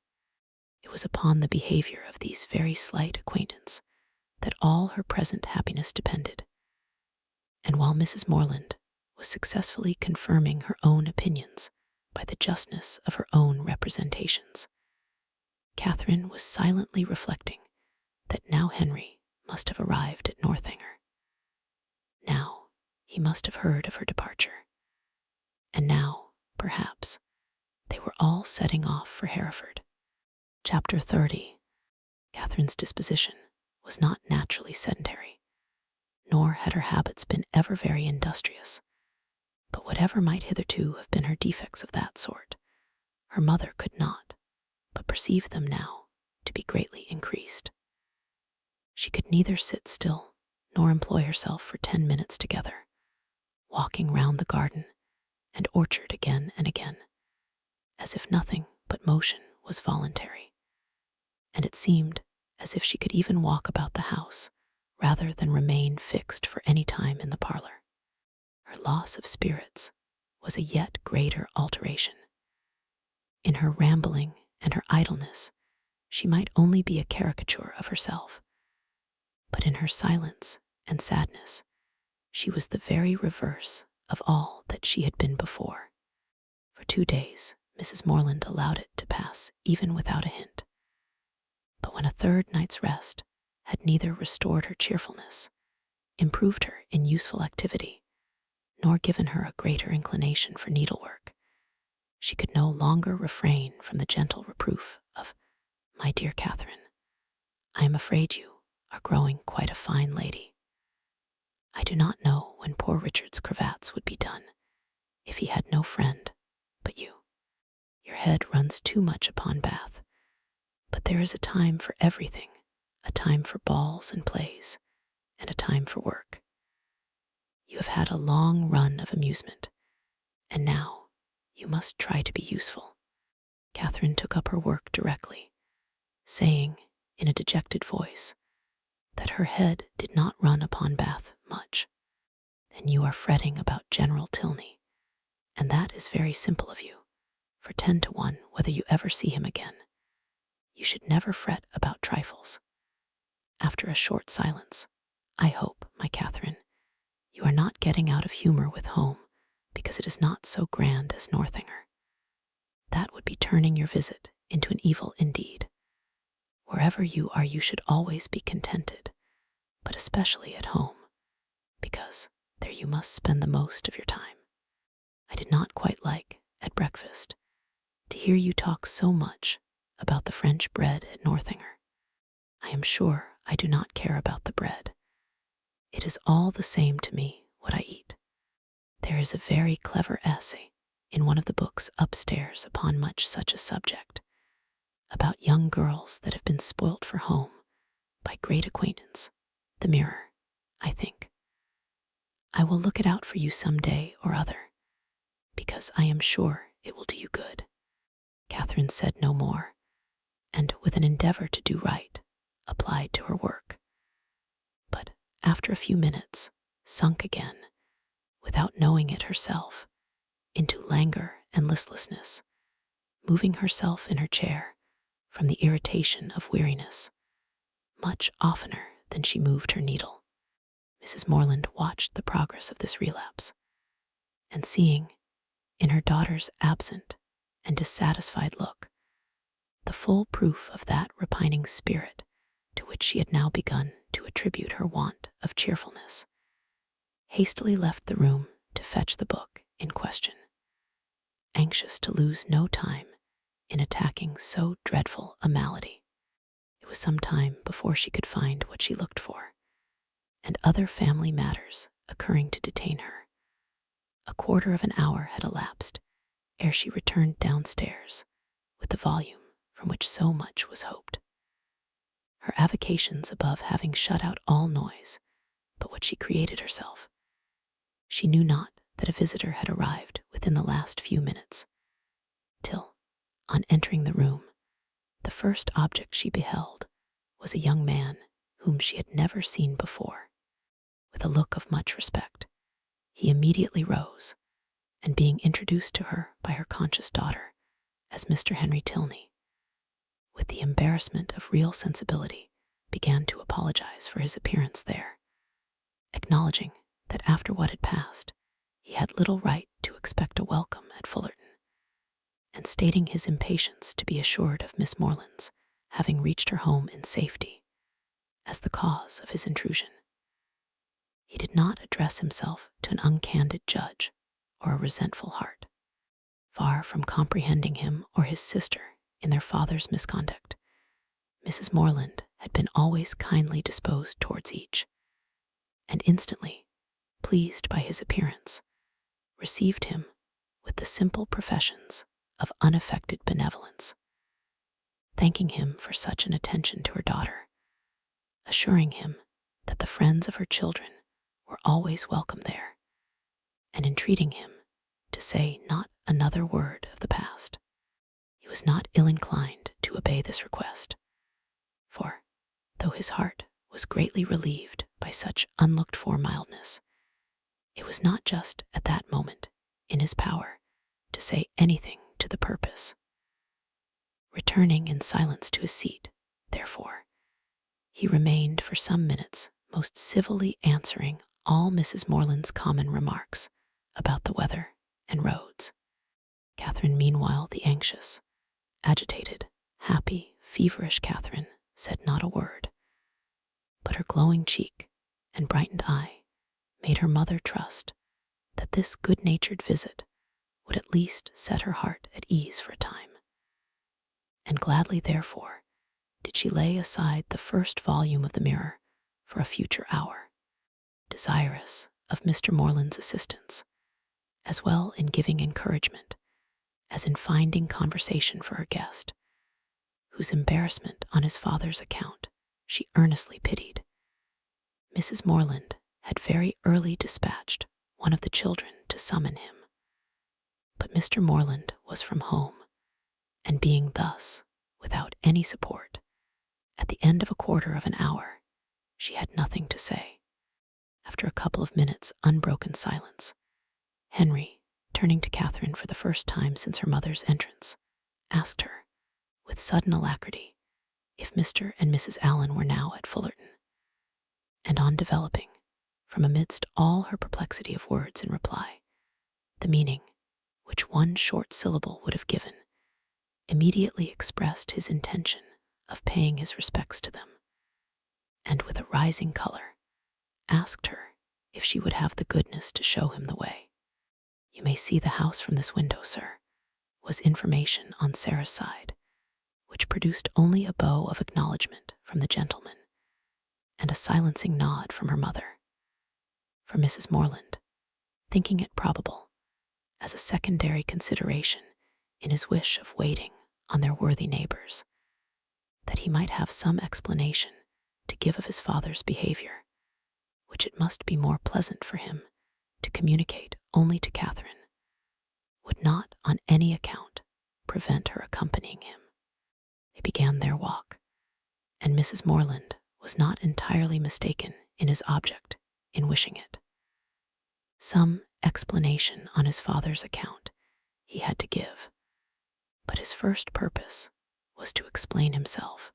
It was upon the behavior of these very slight acquaintance that all her present happiness depended, and while Mrs. Morland was successfully confirming her own opinions by the justness of her own representations, Catherine was silently reflecting that now Henry must have arrived at Northanger. Now he must have heard of her departure, and now, perhaps, they were all setting off for Hereford. Chapter 30. Catherine's disposition was not naturally sedentary, nor had her habits been ever very industrious, but whatever might hitherto have been her defects of that sort, her mother could not but perceive them now to be greatly increased. She could neither sit still nor employ herself for 10 minutes together, walking round the garden and orchard again and again, as if nothing but motion was voluntary. And it seemed as if she could even walk about the house rather than remain fixed for any time in the parlor. Her loss of spirits was a yet greater alteration. In her rambling and her idleness, she might only be a caricature of herself, but in her silence and sadness, she was the very reverse of all that she had been before. For 2 days, Mrs. Morland allowed it to pass even without a hint. But when a third night's rest had neither restored her cheerfulness, improved her in useful activity, nor given her a greater inclination for needlework, she could no longer refrain from the gentle reproof of, "My dear Catherine, I am afraid you are growing quite a fine lady. I do not know when poor Richard's cravats would be done if he had no friend but you. Your head runs too much upon Bath, but there is a time for everything, a time for balls and plays, and a time for work. You have had a long run of amusement, and now you must try to be useful." Catherine took up her work directly, saying in a dejected voice that her head did not run upon Bath much. "Then you are fretting about General Tilney, and that is very simple of you, for 10 to 1 whether you ever see him again. You should never fret about trifles." After a short silence, "I hope, my Catherine, you are not getting out of humor with home because it is not so grand as Northanger. That would be turning your visit into an evil indeed. Wherever you are, you should always be contented, but especially at home, because there you must spend the most of your time. I did not quite like, at breakfast, to hear you talk so much about the French bread at Northanger. I am sure I do not care about the bread. It is all the same to me what I eat. There is a very clever essay in one of the books upstairs upon much such a subject, about young girls that have been spoilt for home by great acquaintance, the mirror, I think. I will look it out for you some day or other, because I am sure it will do you good." Catherine said no more, and with an endeavor to do right, applied to her work. But after a few minutes, sunk again, without knowing it herself, into languor and listlessness, moving herself in her chair from the irritation of weariness, much oftener than she moved her needle. Mrs. Morland watched the progress of this relapse, and seeing, in her daughter's absent and dissatisfied look, the full proof of that repining spirit to which she had now begun to attribute her want of cheerfulness, hastily left the room to fetch the book in question, anxious to lose no time in attacking so dreadful a malady. It was some time before she could find what she looked for, and other family matters occurring to detain her, a quarter of an hour had elapsed ere she returned downstairs with the volume from which so much was hoped. Her avocations above having shut out all noise but what she created herself, she knew not that a visitor had arrived within the last few minutes, till, on entering the room, the first object she beheld was a young man whom she had never seen before. With a look of much respect, he immediately rose, and being introduced to her by her conscious daughter as Mr. Henry Tilney, with the embarrassment of real sensibility, began to apologize for his appearance there, acknowledging that after what had passed, he had little right to expect a welcome at Fullerton, and stating his impatience to be assured of Miss Morland's having reached her home in safety as the cause of his intrusion. He did not address himself to an uncandid judge or a resentful heart. Far from comprehending him or his sister in their father's misconduct, Mrs. Morland had been always kindly disposed towards each, and instantly, pleased by his appearance, received him with the simple professions of unaffected benevolence, thanking him for such an attention to her daughter, assuring him that the friends of her children were always welcome there, and entreating him to say not another word of the past. He was not ill-inclined to obey this request, for, though his heart was greatly relieved by such unlooked-for mildness, it was not just at that moment in his power to say anything to the purpose. Returning in silence to his seat, therefore, he remained for some minutes most civilly answering all Mrs. Morland's common remarks about the weather and roads. Catherine, meanwhile, the anxious, agitated, happy, feverish Catherine, said not a word, but her glowing cheek and brightened eye made her mother trust that this good-natured visit would at least set her heart at ease for a time. And gladly, therefore, did she lay aside the first volume of the Mirror for a future hour, desirous of Mr. Morland's assistance, as well in giving encouragement as in finding conversation for her guest, whose embarrassment on his father's account she earnestly pitied. Mrs. Morland had very early dispatched one of the children to summon him, but Mr. Morland was from home, and being thus without any support, at the end of a quarter of an hour, she had nothing to say. After a couple of minutes' unbroken silence, Henry, turning to Catherine for the first time since her mother's entrance, asked her, with sudden alacrity, if Mr. and Mrs. Allen were now at Fullerton, and on developing, from amidst all her perplexity of words in reply, the meaning which one short syllable would have given, immediately expressed his intention of paying his respects to them, and with a rising color, asked her if she would have the goodness to show him the way. "You may see the house from this window, sir," was information on Sarah's side, which produced only a bow of acknowledgment from the gentleman, and a silencing nod from her mother. For Mrs. Morland, thinking it probable, as a secondary consideration in his wish of waiting on their worthy neighbors, that he might have some explanation to give of his father's behavior, which it must be more pleasant for him to communicate only to Catherine, would not on any account prevent her accompanying him. They began their walk, and Mrs. Morland was not entirely mistaken in his object in wishing it. Some explanation on his father's account he had to give, but his first purpose was to explain himself,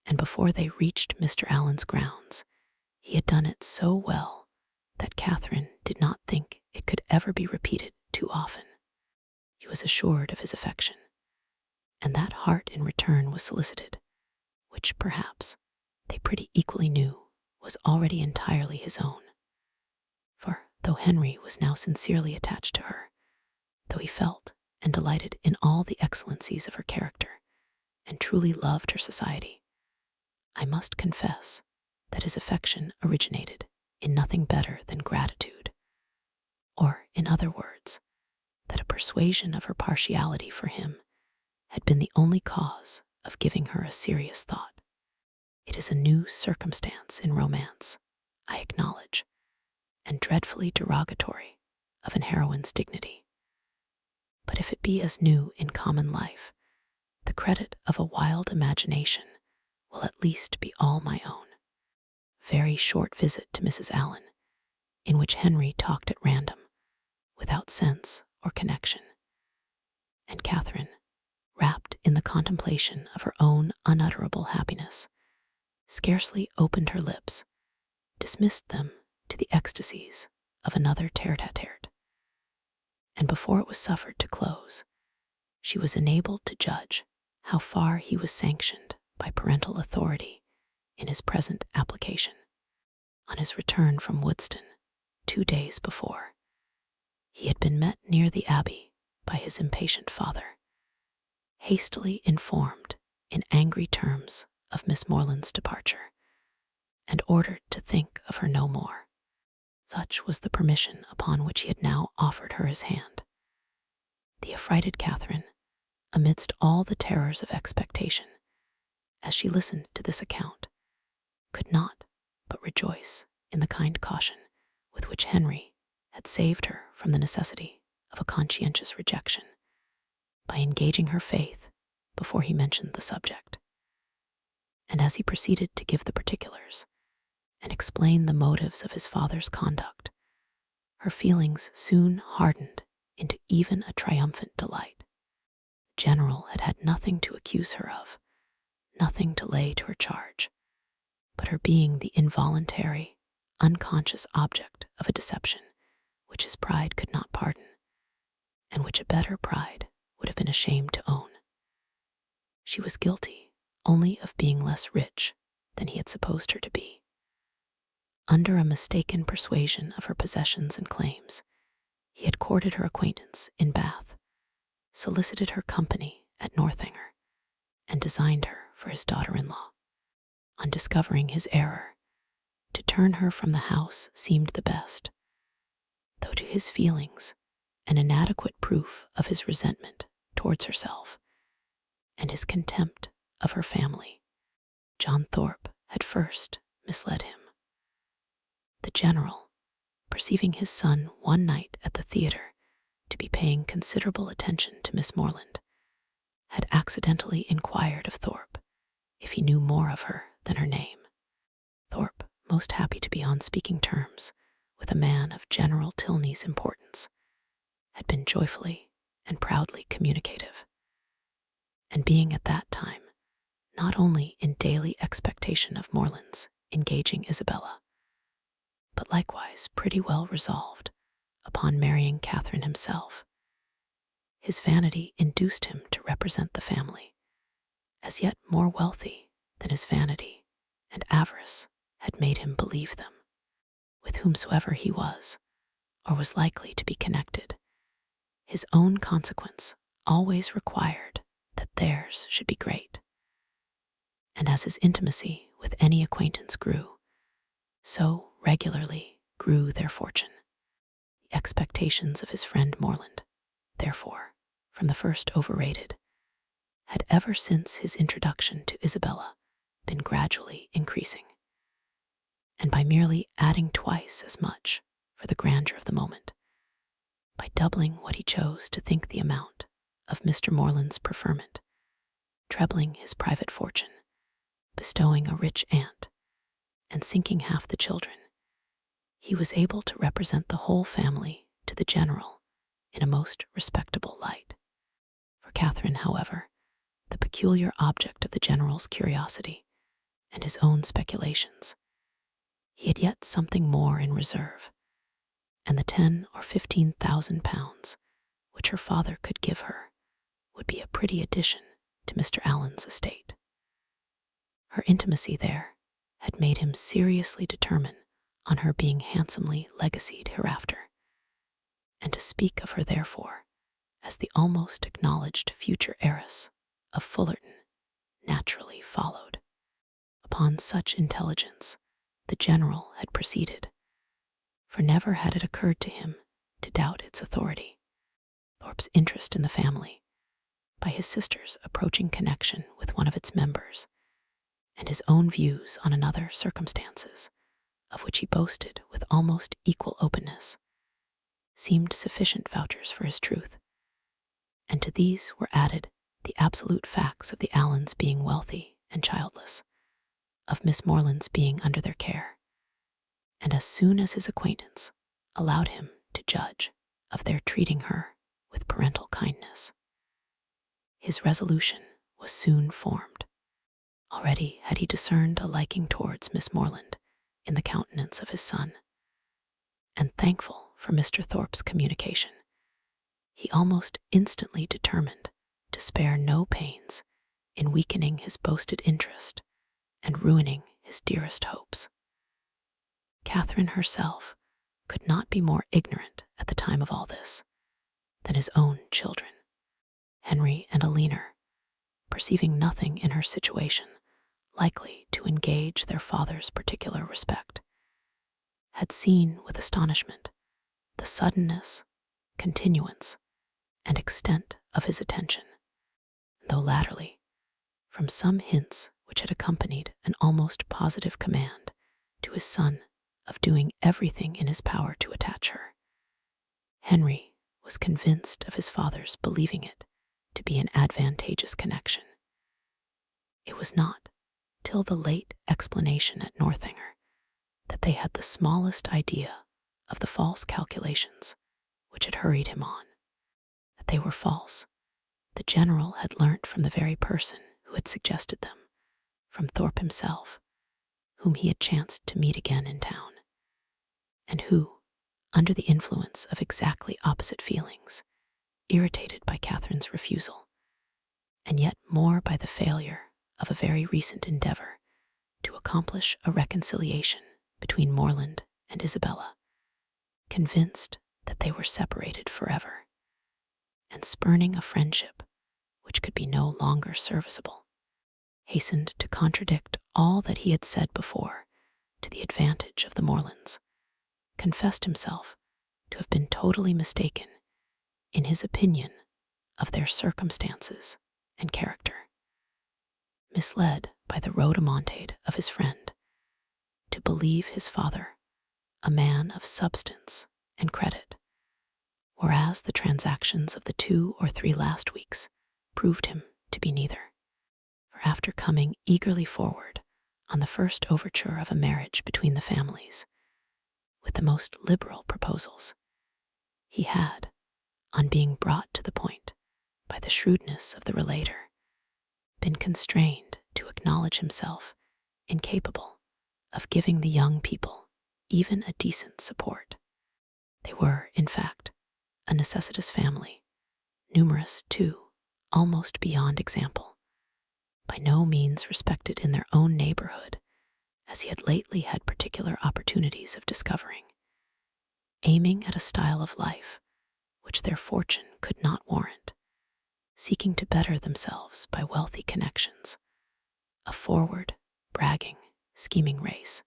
and before they reached Mr. Allen's grounds, he had done it so well that Catherine did not think it could ever be repeated too often. He was assured of his affection, and that heart in return was solicited, which perhaps they pretty equally knew was already entirely his own. For though Henry was now sincerely attached to her, though he felt and delighted in all the excellencies of her character, and truly loved her society, I must confess that his affection originated in nothing better than gratitude, or, in other words, that a persuasion of her partiality for him had been the only cause of giving her a serious thought. It is a new circumstance in romance, I acknowledge, and dreadfully derogatory of an heroine's dignity. But if it be as new in common life, the credit of a wild imagination will at least be all my own. Very short visit to Mrs. Allen, in which Henry talked at random, without sense or connection, and Catherine, wrapped in the contemplation of her own unutterable happiness, scarcely opened her lips, dismissed them to the ecstasies of another tete-a-tete, and before it was suffered to close, she was enabled to judge how far he was sanctioned by parental authority in his present application. On his return from Woodston 2 days before, he had been met near the Abbey by his impatient father, hastily informed in angry terms of Miss Morland's departure, and ordered to think of her no more. Such was the permission upon which he had now offered her his hand. The affrighted Catherine, amidst all the terrors of expectation, as she listened to this account, could not but rejoice in the kind caution with which Henry had saved her from the necessity of a conscientious rejection by engaging her faith before he mentioned the subject. And as he proceeded to give the particulars and explain the motives of his father's conduct, her feelings soon hardened into even a triumphant delight. The general had had nothing to accuse her of, nothing to lay to her charge, but her being the involuntary, unconscious object of a deception which his pride could not pardon, and which a better pride would have been ashamed to own. She was guilty only of being less rich than he had supposed her to be. Under a mistaken persuasion of her possessions and claims, he had courted her acquaintance in Bath, solicited her company at Northanger, and designed her for his daughter-in-law. On discovering his error, to turn her from the house seemed the best, though to his feelings an inadequate proof of his resentment towards herself and his contempt of her family. John Thorpe had first misled him. The general, perceiving his son one night at the theatre to be paying considerable attention to Miss Morland, had accidentally inquired of Thorpe if he knew more of her than her name. Thorpe, most happy to be on speaking terms with a man of General Tilney's importance, had been joyfully and proudly communicative, and being at that time not only in daily expectation of Morland's engaging Isabella, but likewise pretty well resolved upon marrying Catherine himself, his vanity induced him to represent the family as yet more wealthy than his vanity and avarice had made him believe them. With whomsoever he was, or was likely to be connected, his own consequence always required that theirs should be great. And as his intimacy with any acquaintance grew, so regularly grew their fortune. The expectations of his friend Morland, therefore, from the first overrated, had ever since his introduction to Isabella been gradually increasing, and by merely adding twice as much for the grandeur of the moment, by doubling what he chose to think the amount of Mr. Morland's preferment, trebling his private fortune, bestowing a rich aunt, and sinking half the children, he was able to represent the whole family to the general in a most respectable light. For Catherine, however, the peculiar object of the general's curiosity and his own speculations, he had yet something more in reserve, and the 10,000 or 15,000 pounds which her father could give her would be a pretty addition to Mr. Allen's estate. Her intimacy there had made him seriously determine on her being handsomely legacied hereafter, and to speak of her therefore as the almost acknowledged future heiress of Fullerton naturally followed. Upon such intelligence the general had proceeded, for never had it occurred to him to doubt its authority. Thorpe's interest in the family, by his sister's approaching connection with one of its members, and his own views on another circumstances, of which he boasted with almost equal openness, seemed sufficient vouchers for his truth, and to these were added the absolute facts of the Allens being wealthy and childless, of Miss Morland's being under their care, and as soon as his acquaintance allowed him to judge of their treating her with parental kindness, his resolution was soon formed. Already had he discerned a liking towards Miss Morland in the countenance of his son, and thankful for Mr. Thorpe's communication, he almost instantly determined to spare no pains in weakening his boasted interest and ruining his dearest hopes. Catherine herself could not be more ignorant at the time of all this than his own children. Henry and Alina, perceiving nothing in her situation likely to engage their father's particular respect, had seen with astonishment the suddenness, continuance, and extent of his attention, though latterly, from some hints which had accompanied an almost positive command to his son of doing everything in his power to attach her, Henry was convinced of his father's believing it to be an advantageous connection. It was not till the late explanation at Northanger that they had the smallest idea of the false calculations which had hurried him on. That they were false, the general had learnt from the very person who had suggested them, from Thorpe himself, whom he had chanced to meet again in town, and who, under the influence of exactly opposite feelings, irritated by Catherine's refusal, and yet more by the failure of a very recent endeavor to accomplish a reconciliation between Morland and Isabella, convinced that they were separated forever, and spurning a friendship which could be no longer serviceable, hastened to contradict all that he had said before to the advantage of the Morlands, confessed himself to have been totally mistaken in his opinion of their circumstances and character, misled by the rhodomontade of his friend to believe his father a man of substance and credit, whereas the transactions of the 2 or 3 last weeks proved him to be neither. For after coming eagerly forward on the first overture of a marriage between the families, with the most liberal proposals, he had, on being brought to the point by the shrewdness of the relator, been constrained to acknowledge himself incapable of giving the young people even a decent support. They were, in fact, a necessitous family, numerous, too, almost beyond example, by no means respected in their own neighborhood, as he had lately had particular opportunities of discovering, aiming at a style of life which their fortune could not warrant, seeking to better themselves by wealthy connections, a forward, bragging, scheming race.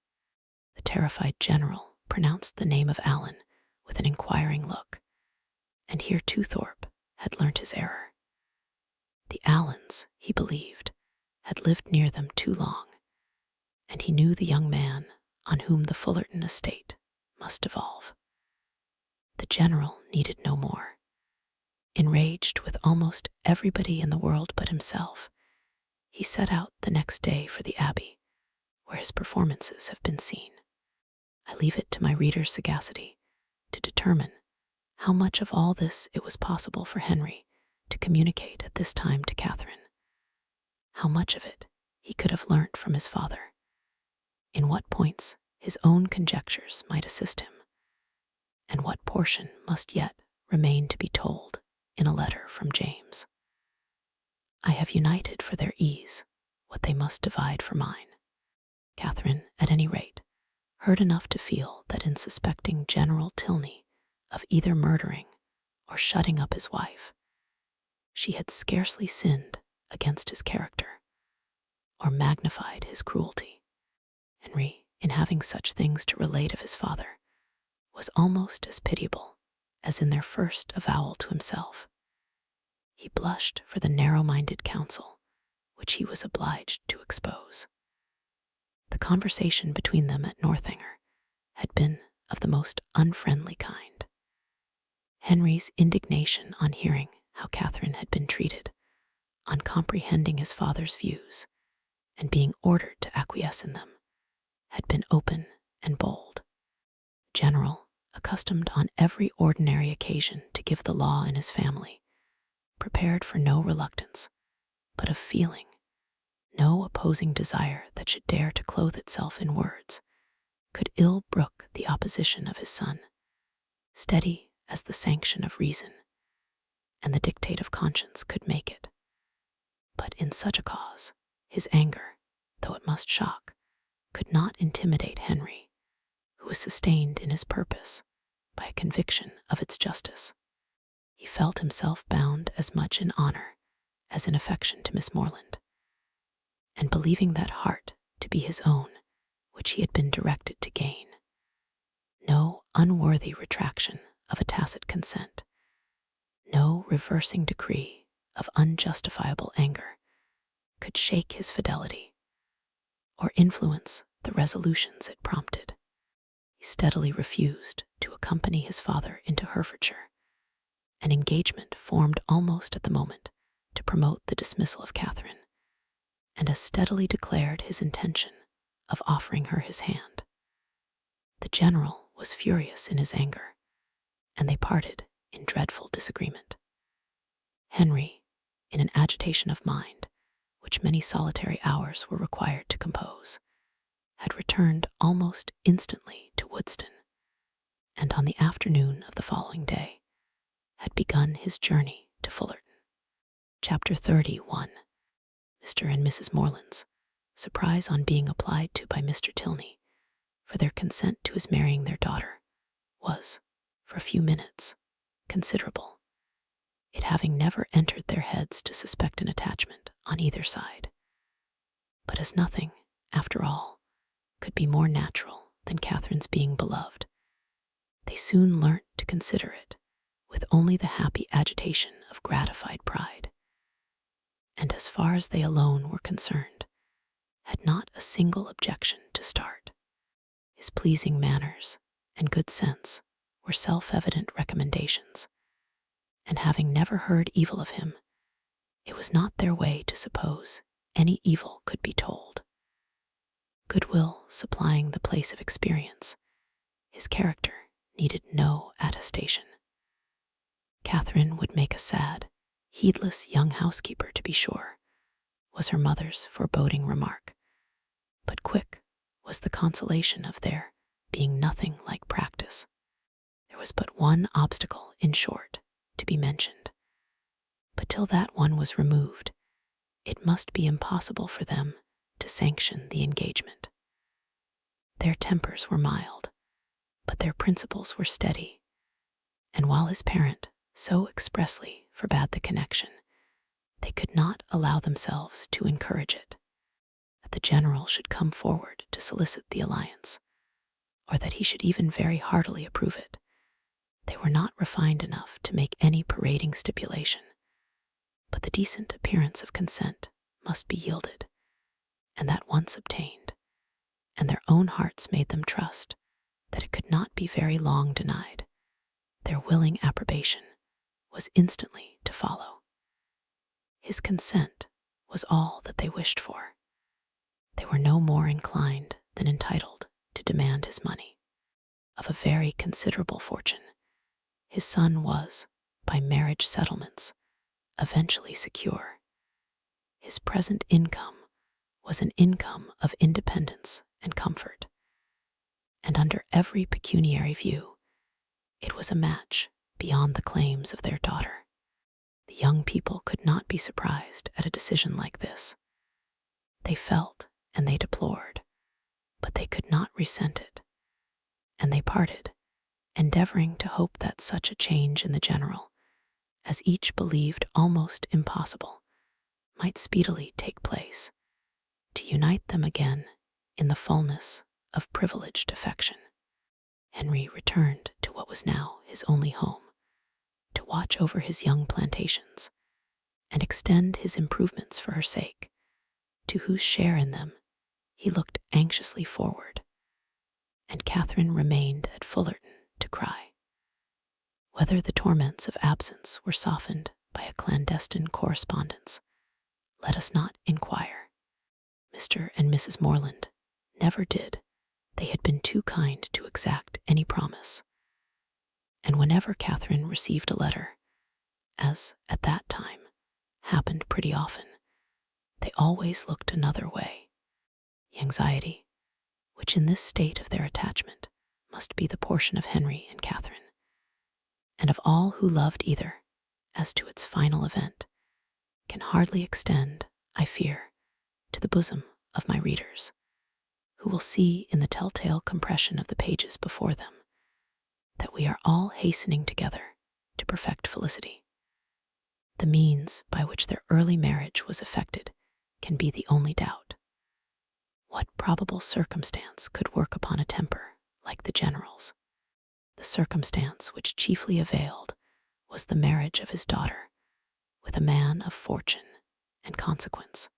The terrified general pronounced the name of Allen with an inquiring look, and here too Thorpe had learnt his error. The Allens, he believed, had lived near them too long, and he knew the young man on whom the Fullerton estate must devolve. The general needed no more. Enraged with almost everybody in the world but himself, he set out the next day for the Abbey, where his performances have been seen. I leave it to my reader's sagacity to determine how much of all this it was possible for Henry to communicate at this time to Catherine, how much of it he could have learnt from his father, in what points his own conjectures might assist him, and what portion must yet remain to be told in a letter from James. I have united for their ease what they must divide for mine. Catherine, at any rate, heard enough to feel that in suspecting General Tilney of either murdering or shutting up his wife, she had scarcely sinned against his character, or magnified his cruelty. Henry, in having such things to relate of his father, was almost as pitiable as in their first avowal to himself. He blushed for the narrow-minded counsel which he was obliged to expose. The conversation between them at Northanger had been of the most unfriendly kind. Henry's indignation on hearing how Catherine had been treated, on comprehending his father's views, and being ordered to acquiesce in them, had been open and bold. General, accustomed on every ordinary occasion to give the law in his family, prepared for no reluctance, but of feeling, no opposing desire that should dare to clothe itself in words, could ill brook the opposition of his son, steady as the sanction of reason and the dictate of conscience could make it. But in such a cause, his anger, though it must shock, could not intimidate Henry, who was sustained in his purpose by a conviction of its justice. He felt himself bound as much in honor as in affection to Miss Morland, and believing that heart to be his own which he had been directed to gain, no unworthy retraction of a tacit consent, no reversing decree of unjustifiable anger could shake his fidelity or influence the resolutions it prompted. He steadily refused to accompany his father into Herefordshire, An engagement formed almost at the moment to promote the dismissal of Catherine, and as steadily declared his intention of offering her his hand. The general was furious in his anger, and they parted in dreadful disagreement. Henry, in an agitation of mind, which many solitary hours were required to compose, had returned almost instantly to Woodston, and on the afternoon of the following day had begun his journey to Fullerton. Chapter 31. Mr. and Mrs. Morland's surprise on being applied to by Mr. Tilney for their consent to his marrying their daughter was, for a few minutes, considerable, it having never entered their heads to suspect an attachment on either side. But as nothing, after all, could be more natural than Catherine's being beloved, they soon learnt to consider it with only the happy agitation of gratified pride, and as far as they alone were concerned, had not a single objection to start. His pleasing manners and good sense were self-evident recommendations, and having never heard evil of him, it was not their way to suppose any evil could be told. Goodwill supplying the place of experience, his character needed no attestation. Catherine would make a sad, heedless young housekeeper, to be sure, was her mother's foreboding remark, but quick was the consolation of there being nothing like practice. There was but one obstacle, in short, to be mentioned, but till that one was removed, it must be impossible for them to sanction the engagement. Their tempers were mild, but their principles were steady, and while his parent so expressly forbade the connection, they could not allow themselves to encourage it. That the general should come forward to solicit the alliance, or that he should even very heartily approve it, they were not refined enough to make any parading stipulation, but the decent appearance of consent must be yielded, and that once obtained, and their own hearts made them trust that it could not be very long denied, their willing approbation was instantly to follow. His consent was all that they wished for. They were no more inclined than entitled to demand his money. Of a very considerable fortune, his son was, by marriage settlements, eventually secure. His present income was an income of independence and comfort, and under every pecuniary view, it was a match beyond the claims of their daughter. The young people could not be surprised at a decision like this. They felt and they deplored, but they could not resent it, and they parted, endeavoring to hope that such a change in the general, as each believed almost impossible, might speedily take place, to unite them again in the fullness of privileged affection. Henry returned to what was now his only home, to watch over his young plantations, and extend his improvements for her sake, to whose share in them he looked anxiously forward, and Catherine remained at Fullerton to cry. Whether the torments of absence were softened by a clandestine correspondence, let us not inquire. Mr. and Mrs. Morland never did. They had been too kind to exact any promise, and whenever Catherine received a letter, as at that time happened pretty often, they always looked another way. The anxiety, which in this state of their attachment must be the portion of Henry and Catherine, and of all who loved either, as to its final event, can hardly extend, I fear, to the bosom of my readers, who will see in the telltale compression of the pages before them that we are all hastening together to perfect felicity. The means by which their early marriage was effected can be the only doubt. What probable circumstance could work upon a temper like the general's? The circumstance which chiefly availed was the marriage of his daughter with a man of fortune and consequence,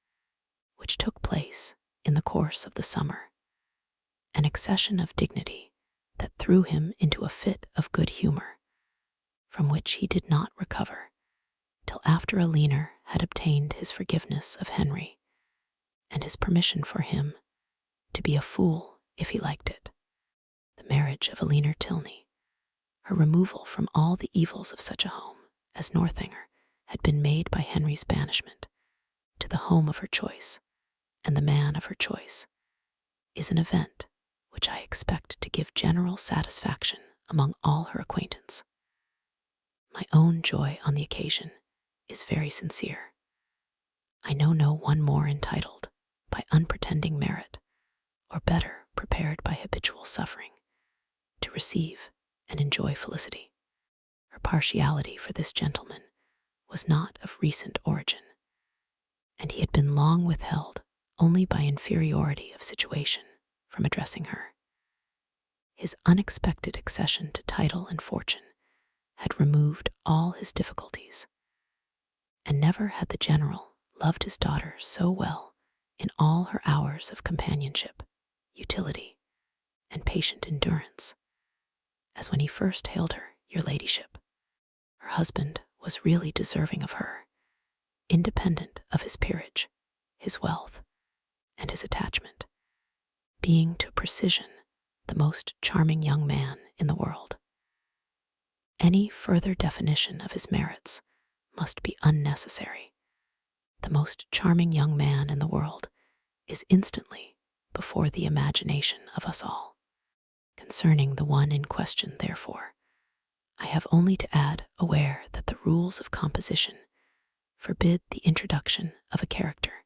which took place in the course of the summer, an accession of dignity that threw him into a fit of good humor, from which he did not recover till after Alina had obtained his forgiveness of Henry and his permission for him to be a fool if he liked it. The marriage of Alina Tilney, her removal from all the evils of such a home as Northanger had been made by Henry's banishment to the home of her choice and the man of her choice, is an event which I expect to give general satisfaction among all her acquaintance. My own joy on the occasion is very sincere. I know no one more entitled by unpretending merit, or better prepared by habitual suffering, to receive and enjoy felicity. Her partiality for this gentleman was not of recent origin, and he had been long withheld only by inferiority of situation from addressing her. His unexpected accession to title and fortune had removed all his difficulties, and never had the general loved his daughter so well in all her hours of companionship, utility, and patient endurance, as when he first hailed her, your ladyship. Her husband was really deserving of her, independent of his peerage, his wealth, and his attachment, being to precision the most charming young man in the world. Any further definition of his merits must be unnecessary. The most charming young man in the world is instantly before the imagination of us all. Concerning the one in question, therefore, I have only to add, aware that the rules of composition forbid the introduction of a character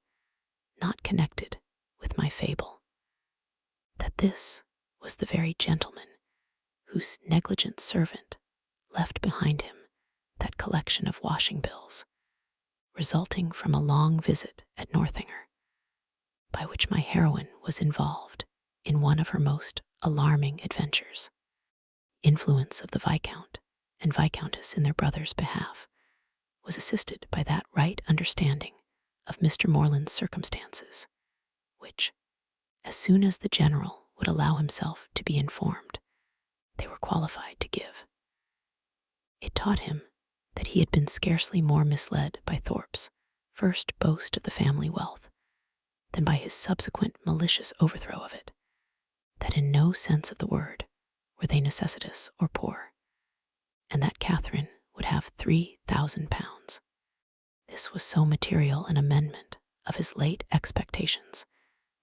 not connected with my fable, that this was the very gentleman whose negligent servant left behind him that collection of washing bills, resulting from a long visit at Northanger, by which my heroine was involved in one of her most alarming adventures. Influence of the Viscount and Viscountess in their brother's behalf was assisted by that right understanding of Mr. Morland's circumstances, which, as soon as the general would allow himself to be informed, they were qualified to give. It taught him that he had been scarcely more misled by Thorpe's first boast of the family wealth than by his subsequent malicious overthrow of it, that in no sense of the word were they necessitous or poor, and that Catherine would have £3,000. This was so material an amendment of his late expectations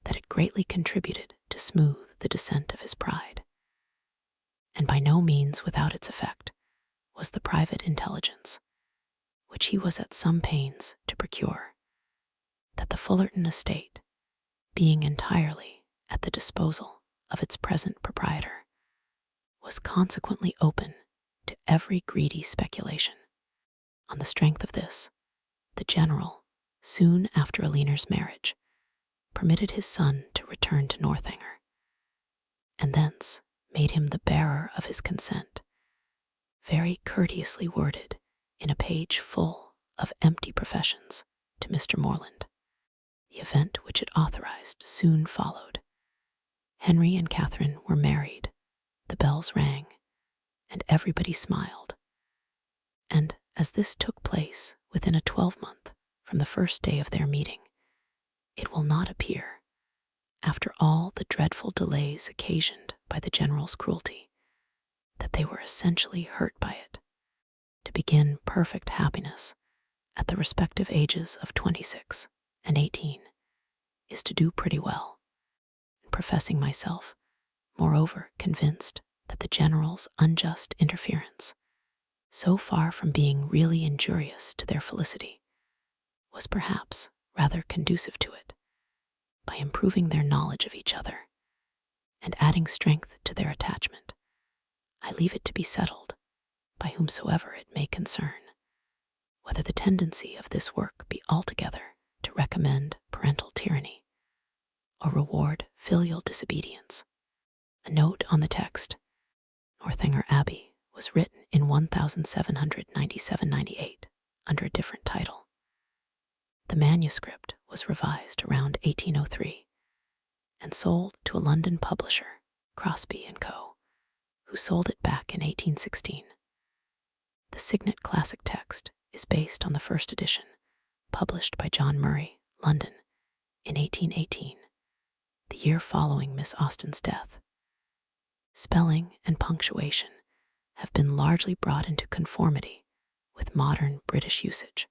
that it greatly contributed to smooth the descent of his pride. And by no means without its effect was the private intelligence, which he was at some pains to procure, that the Fullerton estate, being entirely at the disposal of its present proprietor, was consequently open to every greedy speculation. On the strength of this, the general, soon after Alina's marriage, permitted his son to return to Northanger, and thence made him the bearer of his consent, very courteously worded in a page full of empty professions to Mr. Morland. The event which it authorized soon followed. Henry and Catherine were married, the bells rang, and everybody smiled. And as this took place within a 12-month from the first day of their meeting, it will not appear, after all the dreadful delays occasioned by the general's cruelty, that they were essentially hurt by it. To begin perfect happiness at the respective ages of 26 and 18 is to do pretty well, and professing myself, moreover, convinced that the general's unjust interference, so far from being really injurious to their felicity, was perhaps rather conducive to it, by improving their knowledge of each other and adding strength to their attachment, I leave it to be settled, by whomsoever it may concern, whether the tendency of this work be altogether to recommend parental tyranny or reward filial disobedience. A note on the text: Northanger Abbey was written in 1797-98 under a different title. The manuscript was revised around 1803 and sold to a London publisher, Crosby & Co., who sold it back in 1816. The Signet classic text is based on the first edition, published by John Murray, London, in 1818, the year following Miss Austen's death. Spelling and punctuation have been largely brought into conformity with modern British usage.